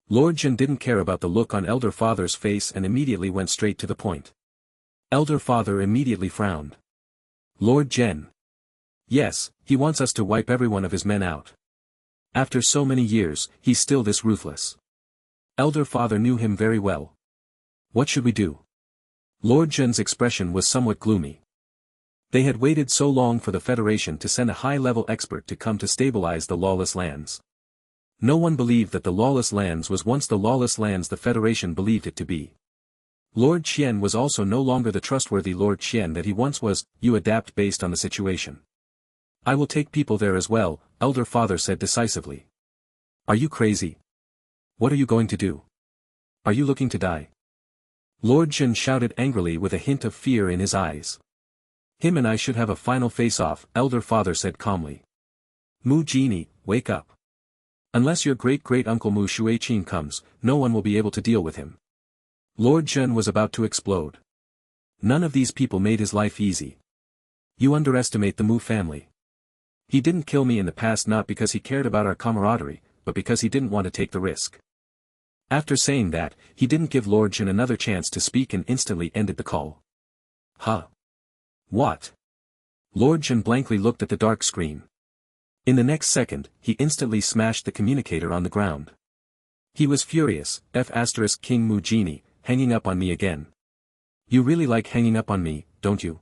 Lord Zhen didn't care about the look on Elder Father's face and immediately went straight to the point. Elder Father immediately frowned. Lord Zhen. Yes, he wants us to wipe every one of his men out. After so many years, he's still this ruthless. Elder father knew him very well. What should we do? Lord Jin's expression was somewhat gloomy. They had waited so long for the Federation to send a high-level expert to come to stabilize the lawless lands. No one believed that the lawless lands was once the lawless lands the Federation believed it to be. Lord Qian was also no longer the trustworthy Lord Qian that he once was. You adapt based on the situation. I will take people there as well, Elder Father said decisively. Are you crazy? What are you going to do? Are you looking to die? Lord Jin shouted angrily with a hint of fear in his eyes. Him and I should have a final face-off, Elder Father said calmly. Mu Genie, wake up. Unless your great-great-uncle Mu Shuiqin comes, no one will be able to deal with him. Lord Jin was about to explode. None of these people made his life easy. You underestimate the Mu family. He didn't kill me in the past not because he cared about our camaraderie, but because he didn't want to take the risk. After saying that, he didn't give Lord Jin another chance to speak and instantly ended the call. Huh? What? Lord Jin blankly looked at the dark screen. In the next second, he instantly smashed the communicator on the ground. He was furious. King Mu Genie, hanging up on me again. You really like hanging up on me, don't you?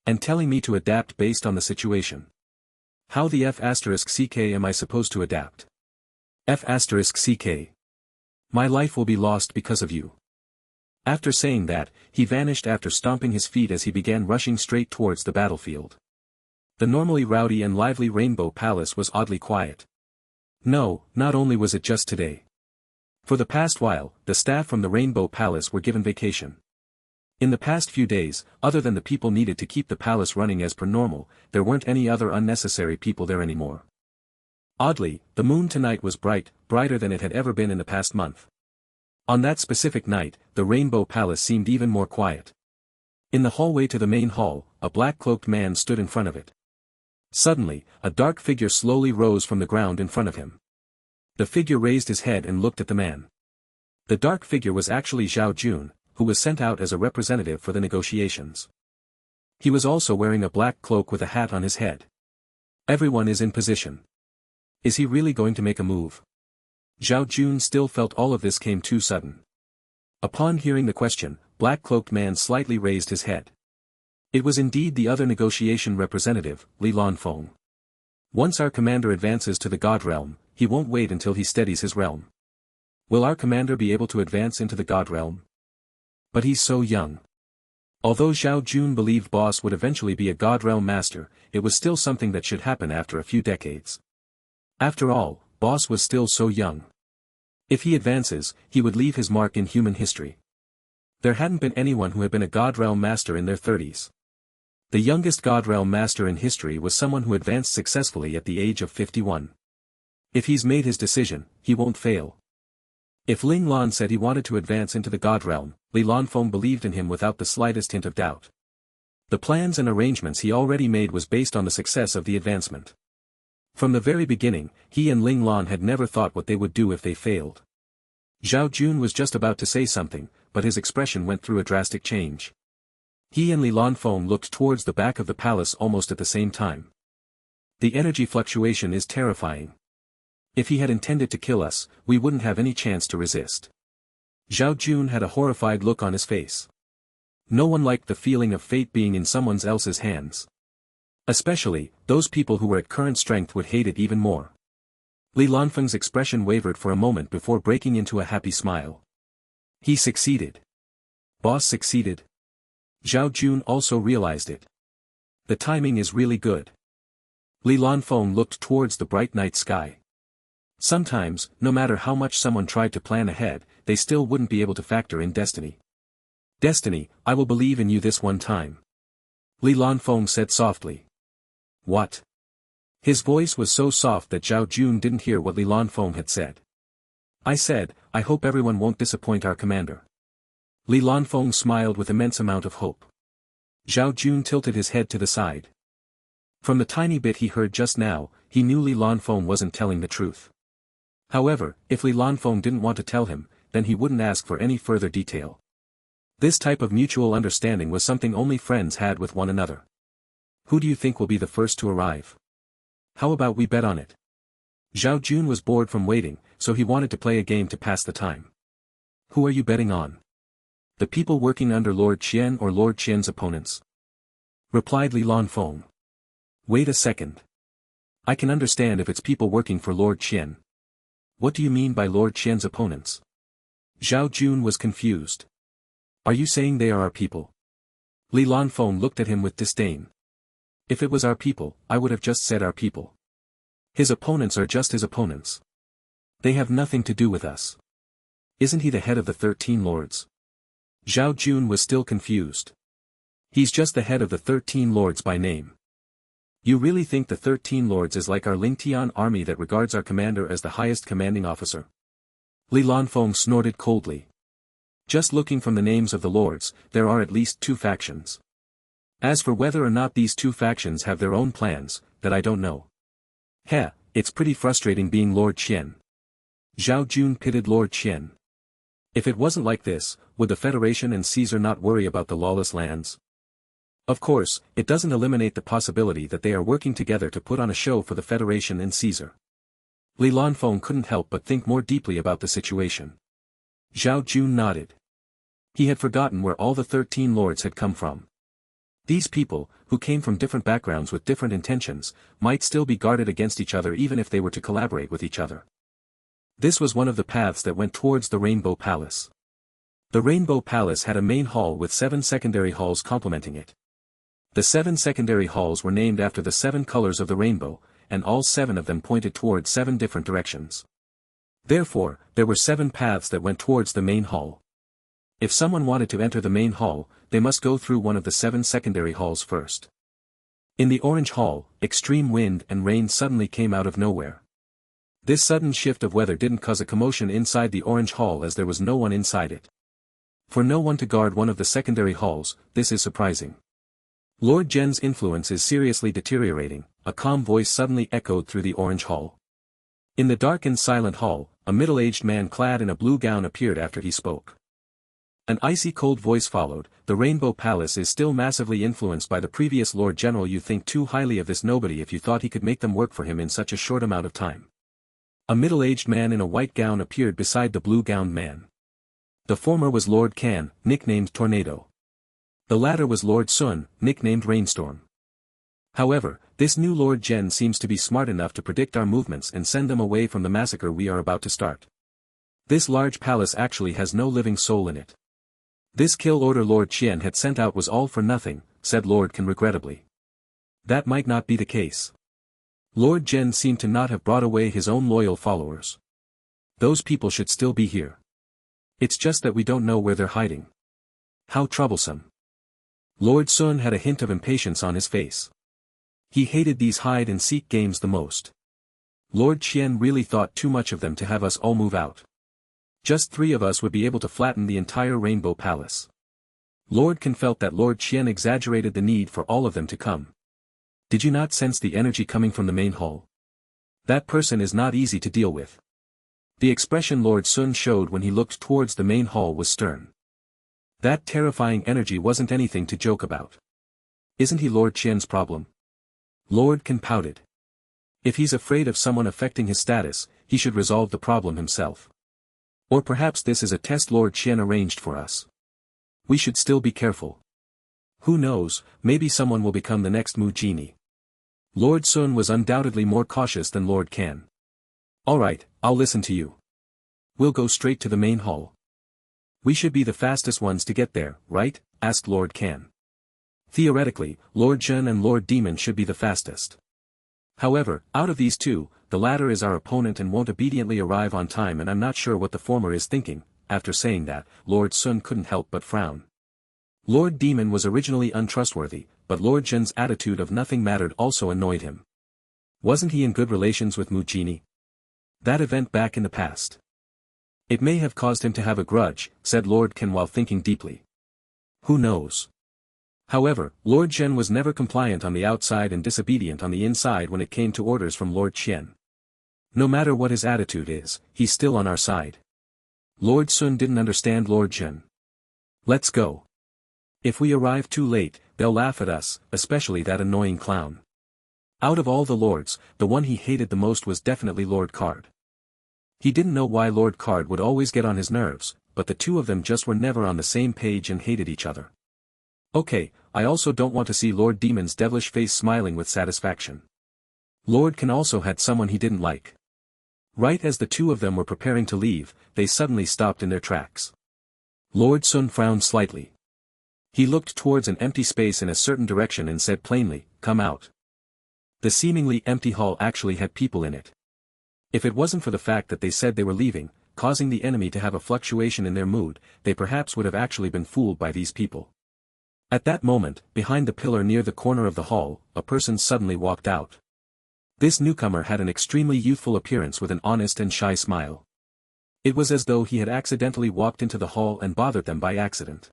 And telling me to adapt based on the situation. How the *ck am I supposed to adapt? *ck. My life will be lost because of you. After saying that, he vanished after stomping his feet as he began rushing straight towards the battlefield. The normally rowdy and lively Rainbow Palace was oddly quiet. No, not only was it just today. For the past while, the staff from the Rainbow Palace were given vacation. In the past few days, other than the people needed to keep the palace running as per normal, there weren't any other unnecessary people there anymore. Oddly, the moon tonight was bright, brighter than it had ever been in the past month. On that specific night, the Rainbow Palace seemed even more quiet. In the hallway to the main hall, a black-cloaked man stood in front of it. Suddenly, a dark figure slowly rose from the ground in front of him. The figure raised his head and looked at the man. The dark figure was actually Zhao Jun, who was sent out as a representative for the negotiations. He was also wearing a black cloak with a hat on his head. Everyone is in position. Is he really going to make a move? Zhao Jun still felt all of this came too sudden. Upon hearing the question, black-cloaked man slightly raised his head. It was indeed the other negotiation representative, Li Lanfeng. Once our commander advances to the God Realm, he won't wait until he steadies his realm. Will our commander be able to advance into the God Realm? But he's so young. Although Zhao Jun believed Boss would eventually be a God Realm master, it was still something that should happen after a few decades. After all, Boss was still so young. If he advances, he would leave his mark in human history. There hadn't been anyone who had been a God Realm master in their 30s. The youngest God Realm master in history was someone who advanced successfully at the age of 51. If he's made his decision, he won't fail. If Ling Lan said he wanted to advance into the God Realm, Li Lanfeng believed in him without the slightest hint of doubt. The plans and arrangements he already made was based on the success of the advancement. From the very beginning, he and Ling Lan had never thought what they would do if they failed. Zhao Jun was just about to say something, but his expression went through a drastic change. He and Li Lanfeng looked towards the back of the palace almost at the same time. The energy fluctuation is terrifying. If he had intended to kill us, we wouldn't have any chance to resist. Zhao Jun had a horrified look on his face. No one liked the feeling of fate being in someone else's hands. Especially, those people who were at current strength would hate it even more. Li Lanfeng's expression wavered for a moment before breaking into a happy smile. He succeeded. Boss succeeded. Zhao Jun also realized it. The timing is really good. Li Lanfeng looked towards the bright night sky. Sometimes, no matter how much someone tried to plan ahead, they still wouldn't be able to factor in destiny. Destiny, I will believe in you this one time. Li Lanfeng said softly. What? His voice was so soft that Zhao Jun didn't hear what Li Lanfeng had said. I said, I hope everyone won't disappoint our commander. Li Lanfeng smiled with immense amount of hope. Zhao Jun tilted his head to the side. From the tiny bit he heard just now, he knew Li Lanfeng wasn't telling the truth. However, if Li Lanfeng didn't want to tell him, then he wouldn't ask for any further detail. This type of mutual understanding was something only friends had with one another. Who do you think will be the first to arrive? How about we bet on it? Zhao Jun was bored from waiting, so he wanted to play a game to pass the time. Who are you betting on? The people working under Lord Qian or Lord Qian's opponents? Replied Li Lanfeng. Wait a second. I can understand if it's people working for Lord Qian. What do you mean by Lord Qian's opponents? Zhao Jun was confused. Are you saying they are our people? Li Lanfeng looked at him with disdain. If it was our people, I would have just said our people. His opponents are just his opponents. They have nothing to do with us. Isn't he the head of the 13 lords? Zhao Jun was still confused. He's just the head of the 13 lords by name. You really think the 13 lords is like our Lingtian army that regards our commander as the highest commanding officer? Li Lanfeng snorted coldly. Just looking from the names of the lords, there are at least 2 factions. As for whether or not these 2 factions have their own plans, that I don't know. Heh, it's pretty frustrating being Lord Qian. Zhao Jun pitted Lord Qian. If it wasn't like this, would the Federation and Caesar not worry about the lawless lands? Of course, it doesn't eliminate the possibility that they are working together to put on a show for the Federation and Caesar. Li Lanfeng couldn't help but think more deeply about the situation. Zhao Jun nodded. He had forgotten where all the 13 lords had come from. These people, who came from different backgrounds with different intentions, might still be guarded against each other even if they were to collaborate with each other. This was one of the paths that went towards the Rainbow Palace. The Rainbow Palace had a main hall with 7 secondary halls complementing it. The 7 secondary halls were named after the 7 colors of the rainbow, and all 7 of them pointed towards 7 different directions. Therefore, there were 7 paths that went towards the main hall. If someone wanted to enter the main hall, they must go through one of the 7 secondary halls first. In the Orange Hall, extreme wind and rain suddenly came out of nowhere. This sudden shift of weather didn't cause a commotion inside the Orange Hall as there was no one inside it. For no one to guard one of the secondary halls, this is surprising. Lord Zhen's influence is seriously deteriorating, a calm voice suddenly echoed through the Orange Hall. In the dark and silent hall, a middle-aged man clad in a blue gown appeared after he spoke. An icy cold voice followed, the Rainbow Palace is still massively influenced by the previous Lord General. You think too highly of this nobody if you thought he could make them work for him in such a short amount of time. A middle-aged man in a white gown appeared beside the blue-gowned man. The former was Lord Kan, nicknamed Tornado. The latter was Lord Sun, nicknamed Rainstorm. However, this new Lord Zhen seems to be smart enough to predict our movements and send them away from the massacre we are about to start. This large palace actually has no living soul in it. This kill order Lord Qian had sent out was all for nothing, said Lord Kan regrettably. That might not be the case. Lord Zhen seemed to not have brought away his own loyal followers. Those people should still be here. It's just that we don't know where they're hiding. How troublesome. Lord Sun had a hint of impatience on his face. He hated these hide-and-seek games the most. Lord Qian really thought too much of them to have us all move out. Just 3 of us would be able to flatten the entire Rainbow Palace. Lord Kan felt that Lord Qian exaggerated the need for all of them to come. Did you not sense the energy coming from the main hall? That person is not easy to deal with. The expression Lord Sun showed when he looked towards the main hall was stern. That terrifying energy wasn't anything to joke about. Isn't he Lord Qian's problem? Lord Kan pouted. If he's afraid of someone affecting his status, he should resolve the problem himself. Or perhaps this is a test Lord Qian arranged for us. We should still be careful. Who knows, maybe someone will become the next Mu Genie. Lord Sun was undoubtedly more cautious than Lord Kan. Alright, I'll listen to you. We'll go straight to the main hall. We should be the fastest ones to get there, right? Asked Lord Kan. Theoretically, Lord Zhen and Lord Demon should be the fastest. However, out of these 2, the latter is our opponent and won't obediently arrive on time, and I'm not sure what the former is thinking. After saying that, Lord Sun couldn't help but frown. Lord Demon was originally untrustworthy, but Lord Zhen's attitude of nothing mattered also annoyed him. Wasn't he in good relations with Mu Genie? That event back in the past. It may have caused him to have a grudge, said Lord Kan while thinking deeply. Who knows? However, Lord Zhen was never compliant on the outside and disobedient on the inside when it came to orders from Lord Qian. No matter what his attitude is, he's still on our side. Lord Sun didn't understand Lord Zhen. Let's go. If we arrive too late, they'll laugh at us, especially that annoying clown. Out of all the lords, the one he hated the most was definitely Lord Card. He didn't know why Lord Card would always get on his nerves, but the two of them just were never on the same page and hated each other. Okay, I also don't want to see Lord Demon's devilish face smiling with satisfaction. Lord Can also had someone he didn't like. Right as the two of them were preparing to leave, they suddenly stopped in their tracks. Lord Sun frowned slightly. He looked towards an empty space in a certain direction and said plainly, "Come out." The seemingly empty hall actually had people in it. If it wasn't for the fact that they said they were leaving, causing the enemy to have a fluctuation in their mood, they perhaps would have actually been fooled by these people. At that moment, behind the pillar near the corner of the hall, a person suddenly walked out. This newcomer had an extremely youthful appearance with an honest and shy smile. It was as though he had accidentally walked into the hall and bothered them by accident.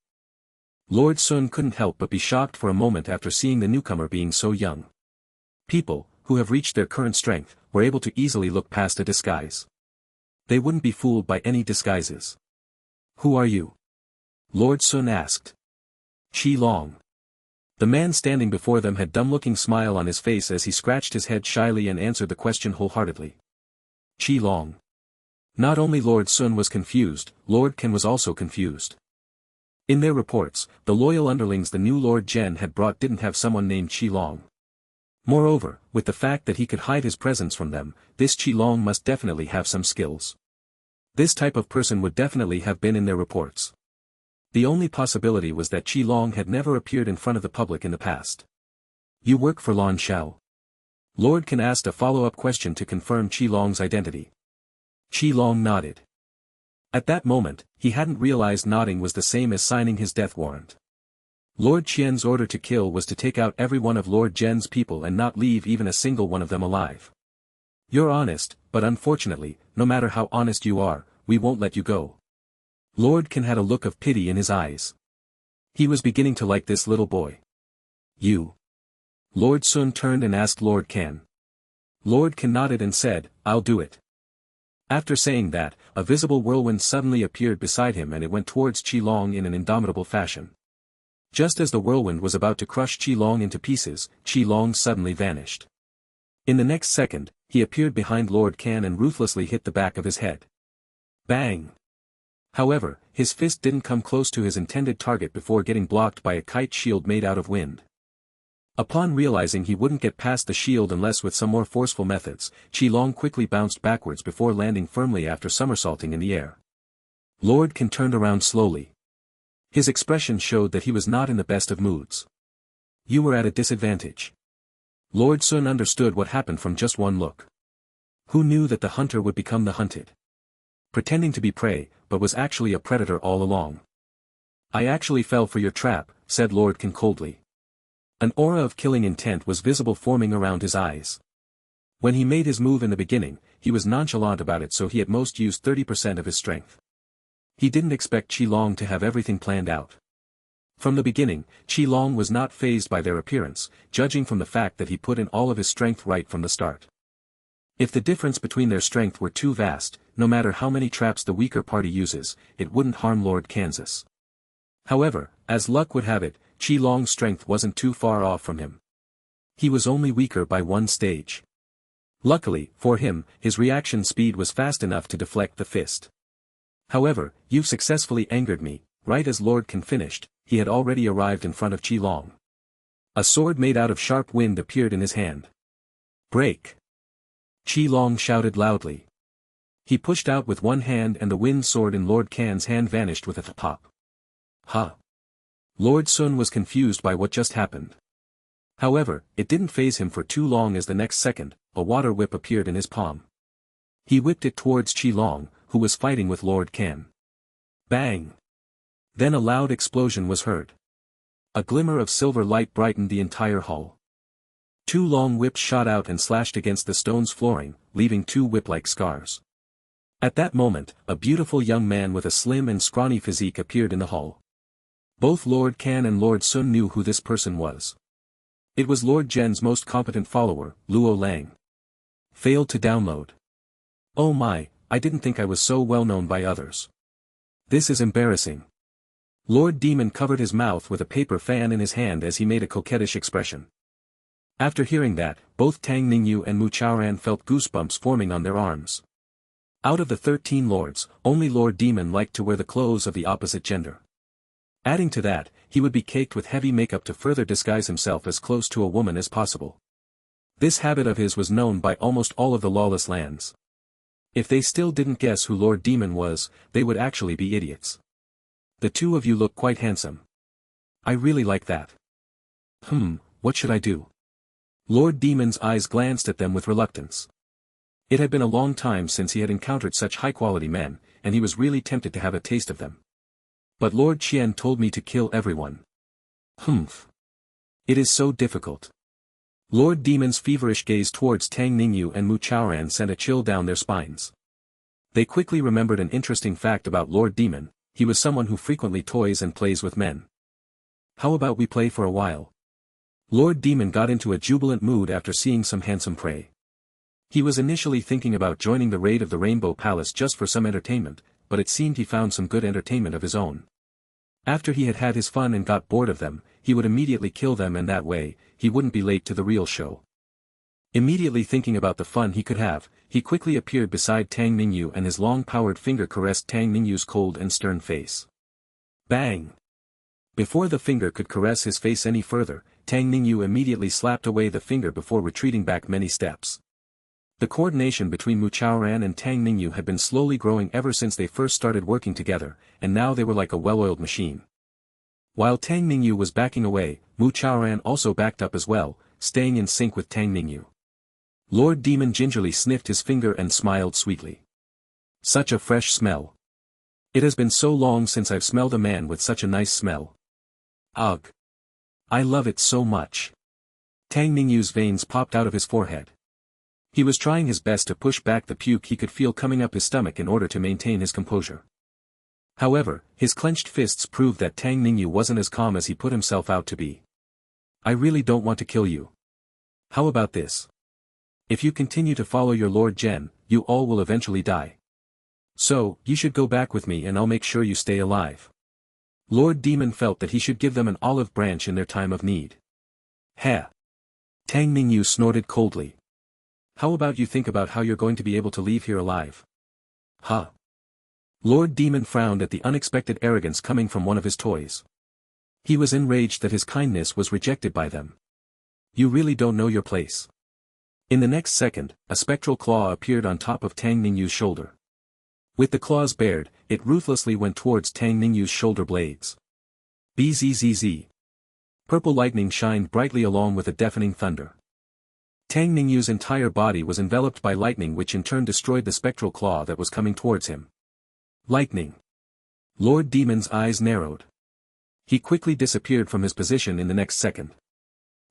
Lord Sun couldn't help but be shocked for a moment after seeing the newcomer being so young. People, who have reached their current strength, were able to easily look past a disguise. They wouldn't be fooled by any disguises. "Who are you?" Lord Sun asked. "Qi Long." The man standing before them had dumb-looking smile on his face as he scratched his head shyly and answered the question wholeheartedly. "Qi Long." Not only Lord Sun was confused, Lord Ken was also confused. In their reports, the loyal underlings the new Lord Jen had brought didn't have someone named Qi Long. Moreover, with the fact that he could hide his presence from them, this Qi Long must definitely have some skills. This type of person would definitely have been in their reports. The only possibility was that Qi Long had never appeared in front of the public in the past. "You work for Lan Xiao?" Lord Ken asked a follow-up question to confirm Qi Long's identity. Qi Long nodded. At that moment, he hadn't realized nodding was the same as signing his death warrant. Lord Qian's order to kill was to take out every one of Lord Zhen's people and not leave even a single one of them alive. "You're honest, but unfortunately, no matter how honest you are, we won't let you go." Lord Ken had a look of pity in his eyes. He was beginning to like this little boy. "You?" Lord Sun turned and asked Lord Ken. Lord Ken nodded and said, "I'll do it." After saying that, a visible whirlwind suddenly appeared beside him and it went towards Qi Long in an indomitable fashion. Just as the whirlwind was about to crush Qi Long into pieces, Qi Long suddenly vanished. In the next second, he appeared behind Lord Ken and ruthlessly hit the back of his head. Bang! However, his fist didn't come close to his intended target before getting blocked by a kite shield made out of wind. Upon realizing he wouldn't get past the shield unless with some more forceful methods, Qi Long quickly bounced backwards before landing firmly after somersaulting in the air. Lord Ken turned around slowly. His expression showed that he was not in the best of moods. "You were at a disadvantage." Lord Sun understood what happened from just one look. Who knew that the hunter would become the hunted? Pretending to be prey, but was actually a predator all along. "I actually fell for your trap," said Lord Ken coldly. An aura of killing intent was visible forming around his eyes. When he made his move in the beginning, he was nonchalant about it, so he at most used 30% of his strength. He didn't expect Qi Long to have everything planned out. From the beginning, Qi Long was not fazed by their appearance, judging from the fact that he put in all of his strength right from the start. If the difference between their strength were too vast, no matter how many traps the weaker party uses, it wouldn't harm Lord Kansas. However, as luck would have it, Qi Long's strength wasn't too far off from him. He was only weaker by one stage. Luckily, for him, his reaction speed was fast enough to deflect the fist. "However, you've successfully angered me." Right as Lord Ken finished, he had already arrived in front of Qi Long. A sword made out of sharp wind appeared in his hand. "Break!" Qi Long shouted loudly. He pushed out with one hand and the wind sword in Lord Kan's hand vanished with a pop. "Huh!" Lord Sun was confused by what just happened. However, it didn't faze him for too long as the next second, a water whip appeared in his palm. He whipped it towards Qi Long, who was fighting with Lord Kan. Bang! Then a loud explosion was heard. A glimmer of silver light brightened the entire hall. Two long whips shot out and slashed against the stone's flooring, leaving two whip-like scars. At that moment, a beautiful young man with a slim and scrawny physique appeared in the hall. Both Lord Kan and Lord Sun knew who this person was. It was Lord Zhen's most competent follower, Luo Lang. Failed to download. Oh my, I didn't think I was so well known by others. This is embarrassing. Lord Demon covered his mouth with a paper fan in his hand as he made a coquettish expression. After hearing that, both Tang Ningyu and Mu Chaoran felt goosebumps forming on their arms. Out of the 13 lords, only Lord Demon liked to wear the clothes of the opposite gender. Adding to that, he would be caked with heavy makeup to further disguise himself as close to a woman as possible. This habit of his was known by almost all of the lawless lands. If they still didn't guess who Lord Demon was, they would actually be idiots. The two of you look quite handsome. I really like that. What should I do? Lord Demon's eyes glanced at them with reluctance. It had been a long time since he had encountered such high-quality men, and he was really tempted to have a taste of them. But Lord Qian told me to kill everyone. It is so difficult. Lord Demon's feverish gaze towards Tang Ningyu and Mu Chaoran sent a chill down their spines. They quickly remembered an interesting fact about Lord Demon: he was someone who frequently toys and plays with men. How about we play for a while? Lord Demon got into a jubilant mood after seeing some handsome prey. He was initially thinking about joining the raid of the Rainbow Palace just for some entertainment, but it seemed he found some good entertainment of his own. After he had had his fun and got bored of them, he would immediately kill them, and that way, he wouldn't be late to the real show. Immediately thinking about the fun he could have, he quickly appeared beside Tang Ningyu and his long-powered finger caressed Tang Ningyu's cold and stern face. Bang! Before the finger could caress his face any further, Tang Ningyu immediately slapped away the finger before retreating back many steps. The coordination between Mu Chaoran and Tang Ningyu had been slowly growing ever since they first started working together, and now they were like a well-oiled machine. While Tang Ningyu was backing away, Mu Chaoran also backed up as well, staying in sync with Tang Ningyu. Lord Demon gingerly sniffed his finger and smiled sweetly. Such a fresh smell. It has been so long since I've smelled a man with such a nice smell. Ugh. I love it so much. Tang Ningyu's veins popped out of his forehead. He was trying his best to push back the puke he could feel coming up his stomach in order to maintain his composure. However, his clenched fists proved that Tang Ningyu wasn't as calm as he put himself out to be. I really don't want to kill you. How about this? If you continue to follow your Lord Gen, you all will eventually die. So, you should go back with me and I'll make sure you stay alive. Lord Demon felt that he should give them an olive branch in their time of need. Heh. Tang Ningyu snorted coldly. How about you think about how you're going to be able to leave here alive? Huh. Lord Demon frowned at the unexpected arrogance coming from one of his toys. He was enraged that his kindness was rejected by them. You really don't know your place. In the next second, a spectral claw appeared on top of Tang Ningyu's shoulder. With the claws bared, it ruthlessly went towards Tang Ningyu's shoulder blades. Bzzz. Purple lightning shined brightly along with a deafening thunder. Tang Ningyu's entire body was enveloped by lightning, which in turn destroyed the spectral claw that was coming towards him. Lightning. Lord Demon's eyes narrowed. He quickly disappeared from his position in the next second.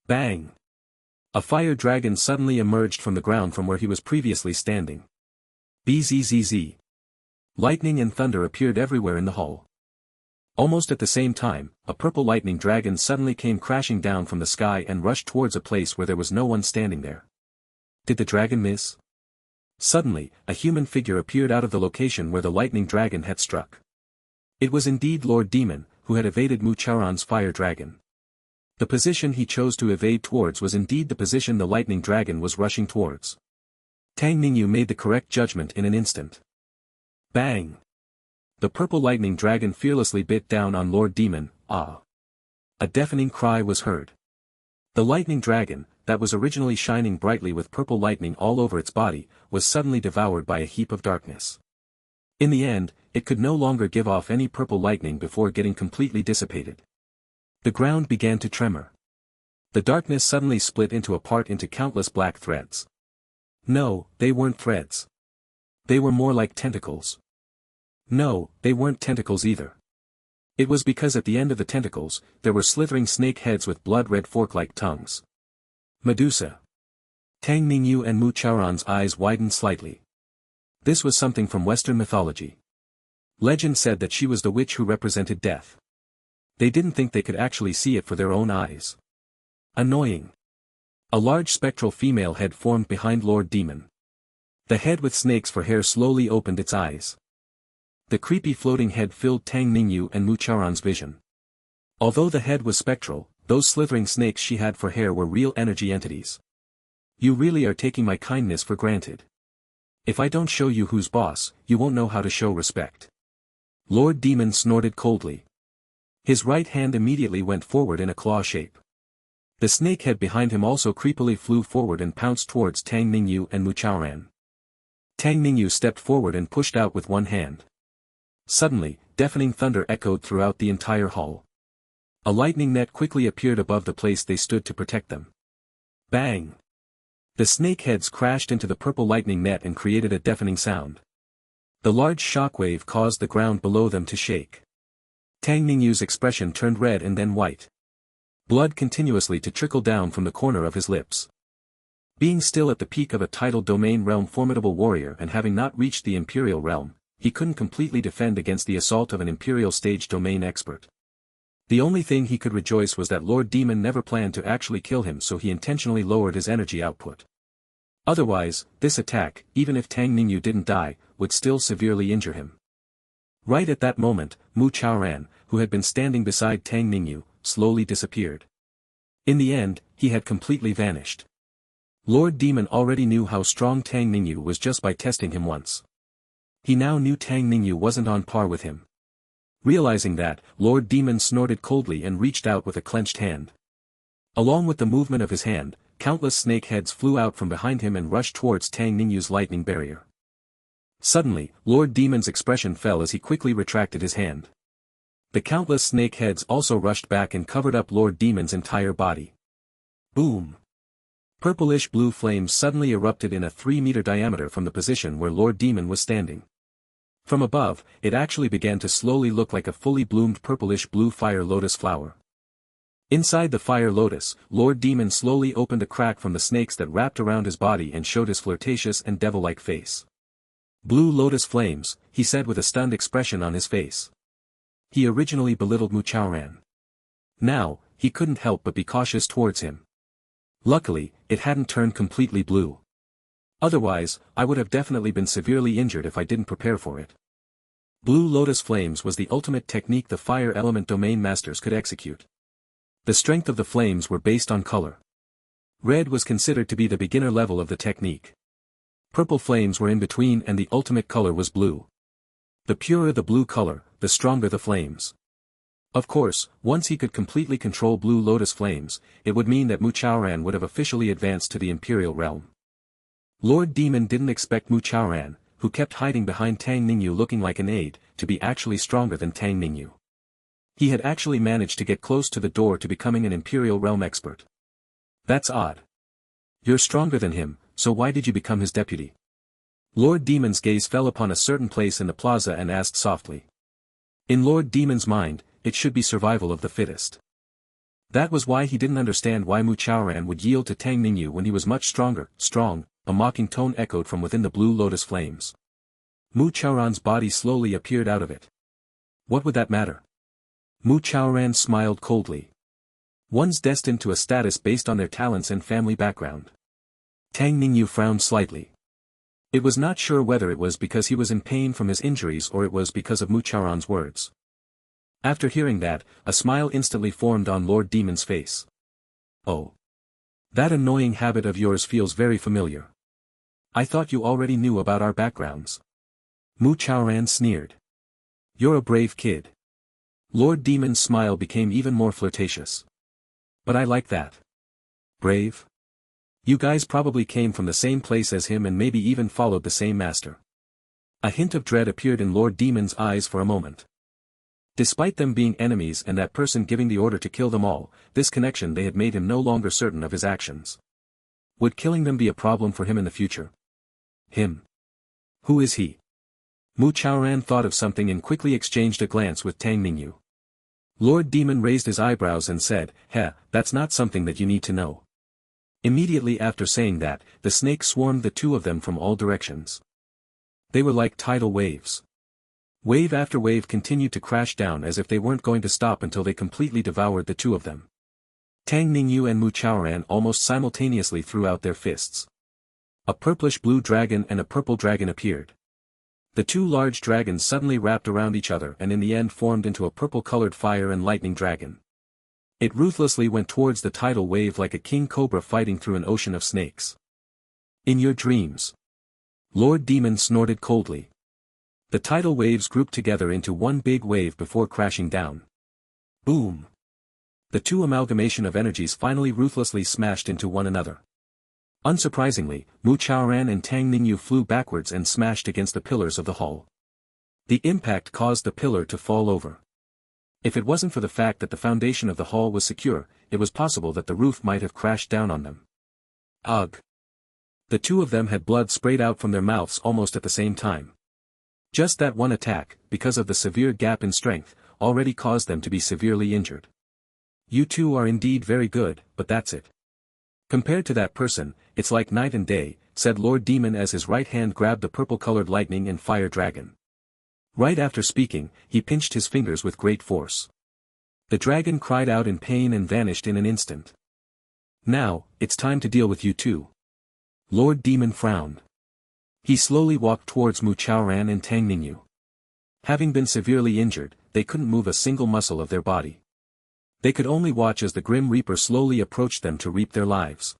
Bang! A fire dragon suddenly emerged from the ground from where he was previously standing. Bzzz. Lightning and thunder appeared everywhere in the hall. Almost at the same time, a purple lightning dragon suddenly came crashing down from the sky and rushed towards a place where there was no one standing there. Did the dragon miss? Suddenly, a human figure appeared out of the location where the lightning dragon had struck. It was indeed Lord Demon, who had evaded Mu Chaoran's fire dragon. The position he chose to evade towards was indeed the position the lightning dragon was rushing towards. Tang Ningyu made the correct judgment in an instant. Bang! The purple lightning dragon fearlessly bit down on Lord Demon. Ah! A deafening cry was heard. The lightning dragon, that was originally shining brightly with purple lightning all over its body, was suddenly devoured by a heap of darkness. In the end, it could no longer give off any purple lightning before getting completely dissipated. The ground began to tremor. The darkness suddenly split into countless black threads. No, they weren't threads. They were more like tentacles. No, they weren't tentacles either. It was because at the end of the tentacles, there were slithering snake heads with blood-red fork-like tongues. Medusa. Tang Ningyu and Mu Chaoran's eyes widened slightly. This was something from Western mythology. Legend said that she was the witch who represented death. They didn't think they could actually see it for their own eyes. Annoying. A large spectral female head formed behind Lord Demon. The head with snakes for hair slowly opened its eyes. The creepy floating head filled Tang Ningyu and Mu Chaoran's vision. Although the head was spectral, those slithering snakes she had for hair were real energy entities. You really are taking my kindness for granted. If I don't show you who's boss, you won't know how to show respect. Lord Demon snorted coldly. His right hand immediately went forward in a claw shape. The snake head behind him also creepily flew forward and pounced towards Tang Ningyu and Mu Chaoran. Tang Ningyu stepped forward and pushed out with one hand. Suddenly, deafening thunder echoed throughout the entire hall. A lightning net quickly appeared above the place they stood to protect them. Bang! The snake heads crashed into the purple lightning net and created a deafening sound. The large shockwave caused the ground below them to shake. Tang Ningyu's expression turned red and then white. Blood continuously to trickle down from the corner of his lips. Being still at the peak of a tidal domain realm formidable warrior and having not reached the Imperial realm, he couldn't completely defend against the assault of an Imperial stage domain expert. The only thing he could rejoice was that Lord Demon never planned to actually kill him, so he intentionally lowered his energy output. Otherwise, this attack, even if Tang Ningyu didn't die, would still severely injure him. Right at that moment, Mu Chaoran, who had been standing beside Tang Ningyu, slowly disappeared. In the end, he had completely vanished. Lord Demon already knew how strong Tang Ningyu was just by testing him once. He now knew Tang Ningyu wasn't on par with him. Realizing that, Lord Demon snorted coldly and reached out with a clenched hand. Along with the movement of his hand, countless snake heads flew out from behind him and rushed towards Tang Ningyu's lightning barrier. Suddenly, Lord Demon's expression fell as he quickly retracted his hand. The countless snake heads also rushed back and covered up Lord Demon's entire body. Boom! Purplish blue flames suddenly erupted in a 3-meter diameter from the position where Lord Demon was standing. From above, it actually began to slowly look like a fully bloomed purplish blue fire lotus flower. Inside the fire lotus, Lord Demon slowly opened a crack from the snakes that wrapped around his body and showed his flirtatious and devil-like face. Blue lotus flames, he said with a stunned expression on his face. He originally belittled Mu Chaoran. Now, he couldn't help but be cautious towards him. Luckily, it hadn't turned completely blue. Otherwise, I would have definitely been severely injured if I didn't prepare for it. Blue lotus flames was the ultimate technique the fire element domain masters could execute. The strength of the flames were based on color. Red was considered to be the beginner level of the technique. Purple flames were in between and the ultimate color was blue. The purer the blue color, the stronger the flames. Of course, once he could completely control blue lotus flames, it would mean that Mu Chaoran would have officially advanced to the Imperial realm. Lord Demon didn't expect Mu Chaoran, who kept hiding behind Tang Ningyu looking like an aide, to be actually stronger than Tang Ningyu. He had actually managed to get close to the door to becoming an Imperial realm expert. That's odd. You're stronger than him, so why did you become his deputy? Lord Demon's gaze fell upon a certain place in the plaza and asked softly. In Lord Demon's mind, it should be survival of the fittest. That was why he didn't understand why Mu Chaoran would yield to Tang Ningyu when he was much stronger. Strong, a mocking tone echoed from within the blue lotus flames. Mu Chaoran's body slowly appeared out of it. What would that matter? Mu Chaoran smiled coldly. One's destined to a status based on their talents and family background. Tang Ningyu frowned slightly. It was not sure whether it was because he was in pain from his injuries or it was because of Mu Chaoran's words. After hearing that, a smile instantly formed on Lord Demon's face. Oh. That annoying habit of yours feels very familiar. I thought you already knew about our backgrounds. Mu Chaoran sneered. You're a brave kid. Lord Demon's smile became even more flirtatious. But I like that. Brave? You guys probably came from the same place as him and maybe even followed the same master. A hint of dread appeared in Lord Demon's eyes for a moment. Despite them being enemies and that person giving the order to kill them all, this connection they had made him no longer certain of his actions. Would killing them be a problem for him in the future? Him. Who is he? Mu Chaoran thought of something and quickly exchanged a glance with Tang Ningyu. Lord Demon raised his eyebrows and said, that's not something that you need to know. Immediately after saying that, the snake swarmed the two of them from all directions. They were like tidal waves. Wave after wave continued to crash down as if they weren't going to stop until they completely devoured the two of them. Tang Ningyu and Mu Chaoran almost simultaneously threw out their fists. A purplish-blue dragon and a purple dragon appeared. The two large dragons suddenly wrapped around each other and in the end formed into a purple-colored fire and lightning dragon. It ruthlessly went towards the tidal wave like a king cobra fighting through an ocean of snakes. In your dreams. Lord Demon snorted coldly. The tidal waves grouped together into one big wave before crashing down. Boom! The two amalgamation of energies finally ruthlessly smashed into one another. Unsurprisingly, Mu Chaoran and Tang Ningyu flew backwards and smashed against the pillars of the hall. The impact caused the pillar to fall over. If it wasn't for the fact that the foundation of the hall was secure, it was possible that the roof might have crashed down on them. Ugh! The two of them had blood sprayed out from their mouths almost at the same time. Just that one attack, because of the severe gap in strength, already caused them to be severely injured. You two are indeed very good, but that's it. Compared to that person, it's like night and day, said Lord Demon as his right hand grabbed the purple-colored lightning and fire dragon. Right after speaking, he pinched his fingers with great force. The dragon cried out in pain and vanished in an instant. Now, it's time to deal with you two. Lord Demon frowned. He slowly walked towards Mu Chaoran and Tang Ningyu. Having been severely injured, they couldn't move a single muscle of their body. They could only watch as the Grim Reaper slowly approached them to reap their lives.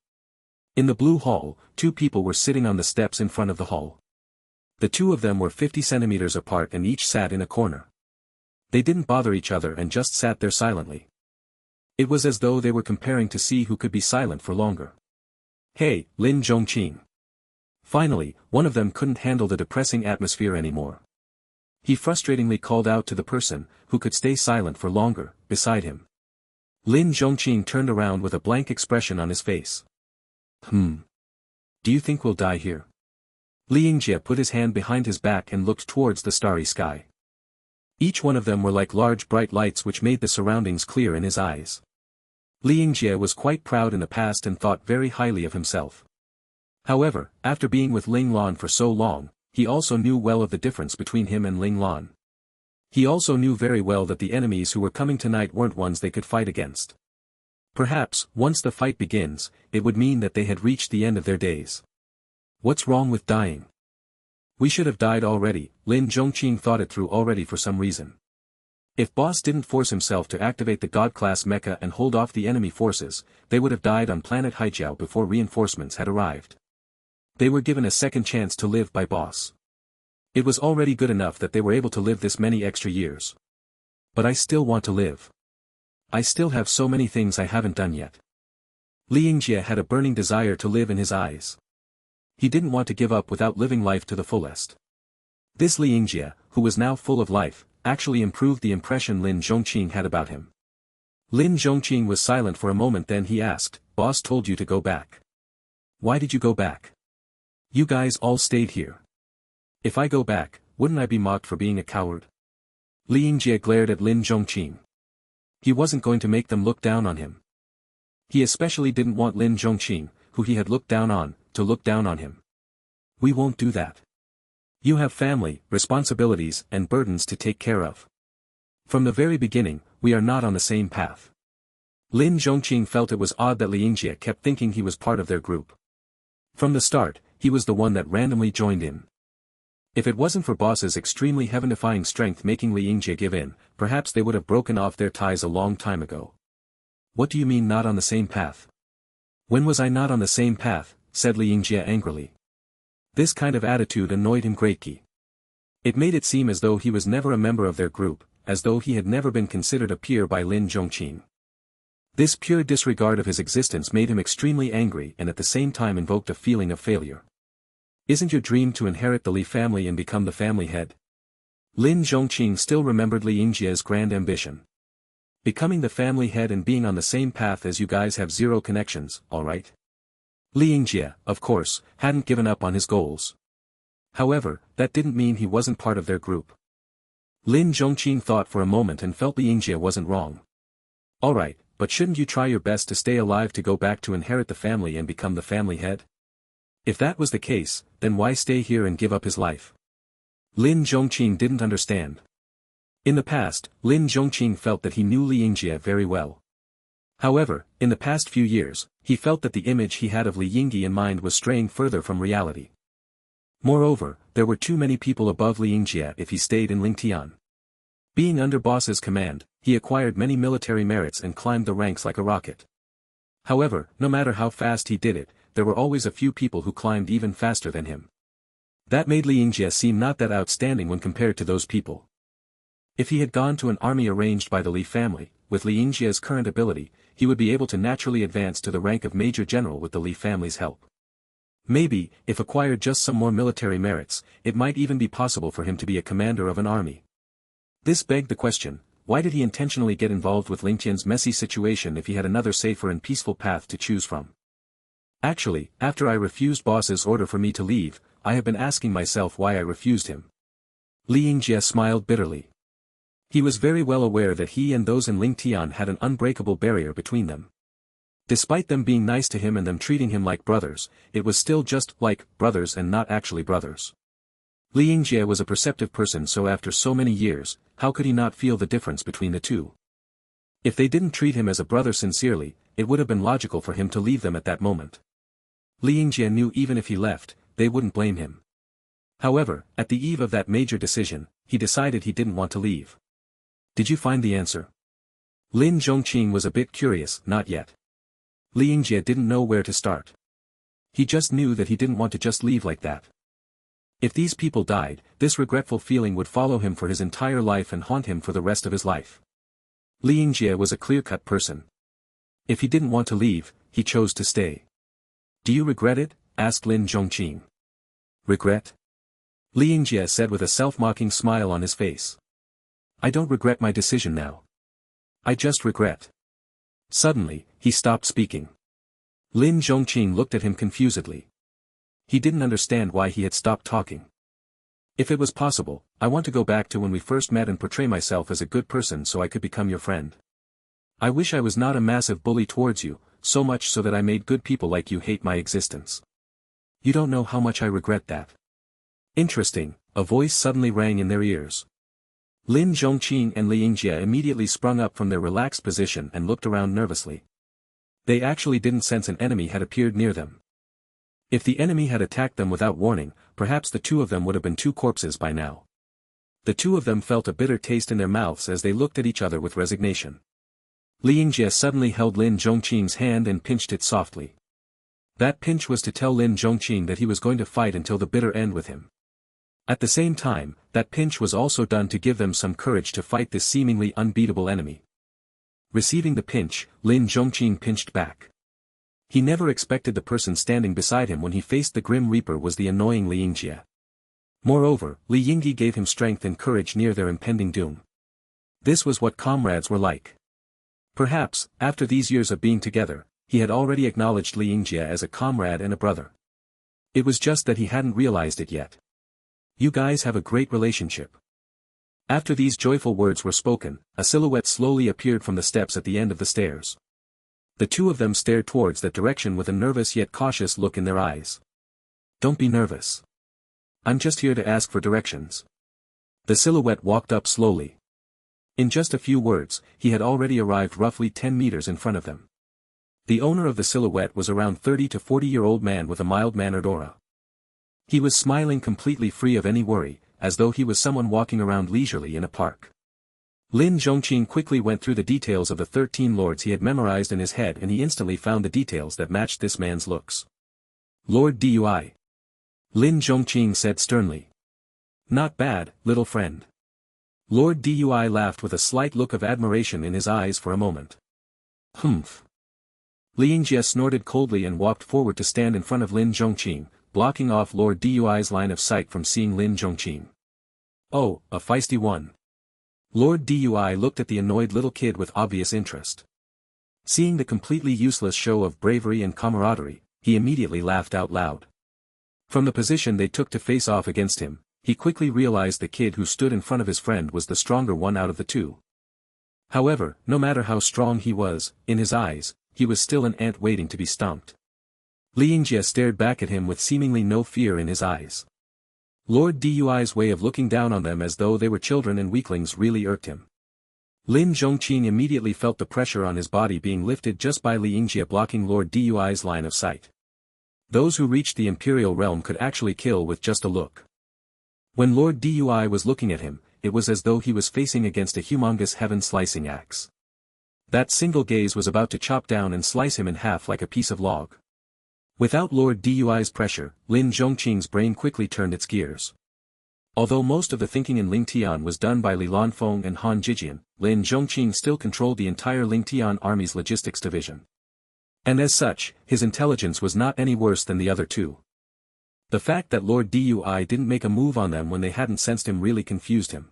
In the blue hall, two people were sitting on the steps in front of the hall. The two of them were 50 centimeters apart and each sat in a corner. They didn't bother each other and just sat there silently. It was as though they were comparing to see who could be silent for longer. Hey, Lin Zhongqing. Finally, one of them couldn't handle the depressing atmosphere anymore. He frustratingly called out to the person, who could stay silent for longer, beside him. Lin Zhongqing turned around with a blank expression on his face. Do you think we'll die here? Li Yingjie put his hand behind his back and looked towards the starry sky. Each one of them were like large bright lights which made the surroundings clear in his eyes. Li Yingjie was quite proud in the past and thought very highly of himself. However, after being with Ling Lan for so long, he also knew well of the difference between him and Ling Lan. He also knew very well that the enemies who were coming tonight weren't ones they could fight against. Perhaps, once the fight begins, it would mean that they had reached the end of their days. What's wrong with dying? We should have died already, Lin Zhongqing thought it through already for some reason. If Boss didn't force himself to activate the God-class mecha and hold off the enemy forces, they would have died on planet Haijiao before reinforcements had arrived. They were given a second chance to live by Boss. It was already good enough that they were able to live this many extra years. But I still want to live. I still have so many things I haven't done yet. Li Yingjie had a burning desire to live in his eyes. He didn't want to give up without living life to the fullest. This Li Yingjie, who was now full of life, actually improved the impression Lin Zhongqing had about him. Lin Zhongqing was silent for a moment, then he asked, Boss told you to go back. Why did you go back? You guys all stayed here. If I go back, wouldn't I be mocked for being a coward? Li Yingjie glared at Lin Zhongqing. He wasn't going to make them look down on him. He especially didn't want Lin Zhongqing, who he had looked down on, to look down on him. We won't do that. You have family, responsibilities, and burdens to take care of. From the very beginning, we are not on the same path. Lin Zhongqing felt it was odd that Li Yingjie kept thinking he was part of their group. From the start, he was the one that randomly joined in. If it wasn't for Boss's extremely heaven-defying strength making Li Yingjie give in, perhaps they would have broken off their ties a long time ago. What do you mean not on the same path? When was I not on the same path, said Li Yingjie angrily. This kind of attitude annoyed him greatly. It made it seem as though he was never a member of their group, as though he had never been considered a peer by Lin Zhongqing. This pure disregard of his existence made him extremely angry and at the same time invoked a feeling of failure. Isn't your dream to inherit the Li family and become the family head? Lin Zhongqing still remembered Li Yingjie's grand ambition. Becoming the family head and being on the same path as you guys have zero connections, alright? Li Yingjie, of course, hadn't given up on his goals. However, that didn't mean he wasn't part of their group. Lin Zhongqing thought for a moment and felt Li Yingjie wasn't wrong. Alright, but shouldn't you try your best to stay alive to go back to inherit the family and become the family head? If that was the case, then why stay here and give up his life? Lin Zhongqing didn't understand. In the past, Lin Zhongqing felt that he knew Li Yingjie very well. However, in the past few years, he felt that the image he had of Li Yingjie in mind was straying further from reality. Moreover, there were too many people above Li Yingjie if he stayed in Lingtian. Being under Boss's command, he acquired many military merits and climbed the ranks like a rocket. However, no matter how fast he did it, there were always a few people who climbed even faster than him. That made Li Yingjie seem not that outstanding when compared to those people. If he had gone to an army arranged by the Li family, with Li Yingjie's current ability, he would be able to naturally advance to the rank of Major General with the Li family's help. Maybe, if acquired just some more military merits, it might even be possible for him to be a commander of an army. This begged the question, why did he intentionally get involved with Ling Tian's messy situation if he had another safer and peaceful path to choose from? Actually, after I refused boss's order for me to leave, I have been asking myself why I refused him. Li Yingjie smiled bitterly. He was very well aware that he and those in Ling Tian had an unbreakable barrier between them. Despite them being nice to him and them treating him like brothers, it was still just like brothers and not actually brothers. Li Yingjie was a perceptive person, so after so many years, how could he not feel the difference between the two? If they didn't treat him as a brother sincerely, it would have been logical for him to leave them at that moment. Li Yingjie knew even if he left, they wouldn't blame him. However, at the eve of that major decision, he decided he didn't want to leave. Did you find the answer? Lin Zhongqing was a bit curious. Not yet. Li Yingjie didn't know where to start. He just knew that he didn't want to just leave like that. If these people died, this regretful feeling would follow him for his entire life and haunt him for the rest of his life. Li Yingjie was a clear-cut person. If he didn't want to leave, he chose to stay. Do you regret it? Asked Lin Zhongqing. Regret? Li Yingjie said with a self-mocking smile on his face. I don't regret my decision now. I just regret. Suddenly, he stopped speaking. Lin Zhongqing looked at him confusedly. He didn't understand why he had stopped talking. If it was possible, I want to go back to when we first met and portray myself as a good person so I could become your friend. I wish I was not a massive bully towards you, so much so that I made good people like you hate my existence. You don't know how much I regret that. Interesting, a voice suddenly rang in their ears. Lin Zhongqing and Li Yingjie immediately sprung up from their relaxed position and looked around nervously. They actually didn't sense an enemy had appeared near them. If the enemy had attacked them without warning, perhaps the two of them would have been two corpses by now. The two of them felt a bitter taste in their mouths as they looked at each other with resignation. Li Yingjie suddenly held Lin Zhongqing's hand and pinched it softly. That pinch was to tell Lin Zhongqing that he was going to fight until the bitter end with him. At the same time, that pinch was also done to give them some courage to fight this seemingly unbeatable enemy. Receiving the pinch, Lin Zhongqing pinched back. He never expected the person standing beside him when he faced the Grim Reaper was the annoying Li Yingjie. Moreover, Li Yingjie gave him strength and courage near their impending doom. This was what comrades were like. Perhaps, after these years of being together, he had already acknowledged Li Yingjie as a comrade and a brother. It was just that he hadn't realized it yet. You guys have a great relationship. After these joyful words were spoken, a silhouette slowly appeared from the steps at the end of the stairs. The two of them stared towards that direction with a nervous yet cautious look in their eyes. Don't be nervous. I'm just here to ask for directions. The silhouette walked up slowly. In just a few words, he had already arrived roughly 10 meters in front of them. The owner of the silhouette was around 30 to 40-year-old man with a mild-mannered aura. He was smiling completely free of any worry, as though he was someone walking around leisurely in a park. Lin Zhongqing quickly went through the details of the 13 lords he had memorized in his head and he instantly found the details that matched this man's looks. Lord Dui. Lin Zhongqing said sternly. Not bad, little friend. Lord Dui laughed with a slight look of admiration in his eyes for a moment. Humph. Li Yingjie snorted coldly and walked forward to stand in front of Lin Zhongqing, blocking off Lord Dui's line of sight from seeing Lin Zhongqing. Oh, a feisty one. Lord Dui looked at the annoyed little kid with obvious interest. Seeing the completely useless show of bravery and camaraderie, he immediately laughed out loud. From the position they took to face off against him, he quickly realized the kid who stood in front of his friend was the stronger one out of the two. However, no matter how strong he was, in his eyes, he was still an ant waiting to be stomped. Li Yingjie stared back at him with seemingly no fear in his eyes. Lord Dui's way of looking down on them as though they were children and weaklings really irked him. Lin Zhongqing immediately felt the pressure on his body being lifted just by Li Yingjie blocking Lord Dui's line of sight. Those who reached the Imperial realm could actually kill with just a look. When Lord Dui was looking at him, it was as though he was facing against a humongous heaven-slicing axe. That single gaze was about to chop down and slice him in half like a piece of log. Without Lord Dui's pressure, Lin Zhongqing's brain quickly turned its gears. Although most of the thinking in Ling Tian was done by Li Lanfeng and Han Jijian, Lin Zhongqing still controlled the entire Ling Tian army's logistics division. And as such, his intelligence was not any worse than the other two. The fact that Lord Dui didn't make a move on them when they hadn't sensed him really confused him.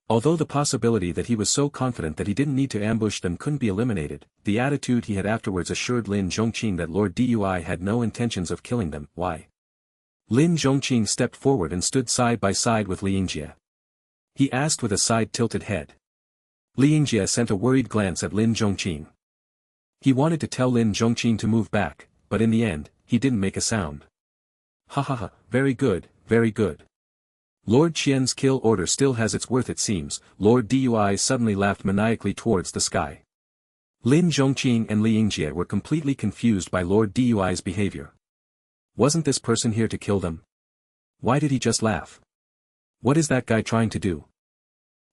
Although the possibility that he was so confident that he didn't need to ambush them couldn't be eliminated, the attitude he had afterwards assured Lin Zhongqing that Lord Dui had no intentions of killing them. Why? Lin Zhongqing stepped forward and stood side by side with Li Yingjie. He asked with a side-tilted head. Li Yingjie sent a worried glance at Lin Zhongqing. He wanted to tell Lin Zhongqing to move back, but in the end, he didn't make a sound. Ha ha ha, very good, very good. Lord Qian's kill order still has its worth it seems. Lord Dui suddenly laughed maniacally towards the sky. Lin Zhongqing and Li Yingjie were completely confused by Lord Dui's behavior. Wasn't this person here to kill them? Why did he just laugh? What is that guy trying to do?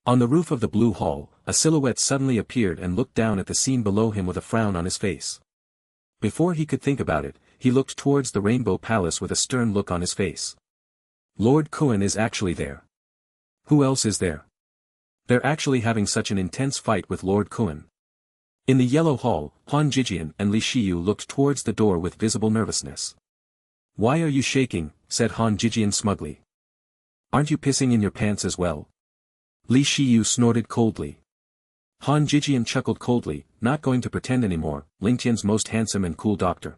On the roof of the blue hall, a silhouette suddenly appeared and looked down at the scene below him with a frown on his face. Before he could think about it, he looked towards the Rainbow Palace with a stern look on his face. Lord Kuan is actually there. Who else is there? They're actually having such an intense fight with Lord Kuan. In the Yellow Hall, Han Jijian and Li Shiyu looked towards the door with visible nervousness. Why are you shaking? Said Han Jijian smugly. Aren't you pissing in your pants as well? Li Shiyu snorted coldly. Han Jijian chuckled coldly, not going to pretend anymore, Ling Tian's most handsome and cool doctor.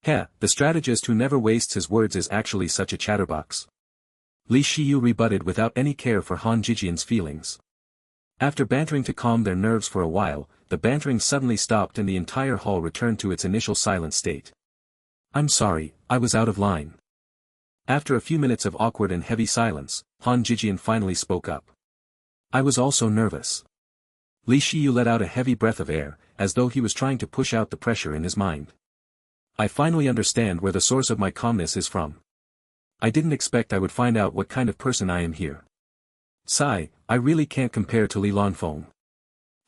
Heh, the strategist who never wastes his words is actually such a chatterbox. Li Shiyu rebutted without any care for Han Jijian's feelings. After bantering to calm their nerves for a while, the bantering suddenly stopped and the entire hall returned to its initial silent state. I'm sorry, I was out of line. After a few minutes of awkward and heavy silence, Han Jijian finally spoke up. I was also nervous. Li Shiyu let out a heavy breath of air, as though he was trying to push out the pressure in his mind. I finally understand where the source of my calmness is from. I didn't expect I would find out what kind of person I am here. Sigh, I really can't compare to Li Lanfeng.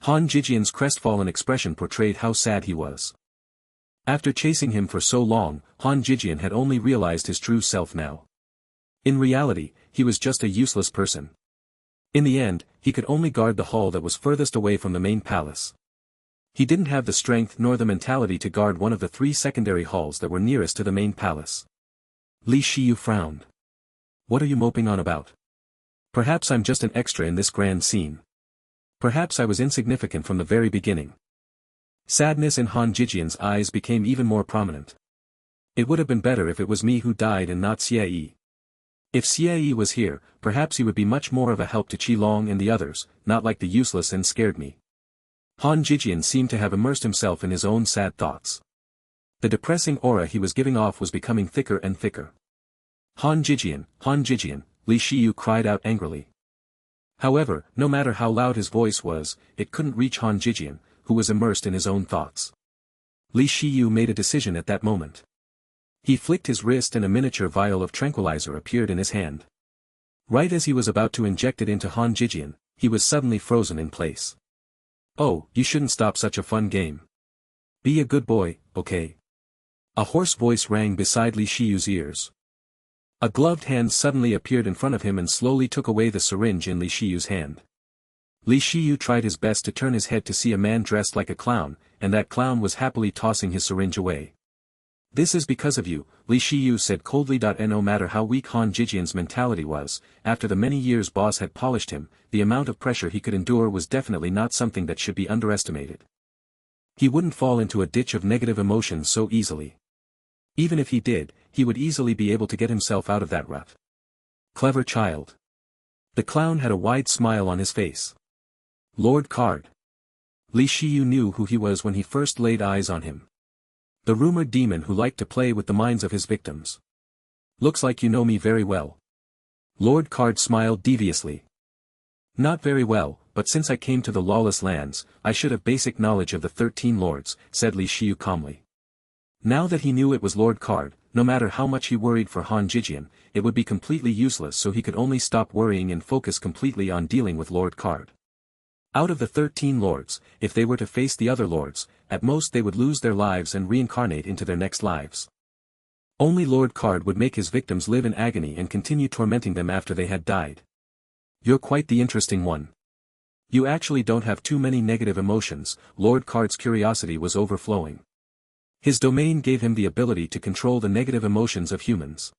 Han Jijian's crestfallen expression portrayed how sad he was. After chasing him for so long, Han Jijian had only realized his true self now. In reality, he was just a useless person. In the end, he could only guard the hall that was furthest away from the main palace. He didn't have the strength nor the mentality to guard one of the 3 secondary halls that were nearest to the main palace. Li Shiyu frowned. What are you moping on about? Perhaps I'm just an extra in this grand scene. Perhaps I was insignificant from the very beginning. Sadness in Han Jijian's eyes became even more prominent. It would have been better if it was me who died and not Xie Yi. If Xie Yi was here, perhaps he would be much more of a help to Qilong and the others, not like the useless and scared me. Han Jijian seemed to have immersed himself in his own sad thoughts. The depressing aura he was giving off was becoming thicker and thicker. Han Jijian, Li Shiyu cried out angrily. However, no matter how loud his voice was, it couldn't reach Han Jijian, who was immersed in his own thoughts. Li Shiyu made a decision at that moment. He flicked his wrist and a miniature vial of tranquilizer appeared in his hand. Right as he was about to inject it into Han Jijian, he was suddenly frozen in place. Oh, you shouldn't stop such a fun game. Be a good boy, okay? A hoarse voice rang beside Li Shiyu's ears. A gloved hand suddenly appeared in front of him and slowly took away the syringe in Li Shiyu's hand. Li Shiyu tried his best to turn his head to see a man dressed like a clown, and that clown was happily tossing his syringe away. This is because of you, Li Shiyu said coldly. No matter how weak Han Jijian's mentality was, after the many years boss had polished him, the amount of pressure he could endure was definitely not something that should be underestimated. He wouldn't fall into a ditch of negative emotions so easily. Even if he did, he would easily be able to get himself out of that rut. Clever child. The clown had a wide smile on his face. Lord Card. Li Shiyu knew who he was when he first laid eyes on him. The rumored demon who liked to play with the minds of his victims. Looks like you know me very well. Lord Card smiled deviously. Not very well, but since I came to the lawless lands, I should have basic knowledge of the 13 lords, said Li Shiyu calmly. Now that he knew it was Lord Card, no matter how much he worried for Han Jijian, it would be completely useless, so he could only stop worrying and focus completely on dealing with Lord Card. Out of the 13 lords, if they were to face the other lords, at most they would lose their lives and reincarnate into their next lives. Only Lord Card would make his victims live in agony and continue tormenting them after they had died. You're quite the interesting one. You actually don't have too many negative emotions. Lord Card's curiosity was overflowing. His domain gave him the ability to control the negative emotions of humans.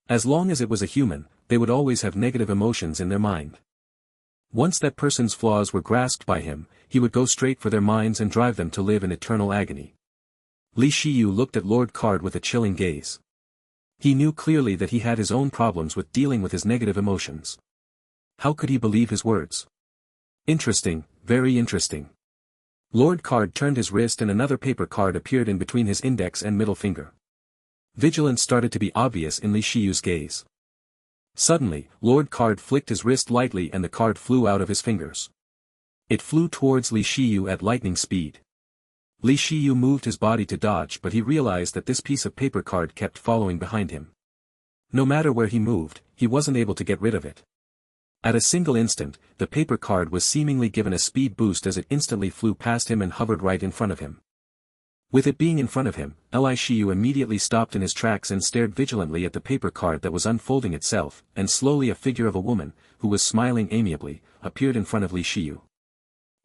As long as it was a human, they would always have negative emotions in their mind. Once that person's flaws were grasped by him, he would go straight for their minds and drive them to live in eternal agony. Li Shiyu looked at Lord Card with a chilling gaze. He knew clearly that he had his own problems with dealing with his negative emotions. How could he believe his words? Interesting, very interesting. Lord Card turned his wrist and another paper card appeared in between his index and middle finger. Vigilance started to be obvious in Li Shiyu's gaze. Suddenly, Lord Card flicked his wrist lightly and the card flew out of his fingers. It flew towards Li Shiyu at lightning speed. Li Shiyu moved his body to dodge, but he realized that this piece of paper card kept following behind him. No matter where he moved, he wasn't able to get rid of it. At a single instant, the paper card was seemingly given a speed boost as it instantly flew past him and hovered right in front of him. With it being in front of him, Li Shiyu immediately stopped in his tracks and stared vigilantly at the paper card that was unfolding itself, and slowly a figure of a woman, who was smiling amiably, appeared in front of Li Shiyu.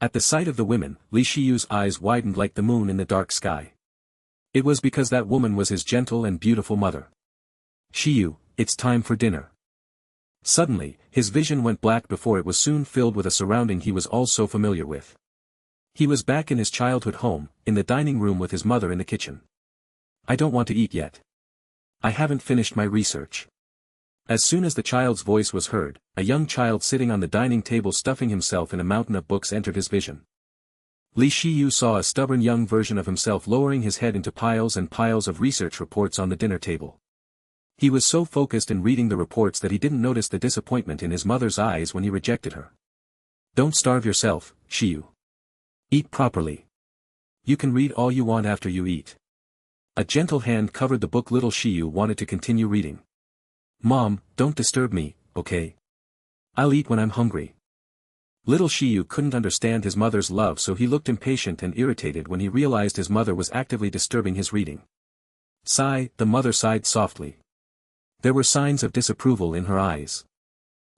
At the sight of the women, Li Shiyu's eyes widened like the moon in the dark sky. It was because that woman was his gentle and beautiful mother. Shiyu, it's time for dinner. Suddenly, his vision went black before it was soon filled with a surrounding he was all so familiar with. He was back in his childhood home, in the dining room with his mother in the kitchen. I don't want to eat yet. I haven't finished my research. As soon as the child's voice was heard, a young child sitting on the dining table stuffing himself in a mountain of books entered his vision. Li Shiyu saw a stubborn young version of himself lowering his head into piles and piles of research reports on the dinner table. He was so focused in reading the reports that he didn't notice the disappointment in his mother's eyes when he rejected her. Don't starve yourself, Shiyu. Eat properly. You can read all you want after you eat. A gentle hand covered the book. Little Shiyu wanted to continue reading. Mom, don't disturb me, okay? I'll eat when I'm hungry. Little Shiyu couldn't understand his mother's love, so he looked impatient and irritated when he realized his mother was actively disturbing his reading. Sigh, the mother sighed softly. There were signs of disapproval in her eyes.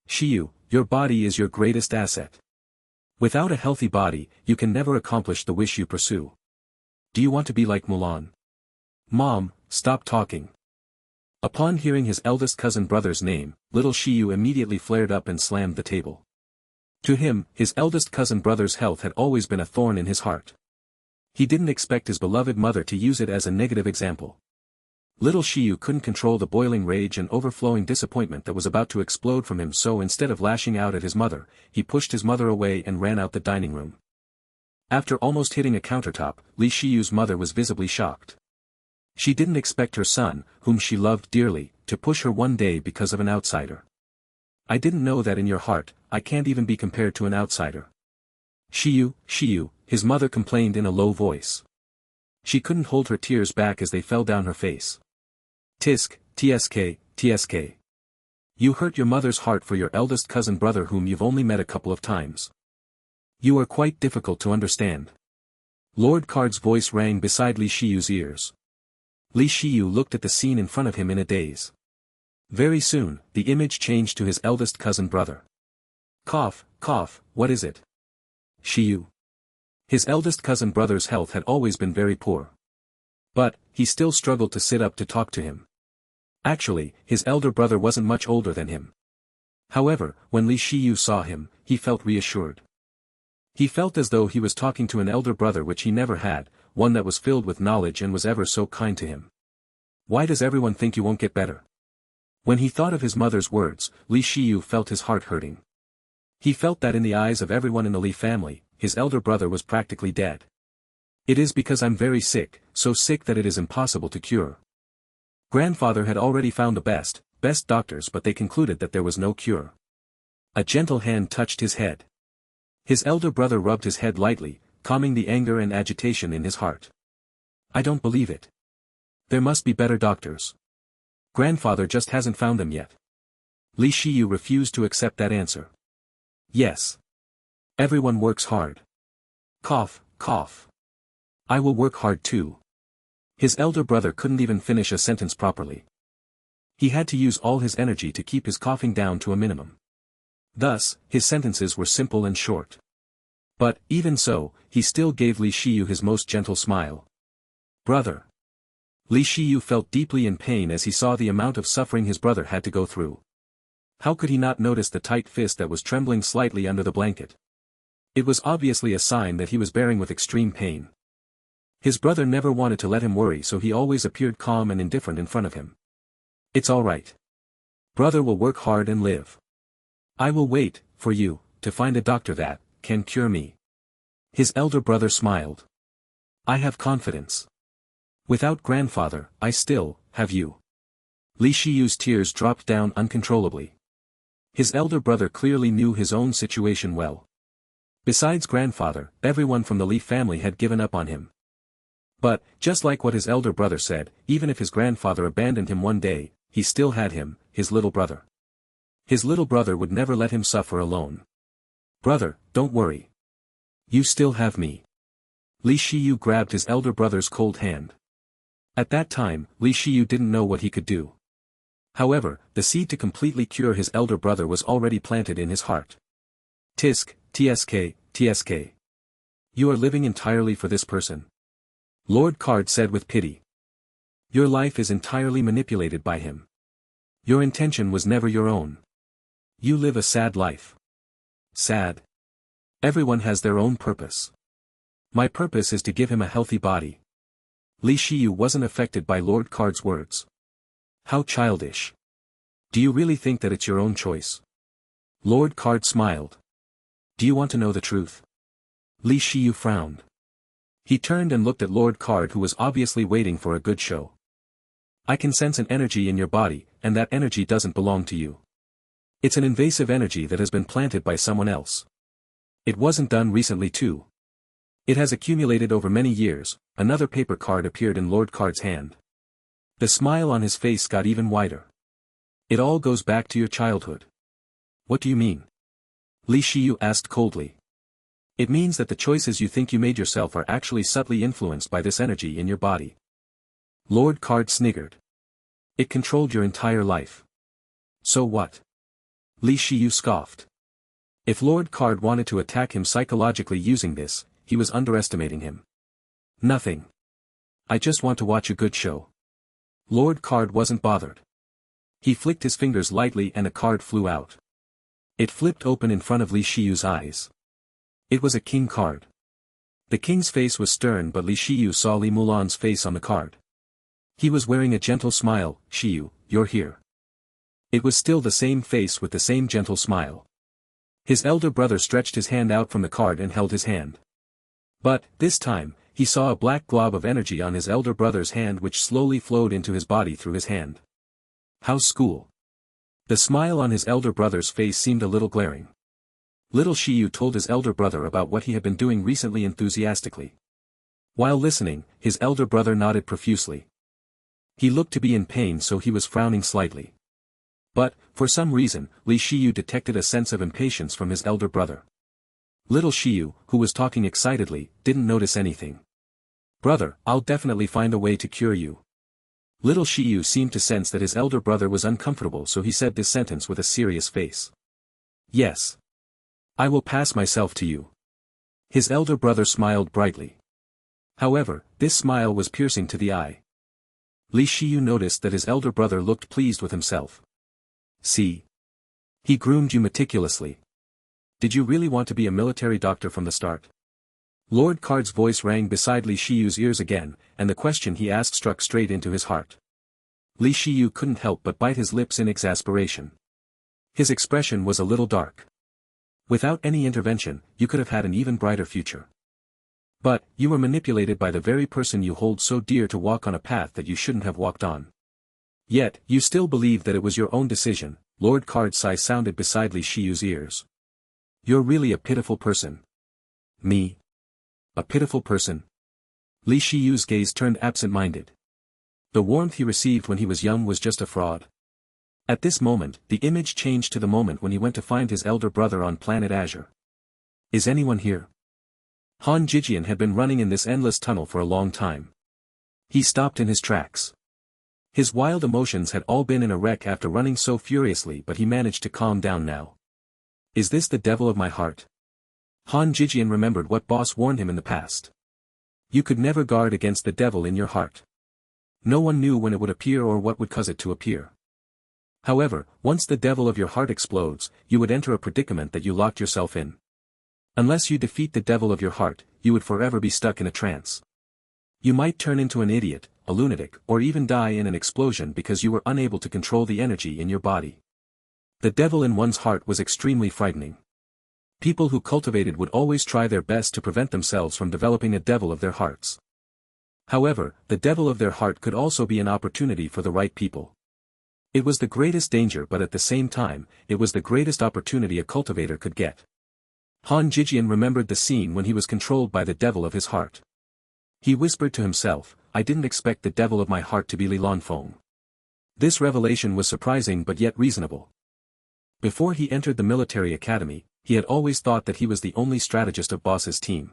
Shiyu, your body is your greatest asset. Without a healthy body, you can never accomplish the wish you pursue. Do you want to be like Mulan? Mom, stop talking. Upon hearing his eldest cousin brother's name, little Shiyu immediately flared up and slammed the table. To him, his eldest cousin brother's health had always been a thorn in his heart. He didn't expect his beloved mother to use it as a negative example. Little Shiyu couldn't control the boiling rage and overflowing disappointment that was about to explode from him, so instead of lashing out at his mother, he pushed his mother away and ran out the dining room. After almost hitting a countertop, Li Shiyu's mother was visibly shocked. She didn't expect her son, whom she loved dearly, to push her one day because of an outsider. I didn't know that in your heart, I can't even be compared to an outsider. Shiyu, Shiyu, his mother complained in a low voice. She couldn't hold her tears back as they fell down her face. Tisk, tsk, tsk. You hurt your mother's heart for your eldest cousin brother whom you've only met a couple of times. You are quite difficult to understand. Lord Card's voice rang beside Li Shiyu's ears. Li Shiyu looked at the scene in front of him in a daze. Very soon, the image changed to his eldest cousin brother. Cough, cough, what is it? Shiyu. His eldest cousin brother's health had always been very poor. But, he still struggled to sit up to talk to him. Actually, his elder brother wasn't much older than him. However, when Li Shiyu saw him, he felt reassured. He felt as though he was talking to an elder brother which he never had, one that was filled with knowledge and was ever so kind to him. Why does everyone think you won't get better? When he thought of his mother's words, Li Shiyu felt his heart hurting. He felt that in the eyes of everyone in the Li family, his elder brother was practically dead. It is because I'm very sick, so sick that it is impossible to cure. Grandfather had already found the best doctors, but they concluded that there was no cure. A gentle hand touched his head. His elder brother rubbed his head lightly, calming the anger and agitation in his heart. I don't believe it. There must be better doctors. Grandfather just hasn't found them yet. Li Shiyu refused to accept that answer. Yes. Everyone works hard. Cough, cough. I will work hard too. His elder brother couldn't even finish a sentence properly. He had to use all his energy to keep his coughing down to a minimum. Thus, his sentences were simple and short. But, even so, he still gave Li Shiyu his most gentle smile. Brother. Li Shiyu felt deeply in pain as he saw the amount of suffering his brother had to go through. How could he not notice the tight fist that was trembling slightly under the blanket? It was obviously a sign that he was bearing with extreme pain. His brother never wanted to let him worry, so he always appeared calm and indifferent in front of him. It's all right. Brother will work hard and live. I will wait, for you, to find a doctor that can cure me. His elder brother smiled. I have confidence. Without grandfather, I still have you. Li Shiyu's tears dropped down uncontrollably. His elder brother clearly knew his own situation well. Besides grandfather, everyone from the Li family had given up on him. But, just like what his elder brother said, even if his grandfather abandoned him one day, he still had him, his little brother. His little brother would never let him suffer alone. Brother, don't worry. You still have me. Li Shiyu grabbed his elder brother's cold hand. At that time, Li Shiyu didn't know what he could do. However, the seed to completely cure his elder brother was already planted in his heart. Tisk, tsk, tsk. You are living entirely for this person. Lord Card said with pity. Your life is entirely manipulated by him. Your intention was never your own. You live a sad life. Sad. Everyone has their own purpose. My purpose is to give him a healthy body. Li Shiyu wasn't affected by Lord Card's words. How childish. Do you really think that it's your own choice? Lord Card smiled. Do you want to know the truth? Li Shiyu frowned. He turned and looked at Lord Card, who was obviously waiting for a good show. I can sense an energy in your body, and that energy doesn't belong to you. It's an invasive energy that has been planted by someone else. It wasn't done recently too. It has accumulated over many years. Another paper card appeared in Lord Card's hand. The smile on his face got even wider. It all goes back to your childhood. What do you mean? Li Shiyu asked coldly. It means that the choices you think you made yourself are actually subtly influenced by this energy in your body. Lord Card sniggered. It controlled your entire life. So what? Li Shiyu scoffed. If Lord Card wanted to attack him psychologically using this, he was underestimating him. Nothing. I just want to watch a good show. Lord Card wasn't bothered. He flicked his fingers lightly and a card flew out. It flipped open in front of Li Shiyu's eyes. It was a king card. The king's face was stern, but Li Shiyu saw Li Mulan's face on the card. He was wearing a gentle smile. Shiyu, you're here. It was still the same face with the same gentle smile. His elder brother stretched his hand out from the card and held his hand. But, this time, he saw a black glob of energy on his elder brother's hand which slowly flowed into his body through his hand. How's school? The smile on his elder brother's face seemed a little glaring. Little Shiyu told his elder brother about what he had been doing recently enthusiastically. While listening, his elder brother nodded profusely. He looked to be in pain, so he was frowning slightly. But, for some reason, Li Shiyu detected a sense of impatience from his elder brother. Little Shiyu, who was talking excitedly, didn't notice anything. Brother, I'll definitely find a way to cure you. Little Shiyu seemed to sense that his elder brother was uncomfortable, so he said this sentence with a serious face. Yes. I will pass myself to you. His elder brother smiled brightly. However, this smile was piercing to the eye. Li Shiyu noticed that his elder brother looked pleased with himself. See? He groomed you meticulously. Did you really want to be a military doctor from the start? Lord Card's voice rang beside Li Shiyu's ears again, and the question he asked struck straight into his heart. Li Shiyu couldn't help but bite his lips in exasperation. His expression was a little dark. Without any intervention, you could have had an even brighter future. But, you were manipulated by the very person you hold so dear to walk on a path that you shouldn't have walked on. Yet, you still believe that it was your own decision. Lord Card's sigh sounded beside Li Shiyu's ears. You're really a pitiful person. Me? A pitiful person? Li Shiyu's gaze turned absent-minded. The warmth he received when he was young was just a fraud. At this moment, the image changed to the moment when he went to find his elder brother on planet Azure. Is anyone here? Han Jijian had been running in this endless tunnel for a long time. He stopped in his tracks. His wild emotions had all been in a wreck after running so furiously, but he managed to calm down now. Is this the devil of my heart? Han Jijian remembered what Boss warned him in the past. You could never guard against the devil in your heart. No one knew when it would appear or what would cause it to appear. However, once the devil of your heart explodes, you would enter a predicament that you locked yourself in. Unless you defeat the devil of your heart, you would forever be stuck in a trance. You might turn into an idiot, a lunatic, or even die in an explosion because you were unable to control the energy in your body. The devil in one's heart was extremely frightening. People who cultivated would always try their best to prevent themselves from developing a devil of their hearts. However, the devil of their heart could also be an opportunity for the right people. It was the greatest danger, but at the same time, it was the greatest opportunity a cultivator could get. Han Jijian remembered the scene when he was controlled by the devil of his heart. He whispered to himself, I didn't expect the devil of my heart to be Li Lanfeng. This revelation was surprising but yet reasonable. Before he entered the military academy, he had always thought that he was the only strategist of Boss's team.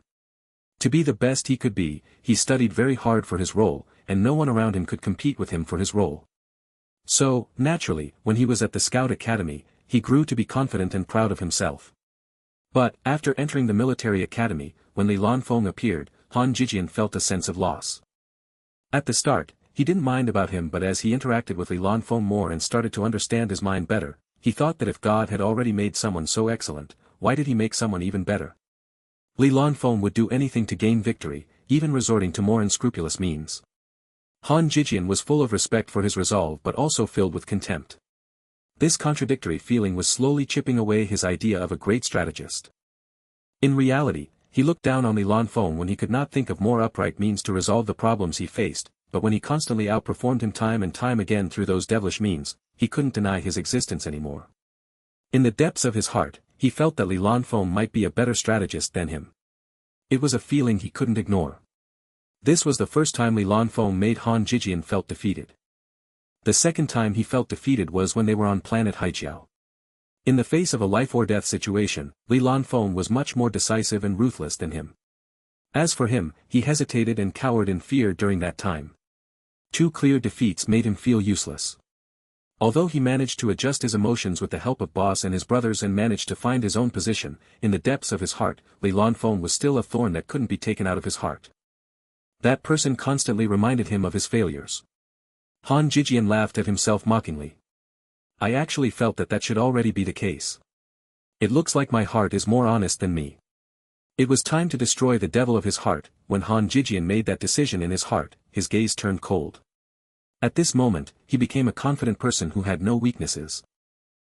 To be the best he could be, he studied very hard for his role, and no one around him could compete with him for his role. So, naturally, when he was at the Scout Academy, he grew to be confident and proud of himself. But, after entering the military academy, when Li Lanfeng appeared, Han Jijian felt a sense of loss. At the start, he didn't mind about him, but as he interacted with Li Lanfeng more and started to understand his mind better, he thought that if God had already made someone so excellent, why did he make someone even better? Li Lanfeng would do anything to gain victory, even resorting to more unscrupulous means. Han Jijian was full of respect for his resolve but also filled with contempt. This contradictory feeling was slowly chipping away his idea of a great strategist. In reality, he looked down on Li Lanfeng when he could not think of more upright means to resolve the problems he faced, but when he constantly outperformed him time and time again through those devilish means, he couldn't deny his existence anymore. In the depths of his heart, he felt that Li Lanfeng might be a better strategist than him. It was a feeling he couldn't ignore. This was the first time Li Lanfeng made Han Jijian felt defeated. The second time he felt defeated was when they were on planet Haijiao. In the face of a life-or-death situation, Li Lanfeng was much more decisive and ruthless than him. As for him, he hesitated and cowered in fear during that time. 2 clear defeats made him feel useless. Although he managed to adjust his emotions with the help of Boss and his brothers and managed to find his own position, in the depths of his heart, Li Lanfeng was still a thorn that couldn't be taken out of his heart. That person constantly reminded him of his failures. Han Jijian laughed at himself mockingly. I actually felt that should already be the case. It looks like my heart is more honest than me. It was time to destroy the devil of his heart. When Han Jijian made that decision in his heart, his gaze turned cold. At this moment, he became a confident person who had no weaknesses.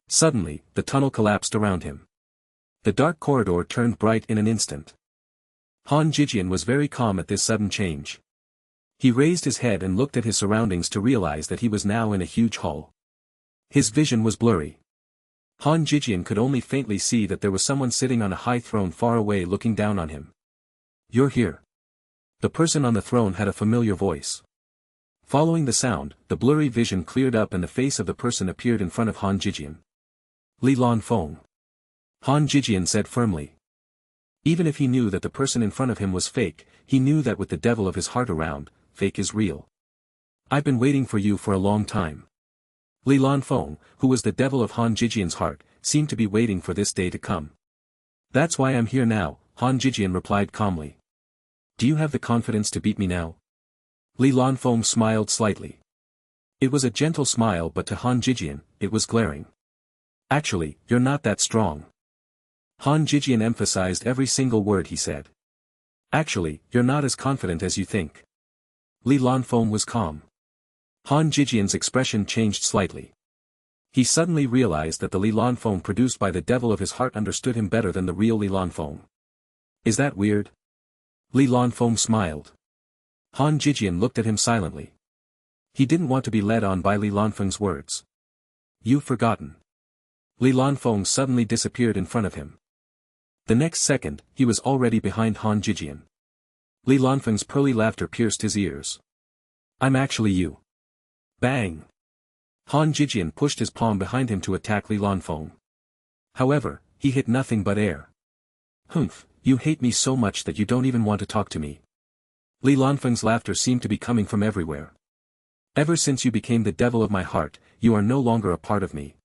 Suddenly, the tunnel collapsed around him. The dark corridor turned bright in an instant. Han Jijian was very calm at this sudden change. He raised his head and looked at his surroundings to realize that he was now in a huge hall. His vision was blurry. Han Jijian could only faintly see that there was someone sitting on a high throne far away looking down on him. You're here. The person on the throne had a familiar voice. Following the sound, the blurry vision cleared up and the face of the person appeared in front of Han Jijian. Li Lanfeng. Han Jijian said firmly. Even if he knew that the person in front of him was fake, he knew that with the devil of his heart around, fake is real. I've been waiting for you for a long time. Li Lanfeng, who was the devil of Han Jijian's heart, seemed to be waiting for this day to come. That's why I'm here now, Han Jijian replied calmly. Do you have the confidence to beat me now? Li Lanfeng smiled slightly. It was a gentle smile, but to Han Jijian, it was glaring. Actually, you're not that strong. Han Jijian emphasized every single word he said. Actually, you're not as confident as you think. Li Lanfeng was calm. Han Jijian's expression changed slightly. He suddenly realized that the Li Lanfeng produced by the devil of his heart understood him better than the real Li Lanfeng. Is that weird? Li Lanfeng smiled. Han Jijian looked at him silently. He didn't want to be led on by Li Lanfeng's words. You've forgotten. Li Lanfeng suddenly disappeared in front of him. The next second, he was already behind Han Jijian. Li Lanfeng's pearly laughter pierced his ears. I'm actually you. Bang! Han Jijian pushed his palm behind him to attack Li Lanfeng. However, he hit nothing but air. Humph, you hate me so much that you don't even want to talk to me. Li Lanfeng's laughter seemed to be coming from everywhere. Ever since you became the devil of my heart, you are no longer a part of me.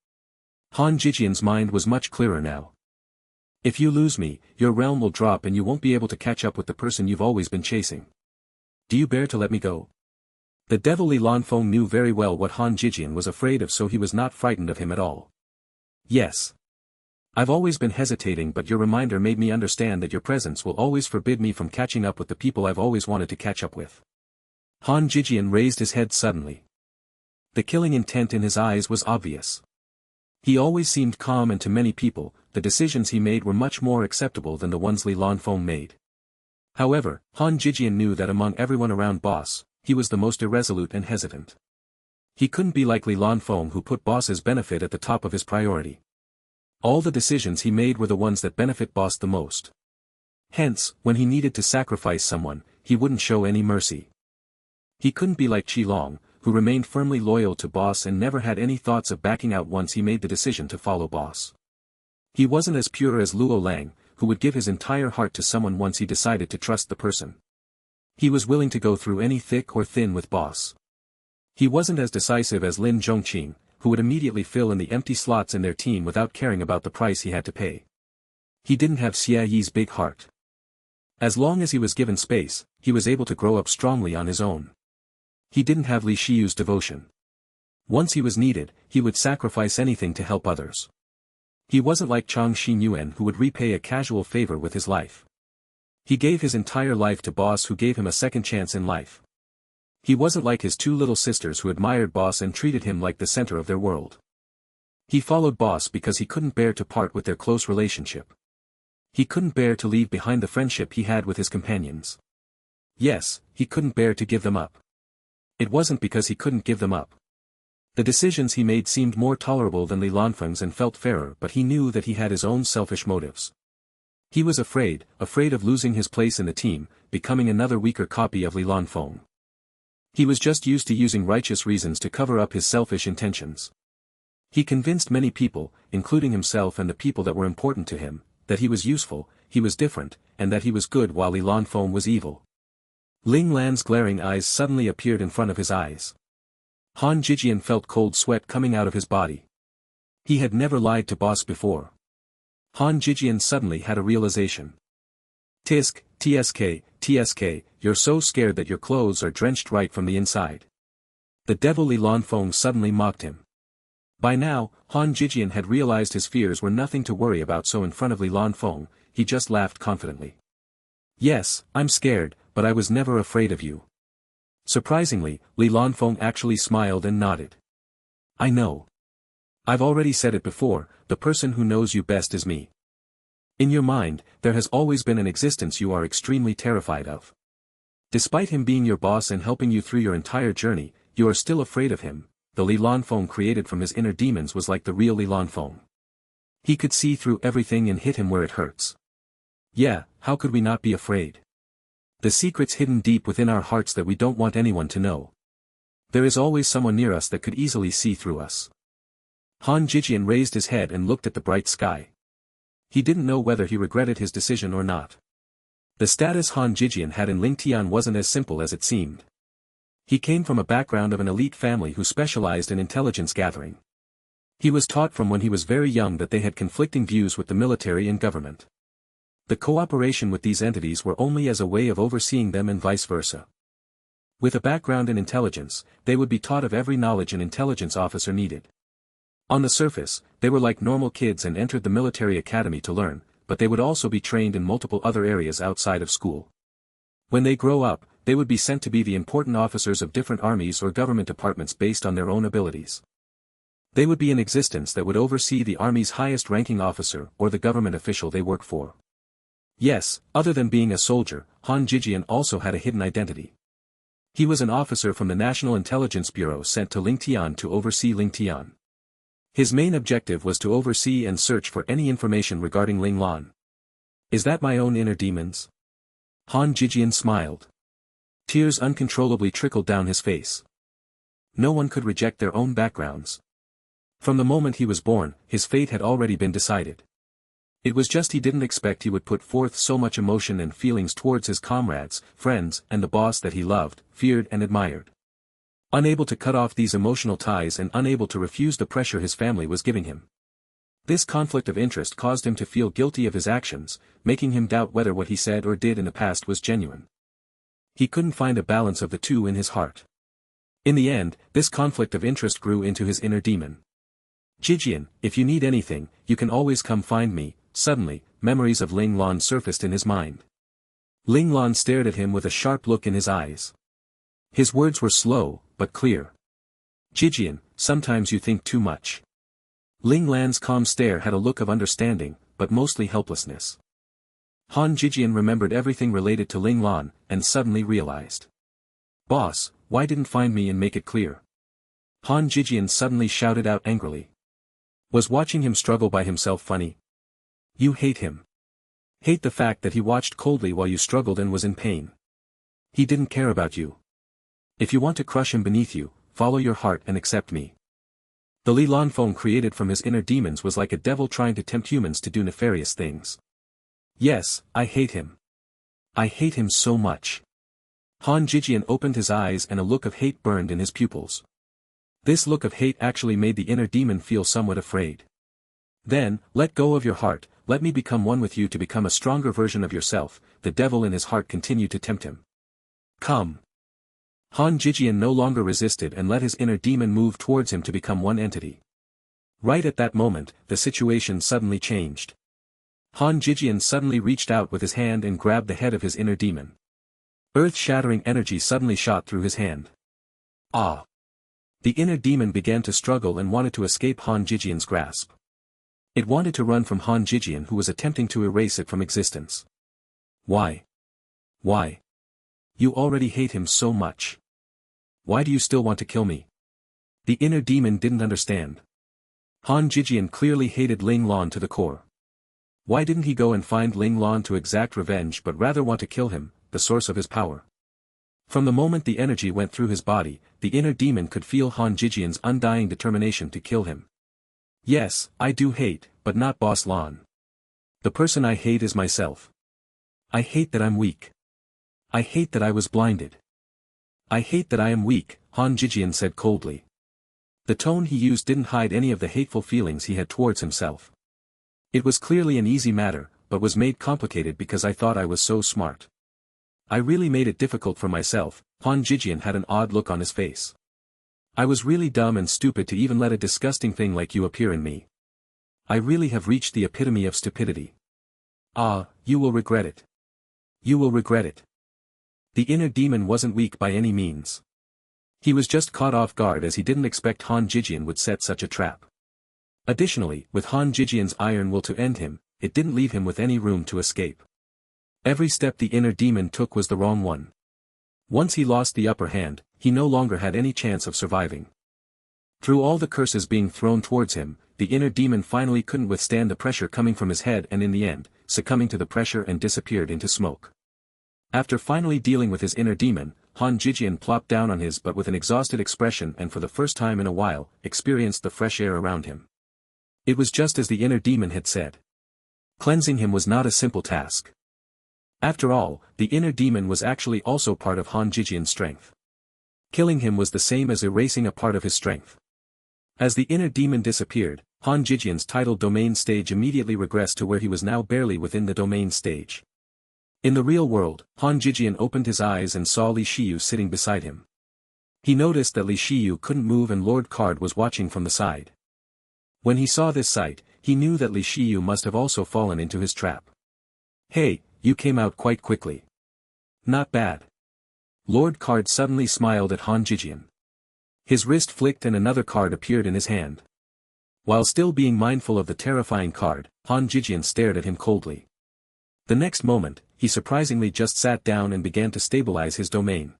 Han Jijian's mind was much clearer now. If you lose me, your realm will drop and you won't be able to catch up with the person you've always been chasing. Do you bear to let me go? The devil Li Lanfeng knew very well what Han Jijian was afraid of, so he was not frightened of him at all. Yes. I've always been hesitating, but your reminder made me understand that your presence will always forbid me from catching up with the people I've always wanted to catch up with. Han Jijian raised his head suddenly. The killing intent in his eyes was obvious. He always seemed calm, and to many people, the decisions he made were much more acceptable than the ones Li Lanfeng made. However, Han Jijian knew that among everyone around Boss, he was the most irresolute and hesitant. He couldn't be like Li Lanfeng, who put Boss's benefit at the top of his priority. All the decisions he made were the ones that benefit Boss the most. Hence, when he needed to sacrifice someone, he wouldn't show any mercy. He couldn't be like Qilong, who remained firmly loyal to Boss and never had any thoughts of backing out once he made the decision to follow Boss. He wasn't as pure as Luo Lang, who would give his entire heart to someone once he decided to trust the person. He was willing to go through any thick or thin with Boss. He wasn't as decisive as Lin Zhongqing, who would immediately fill in the empty slots in their team without caring about the price he had to pay. He didn't have Xia Yi's big heart. As long as he was given space, he was able to grow up strongly on his own. He didn't have Li Shiyu's devotion. Once he was needed, he would sacrifice anything to help others. He wasn't like Chang Xinyuan, who would repay a casual favor with his life. He gave his entire life to Boss, who gave him a second chance in life. He wasn't like his two little sisters, who admired Boss and treated him like the center of their world. He followed Boss because he couldn't bear to part with their close relationship. He couldn't bear to leave behind the friendship he had with his companions. Yes, he couldn't bear to give them up. It wasn't because he couldn't give them up. The decisions he made seemed more tolerable than Li Lanfeng's and felt fairer, but he knew that he had his own selfish motives. He was afraid of losing his place in the team, becoming another weaker copy of Li Lanfeng. He was just used to using righteous reasons to cover up his selfish intentions. He convinced many people, including himself and the people that were important to him, that he was useful, he was different, and that he was good while Li Lanfeng was evil. Ling Lan's glaring eyes suddenly appeared in front of his eyes. Han Jijian felt cold sweat coming out of his body. He had never lied to Boss before. Han Jijian suddenly had a realization. TSK, you're so scared that your clothes are drenched right from the inside. The devil Li Lanfeng suddenly mocked him. By now, Han Jijian had realized his fears were nothing to worry about, so in front of Li Lanfeng, he just laughed confidently. Yes, I'm scared, but I was never afraid of you. Surprisingly, Li Lanfeng actually smiled and nodded. I know. I've already said it before, the person who knows you best is me. In your mind, there has always been an existence you are extremely terrified of. Despite him being your boss and helping you through your entire journey, you are still afraid of him. The Li Lanfeng created from his inner demons was like the real Li Lanfeng. He could see through everything and hit him where it hurts. Yeah, how could we not be afraid? The secrets hidden deep within our hearts that we don't want anyone to know. There is always someone near us that could easily see through us. Han Jijian raised his head and looked at the bright sky. He didn't know whether he regretted his decision or not. The status Han Jijian had in Lingtian wasn't as simple as it seemed. He came from a background of an elite family who specialized in intelligence gathering. He was taught from when he was very young that they had conflicting views with the military and government. The cooperation with these entities were only as a way of overseeing them and vice versa. With a background in intelligence, they would be taught of every knowledge an intelligence officer needed. On the surface, they were like normal kids and entered the military academy to learn, but they would also be trained in multiple other areas outside of school. When they grow up, they would be sent to be the important officers of different armies or government departments based on their own abilities. They would be an existence that would oversee the army's highest-ranking officer or the government official they work for. Yes, other than being a soldier, Han Jijian also had a hidden identity. He was an officer from the National Intelligence Bureau sent to Lingtian to oversee Lingtian. His main objective was to oversee and search for any information regarding Ling Lan. Is that my own inner demons? Han Jijian smiled. Tears uncontrollably trickled down his face. no one could reject their own backgrounds. From the moment he was born, his fate had already been decided. It was just he didn't expect he would put forth so much emotion and feelings towards his comrades, friends, and the boss that he loved, feared and admired. Unable to cut off these emotional ties and unable to refuse the pressure his family was giving him. This conflict of interest caused him to feel guilty of his actions, making him doubt whether what he said or did in the past was genuine. He couldn't find a balance of the two in his heart. In the end, this conflict of interest grew into his inner demon. Jijian, if you need anything, you can always come find me. Suddenly, memories of Ling Lan surfaced in his mind. Ling Lan stared at him with a sharp look in his eyes. His words were slow, but clear. Jijian, sometimes you think too much. Ling Lan's calm stare had a look of understanding, but mostly helplessness. Han Jijian remembered everything related to Ling Lan, and suddenly realized. Boss, why didn't find me and make it clear? Han Jijian suddenly shouted out angrily. Was watching him struggle by himself funny? You hate him. Hate the fact that he watched coldly while you struggled and was in pain. He didn't care about you. If you want to crush him beneath you, follow your heart and accept me. The Li Lan Feng created from his inner demons was like a devil trying to tempt humans to do nefarious things. Yes, I hate him. I hate him so much. Han Jijian opened his eyes and a look of hate burned in his pupils. This look of hate actually made the inner demon feel somewhat afraid. Then, let go of your heart, let me become one with you to become a stronger version of yourself, the devil in his heart continued to tempt him. Come. Han Jijian no longer resisted and let his inner demon move towards him to become one entity. Right at that moment, the situation suddenly changed. Han Jijian suddenly reached out with his hand and grabbed the head of his inner demon. Earth-shattering energy suddenly shot through his hand. Ah! The inner demon began to struggle and wanted to escape Han Jijian's grasp. It wanted to run from Han Jijian who was attempting to erase it from existence. Why? Why? You already hate him so much. Why do you still want to kill me? The inner demon didn't understand. Han Jijian clearly hated Ling Lan to the core. Why didn't he go and find Ling Lan to exact revenge but rather want to kill him, the source of his power? From the moment the energy went through his body, the inner demon could feel Han Jijian's undying determination to kill him. Yes, I do hate, but not Boss Lan. The person I hate is myself. I hate that I'm weak. I hate that I was blinded. I hate that I am weak, Han Jijian said coldly. The tone he used didn't hide any of the hateful feelings he had towards himself. It was clearly an easy matter, but was made complicated because I thought I was so smart. I really made it difficult for myself. Han Jijian had an odd look on his face. I was really dumb and stupid to even let a disgusting thing like you appear in me. I really have reached the epitome of stupidity. Ah, you will regret it. You will regret it. The inner demon wasn't weak by any means. He was just caught off guard as he didn't expect Han Jijian would set such a trap. Additionally, with Han Jijian's iron will to end him, it didn't leave him with any room to escape. Every step the inner demon took was the wrong one. Once he lost the upper hand, he no longer had any chance of surviving. Through all the curses being thrown towards him, the inner demon finally couldn't withstand the pressure coming from his head and in the end, succumbing to the pressure and disappeared into smoke. After finally dealing with his inner demon, Han Jijian plopped down on his butt with an exhausted expression and for the first time in a while, experienced the fresh air around him. It was just as the inner demon had said. Cleansing him was not a simple task. After all, the inner demon was actually also part of Han Jijian's strength. Killing him was the same as erasing a part of his strength. As the inner demon disappeared, Han Jijian's titled domain stage immediately regressed to where he was now barely within the domain stage. In the real world, Han Jijian opened his eyes and saw Li Shiyu sitting beside him. He noticed that Li Shiyu couldn't move and Lord Card was watching from the side. When he saw this sight, he knew that Li Shiyu must have also fallen into his trap. Hey, you came out quite quickly. Not bad. Lord Card suddenly smiled at Han Jijian. His wrist flicked and another card appeared in his hand. While still being mindful of the terrifying card, Han Jijian stared at him coldly. The next moment, he surprisingly just sat down and began to stabilize his domain.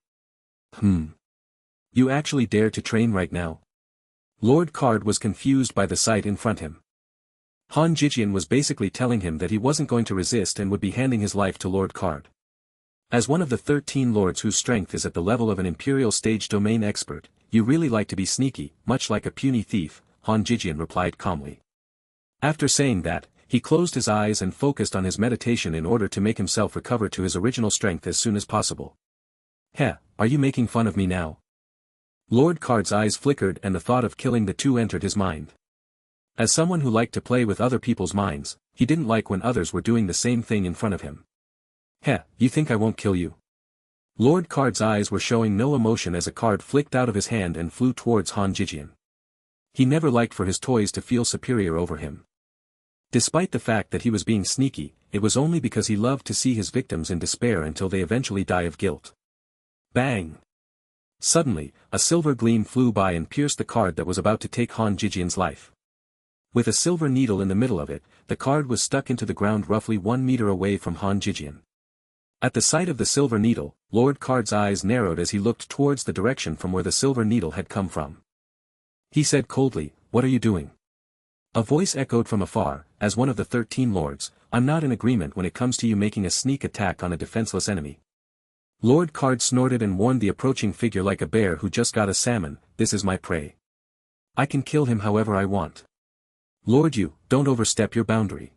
You actually dare to train right now? Lord Card was confused by the sight in front him. Han Jijian was basically telling him that he wasn't going to resist and would be handing his life to Lord Card. As one of the 13 lords whose strength is at the level of an imperial stage domain expert, you really like to be sneaky, much like a puny thief, Han Jijian replied calmly. After saying that, he closed his eyes and focused on his meditation in order to make himself recover to his original strength as soon as possible. Heh, are you making fun of me now? Lord Card's eyes flickered and the thought of killing the two entered his mind. As someone who liked to play with other people's minds, he didn't like when others were doing the same thing in front of him. Heh, you think I won't kill you? Lord Card's eyes were showing no emotion as a card flicked out of his hand and flew towards Han Jijian. He never liked for his toys to feel superior over him. Despite the fact that he was being sneaky, it was only because he loved to see his victims in despair until they eventually die of guilt. Bang! Suddenly, a silver gleam flew by and pierced the card that was about to take Han Jijian's life. With a silver needle in the middle of it, the card was stuck into the ground roughly 1 meter away from Han Jijian. At the sight of the silver needle, Lord Card's eyes narrowed as he looked towards the direction from where the silver needle had come from. He said coldly, "What are you doing?" A voice echoed from afar, as one of the 13 lords, "I'm not in agreement when it comes to you making a sneak attack on a defenseless enemy." Lord Card snorted and warned the approaching figure like a bear who just got a salmon, "This is my prey. I can kill him however I want. Lord, you, don't overstep your boundary."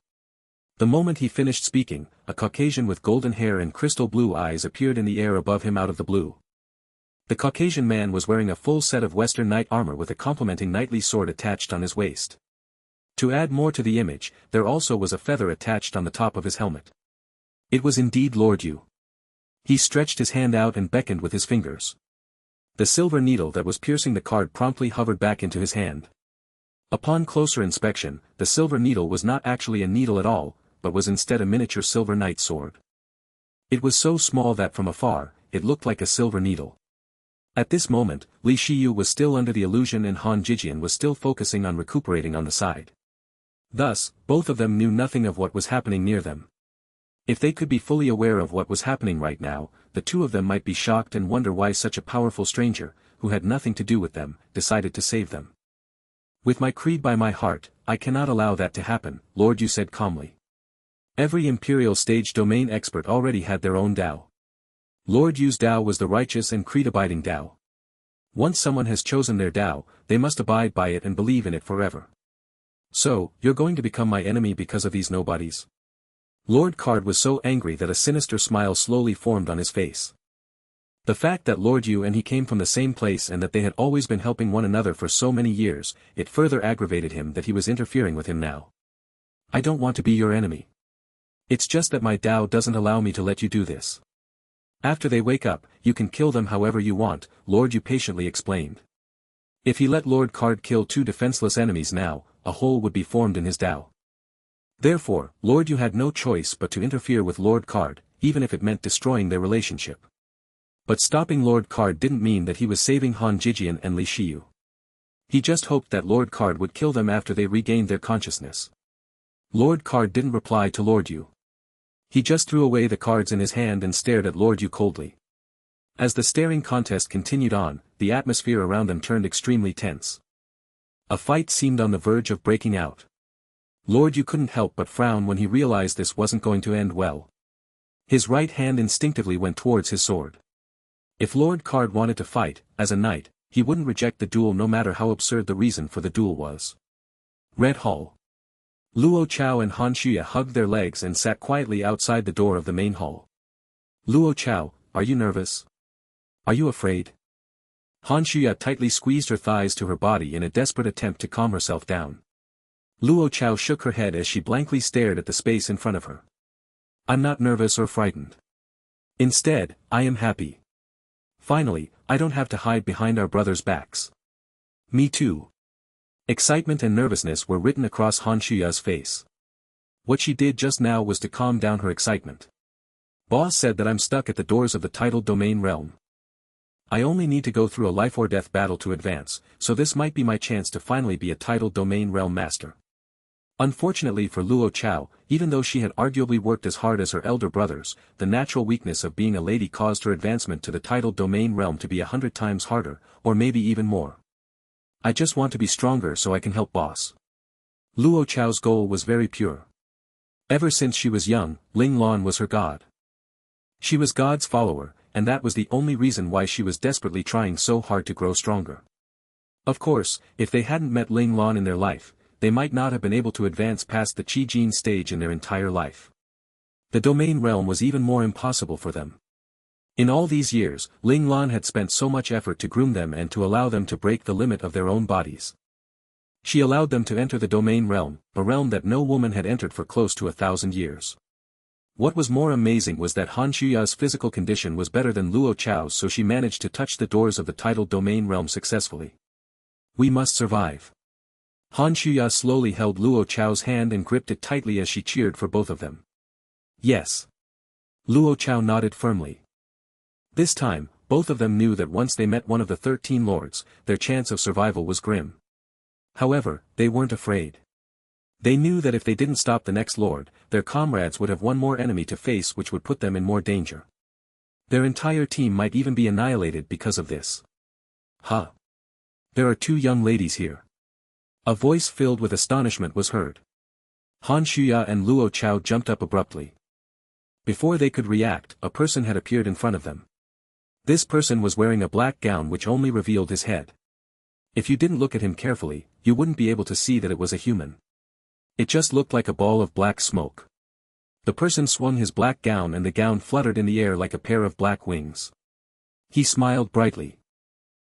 The moment he finished speaking, a Caucasian with golden hair and crystal blue eyes appeared in the air above him out of the blue. The Caucasian man was wearing a full set of Western knight armor with a complementing knightly sword attached on his waist. To add more to the image, there also was a feather attached on the top of his helmet. It was indeed Lord Yu. He stretched his hand out and beckoned with his fingers. The silver needle that was piercing the card promptly hovered back into his hand. Upon closer inspection, the silver needle was not actually a needle at all, but was instead a miniature silver knight sword. It was so small that from afar, it looked like a silver needle. At this moment, Li Shiyu was still under the illusion and Han Jijian was still focusing on recuperating on the side. Thus, both of them knew nothing of what was happening near them. If they could be fully aware of what was happening right now, the two of them might be shocked and wonder why such a powerful stranger, who had nothing to do with them, decided to save them. "With my creed by my heart, I cannot allow that to happen," Lord Yu said calmly. Every Imperial Stage domain expert already had their own Tao. Lord Yu's Tao was the righteous and creed-abiding Tao. Once someone has chosen their Tao, they must abide by it and believe in it forever. "So, you're going to become my enemy because of these nobodies?" Lord Card was so angry that a sinister smile slowly formed on his face. The fact that Lord Yu and he came from the same place and that they had always been helping one another for so many years, it further aggravated him that he was interfering with him now. "I don't want to be your enemy. It's just that my Tao doesn't allow me to let you do this. After they wake up, you can kill them however you want," Lord Yu patiently explained. If he let Lord Card kill two defenseless enemies now, a hole would be formed in his Tao. Therefore, Lord Yu had no choice but to interfere with Lord Card, even if it meant destroying their relationship. But stopping Lord Card didn't mean that he was saving Han Jijian and Li Shiyu. He just hoped that Lord Card would kill them after they regained their consciousness. Lord Card didn't reply to Lord Yu. He just threw away the cards in his hand and stared at Lord Yu coldly. As the staring contest continued on, the atmosphere around them turned extremely tense. A fight seemed on the verge of breaking out. Lord Yu couldn't help but frown when he realized this wasn't going to end well. His right hand instinctively went towards his sword. If Lord Card wanted to fight, as a knight, he wouldn't reject the duel no matter how absurd the reason for the duel was. Red Hall. Luo Chao and Han Shuya hugged their legs and sat quietly outside the door of the main hall. "Luo Chao, are you nervous? Are you afraid?" Han Shuya tightly squeezed her thighs to her body in a desperate attempt to calm herself down. Luo Chao shook her head as she blankly stared at the space in front of her. "I'm not nervous or frightened. Instead, I am happy. Finally, I don't have to hide behind our brothers' backs." "Me too." Excitement and nervousness were written across Han Shuya's face. What she did just now was to calm down her excitement. "Boss said that I'm stuck at the doors of the titled domain realm. I only need to go through a life-or-death battle to advance, so this might be my chance to finally be a titled domain realm master." Unfortunately for Luo Chao, even though she had arguably worked as hard as her elder brothers, the natural weakness of being a lady caused her advancement to the titled domain realm to be 100 times harder, or maybe even more. "I just want to be stronger so I can help boss." Luo Chao's goal was very pure. Ever since she was young, Ling Lan was her god. She was God's follower, and that was the only reason why she was desperately trying so hard to grow stronger. Of course, if they hadn't met Ling Lan in their life, they might not have been able to advance past the Qi Jin stage in their entire life. The domain realm was even more impossible for them. In all these years, Ling Lan had spent so much effort to groom them and to allow them to break the limit of their own bodies. She allowed them to enter the domain realm, a realm that no woman had entered for close to 1,000 years. What was more amazing was that Han Shuya's physical condition was better than Luo Chao's, so she managed to touch the doors of the titled domain realm successfully. We must survive. Han Shuya slowly held Luo Chao's hand and gripped it tightly as she cheered for both of them. Yes. Luo Chao nodded firmly. This time, both of them knew that once they met one of the 13 lords, their chance of survival was grim. However, they weren't afraid. They knew that if they didn't stop the next lord, their comrades would have one more enemy to face, which would put them in more danger. Their entire team might even be annihilated because of this. Huh. There are 2 young ladies here. A voice filled with astonishment was heard. Han Shuya and Luo Chao jumped up abruptly. Before they could react, a person had appeared in front of them. This person was wearing a black gown which only revealed his head. If you didn't look at him carefully, you wouldn't be able to see that it was a human. It just looked like a ball of black smoke. The person swung his black gown and the gown fluttered in the air like a pair of black wings. He smiled brightly.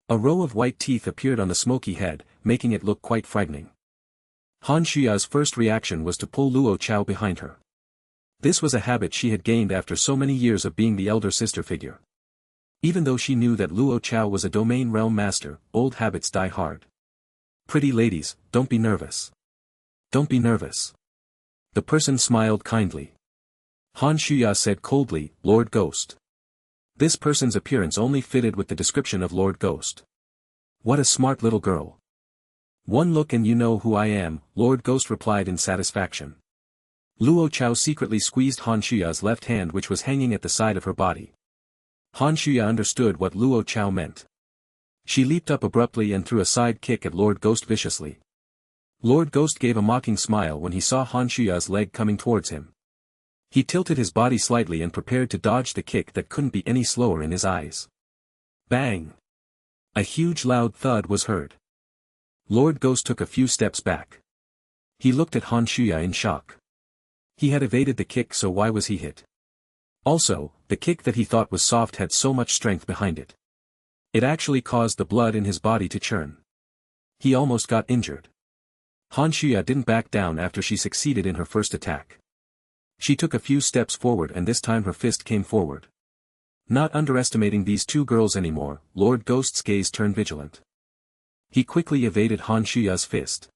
A row of white teeth appeared on the smoky head, making it look quite frightening. Han Shuya's first reaction was to pull Luo Chao behind her. This was a habit she had gained after so many years of being the elder sister figure. Even though she knew that Luo Chao was a domain realm master, old habits die hard. Pretty ladies, don't be nervous. Don't be nervous. The person smiled kindly. Han Shuya said coldly, Lord Ghost. This person's appearance only fitted with the description of Lord Ghost. What a smart little girl. One look and you know who I am, Lord Ghost replied in satisfaction. Luo Chao secretly squeezed Han Shuya's left hand, which was hanging at the side of her body. Han Shuya understood what Luo Chao meant. She leaped up abruptly and threw a side kick at Lord Ghost viciously. Lord Ghost gave a mocking smile when he saw Han Shuya's leg coming towards him. He tilted his body slightly and prepared to dodge the kick that couldn't be any slower in his eyes. Bang! A huge loud thud was heard. Lord Ghost took a few steps back. He looked at Han Shuya in shock. He had evaded the kick, so why was he hit? Also, the kick that he thought was soft had so much strength behind it. It actually caused the blood in his body to churn. He almost got injured. Han Shuya didn't back down after she succeeded in her first attack. She took a few steps forward and this time her fist came forward. Not underestimating these 2 girls anymore, Lord Ghost's gaze turned vigilant. He quickly evaded Han Shuya's fist.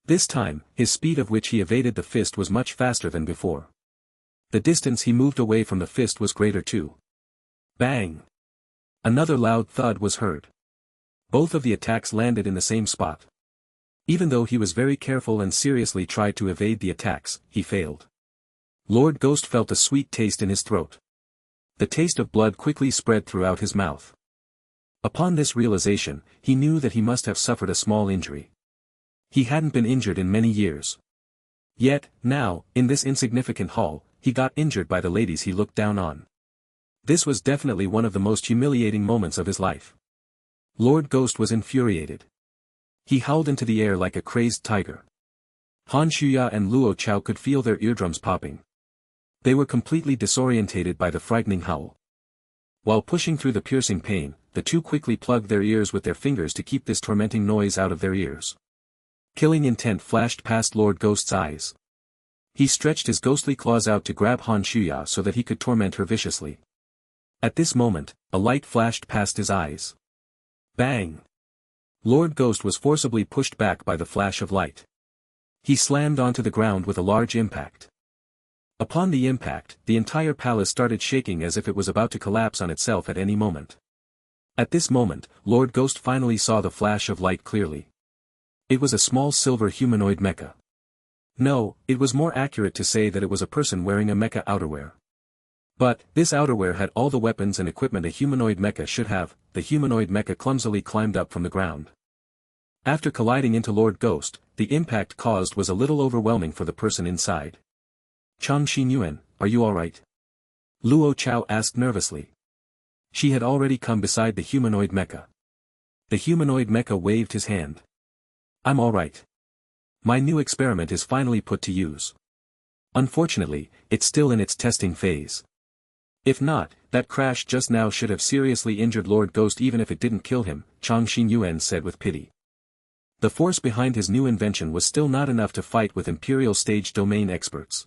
This time, his speed of which he evaded the fist was much faster than before. The distance he moved away from the fist was greater too. Bang! Another loud thud was heard. Both of the attacks landed in the same spot. Even though he was very careful and seriously tried to evade the attacks, he failed. Lord Ghost felt a sweet taste in his throat. The taste of blood quickly spread throughout his mouth. Upon this realization, he knew that he must have suffered a small injury. He hadn't been injured in many years. Yet, now, in this insignificant hall, he got injured by the ladies he looked down on. This was definitely one of the most humiliating moments of his life. Lord Ghost was infuriated. He howled into the air like a crazed tiger. Han Shuya and Luo Chao could feel their eardrums popping. They were completely disorientated by the frightening howl. While pushing through the piercing pain, the 2 quickly plugged their ears with their fingers to keep this tormenting noise out of their ears. Killing intent flashed past Lord Ghost's eyes. He stretched his ghostly claws out to grab Han Shuya so that he could torment her viciously. At this moment, a light flashed past his eyes. Bang! Lord Ghost was forcibly pushed back by the flash of light. He slammed onto the ground with a large impact. Upon the impact, the entire palace started shaking as if it was about to collapse on itself at any moment. At this moment, Lord Ghost finally saw the flash of light clearly. It was a small silver humanoid mecha. No, it was more accurate to say that it was a person wearing a mecha outerwear. But, this outerwear had all the weapons and equipment a humanoid mecha should have. The humanoid mecha clumsily climbed up from the ground. After colliding into Lord Ghost, the impact caused was a little overwhelming for the person inside. Chang Xinyuan, are you alright? Luo Chao asked nervously. She had already come beside the humanoid mecha. The humanoid mecha waved his hand. I'm alright. My new experiment is finally put to use. Unfortunately, it's still in its testing phase. If not, that crash just now should have seriously injured Lord Ghost even if it didn't kill him, Chang Xinyuan said with pity. The force behind his new invention was still not enough to fight with Imperial stage domain experts.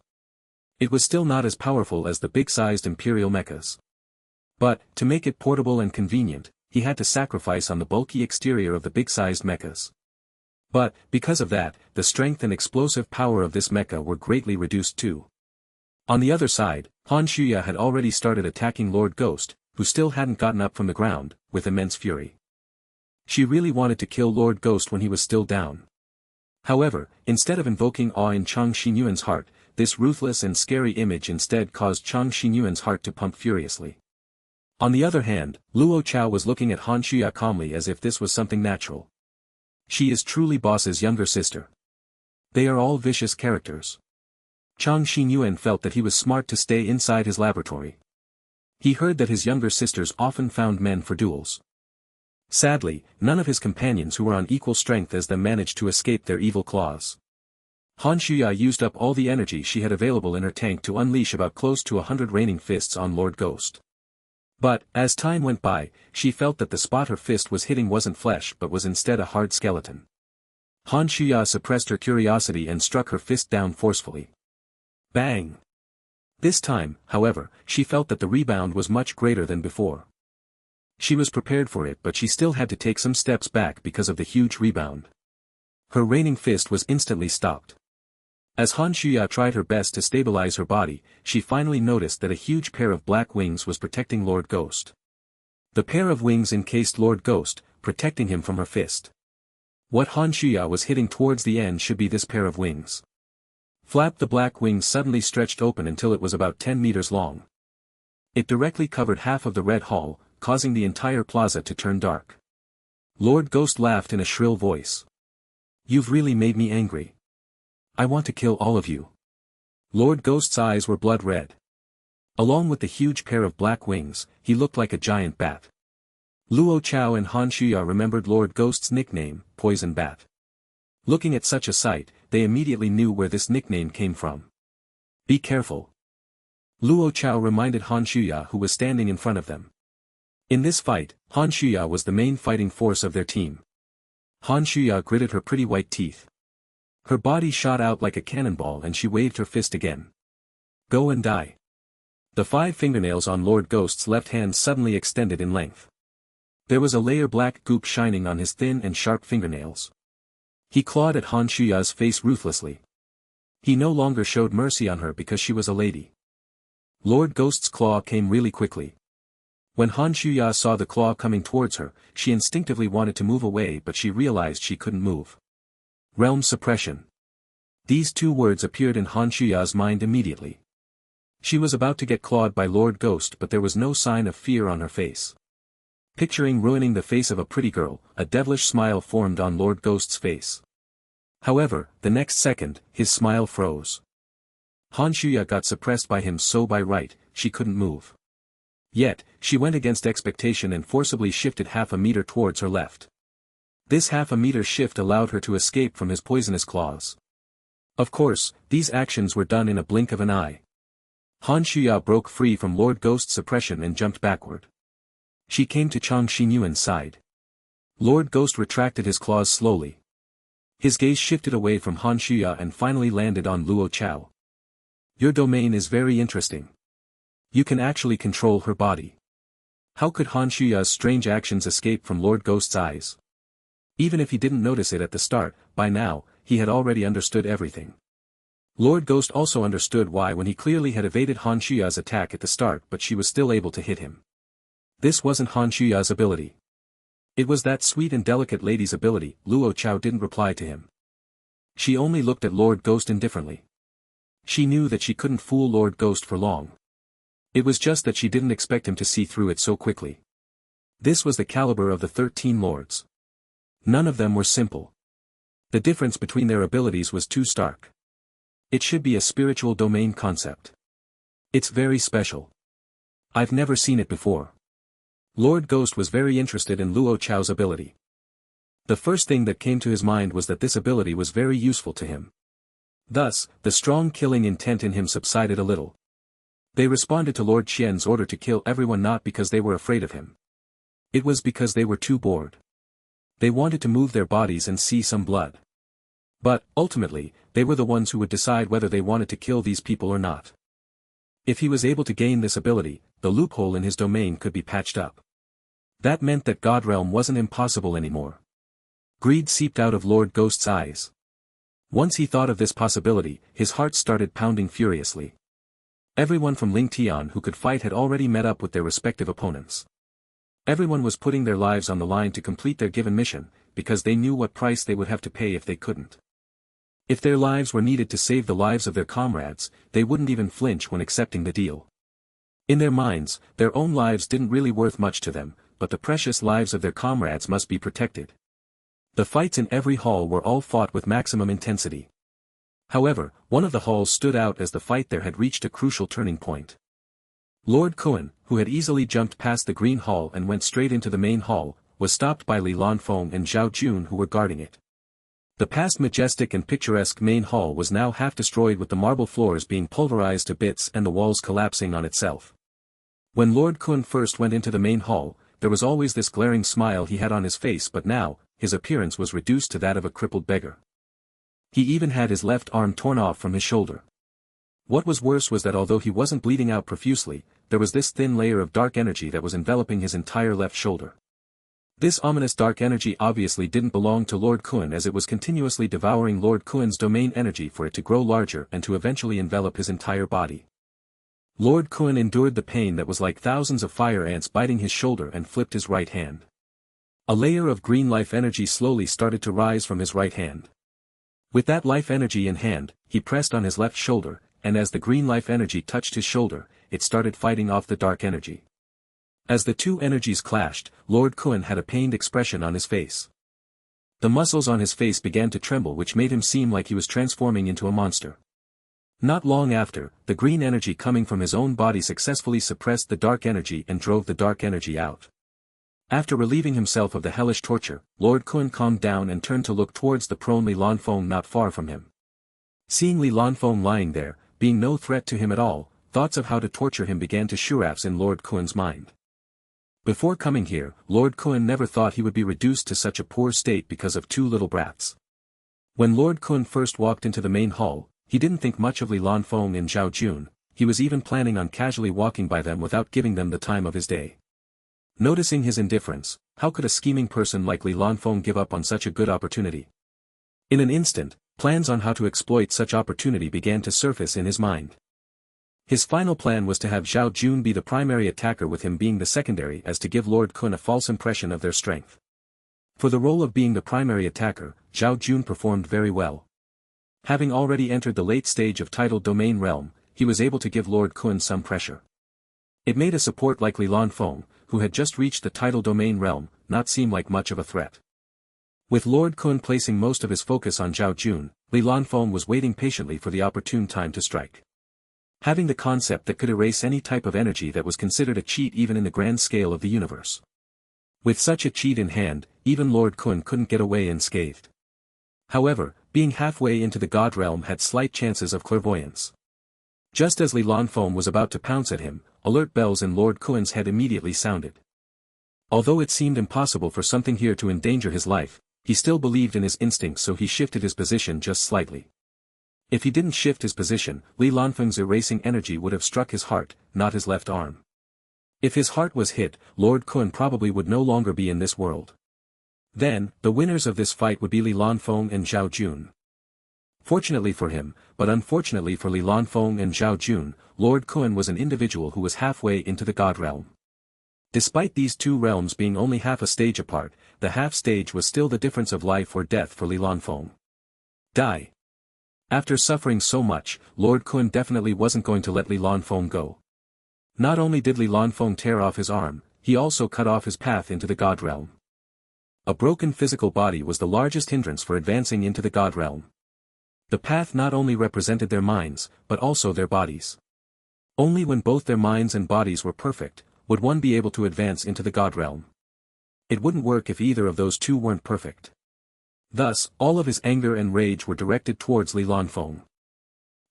It was still not as powerful as the big-sized Imperial mechas. But, to make it portable and convenient, he had to sacrifice on the bulky exterior of the big-sized mechas. But, because of that, the strength and explosive power of this mecha were greatly reduced too. On the other side, Han Shuya had already started attacking Lord Ghost, who still hadn't gotten up from the ground, with immense fury. She really wanted to kill Lord Ghost when he was still down. However, instead of invoking awe in Chang Xinyuan's heart, this ruthless and scary image instead caused Chang Xinyuan's heart to pump furiously. On the other hand, Luo Chao was looking at Han Shuya calmly as if this was something natural. She is truly Boss's younger sister. They are all vicious characters. Chang Xinyuan felt that he was smart to stay inside his laboratory. He heard that his younger sisters often found men for duels. Sadly, none of his companions who were on equal strength as them managed to escape their evil claws. Han Shuya used up all the energy she had available in her tank to unleash about close to 100 raining fists on Lord Ghost. But, as time went by, she felt that the spot her fist was hitting wasn't flesh but was instead a hard skeleton. Han Shuya suppressed her curiosity and struck her fist down forcefully. Bang! This time, however, she felt that the rebound was much greater than before. She was prepared for it but she still had to take some steps back because of the huge rebound. Her raining fist was instantly stopped. As Han Shuya tried her best to stabilize her body, she finally noticed that a huge pair of black wings was protecting Lord Ghost. The pair of wings encased Lord Ghost, protecting him from her fist. What Han Shuya was hitting towards the end should be this pair of wings. Flap the black wings suddenly stretched open until it was about 10 meters long. It directly covered half of the red hall, causing the entire plaza to turn dark. Lord Ghost laughed in a shrill voice. You've really made me angry. I want to kill all of you. Lord Ghost's eyes were blood red. Along with the huge pair of black wings, he looked like a giant bat. Luo Chao and Han Shuya remembered Lord Ghost's nickname, Poison Bat. Looking at such a sight, they immediately knew where this nickname came from. Be careful. Luo Chao reminded Han Shuya who was standing in front of them. In this fight, Han Shuya was the main fighting force of their team. Han Shuya gritted her pretty white teeth. Her body shot out like a cannonball and she waved her fist again. Go and die. The 5 fingernails on Lord Ghost's left hand suddenly extended in length. There was a layer black goop shining on his thin and sharp fingernails. He clawed at Han Shuya's face ruthlessly. He no longer showed mercy on her because she was a lady. Lord Ghost's claw came really quickly. When Han Shuya saw the claw coming towards her, she instinctively wanted to move away but she realized she couldn't move. Realm suppression. These 2 words appeared in Han Shuya's mind immediately. She was about to get clawed by Lord Ghost but there was no sign of fear on her face. Picturing ruining the face of a pretty girl, a devilish smile formed on Lord Ghost's face. However, the next second, his smile froze. Han Shuya got suppressed by him so by right, she couldn't move. Yet, she went against expectation and forcibly shifted half a meter towards her left. This half a meter shift allowed her to escape from his poisonous claws. Of course, these actions were done in a blink of an eye. Han Shuya broke free from Lord Ghost's suppression and jumped backward. She came to Chang Xinyuan's side. Lord Ghost retracted his claws slowly. His gaze shifted away from Han Shuya and finally landed on Luo Chao. Your domain is very interesting. You can actually control her body. How could Han Shuya's strange actions escape from Lord Ghost's eyes? Even if he didn't notice it at the start, by now, he had already understood everything. Lord Ghost also understood why when he clearly had evaded Han Shuya's attack at the start but she was still able to hit him. This wasn't Han Shuya's ability. It was that sweet and delicate lady's ability. Luo Chao didn't reply to him. She only looked at Lord Ghost indifferently. She knew that she couldn't fool Lord Ghost for long. It was just that she didn't expect him to see through it so quickly. This was the caliber of the 13 lords. None of them were simple. The difference between their abilities was too stark. It should be a spiritual domain concept. It's very special. I've never seen it before. Lord Ghost was very interested in Luo Chao's ability. The first thing that came to his mind was that this ability was very useful to him. Thus, the strong killing intent in him subsided a little. They responded to Lord Qian's order to kill everyone not because they were afraid of him. It was because they were too bored. They wanted to move their bodies and see some blood. But, ultimately, they were the ones who would decide whether they wanted to kill these people or not. If he was able to gain this ability, the loophole in his domain could be patched up. That meant that God Realm wasn't impossible anymore. Greed seeped out of Lord Ghost's eyes. Once he thought of this possibility, his heart started pounding furiously. Everyone from Ling Tian who could fight had already met up with their respective opponents. Everyone was putting their lives on the line to complete their given mission, because they knew what price they would have to pay if they couldn't. If their lives were needed to save the lives of their comrades, they wouldn't even flinch when accepting the deal. In their minds, their own lives didn't really worth much to them, but the precious lives of their comrades must be protected. The fights in every hall were all fought with maximum intensity. However, one of the halls stood out as the fight there had reached a crucial turning point. Lord Kuan, who had easily jumped past the green hall and went straight into the main hall, was stopped by Li Lanfeng and Zhao Jun who were guarding it. The past majestic and picturesque main hall was now half destroyed with the marble floors being pulverized to bits and the walls collapsing on itself. When Lord Kuan first went into the main hall, there was always this glaring smile he had on his face, but now, his appearance was reduced to that of a crippled beggar. He even had his left arm torn off from his shoulder. What was worse was that although he wasn't bleeding out profusely, there was this thin layer of dark energy that was enveloping his entire left shoulder. This ominous dark energy obviously didn't belong to Lord Kuan, as it was continuously devouring Lord Kuan's domain energy for it to grow larger and to eventually envelop his entire body. Lord Kuan endured the pain that was like thousands of fire ants biting his shoulder and flipped his right hand. A layer of green life energy slowly started to rise from his right hand. With that life energy in hand, he pressed on his left shoulder, and as the green life energy touched his shoulder, it started fighting off the dark energy. As the two energies clashed, Lord Kuan had a pained expression on his face. The muscles on his face began to tremble, which made him seem like he was transforming into a monster. Not long after, the green energy coming from his own body successfully suppressed the dark energy and drove the dark energy out. After relieving himself of the hellish torture, Lord Kuan calmed down and turned to look towards the prone Li Lanfeng not far from him. Seeing Li Lanfeng lying there, being no threat to him at all, thoughts of how to torture him began to surface in Lord Kuan's mind. Before coming here, Lord Kuan never thought he would be reduced to such a poor state because of two little brats. When Lord Kuan first walked into the main hall, he didn't think much of Li Lanfeng and Zhao Jun. He was even planning on casually walking by them without giving them the time of his day. Noticing his indifference, how could a scheming person like Li Lanfeng give up on such a good opportunity? In an instant, plans on how to exploit such opportunity began to surface in his mind. His final plan was to have Zhao Jun be the primary attacker, with him being the secondary, as to give Lord Kuan a false impression of their strength. For the role of being the primary attacker, Zhao Jun performed very well. Having already entered the late stage of tidal domain realm, he was able to give Lord Kuan some pressure. It made a support like Li Lanfeng, who had just reached the tidal domain realm, not seem like much of a threat. With Lord Kuan placing most of his focus on Zhao Jun, Li Lanfeng was waiting patiently for the opportune time to strike. Having the concept that could erase any type of energy that was considered a cheat even in the grand scale of the universe. With such a cheat in hand, even Lord Kuan couldn't get away unscathed. However, being halfway into the God realm had slight chances of clairvoyance. Just as Li Lanfeng was about to pounce at him, alert bells in Lord Kuan's head immediately sounded. Although it seemed impossible for something here to endanger his life, he still believed in his instincts, so he shifted his position just slightly. If he didn't shift his position, Li Lanfeng's erasing energy would have struck his heart, not his left arm. If his heart was hit, Lord Kuan probably would no longer be in this world. Then, the winners of this fight would be Li Lanfeng and Zhao Jun. Fortunately for him, but unfortunately for Li Lanfeng and Zhao Jun, Lord Kuan was an individual who was halfway into the God realm. Despite these two realms being only half a stage apart, the half stage was still the difference of life or death for Li Lanfeng. Die. After suffering so much, Lord Kuan definitely wasn't going to let Li Lanfeng go. Not only did Li Lanfeng tear off his arm, he also cut off his path into the God realm. A broken physical body was the largest hindrance for advancing into the God realm. The path not only represented their minds, but also their bodies. Only when both their minds and bodies were perfect, would one be able to advance into the God realm? It wouldn't work if either of those two weren't perfect. Thus, all of his anger and rage were directed towards Li Lanfeng.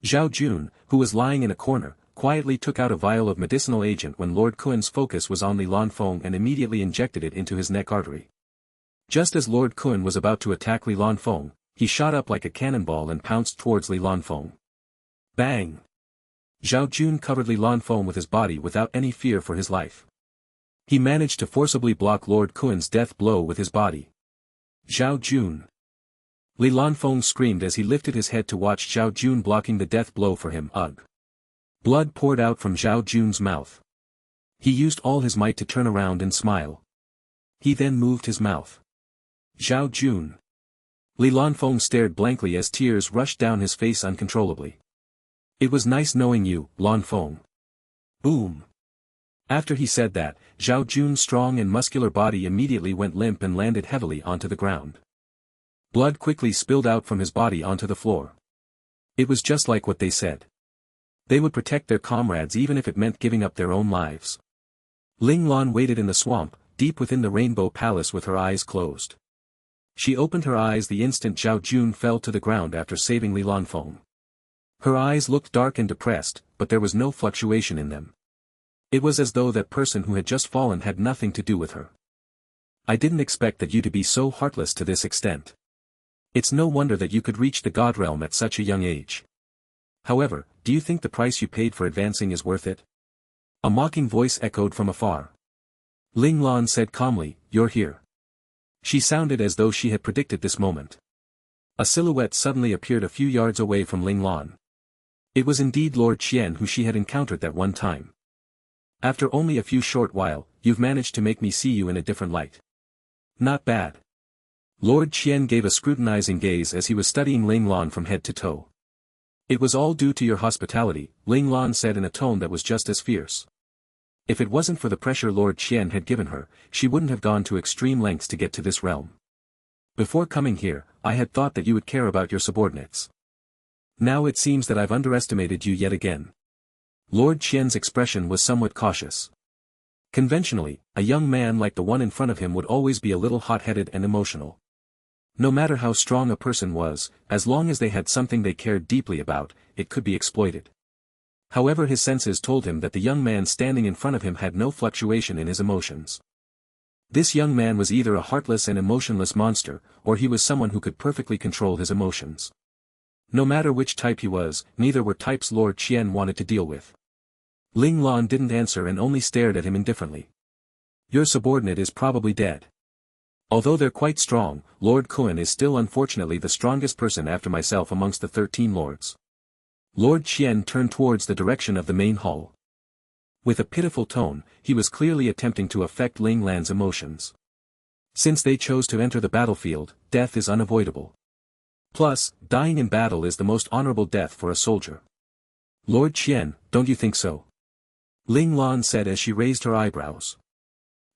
Zhao Jun, who was lying in a corner, quietly took out a vial of medicinal agent when Lord Kuen's focus was on Li Lanfeng and immediately injected it into his neck artery. Just as Lord Kuen was about to attack Li Lanfeng, he shot up like a cannonball and pounced towards Li Lanfeng. Bang! Zhao Jun covered Li Lanfeng with his body without any fear for his life. He managed to forcibly block Lord Kuen's death blow with his body. Zhao Jun! Li Lanfeng screamed as he lifted his head to watch Zhao Jun blocking the death blow for him. Ugh! Blood poured out from Zhao Jun's mouth. He used all his might to turn around and smile. He then moved his mouth. Zhao Jun! Li Lanfeng stared blankly as tears rushed down his face uncontrollably. It was nice knowing you, Lanfeng. Boom! After he said that, Zhao Jun's strong and muscular body immediately went limp and landed heavily onto the ground. Blood quickly spilled out from his body onto the floor. It was just like what they said. They would protect their comrades even if it meant giving up their own lives. Ling Lan waited in the swamp, deep within the Rainbow Palace with her eyes closed. She opened her eyes the instant Zhao Jun fell to the ground after saving Li Lanfeng. Her eyes looked dark and depressed, but there was no fluctuation in them. It was as though that person who had just fallen had nothing to do with her. I didn't expect that you to be so heartless to this extent. It's no wonder that you could reach the God realm at such a young age. However, do you think the price you paid for advancing is worth it? A mocking voice echoed from afar. Ling Lan said calmly, "You're here." She sounded as though she had predicted this moment. A silhouette suddenly appeared a few yards away from Ling Lan. It was indeed Lord Qian who she had encountered that one time. After only a few short while, you've managed to make me see you in a different light. Not bad. Lord Qian gave a scrutinizing gaze as he was studying Ling Lan from head to toe. It was all due to your hospitality, Ling Lan said in a tone that was just as fierce. If it wasn't for the pressure Lord Qian had given her, she wouldn't have gone to extreme lengths to get to this realm. Before coming here, I had thought that you would care about your subordinates. Now it seems that I've underestimated you yet again. Lord Qian's expression was somewhat cautious. Conventionally, a young man like the one in front of him would always be a little hot-headed and emotional. No matter how strong a person was, as long as they had something they cared deeply about, it could be exploited. However, his senses told him that the young man standing in front of him had no fluctuation in his emotions. This young man was either a heartless and emotionless monster, or he was someone who could perfectly control his emotions. No matter which type he was, neither were types Lord Qian wanted to deal with. Ling Lan didn't answer and only stared at him indifferently. Your subordinate is probably dead. Although they're quite strong, Lord Kuen is still unfortunately the strongest person after myself amongst the 13 lords. Lord Qian turned towards the direction of the main hall. With a pitiful tone, he was clearly attempting to affect Ling Lan's emotions. Since they chose to enter the battlefield, death is unavoidable. Plus, dying in battle is the most honorable death for a soldier. Lord Qian, don't you think so? Ling Lan said as she raised her eyebrows.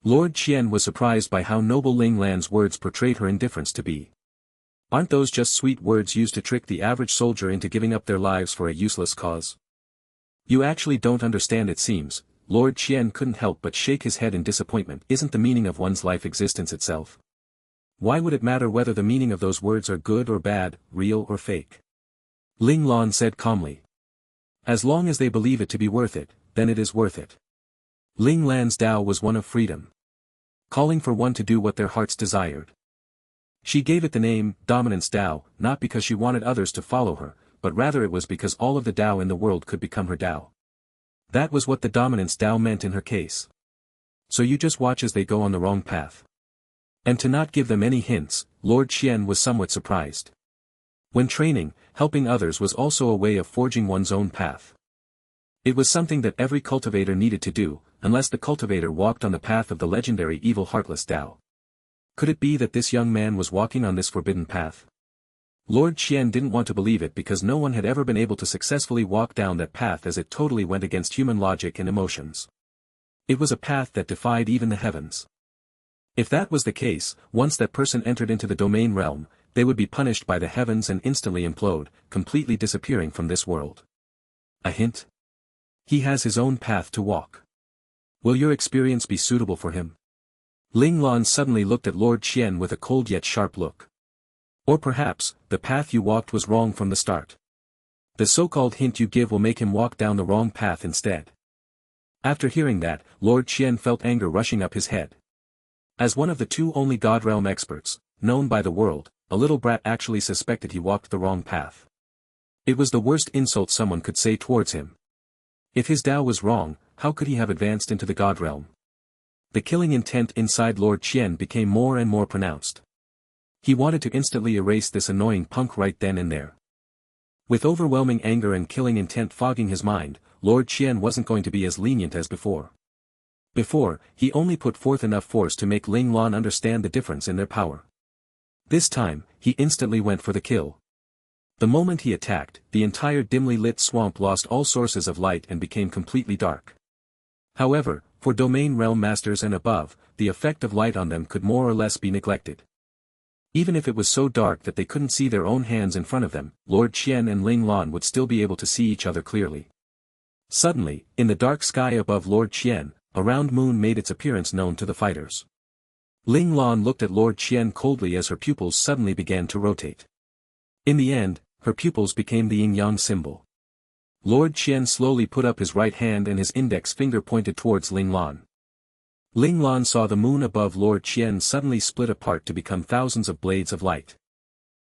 Lord Qian was surprised by how noble Ling Lan's words portrayed her indifference to be. Aren't those just sweet words used to trick the average soldier into giving up their lives for a useless cause? You actually don't understand, it seems. Lord Qian couldn't help but shake his head in disappointment. Isn't the meaning of one's life existence itself? Why would it matter whether the meaning of those words are good or bad, real or fake? Ling Lan said calmly. As long as they believe it to be worth it, then it is worth it. Ling Lan's Tao was one of freedom. Calling for one to do what their hearts desired. She gave it the name, Dominance Tao, not because she wanted others to follow her, but rather it was because all of the Tao in the world could become her Tao. That was what the Dominance Tao meant in her case. So you just watch as they go on the wrong path. And to not give them any hints, Lord Qian was somewhat surprised. When training, helping others was also a way of forging one's own path. It was something that every cultivator needed to do, unless the cultivator walked on the path of the legendary evil heartless Tao. Could it be that this young man was walking on this forbidden path? Lord Qian didn't want to believe it because no one had ever been able to successfully walk down that path, as it totally went against human logic and emotions. It was a path that defied even the heavens. If that was the case, once that person entered into the domain realm, they would be punished by the heavens and instantly implode, completely disappearing from this world. A hint? He has his own path to walk. Will your experience be suitable for him? Ling Lan suddenly looked at Lord Qian with a cold yet sharp look. Or perhaps, the path you walked was wrong from the start. The so-called hint you give will make him walk down the wrong path instead. After hearing that, Lord Qian felt anger rushing up his head. As one of the two only God Realm experts, known by the world, a little brat actually suspected he walked the wrong path. It was the worst insult someone could say towards him. If his Tao was wrong, how could he have advanced into the God Realm? The killing intent inside Lord Qian became more and more pronounced. He wanted to instantly erase this annoying punk right then and there. With overwhelming anger and killing intent fogging his mind, Lord Qian wasn't going to be as lenient as before. Before, he only put forth enough force to make Ling Lan understand the difference in their power. This time, he instantly went for the kill. The moment he attacked, the entire dimly lit swamp lost all sources of light and became completely dark. However, for domain realm masters and above, the effect of light on them could more or less be neglected. Even if it was so dark that they couldn't see their own hands in front of them, Lord Qian and Ling Lan would still be able to see each other clearly. Suddenly, in the dark sky above Lord Qian, a round moon made its appearance known to the fighters. Ling Lan looked at Lord Qian coldly as her pupils suddenly began to rotate. In the end, her pupils became the yin-yang symbol. Lord Qian slowly put up his right hand and his index finger pointed towards Ling Lan. Ling Lan saw the moon above Lord Qian suddenly split apart to become thousands of blades of light.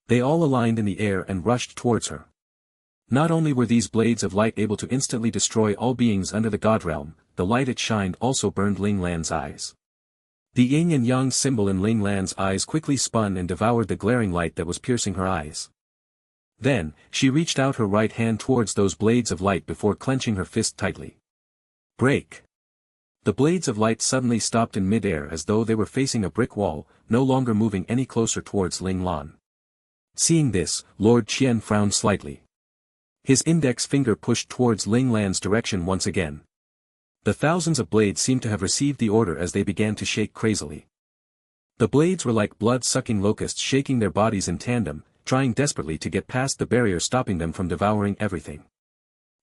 They all aligned in the air and rushed towards her. Not only were these blades of light able to instantly destroy all beings under the God Realm, the light it shined also burned Ling Lan's eyes. The yin and yang symbol in Ling Lan's eyes quickly spun and devoured the glaring light that was piercing her eyes. Then, she reached out her right hand towards those blades of light before clenching her fist tightly. Break! The blades of light suddenly stopped in mid-air as though they were facing a brick wall, no longer moving any closer towards Ling Lan. Seeing this, Lord Qian frowned slightly. His index finger pushed towards Ling Lan's direction once again. The thousands of blades seemed to have received the order as they began to shake crazily. The blades were like blood-sucking locusts shaking their bodies in tandem, trying desperately to get past the barrier stopping them from devouring everything.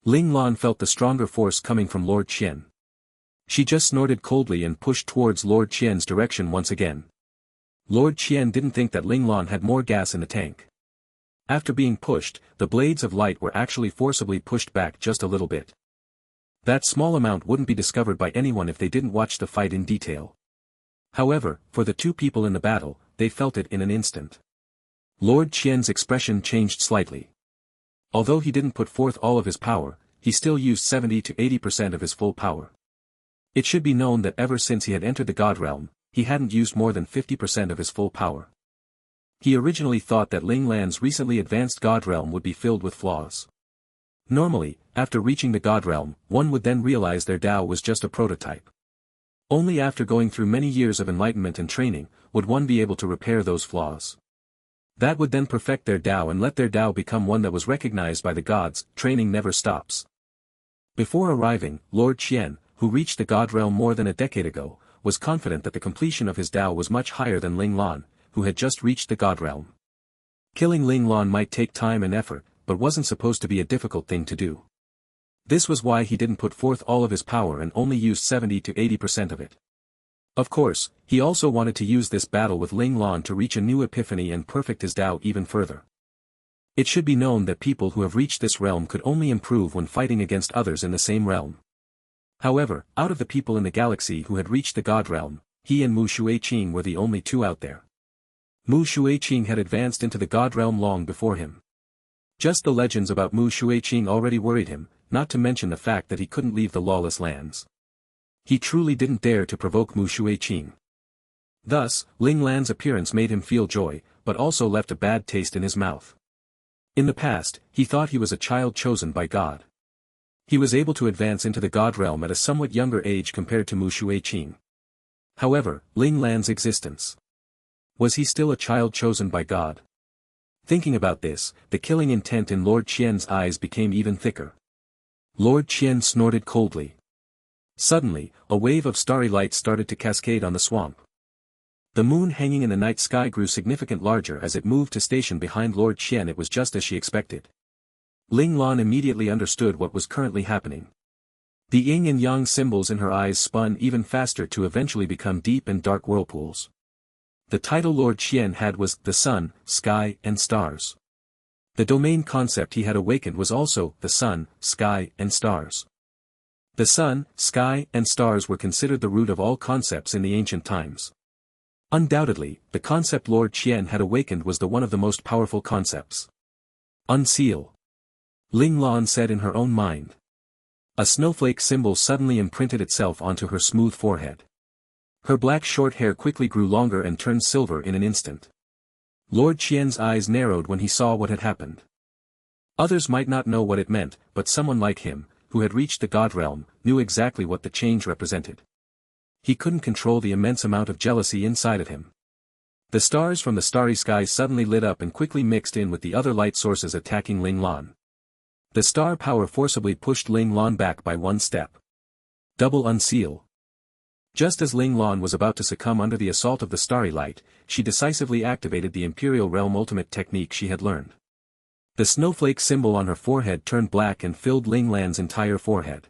Ling Lan felt the stronger force coming from Lord Qian. She just snorted coldly and pushed towards Lord Qian's direction once again. Lord Qian didn't think that Ling Lan had more gas in the tank. After being pushed, the blades of light were actually forcibly pushed back just a little bit. That small amount wouldn't be discovered by anyone if they didn't watch the fight in detail. However, for the two people in the battle, they felt it in an instant. Lord Qian's expression changed slightly. Although he didn't put forth all of his power, he still used 70 to 80% of his full power. It should be known that ever since he had entered the God Realm, he hadn't used more than 50% of his full power. He originally thought that Ling Lan's recently advanced God Realm would be filled with flaws. Normally, after reaching the God Realm, one would then realize their Tao was just a prototype. Only after going through many years of enlightenment and training, would one be able to repair those flaws. That would then perfect their Tao and let their Tao become one that was recognized by the gods. Training never stops. Before arriving, Lord Qian, who reached the God Realm more than a decade ago, was confident that the completion of his Tao was much higher than Ling Lan, who had just reached the God Realm. Killing Ling Lan might take time and effort, but wasn't supposed to be a difficult thing to do. This was why he didn't put forth all of his power and only used 70 to 80% of it. Of course, he also wanted to use this battle with Ling Lan to reach a new epiphany and perfect his Tao even further. It should be known that people who have reached this realm could only improve when fighting against others in the same realm. However, out of the people in the galaxy who had reached the God Realm, he and Mu Shuiqing were the only two out there. Mu Shuiqing had advanced into the God Realm long before him. Just the legends about Mu Shuiqing already worried him, not to mention the fact that he couldn't leave the lawless lands. He truly didn't dare to provoke Mu Shuiqing. Thus, Ling Lan's appearance made him feel joy, but also left a bad taste in his mouth. In the past, he thought he was a child chosen by God. He was able to advance into the God Realm at a somewhat younger age compared to Mu Shuiqing. However, Ling Lan's existence. Was he still a child chosen by God? Thinking about this, the killing intent in Lord Qian's eyes became even thicker. Lord Qian snorted coldly. Suddenly, a wave of starry light started to cascade on the swamp. The moon hanging in the night sky grew significantly larger as it moved to station behind Lord Qian. It was just as she expected. Ling Lan immediately understood what was currently happening. The yin and yang symbols in her eyes spun even faster to eventually become deep and dark whirlpools. The title Lord Qian had was the sun, sky, and stars. The domain concept he had awakened was also the sun, sky, and stars. The sun, sky, and stars were considered the root of all concepts in the ancient times. Undoubtedly, the concept Lord Qian had awakened was the one of the most powerful concepts. Unseal. Ling Lan said in her own mind. A snowflake symbol suddenly imprinted itself onto her smooth forehead. Her black short hair quickly grew longer and turned silver in an instant. Lord Qian's eyes narrowed when he saw what had happened. Others might not know what it meant, but someone like him, who had reached the God realm, knew exactly what the change represented. He couldn't control the immense amount of jealousy inside of him. The stars from the starry sky suddenly lit up and quickly mixed in with the other light sources attacking Ling Lan. The star power forcibly pushed Ling Lan back by one step. Double unseal. Just as Ling Lan was about to succumb under the assault of the starry light, she decisively activated the Imperial Realm ultimate technique she had learned. The snowflake symbol on her forehead turned black and filled Ling Lan's entire forehead.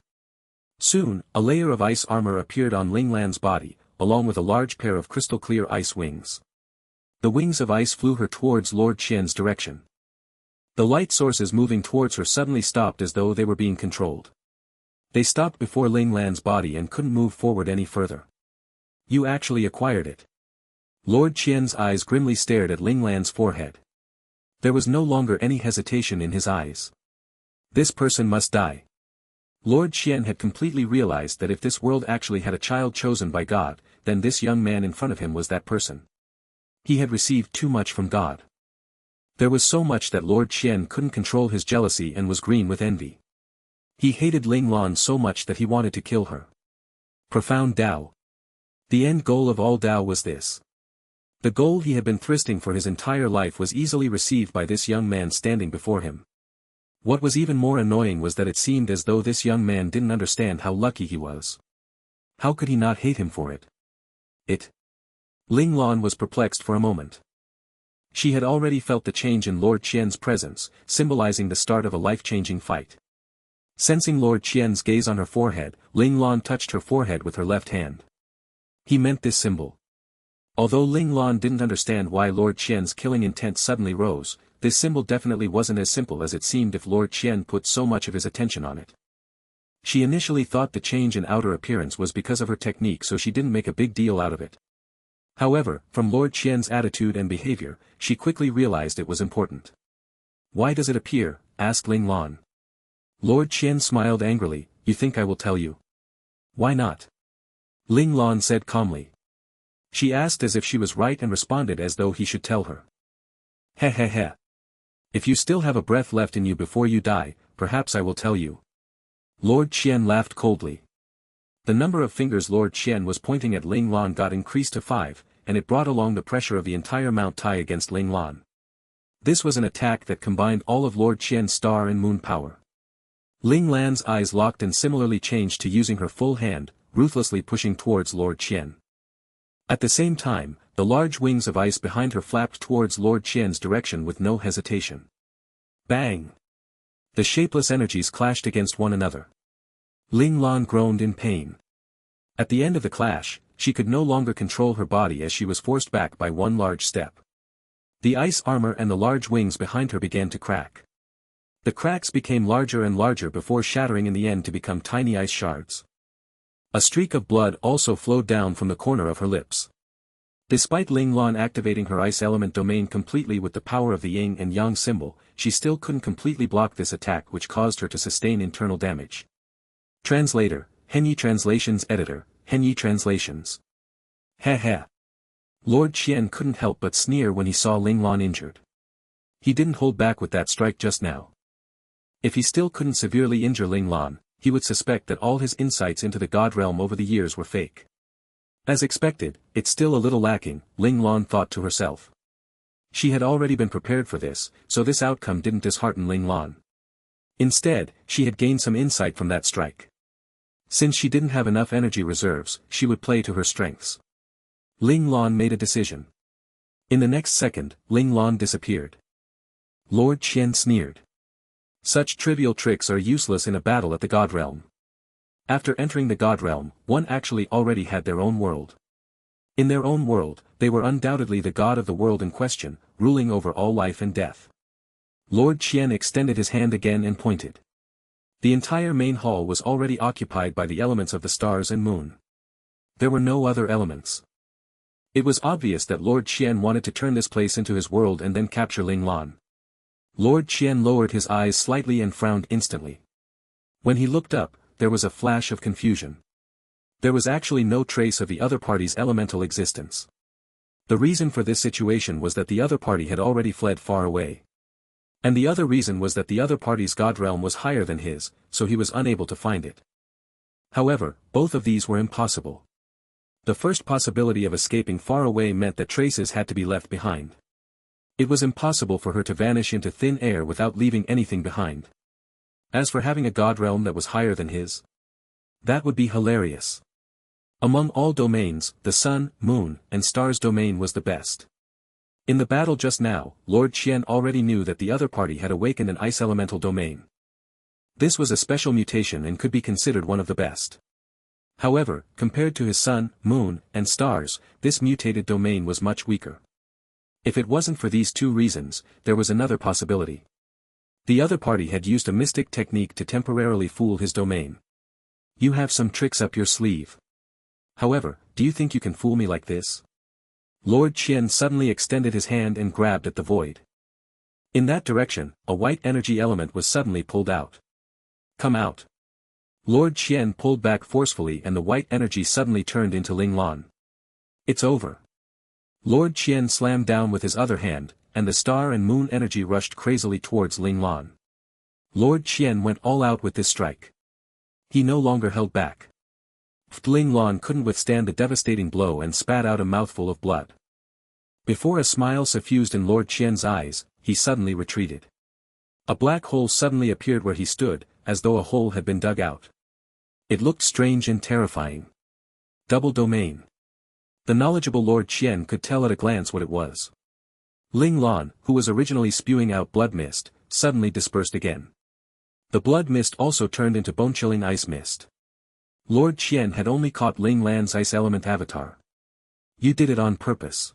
Soon, a layer of ice armor appeared on Ling Lan's body, along with a large pair of crystal-clear ice wings. The wings of ice flew her towards Lord Qian's direction. The light sources moving towards her suddenly stopped as though they were being controlled. They stopped before Ling Lan's body and couldn't move forward any further. You actually acquired it. Lord Qian's eyes grimly stared at Ling Lan's forehead. There was no longer any hesitation in his eyes. This person must die. Lord Qian had completely realized that if this world actually had a child chosen by God, then this young man in front of him was that person. He had received too much from God. There was so much that Lord Qian couldn't control his jealousy and was green with envy. He hated Ling Lan so much that he wanted to kill her. Profound Tao. The end goal of all Tao was this. The goal he had been thirsting for his entire life was easily received by this young man standing before him. What was even more annoying was that it seemed as though this young man didn't understand how lucky he was. How could he not hate him for it? Ling Lan was perplexed for a moment. She had already felt the change in Lord Qian's presence, symbolizing the start of a life-changing fight. Sensing Lord Qian's gaze on her forehead, Ling Lan touched her forehead with her left hand. He meant this symbol. Although Ling Lan didn't understand why Lord Qian's killing intent suddenly rose, this symbol definitely wasn't as simple as it seemed if Lord Qian put so much of his attention on it. She initially thought the change in outer appearance was because of her technique, so she didn't make a big deal out of it. However, from Lord Qian's attitude and behavior, she quickly realized it was important. Why does it appear? Asked Ling Lan. Lord Qian smiled angrily. You think I will tell you? Why not? Ling Lan said calmly. She asked as if she was right and responded as though he should tell her. Heh heh heh. If you still have a breath left in you before you die, perhaps I will tell you. Lord Qian laughed coldly. The number of fingers Lord Qian was pointing at Ling Lan got increased to 5, and it brought along the pressure of the entire Mount Tai against Ling Lan. This was an attack that combined all of Lord Qian's star and moon power. Ling Lan's eyes locked and similarly changed to using her full hand, ruthlessly pushing towards Lord Qian. At the same time, the large wings of ice behind her flapped towards Lord Qian's direction with no hesitation. Bang! The shapeless energies clashed against one another. Ling Lan groaned in pain. At the end of the clash, she could no longer control her body as she was forced back by one large step. The ice armor and the large wings behind her began to crack. The cracks became larger and larger before shattering in the end to become tiny ice shards. A streak of blood also flowed down from the corner of her lips. Despite Ling Lan activating her ice element domain completely with the power of the yin and yang symbol, she still couldn't completely block this attack, which caused her to sustain internal damage. Translator, Henyi Translations Editor, Henyi Translations. Heh heh. Lord Qian couldn't help but sneer when he saw Ling Lan injured. He didn't hold back with that strike just now. If he still couldn't severely injure Ling Lan, he would suspect that all his insights into the God realm over the years were fake. As expected, it's still a little lacking, Ling Lan thought to herself. She had already been prepared for this, so this outcome didn't dishearten Ling Lan. Instead, she had gained some insight from that strike. Since she didn't have enough energy reserves, she would play to her strengths. Ling Lan made a decision. In the next second, Ling Lan disappeared. Lord Qian sneered. Such trivial tricks are useless in a battle at the God realm. After entering the God realm, one actually already had their own world. In their own world, they were undoubtedly the god of the world in question, ruling over all life and death. Lord Qian extended his hand again and pointed. The entire main hall was already occupied by the elements of the stars and moon. There were no other elements. It was obvious that Lord Qian wanted to turn this place into his world and then capture Ling Lan. Lord Qian lowered his eyes slightly and frowned instantly. When he looked up, there was a flash of confusion. There was actually no trace of the other party's elemental existence. The reason for this situation was that the other party had already fled far away. And the other reason was that the other party's god realm was higher than his, so he was unable to find it. However, both of these were impossible. The first possibility of escaping far away meant that traces had to be left behind. It was impossible for her to vanish into thin air without leaving anything behind. As for having a god realm that was higher than his, that would be hilarious. Among all domains, the sun, moon, and stars domain was the best. In the battle just now, Lord Qian already knew that the other party had awakened an ice elemental domain. This was a special mutation and could be considered one of the best. However, compared to his sun, moon, and stars, this mutated domain was much weaker. If it wasn't for these two reasons, there was another possibility. The other party had used a mystic technique to temporarily fool his domain. You have some tricks up your sleeve. However, do you think you can fool me like this? Lord Qian suddenly extended his hand and grabbed at the void. In that direction, a white energy element was suddenly pulled out. Come out. Lord Qian pulled back forcefully and the white energy suddenly turned into Ling Lan. It's over. Lord Qian slammed down with his other hand, and the star and moon energy rushed crazily towards Ling Lan. Lord Qian went all out with this strike. He no longer held back. Ling Lan couldn't withstand the devastating blow and spat out a mouthful of blood. Before a smile suffused in Lord Qian's eyes, he suddenly retreated. A black hole suddenly appeared where he stood, as though a hole had been dug out. It looked strange and terrifying. Double domain. The knowledgeable Lord Qian could tell at a glance what it was. Ling Lan, who was originally spewing out blood mist, suddenly dispersed again. The blood mist also turned into bone-chilling ice mist. Lord Qian had only caught Ling Lan's ice element avatar. You did it on purpose.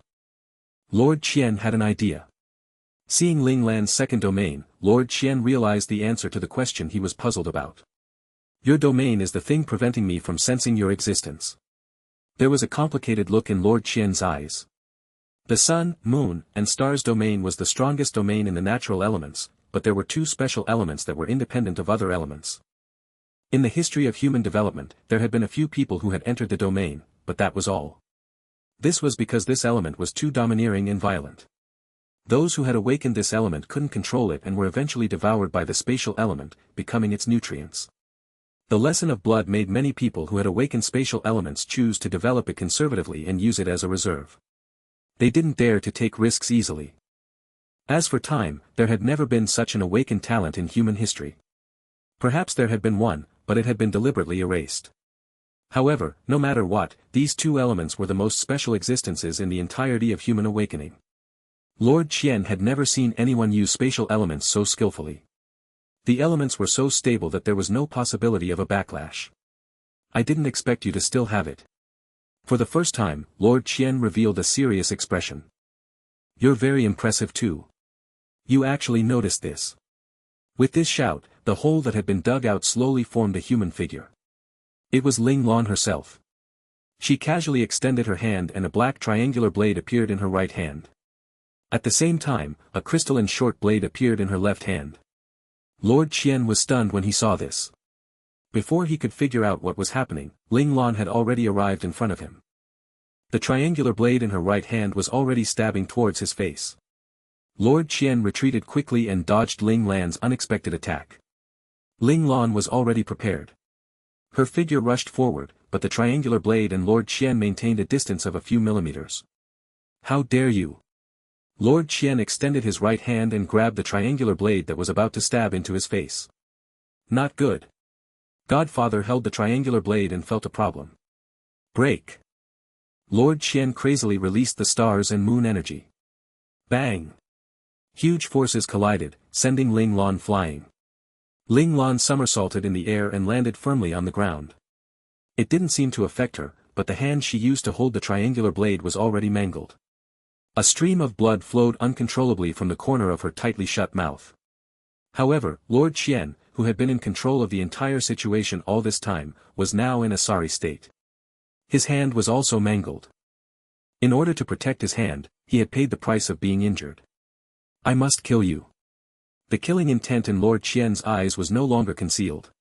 Lord Qian had an idea. Seeing Ling Lan's second domain, Lord Qian realized the answer to the question he was puzzled about. Your domain is the thing preventing me from sensing your existence. There was a complicated look in Lord Qian's eyes. The sun, moon, and stars domain was the strongest domain in the natural elements, but there were two special elements that were independent of other elements. In the history of human development, there had been a few people who had entered the domain, but that was all. This was because this element was too domineering and violent. Those who had awakened this element couldn't control it and were eventually devoured by the spatial element, becoming its nutrients. The lesson of blood made many people who had awakened spatial elements choose to develop it conservatively and use it as a reserve. They didn't dare to take risks easily. As for time, there had never been such an awakened talent in human history. Perhaps there had been one, but it had been deliberately erased. However, no matter what, these two elements were the most special existences in the entirety of human awakening. Lord Qian had never seen anyone use spatial elements so skillfully. The elements were so stable that there was no possibility of a backlash. I didn't expect you to still have it. For the first time, Lord Qian revealed a serious expression. You're very impressive too. You actually noticed this. With this shout, the hole that had been dug out slowly formed a human figure. It was Ling Lan herself. She casually extended her hand and a black triangular blade appeared in her right hand. At the same time, a crystalline short blade appeared in her left hand. Lord Qian was stunned when he saw this. Before he could figure out what was happening, Ling Lan had already arrived in front of him. The triangular blade in her right hand was already stabbing towards his face. Lord Qian retreated quickly and dodged Ling Lan's unexpected attack. Ling Lan was already prepared. Her figure rushed forward, but the triangular blade and Lord Qian maintained a distance of a few millimeters. How dare you! Lord Qian extended his right hand and grabbed the triangular blade that was about to stab into his face. Not good. Godfather held the triangular blade and felt a problem. Break. Lord Qian crazily released the stars and moon energy. Bang! Huge forces collided, sending Ling Lan flying. Ling Lan somersaulted in the air and landed firmly on the ground. It didn't seem to affect her, but the hand she used to hold the triangular blade was already mangled. A stream of blood flowed uncontrollably from the corner of her tightly shut mouth. However, Lord Qian, who had been in control of the entire situation all this time, was now in a sorry state. His hand was also mangled. In order to protect his hand, he had paid the price of being injured. I must kill you. The killing intent in Lord Qian's eyes was no longer concealed.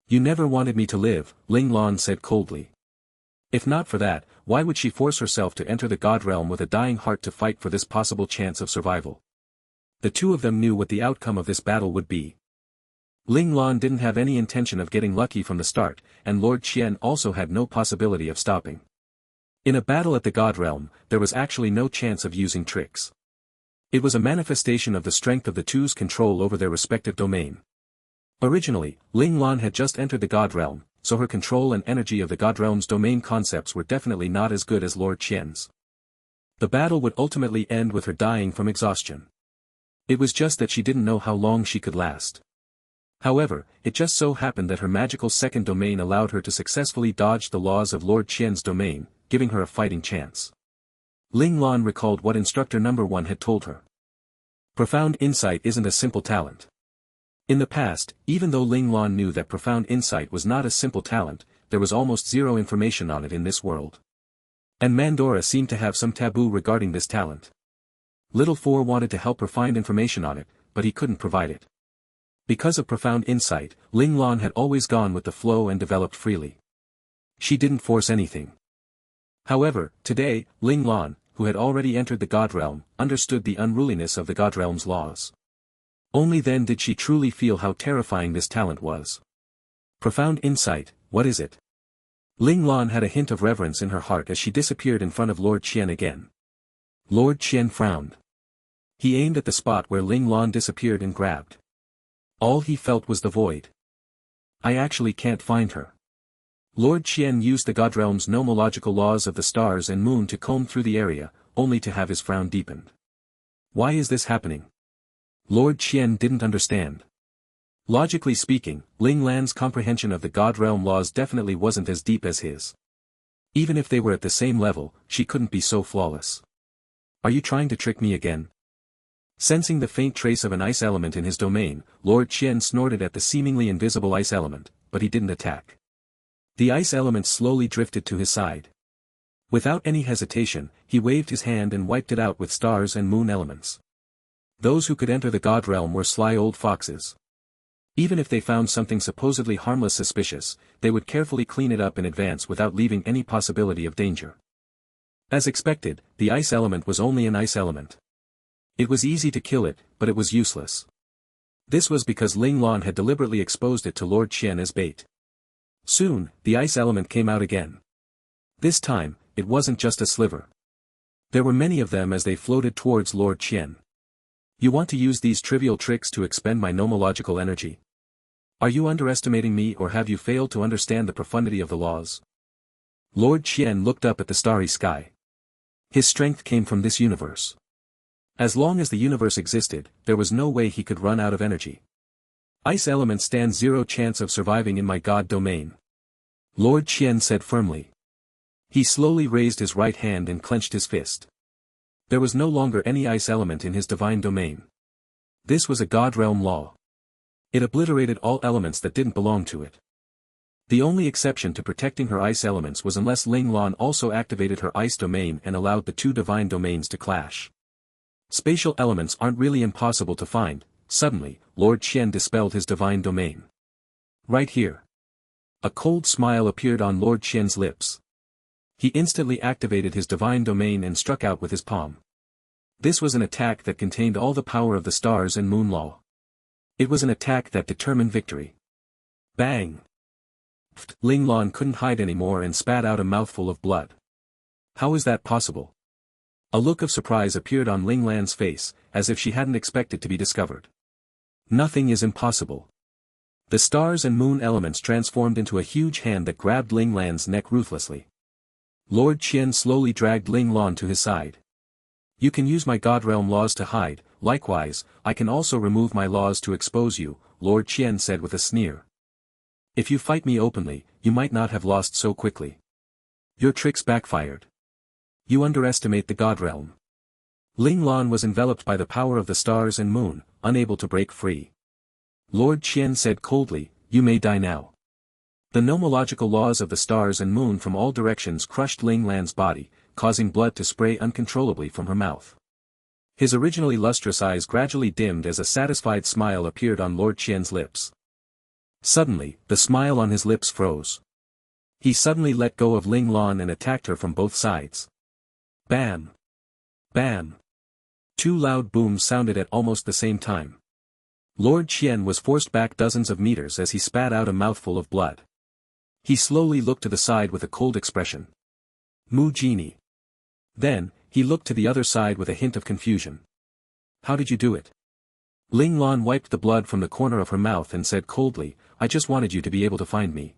You never wanted me to live, Ling Lan said coldly. If not for that, why would she force herself to enter the God realm with a dying heart to fight for this possible chance of survival? The two of them knew what the outcome of this battle would be. Ling Lan didn't have any intention of getting lucky from the start, and Lord Qian also had no possibility of stopping. In a battle at the God realm, there was actually no chance of using tricks. It was a manifestation of the strength of the two's control over their respective domain. Originally, Ling Lan had just entered the God realm, so her control and energy of the God realm's domain concepts were definitely not as good as Lord Qian's. The battle would ultimately end with her dying from exhaustion. It was just that she didn't know how long she could last. However, it just so happened that her magical second domain allowed her to successfully dodge the laws of Lord Qian's domain, giving her a fighting chance. Ling Lan recalled what instructor number 1 had told her. Profound insight isn't a simple talent. In the past, even though Ling Lan knew that profound insight was not a simple talent, there was almost zero information on it in this world. And Mandora seemed to have some taboo regarding this talent. Little Four wanted to help her find information on it, but he couldn't provide it. Because of profound insight, Ling Lan had always gone with the flow and developed freely. She didn't force anything. However, today, Ling Lan, who had already entered the God realm, understood the unruliness of the God realm's laws. Only then did she truly feel how terrifying this talent was. Profound insight, what is it? Ling Lan had a hint of reverence in her heart as she disappeared in front of Lord Qian again. Lord Qian frowned. He aimed at the spot where Ling Lan disappeared and grabbed. All he felt was the void. I actually can't find her. Lord Qian used the God realm's nomological laws of the stars and moon to comb through the area, only to have his frown deepened. Why is this happening? Lord Qian didn't understand. Logically speaking, Ling Lan's comprehension of the God realm laws definitely wasn't as deep as his. Even if they were at the same level, she couldn't be so flawless. Are you trying to trick me again? Sensing the faint trace of an ice element in his domain, Lord Qian snorted at the seemingly invisible ice element, but he didn't attack. The ice element slowly drifted to his side. Without any hesitation, he waved his hand and wiped it out with stars and moon elements. Those who could enter the God realm were sly old foxes. Even if they found something supposedly harmless suspicious, they would carefully clean it up in advance without leaving any possibility of danger. As expected, the ice element was only an ice element. It was easy to kill it, but it was useless. This was because Ling Lan had deliberately exposed it to Lord Qian as bait. Soon, the ice element came out again. This time, it wasn't just a sliver. There were many of them as they floated towards Lord Qian. You want to use these trivial tricks to expend my nomological energy? Are you underestimating me or have you failed to understand the profundity of the laws? Lord Qian looked up at the starry sky. His strength came from this universe. As long as the universe existed, there was no way he could run out of energy. Ice element stands zero chance of surviving in my God domain. Lord Qian said firmly. He slowly raised his right hand and clenched his fist. There was no longer any ice element in his divine domain. This was a God realm law. It obliterated all elements that didn't belong to it. The only exception to protecting her ice elements was unless Ling Lan also activated her ice domain and allowed the two divine domains to clash. Spatial elements aren't really impossible to find. Suddenly, Lord Qian dispelled his divine domain. Right here. A cold smile appeared on Lord Qian's lips. He instantly activated his divine domain and struck out with his palm. This was an attack that contained all the power of the stars and moon law. It was an attack that determined victory. Bang! Ling Lan couldn't hide anymore and spat out a mouthful of blood. How is that possible? A look of surprise appeared on Ling Lan's face, as if she hadn't expected to be discovered. Nothing is impossible. The stars and moon elements transformed into a huge hand that grabbed Ling Lan's neck ruthlessly. Lord Qian slowly dragged Ling Lan to his side. You can use my God realm laws to hide, likewise, I can also remove my laws to expose you, Lord Qian said with a sneer. If you fight me openly, you might not have lost so quickly. Your tricks backfired. You underestimate the God realm. Ling Lan was enveloped by the power of the stars and moon, unable to break free. Lord Qian said coldly, "You may die now." The nomological laws of the stars and moon from all directions crushed Ling Lan's body, causing blood to spray uncontrollably from her mouth. His originally lustrous eyes gradually dimmed as a satisfied smile appeared on Lord Qian's lips. Suddenly, the smile on his lips froze. He suddenly let go of Ling Lan and attacked her from both sides. Bam! Bam! Two loud booms sounded at almost the same time. Lord Qian was forced back dozens of meters as he spat out a mouthful of blood. He slowly looked to the side with a cold expression. Mu Genie. Then, he looked to the other side with a hint of confusion. How did you do it? Ling Lan wiped the blood from the corner of her mouth and said coldly, "I just wanted you to be able to find me."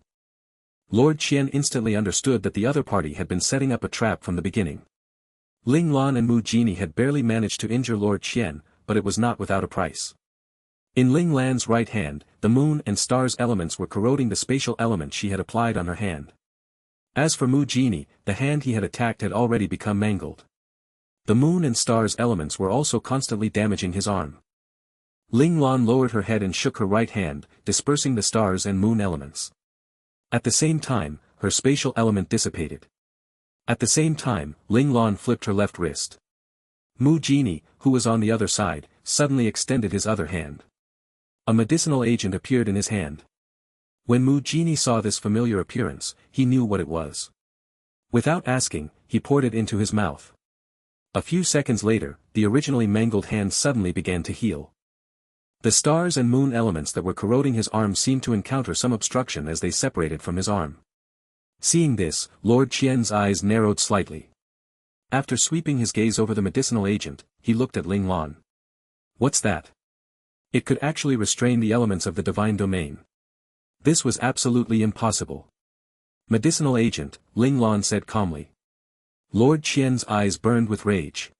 Lord Qian instantly understood that the other party had been setting up a trap from the beginning. Ling Lan and Mu Genie had barely managed to injure Lord Qian, but it was not without a price. In Ling Lan's right hand, the moon and stars elements were corroding the spatial element she had applied on her hand. As for Mu Genie, the hand he had attacked had already become mangled. The moon and stars elements were also constantly damaging his arm. Ling Lan lowered her head and shook her right hand, dispersing the stars and moon elements. At the same time, her spatial element dissipated. At the same time, Ling Lan flipped her left wrist. Mu Genie, who was on the other side, suddenly extended his other hand. A medicinal agent appeared in his hand. When Mu Genie saw this familiar appearance, he knew what it was. Without asking, he poured it into his mouth. A few seconds later, the originally mangled hand suddenly began to heal. The stars and moon elements that were corroding his arm seemed to encounter some obstruction as they separated from his arm. Seeing this, Lord Qian's eyes narrowed slightly. After sweeping his gaze over the medicinal agent, he looked at Ling Lan. What's that? It could actually restrain the elements of the divine domain. This was absolutely impossible. Medicinal agent, Ling Lan said calmly. Lord Qian's eyes burned with rage.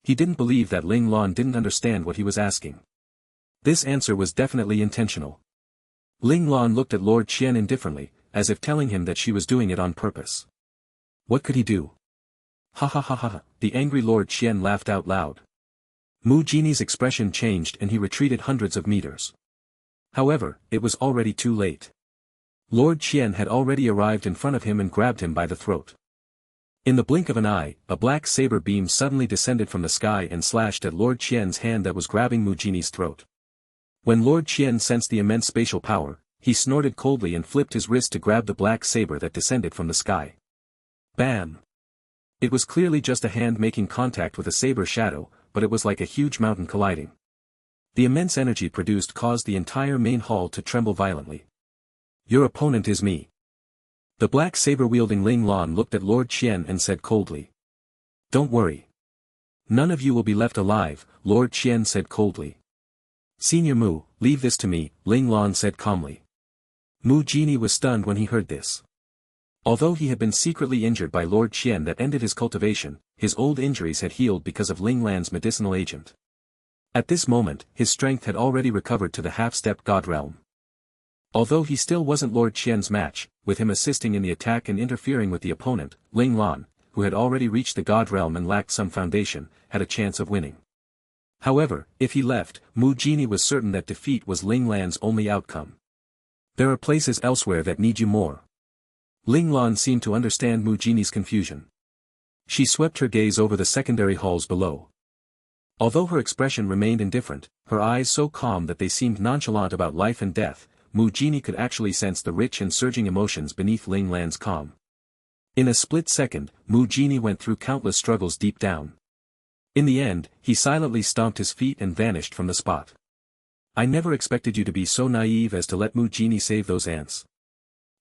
He didn't believe that Ling Lan didn't understand what he was asking. This answer was definitely intentional. Ling Lan looked at Lord Qian indifferently, as if telling him that she was doing it on purpose. What could he do? Ha ha ha ha, the angry Lord Qian laughed out loud. Mu Genie's expression changed and he retreated hundreds of meters. However, it was already too late. Lord Qian had already arrived in front of him and grabbed him by the throat. In the blink of an eye, a black saber beam suddenly descended from the sky and slashed at Lord Qian's hand that was grabbing Mu Genie's throat. When Lord Qian sensed the immense spatial power, he snorted coldly and flipped his wrist to grab the black saber that descended from the sky. Bam! It was clearly just a hand making contact with a saber shadow, but it was like a huge mountain colliding. The immense energy produced caused the entire main hall to tremble violently. Your opponent is me. The black saber-wielding Ling Lan looked at Lord Qian and said coldly. Don't worry. None of you will be left alive, Lord Qian said coldly. Senior Mu, leave this to me, Ling Lan said calmly. Mu Genie was stunned when he heard this. Although he had been secretly injured by Lord Qian that ended his cultivation, his old injuries had healed because of Ling Lan's medicinal agent. At this moment, his strength had already recovered to the half-step god realm. Although he still wasn't Lord Qian's match, with him assisting in the attack and interfering with the opponent, Ling Lan, who had already reached the god realm and lacked some foundation, had a chance of winning. However, if he left, Mu Genie was certain that defeat was Ling Lan's only outcome. There are places elsewhere that need you more. Ling Lan seemed to understand Mu Genie's confusion. She swept her gaze over the secondary halls below. Although her expression remained indifferent, her eyes so calm that they seemed nonchalant about life and death, Mu Genie could actually sense the rich and surging emotions beneath Ling Lan's calm. In a split second, Mu Genie went through countless struggles deep down. In the end, he silently stomped his feet and vanished from the spot. I never expected you to be so naive as to let Mu Genie save those ants.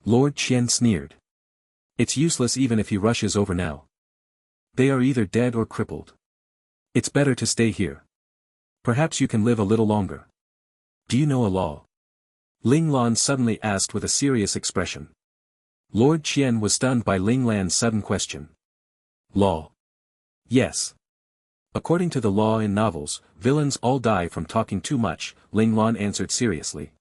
Lord Qian sneered. It's useless even if he rushes over now. They are either dead or crippled. It's better to stay here. Perhaps you can live a little longer. Do you know a law? Ling Lan suddenly asked with a serious expression. Lord Qian was stunned by Ling Lan's sudden question. Law? Yes. According to the law in novels, villains all die from talking too much, Ling Lan answered seriously.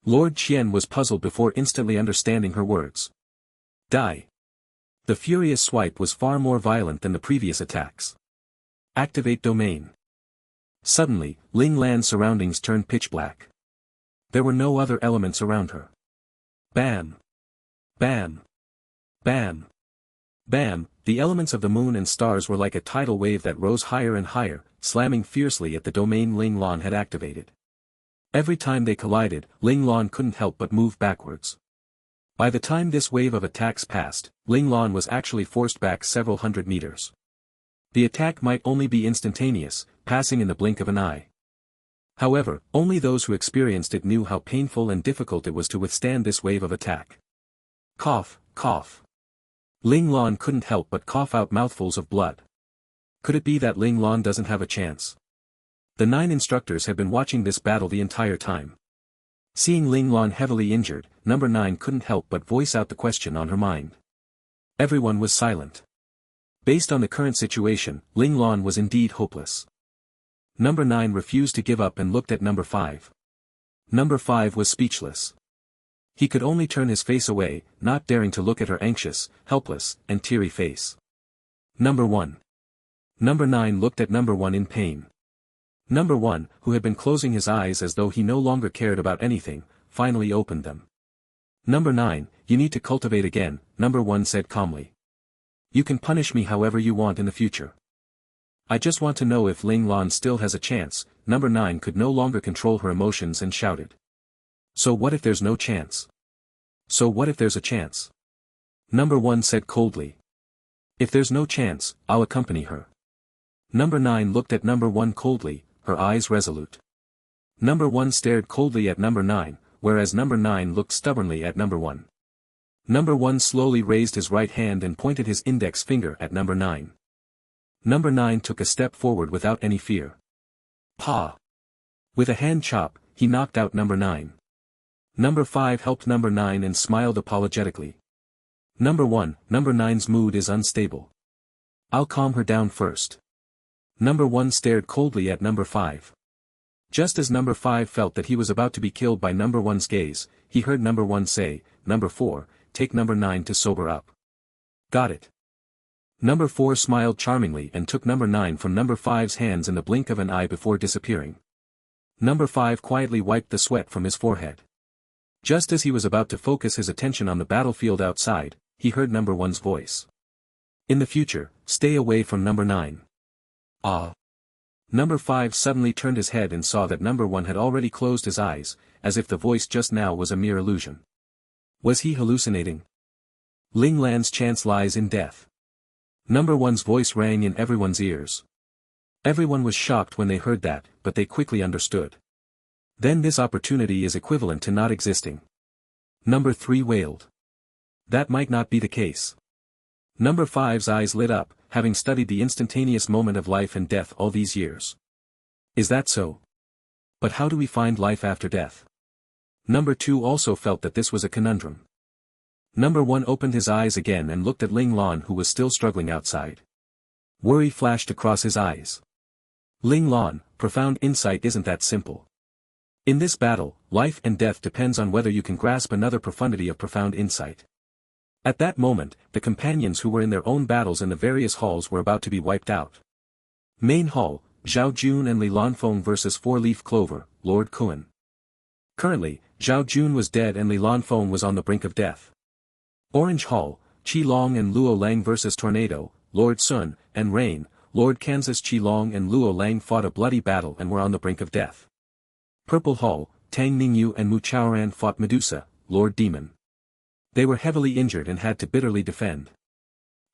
Lord Qian was puzzled before instantly understanding her words. Die. The furious swipe was far more violent than the previous attacks. Activate domain. Suddenly, Ling Lan's surroundings turned pitch black. There were no other elements around her. Bam! Bam! Bam! Bam! The elements of the moon and stars were like a tidal wave that rose higher and higher, slamming fiercely at the domain Ling Lan had activated. Every time they collided, Ling Lan couldn't help but move backwards. By the time this wave of attacks passed, Ling Lan was actually forced back several hundred meters. The attack might only be instantaneous, passing in the blink of an eye. However, only those who experienced it knew how painful and difficult it was to withstand this wave of attack. Cough, cough. Ling Lan couldn't help but cough out mouthfuls of blood. Could it be that Ling Lan doesn't have a chance? The 9 instructors had been watching this battle the entire time. Seeing Ling Lan heavily injured, number 9 couldn't help but voice out the question on her mind. Everyone was silent. Based on the current situation, Ling Lan was indeed hopeless. Number 9 refused to give up and looked at number 5. Number 5 was speechless. He could only turn his face away, not daring to look at her anxious, helpless, and teary face. Number 1. Number 9 looked at number 1 in pain. Number 1, who had been closing his eyes as though he no longer cared about anything, finally opened them. Number 9, you need to cultivate again, number 1 said calmly. You can punish me however you want in the future. I just want to know if Ling Lan still has a chance. Number 9 could no longer control her emotions and shouted. So what if there's no chance? So what if there's a chance? Number 1 said coldly. If there's no chance, I'll accompany her. Number 9 looked at number 1 coldly, her eyes resolute. Number 1 stared coldly at number 9, whereas number 9 looked stubbornly at number 1. Number 1 slowly raised his right hand and pointed his index finger at number 9. Number 9 took a step forward without any fear. Pa! With a hand chop, he knocked out number 9. Number 5 helped number 9 and smiled apologetically. Number 1, number 9's mood is unstable. I'll calm her down first. Number 1 stared coldly at number 5. Just as number 5 felt that he was about to be killed by number 1's gaze, he heard number 1 say, Number 4, take number 9 to sober up. Got it. Number 4 smiled charmingly and took number 9 from number 5's hands in the blink of an eye before disappearing. Number 5 quietly wiped the sweat from his forehead. Just as he was about to focus his attention on the battlefield outside, he heard number 1's voice. In the future, stay away from number 9. Ah. Number 5 suddenly turned his head and saw that number 1 had already closed his eyes, as if the voice just now was a mere illusion. Was he hallucinating? Ling Lan's chance lies in death. Number 1's voice rang in everyone's ears. Everyone was shocked when they heard that, but they quickly understood. Then this opportunity is equivalent to not existing. Number 3 wailed. That might not be the case. Number 5's eyes lit up, having studied the instantaneous moment of life and death all these years. Is that so? But how do we find life after death? Number 2 also felt that this was a conundrum. Number 1 opened his eyes again and looked at Ling Lan, who was still struggling outside. Worry flashed across his eyes. Ling Lan, profound insight isn't that simple. In this battle, life and death depends on whether you can grasp another profundity of profound insight. At that moment, the companions who were in their own battles in the various halls were about to be wiped out. Main Hall, Zhao Jun and Li Lanfeng vs. Four-Leaf Clover, Lord Kuan. Currently, Zhao Jun was dead and Li Lanfeng was on the brink of death. Orange Hall, Qi Long and Luo Lang vs. Tornado, Lord Sun, and Rain, Lord Kansas. Qi Long and Luo Lang fought a bloody battle and were on the brink of death. Purple Hall, Tang Ningyu and Mu Chaoran fought Medusa, Lord Demon. They were heavily injured and had to bitterly defend.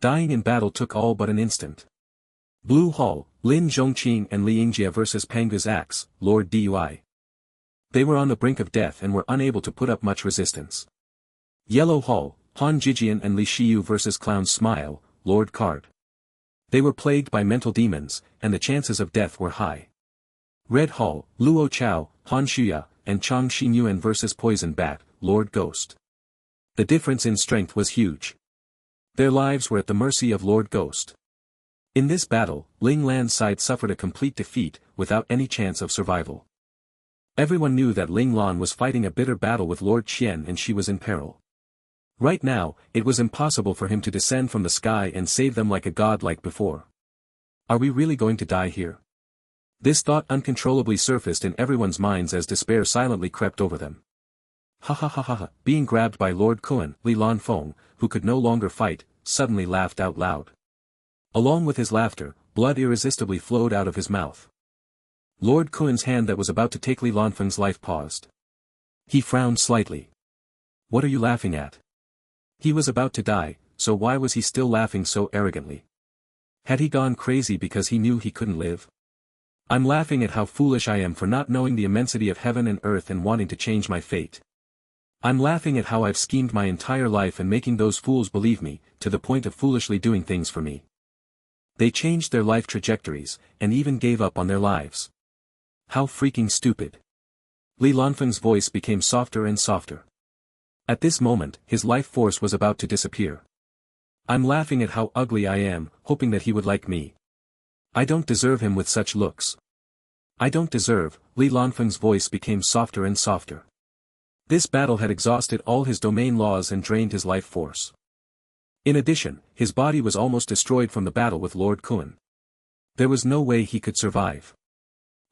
Dying in battle took all but an instant. Blue Hall, Lin Zhongqing and Li Yingjia vs. Panga's Axe, Lord Dui. They were on the brink of death and were unable to put up much resistance. Yellow Hall, Han Jijian and Li Shiyu vs. Clown's Smile, Lord Card. They were plagued by mental demons, and the chances of death were high. Red Hall, Luo Chao, Han Shuya, and Chang Xinyuan vs. Poison Bat, Lord Ghost. The difference in strength was huge. Their lives were at the mercy of Lord Ghost. In this battle, Ling Lan's side suffered a complete defeat, without any chance of survival. Everyone knew that Ling Lan was fighting a bitter battle with Lord Qian and she was in peril. Right now, it was impossible for him to descend from the sky and save them like a god like before. Are we really going to die here? This thought uncontrollably surfaced in everyone's minds as despair silently crept over them. Ha ha ha ha ha. Being grabbed by Lord Kuan, Li Lanfeng, who could no longer fight, suddenly laughed out loud. Along with his laughter, blood irresistibly flowed out of his mouth. Lord Kuan's hand that was about to take Li Lanfeng's life paused. He frowned slightly. What are you laughing at? He was about to die, so why was he still laughing so arrogantly? Had he gone crazy because he knew he couldn't live? I'm laughing at how foolish I am for not knowing the immensity of heaven and earth and wanting to change my fate. I'm laughing at how I've schemed my entire life and making those fools believe me, to the point of foolishly doing things for me. They changed their life trajectories, and even gave up on their lives. How freaking stupid. Li Lanfeng's voice became softer and softer. At this moment, his life force was about to disappear. I'm laughing at how ugly I am, hoping that he would like me. I don't deserve him with such looks. I don't deserve. Li Lanfeng's voice became softer and softer. This battle had exhausted all his domain laws and drained his life force. In addition, his body was almost destroyed from the battle with Lord Kuan. There was no way he could survive.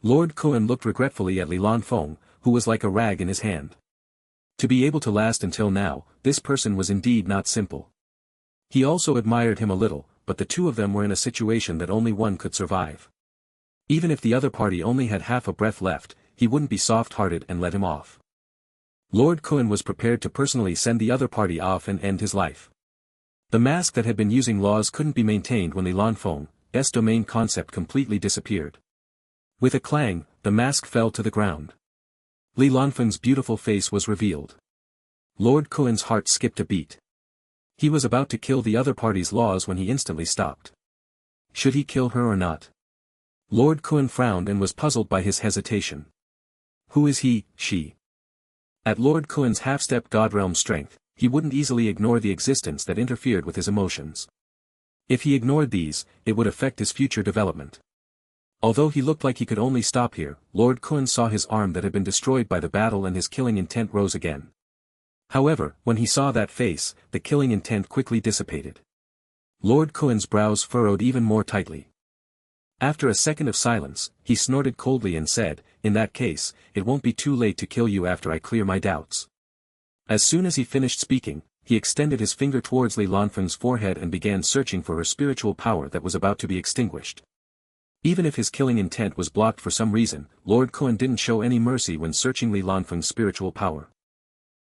Lord Kuan looked regretfully at Li Lanfeng, who was like a rag in his hand. To be able to last until now, this person was indeed not simple. He also admired him a little, but the two of them were in a situation that only one could survive. Even if the other party only had half a breath left, he wouldn't be soft-hearted and let him off. Lord Kuan was prepared to personally send the other party off and end his life. The mask that had been using laws couldn't be maintained when Li Lanfeng's domain concept completely disappeared. With a clang, the mask fell to the ground. Li Lanfeng's beautiful face was revealed. Lord Kuan's heart skipped a beat. He was about to kill the other party's laws when he instantly stopped. Should he kill her or not? Lord Kuan frowned and was puzzled by his hesitation. Who is he, she? At Lord Kuan's half-step Godrealm strength, he wouldn't easily ignore the existence that interfered with his emotions. If he ignored these, it would affect his future development. Although he looked like he could only stop here, Lord Kuan saw his arm that had been destroyed by the battle and his killing intent rose again. However, when he saw that face, the killing intent quickly dissipated. Lord Kuan's brows furrowed even more tightly. After a second of silence, he snorted coldly and said, "In that case, it won't be too late to kill you after I clear my doubts." As soon as he finished speaking, he extended his finger towards Li Lanfeng's forehead and began searching for her spiritual power that was about to be extinguished. Even if his killing intent was blocked for some reason, Lord Kuan didn't show any mercy when searching Li Lanfeng's spiritual power.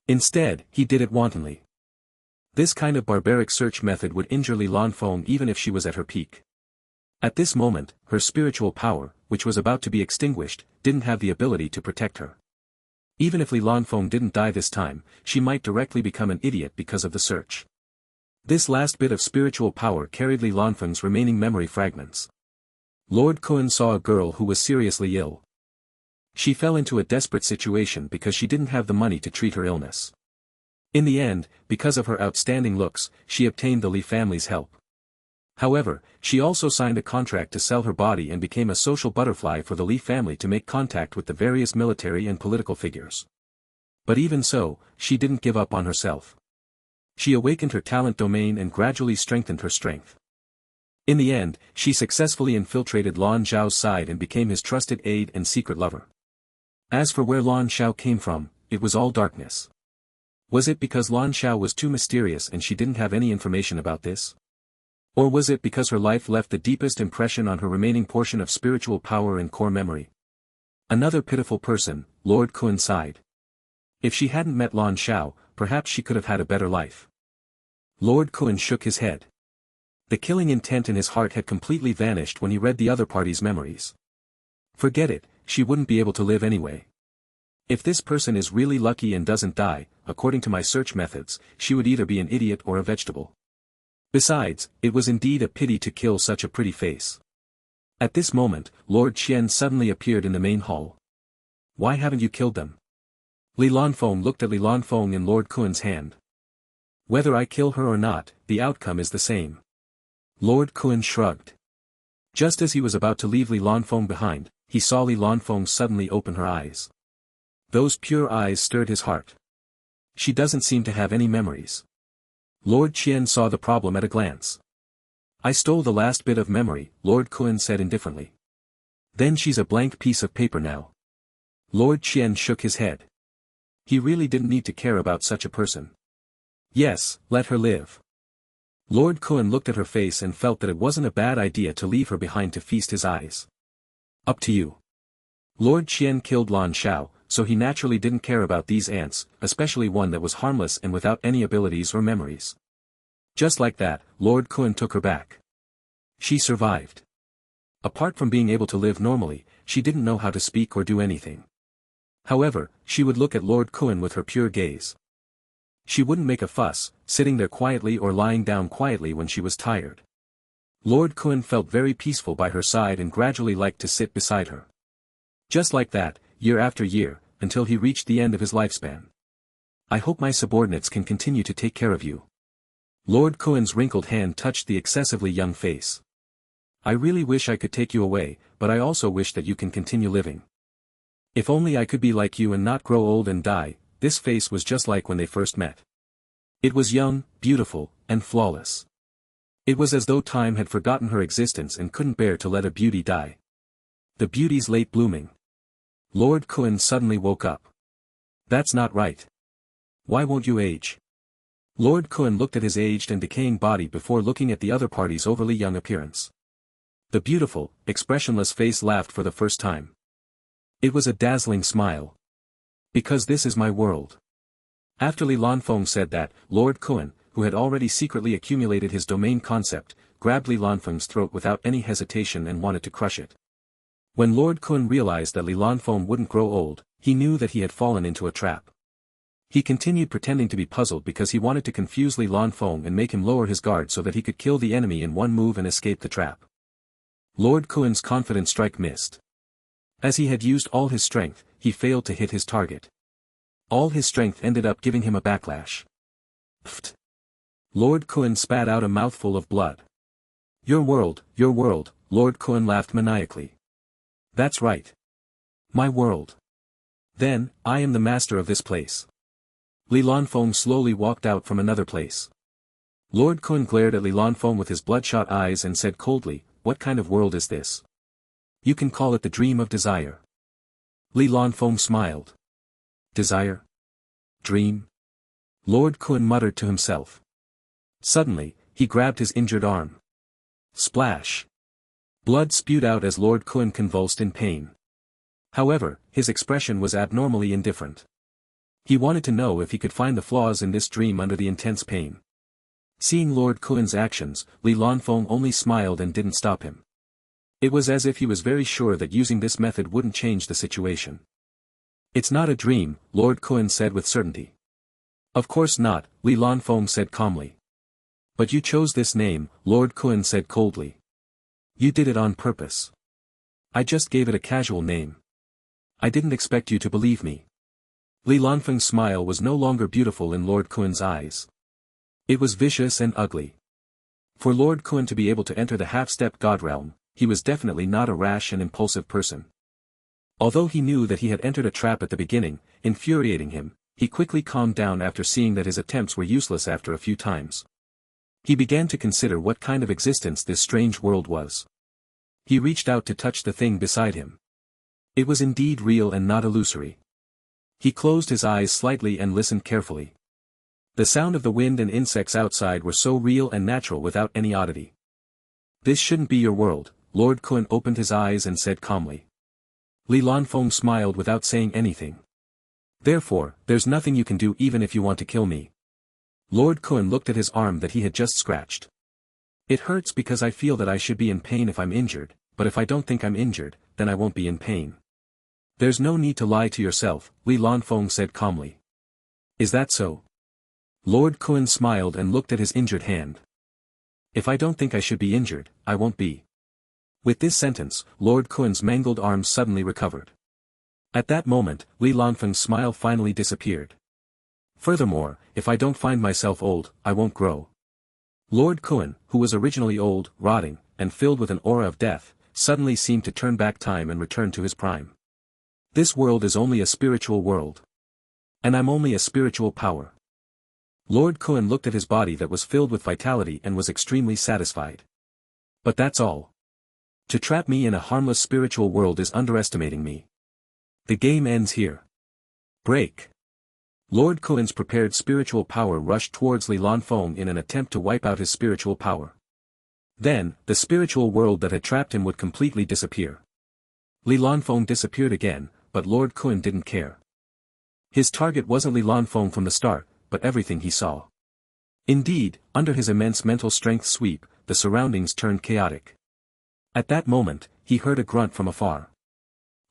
Instead, he did it wantonly. This kind of barbaric search method would injure Li Lanfeng even if she was at her peak. At this moment, her spiritual power, which was about to be extinguished, didn't have the ability to protect her. Even if Li Lanfeng didn't die this time, she might directly become an idiot because of the search. This last bit of spiritual power carried Li Lanfeng's remaining memory fragments. Lord Kuan saw a girl who was seriously ill. She fell into a desperate situation because she didn't have the money to treat her illness. In the end, because of her outstanding looks, she obtained the Li family's help. However, she also signed a contract to sell her body and became a social butterfly for the Li family to make contact with the various military and political figures. But even so, she didn't give up on herself. She awakened her talent domain and gradually strengthened her strength. In the end, she successfully infiltrated Lan Zhao's side and became his trusted aide and secret lover. As for where Lan Zhao came from, it was all darkness. Was it because Lan Zhao was too mysterious and she didn't have any information about this? Or was it because her life left the deepest impression on her remaining portion of spiritual power and core memory? Another pitiful person, Lord Kuan sighed. If she hadn't met Lan Zhao, perhaps she could have had a better life. Lord Kuan shook his head. The killing intent in his heart had completely vanished when he read the other party's memories. Forget it, she wouldn't be able to live anyway. If this person is really lucky and doesn't die, according to my search methods, she would either be an idiot or a vegetable. Besides, it was indeed a pity to kill such a pretty face. At this moment, Lord Qian suddenly appeared in the main hall. Why haven't you killed them? Li Lanfeng looked at Li Lanfeng in Lord Kuan's hand. Whether I kill her or not, the outcome is the same. Lord Kuan shrugged. Just as he was about to leave Li Lanfeng behind, he saw Li Lanfeng suddenly open her eyes. Those pure eyes stirred his heart. She doesn't seem to have any memories. Lord Qian saw the problem at a glance. I stole the last bit of memory, Lord Kun said indifferently. Then she's a blank piece of paper now. Lord Qian shook his head. He really didn't need to care about such a person. Yes, let her live. Lord Kun looked at her face and felt that it wasn't a bad idea to leave her behind to feast his eyes. Up to you. Lord Qian killed Lan Xiao, so he naturally didn't care about these ants, especially one that was harmless and without any abilities or memories. Just like that, Lord Kun took her back. She survived. Apart from being able to live normally, she didn't know how to speak or do anything. However, she would look at Lord Kun with her pure gaze. She wouldn't make a fuss, sitting there quietly or lying down quietly when she was tired. Lord Kun felt very peaceful by her side and gradually liked to sit beside her. Just like that, year after year, until he reached the end of his lifespan. I hope my subordinates can continue to take care of you. Lord Kun's wrinkled hand touched the excessively young face. I really wish I could take you away, but I also wish that you can continue living. If only I could be like you and not grow old and die. This face was just like when they first met. It was young, beautiful, and flawless. It was as though time had forgotten her existence and couldn't bear to let a beauty die. The beauty's late blooming. Lord Kun suddenly woke up. That's not right. Why won't you age? Lord Kun looked at his aged and decaying body before looking at the other party's overly young appearance. The beautiful, expressionless face laughed for the first time. It was a dazzling smile. Because this is my world. After Li Lanfeng said that, Lord Kun, who had already secretly accumulated his domain concept, grabbed Li Lanfeng's throat without any hesitation and wanted to crush it. When Lord Kun realized that Li Lanfeng wouldn't grow old, he knew that he had fallen into a trap. He continued pretending to be puzzled because he wanted to confuse Li Lanfeng and make him lower his guard so that he could kill the enemy in one move and escape the trap. Lord Kun's confident strike missed. As he had used all his strength, he failed to hit his target. All his strength ended up giving him a backlash. Pfft. Lord Kun spat out a mouthful of blood. Your world, Lord Kun laughed maniacally. That's right. My world. Then, I am the master of this place. Li Lanfeng slowly walked out from another place. Lord Kun glared at Li Lanfeng with his bloodshot eyes and said coldly, what kind of world is this? You can call it the dream of desire. Li Lanfeng smiled. Desire? Dream? Lord Kun muttered to himself. Suddenly, he grabbed his injured arm. Splash! Blood spewed out as Lord Kun convulsed in pain. However, his expression was abnormally indifferent. He wanted to know if he could find the flaws in this dream under the intense pain. Seeing Lord Kun's actions, Li Lanfeng only smiled and didn't stop him. It was as if he was very sure that using this method wouldn't change the situation. It's not a dream, Lord Kun said with certainty. Of course not, Li Lanfeng said calmly. But you chose this name, Lord Kun said coldly. You did it on purpose. I just gave it a casual name. I didn't expect you to believe me. Li Lanfeng's smile was no longer beautiful in Lord Kun's eyes. It was vicious and ugly. For Lord Kun to be able to enter the half-step god realm, he was definitely not a rash and impulsive person. Although he knew that he had entered a trap at the beginning, infuriating him, he quickly calmed down after seeing that his attempts were useless after a few times. He began to consider what kind of existence this strange world was. He reached out to touch the thing beside him. It was indeed real and not illusory. He closed his eyes slightly and listened carefully. The sound of the wind and insects outside were so real and natural without any oddity. This shouldn't be your world, Lord Kun opened his eyes and said calmly. Li Lanfeng smiled without saying anything. Therefore, there's nothing you can do even if you want to kill me. Lord Kun looked at his arm that he had just scratched. It hurts because I feel that I should be in pain if I'm injured, but if I don't think I'm injured, then I won't be in pain. There's no need to lie to yourself, Li Lanfeng said calmly. Is that so? Lord Kun smiled and looked at his injured hand. If I don't think I should be injured, I won't be. With this sentence, Lord Kun's mangled arm suddenly recovered. At that moment, Li Lanfeng's smile finally disappeared. Furthermore, if I don't find myself old, I won't grow. Lord Kun, who was originally old, rotting, and filled with an aura of death, suddenly seemed to turn back time and return to his prime. This world is only a spiritual world. And I'm only a spiritual power. Lord Kun looked at his body that was filled with vitality and was extremely satisfied. But that's all. To trap me in a harmless spiritual world is underestimating me. The game ends here. Break. Lord Kun's prepared spiritual power rushed towards Li Lanfeng in an attempt to wipe out his spiritual power. Then, the spiritual world that had trapped him would completely disappear. Li Lanfeng disappeared again, but Lord Kun didn't care. His target wasn't Li Lanfeng from the start, but everything he saw. Indeed, under his immense mental strength sweep, the surroundings turned chaotic. At that moment, he heard a grunt from afar.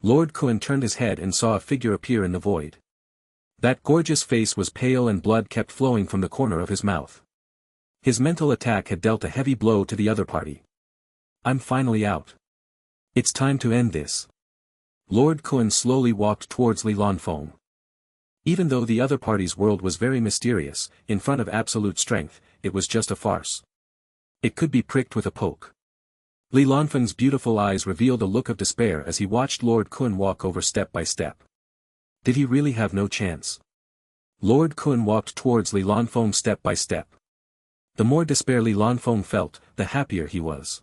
Lord Kun turned his head and saw a figure appear in the void. That gorgeous face was pale and blood kept flowing from the corner of his mouth. His mental attack had dealt a heavy blow to the other party. I'm finally out. It's time to end this. Lord Kun slowly walked towards Li Lanfeng. Even though the other party's world was very mysterious, in front of absolute strength, it was just a farce. It could be pricked with a poke. Li Lanfeng's beautiful eyes revealed a look of despair as he watched Lord Kun walk over step by step. Did he really have no chance? Lord Kun walked towards Li Lanfeng step by step. The more despair Li Lanfeng felt, the happier he was.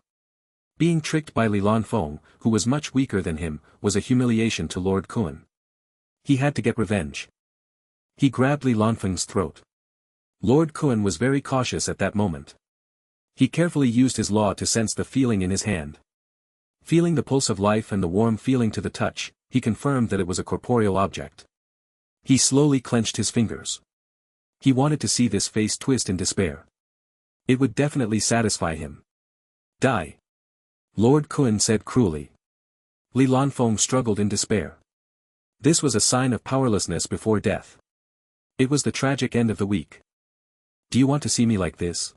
Being tricked by Li Lanfeng, who was much weaker than him, was a humiliation to Lord Kun. He had to get revenge. He grabbed Li Lanfeng's throat. Lord Kun was very cautious at that moment. He carefully used his law to sense the feeling in his hand. Feeling the pulse of life and the warm feeling to the touch, he confirmed that it was a corporeal object. He slowly clenched his fingers. He wanted to see this face twist in despair. It would definitely satisfy him. Die. Lord Kun said cruelly. Li Lanfeng struggled in despair. This was a sign of powerlessness before death. It was the tragic end of the week. Do you want to see me like this?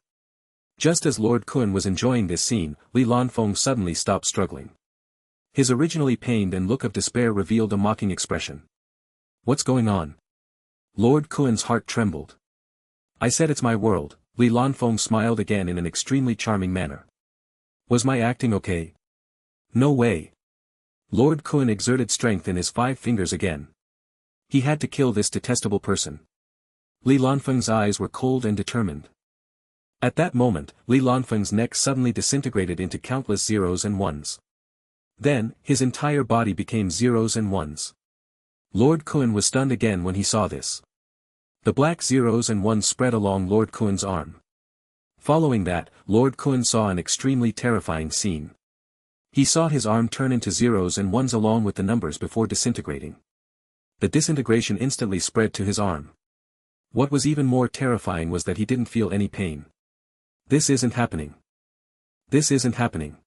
Just as Lord Kun was enjoying this scene, Li Lanfeng suddenly stopped struggling. His originally pained and look of despair revealed a mocking expression. What's going on? Lord Kun's heart trembled. I said it's my world, Li Lanfeng smiled again in an extremely charming manner. Was my acting okay? No way. Lord Kun exerted strength in his 5 fingers again. He had to kill this detestable person. Li Lanfeng's eyes were cold and determined. At that moment, Li Lanfeng's neck suddenly disintegrated into countless zeros and ones. Then, his entire body became zeros and ones. Lord Kun was stunned again when he saw this. The black zeros and ones spread along Lord Kun's arm. Following that, Lord Kun saw an extremely terrifying scene. He saw his arm turn into zeros and ones along with the numbers before disintegrating. The disintegration instantly spread to his arm. What was even more terrifying was that he didn't feel any pain. This isn't happening. This isn't happening.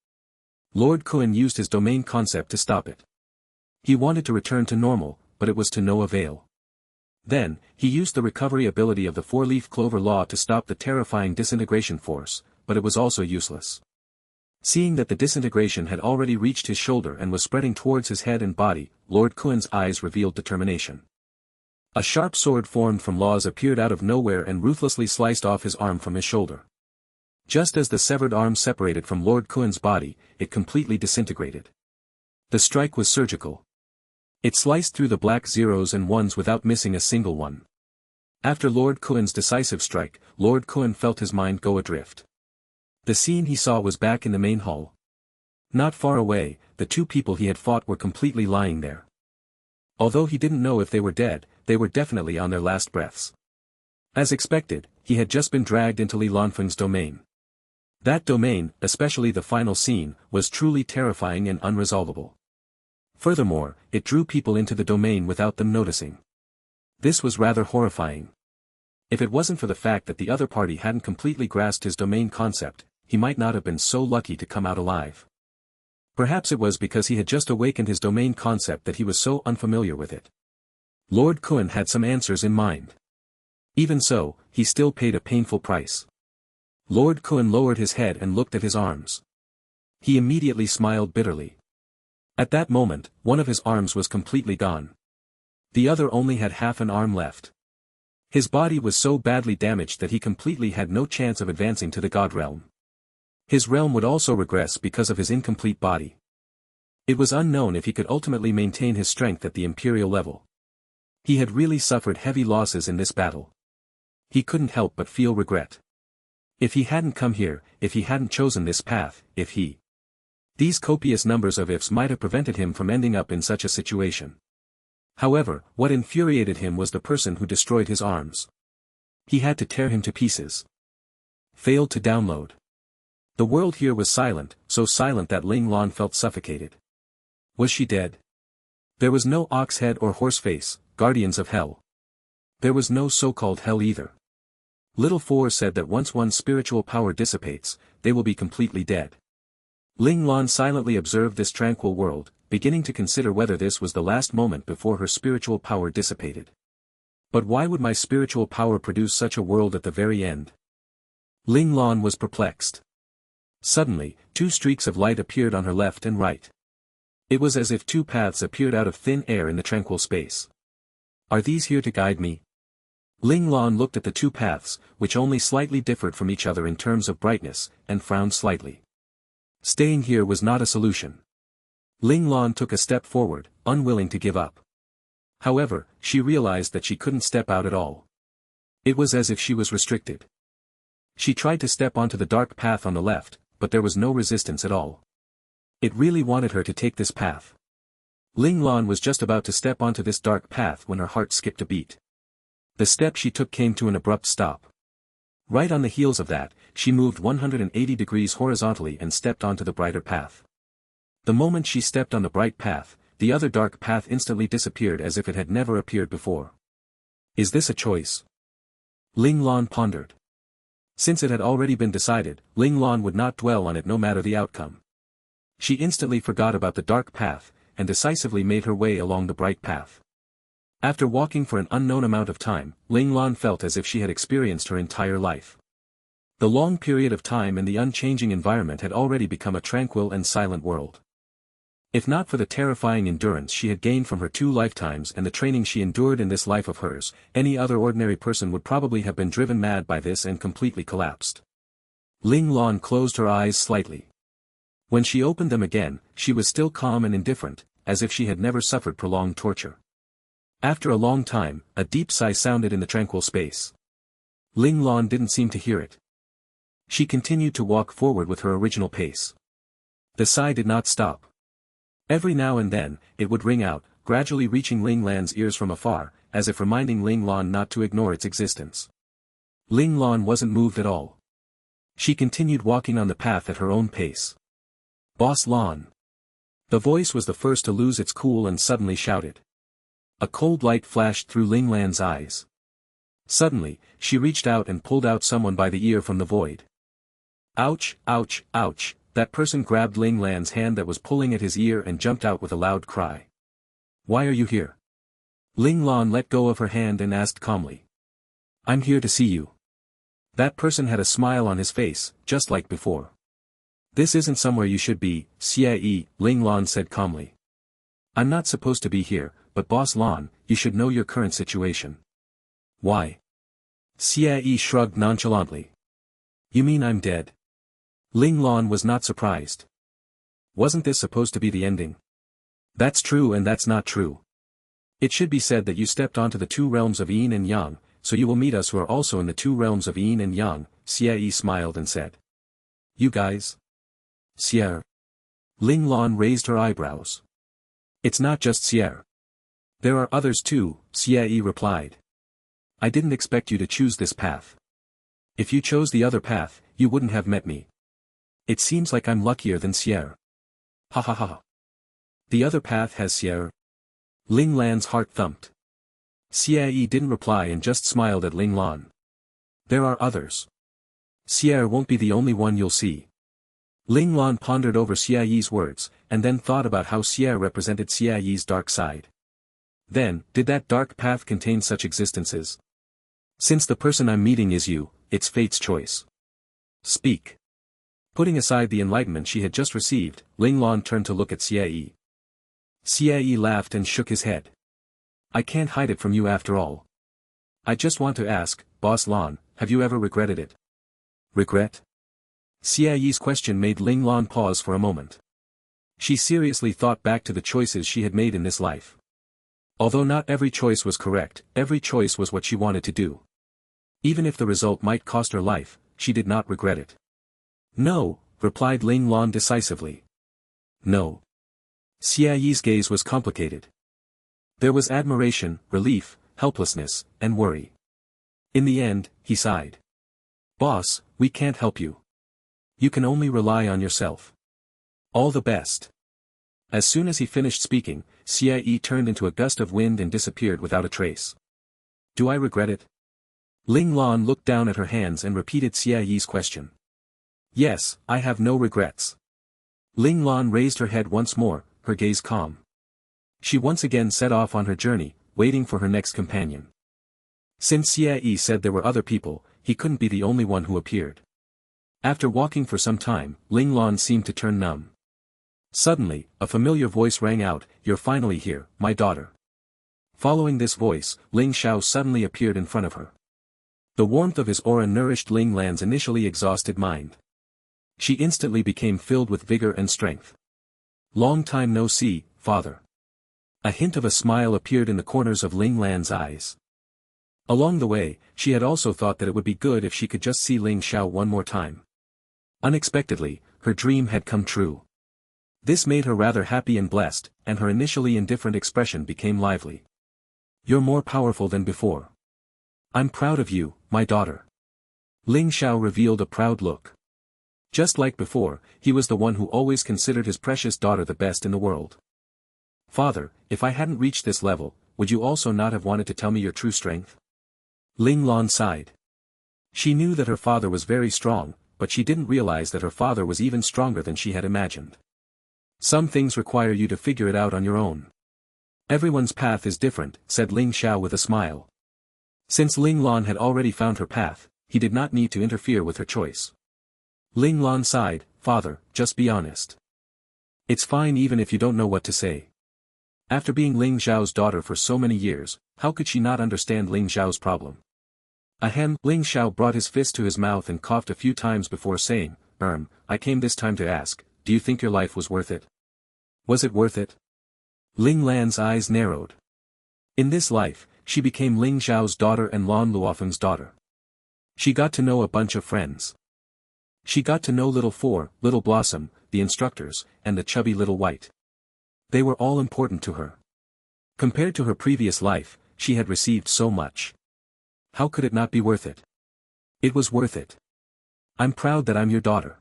Lord Kun used his domain concept to stop it. He wanted to return to normal, but it was to no avail. Then, he used the recovery ability of the 4-leaf clover law to stop the terrifying disintegration force, but it was also useless. Seeing that the disintegration had already reached his shoulder and was spreading towards his head and body, Lord Kun's eyes revealed determination. A sharp sword formed from laws appeared out of nowhere and ruthlessly sliced off his arm from his shoulder. Just as the severed arm separated from Lord Kun's body, it completely disintegrated. The strike was surgical. It sliced through the black zeros and ones without missing a single one. After Lord Kun's decisive strike, Lord Kun felt his mind go adrift. The scene he saw was back in the main hall. Not far away, the 2 people he had fought were completely lying there. Although he didn't know if they were dead, they were definitely on their last breaths. As expected, he had just been dragged into Li Lanfeng's domain. That domain, especially the final scene, was truly terrifying and unresolvable. Furthermore, it drew people into the domain without them noticing. This was rather horrifying. If it wasn't for the fact that the other party hadn't completely grasped his domain concept, he might not have been so lucky to come out alive. Perhaps it was because he had just awakened his domain concept that he was so unfamiliar with it. Lord Kun had some answers in mind. Even so, he still paid a painful price. Lord Kun lowered his head and looked at his arms. He immediately smiled bitterly. At that moment, one of his arms was completely gone. The other only had half an arm left. His body was so badly damaged that he completely had no chance of advancing to the God realm. His realm would also regress because of his incomplete body. It was unknown if he could ultimately maintain his strength at the imperial level. He had really suffered heavy losses in this battle. He couldn't help but feel regret. If he hadn't come here, if he hadn't chosen this path, these copious numbers of ifs might have prevented him from ending up in such a situation. However, what infuriated him was the person who destroyed his arms. He had to tear him to pieces. Failed to download. The world here was silent, so silent that Ling Lan felt suffocated. Was she dead? There was no ox head or horse face, guardians of hell. There was no so-called hell either. Little Four said that once one's spiritual power dissipates, they will be completely dead. Ling Lan silently observed this tranquil world, beginning to consider whether this was the last moment before her spiritual power dissipated. But why would my spiritual power produce such a world at the very end? Ling Lan was perplexed. Suddenly, two streaks of light appeared on her left and right. It was as if two paths appeared out of thin air in the tranquil space. Are these here to guide me? Ling Lan looked at the two paths, which only slightly differed from each other in terms of brightness, and frowned slightly. Staying here was not a solution. Ling Lan took a step forward, unwilling to give up. However, she realized that she couldn't step out at all. It was as if she was restricted. She tried to step onto the dark path on the left, but there was no resistance at all. It really wanted her to take this path. Ling Lan was just about to step onto this dark path when her heart skipped a beat. The step she took came to an abrupt stop. Right on the heels of that, she moved 180 degrees horizontally and stepped onto the brighter path. The moment she stepped on the bright path, the other dark path instantly disappeared as if it had never appeared before. Is this a choice? Ling Lan pondered. Since it had already been decided, Ling Lan would not dwell on it no matter the outcome. She instantly forgot about the dark path, and decisively made her way along the bright path. After walking for an unknown amount of time, Ling Lan felt as if she had experienced her entire life. The long period of time and the unchanging environment had already become a tranquil and silent world. If not for the terrifying endurance she had gained from her 2 lifetimes and the training she endured in this life of hers, any other ordinary person would probably have been driven mad by this and completely collapsed. Ling Lan closed her eyes slightly. When she opened them again, she was still calm and indifferent, as if she had never suffered prolonged torture. After a long time, a deep sigh sounded in the tranquil space. Ling Lan didn't seem to hear it. She continued to walk forward with her original pace. The sigh did not stop. Every now and then, it would ring out, gradually reaching Ling Lan's ears from afar, as if reminding Ling Lan not to ignore its existence. Ling Lan wasn't moved at all. She continued walking on the path at her own pace. Boss Lan. The voice was the first to lose its cool and suddenly shouted. A cold light flashed through Ling Lan's eyes. Suddenly, she reached out and pulled out someone by the ear from the void. Ouch, ouch, ouch, that person grabbed Ling Lan's hand that was pulling at his ear and jumped out with a loud cry. Why are you here? Ling Lan let go of her hand and asked calmly. I'm here to see you. That person had a smile on his face, just like before. This isn't somewhere you should be, Xie, Ling Lan said calmly. I'm not supposed to be here, but Boss Lan, you should know your current situation. Why? Xie shrugged nonchalantly. You mean I'm dead? Ling Lan was not surprised. Wasn't this supposed to be the ending? That's true and that's not true. It should be said that you stepped onto the 2 realms of Yin and Yang, so you will meet us who are also in the 2 realms of Yin and Yang, Xie smiled and said. You guys? Xie. Ling Lan raised her eyebrows. It's not just Xie. There are others too, Xie replied. I didn't expect you to choose this path. If you chose the other path, you wouldn't have met me. It seems like I'm luckier than Xie. Ha ha ha. The other path has Xie. Ling Lan's heart thumped. Xie didn't reply and just smiled at Ling Lan. There are others. Xie won't be the only one you'll see. Ling Lan pondered over Xie's words, and then thought about how Xie represented Xie's dark side. Then, did that dark path contain such existences? Since the person I'm meeting is you, it's fate's choice. Speak. Putting aside the enlightenment she had just received, Ling Lan turned to look at Xie. Xie laughed and shook his head. I can't hide it from you after all. I just want to ask, Boss Lan, have you ever regretted it? Regret? Xie's question made Ling Lan pause for a moment. She seriously thought back to the choices she had made in this life. Although not every choice was correct, every choice was what she wanted to do. Even if the result might cost her life, she did not regret it. No, replied Ling Lan decisively. No. Xia Yi's gaze was complicated. There was admiration, relief, helplessness, and worry. In the end, he sighed. Boss, we can't help you. You can only rely on yourself. All the best. As soon as he finished speaking, Xia Yi turned into a gust of wind and disappeared without a trace. Do I regret it? Ling Lan looked down at her hands and repeated Xia Yi's question. Yes, I have no regrets. Ling Lan raised her head once more, her gaze calm. She once again set off on her journey, waiting for her next companion. Since Xia Yi said there were other people, he couldn't be the only one who appeared. After walking for some time, Ling Lan seemed to turn numb. Suddenly, a familiar voice rang out, "You're finally here, my daughter." Following this voice, Ling Xiao suddenly appeared in front of her. The warmth of his aura nourished Ling Lan's initially exhausted mind. She instantly became filled with vigor and strength. Long time no see, father. A hint of a smile appeared in the corners of Ling Lan's eyes. Along the way, she had also thought that it would be good if she could just see Ling Xiao one more time. Unexpectedly, her dream had come true. This made her rather happy and blessed, and her initially indifferent expression became lively. You're more powerful than before. I'm proud of you, my daughter. Ling Xiao revealed a proud look. Just like before, he was the one who always considered his precious daughter the best in the world. Father, if I hadn't reached this level, would you also not have wanted to tell me your true strength? Ling Lan sighed. She knew that her father was very strong, but she didn't realize that her father was even stronger than she had imagined. Some things require you to figure it out on your own. Everyone's path is different, said Ling Xiao with a smile. Since Ling Lan had already found her path, he did not need to interfere with her choice. Ling Lan sighed, Father, just be honest. It's fine even if you don't know what to say. After being Ling Xiao's daughter for so many years, how could she not understand Ling Xiao's problem? Ahem, Ling Xiao brought his fist to his mouth and coughed a few times before saying, I came this time to ask, do you think your life was worth it? Was it worth it? Ling Lan's eyes narrowed. In this life, she became Ling Xiao's daughter and Lan Luofeng's daughter. She got to know a bunch of friends. She got to know Little Four, Little Blossom, the instructors, and the chubby Little White. They were all important to her. Compared to her previous life, she had received so much. How could it not be worth it? It was worth it. I'm proud that I'm your daughter.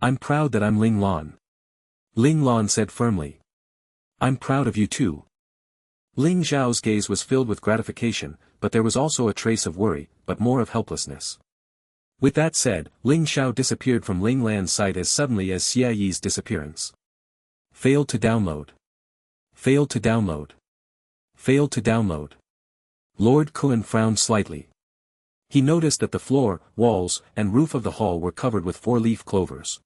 I'm proud that I'm Ling Lan. Ling Lan said firmly. I'm proud of you too. Ling Xiao's gaze was filled with gratification, but there was also a trace of worry, but more of helplessness. With that said, Ling Xiao disappeared from Ling Lan's sight as suddenly as Xia Yi's disappearance. Failed to download. Failed to download. Failed to download. Lord Kun frowned slightly. He noticed that the floor, walls, and roof of the hall were covered with four-leaf clovers.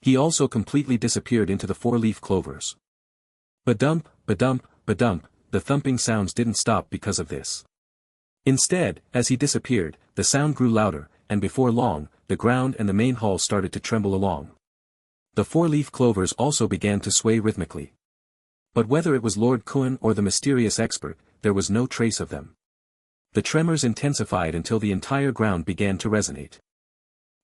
He also completely disappeared into the four-leaf clovers. Ba-dump, ba-dump, ba-dump, the thumping sounds didn't stop because of this. Instead, as he disappeared, the sound grew louder, and before long, the ground and the main hall started to tremble along. The four-leaf clovers also began to sway rhythmically. But whether it was Lord Kun or the mysterious expert, there was no trace of them. The tremors intensified until the entire ground began to resonate.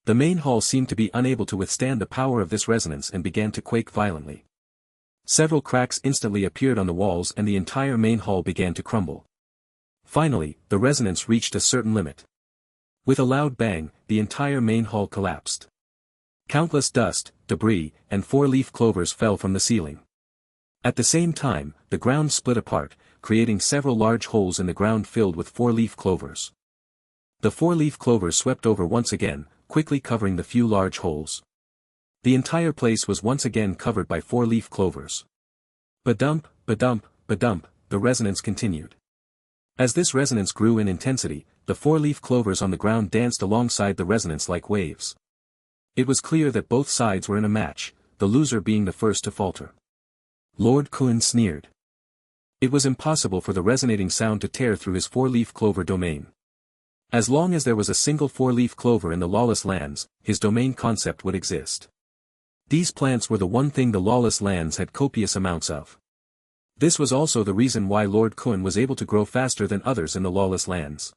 The main hall seemed to be unable to withstand the power of this resonance and began to quake violently. Several cracks instantly appeared on the walls and the entire main hall began to crumble. Finally, the resonance reached a certain limit. With a loud bang, the entire main hall collapsed. Countless dust, debris, and four-leaf clovers fell from the ceiling. At the same time, the ground split apart, creating several large holes in the ground filled with four-leaf clovers. The four-leaf clovers swept over once again, quickly covering the few large holes. The entire place was once again covered by four-leaf clovers. Ba-dump, ba-dump, ba-dump, the resonance continued. As this resonance grew in intensity, the four-leaf clovers on the ground danced alongside the resonance like waves. It was clear that both sides were in a match, the loser being the first to falter. Lord Kun sneered. It was impossible for the resonating sound to tear through his four-leaf clover domain. As long as there was a single four-leaf clover in the lawless lands, his domain concept would exist. These plants were the one thing the lawless lands had copious amounts of. This was also the reason why Lord Kun was able to grow faster than others in the lawless lands.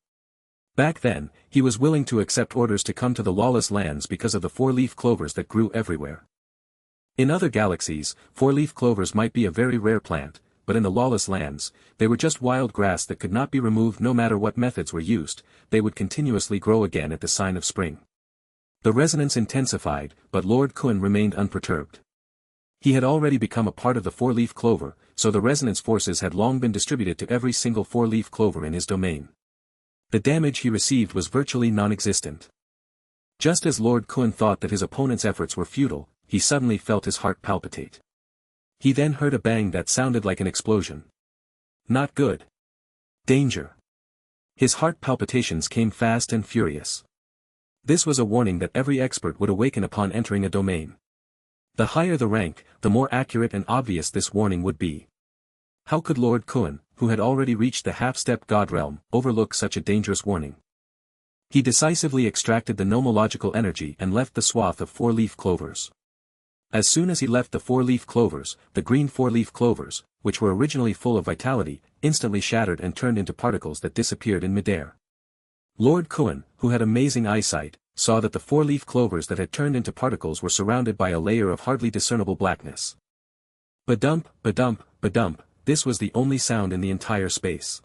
Back then, he was willing to accept orders to come to the lawless lands because of the four-leaf clovers that grew everywhere. In other galaxies, four-leaf clovers might be a very rare plant, but in the lawless lands, they were just wild grass that could not be removed no matter what methods were used. They would continuously grow again at the sign of spring. The resonance intensified, but Lord Kun remained unperturbed. He had already become a part of the four-leaf clover, so the resonance forces had long been distributed to every single four-leaf clover in his domain. The damage he received was virtually non-existent. Just as Lord Kun thought that his opponent's efforts were futile, he suddenly felt his heart palpitate. He then heard a bang that sounded like an explosion. Not good. Danger. His heart palpitations came fast and furious. This was a warning that every expert would awaken upon entering a domain. The higher the rank, the more accurate and obvious this warning would be. How could Lord Kun, who had already reached the half-step god realm, overlook such a dangerous warning? He decisively extracted the nomological energy and left the swath of four-leaf clovers. As soon as he left the four-leaf clovers, the green four-leaf clovers, which were originally full of vitality, instantly shattered and turned into particles that disappeared in midair. Lord Kun, who had amazing eyesight, saw that the four-leaf clovers that had turned into particles were surrounded by a layer of hardly discernible blackness. Badump, badump, badump, this was the only sound in the entire space.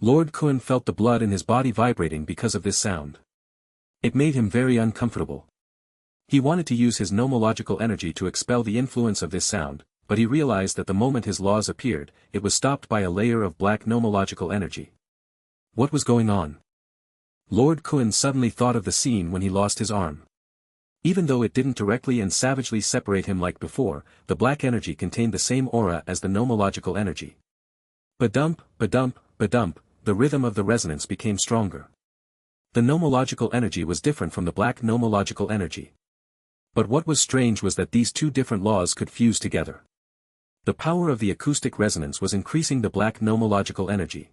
Lord Kun felt the blood in his body vibrating because of this sound. It made him very uncomfortable. He wanted to use his nomological energy to expel the influence of this sound, but he realized that the moment his laws appeared, it was stopped by a layer of black nomological energy. What was going on? Lord Kun suddenly thought of the scene when he lost his arm. Even though it didn't directly and savagely separate him like before, the black energy contained the same aura as the nomological energy. Badump, badump, badump, the rhythm of the resonance became stronger. The nomological energy was different from the black nomological energy. But what was strange was that these two different laws could fuse together. The power of the acoustic resonance was increasing the black nomological energy.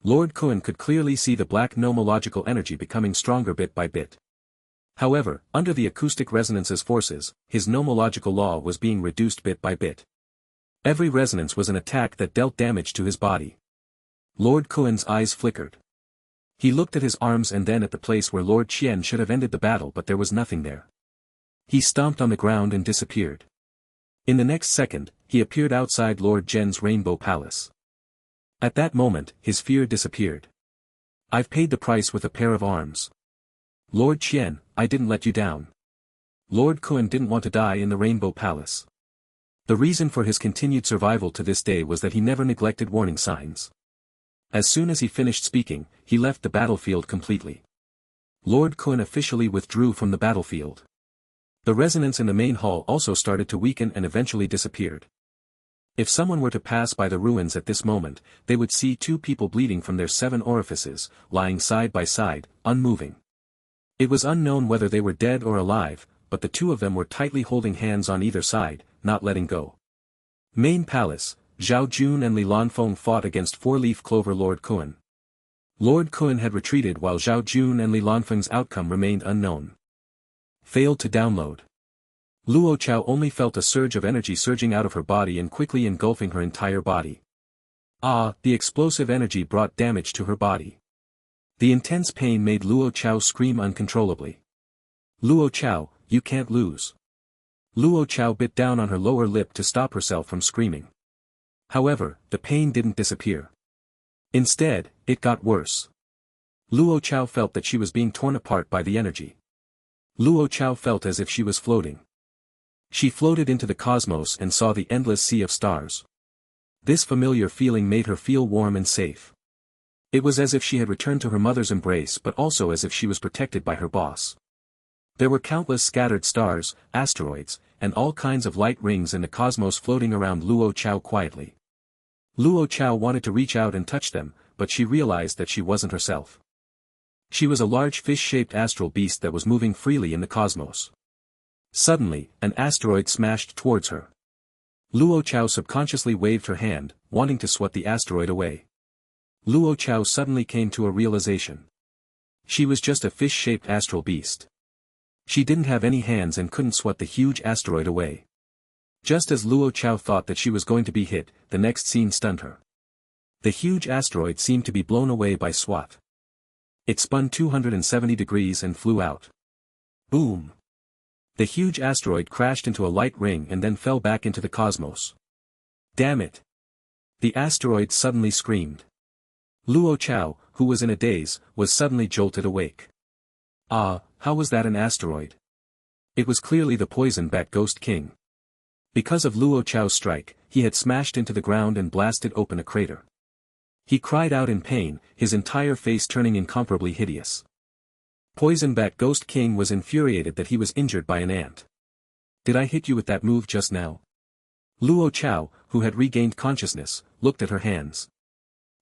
Lord Kun could clearly see the black nomological energy becoming stronger bit by bit. However, under the acoustic resonance's forces, his nomological law was being reduced bit by bit. Every resonance was an attack that dealt damage to his body. Lord Kun's eyes flickered. He looked at his arms and then at the place where Lord Qian should have ended the battle, but there was nothing there. He stomped on the ground and disappeared. In the next second, he appeared outside Lord Zhen's Rainbow Palace. At that moment, his fear disappeared. I've paid the price with a pair of arms. Lord Qian, I didn't let you down. Lord Kun didn't want to die in the Rainbow Palace. The reason for his continued survival to this day was that he never neglected warning signs. As soon as he finished speaking, he left the battlefield completely. Lord Kun officially withdrew from the battlefield. The resonance in the main hall also started to weaken and eventually disappeared. If someone were to pass by the ruins at this moment, they would see two people bleeding from their 7 orifices, lying side by side, unmoving. It was unknown whether they were dead or alive, but the two of them were tightly holding hands on either side, not letting go. Main Palace, Zhao Jun and Li Lanfeng fought against four-leaf clover Lord Kun. Lord Kun had retreated while Zhao Jun and Li Lanfeng's outcome remained unknown. Failed to download. Luo Chao only felt a surge of energy surging out of her body and quickly engulfing her entire body. The explosive energy brought damage to her body. The intense pain made Luo Chao scream uncontrollably. Luo Chao, you can't lose. Luo Chao bit down on her lower lip to stop herself from screaming. However, the pain didn't disappear. Instead, it got worse. Luo Chao felt that she was being torn apart by the energy. Luo Chao felt as if she was floating. She floated into the cosmos and saw the endless sea of stars. This familiar feeling made her feel warm and safe. It was as if she had returned to her mother's embrace, but also as if she was protected by her boss. There were countless scattered stars, asteroids, and all kinds of light rings in the cosmos floating around Luo Chao quietly. Luo Chao wanted to reach out and touch them, but she realized that she wasn't herself. She was a large fish-shaped astral beast that was moving freely in the cosmos. Suddenly, an asteroid smashed towards her. Luo Chao subconsciously waved her hand, wanting to swat the asteroid away. Luo Chao suddenly came to a realization. She was just a fish-shaped astral beast. She didn't have any hands and couldn't swat the huge asteroid away. Just as Luo Chao thought that she was going to be hit, the next scene stunned her. The huge asteroid seemed to be blown away by SWAT. It spun 270 degrees and flew out. Boom! The huge asteroid crashed into a light ring and then fell back into the cosmos. Damn it! The asteroid suddenly screamed. Luo Chao, who was in a daze, was suddenly jolted awake. Ah, how was that an asteroid? It was clearly the poison bat Ghost King. Because of Luo Chao's strike, he had smashed into the ground and blasted open a crater. He cried out in pain, his entire face turning incomparably hideous. Poison Bat Ghost King was infuriated that he was injured by an ant. Did I hit you with that move just now? Luo Chao, who had regained consciousness, looked at her hands.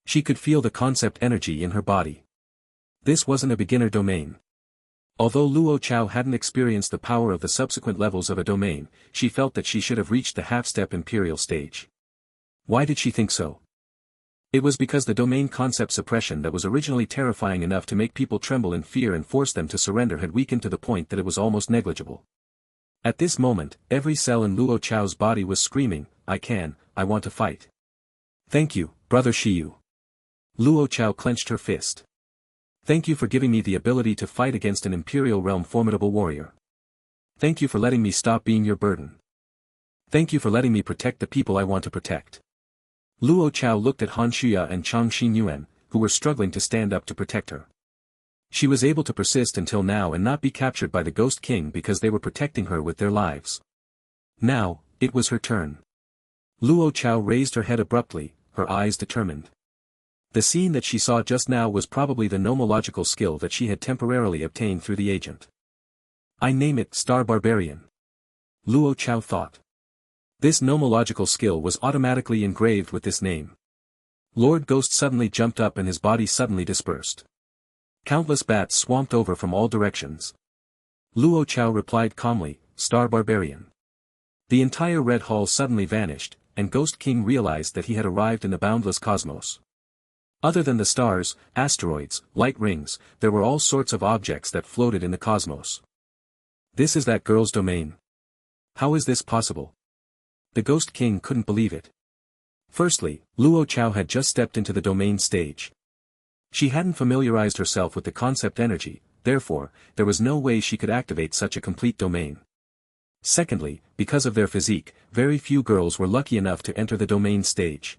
She could feel the concept energy in her body. This wasn't a beginner domain. Although Luo Chao hadn't experienced the power of the subsequent levels of a domain, she felt that she should have reached the half-step imperial stage. Why did she think so? It was because the domain concept suppression that was originally terrifying enough to make people tremble in fear and force them to surrender had weakened to the point that it was almost negligible. At this moment, every cell in Luo Chao's body was screaming, I want to fight. Thank you, Brother Shiyu. Luo Chao clenched her fist. Thank you for giving me the ability to fight against an Imperial Realm formidable warrior. Thank you for letting me stop being your burden. Thank you for letting me protect the people I want to protect. Luo Chao looked at Han Shuya and Chang Xinyuan, who were struggling to stand up to protect her. She was able to persist until now and not be captured by the Ghost King because they were protecting her with their lives. Now, it was her turn. Luo Chao raised her head abruptly, her eyes determined. The scene that she saw just now was probably the nomological skill that she had temporarily obtained through the agent. I name it Star Barbarian. Luo Chao thought. This nomological skill was automatically engraved with this name. Lord Ghost suddenly jumped up and his body suddenly dispersed. Countless bats swamped over from all directions. Luo Chao replied calmly, Star Barbarian. The entire red hall suddenly vanished, and Ghost King realized that he had arrived in the boundless cosmos. Other than the stars, asteroids, light rings, there were all sorts of objects that floated in the cosmos. This is that girl's domain. How is this possible? The Ghost King couldn't believe it. Firstly, Luo Chao had just stepped into the domain stage. She hadn't familiarized herself with the concept energy, therefore, there was no way she could activate such a complete domain. Secondly, because of their physique, very few girls were lucky enough to enter the domain stage.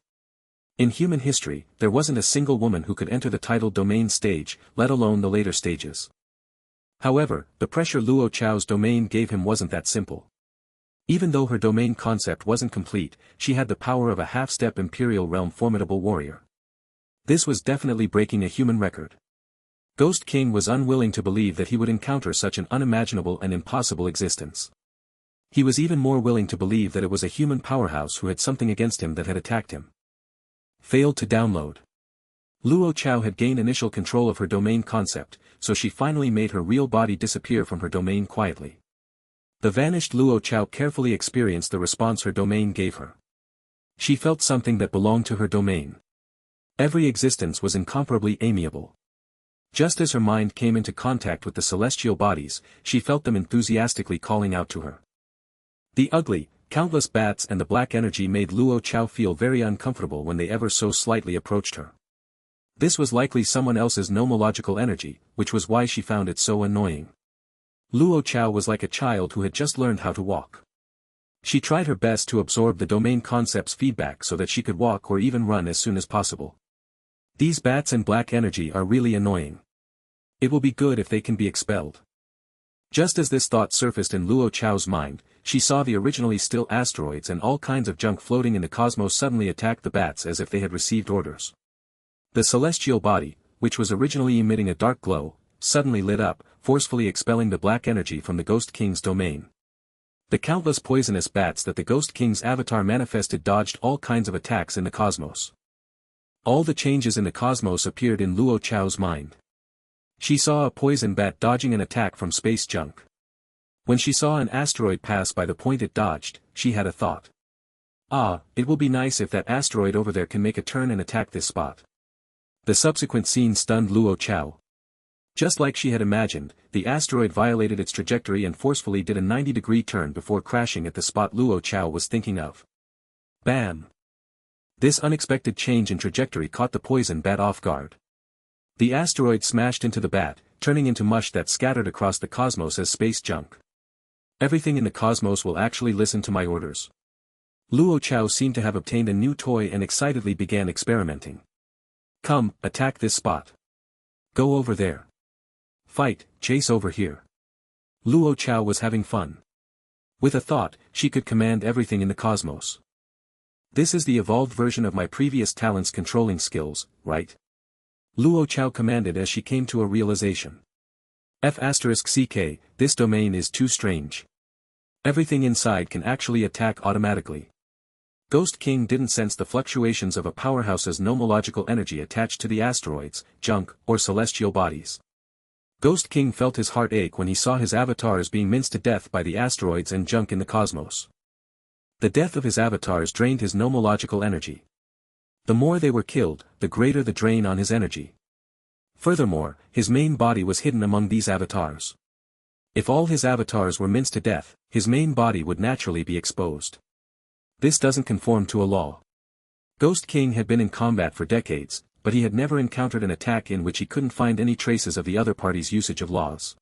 In human history, there wasn't a single woman who could enter the titled domain stage, let alone the later stages. However, the pressure Luo Chao's domain gave him wasn't that simple. Even though her domain concept wasn't complete, she had the power of a half-step Imperial Realm formidable warrior. This was definitely breaking a human record. Ghost King was unwilling to believe that he would encounter such an unimaginable and impossible existence. He was even more willing to believe that it was a human powerhouse who had something against him that had attacked him. Failed to download. Luo Chao had gained initial control of her domain concept, so she finally made her real body disappear from her domain quietly. The vanished Luo Chao carefully experienced the response her domain gave her. She felt something that belonged to her domain. Every existence was incomparably amiable. Just as her mind came into contact with the celestial bodies, she felt them enthusiastically calling out to her. The ugly, countless bats and the black energy made Luo Chao feel very uncomfortable when they ever so slightly approached her. This was likely someone else's nomological energy, which was why she found it so annoying. Luo Chao was like a child who had just learned how to walk. She tried her best to absorb the domain concept's feedback so that she could walk or even run as soon as possible. These bats and black energy are really annoying. It will be good if they can be expelled. Just as this thought surfaced in Luo Chao's mind, she saw the originally still asteroids and all kinds of junk floating in the cosmos suddenly attack the bats as if they had received orders. The celestial body, which was originally emitting a dark glow, suddenly lit up, forcefully expelling the black energy from the Ghost King's domain. The countless poisonous bats that the Ghost King's avatar manifested dodged all kinds of attacks in the cosmos. All the changes in the cosmos appeared in Luo Chao's mind. She saw a poison bat dodging an attack from space junk. When she saw an asteroid pass by the point it dodged, she had a thought. Ah, it will be nice if that asteroid over there can make a turn and attack this spot. The subsequent scene stunned Luo Chao. Just like she had imagined, the asteroid violated its trajectory and forcefully did a 90-degree turn before crashing at the spot Luo Chao was thinking of. Bam! This unexpected change in trajectory caught the poison bat off guard. The asteroid smashed into the bat, turning into mush that scattered across the cosmos as space junk. Everything in the cosmos will actually listen to my orders. Luo Chao seemed to have obtained a new toy and excitedly began experimenting. Come, attack this spot. Go over there. Fight, chase over here. Luo Chao was having fun. With a thought, she could command everything in the cosmos. This is the evolved version of my previous talent's controlling skills, right? Luo Chao commanded as she came to a realization. F***CK, this domain is too strange. Everything inside can actually attack automatically. Ghost King didn't sense the fluctuations of a powerhouse's nomological energy attached to the asteroids, junk, or celestial bodies. Ghost King felt his heart ache when he saw his avatars being minced to death by the asteroids and junk in the cosmos. The death of his avatars drained his nomological energy. The more they were killed, the greater the drain on his energy. Furthermore, his main body was hidden among these avatars. If all his avatars were minced to death, his main body would naturally be exposed. This doesn't conform to a law. Ghost King had been in combat for decades, but he had never encountered an attack in which he couldn't find any traces of the other party's usage of laws.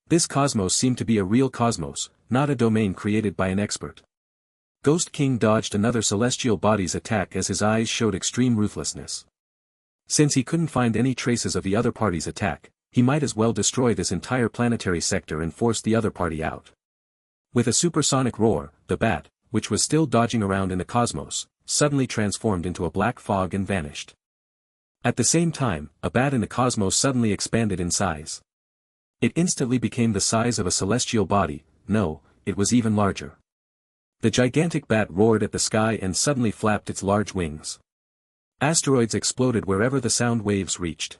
This cosmos seemed to be a real cosmos, not a domain created by an expert. Ghost King dodged another celestial body's attack as his eyes showed extreme ruthlessness. Since he couldn't find any traces of the other party's attack, he might as well destroy this entire planetary sector and force the other party out. With a supersonic roar, the bat, which was still dodging around in the cosmos, suddenly transformed into a black fog and vanished. At the same time, a bat in the cosmos suddenly expanded in size. It instantly became the size of a celestial body. No, it was even larger. The gigantic bat roared at the sky and suddenly flapped its large wings. Asteroids exploded wherever the sound waves reached.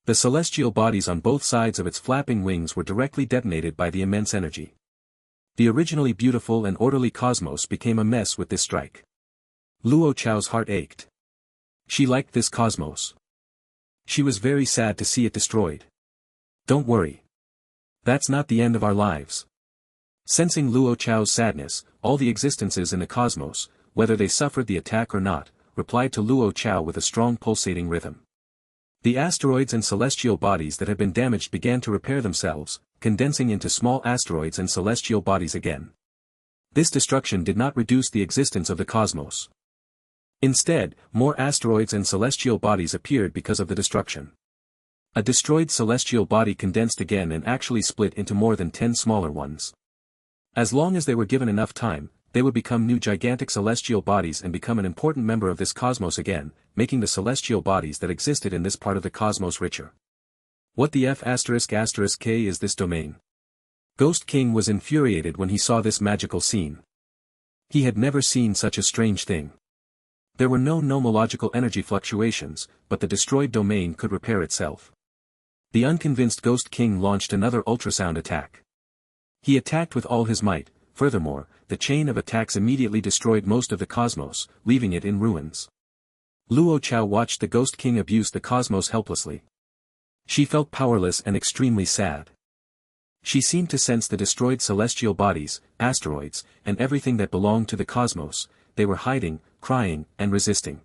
The celestial bodies on both sides of its flapping wings were directly detonated by the immense energy. The originally beautiful and orderly cosmos became a mess with this strike. Luo Chao's heart ached. She liked this cosmos. She was very sad to see it destroyed. Don't worry. That's not the end of our lives. Sensing Luo Chao's sadness, all the existences in the cosmos, whether they suffered the attack or not, replied to Luo Chao with a strong pulsating rhythm. The asteroids and celestial bodies that had been damaged began to repair themselves, condensing into small asteroids and celestial bodies again. This destruction did not reduce the existence of the cosmos. Instead, more asteroids and celestial bodies appeared because of the destruction. A destroyed celestial body condensed again and actually split into more than 10 smaller ones. As long as they were given enough time, they would become new gigantic celestial bodies and become an important member of this cosmos again, making the celestial bodies that existed in this part of the cosmos richer. What the F***K is this domain? Ghost King was infuriated when he saw this magical scene. He had never seen such a strange thing. There were no nomological energy fluctuations, but the destroyed domain could repair itself. The unconvinced Ghost King launched another ultrasound attack. He attacked with all his might. Furthermore, the chain of attacks immediately destroyed most of the cosmos, leaving it in ruins. Luo Chao watched the Ghost King abuse the cosmos helplessly. She felt powerless and extremely sad. She seemed to sense the destroyed celestial bodies, asteroids, and everything that belonged to the cosmos. They were hiding, crying, and resisting.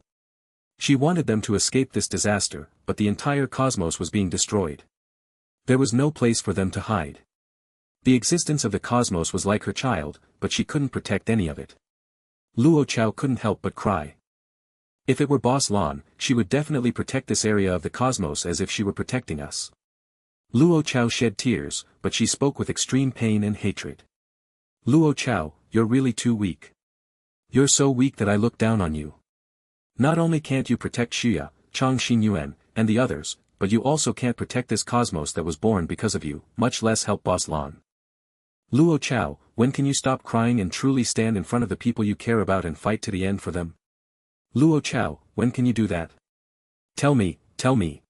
She wanted them to escape this disaster, but the entire cosmos was being destroyed. There was no place for them to hide. The existence of the cosmos was like her child, but she couldn't protect any of it. Luo Chao couldn't help but cry. If it were Boss Lan, she would definitely protect this area of the cosmos as if she were protecting us. Luo Chao shed tears, but she spoke with extreme pain and hatred. Luo Chao, you're really too weak. You're so weak that I look down on you. Not only can't you protect Xia, Chang Xinyuan, and the others, but you also can't protect this cosmos that was born because of you, much less help Boss Lan. Luo Chao, when can you stop crying and truly stand in front of the people you care about and fight to the end for them? Luo Chao, when can you do that? Tell me, tell me.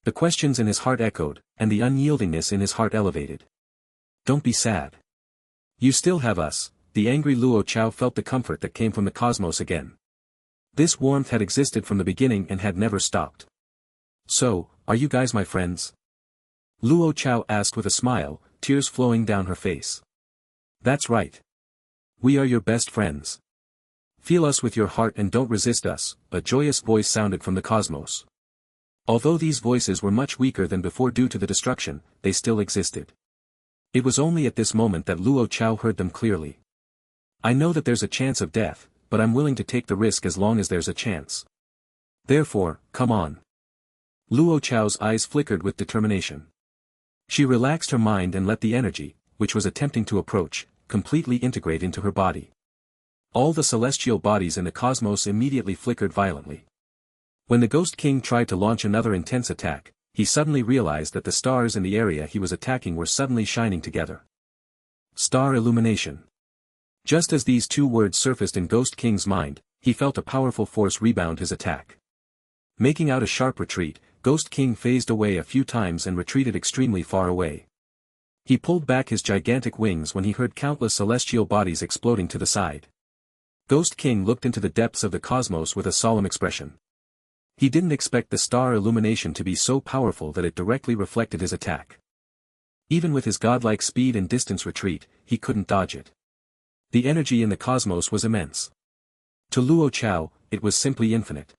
The questions in his heart echoed, and the unyieldingness in his heart elevated. Don't be sad. You still have us. The angry Luo Chao felt the comfort that came from the cosmos again. This warmth had existed from the beginning and had never stopped. So, are you guys my friends? Luo Chao asked with a smile, tears flowing down her face. That's right. We are your best friends. Feel us with your heart and don't resist us, a joyous voice sounded from the cosmos. Although these voices were much weaker than before due to the destruction, they still existed. It was only at this moment that Luo Chao heard them clearly. I know that there's a chance of death, but I'm willing to take the risk as long as there's a chance. Therefore, come on. Luo Chao's eyes flickered with determination. She relaxed her mind and let the energy, which was attempting to approach, completely integrate into her body. All the celestial bodies in the cosmos immediately flickered violently. When the Ghost King tried to launch another intense attack, he suddenly realized that the stars in the area he was attacking were suddenly shining together. Star illumination. Just as these two words surfaced in Ghost King's mind, he felt a powerful force rebound his attack. Making out a sharp retreat, Ghost King phased away a few times and retreated extremely far away. He pulled back his gigantic wings when he heard countless celestial bodies exploding to the side. Ghost King looked into the depths of the cosmos with a solemn expression. He didn't expect the star illumination to be so powerful that it directly reflected his attack. Even with his godlike speed and distance retreat, he couldn't dodge it. The energy in the cosmos was immense. To Luo Chao, it was simply infinite.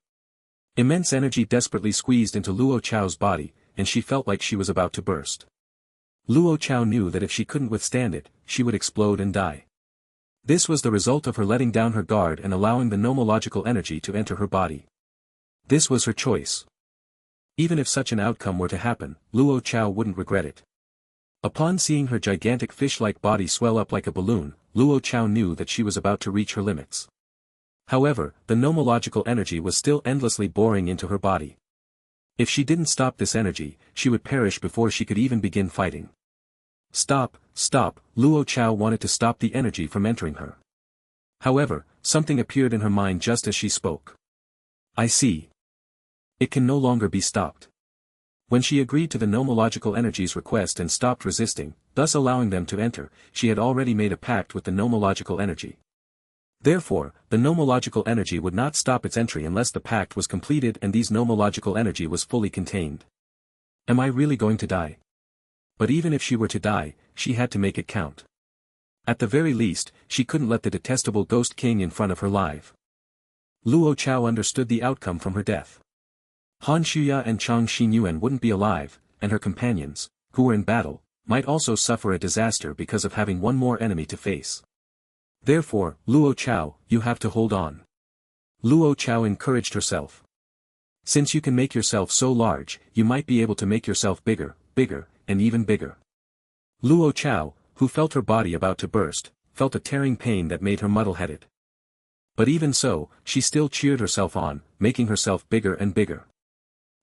Immense energy desperately squeezed into Luo Chao's body, and she felt like she was about to burst. Luo Chao knew that if she couldn't withstand it, she would explode and die. This was the result of her letting down her guard and allowing the nomological energy to enter her body. This was her choice. Even if such an outcome were to happen, Luo Chao wouldn't regret it. Upon seeing her gigantic fish-like body swell up like a balloon, Luo Chao knew that she was about to reach her limits. However, the nomological energy was still endlessly boring into her body. If she didn't stop this energy, she would perish before she could even begin fighting. Stop, stop, Luo Chao wanted to stop the energy from entering her. However, something appeared in her mind just as she spoke. I see. It can no longer be stopped. When she agreed to the nomological energy's request and stopped resisting, thus allowing them to enter, she had already made a pact with the nomological energy. Therefore, the nomological energy would not stop its entry unless the pact was completed and these nomological energy was fully contained. Am I really going to die? But even if she were to die, she had to make it count. At the very least, she couldn't let the detestable Ghost King in front of her live. Luo Chao understood the outcome from her death. Han Shuya and Chang Xinyuan wouldn't be alive, and her companions, who were in battle, might also suffer a disaster because of having one more enemy to face. Therefore, Luo Chao, you have to hold on. Luo Chao encouraged herself. Since you can make yourself so large, you might be able to make yourself bigger, bigger, and even bigger. Luo Chao, who felt her body about to burst, felt a tearing pain that made her muddle-headed. But even so, she still cheered herself on, making herself bigger and bigger.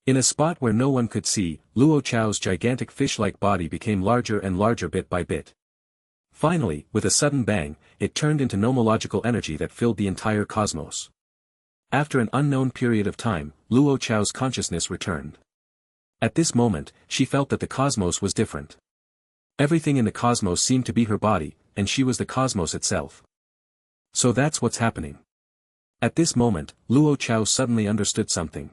In a spot where no one could see, Luo Chao's gigantic fish-like body became larger and larger bit by bit. Finally, with a sudden bang, it turned into nomological energy that filled the entire cosmos. After an unknown period of time, Luo Chao's consciousness returned. At this moment, she felt that the cosmos was different. Everything in the cosmos seemed to be her body, and she was the cosmos itself. So that's what's happening. At this moment, Luo Chao suddenly understood something.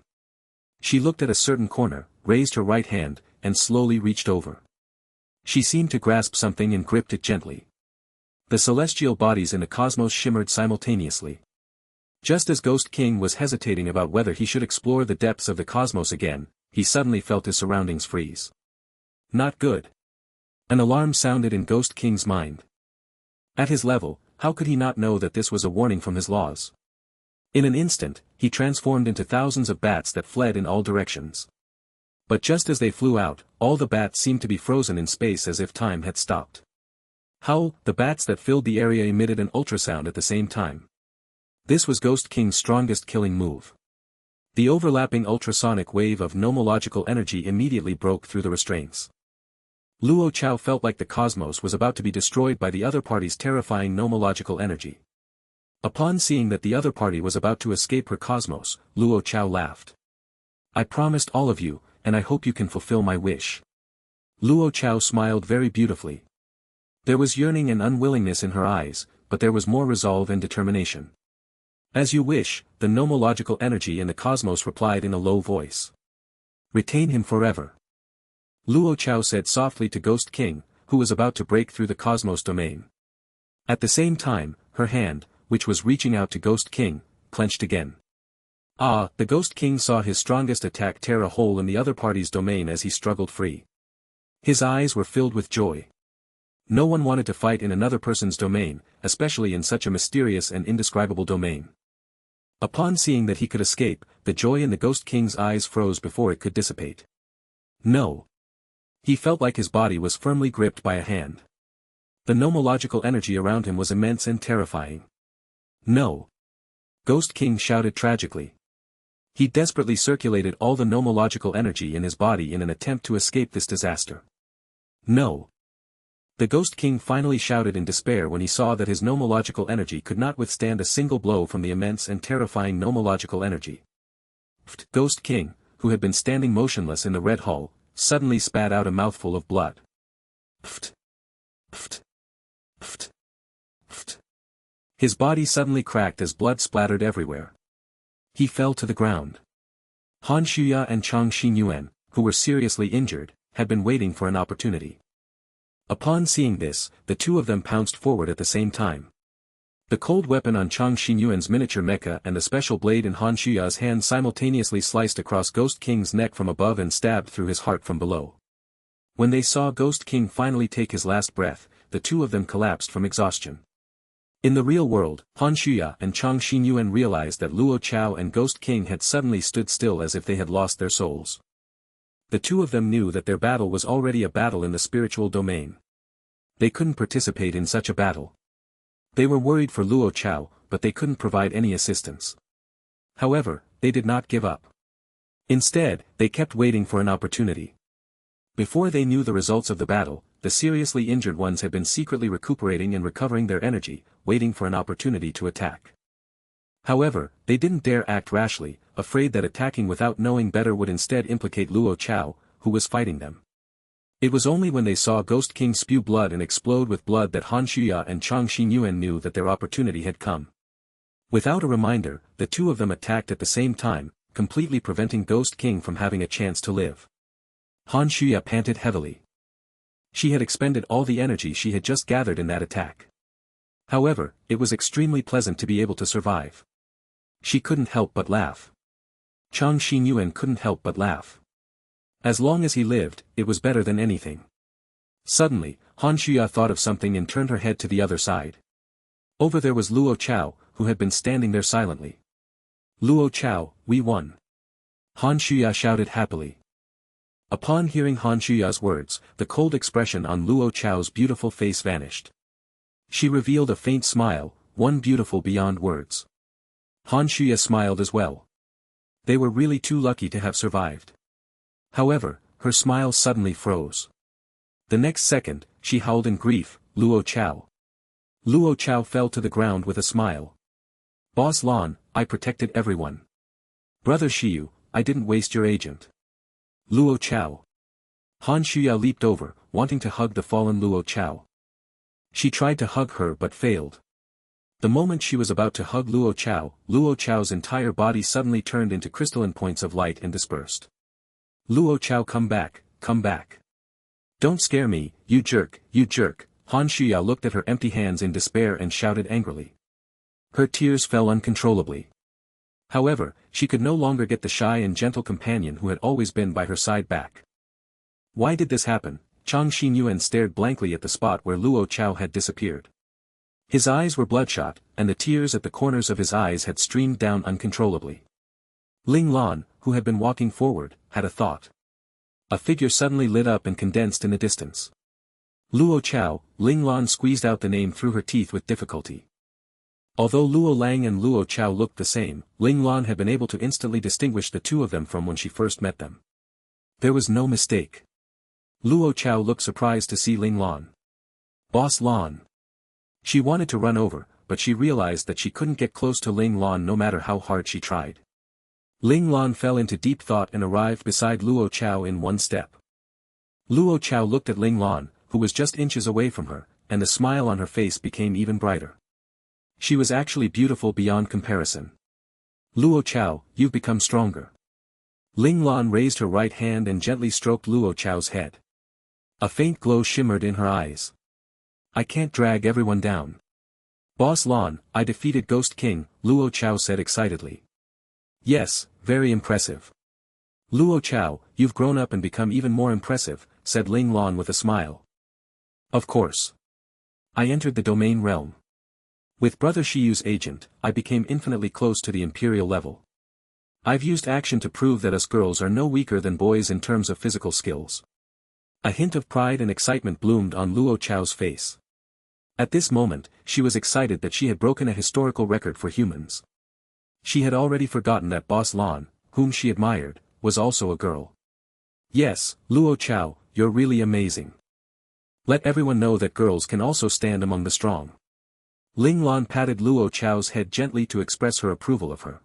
She looked at a certain corner, raised her right hand, and slowly reached over. She seemed to grasp something and gripped it gently. The celestial bodies in the cosmos shimmered simultaneously. Just as Ghost King was hesitating about whether he should explore the depths of the cosmos again, he suddenly felt his surroundings freeze. Not good. An alarm sounded in Ghost King's mind. At his level, how could he not know that this was a warning from his laws? In an instant, he transformed into thousands of bats that fled in all directions. But just as they flew out, all the bats seemed to be frozen in space as if time had stopped. Howl, the bats that filled the area emitted an ultrasound at the same time. This was Ghost King's strongest killing move. The overlapping ultrasonic wave of nomological energy immediately broke through the restraints. Luo Chao felt like the cosmos was about to be destroyed by the other party's terrifying nomological energy. Upon seeing that the other party was about to escape her cosmos, Luo Chao laughed. I promised all of you, and I hope you can fulfill my wish. Luo Chao smiled very beautifully. There was yearning and unwillingness in her eyes, but there was more resolve and determination. As you wish, the nomological energy in the cosmos replied in a low voice. Retain him forever. Luo Chao said softly to Ghost King, who was about to break through the cosmos domain. At the same time, her hand, which was reaching out to Ghost King, clenched again. The Ghost King saw his strongest attack tear a hole in the other party's domain as he struggled free. His eyes were filled with joy. No one wanted to fight in another person's domain, especially in such a mysterious and indescribable domain. Upon seeing that he could escape, the joy in the Ghost King's eyes froze before it could dissipate. No. He felt like his body was firmly gripped by a hand. The nomological energy around him was immense and terrifying. No. Ghost King shouted tragically. He desperately circulated all the nomological energy in his body in an attempt to escape this disaster. No. The Ghost King finally shouted in despair when he saw that his nomological energy could not withstand a single blow from the immense and terrifying nomological energy. Ghost King, who had been standing motionless in the red hall, suddenly spat out a mouthful of blood. Pft. Pft. Pft. Pft. His body suddenly cracked as blood splattered everywhere. He fell to the ground. Han Shuya and Chang Xinyuan, who were seriously injured, had been waiting for an opportunity. Upon seeing this, the two of them pounced forward at the same time. The cold weapon on Chang Xinyuan's miniature mecha and the special blade in Han Shuya's hand simultaneously sliced across Ghost King's neck from above and stabbed through his heart from below. When they saw Ghost King finally take his last breath, the two of them collapsed from exhaustion. In the real world, Han Shuya and Chang Xinyuan realized that Luo Chao and Ghost King had suddenly stood still as if they had lost their souls. The two of them knew that their battle was already a battle in the spiritual domain. They couldn't participate in such a battle. They were worried for Luo Chao, but they couldn't provide any assistance. However, they did not give up. Instead, they kept waiting for an opportunity. Before they knew the results of the battle, the seriously injured ones had been secretly recuperating and recovering their energy, waiting for an opportunity to attack. However, they didn't dare act rashly, afraid that attacking without knowing better would instead implicate Luo Chao, who was fighting them. It was only when they saw Ghost King spew blood and explode with blood that Han Shuya and Chang Xinyuan knew that their opportunity had come. Without a reminder, the two of them attacked at the same time, completely preventing Ghost King from having a chance to live. Han Shuya panted heavily. She had expended all the energy she had just gathered in that attack. However, it was extremely pleasant to be able to survive. She couldn't help but laugh. Chang Xinyuan couldn't help but laugh. As long as he lived, it was better than anything. Suddenly, Han Shuya thought of something and turned her head to the other side. Over there was Luo Chao, who had been standing there silently. Luo Chao, we won. Han Shuya shouted happily. Upon hearing Han Shuya's words, the cold expression on Luo Chao's beautiful face vanished. She revealed a faint smile, one beautiful beyond words. Han Shuya smiled as well. They were really too lucky to have survived. However, her smile suddenly froze. The next second, she howled in grief, Luo Chao. Luo Chao fell to the ground with a smile. Boss Lan, I protected everyone. Brother Shiyu, I didn't waste your agent. Luo Chao. Han Shuya leaped over, wanting to hug the fallen Luo Chao. She tried to hug her but failed. The moment she was about to hug Luo Chao's entire body suddenly turned into crystalline points of light and dispersed. Luo Chao, come back, come back. Don't scare me, you jerk, you jerk. Han Shuya looked at her empty hands in despair and shouted angrily. Her tears fell uncontrollably. However, she could no longer get the shy and gentle companion who had always been by her side back. Why did this happen? Chang Xinyuan stared blankly at the spot where Luo Chao had disappeared. His eyes were bloodshot, and the tears at the corners of his eyes had streamed down uncontrollably. Ling Lan, who had been walking forward, had a thought. A figure suddenly lit up and condensed in the distance. Luo Chao. Ling Lan squeezed out the name through her teeth with difficulty. Although Luo Lang and Luo Chao looked the same, Ling Lan had been able to instantly distinguish the two of them from when she first met them. There was no mistake. Luo Chao looked surprised to see Ling Lan. Boss Lan. She wanted to run over, but she realized that she couldn't get close to Ling Lan no matter how hard she tried. Ling Lan fell into deep thought and arrived beside Luo Chao in one step. Luo Chao looked at Ling Lan, who was just inches away from her, and the smile on her face became even brighter. She was actually beautiful beyond comparison. Luo Chao, you've become stronger. Ling Lan raised her right hand and gently stroked Luo Chao's head. A faint glow shimmered in her eyes. I can't drag everyone down. Boss Lan, I defeated Ghost King, Luo Chao said excitedly. Yes, very impressive. Luo Chao, you've grown up and become even more impressive, said Ling Lan with a smile. Of course. I entered the domain realm. With Brother Shiyu's agent, I became infinitely close to the imperial level. I've used action to prove that us girls are no weaker than boys in terms of physical skills. A hint of pride and excitement bloomed on Luo Chao's face. At this moment, she was excited that she had broken a historical record for humans. She had already forgotten that Boss Lan, whom she admired, was also a girl. Yes, Luo Chao, you're really amazing. Let everyone know that girls can also stand among the strong. Ling Lan patted Luo Chao's head gently to express her approval of her.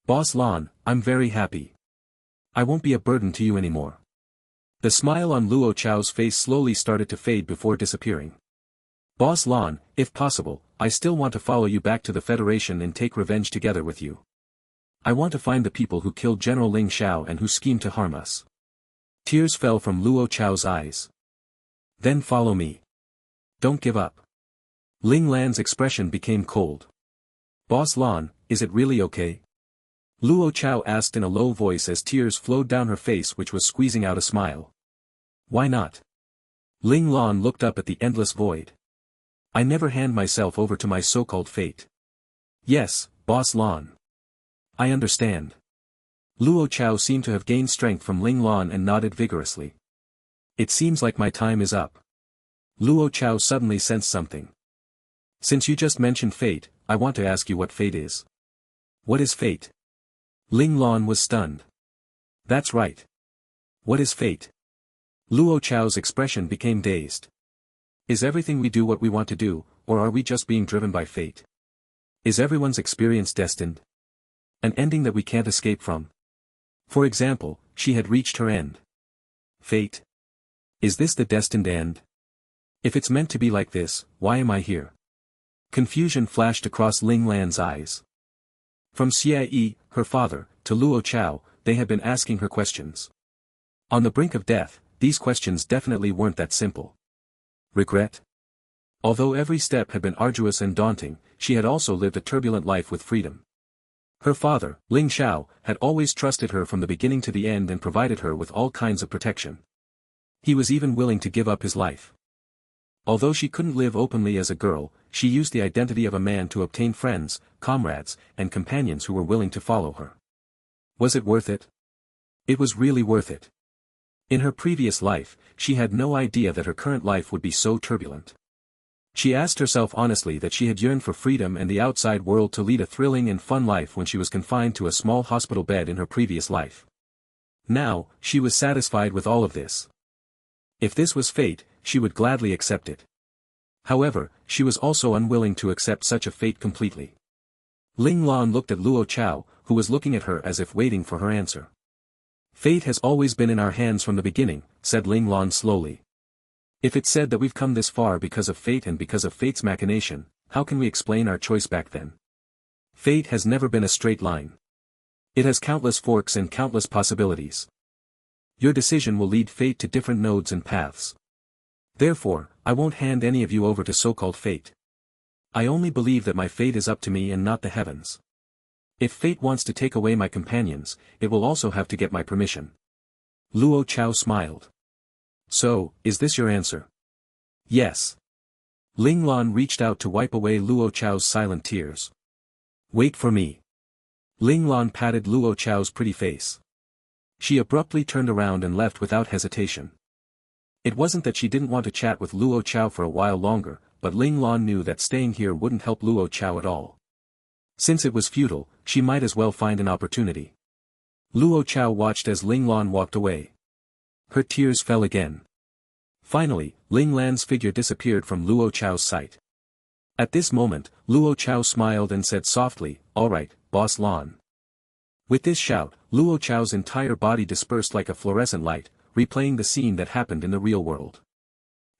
Boss Lan, I'm very happy. I won't be a burden to you anymore. The smile on Luo Chao's face slowly started to fade before disappearing. Boss Lan, if possible, I still want to follow you back to the Federation and take revenge together with you. I want to find the people who killed General Ling Xiao and who schemed to harm us. Tears fell from Luo Chao's eyes. Then follow me. Don't give up. Ling Lan's expression became cold. Boss Lan, is it really okay? Luo Chao asked in a low voice as tears flowed down her face which was squeezing out a smile. Why not? Ling Lan looked up at the endless void. I never hand myself over to my so-called fate. Yes, Boss Lan. I understand. Luo Chao seemed to have gained strength from Ling Lan and nodded vigorously. It seems like my time is up. Luo Chao suddenly sensed something. Since you just mentioned fate, I want to ask you what fate is. What is fate? Ling Lan was stunned. That's right. What is fate? Luo Chao's expression became dazed. Is everything we do what we want to do, or are we just being driven by fate? Is everyone's experience destined? An ending that we can't escape from? For example, she had reached her end. Fate? Is this the destined end? If it's meant to be like this, why am I here? Confusion flashed across Ling Lan's eyes. From Xie, her father, to Luo Chao, they had been asking her questions. On the brink of death, these questions definitely weren't that simple. Regret? Although every step had been arduous and daunting, she had also lived a turbulent life with freedom. Her father, Ling Xiao, had always trusted her from the beginning to the end and provided her with all kinds of protection. He was even willing to give up his life. Although she couldn't live openly as a girl, she used the identity of a man to obtain friends, comrades, and companions who were willing to follow her. Was it worth it? It was really worth it. In her previous life, she had no idea that her current life would be so turbulent. She asked herself honestly that she had yearned for freedom and the outside world to lead a thrilling and fun life when she was confined to a small hospital bed in her previous life. Now, she was satisfied with all of this. If this was fate, she would gladly accept it. However, she was also unwilling to accept such a fate completely. Ling Lan looked at Luo Chao, who was looking at her as if waiting for her answer. Fate has always been in our hands from the beginning, said Ling Lan slowly. If it's said that we've come this far because of fate and because of fate's machination, how can we explain our choice back then? Fate has never been a straight line. It has countless forks and countless possibilities. Your decision will lead fate to different nodes and paths. Therefore, I won't hand any of you over to so-called fate. I only believe that my fate is up to me and not the heavens. If fate wants to take away my companions, it will also have to get my permission. Luo Chao smiled. So, is this your answer? Yes. Ling Lan reached out to wipe away Luo Chao's silent tears. Wait for me. Ling Lan patted Luo Chao's pretty face. She abruptly turned around and left without hesitation. It wasn't that she didn't want to chat with Luo Chao for a while longer, but Ling Lan knew that staying here wouldn't help Luo Chao at all. Since it was futile, she might as well find an opportunity. Luo Chao watched as Ling Lan walked away. Her tears fell again. Finally, Ling Lan's figure disappeared from Luo Chao's sight. At this moment, Luo Chao smiled and said softly, "All right, Boss Lan." With this shout, Luo Chao's entire body dispersed like a fluorescent light, replaying the scene that happened in the real world.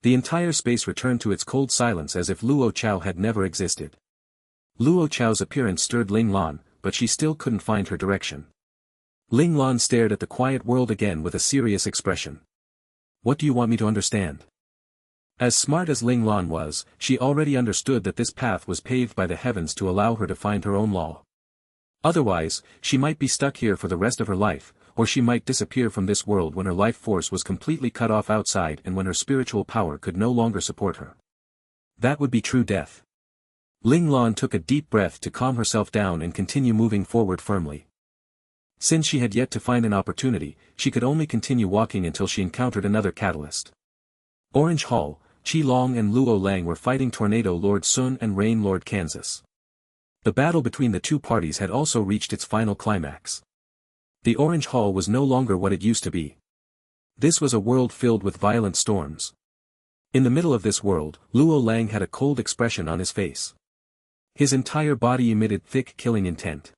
The entire space returned to its cold silence as if Luo Chao had never existed. Luo Chao's appearance stirred Ling Lan, but she still couldn't find her direction. Ling Lan stared at the quiet world again with a serious expression. What do you want me to understand? As smart as Ling Lan was, she already understood that this path was paved by the heavens to allow her to find her own law. Otherwise, she might be stuck here for the rest of her life, or she might disappear from this world when her life force was completely cut off outside and when her spiritual power could no longer support her. That would be true death. Ling Lan took a deep breath to calm herself down and continue moving forward firmly. Since she had yet to find an opportunity, she could only continue walking until she encountered another catalyst. Orange Hall, Qi Long and Luo Lang were fighting Tornado Lord Sun and Rain Lord Kansas. The battle between the two parties had also reached its final climax. The Orange Hall was no longer what it used to be. This was a world filled with violent storms. In the middle of this world, Luo Lang had a cold expression on his face. His entire body emitted thick killing intent.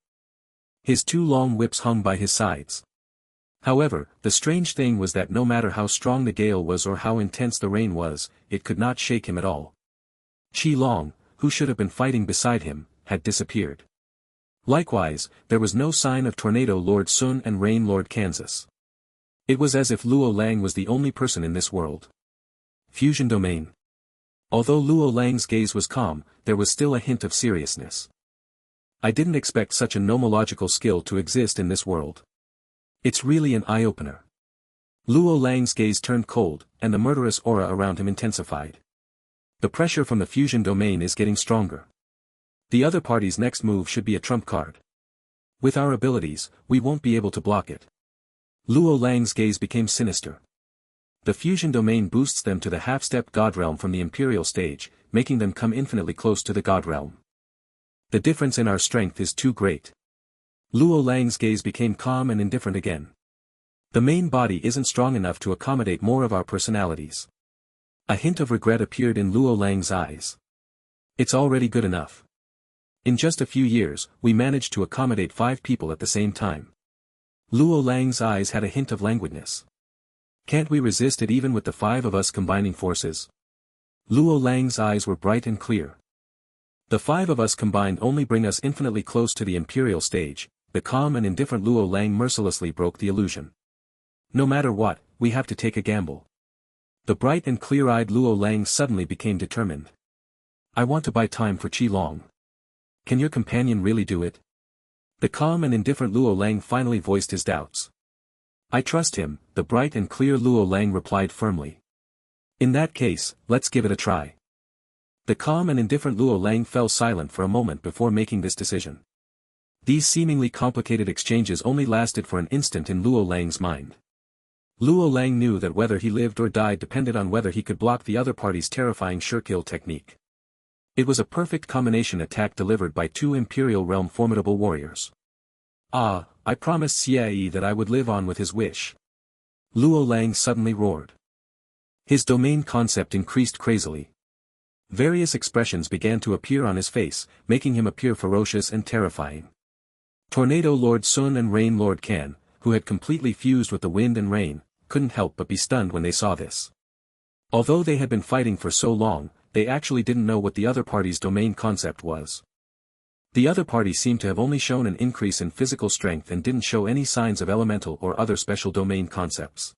His two long whips hung by his sides. However, the strange thing was that no matter how strong the gale was or how intense the rain was, it could not shake him at all. Qi Long, who should have been fighting beside him, had disappeared. Likewise, there was no sign of Tornado Lord Sun and Rain Lord Kansas. It was as if Luo Lang was the only person in this world. Fusion Domain. Although Luo Lang's gaze was calm, there was still a hint of seriousness. I didn't expect such a nomological skill to exist in this world. It's really an eye-opener. Luo Lang's gaze turned cold, and the murderous aura around him intensified. The pressure from the fusion domain is getting stronger. The other party's next move should be a trump card. With our abilities, we won't be able to block it. Luo Lang's gaze became sinister. The fusion domain boosts them to the half-step God realm from the Imperial stage, making them come infinitely close to the God realm. The difference in our strength is too great. Luo Lang's gaze became calm and indifferent again. The main body isn't strong enough to accommodate more of our personalities. A hint of regret appeared in Luo Lang's eyes. It's already good enough. In just a few years, we managed to accommodate 5 people at the same time. Luo Lang's eyes had a hint of languidness. Can't we resist it even with the 5 of us combining forces? Luo Lang's eyes were bright and clear. The 5 of us combined only bring us infinitely close to the Imperial stage. The calm and indifferent Luo Lang mercilessly broke the illusion. No matter what, we have to take a gamble. The bright and clear-eyed Luo Lang suddenly became determined. I want to buy time for Qi Long. Can your companion really do it? The calm and indifferent Luo Lang finally voiced his doubts. I trust him, the bright and clear Luo Lang replied firmly. In that case, let's give it a try. The calm and indifferent Luo Lang fell silent for a moment before making this decision. These seemingly complicated exchanges only lasted for an instant in Luo Lang's mind. Luo Lang knew that whether he lived or died depended on whether he could block the other party's terrifying sure-kill technique. It was a perfect combination attack delivered by 2 Imperial Realm formidable warriors. Ah, I promised Xie that I would live on with his wish. Luo Lang suddenly roared. His domain concept increased crazily. Various expressions began to appear on his face, making him appear ferocious and terrifying. Tornado Lord Sun and Rain Lord Kan, who had completely fused with the wind and rain, couldn't help but be stunned when they saw this. Although they had been fighting for so long, they actually didn't know what the other party's domain concept was. The other party seemed to have only shown an increase in physical strength and didn't show any signs of elemental or other special domain concepts.